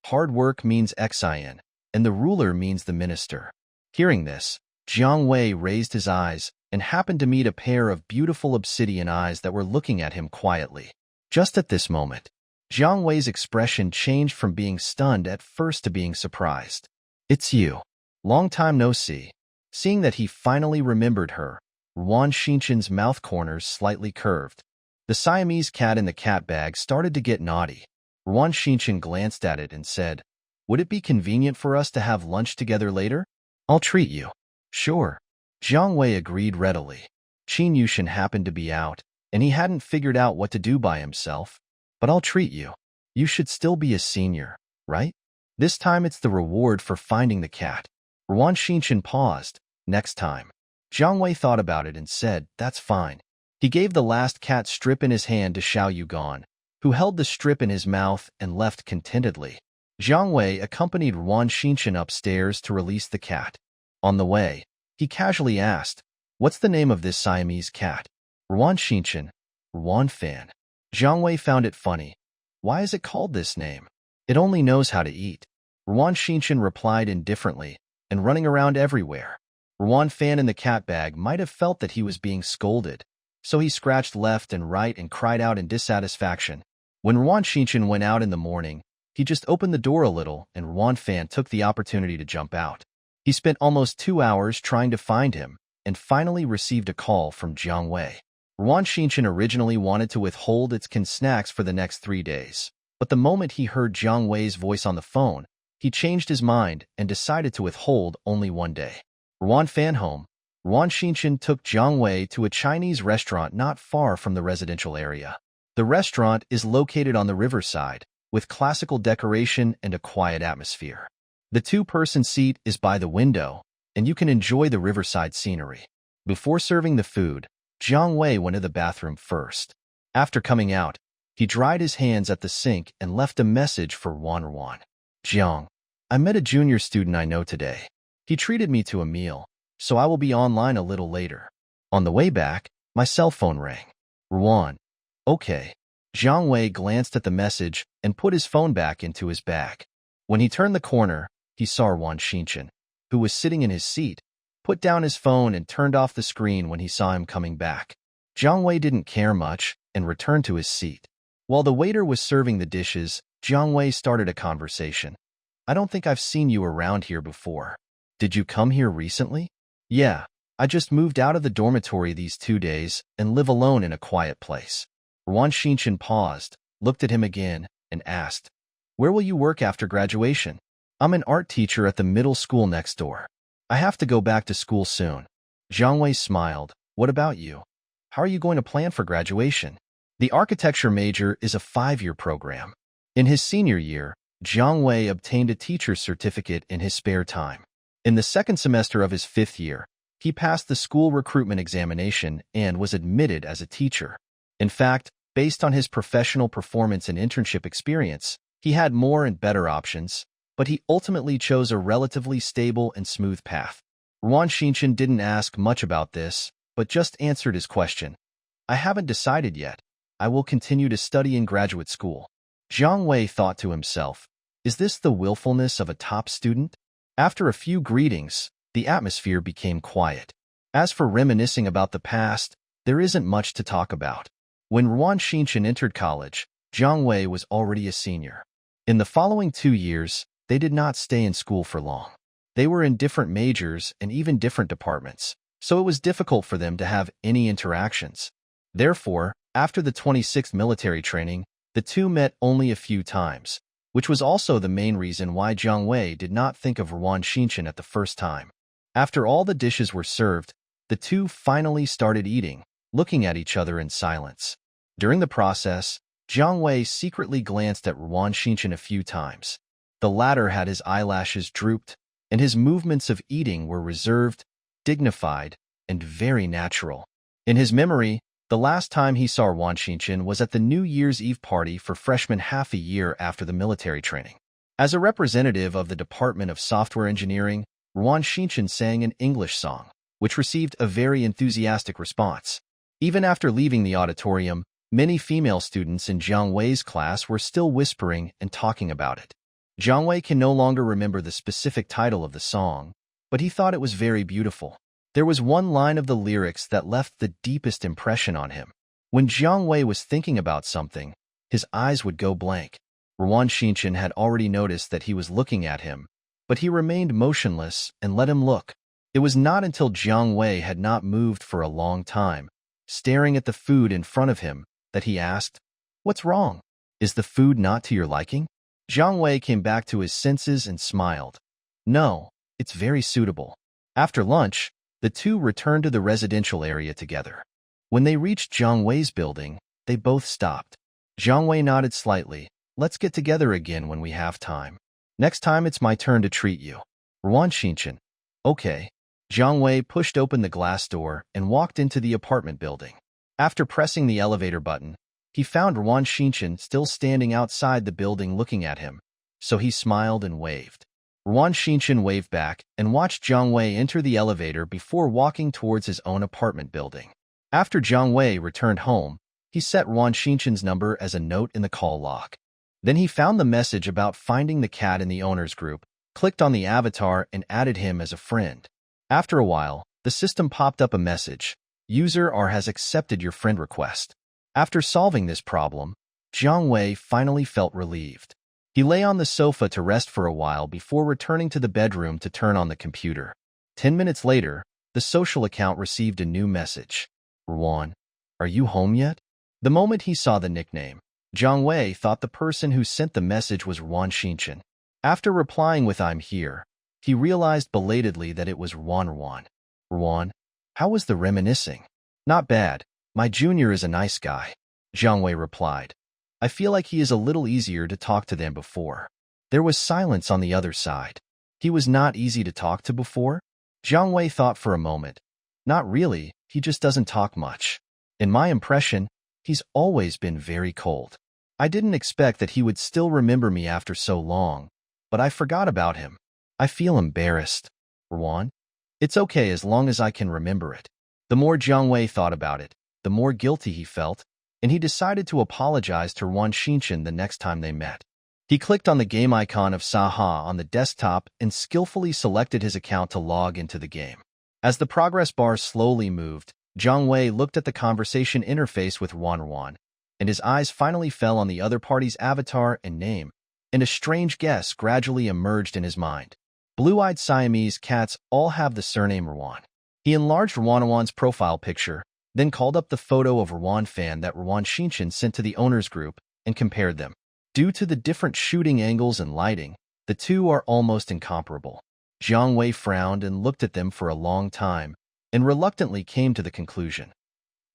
"Hard work means Xin, and the ruler means the minister." Hearing this, Jiang Wei raised his eyes and happened to meet a pair of beautiful obsidian eyes that were looking at him quietly. Just at this moment, Jiang Wei's expression changed from being stunned at first to being surprised. "It's you. Long time no see." Seeing that he finally remembered her, Ruan Xinchen's mouth corners slightly curved. The Siamese cat in the cat bag started to get naughty. Ruan Xinchen glanced at it and said, "Would it be convenient for us to have lunch together later? I'll treat you." "Sure." Jiang Wei agreed readily. Qin Yushin happened to be out, and he hadn't figured out what to do by himself. "But I'll treat you. You should still be a senior, right? This time it's the reward for finding the cat." Ruan Xinchen paused. "Next time." Jiang Wei thought about it and said, "That's fine." He gave the last cat strip in his hand to Xiao Yugan, who held the strip in his mouth and left contentedly. Jiang Wei accompanied Ruan Xinchen upstairs to release the cat. On the way, he casually asked, "What's the name of this Siamese cat?" "Ruan Xinchen." "Ruan Fan." Jiang Wei found it funny. "Why is it called this name? It only knows how to eat." Ruan Xinchen replied indifferently, and running around everywhere. Ruan Fan in the cat bag might have felt that he was being scolded, so he scratched left and right and cried out in dissatisfaction. When Ruan Xinchen went out in the morning, he just opened the door a little, and Ruan Fan took the opportunity to jump out. He spent almost 2 hours trying to find him, and finally received a call from Jiang Wei. Ruan Xinchen originally wanted to withhold its snacks for the next 3 days, but the moment he heard Jiang Wei's voice on the phone, he changed his mind and decided to withhold only 1 day. Ruan Fan home, Ruan Xinchen took Jiang Wei to a Chinese restaurant not far from the residential area. The restaurant is located on the riverside, with classical decoration and a quiet atmosphere. The 2-person seat is by the window, and you can enjoy the riverside scenery. Before serving the food, Jiang Wei went to the bathroom first. After coming out, he dried his hands at the sink and left a message for Ruan. "Jiang, I met a junior student I know today. He treated me to a meal, so I will be online a little later." On the way back, my cell phone rang. "Ruan." "Okay." Jiang Wei glanced at the message and put his phone back into his bag. When he turned the corner, he saw Ruan Xinchen, who was sitting in his seat, put down his phone and turned off the screen when he saw him coming back. Jiang Wei didn't care much and returned to his seat. While the waiter was serving the dishes, Jiang Wei started a conversation. "I don't think I've seen you around here before. Did you come here recently?" "Yeah, I just moved out of the dormitory these 2 days and live alone in a quiet place." Ruan Xinchen paused, looked at him again, and asked, "Where will you work after graduation?" "I'm an art teacher at the middle school next door. I have to go back to school soon." Jiang Wei smiled. "What about you? How are you going to plan for graduation?" The architecture major is a 5-year program. In his senior year, Jiang Wei obtained a teacher's certificate in his spare time. In the second semester of his 5th year, he passed the school recruitment examination and was admitted as a teacher. In fact, based on his professional performance and internship experience, he had more and better options, but he ultimately chose a relatively stable and smooth path. Ruan Xinchen didn't ask much about this, but just answered his question. "I haven't decided yet. I will continue to study in graduate school." Jiang Wei thought to himself, "Is this the willfulness of a top student?" After a few greetings, the atmosphere became quiet. As for reminiscing about the past, there isn't much to talk about. When Ruan Xinchen entered college, Jiang Wei was already a senior. In the following 2 years, they did not stay in school for long. They were in different majors and even different departments, so it was difficult for them to have any interactions. Therefore, after the 26th military training, the two met only a few times, which was also the main reason why Jiang Wei did not think of Ruan Xinchen at the first time. After all the dishes were served, the two finally started eating, looking at each other in silence. During the process, Jiang Wei secretly glanced at Ruan Xinchen a few times. The latter had his eyelashes drooped, and his movements of eating were reserved, dignified, and very natural. In his memory, the last time he saw Ruan Xinchen was at the New Year's Eve party for freshmen half a year after the military training. As a representative of the Department of Software Engineering, Ruan Xinchen sang an English song, which received a very enthusiastic response. Even after leaving the auditorium, many female students in Jiang Wei's class were still whispering and talking about it. Jiang Wei can no longer remember the specific title of the song, but he thought it was very beautiful. There was one line of the lyrics that left the deepest impression on him. When Jiang Wei was thinking about something, his eyes would go blank. Ruan Xinchen had already noticed that he was looking at him, but he remained motionless and let him look. It was not until Jiang Wei had not moved for a long time, staring at the food in front of him, that he asked, "What's wrong? Is the food not to your liking?" Jiang Wei came back to his senses and smiled. "No, it's very suitable." After lunch, the two returned to the residential area together. When they reached Jiang Wei's building, they both stopped. Jiang Wei nodded slightly. "Let's get together again when we have time. Next time it's my turn to treat you." Ruan Xinchen. "Okay." Jiang Wei pushed open the glass door and walked into the apartment building. After pressing the elevator button, he found Ruan Xinchen still standing outside the building looking at him, so he smiled and waved. Ruan Xinchen waved back and watched Jiang Wei enter the elevator before walking towards his own apartment building. After Jiang Wei returned home, he set Ruan Xinchen's number as a note in the call log. Then he found the message about finding the cat in the owners group, clicked on the avatar and added him as a friend. After a while, the system popped up a message. "User R has accepted your friend request." After solving this problem, Jiang Wei finally felt relieved. He lay on the sofa to rest for a while before returning to the bedroom to turn on the computer. 10 minutes later, the social account received a new message. "Ruan, are you home yet?" The moment he saw the nickname, Jiang Wei thought the person who sent the message was Ruan Xinchen. After replying with "I'm here," he realized belatedly that it was Ruan. "Ruan, how was the reminiscing?" "Not bad. My junior is a nice guy," Jiang Wei replied. "I feel like he is a little easier to talk to than before." There was silence on the other side. He was not easy to talk to before? Jiang Wei thought for a moment. Not really, he just doesn't talk much. In my impression, he's always been very cold. I didn't expect that he would still remember me after so long, but I forgot about him. I feel embarrassed. Ruan? It's okay as long as I can remember it. The more Jiang Wei thought about it, the more guilty he felt, and he decided to apologize to Ruan Xinchen the next time they met. He clicked on the game icon of Saha on the desktop and skillfully selected his account to log into the game. As the progress bar slowly moved, Jiang Wei looked at the conversation interface with Ruan, and his eyes finally fell on the other party's avatar and name, and a strange guess gradually emerged in his mind. Blue-eyed Siamese cats all have the surname Ruan. He enlarged Ruan's profile picture, then called up the photo of Ruan fan that Ruan Xinchen sent to the owners group and compared them. Due to the different shooting angles and lighting, the two are almost incomparable. Jiang Wei frowned and looked at them for a long time, and reluctantly came to the conclusion.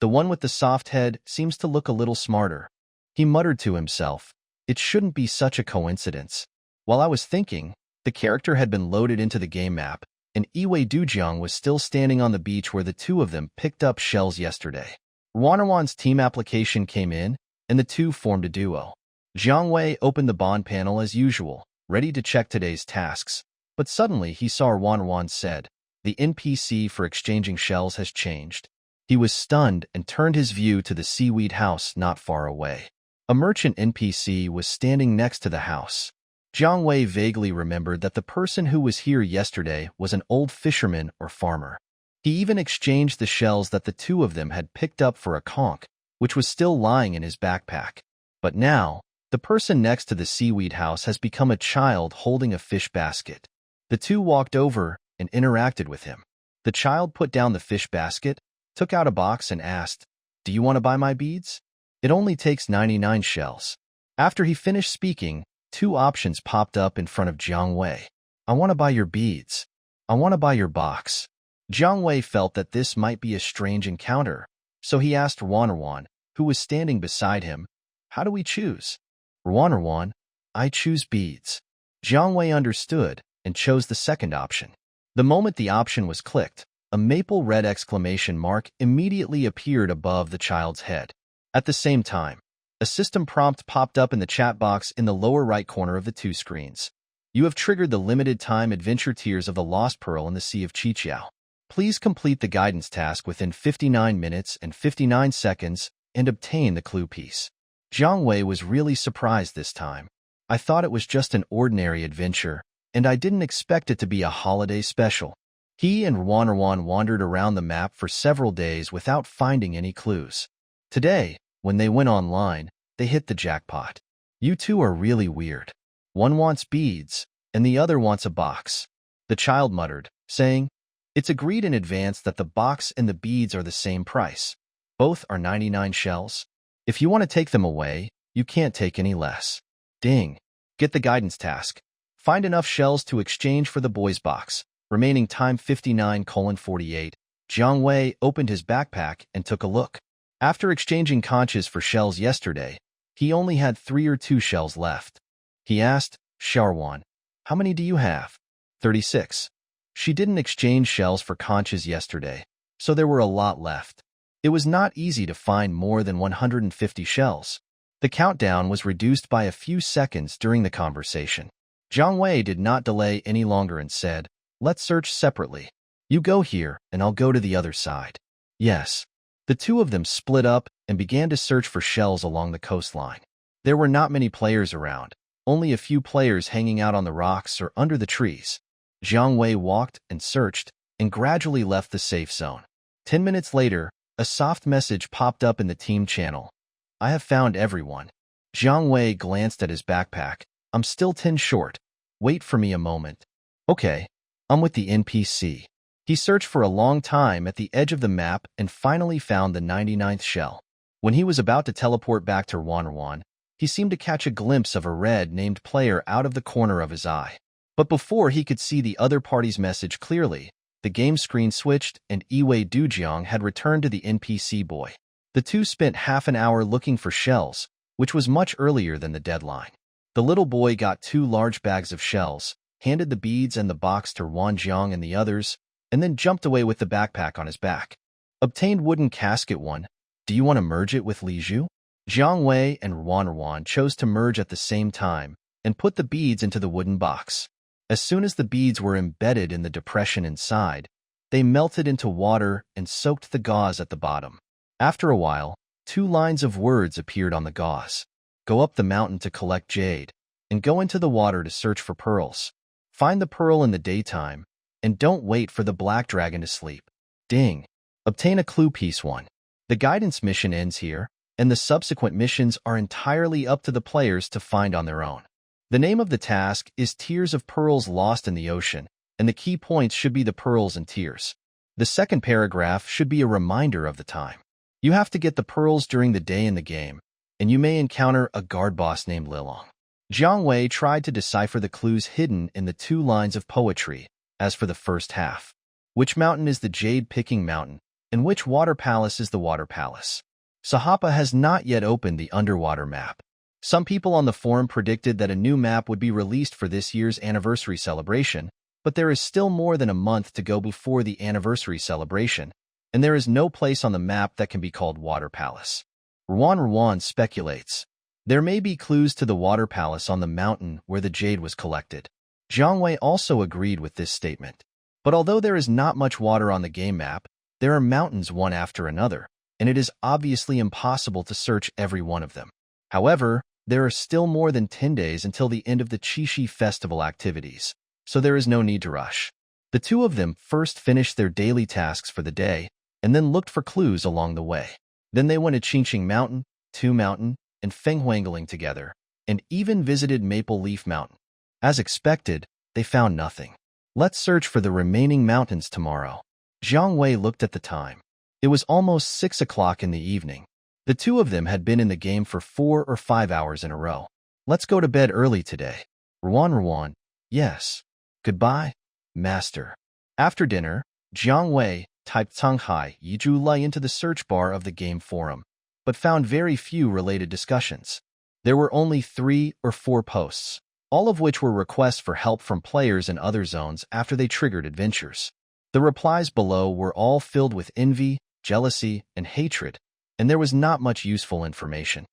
The one with the soft head seems to look a little smarter. He muttered to himself, "It shouldn't be such a coincidence." While I was thinking, the character had been loaded into the game map, and Iwei Dujiang was still standing on the beach where the two of them picked up shells yesterday. Ruan's team application came in, and the two formed a duo. Jiang Wei opened the bond panel as usual, ready to check today's tasks, but suddenly he saw Ruan said, "The NPC for exchanging shells has changed." He was stunned and turned his view to the seaweed house not far away. A merchant NPC was standing next to the house. Jiang Wei vaguely remembered that the person who was here yesterday was an old fisherman or farmer. He even exchanged the shells that the two of them had picked up for a conch, which was still lying in his backpack. But now, the person next to the seaweed house has become a child holding a fish basket. The two walked over and interacted with him. The child put down the fish basket, took out a box and asked, "Do you want to buy my beads? It only takes 99 shells." After he finished speaking, two options popped up in front of Jiang Wei. "I want to buy your beads. I want to buy your box." Jiang Wei felt that this might be a strange encounter, so he asked Ruan, who was standing beside him, "How do we choose?" "Ruan, I choose beads." Jiang Wei understood and chose the second option. The moment the option was clicked, a maple red exclamation mark immediately appeared above the child's head. At the same time, a system prompt popped up in the chat box in the lower right corner of the two screens. "You have triggered the limited-time adventure Tears of the Lost Pearl in the Sea of Qiqiao. Please complete the guidance task within 59 minutes and 59 seconds and obtain the clue piece." Jiang Wei was really surprised this time. "I thought it was just an ordinary adventure, and I didn't expect it to be a holiday special." He and Ruan wandered around the map for several days without finding any clues. Today, when they went online, they hit the jackpot. "You two are really weird. One wants beads, and the other wants a box," the child muttered, saying, "It's agreed in advance that the box and the beads are the same price. Both are 99 shells. If you want to take them away, you can't take any less." Ding. Get the guidance task. Find enough shells to exchange for the boy's box. Remaining time 59:48. Jiang Wei opened his backpack and took a look. After exchanging conches for shells yesterday, he only had 3 or 2 shells left. He asked Xiaoruan, "How many do you have?" 36. She didn't exchange shells for conches yesterday, so there were a lot left. It was not easy to find more than 150 shells. The countdown was reduced by a few seconds during the conversation. Jiang Wei did not delay any longer and said, "Let's search separately. You go here, and I'll go to the other side." Yes. The two of them split up and began to search for shells along the coastline. There were not many players around, only a few players hanging out on the rocks or under the trees. Jiang Wei walked and searched and gradually left the safe zone. 10 minutes later, a soft message popped up in the team channel. "I have found everyone." Jiang Wei glanced at his backpack. "I'm still 10 short. Wait for me a moment." "Okay, I'm with the NPC." He searched for a long time at the edge of the map and finally found the 99th shell. When he was about to teleport back to Ruan, he seemed to catch a glimpse of a red-named player out of the corner of his eye. But before he could see the other party's message clearly, the game screen switched and Iwei Dujiang had returned to the NPC boy. The two spent half an hour looking for shells, which was much earlier than the deadline. The little boy got 2 large bags of shells, handed the beads and the box to Ruanjiang and the others, and then jumped away with the backpack on his back. Obtained wooden casket 1. Do you want to merge it with Li Zhu? Jiang Wei and Ruan chose to merge at the same time and put the beads into the wooden box. As soon as the beads were embedded in the depression inside, they melted into water and soaked the gauze at the bottom. After a while, 2 lines of words appeared on the gauze. "Go up the mountain to collect jade, and go into the water to search for pearls. Find the pearl in the daytime, and don't wait for the black dragon to sleep." Ding. Obtain a clue piece 1. The guidance mission ends here, and the subsequent missions are entirely up to the players to find on their own. The name of the task is Tears of Pearls Lost in the Ocean, and the key points should be the pearls and tears. The second paragraph should be a reminder of the time. You have to get the pearls during the day in the game, and you may encounter a guard boss named Lilong. Jiang Wei tried to decipher the clues hidden in the 2 lines of poetry. As for the first half, which mountain is the jade-picking mountain, and which water palace is the water palace? Sahapa has not yet opened the underwater map. Some people on the forum predicted that a new map would be released for this year's anniversary celebration, but there is still more than a month to go before the anniversary celebration, and there is no place on the map that can be called Water Palace. Ruan speculates. There may be clues to the Water Palace on the mountain where the jade was collected. Jiang Wei also agreed with this statement. But although there is not much water on the game map, there are mountains one after another, and it is obviously impossible to search every one of them. However, there are still more than 10 days until the end of the Qixi festival activities, so there is no need to rush. The two of them first finished their daily tasks for the day, and then looked for clues along the way. Then they went to Qingqing Mountain, Tu Mountain, and fenghuangling together, and even visited Maple Leaf Mountain. As expected, they found nothing. Let's search for the remaining mountains tomorrow. Jiang Wei looked at the time. It was almost 6 o'clock in the evening. The two of them had been in the game for 4 or 5 hours in a row. Let's go to bed early today. Ruan, yes. Goodbye, master. After dinner, Jiang Wei typed Canghai Yizhu Lai into the search bar of the game forum, but found very few related discussions. There were only 3 or 4 posts, all of which were requests for help from players in other zones after they triggered adventures. The replies below were all filled with envy, jealousy, and hatred, and there was not much useful information.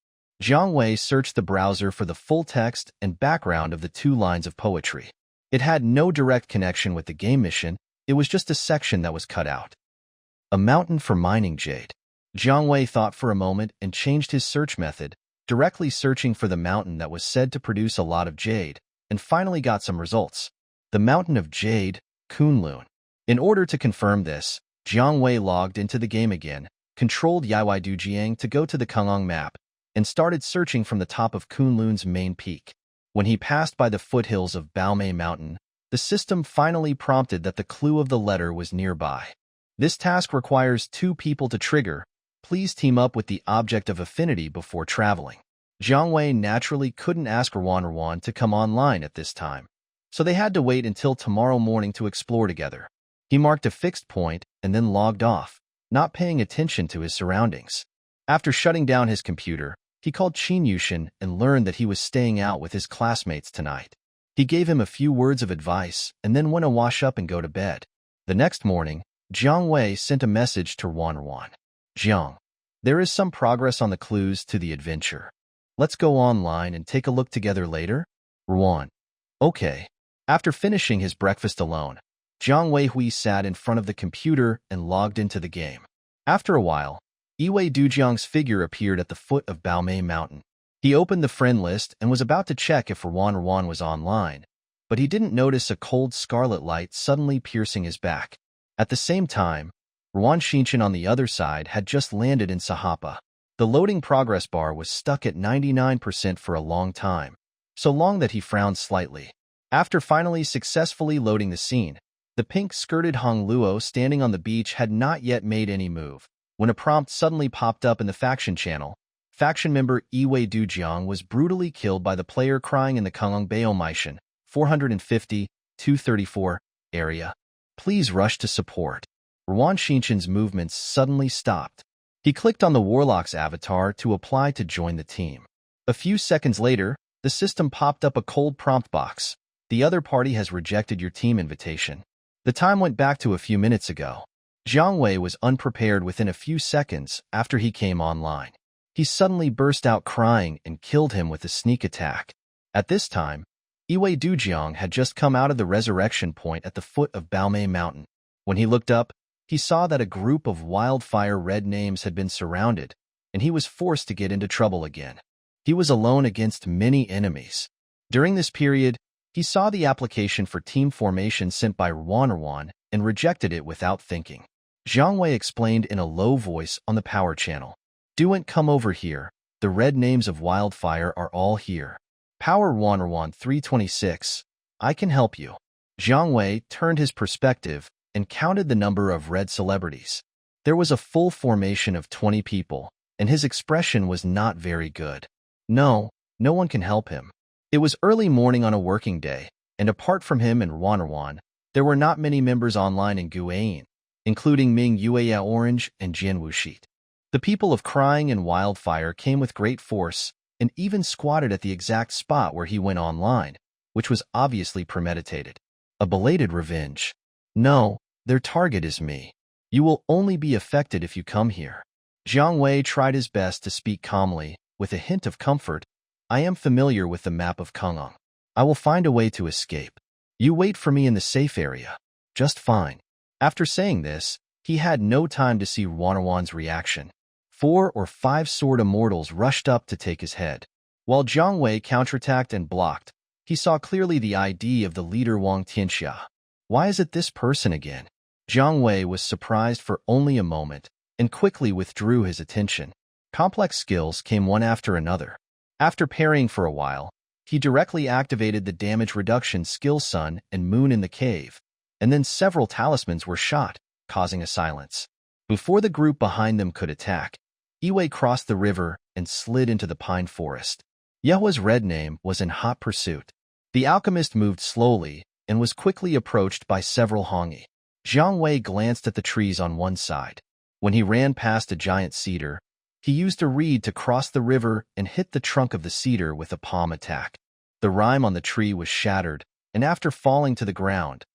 Jiang Wei searched the browser for the full text and background of the 2 lines of poetry. It had no direct connection with the game mission, it was just a section that was cut out. A mountain for mining jade. Jiang Wei thought for a moment and changed his search method, directly searching for the mountain that was said to produce a lot of jade, and finally got some results. The mountain of jade, Kunlun. In order to confirm this, Jiang Wei logged into the game again, controlled Yaoi Dujiang to go to the Kunlun map, and started searching from the top of Kunlun's main peak. When he passed by the foothills of Baomei Mountain, the system finally prompted that the clue of the letter was nearby. This task requires 2 people to trigger. Please team up with the object of affinity before traveling. Jiang Wei naturally couldn't ask Ruan to come online at this time, so they had to wait until tomorrow morning to explore together. He marked a fixed point and then logged off, not paying attention to his surroundings. After shutting down his computer, he called Qin Yushin and learned that he was staying out with his classmates tonight. He gave him a few words of advice and then went to wash up and go to bed. The next morning, Jiang Wei sent a message to Ruan. Jiang, there is some progress on the clues to the adventure. Let's go online and take a look together later? Ruan. Okay. After finishing his breakfast alone, Jiang Wei sat in front of the computer and logged into the game. After a while, Yaoi Dujiang's figure appeared at the foot of Baomei Mountain. He opened the friend list and was about to check if Ruan was online, but he didn't notice a cold scarlet light suddenly piercing his back. At the same time, Ruan Shinchin on the other side had just landed in Sahapa. The loading progress bar was stuck at 99% for a long time, so long that he frowned slightly. After finally successfully loading the scene, the pink-skirted Hong Luo standing on the beach had not yet made any move, when a prompt suddenly popped up in the faction channel. Faction member Yaoi Dujiang was brutally killed by the player crying in the Kunlun Baomeishan, 450-234 area. Please rush to support. Ruan Shinchin's movements suddenly stopped. He clicked on the Warlock's avatar to apply to join the team. A few seconds later, the system popped up a cold prompt box. The other party has rejected your team invitation. The time went back to a few minutes ago. Jiang Wei was unprepared within a few seconds after he came online. He suddenly burst out crying and killed him with a sneak attack. At this time, Yaoi Dujiang had just come out of the resurrection point at the foot of Baomei Mountain. When he looked up, he saw that a group of wildfire red names had been surrounded, and he was forced to get into trouble again. He was alone against many enemies. During this period, he saw the application for team formation sent by Ruan and rejected it without thinking. Jiang Wei explained in a low voice on the power channel. "Duant, come over here. The red names of wildfire are all here. Power Ruan 326. I can help you." Jiang Wei turned his perspective and counted the number of red celebrities. There was a full formation of 20 people, and his expression was not very good. No one can help him. It was early morning on a working day, and apart from him and Ruan, there were not many members online in Guian, including Ming Yueya Orange and Jian Wuxit. The people of Crying and Wildfire came with great force and even squatted at the exact spot where he went online, which was obviously premeditated. A belated revenge. No, their target is me. You will only be affected if you come here. Jiang Wei tried his best to speak calmly, with a hint of comfort. I am familiar with the map of Kunlun. I will find a way to escape. You wait for me in the safe area. Just fine. After saying this, he had no time to see Ruan's reaction. 4 or 5 sword immortals rushed up to take his head. While Jiang Wei counterattacked and blocked, he saw clearly the ID of the leader Wang Tianxia. Why is it this person again? Jiang Wei was surprised for only a moment and quickly withdrew his attention. Complex skills came one after another. After parrying for a while, he directly activated the damage reduction skill Sun and Moon in the cave, and then several talismans were shot, causing a silence. Before the group behind them could attack, Iway crossed the river and slid into the pine forest. Yehua's red name was in hot pursuit. The alchemist moved slowly and was quickly approached by several Hongi. Jiang Wei glanced at the trees on one side. When he ran past a giant cedar, he used a reed to cross the river and hit the trunk of the cedar with a palm attack. The rime on the tree was shattered, and after falling to the ground,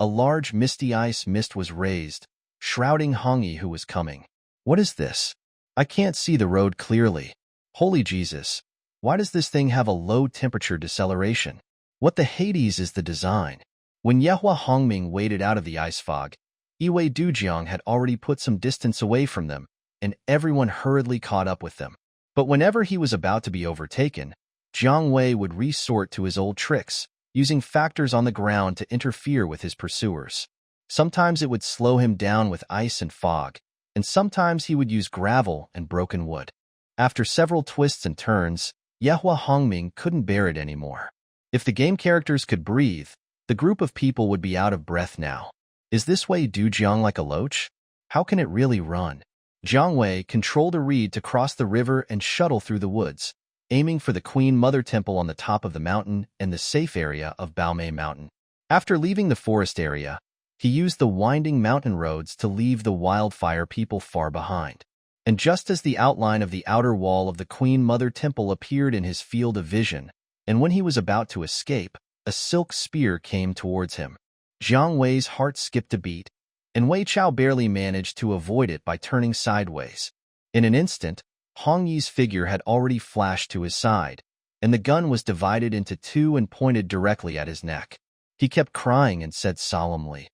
a large misty ice mist was raised, shrouding Hongi who was coming. What is this? I can't see the road clearly. Holy Jesus, why does this thing have a low temperature deceleration? What the Hades is the design? When Yehua Hongming waded out of the ice fog, Iwei Dujiang had already put some distance away from them, and everyone hurriedly caught up with them. But whenever he was about to be overtaken, Jiang Wei would resort to his old tricks, using factors on the ground to interfere with his pursuers. Sometimes it would slow him down with ice and fog, and sometimes he would use gravel and broken wood. After several twists and turns, Yehua Hongming couldn't bear it anymore. If the game characters could breathe, the group of people would be out of breath now. Is this Wei Dujiang like a loach? How can it really run? Jiang Wei controlled a reed to cross the river and shuttle through the woods, aiming for the Queen Mother Temple on the top of the mountain and the safe area of Baomei Mountain. After leaving the forest area, he used the winding mountain roads to leave the wildfire people far behind. And just as the outline of the outer wall of the Queen Mother Temple appeared in his field of vision, and when he was about to escape, a silk spear came towards him. Jiang Wei's heart skipped a beat, and Wei Chao barely managed to avoid it by turning sideways. In an instant, Hong Yi's figure had already flashed to his side, and the gun was divided into two and pointed directly at his neck. He kept crying and said solemnly,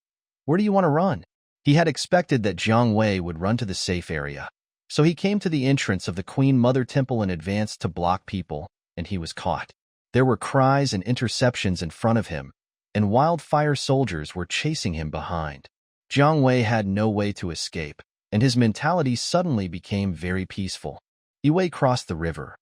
"Where do you want to run?" He had expected that Jiang Wei would run to the safe area, so he came to the entrance of the Queen Mother Temple and advanced to block people, and he was caught. There were cries and interceptions in front of him, and wildfire soldiers were chasing him behind. Jiang Wei had no way to escape, and his mentality suddenly became very peaceful. Iwei crossed the river.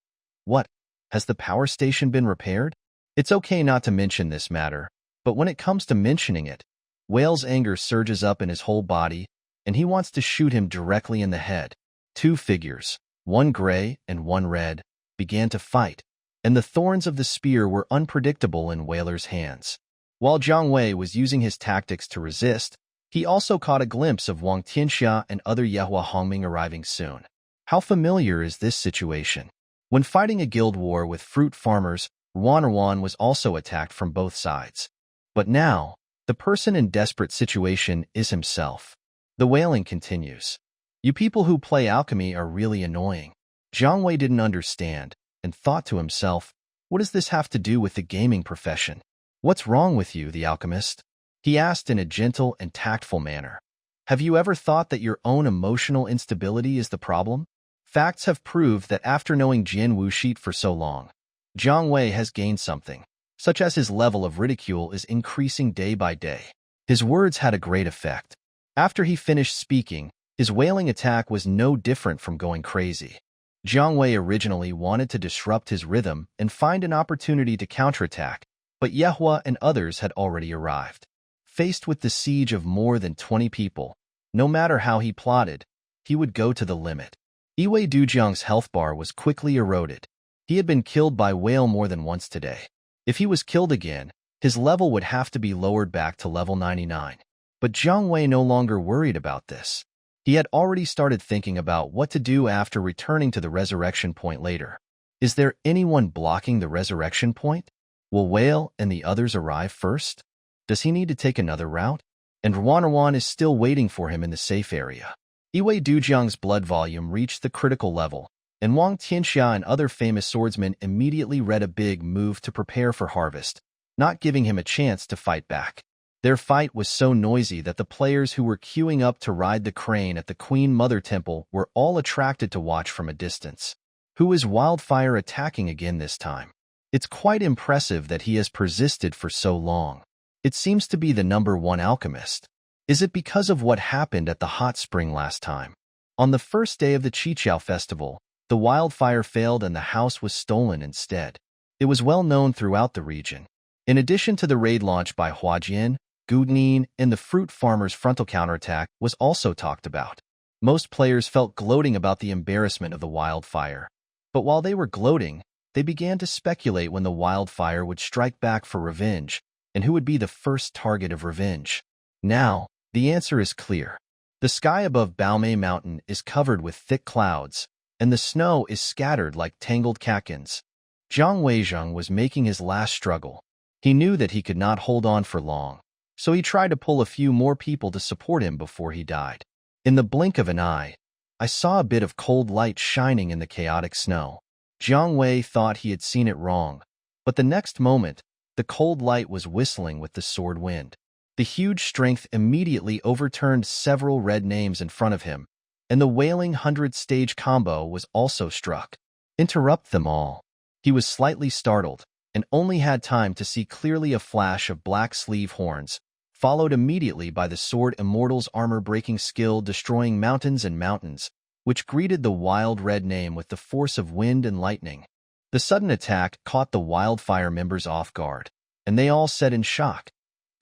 What? Has the power station been repaired? It's okay not to mention this matter, but when it comes to mentioning it, Whale's anger surges up in his whole body, and he wants to shoot him directly in the head. Two figures, one gray and one red, began to fight, and the thorns of the spear were unpredictable in Whaler's hands. While Jiang Wei was using his tactics to resist, he also caught a glimpse of Wang Tianxia and other Yehua Hongming arriving soon. How familiar is this situation? When fighting a guild war with fruit farmers, Ruan was also attacked from both sides. But now, the person in desperate situation is himself. The wailing continues. You people who play alchemy are really annoying. Jiang Wei didn't understand, and thought to himself, what does this have to do with the gaming profession? What's wrong with you, the alchemist? He asked in a gentle and tactful manner. Have you ever thought that your own emotional instability is the problem? Facts have proved that after knowing Jian Wuxi for so long, Jiang Wei has gained something, such as his level of ridicule is increasing day by day. His words had a great effect. After he finished speaking, his wailing attack was no different from going crazy. Jiang Wei originally wanted to disrupt his rhythm and find an opportunity to counterattack, but Yehua and others had already arrived. Faced with the siege of more than 20 people, no matter how he plotted, he would go to the limit. Iwei Dujiang's health bar was quickly eroded. He had been killed by Whale more than once today. If he was killed again, his level would have to be lowered back to level 99. But Jiang Wei no longer worried about this. He had already started thinking about what to do after returning to the resurrection point later. Is there anyone blocking the resurrection point? Will Whale and the others arrive first? Does he need to take another route? And Ruan is still waiting for him in the safe area. Iwei Dujiang's blood volume reached the critical level, and Wang Tianxia and other famous swordsmen immediately read a big move to prepare for harvest, not giving him a chance to fight back. Their fight was so noisy that the players who were queuing up to ride the crane at the Queen Mother Temple were all attracted to watch from a distance. Who is Wildfire attacking again this time? It's quite impressive that he has persisted for so long. It seems to be the #1 alchemist. Is it because of what happened at the hot spring last time? On the first day of the Qiqiao festival, The wildfire failed and the house was stolen instead. It was well known throughout the region. In addition to the raid launched by Huajian, Gunin, and the fruit farmer's frontal counterattack was also talked about. Most players felt gloating about the embarrassment of the wildfire. But while they were gloating, they began to speculate when the wildfire would strike back for revenge, and who would be the first target of revenge. Now, the answer is clear. The sky above Baomei Mountain is covered with thick clouds, and the snow is scattered like tangled catkins. Zhang Weizheng was making his last struggle. He knew that he could not hold on for long, so he tried to pull a few more people to support him before he died. In the blink of an eye, I saw a bit of cold light shining in the chaotic snow. Jiang Wei thought he had seen it wrong, but the next moment, the cold light was whistling with the sword wind. The huge strength immediately overturned several red names in front of him, and the wailing 100-stage combo was also struck. Interrupt them all. He was slightly startled, and only had time to see clearly a flash of black sleeve horns, followed immediately by the sword immortal's armor-breaking skill destroying mountains and mountains, which greeted the wild red name with the force of wind and lightning. The sudden attack caught the wildfire members off guard, and they all said in shock,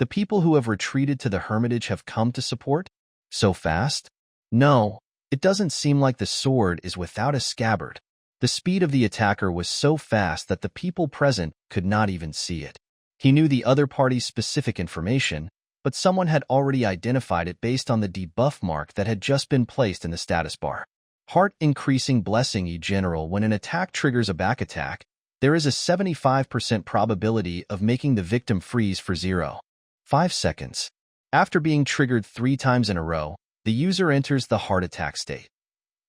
"The people who have retreated to the hermitage have come to support? So fast? No, it doesn't seem like the sword is without a scabbard." The speed of the attacker was so fast that the people present could not even see it. He knew the other party's specific information, but someone had already identified it based on the debuff mark that had just been placed in the status bar. Heart-increasing blessing E general. When an attack triggers a back attack, there is a 75% probability of making the victim freeze for 0.5 seconds. After being triggered 3 times in a row, the user enters the heart attack state.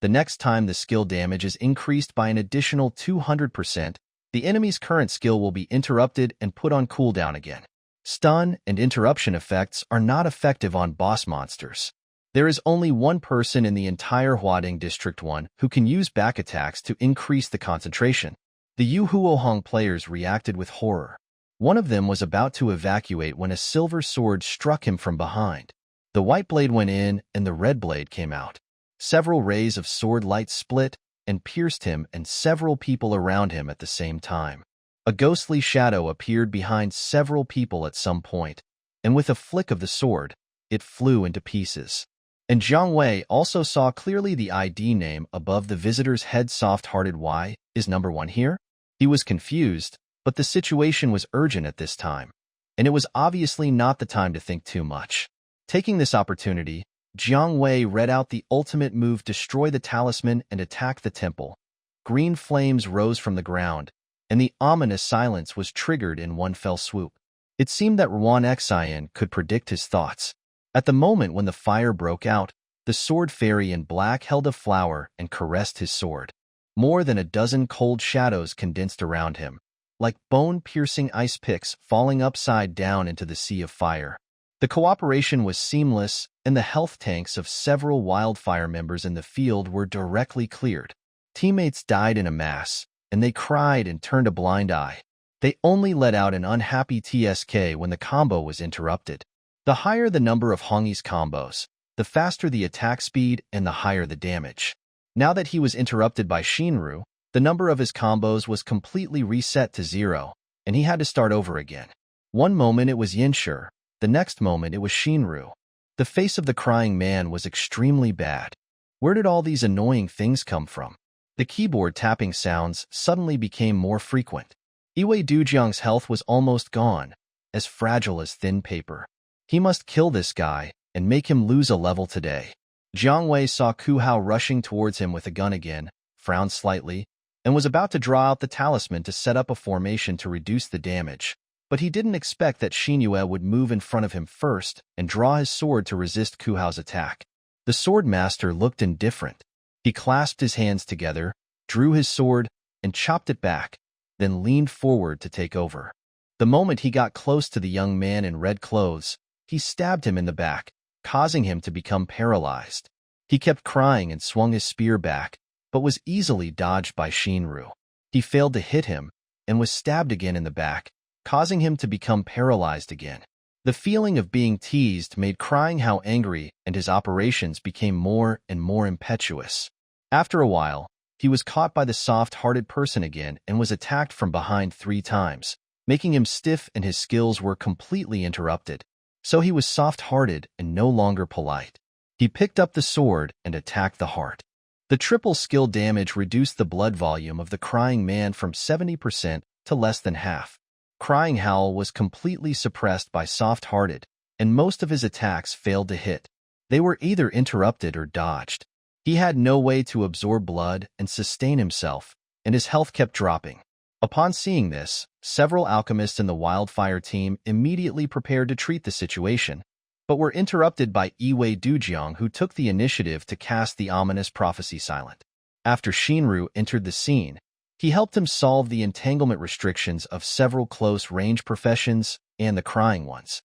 The next time the skill damage is increased by an additional 200%, the enemy's current skill will be interrupted and put on cooldown again. Stun and interruption effects are not effective on boss monsters. There is only one person in the entire Huading District 1 who can use back attacks to increase the concentration. The Yu Huohong players reacted with horror. One of them was about to evacuate when a silver sword struck him from behind. The white blade went in and the red blade came out. Several rays of sword light split and pierced him and several people around him at the same time. A ghostly shadow appeared behind several people at some point, and with a flick of the sword, it flew into pieces. And Zhang Wei also saw clearly the ID name above the visitor's head. Soft-hearted. Why is number 1 here? He was confused, but the situation was urgent at this time, and it was obviously not the time to think too much. Taking this opportunity, Jiang Wei read out the ultimate move: destroy the talisman and attack the temple. Green flames rose from the ground, and the ominous silence was triggered in one fell swoop. It seemed that Ruan Xian could predict his thoughts. At the moment when the fire broke out, the sword fairy in black held a flower and caressed his sword. More than a dozen cold shadows condensed around him, like bone-piercing ice picks falling upside down into the sea of fire. The cooperation was seamless, and the health tanks of several wildfire members in the field were directly cleared. Teammates died in a mass, and they cried and turned a blind eye. They only let out an unhappy TSK when the combo was interrupted. The higher the number of Hongi's combos, the faster the attack speed and the higher the damage. Now that he was interrupted by Shinru, the number of his combos was completely reset to 0, and he had to start over again. One moment it was Yinshi, the next moment it was Shinru. The face of the crying man was extremely bad. Where did all these annoying things come from? The keyboard tapping sounds suddenly became more frequent. Iwei Dujiang's health was almost gone, as fragile as thin paper. He must kill this guy and make him lose a level today. Jiang Wei saw Ku Hao rushing towards him with a gun again, frowned slightly, and was about to draw out the talisman to set up a formation to reduce the damage. But he didn't expect that Xinyue would move in front of him first and draw his sword to resist Ku Hao's attack. The sword master looked indifferent. He clasped his hands together, drew his sword, and chopped it back, then leaned forward to take over. The moment he got close to the young man in red clothes, he stabbed him in the back, causing him to become paralyzed. He kept crying and swung his spear back, but was easily dodged by Shinru. He failed to hit him, and was stabbed again in the back, causing him to become paralyzed again. The feeling of being teased made Crying Hao angry, and his operations became more and more impetuous. After a while, He was caught by the soft-hearted person again and was attacked from behind 3 times, making him stiff and his skills were completely interrupted. So he was soft-hearted and no longer polite. He picked up the sword and attacked the heart. The triple skill damage reduced the blood volume of the crying man from 70% to less than half. Crying Howl was completely suppressed by soft-hearted, and most of his attacks failed to hit. They were either interrupted or dodged. He had no way to absorb blood and sustain himself, and his health kept dropping. Upon seeing this, several alchemists in the Wildfire team immediately prepared to treat the situation, but were interrupted by Iwei Dujiang, who took the initiative to cast the ominous prophecy silent. After Shinru entered the scene, he helped him solve the entanglement restrictions of several close-range professions and the crying ones.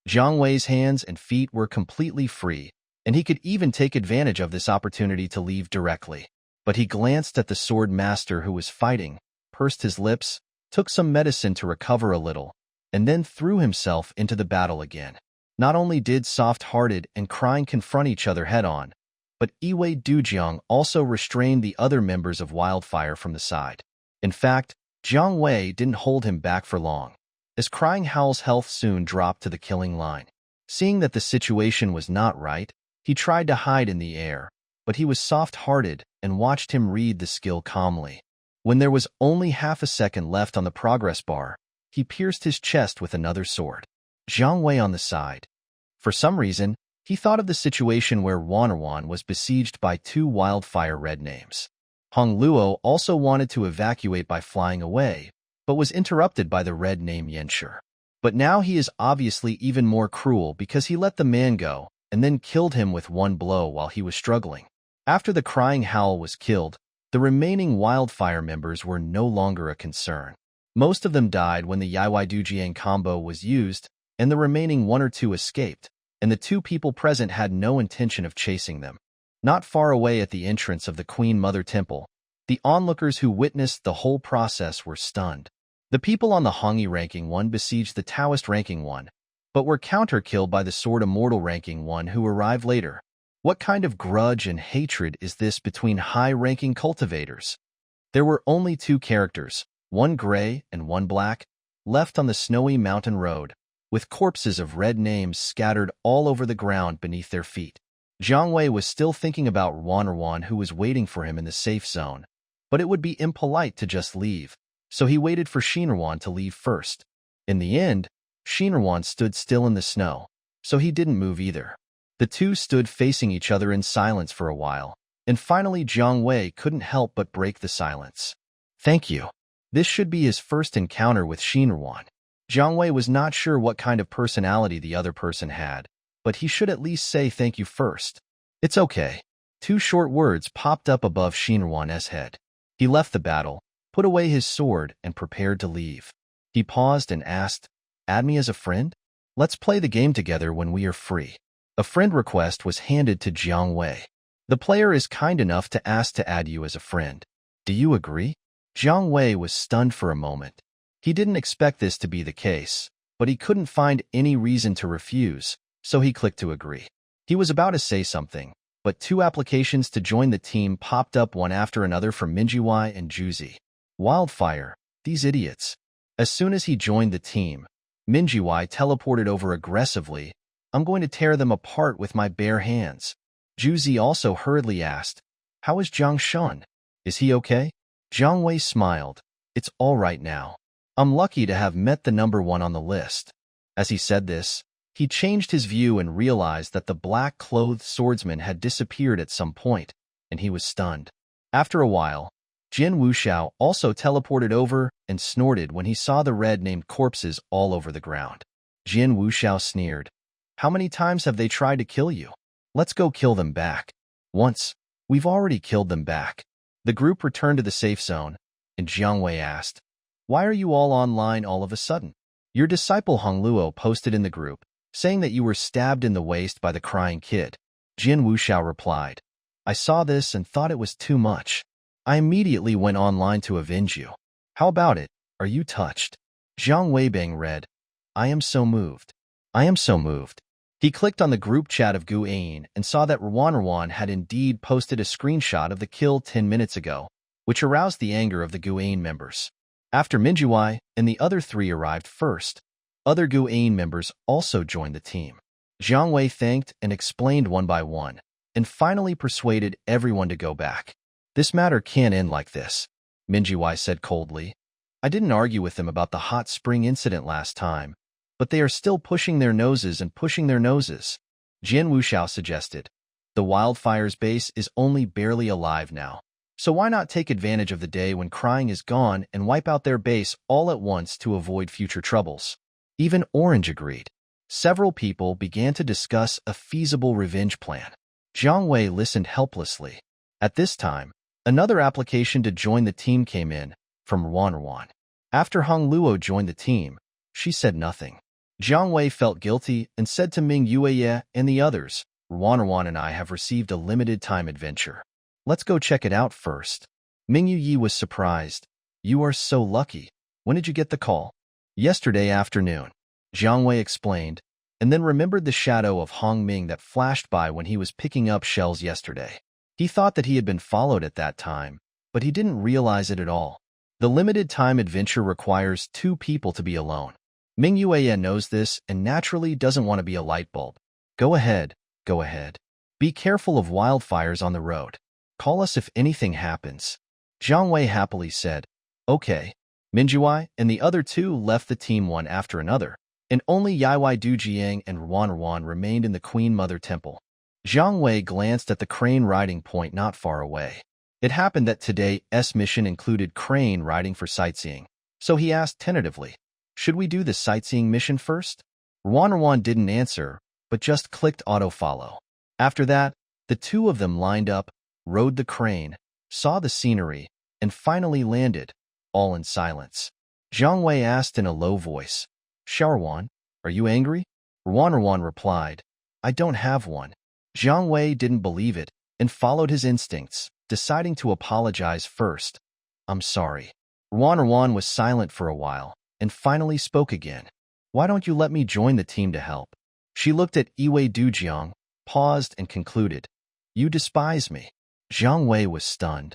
Jiang Wei's hands and feet were completely free, and he could even take advantage of this opportunity to leave directly. But he glanced at the sword master who was fighting, pursed his lips, took some medicine to recover a little, and then threw himself into the battle again. Not only did soft-hearted and crying confront each other head-on, but Iwei Dujiang also restrained the other members of Wildfire from the side. In fact, Jiang Wei didn't hold him back for long, as Crying Howl's health soon dropped to the killing line. Seeing that the situation was not right, he tried to hide in the air, but he was soft-hearted and watched him read the skill calmly. When there was only half a second left on the progress bar, he pierced his chest with another sword. Jiang Wei on the side. For some reason, he thought of the situation where Wannerwan was besieged by 2 Wildfire red names. Hong Luo also wanted to evacuate by flying away, but was interrupted by the red name Yenshur. But now he is obviously even more cruel because he let the man go and then killed him with 1 blow while he was struggling. After the Crying Howl was killed, the remaining Wildfire members were no longer a concern. Most of them died when the Yaoi Dujiang combo was used, and the remaining 1 or 2 escaped, and the 2 people present had no intention of chasing them. Not far away at the entrance of the Queen Mother Temple, the onlookers who witnessed the whole process were stunned. The people on the Hongyi ranking 1 besieged the Taoist ranking 1, but were counter-killed by the Sword Immortal ranking 1 who arrived later. What kind of grudge and hatred is this between high-ranking cultivators? There were only 2 characters, 1 gray and 1 black, left on the snowy mountain road, with corpses of red names scattered all over the ground beneath their feet. Jiang Wei was still thinking about Wannerwan, who was waiting for him in the safe zone, but it would be impolite to just leave, so he waited for Shinruan to leave first. In the end, Shinruan stood still in the snow, so he didn't move either. The 2 stood facing each other in silence for a while, and finally Jiang Wei couldn't help but break the silence. "Thank you." This should be his first encounter with Shinruan. Jiang Wei was not sure what kind of personality the other person had, but he should at least say thank you first. "It's okay." 2 short words popped up above Shinruan's head. He left the battle, put away his sword, and prepared to leave. He paused and asked, "Add me as a friend? Let's play the game together when we are free." A friend request was handed to Jiang Wei. "The player is kind enough to ask to add you as a friend. Do you agree?" Jiang Wei was stunned for a moment. He didn't expect this to be the case, but he couldn't find any reason to refuse, so he clicked to agree. He was about to say something, but 2 applications to join the team popped up one after another from Minjiwai and Juzi. Wildfire, these idiots. As soon as he joined the team, Minjiwai teleported over aggressively. "I'm going to tear them apart with my bare hands." Juzi also hurriedly asked, "How is Jiang Shun? Is he okay?" Jiang Wei smiled. "It's all right now. I'm lucky to have met the number 1 on the list." As he said this, he changed his view and realized that the black-clothed swordsman had disappeared at some point, and he was stunned. After a while, Jin Wuxiao also teleported over and snorted when he saw the red-named corpses all over the ground. Jin Wuxiao sneered, "How many times have they tried to kill you? Let's go kill them back." "Once. We've already killed them back." The group returned to the safe zone, and Jiang Wei asked, "Why are you all online all of a sudden?" "Your disciple Hong Luo posted in the group, saying that you were stabbed in the waist by the crying kid." Jin Wuxiao replied, "I saw this and thought it was too much. I immediately went online to avenge you. How about it? Are you touched?" Jiang Weibang read, "I am so moved. I am so moved." He clicked on the group chat of Gu Ain and saw that Rwan had indeed posted a screenshot of the kill 10 minutes ago, which aroused the anger of the Guane members. After Minjuai and the other three arrived first, other Guane members also joined the team. Jiang Wei thanked and explained one by one, and finally persuaded everyone to go back. This matter can't end like this, Minjuai said coldly. I didn't argue with them about the hot spring incident last time, but they are still pushing their noses and pushing their noses. Jian Wuxiao suggested. The wildfire's base is only barely alive now, so why not take advantage of the day when crying is gone and wipe out their base all at once to avoid future troubles? Even Orange agreed. Several people began to discuss a feasible revenge plan. Jiang Wei listened helplessly. At this time, another application to join the team came in, from Ruan. After Hong Luo joined the team, she said nothing. Jiang Wei felt guilty and said to Ming Yueye and the others, Ruan and I have received a limited-time adventure. Let's go check it out first. Ming Yuyi was surprised. You are so lucky. When did you get the call? Yesterday afternoon, Jiang Wei explained, and then remembered the shadow of Hong Ming that flashed by when he was picking up shells yesterday. He thought that he had been followed at that time, but he didn't realize it at all. The limited-time adventure requires 2 people to be alone. Ming Yueye knows this and naturally doesn't want to be a light bulb. Go ahead. Be careful of wildfires on the road. Call us if anything happens. Jiang Wei happily said, Okay. Minjuai and the other 2 left the team one after another, and only Yaoi Dujiang and Ruan remained in the Queen Mother Temple. Jiang Wei glanced at the crane riding point not far away. It happened that today's mission included crane riding for sightseeing, so he asked tentatively, Should we do the sightseeing mission first? Ruan didn't answer, but just clicked auto-follow. After that, the 2 of them lined up, rode the crane, saw the scenery, and finally landed, all in silence. Jiang Wei asked in a low voice, Shaoruan, are you angry? Ruan replied, I don't have one. Jiang Wei didn't believe it and followed his instincts, deciding to apologize first. I'm sorry. Ruan was silent for a while and finally spoke again. Why don't you let me join the team to help? She looked at Yaoi Dujiang, paused and concluded, You despise me. Jiang Wei was stunned.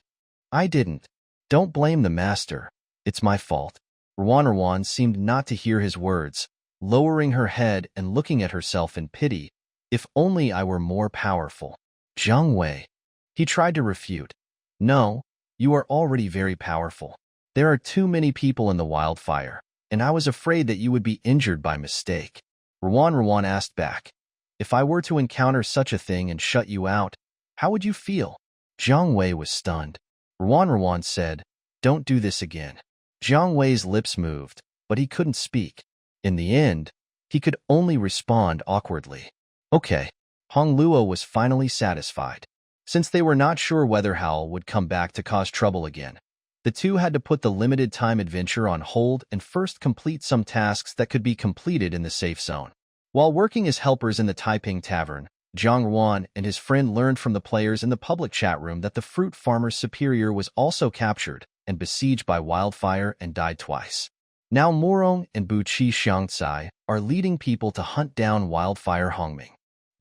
I didn't. Don't blame the master. It's my fault. Ruan seemed not to hear his words, lowering her head and looking at herself in pity. If only I were more powerful. Jiang Wei. He tried to refute. No, you are already very powerful. There are too many people in the wildfire, and I was afraid that you would be injured by mistake. Ruan asked back. If I were to encounter such a thing and shut you out, how would you feel? Jiang Wei was stunned. Ruan said, Don't do this again. Jiang Wei's lips moved, but he couldn't speak. In the end, he could only respond awkwardly. Okay. Hong Luo was finally satisfied. Since they were not sure whether Howl would come back to cause trouble again, the 2 had to put the limited-time adventure on hold and first complete some tasks that could be completed in the safe zone. While working as helpers in the Taiping Tavern, Zhang Ruan and his friend learned from the players in the public chat room that the fruit farmer's superior was also captured and besieged by wildfire and died twice. Now Morong and Bu Qi Xiangcai are leading people to hunt down wildfire Hongming.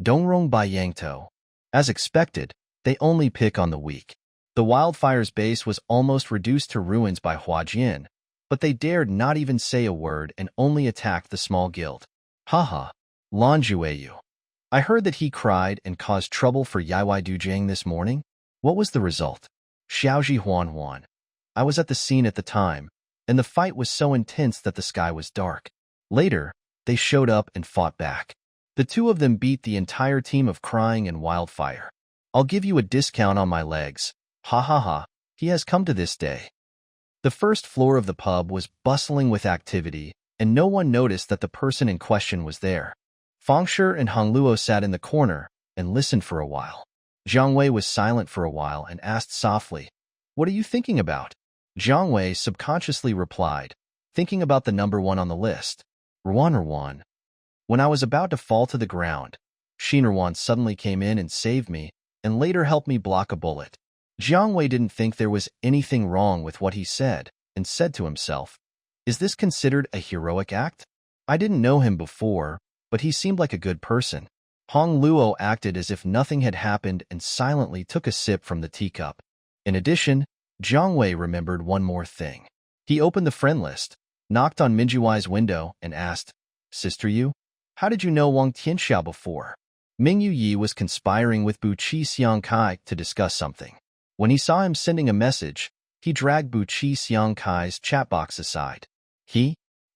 Dongrong by Yangtou. As expected, they only pick on the weak. The wildfire's base was almost reduced to ruins by Huajian, but they dared not even say a word and only attacked the small guild. Haha, Lan Jueyu. I heard that he cried and caused trouble for Yaoi Dujiang this morning. What was the result? Xiaoji Huan. I was at the scene at the time, and the fight was so intense that the sky was dark. Later, they showed up and fought back. The 2 of them beat the entire team of Crying and Wildfire. I'll give you a discount on my legs. Ha. He has come to this day. The first floor of the pub was bustling with activity, and no one noticed that the person in question was there. Fangshi and Hong Luo sat in the corner and listened for a while. Jiang Wei was silent for a while and asked softly, What are you thinking about? Jiang Wei subconsciously replied, Thinking about the number 1 on the list. Ruan. When I was about to fall to the ground, Shinruan suddenly came in and saved me, and later helped me block a bullet. Jiang Wei didn't think there was anything wrong with what he said, and said to himself, Is this considered a heroic act? I didn't know him before, but he seemed like a good person. Hong Luo acted as if nothing had happened and silently took a sip from the teacup. In addition, Jiang Wei remembered one more thing. He opened the friend list, knocked on Mingyui's window, and asked, "Sister Yu, how did you know Wang Tianxia before?" Mingyu Yi was conspiring with Bu Qi Xiangkai to discuss something. When he saw him sending a message, he dragged Bu Qi Xiangkai's chat box aside.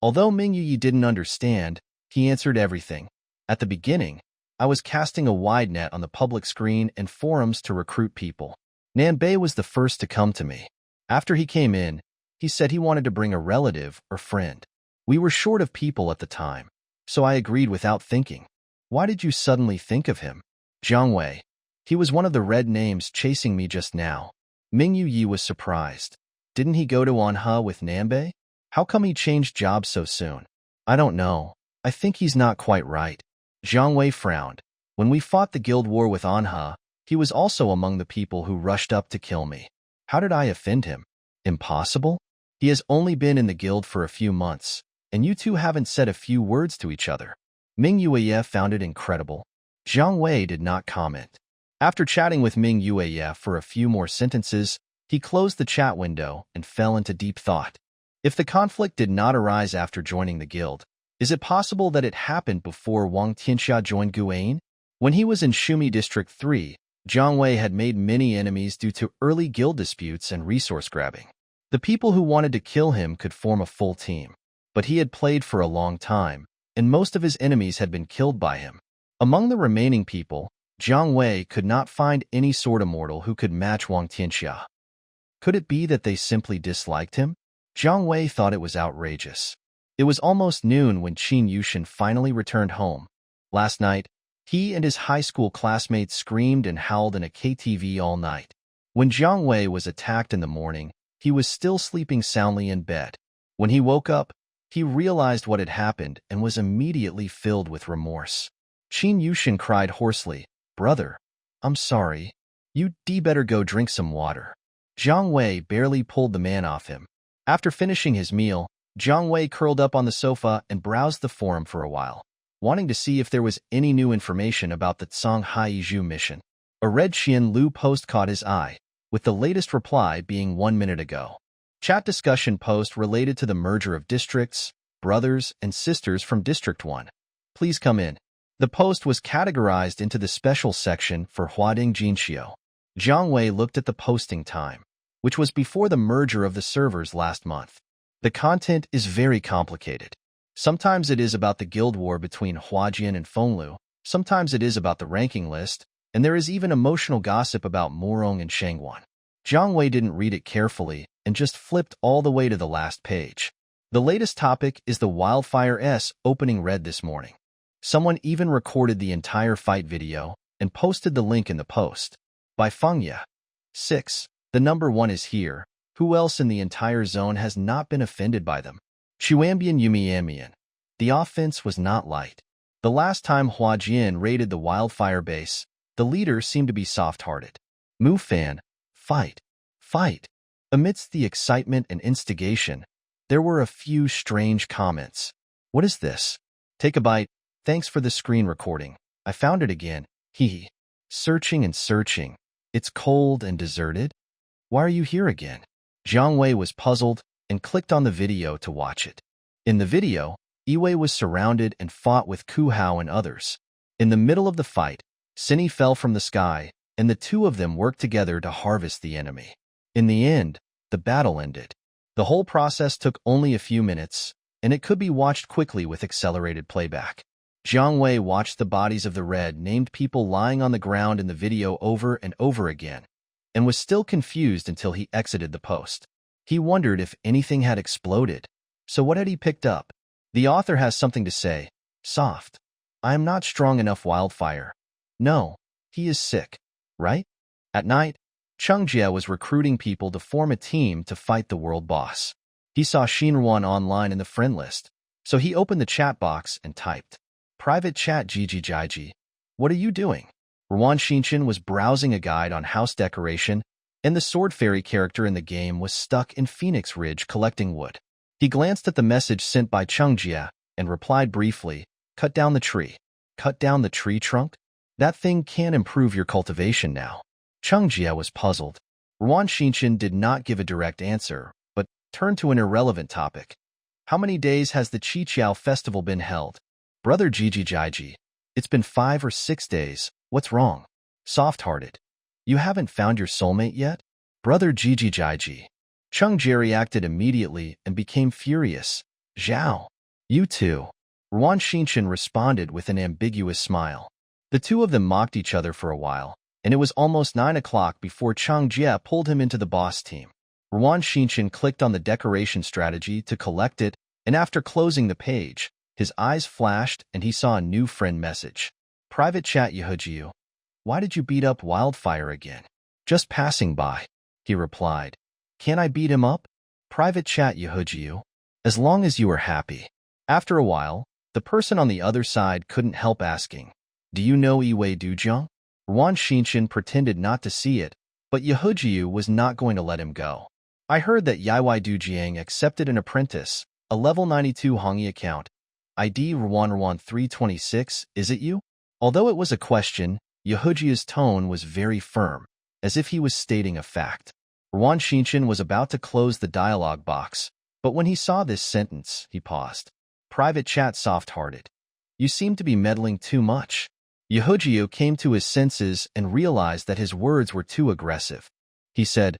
Although Mingyu Yi didn't understand, he answered everything. At the beginning, I was casting a wide net on the public screen and forums to recruit people. Nanbei was the first to come to me. After he came in, he said he wanted to bring a relative or friend. We were short of people at the time, so I agreed without thinking. Why did you suddenly think of him? Jiang Wei. He was one of the red names chasing me just now. Mingyu Yi was surprised. Didn't he go to MANHUA with Nanbei? How come he changed jobs so soon? I don't know. I think he's not quite right. Jiang Wei frowned. When we fought the guild war with MANHUA, he was also among the people who rushed up to kill me. How did I offend him? Impossible? He has only been in the guild for a few months, and you two haven't said a few words to each other. Ming-Yue found it incredible. Jiang Wei did not comment. After chatting with Ming-Yue for a few more sentences, he closed the chat window and fell into deep thought. If the conflict did not arise after joining the guild, is it possible that it happened before Wang Tianxia joined Guan? When he was in Shumi District 3, Jiang Wei had made many enemies due to early guild disputes and resource grabbing. The people who wanted to kill him could form a full team, but he had played for a long time, and most of his enemies had been killed by him. Among the remaining people, Jiang Wei could not find any sword immortal who could match Wang Tianxia. Could it be that they simply disliked him? Jiang Wei thought it was outrageous. It was almost noon when Qin Yushin finally returned home. Last night, he and his high school classmates screamed and howled in a KTV all night. When Jiang Wei was attacked in the morning, he was still sleeping soundly in bed. When he woke up, he realized what had happened and was immediately filled with remorse. Qin Yushin cried hoarsely, "Brother, I'm sorry. You'd better go drink some water." Jiang Wei barely pulled the man off him. After finishing his meal, Jiang Wei curled up on the sofa and browsed the forum for a while, wanting to see if there was any new information about the Tsang Haizhu mission. A red Xian Lu post caught his eye, with the latest reply being 1 minute ago. Chat discussion post related to the merger of districts, brothers, and sisters from District 1. Please come in. The post was categorized into the special section for Huading Jinxiu. Jiang Wei looked at the posting time, which was before the merger of the servers last month. The content is very complicated. Sometimes it is about the guild war between Huajian and Fenglu, sometimes it is about the ranking list, and there is even emotional gossip about Morong and Shangguan. Jiang Wei didn't read it carefully and just flipped all the way to the last page. The latest topic is the Wildfire S opening red this morning. Someone even recorded the entire fight video and posted the link in the post. By Fengya. 6. The number 1 is here. Who else in the entire zone has not been offended by them? Xuanbian Yumiamian. The offense was not light. The last time Huajian raided the Wildfire base, the leader seemed to be soft-hearted. Mu Fan. Fight. Fight. Amidst the excitement and instigation, there were a few strange comments. What is this? Take a bite. Thanks for the screen recording. I found it again. Hee. Searching and searching. It's cold and deserted. Why are you here again? Jiang Wei was puzzled and clicked on the video to watch it. In the video, Iwei was surrounded and fought with Ku Hao and others. In the middle of the fight, Sinny fell from the sky, and the two of them worked together to harvest the enemy. In the end, the battle ended. The whole process took only a few minutes, and it could be watched quickly with accelerated playback. Jiang Wei watched the bodies of the red-named people lying on the ground in the video over and over again, and was still confused until he exited the post. He wondered if anything had exploded. So what had he picked up? The author has something to say. Soft. I am not strong enough, Wildfire. No, he is sick, right? At night, Chungjie was recruiting people to form a team to fight the world boss. He saw Shinruan online in the friend list, so he opened the chat box and typed, "Private chat Gigi Jiji. What are you doing?" Ruan Shinchin was browsing a guide on house decoration, and the Sword Fairy character in the game was stuck in Phoenix Ridge collecting wood. He glanced at the message sent by Chungjie and replied briefly, "Cut down the tree." Cut down the tree trunk? That thing can't improve your cultivation now. Chungjie was puzzled. Ruan Shinshin did not give a direct answer, but turned to an irrelevant topic. How many days has the Qiqiao festival been held? Brother Jiji Jaiji. It's been 5 or 6 days. What's wrong? Soft-hearted. You haven't found your soulmate yet? Brother Jiji Jaiji. Chung Jie reacted immediately and became furious. Zhao. You too. Ruan Shinshin responded with an ambiguous smile. The two of them mocked each other for a while, and it was almost 9 o'clock before Chung Jie pulled him into the boss team. Ruan Shinshin clicked on the decoration strategy to collect it, and after closing the page, his eyes flashed and he saw a new friend message. Private chat Yehujiu. Why did you beat up Wildfire again? Just passing by, he replied. Can I beat him up? Private chat Yehujiu. As long as you are happy. After a while, the person on the other side couldn't help asking, do you know Iwei Dujang? Ruan Shinshin pretended not to see it, but Yehujiu was not going to let him go. I heard that Yaoi Dujiang accepted an apprentice, a level 92 Hongi account. ID Ruan 326, is it you? Although it was a question, Yehujiu's tone was very firm, as if he was stating a fact. Ruan Shinshin was about to close the dialogue box, but when he saw this sentence, he paused. Private chat soft-hearted. You seem to be meddling too much. Yehujiu came to his senses and realized that his words were too aggressive. He said,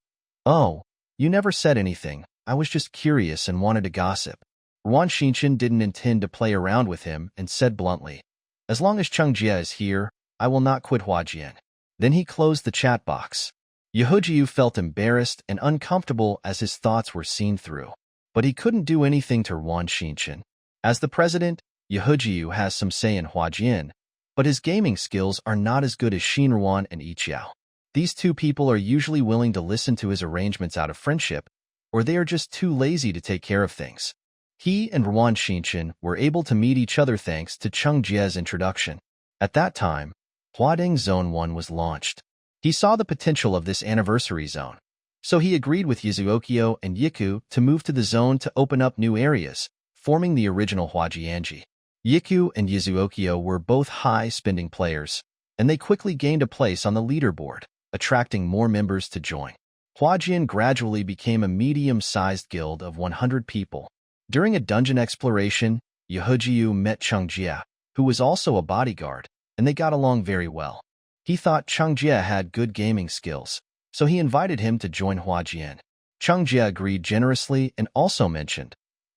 Oh, you never said anything. I was just curious and wanted to gossip. Ruan Shinshin didn't intend to play around with him and said bluntly, As long as Chung Jie is here, I will not quit Huajian. Then he closed the chat box. Yehujiu felt embarrassed and uncomfortable as his thoughts were seen through. But he couldn't do anything to Ruan Shinshin. As the president, Yehujiu has some say in Huajian, but his gaming skills are not as good as Shinruan and Ichiao. These two people are usually willing to listen to his arrangements out of friendship, or they are just too lazy to take care of things. He and Ruan Shinshin were able to meet each other thanks to Chung Jie's introduction. At that time, Huadeng Zone 1 was launched. He saw the potential of this anniversary zone, so he agreed with Yuzukyo and Yiku to move to the zone to open up new areas, forming the original Huajianji. Yiku and Yuzukyo were both high-spending players, and they quickly gained a place on the leaderboard, attracting more members to join. Huajian gradually became a medium-sized guild of 100 people. During a dungeon exploration, Yehujiu met Chung Jie, who was also a bodyguard, and they got along very well. He thought Chung Jie had good gaming skills, so he invited him to join Huajian. Chung Jie agreed generously and also mentioned,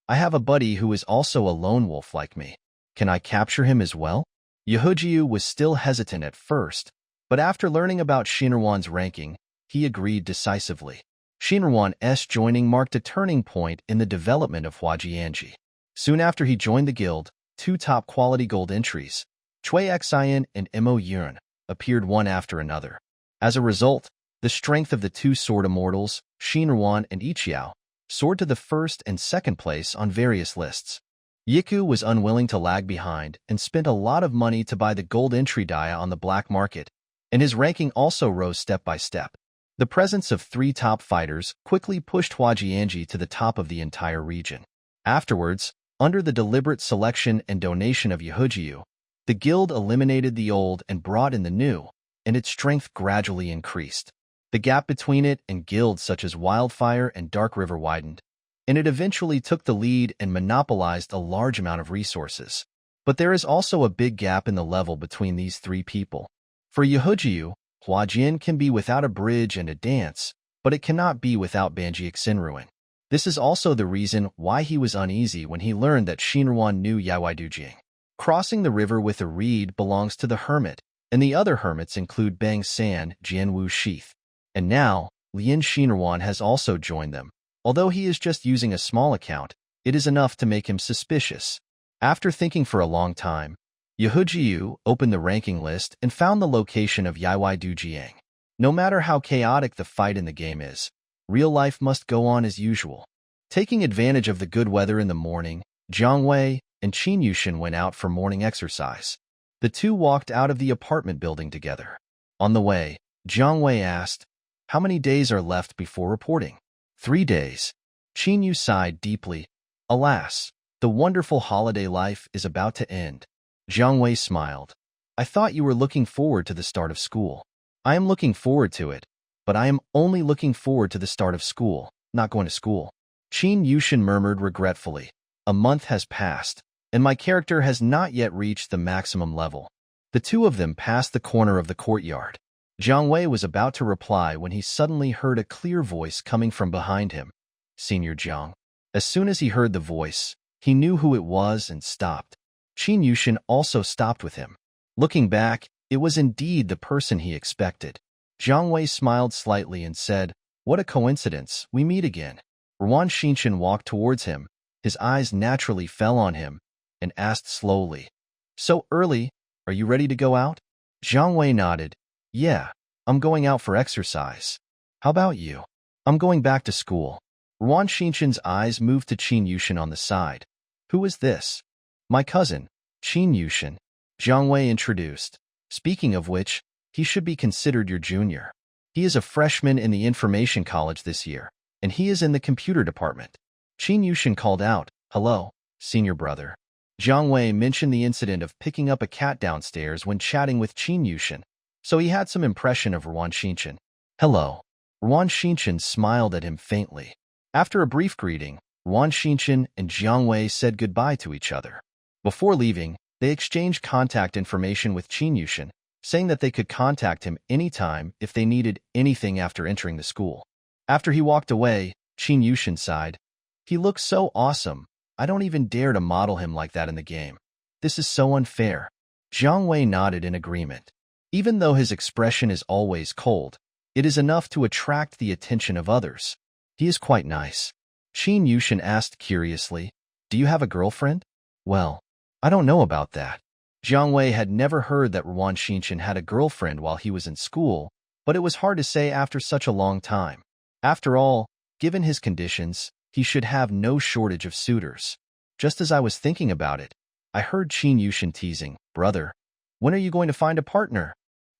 I have a buddy who is also a lone wolf like me. Can I capture him as well? Yehujiu was still hesitant at first, but after learning about Shinruan's ranking, he agreed decisively. Shinruan's joining marked a turning point in the development of Huajianji. Soon after he joined the guild, two top-quality gold entries, Chui Xian and Mo Yuan, appeared one after another. As a result, the strength of the two sword immortals, Shinruan and Ichiao, soared to the first and second place on various lists. Yiku was unwilling to lag behind and spent a lot of money to buy the gold entry dia on the black market, and his ranking also rose step by step. The presence of three top fighters quickly pushed Huajianji to the top of the entire region. Afterwards, under the deliberate selection and donation of Yehujiu, the guild eliminated the old and brought in the new, and its strength gradually increased. The gap between it and guilds such as Wildfire and Dark River widened, and it eventually took the lead and monopolized a large amount of resources. But there is also a big gap in the level between these three people. For Yehujiu, Huajian can be without a bridge and a dance, but it cannot be without Banji Xinruan. This is also the reason why he was uneasy when he learned that Shinruan knew Yaoi Dujiang. Crossing the river with a reed belongs to the hermit, and the other hermits include Bang San, Jianwu Sheath. And now, Lien Shinruan has also joined them. Although he is just using a small account, it is enough to make him suspicious. After thinking for a long time, Yehujiu opened the ranking list and found the location of Yaoi Dujiang. No matter how chaotic the fight in the game is, real life must go on as usual. Taking advantage of the good weather in the morning, Jiang Wei and Qin Yushin went out for morning exercise. The two walked out of the apartment building together. On the way, Jiang Wei asked, How many days are left before reporting? 3 days. Qin Yu sighed deeply. Alas, the wonderful holiday life is about to end. Jiang Wei smiled. I thought you were looking forward to the start of school. I am looking forward to it, but I am only looking forward to the start of school, not going to school. Qin Yushin murmured regretfully. A month has passed, and my character has not yet reached the maximum level. The two of them passed the corner of the courtyard. Jiang Wei was about to reply when he suddenly heard a clear voice coming from behind him. Senior Jiang. As soon as he heard the voice, he knew who it was and stopped. Qin Yushin also stopped with him. Looking back, it was indeed the person he expected. Jiang Wei smiled slightly and said, "What a coincidence, we meet again." Ruan Xinshan walked towards him. His eyes naturally fell on him and asked slowly, "So early, are you ready to go out?" Jiang Wei nodded. "Yeah, I'm going out for exercise. How about you?" "I'm going back to school." Ruan Xinshan's eyes moved to Qin Yushin on the side. "Who is this?" "My cousin, Qin Yushin," Jiang Wei introduced. "Speaking of which, he should be considered your junior. He is a freshman in the information college this year, and he is in the computer department." Qin Yushin called out, "Hello, senior brother." Jiang Wei mentioned the incident of picking up a cat downstairs when chatting with Qin Yushin, so he had some impression of Ruan Xinshan. "Hello." Ruan Xinshan smiled at him faintly. After a brief greeting, Ruan Xinshan and Jiang Wei said goodbye to each other. Before leaving, they exchanged contact information with Qin Yushin, saying that they could contact him anytime if they needed anything after entering the school. After he walked away, Qin Yushin sighed. "He looks so awesome. I don't even dare to model him like that in the game. This is so unfair." Jiang Wei nodded in agreement. Even though his expression is always cold, it is enough to attract the attention of others. "He is quite nice." Qin Yushin asked curiously, "Do you have a girlfriend?" "Well, I don't know about that." Jiang Wei had never heard that Ruan Xinshan had a girlfriend while he was in school, but it was hard to say after such a long time. After all, given his conditions, he should have no shortage of suitors. Just as I was thinking about it, I heard Qin Yushin teasing, "Brother, when are you going to find a partner?"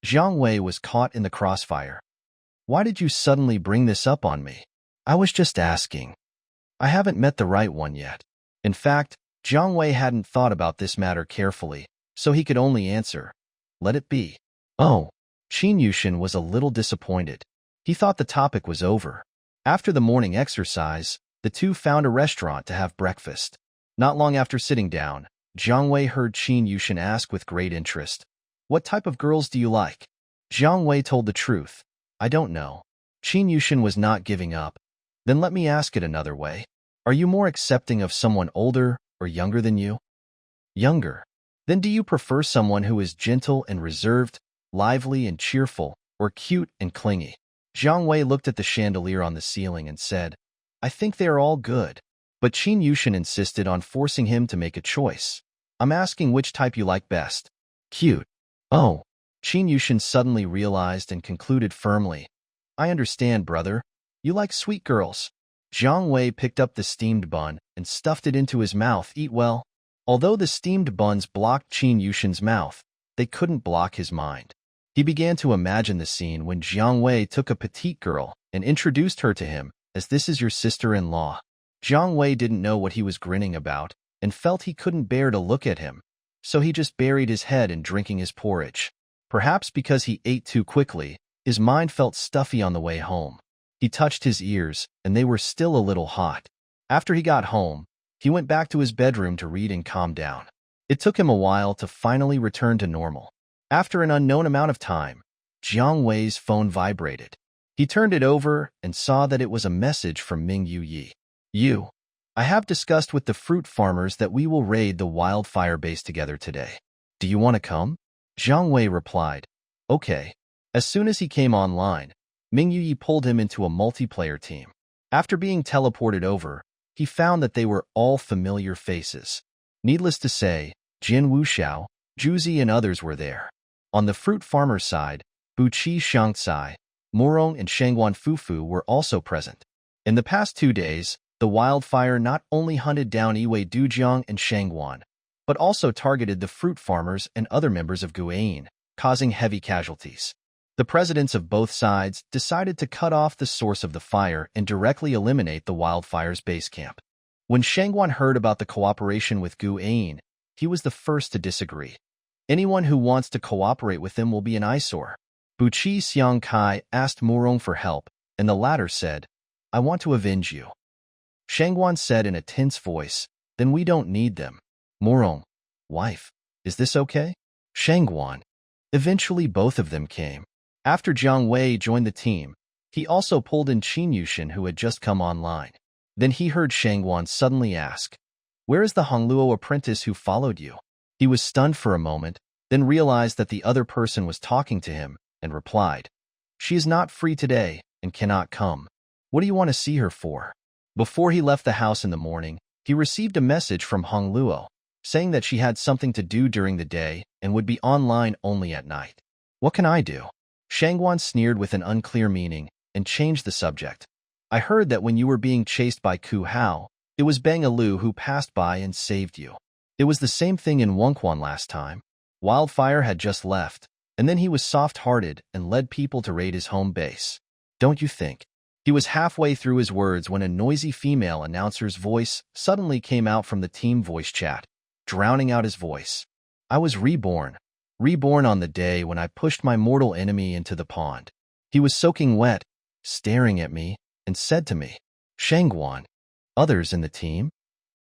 Jiang Wei was caught in the crossfire. "Why did you suddenly bring this up on me?" "I was just asking. I haven't met the right one yet." In fact, Jiang Wei hadn't thought about this matter carefully, so he could only answer, "Let it be." Oh, Qin Yushin was a little disappointed. He thought the topic was over. After the morning exercise, the two found a restaurant to have breakfast. Not long after sitting down, Jiang Wei heard Qin Yushin ask with great interest, "What type of girls do you like?" Jiang Wei told the truth. "I don't know." Qin Yushin was not giving up. "Then let me ask it another way. Are you more accepting of someone older or younger than you?" "Younger." "Then do you prefer someone who is gentle and reserved, lively and cheerful, or cute and clingy?" Jiang Wei looked at the chandelier on the ceiling and said, "I think they are all good." But Qin Yushin insisted on forcing him to make a choice. "I'm asking which type you like best." "Cute." "Oh." Qin Yushin suddenly realized and concluded firmly, "I understand, brother. You like sweet girls." Jiang Wei picked up the steamed bun and stuffed it into his mouth. "Eat well." Although the steamed buns blocked Qin Yushin's mouth, they couldn't block his mind. He began to imagine the scene when Jiang Wei took a petite girl and introduced her to him as, "This is your sister-in-law." Jiang Wei didn't know what he was grinning about and felt he couldn't bear to look at him, so he just buried his head in drinking his porridge. Perhaps because he ate too quickly, his mind felt stuffy on the way home. He touched his ears, and they were still a little hot. After he got home, he went back to his bedroom to read and calm down. It took him a while to finally return to normal. After an unknown amount of time, Jiang Wei's phone vibrated. He turned it over and saw that it was a message from Ming Yu. I have discussed with the fruit farmers that we will raid the wildfire base together today. Do you want to come?" Jiang Wei replied, "Okay." As soon as he came online, Ming Yu pulled him into a multiplayer team. After being teleported over, he found that they were all familiar faces. Needless to say, Jin Wuxiao, Juzi and others were there. On the fruit farmer's side, Buqi Shangcai, Morong and Shangguan Fufu were also present. In the past 2 days, the wildfire not only hunted down Iwei Dujiang and Shangguan, but also targeted the fruit farmers and other members of Guayin, causing heavy casualties. The presidents of both sides decided to cut off the source of the fire and directly eliminate the wildfire's base camp. When Shangguan heard about the cooperation with Guayin, he was the first to disagree. Anyone who wants to cooperate with them will be an eyesore. Buqi Xiangkai asked Murong for help, and the latter said, I want to avenge you. Shangguan said in a tense voice, then we don't need them. Murong, wife, is this okay? Shangguan. Eventually both of them came. After Jiang Wei joined the team, he also pulled in Qin Yushin, who had just come online. Then he heard Shangguan suddenly ask, where is the Hongluo apprentice who followed you? He was stunned for a moment, then realized that the other person was talking to him, and replied, she is not free today and cannot come. What do you want to see her for? Before he left the house in the morning, he received a message from Hongluo, saying that she had something to do during the day and would be online only at night. What can I do? Shangguan sneered with an unclear meaning and changed the subject. I heard that when you were being chased by Ku Hao, it was Bang Alu who passed by and saved you. It was the same thing in Wengquan last time. Wildfire had just left, and then he was soft-hearted and led people to raid his home base. Don't you think? He was halfway through his words when a noisy female announcer's voice suddenly came out from the team voice chat, drowning out his voice. I was reborn on the day when I pushed my mortal enemy into the pond. He was soaking wet, staring at me, and said to me, Shangguan, others in the team?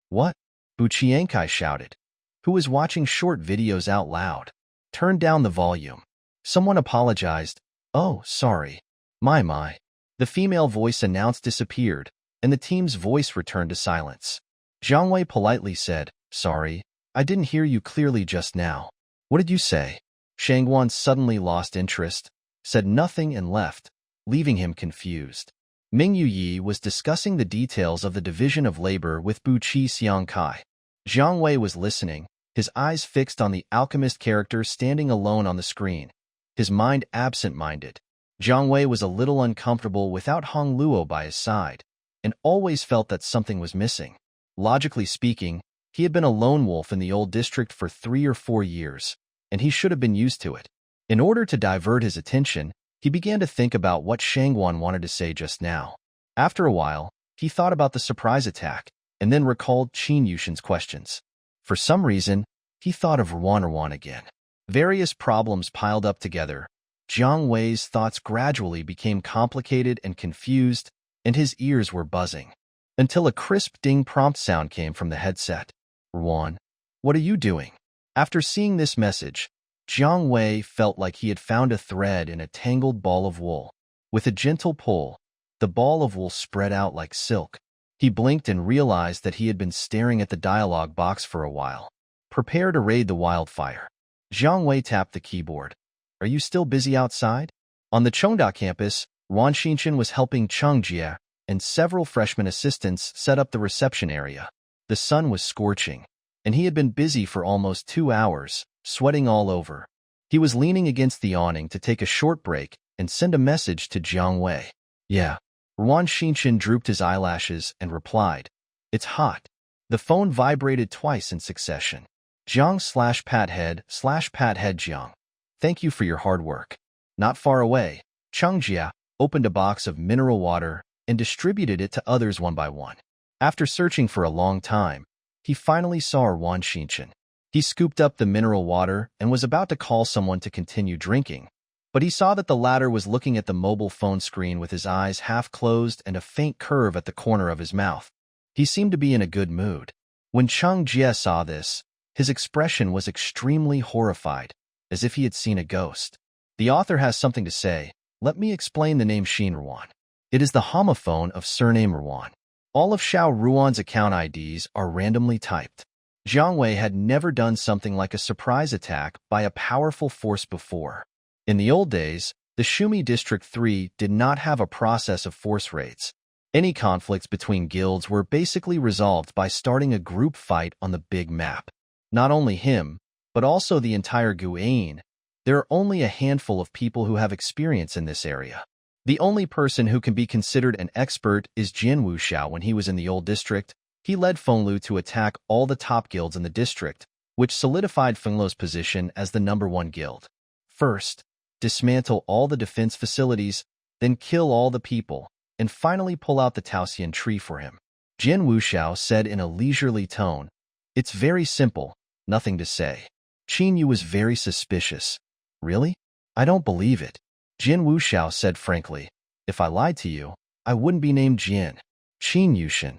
What? Buqiankai shouted, who was watching short videos out loud. Turned down the volume. Someone apologized. Oh, sorry. My. The female voice announced disappeared, and the team's voice returned to silence. Jiang Wei politely said, sorry, I didn't hear you clearly just now. What did you say? Shangguan suddenly lost interest, said nothing and left, leaving him confused. Ming Yuyi was discussing the details of the division of labor with Buqi Xiangkai. Jiang Wei was listening, his eyes fixed on the alchemist character standing alone on the screen, his mind absent-minded. Jiang Wei was a little uncomfortable without Hongluo by his side, and always felt that something was missing. Logically speaking, he had been a lone wolf in the old district for 3 or 4 years, and he should have been used to it. In order to divert his attention, he began to think about what Shangguan wanted to say just now. After a while, he thought about the surprise attack, and then recalled Qin Yushin's questions. For some reason, he thought of Rwan again. Various problems piled up together. Jiang Wei's thoughts gradually became complicated and confused, and his ears were buzzing. Until a crisp ding prompt sound came from the headset. Rwan, what are you doing? After seeing this message, Jiang Wei felt like he had found a thread in a tangled ball of wool. With a gentle pull, the ball of wool spread out like silk. He blinked and realized that he had been staring at the dialogue box for a while. Prepare to raid the wildfire. Jiang Wei tapped the keyboard. Are you still busy outside? On the Chengda campus, Wan Xinchen was helping Cheng Jie and several freshman assistants set up the reception area. The sun was scorching, and he had been busy for almost 2 hours, sweating all over. He was leaning against the awning to take a short break and send a message to Jiang Wei. Yeah. Wan Xinchen drooped his eyelashes and replied, it's hot. The phone vibrated twice in succession. Jiang/Pathead Jiang. Thank you for your hard work. Not far away, Cheng Jie opened a box of mineral water and distributed it to others one by one. After searching for a long time, he finally saw Wan Xinchen. He scooped up the mineral water and was about to call someone to continue drinking, but he saw that the latter was looking at the mobile phone screen with his eyes half closed and a faint curve at the corner of his mouth. He seemed to be in a good mood. When Cheng Jie saw this, his expression was extremely horrified, as if he had seen a ghost. The author has something to say. Let me explain the name Xin Ruan. It is the homophone of surname Ruan. All of Xiao Ruan's account IDs are randomly typed. Jiang Wei had never done something like a surprise attack by a powerful force before. In the old days, the Shumi District 3 did not have a process of force raids. Any conflicts between guilds were basically resolved by starting a group fight on the big map. Not only him, but also the entire Guian. There are only a handful of people who have experience in this area. The only person who can be considered an expert is Jian Wuxiao. When he was in the old district, he led Fenglu to attack all the top guilds in the district, which solidified Fenglu's position as the #1 guild. First, dismantle all the defense facilities, then kill all the people, and finally pull out the Taoxian tree for him. Jian Wuxiao said in a leisurely tone, it's very simple, nothing to say. Qin Yu was very suspicious. Really? I don't believe it. Jin Wuxiao said frankly. If I lied to you, I wouldn't be named Jin. Qin Yushin.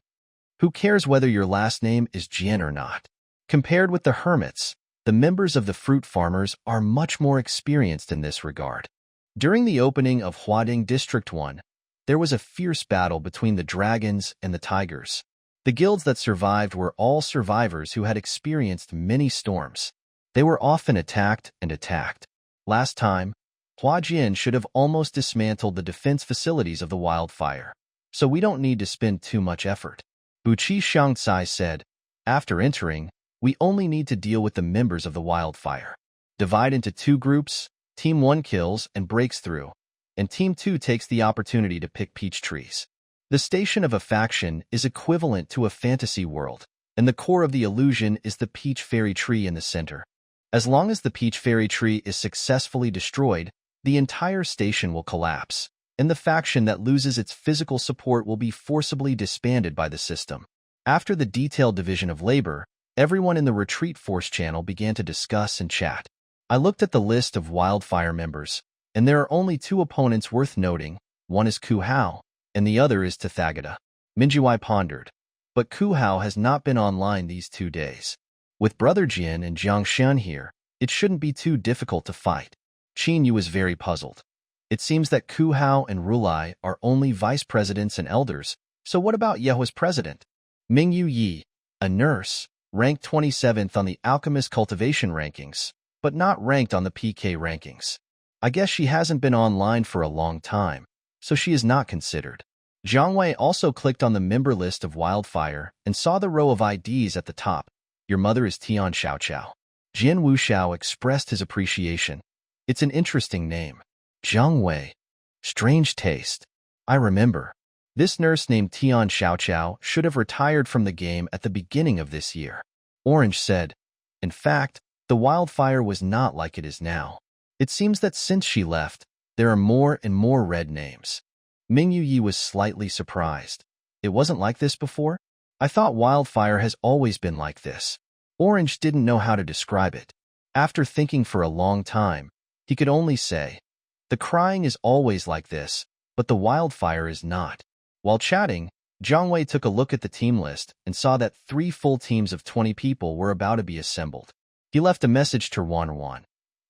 Who cares whether your last name is Jin or not? Compared with the hermits, the members of the fruit farmers are much more experienced in this regard. During the opening of Huading District 1, there was a fierce battle between the dragons and the tigers. The guilds that survived were all survivors who had experienced many storms. They were often attacked and attacked. Last time, Huajin should have almost dismantled the defense facilities of the wildfire, so we don't need to spend too much effort. Buqi Shangcai said, after entering, we only need to deal with the members of the wildfire. Divide into 2 groups, Team 1 kills and breaks through, and Team 2 takes the opportunity to pick peach trees. The station of a faction is equivalent to a fantasy world, and the core of the illusion is the peach fairy tree in the center. As long as the peach fairy tree is successfully destroyed, the entire station will collapse, and the faction that loses its physical support will be forcibly disbanded by the system. After the detailed division of labor, everyone in the retreat force channel began to discuss and chat. I looked at the list of wildfire members, and there are only 2 opponents worth noting. One is Ku Hao, and the other is Tathagata. Minjiwai pondered. But Ku Hao has not been online these 2 days. With Brother Jin and Jiang Shan here, it shouldn't be too difficult to fight. Qin Yu was very puzzled. It seems that Ku Hao and Rulai are only vice presidents and elders, so what about Yehua's president? Mingyu Yi, a nurse, ranked 27th on the alchemist cultivation rankings, but not ranked on the PK rankings. I guess she hasn't been online for a long time, so she is not considered. Zhang Wei also clicked on the member list of Wildfire and saw the row of IDs at the top. Your mother is Tian Xiaoqiao. Jin Wuxiao expressed his appreciation. It's an interesting name. Zhang Wei. Strange taste. I remember. This nurse named Tian Xiaoqiao should have retired from the game at the beginning of this year. Orange said. In fact, the wildfire was not like it is now. It seems that since she left, there are more and more red names. Mingyu Yi was slightly surprised. It wasn't like this before? I thought wildfire has always been like this. Orange didn't know how to describe it. After thinking for a long time, he could only say, the crying is always like this, but the wildfire is not. While chatting, Zhang Wei took a look at the team list and saw that 3 full teams of 20 people were about to be assembled. He left a message to Wan.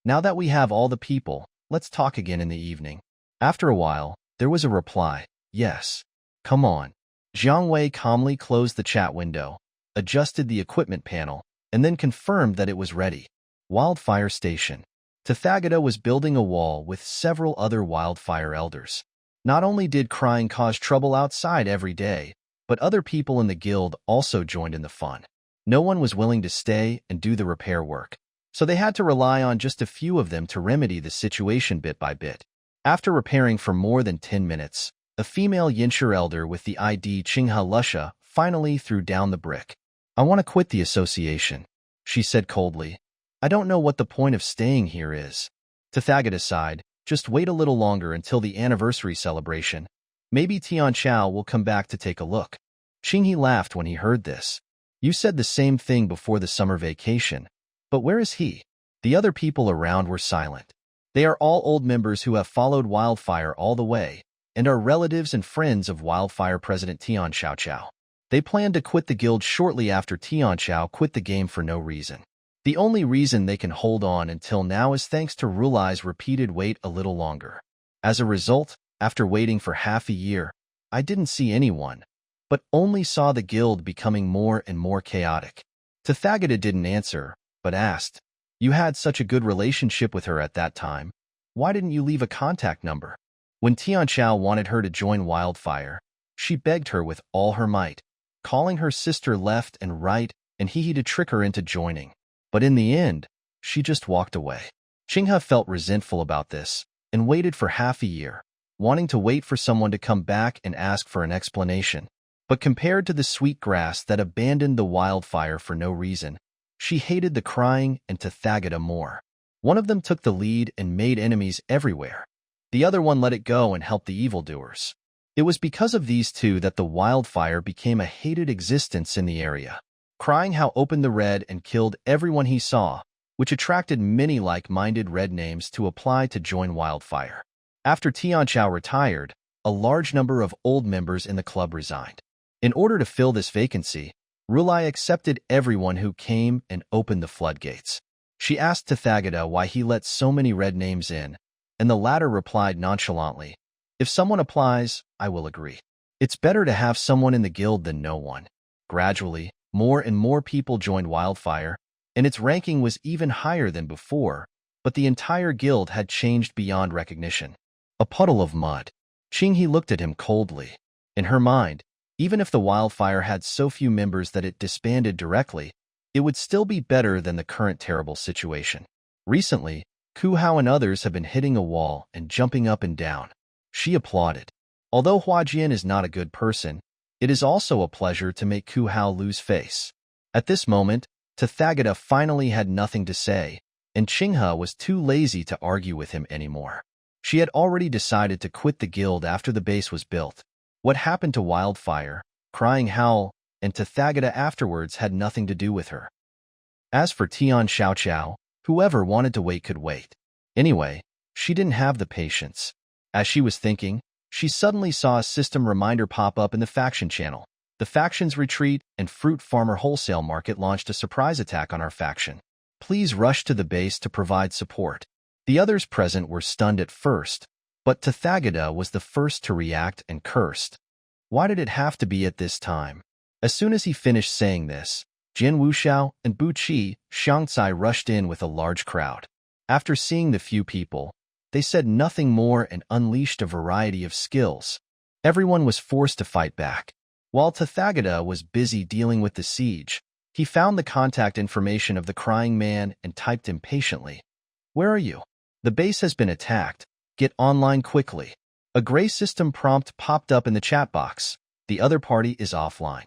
Now that we have all the people, let's talk again in the evening. After a while, there was a reply, yes. Come on. Zhang Wei calmly closed the chat window, adjusted the equipment panel, and then confirmed that it was ready. Wildfire Station. Tathagata was building a wall with several other wildfire elders. Not only did crying cause trouble outside every day, but other people in the guild also joined in the fun. No one was willing to stay and do the repair work, so they had to rely on just a few of them to remedy the situation bit by bit. After repairing for more than 10 minutes, a female Yinshur elder with the ID Qinghe Lusha finally threw down the brick. I want to quit the association, she said coldly. I don't know what the point of staying here is. Tathagata sighed. Just wait a little longer until the anniversary celebration. Maybe Tian Chao will come back to take a look. Qinghe laughed when he heard this. You said the same thing before the summer vacation. But where is he? The other people around were silent. They are all old members who have followed Wildfire all the way, and are relatives and friends of Wildfire President Tian Xiaoqiao. They planned to quit the guild shortly after Tian Chao quit the game for no reason. The only reason they can hold on until now is thanks to Rulai's repeated wait a little longer. As a result, after waiting for half a year, I didn't see anyone, but only saw the guild becoming more and more chaotic. Tathagata didn't answer, but asked, you had such a good relationship with her at that time. Why didn't you leave a contact number? When Tian Chao wanted her to join Wildfire, she begged her with all her might, calling her sister left and right and Hihi to trick her into joining. But in the end, she just walked away. Qinghe felt resentful about this and waited for half a year, wanting to wait for someone to come back and ask for an explanation. But compared to the sweet grass that abandoned the wildfire for no reason, she hated the crying and Tathagata more. One of them took the lead and made enemies everywhere. The other one let it go and helped the evildoers. It was because of these two that the wildfire became a hated existence in the area. Crying How opened the red and killed everyone he saw, which attracted many like-minded red names to apply to join Wildfire. After Tianqiao retired, a large number of old members in the club resigned. In order to fill this vacancy, Rulai accepted everyone who came and opened the floodgates. She asked Tathagata why he let so many red names in, and the latter replied nonchalantly, "If someone applies, I will agree. It's better to have someone in the guild than no one." Gradually, more and more people joined Wildfire, and its ranking was even higher than before, but the entire guild had changed beyond recognition. A puddle of mud. Qinghe looked at him coldly. In her mind, even if the Wildfire had so few members that it disbanded directly, it would still be better than the current terrible situation. Recently, Ku Hao and others have been hitting a wall and jumping up and down. She applauded. Although Huajian is not a good person, it is also a pleasure to make Ku Hao lose face. At this moment, Tathagata finally had nothing to say, and Qinghe was too lazy to argue with him anymore. She had already decided to quit the guild after the base was built. What happened to Wildfire, Crying Howl, and Tathagata afterwards had nothing to do with her. As for Tian Xiaoqiao, whoever wanted to wait could wait. Anyway, she didn't have the patience. As she was thinking, she suddenly saw a system reminder pop up in the faction channel. The faction's retreat and fruit farmer wholesale market launched a surprise attack on our faction. Please rush to the base to provide support. The others present were stunned at first, but Tathagata was the first to react and cursed. Why did it have to be at this time? As soon as he finished saying this, Jin Wuxiao and Bu Qi Xiangcai rushed in with a large crowd. After seeing the few people, they said nothing more and unleashed a variety of skills. Everyone was forced to fight back. While Tathagata was busy dealing with the siege, he found the contact information of the crying man and typed impatiently, "Where are you? The base has been attacked. Get online quickly." A gray system prompt popped up in the chat box. The other party is offline.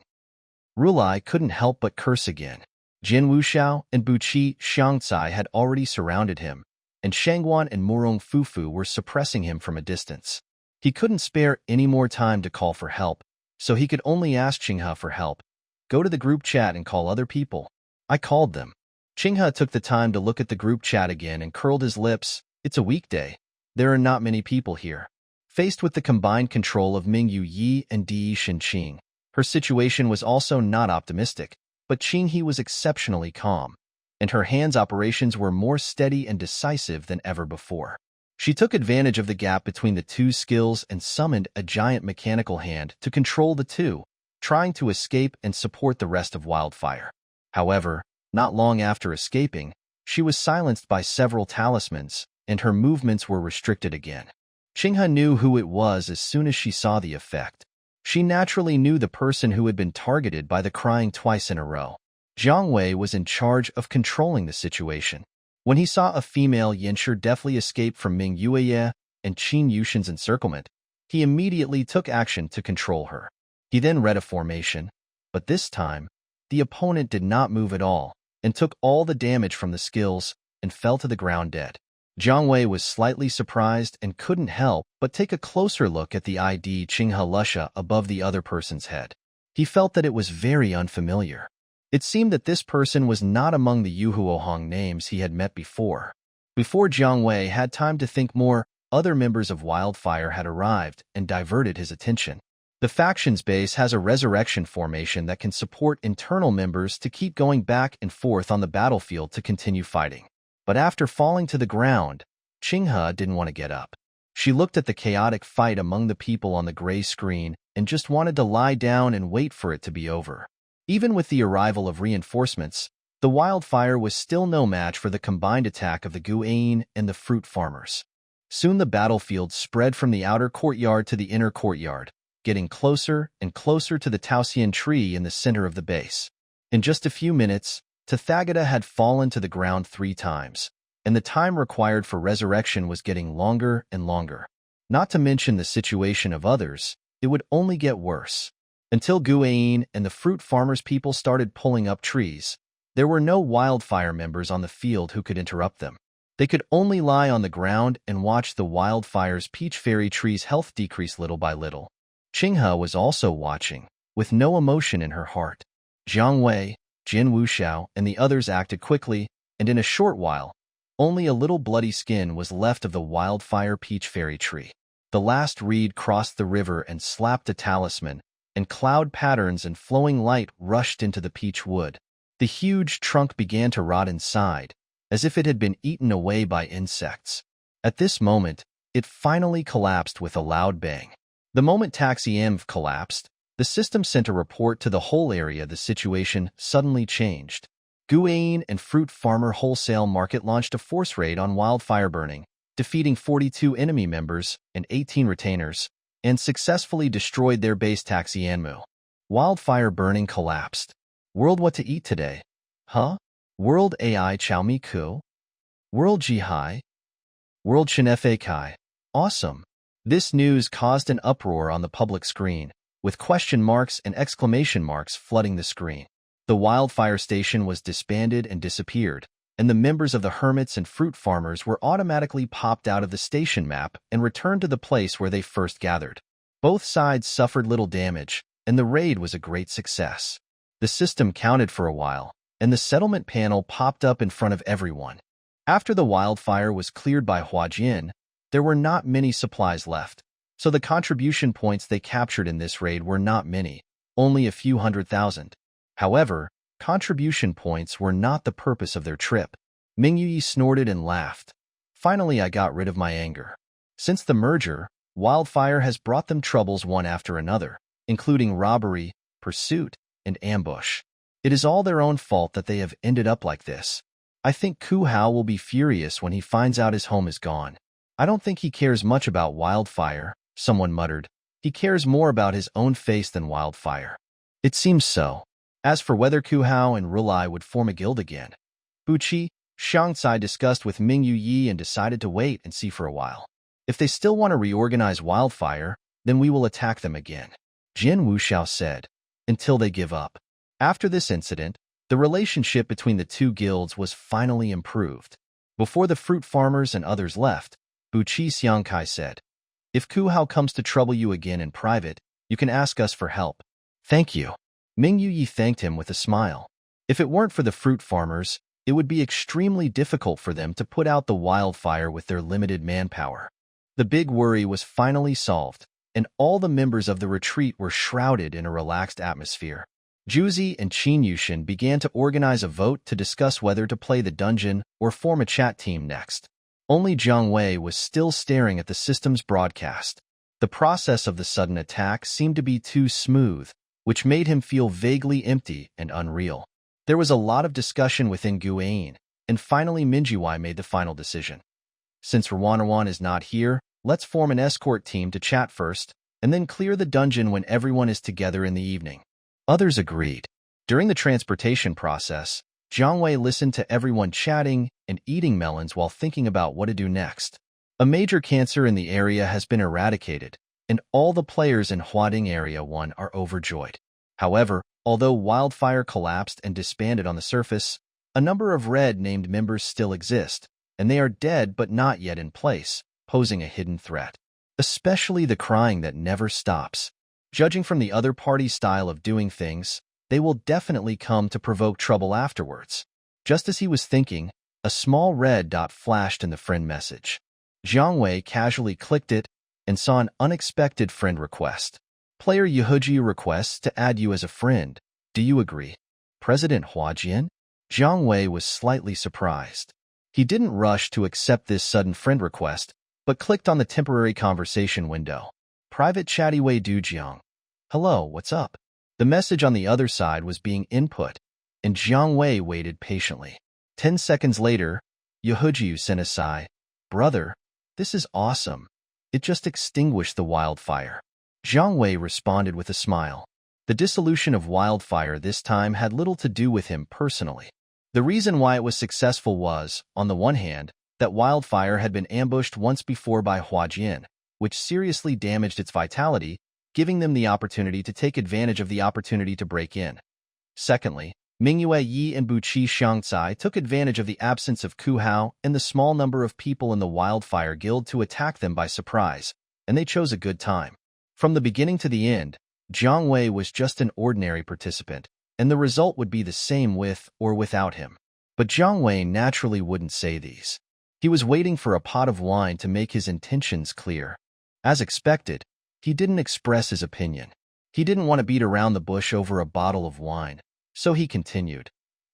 Rulai couldn't help but curse again. Jin Wuxiao and Bu Qi Xiangcai had already surrounded him, and Shangguan and Murong Fufu were suppressing him from a distance. He couldn't spare any more time to call for help, so he could only ask Qinghe for help. "Go to the group chat and call other people." "I called them." Qinghe took the time to look at the group chat again and curled his lips. "It's a weekday. There are not many people here." Faced with the combined control of Mingyu Yi and Di Shinqing, her situation was also not optimistic, but Qinghe was exceptionally calm, and her hands' operations were more steady and decisive than ever before. She took advantage of the gap between the two skills and summoned a giant mechanical hand to control the two, trying to escape and support the rest of Wildfire. However, not long after escaping, she was silenced by several talismans, and her movements were restricted again. Qinghe knew who it was as soon as she saw the effect. She naturally knew the person who had been targeted by the crying twice in a row. Jiang Wei was in charge of controlling the situation. When he saw a female Yanshi deftly escape from Ming Yueye and Qin Yushin's encirclement, he immediately took action to control her. He then read a formation, but this time, the opponent did not move at all and took all the damage from the skills and fell to the ground dead. Jiang Wei was slightly surprised and couldn't help but take a closer look at the ID Qinghe Lusha above the other person's head. He felt that it was very unfamiliar. It seemed that this person was not among the Yuhuohong names he had met before. Before Jiang Wei had time to think more, other members of Wildfire had arrived and diverted his attention. The faction's base has a resurrection formation that can support internal members to keep going back and forth on the battlefield to continue fighting. But after falling to the ground, Qinghe didn't want to get up. She looked at the chaotic fight among the people on the gray screen and just wanted to lie down and wait for it to be over. Even with the arrival of reinforcements, the Wildfire was still no match for the combined attack of the Guayin and the fruit farmers. Soon the battlefield spread from the outer courtyard to the inner courtyard, getting closer and closer to the Taoxian tree in the center of the base. In just a few minutes, Tathagata had fallen to the ground 3 times, and the time required for resurrection was getting longer and longer. Not to mention the situation of others, it would only get worse. Until Guayin and the fruit farmers' people started pulling up trees, there were no Wildfire members on the field who could interrupt them. They could only lie on the ground and watch the Wildfire's peach fairy tree's health decrease little by little. Qinghe was also watching, with no emotion in her heart. Jiang Wei, Jin Wuxiao, and the others acted quickly, and in a short while, Only a little bloody skin was left of the wildfire peach fairy tree. The last reed crossed the river and slapped a talisman, and cloud patterns and flowing light rushed into the peach wood. The huge trunk began to rot inside, as if it had been eaten away by insects. At this moment, it finally collapsed with a loud bang. The moment Taxi Mv collapsed, the system sent a report to the whole area. The situation suddenly changed. Guain and Fruit Farmer Wholesale Market launched a force raid on wildfire burning, defeating 42 enemy members and 18 retainers, and successfully destroyed their base Taxi Anmu. Wildfire burning collapsed. World what to eat today? Huh? World AI Chow Mi Ku? World Jihai? World Chinefe Kai? Awesome. This news caused an uproar on the public screen, with question marks and exclamation marks flooding the screen. The wildfire station was disbanded and disappeared, and the members of the hermits and fruit farmers were automatically popped out of the station map and returned to the place where they first gathered. Both sides suffered little damage, and the raid was a great success. The system counted for a while, and the settlement panel popped up in front of everyone. After the wildfire was cleared by Huajin, there were not many supplies left, so the contribution points they captured in this raid were not many, only a few 100,000. However, contribution points were not the purpose of their trip. Mingyu snorted and laughed. Finally, I got rid of my anger. Since the merger, wildfire has brought them troubles one after another, including robbery, pursuit, and ambush. It is all their own fault that they have ended up like this. I think Ku Hao will be furious when he finds out his home is gone. I don't think he cares much about wildfire, someone muttered. He cares more about his own face than wildfire. It seems so. As for whether Ku Hao and Rulai would form a guild again, Buqi, Shangcai discussed with Mingyu Yi and decided to wait and see for a while. If they still want to reorganize wildfire, then we will attack them again, Jin Wuxiao said, until they give up. After this incident, the relationship between the two guilds was finally improved. Before the fruit farmers and others left, Buqi Xiangkai said, "If Ku Hao comes to trouble you again in private, you can ask us for help." "Thank you." Mingyu Yi thanked him with a smile. If it weren't for the fruit farmers, it would be extremely difficult for them to put out the wildfire with their limited manpower. The big worry was finally solved, and all the members of the retreat were shrouded in a relaxed atmosphere. Juzi and Qin Yushin began to organize a vote to discuss whether to play the dungeon or form a chat team next. Only Jiang Wei was still staring at the system's broadcast. The process of the sudden attack seemed to be too smooth, which made him feel vaguely empty and unreal. There was a lot of discussion within Guain, and finally Minjiwai made the final decision. Since Rwanawan is not here, let's form an escort team to chat first, and then clear the dungeon when everyone is together in the evening. Others agreed. During the transportation process, Jiang Wei listened to everyone chatting and eating melons while thinking about what to do next. A major cancer in the area has been eradicated, and all the players in Huading Area 1 are overjoyed. However, although wildfire collapsed and disbanded on the surface, a number of red-named members still exist, and they are dead but not yet in place, posing a hidden threat. Especially the crying that never stops. Judging from the other party's style of doing things, they will definitely come to provoke trouble afterwards. Just as he was thinking, a small red dot flashed in the friend message. Jiang Wei casually clicked it and saw an unexpected friend request. Player Yehuji requests to add you as a friend. Do you agree? President Huajin? Jiang Wei was slightly surprised. He didn't rush to accept this sudden friend request, but clicked on the temporary conversation window. Private Chatty Wei Du Jiang. Hello, what's up? The message on the other side was being input, and Jiang Wei waited patiently. 10 seconds later, Yehuji sent a sigh. Brother, this is awesome. It just extinguished the wildfire. Jiang Wei responded with a smile. The dissolution of wildfire this time had little to do with him personally. The reason why it was successful was, on the one hand, that wildfire had been ambushed once before by Huajin, which seriously damaged its vitality, giving them the opportunity to take advantage of the opportunity to break in. Secondly, Mingyue Yi and Buqi Shangcai took advantage of the absence of Ku Hao and the small number of people in the Wildfire Guild to attack them by surprise, and they chose a good time. From the beginning to the end, Jiang Wei was just an ordinary participant, and the result would be the same with or without him. But Jiang Wei naturally wouldn't say these. He was waiting for a pot of wine to make his intentions clear. As expected, he didn't express his opinion. He didn't want to beat around the bush over a bottle of wine, so he continued.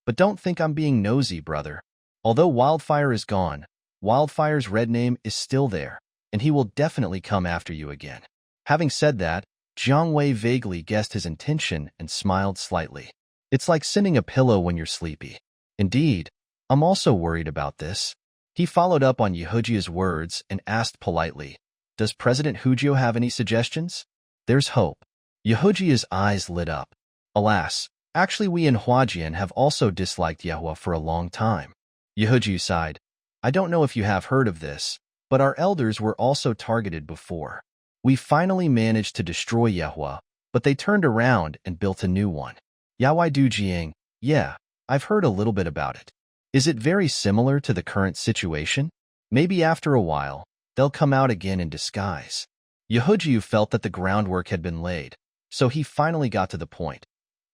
But don't think I'm being nosy, brother. Although Wildfire is gone, Wildfire's red name is still there, and he will definitely come after you again. Having said that, Jiang Wei vaguely guessed his intention and smiled slightly. It's like sending a pillow when you're sleepy. Indeed, I'm also worried about this. He followed up on Yehujia's words and asked politely, does President Hujio have any suggestions? There's hope. Yehujia's eyes lit up. Alas, actually we in Huajian have also disliked Yehua for a long time. Yehuji sighed. I don't know if you have heard of this, but our elders were also targeted before. We finally managed to destroy Yehua, but they turned around and built a new one. Yaoi Dujiang, yeah, I've heard a little bit about it. Is it very similar to the current situation? Maybe after a while, they'll come out again in disguise. Yehuji felt that the groundwork had been laid, so he finally got to the point.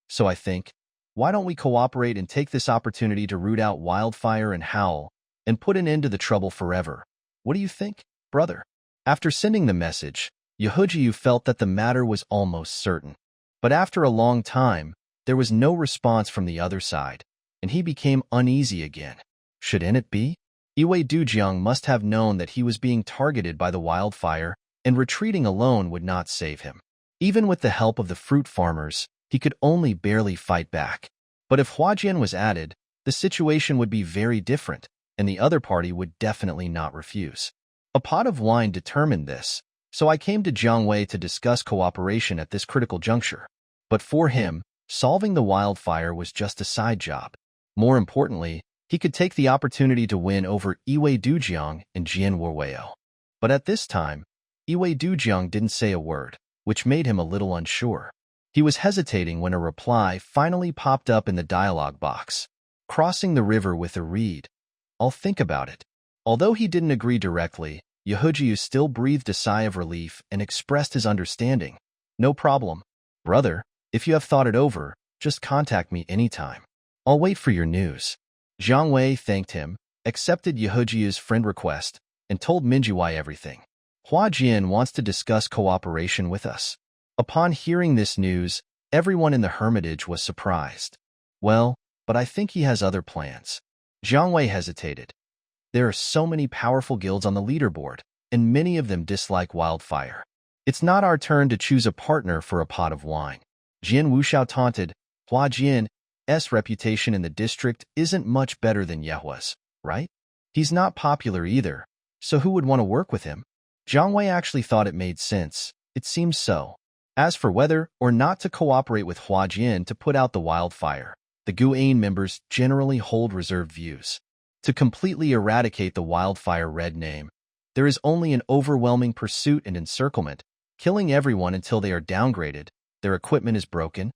So I think, why don't we cooperate and take this opportunity to root out Wildfire and Howl and put an end to the trouble forever? What do you think, brother? After sending the message, Yehuji felt that the matter was almost certain. But after a long time, there was no response from the other side, and he became uneasy again. Shouldn't it be? Yaoi Dujiang must have known that he was being targeted by the Wildfire, and retreating alone would not save him. Even with the help of the fruit farmers, he could only barely fight back. But if Huajian was added, the situation would be very different, and the other party would definitely not refuse. A pot of wine determined this, so I came to Jiang Wei to discuss cooperation at this critical juncture. But for him, solving the Wildfire was just a side job. More importantly, he could take the opportunity to win over Yaoi Dujiang and Jian Wuweo. But at this time, Yaoi Dujiang didn't say a word, which made him a little unsure. He was hesitating when a reply finally popped up in the dialogue box. Crossing the river with a reed. I'll think about it. Although he didn't agree directly, Yehuji still breathed a sigh of relief and expressed his understanding. No problem. Brother, if you have thought it over, just contact me anytime. I'll wait for your news. Jiang Wei thanked him, accepted Yehuji's friend request, and told Minjuai everything. Huajian wants to discuss cooperation with us. Upon hearing this news, everyone in the hermitage was surprised. Well, but I think he has other plans. Jiang Wei hesitated. There are so many powerful guilds on the leaderboard, and many of them dislike Wildfire. It's not our turn to choose a partner for a pot of wine. Jian Wuxiao taunted. Huajian's reputation in the district isn't much better than Yehua's, right? He's not popular either, so who would want to work with him? Jiang Wei actually thought it made sense. It seems so. As for whether or not to cooperate with Huajian to put out the Wildfire, the Guan members generally hold reserved views. To completely eradicate the Wildfire red name, there is only an overwhelming pursuit and encirclement, killing everyone until they are downgraded, their equipment is broken,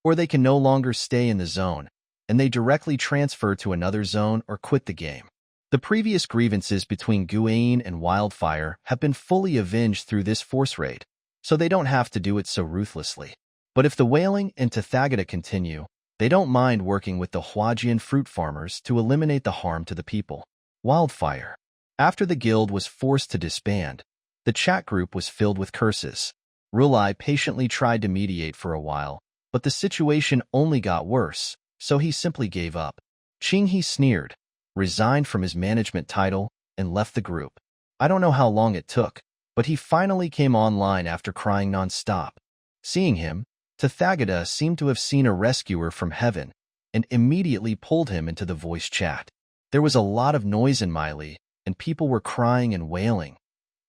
or they can no longer stay in the zone, and they directly transfer to another zone or quit the game. The previous grievances between Guan and Wildfire have been fully avenged through this force raid, so they don't have to do it so ruthlessly. But if the Wailing and Tathagata continue, they don't mind working with the Huajian fruit farmers to eliminate the harm to the people. Wildfire. After the guild was forced to disband, the chat group was filled with curses. Rulai patiently tried to mediate for a while, but the situation only got worse, so he simply gave up. Qinghe sneered, resigned from his management title, and left the group. I don't know how long it took, but he finally came online after crying non-stop. Seeing him, Tathagata seemed to have seen a rescuer from heaven and immediately pulled him into the voice chat. There was a lot of noise in Miley, and people were crying and wailing.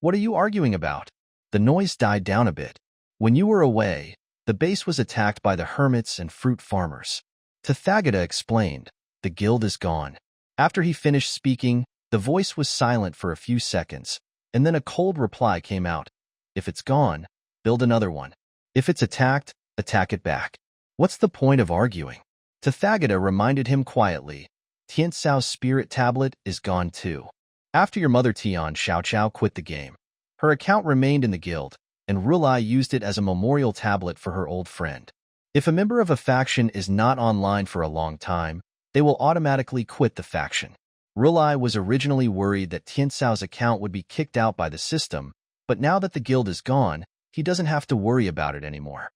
What are you arguing about? The noise died down a bit. When you were away, the base was attacked by the hermits and fruit farmers. Tathagata explained, the guild is gone. After he finished speaking, the voice was silent for a few seconds, and then a cold reply came out. If it's gone, build another one. If it's attacked, attack it back. What's the point of arguing? Tathagata reminded him quietly. Tian Cao's spirit tablet is gone too. After your mother Tian Xiaoqiao quit the game, her account remained in the guild, and Rulai used it as a memorial tablet for her old friend. If a member of a faction is not online for a long time, they will automatically quit the faction. Loli was originally worried that Tianxiao's account would be kicked out by the system, but now that the guild is gone, he doesn't have to worry about it anymore.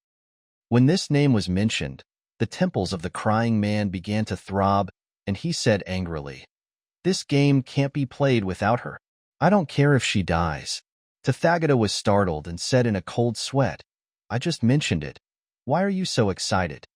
When this name was mentioned, the temples of the crying man began to throb, and he said angrily, "This game can't be played without her. I don't care if she dies." Tathagata was startled and said in a cold sweat, "I just mentioned it. Why are you so excited?"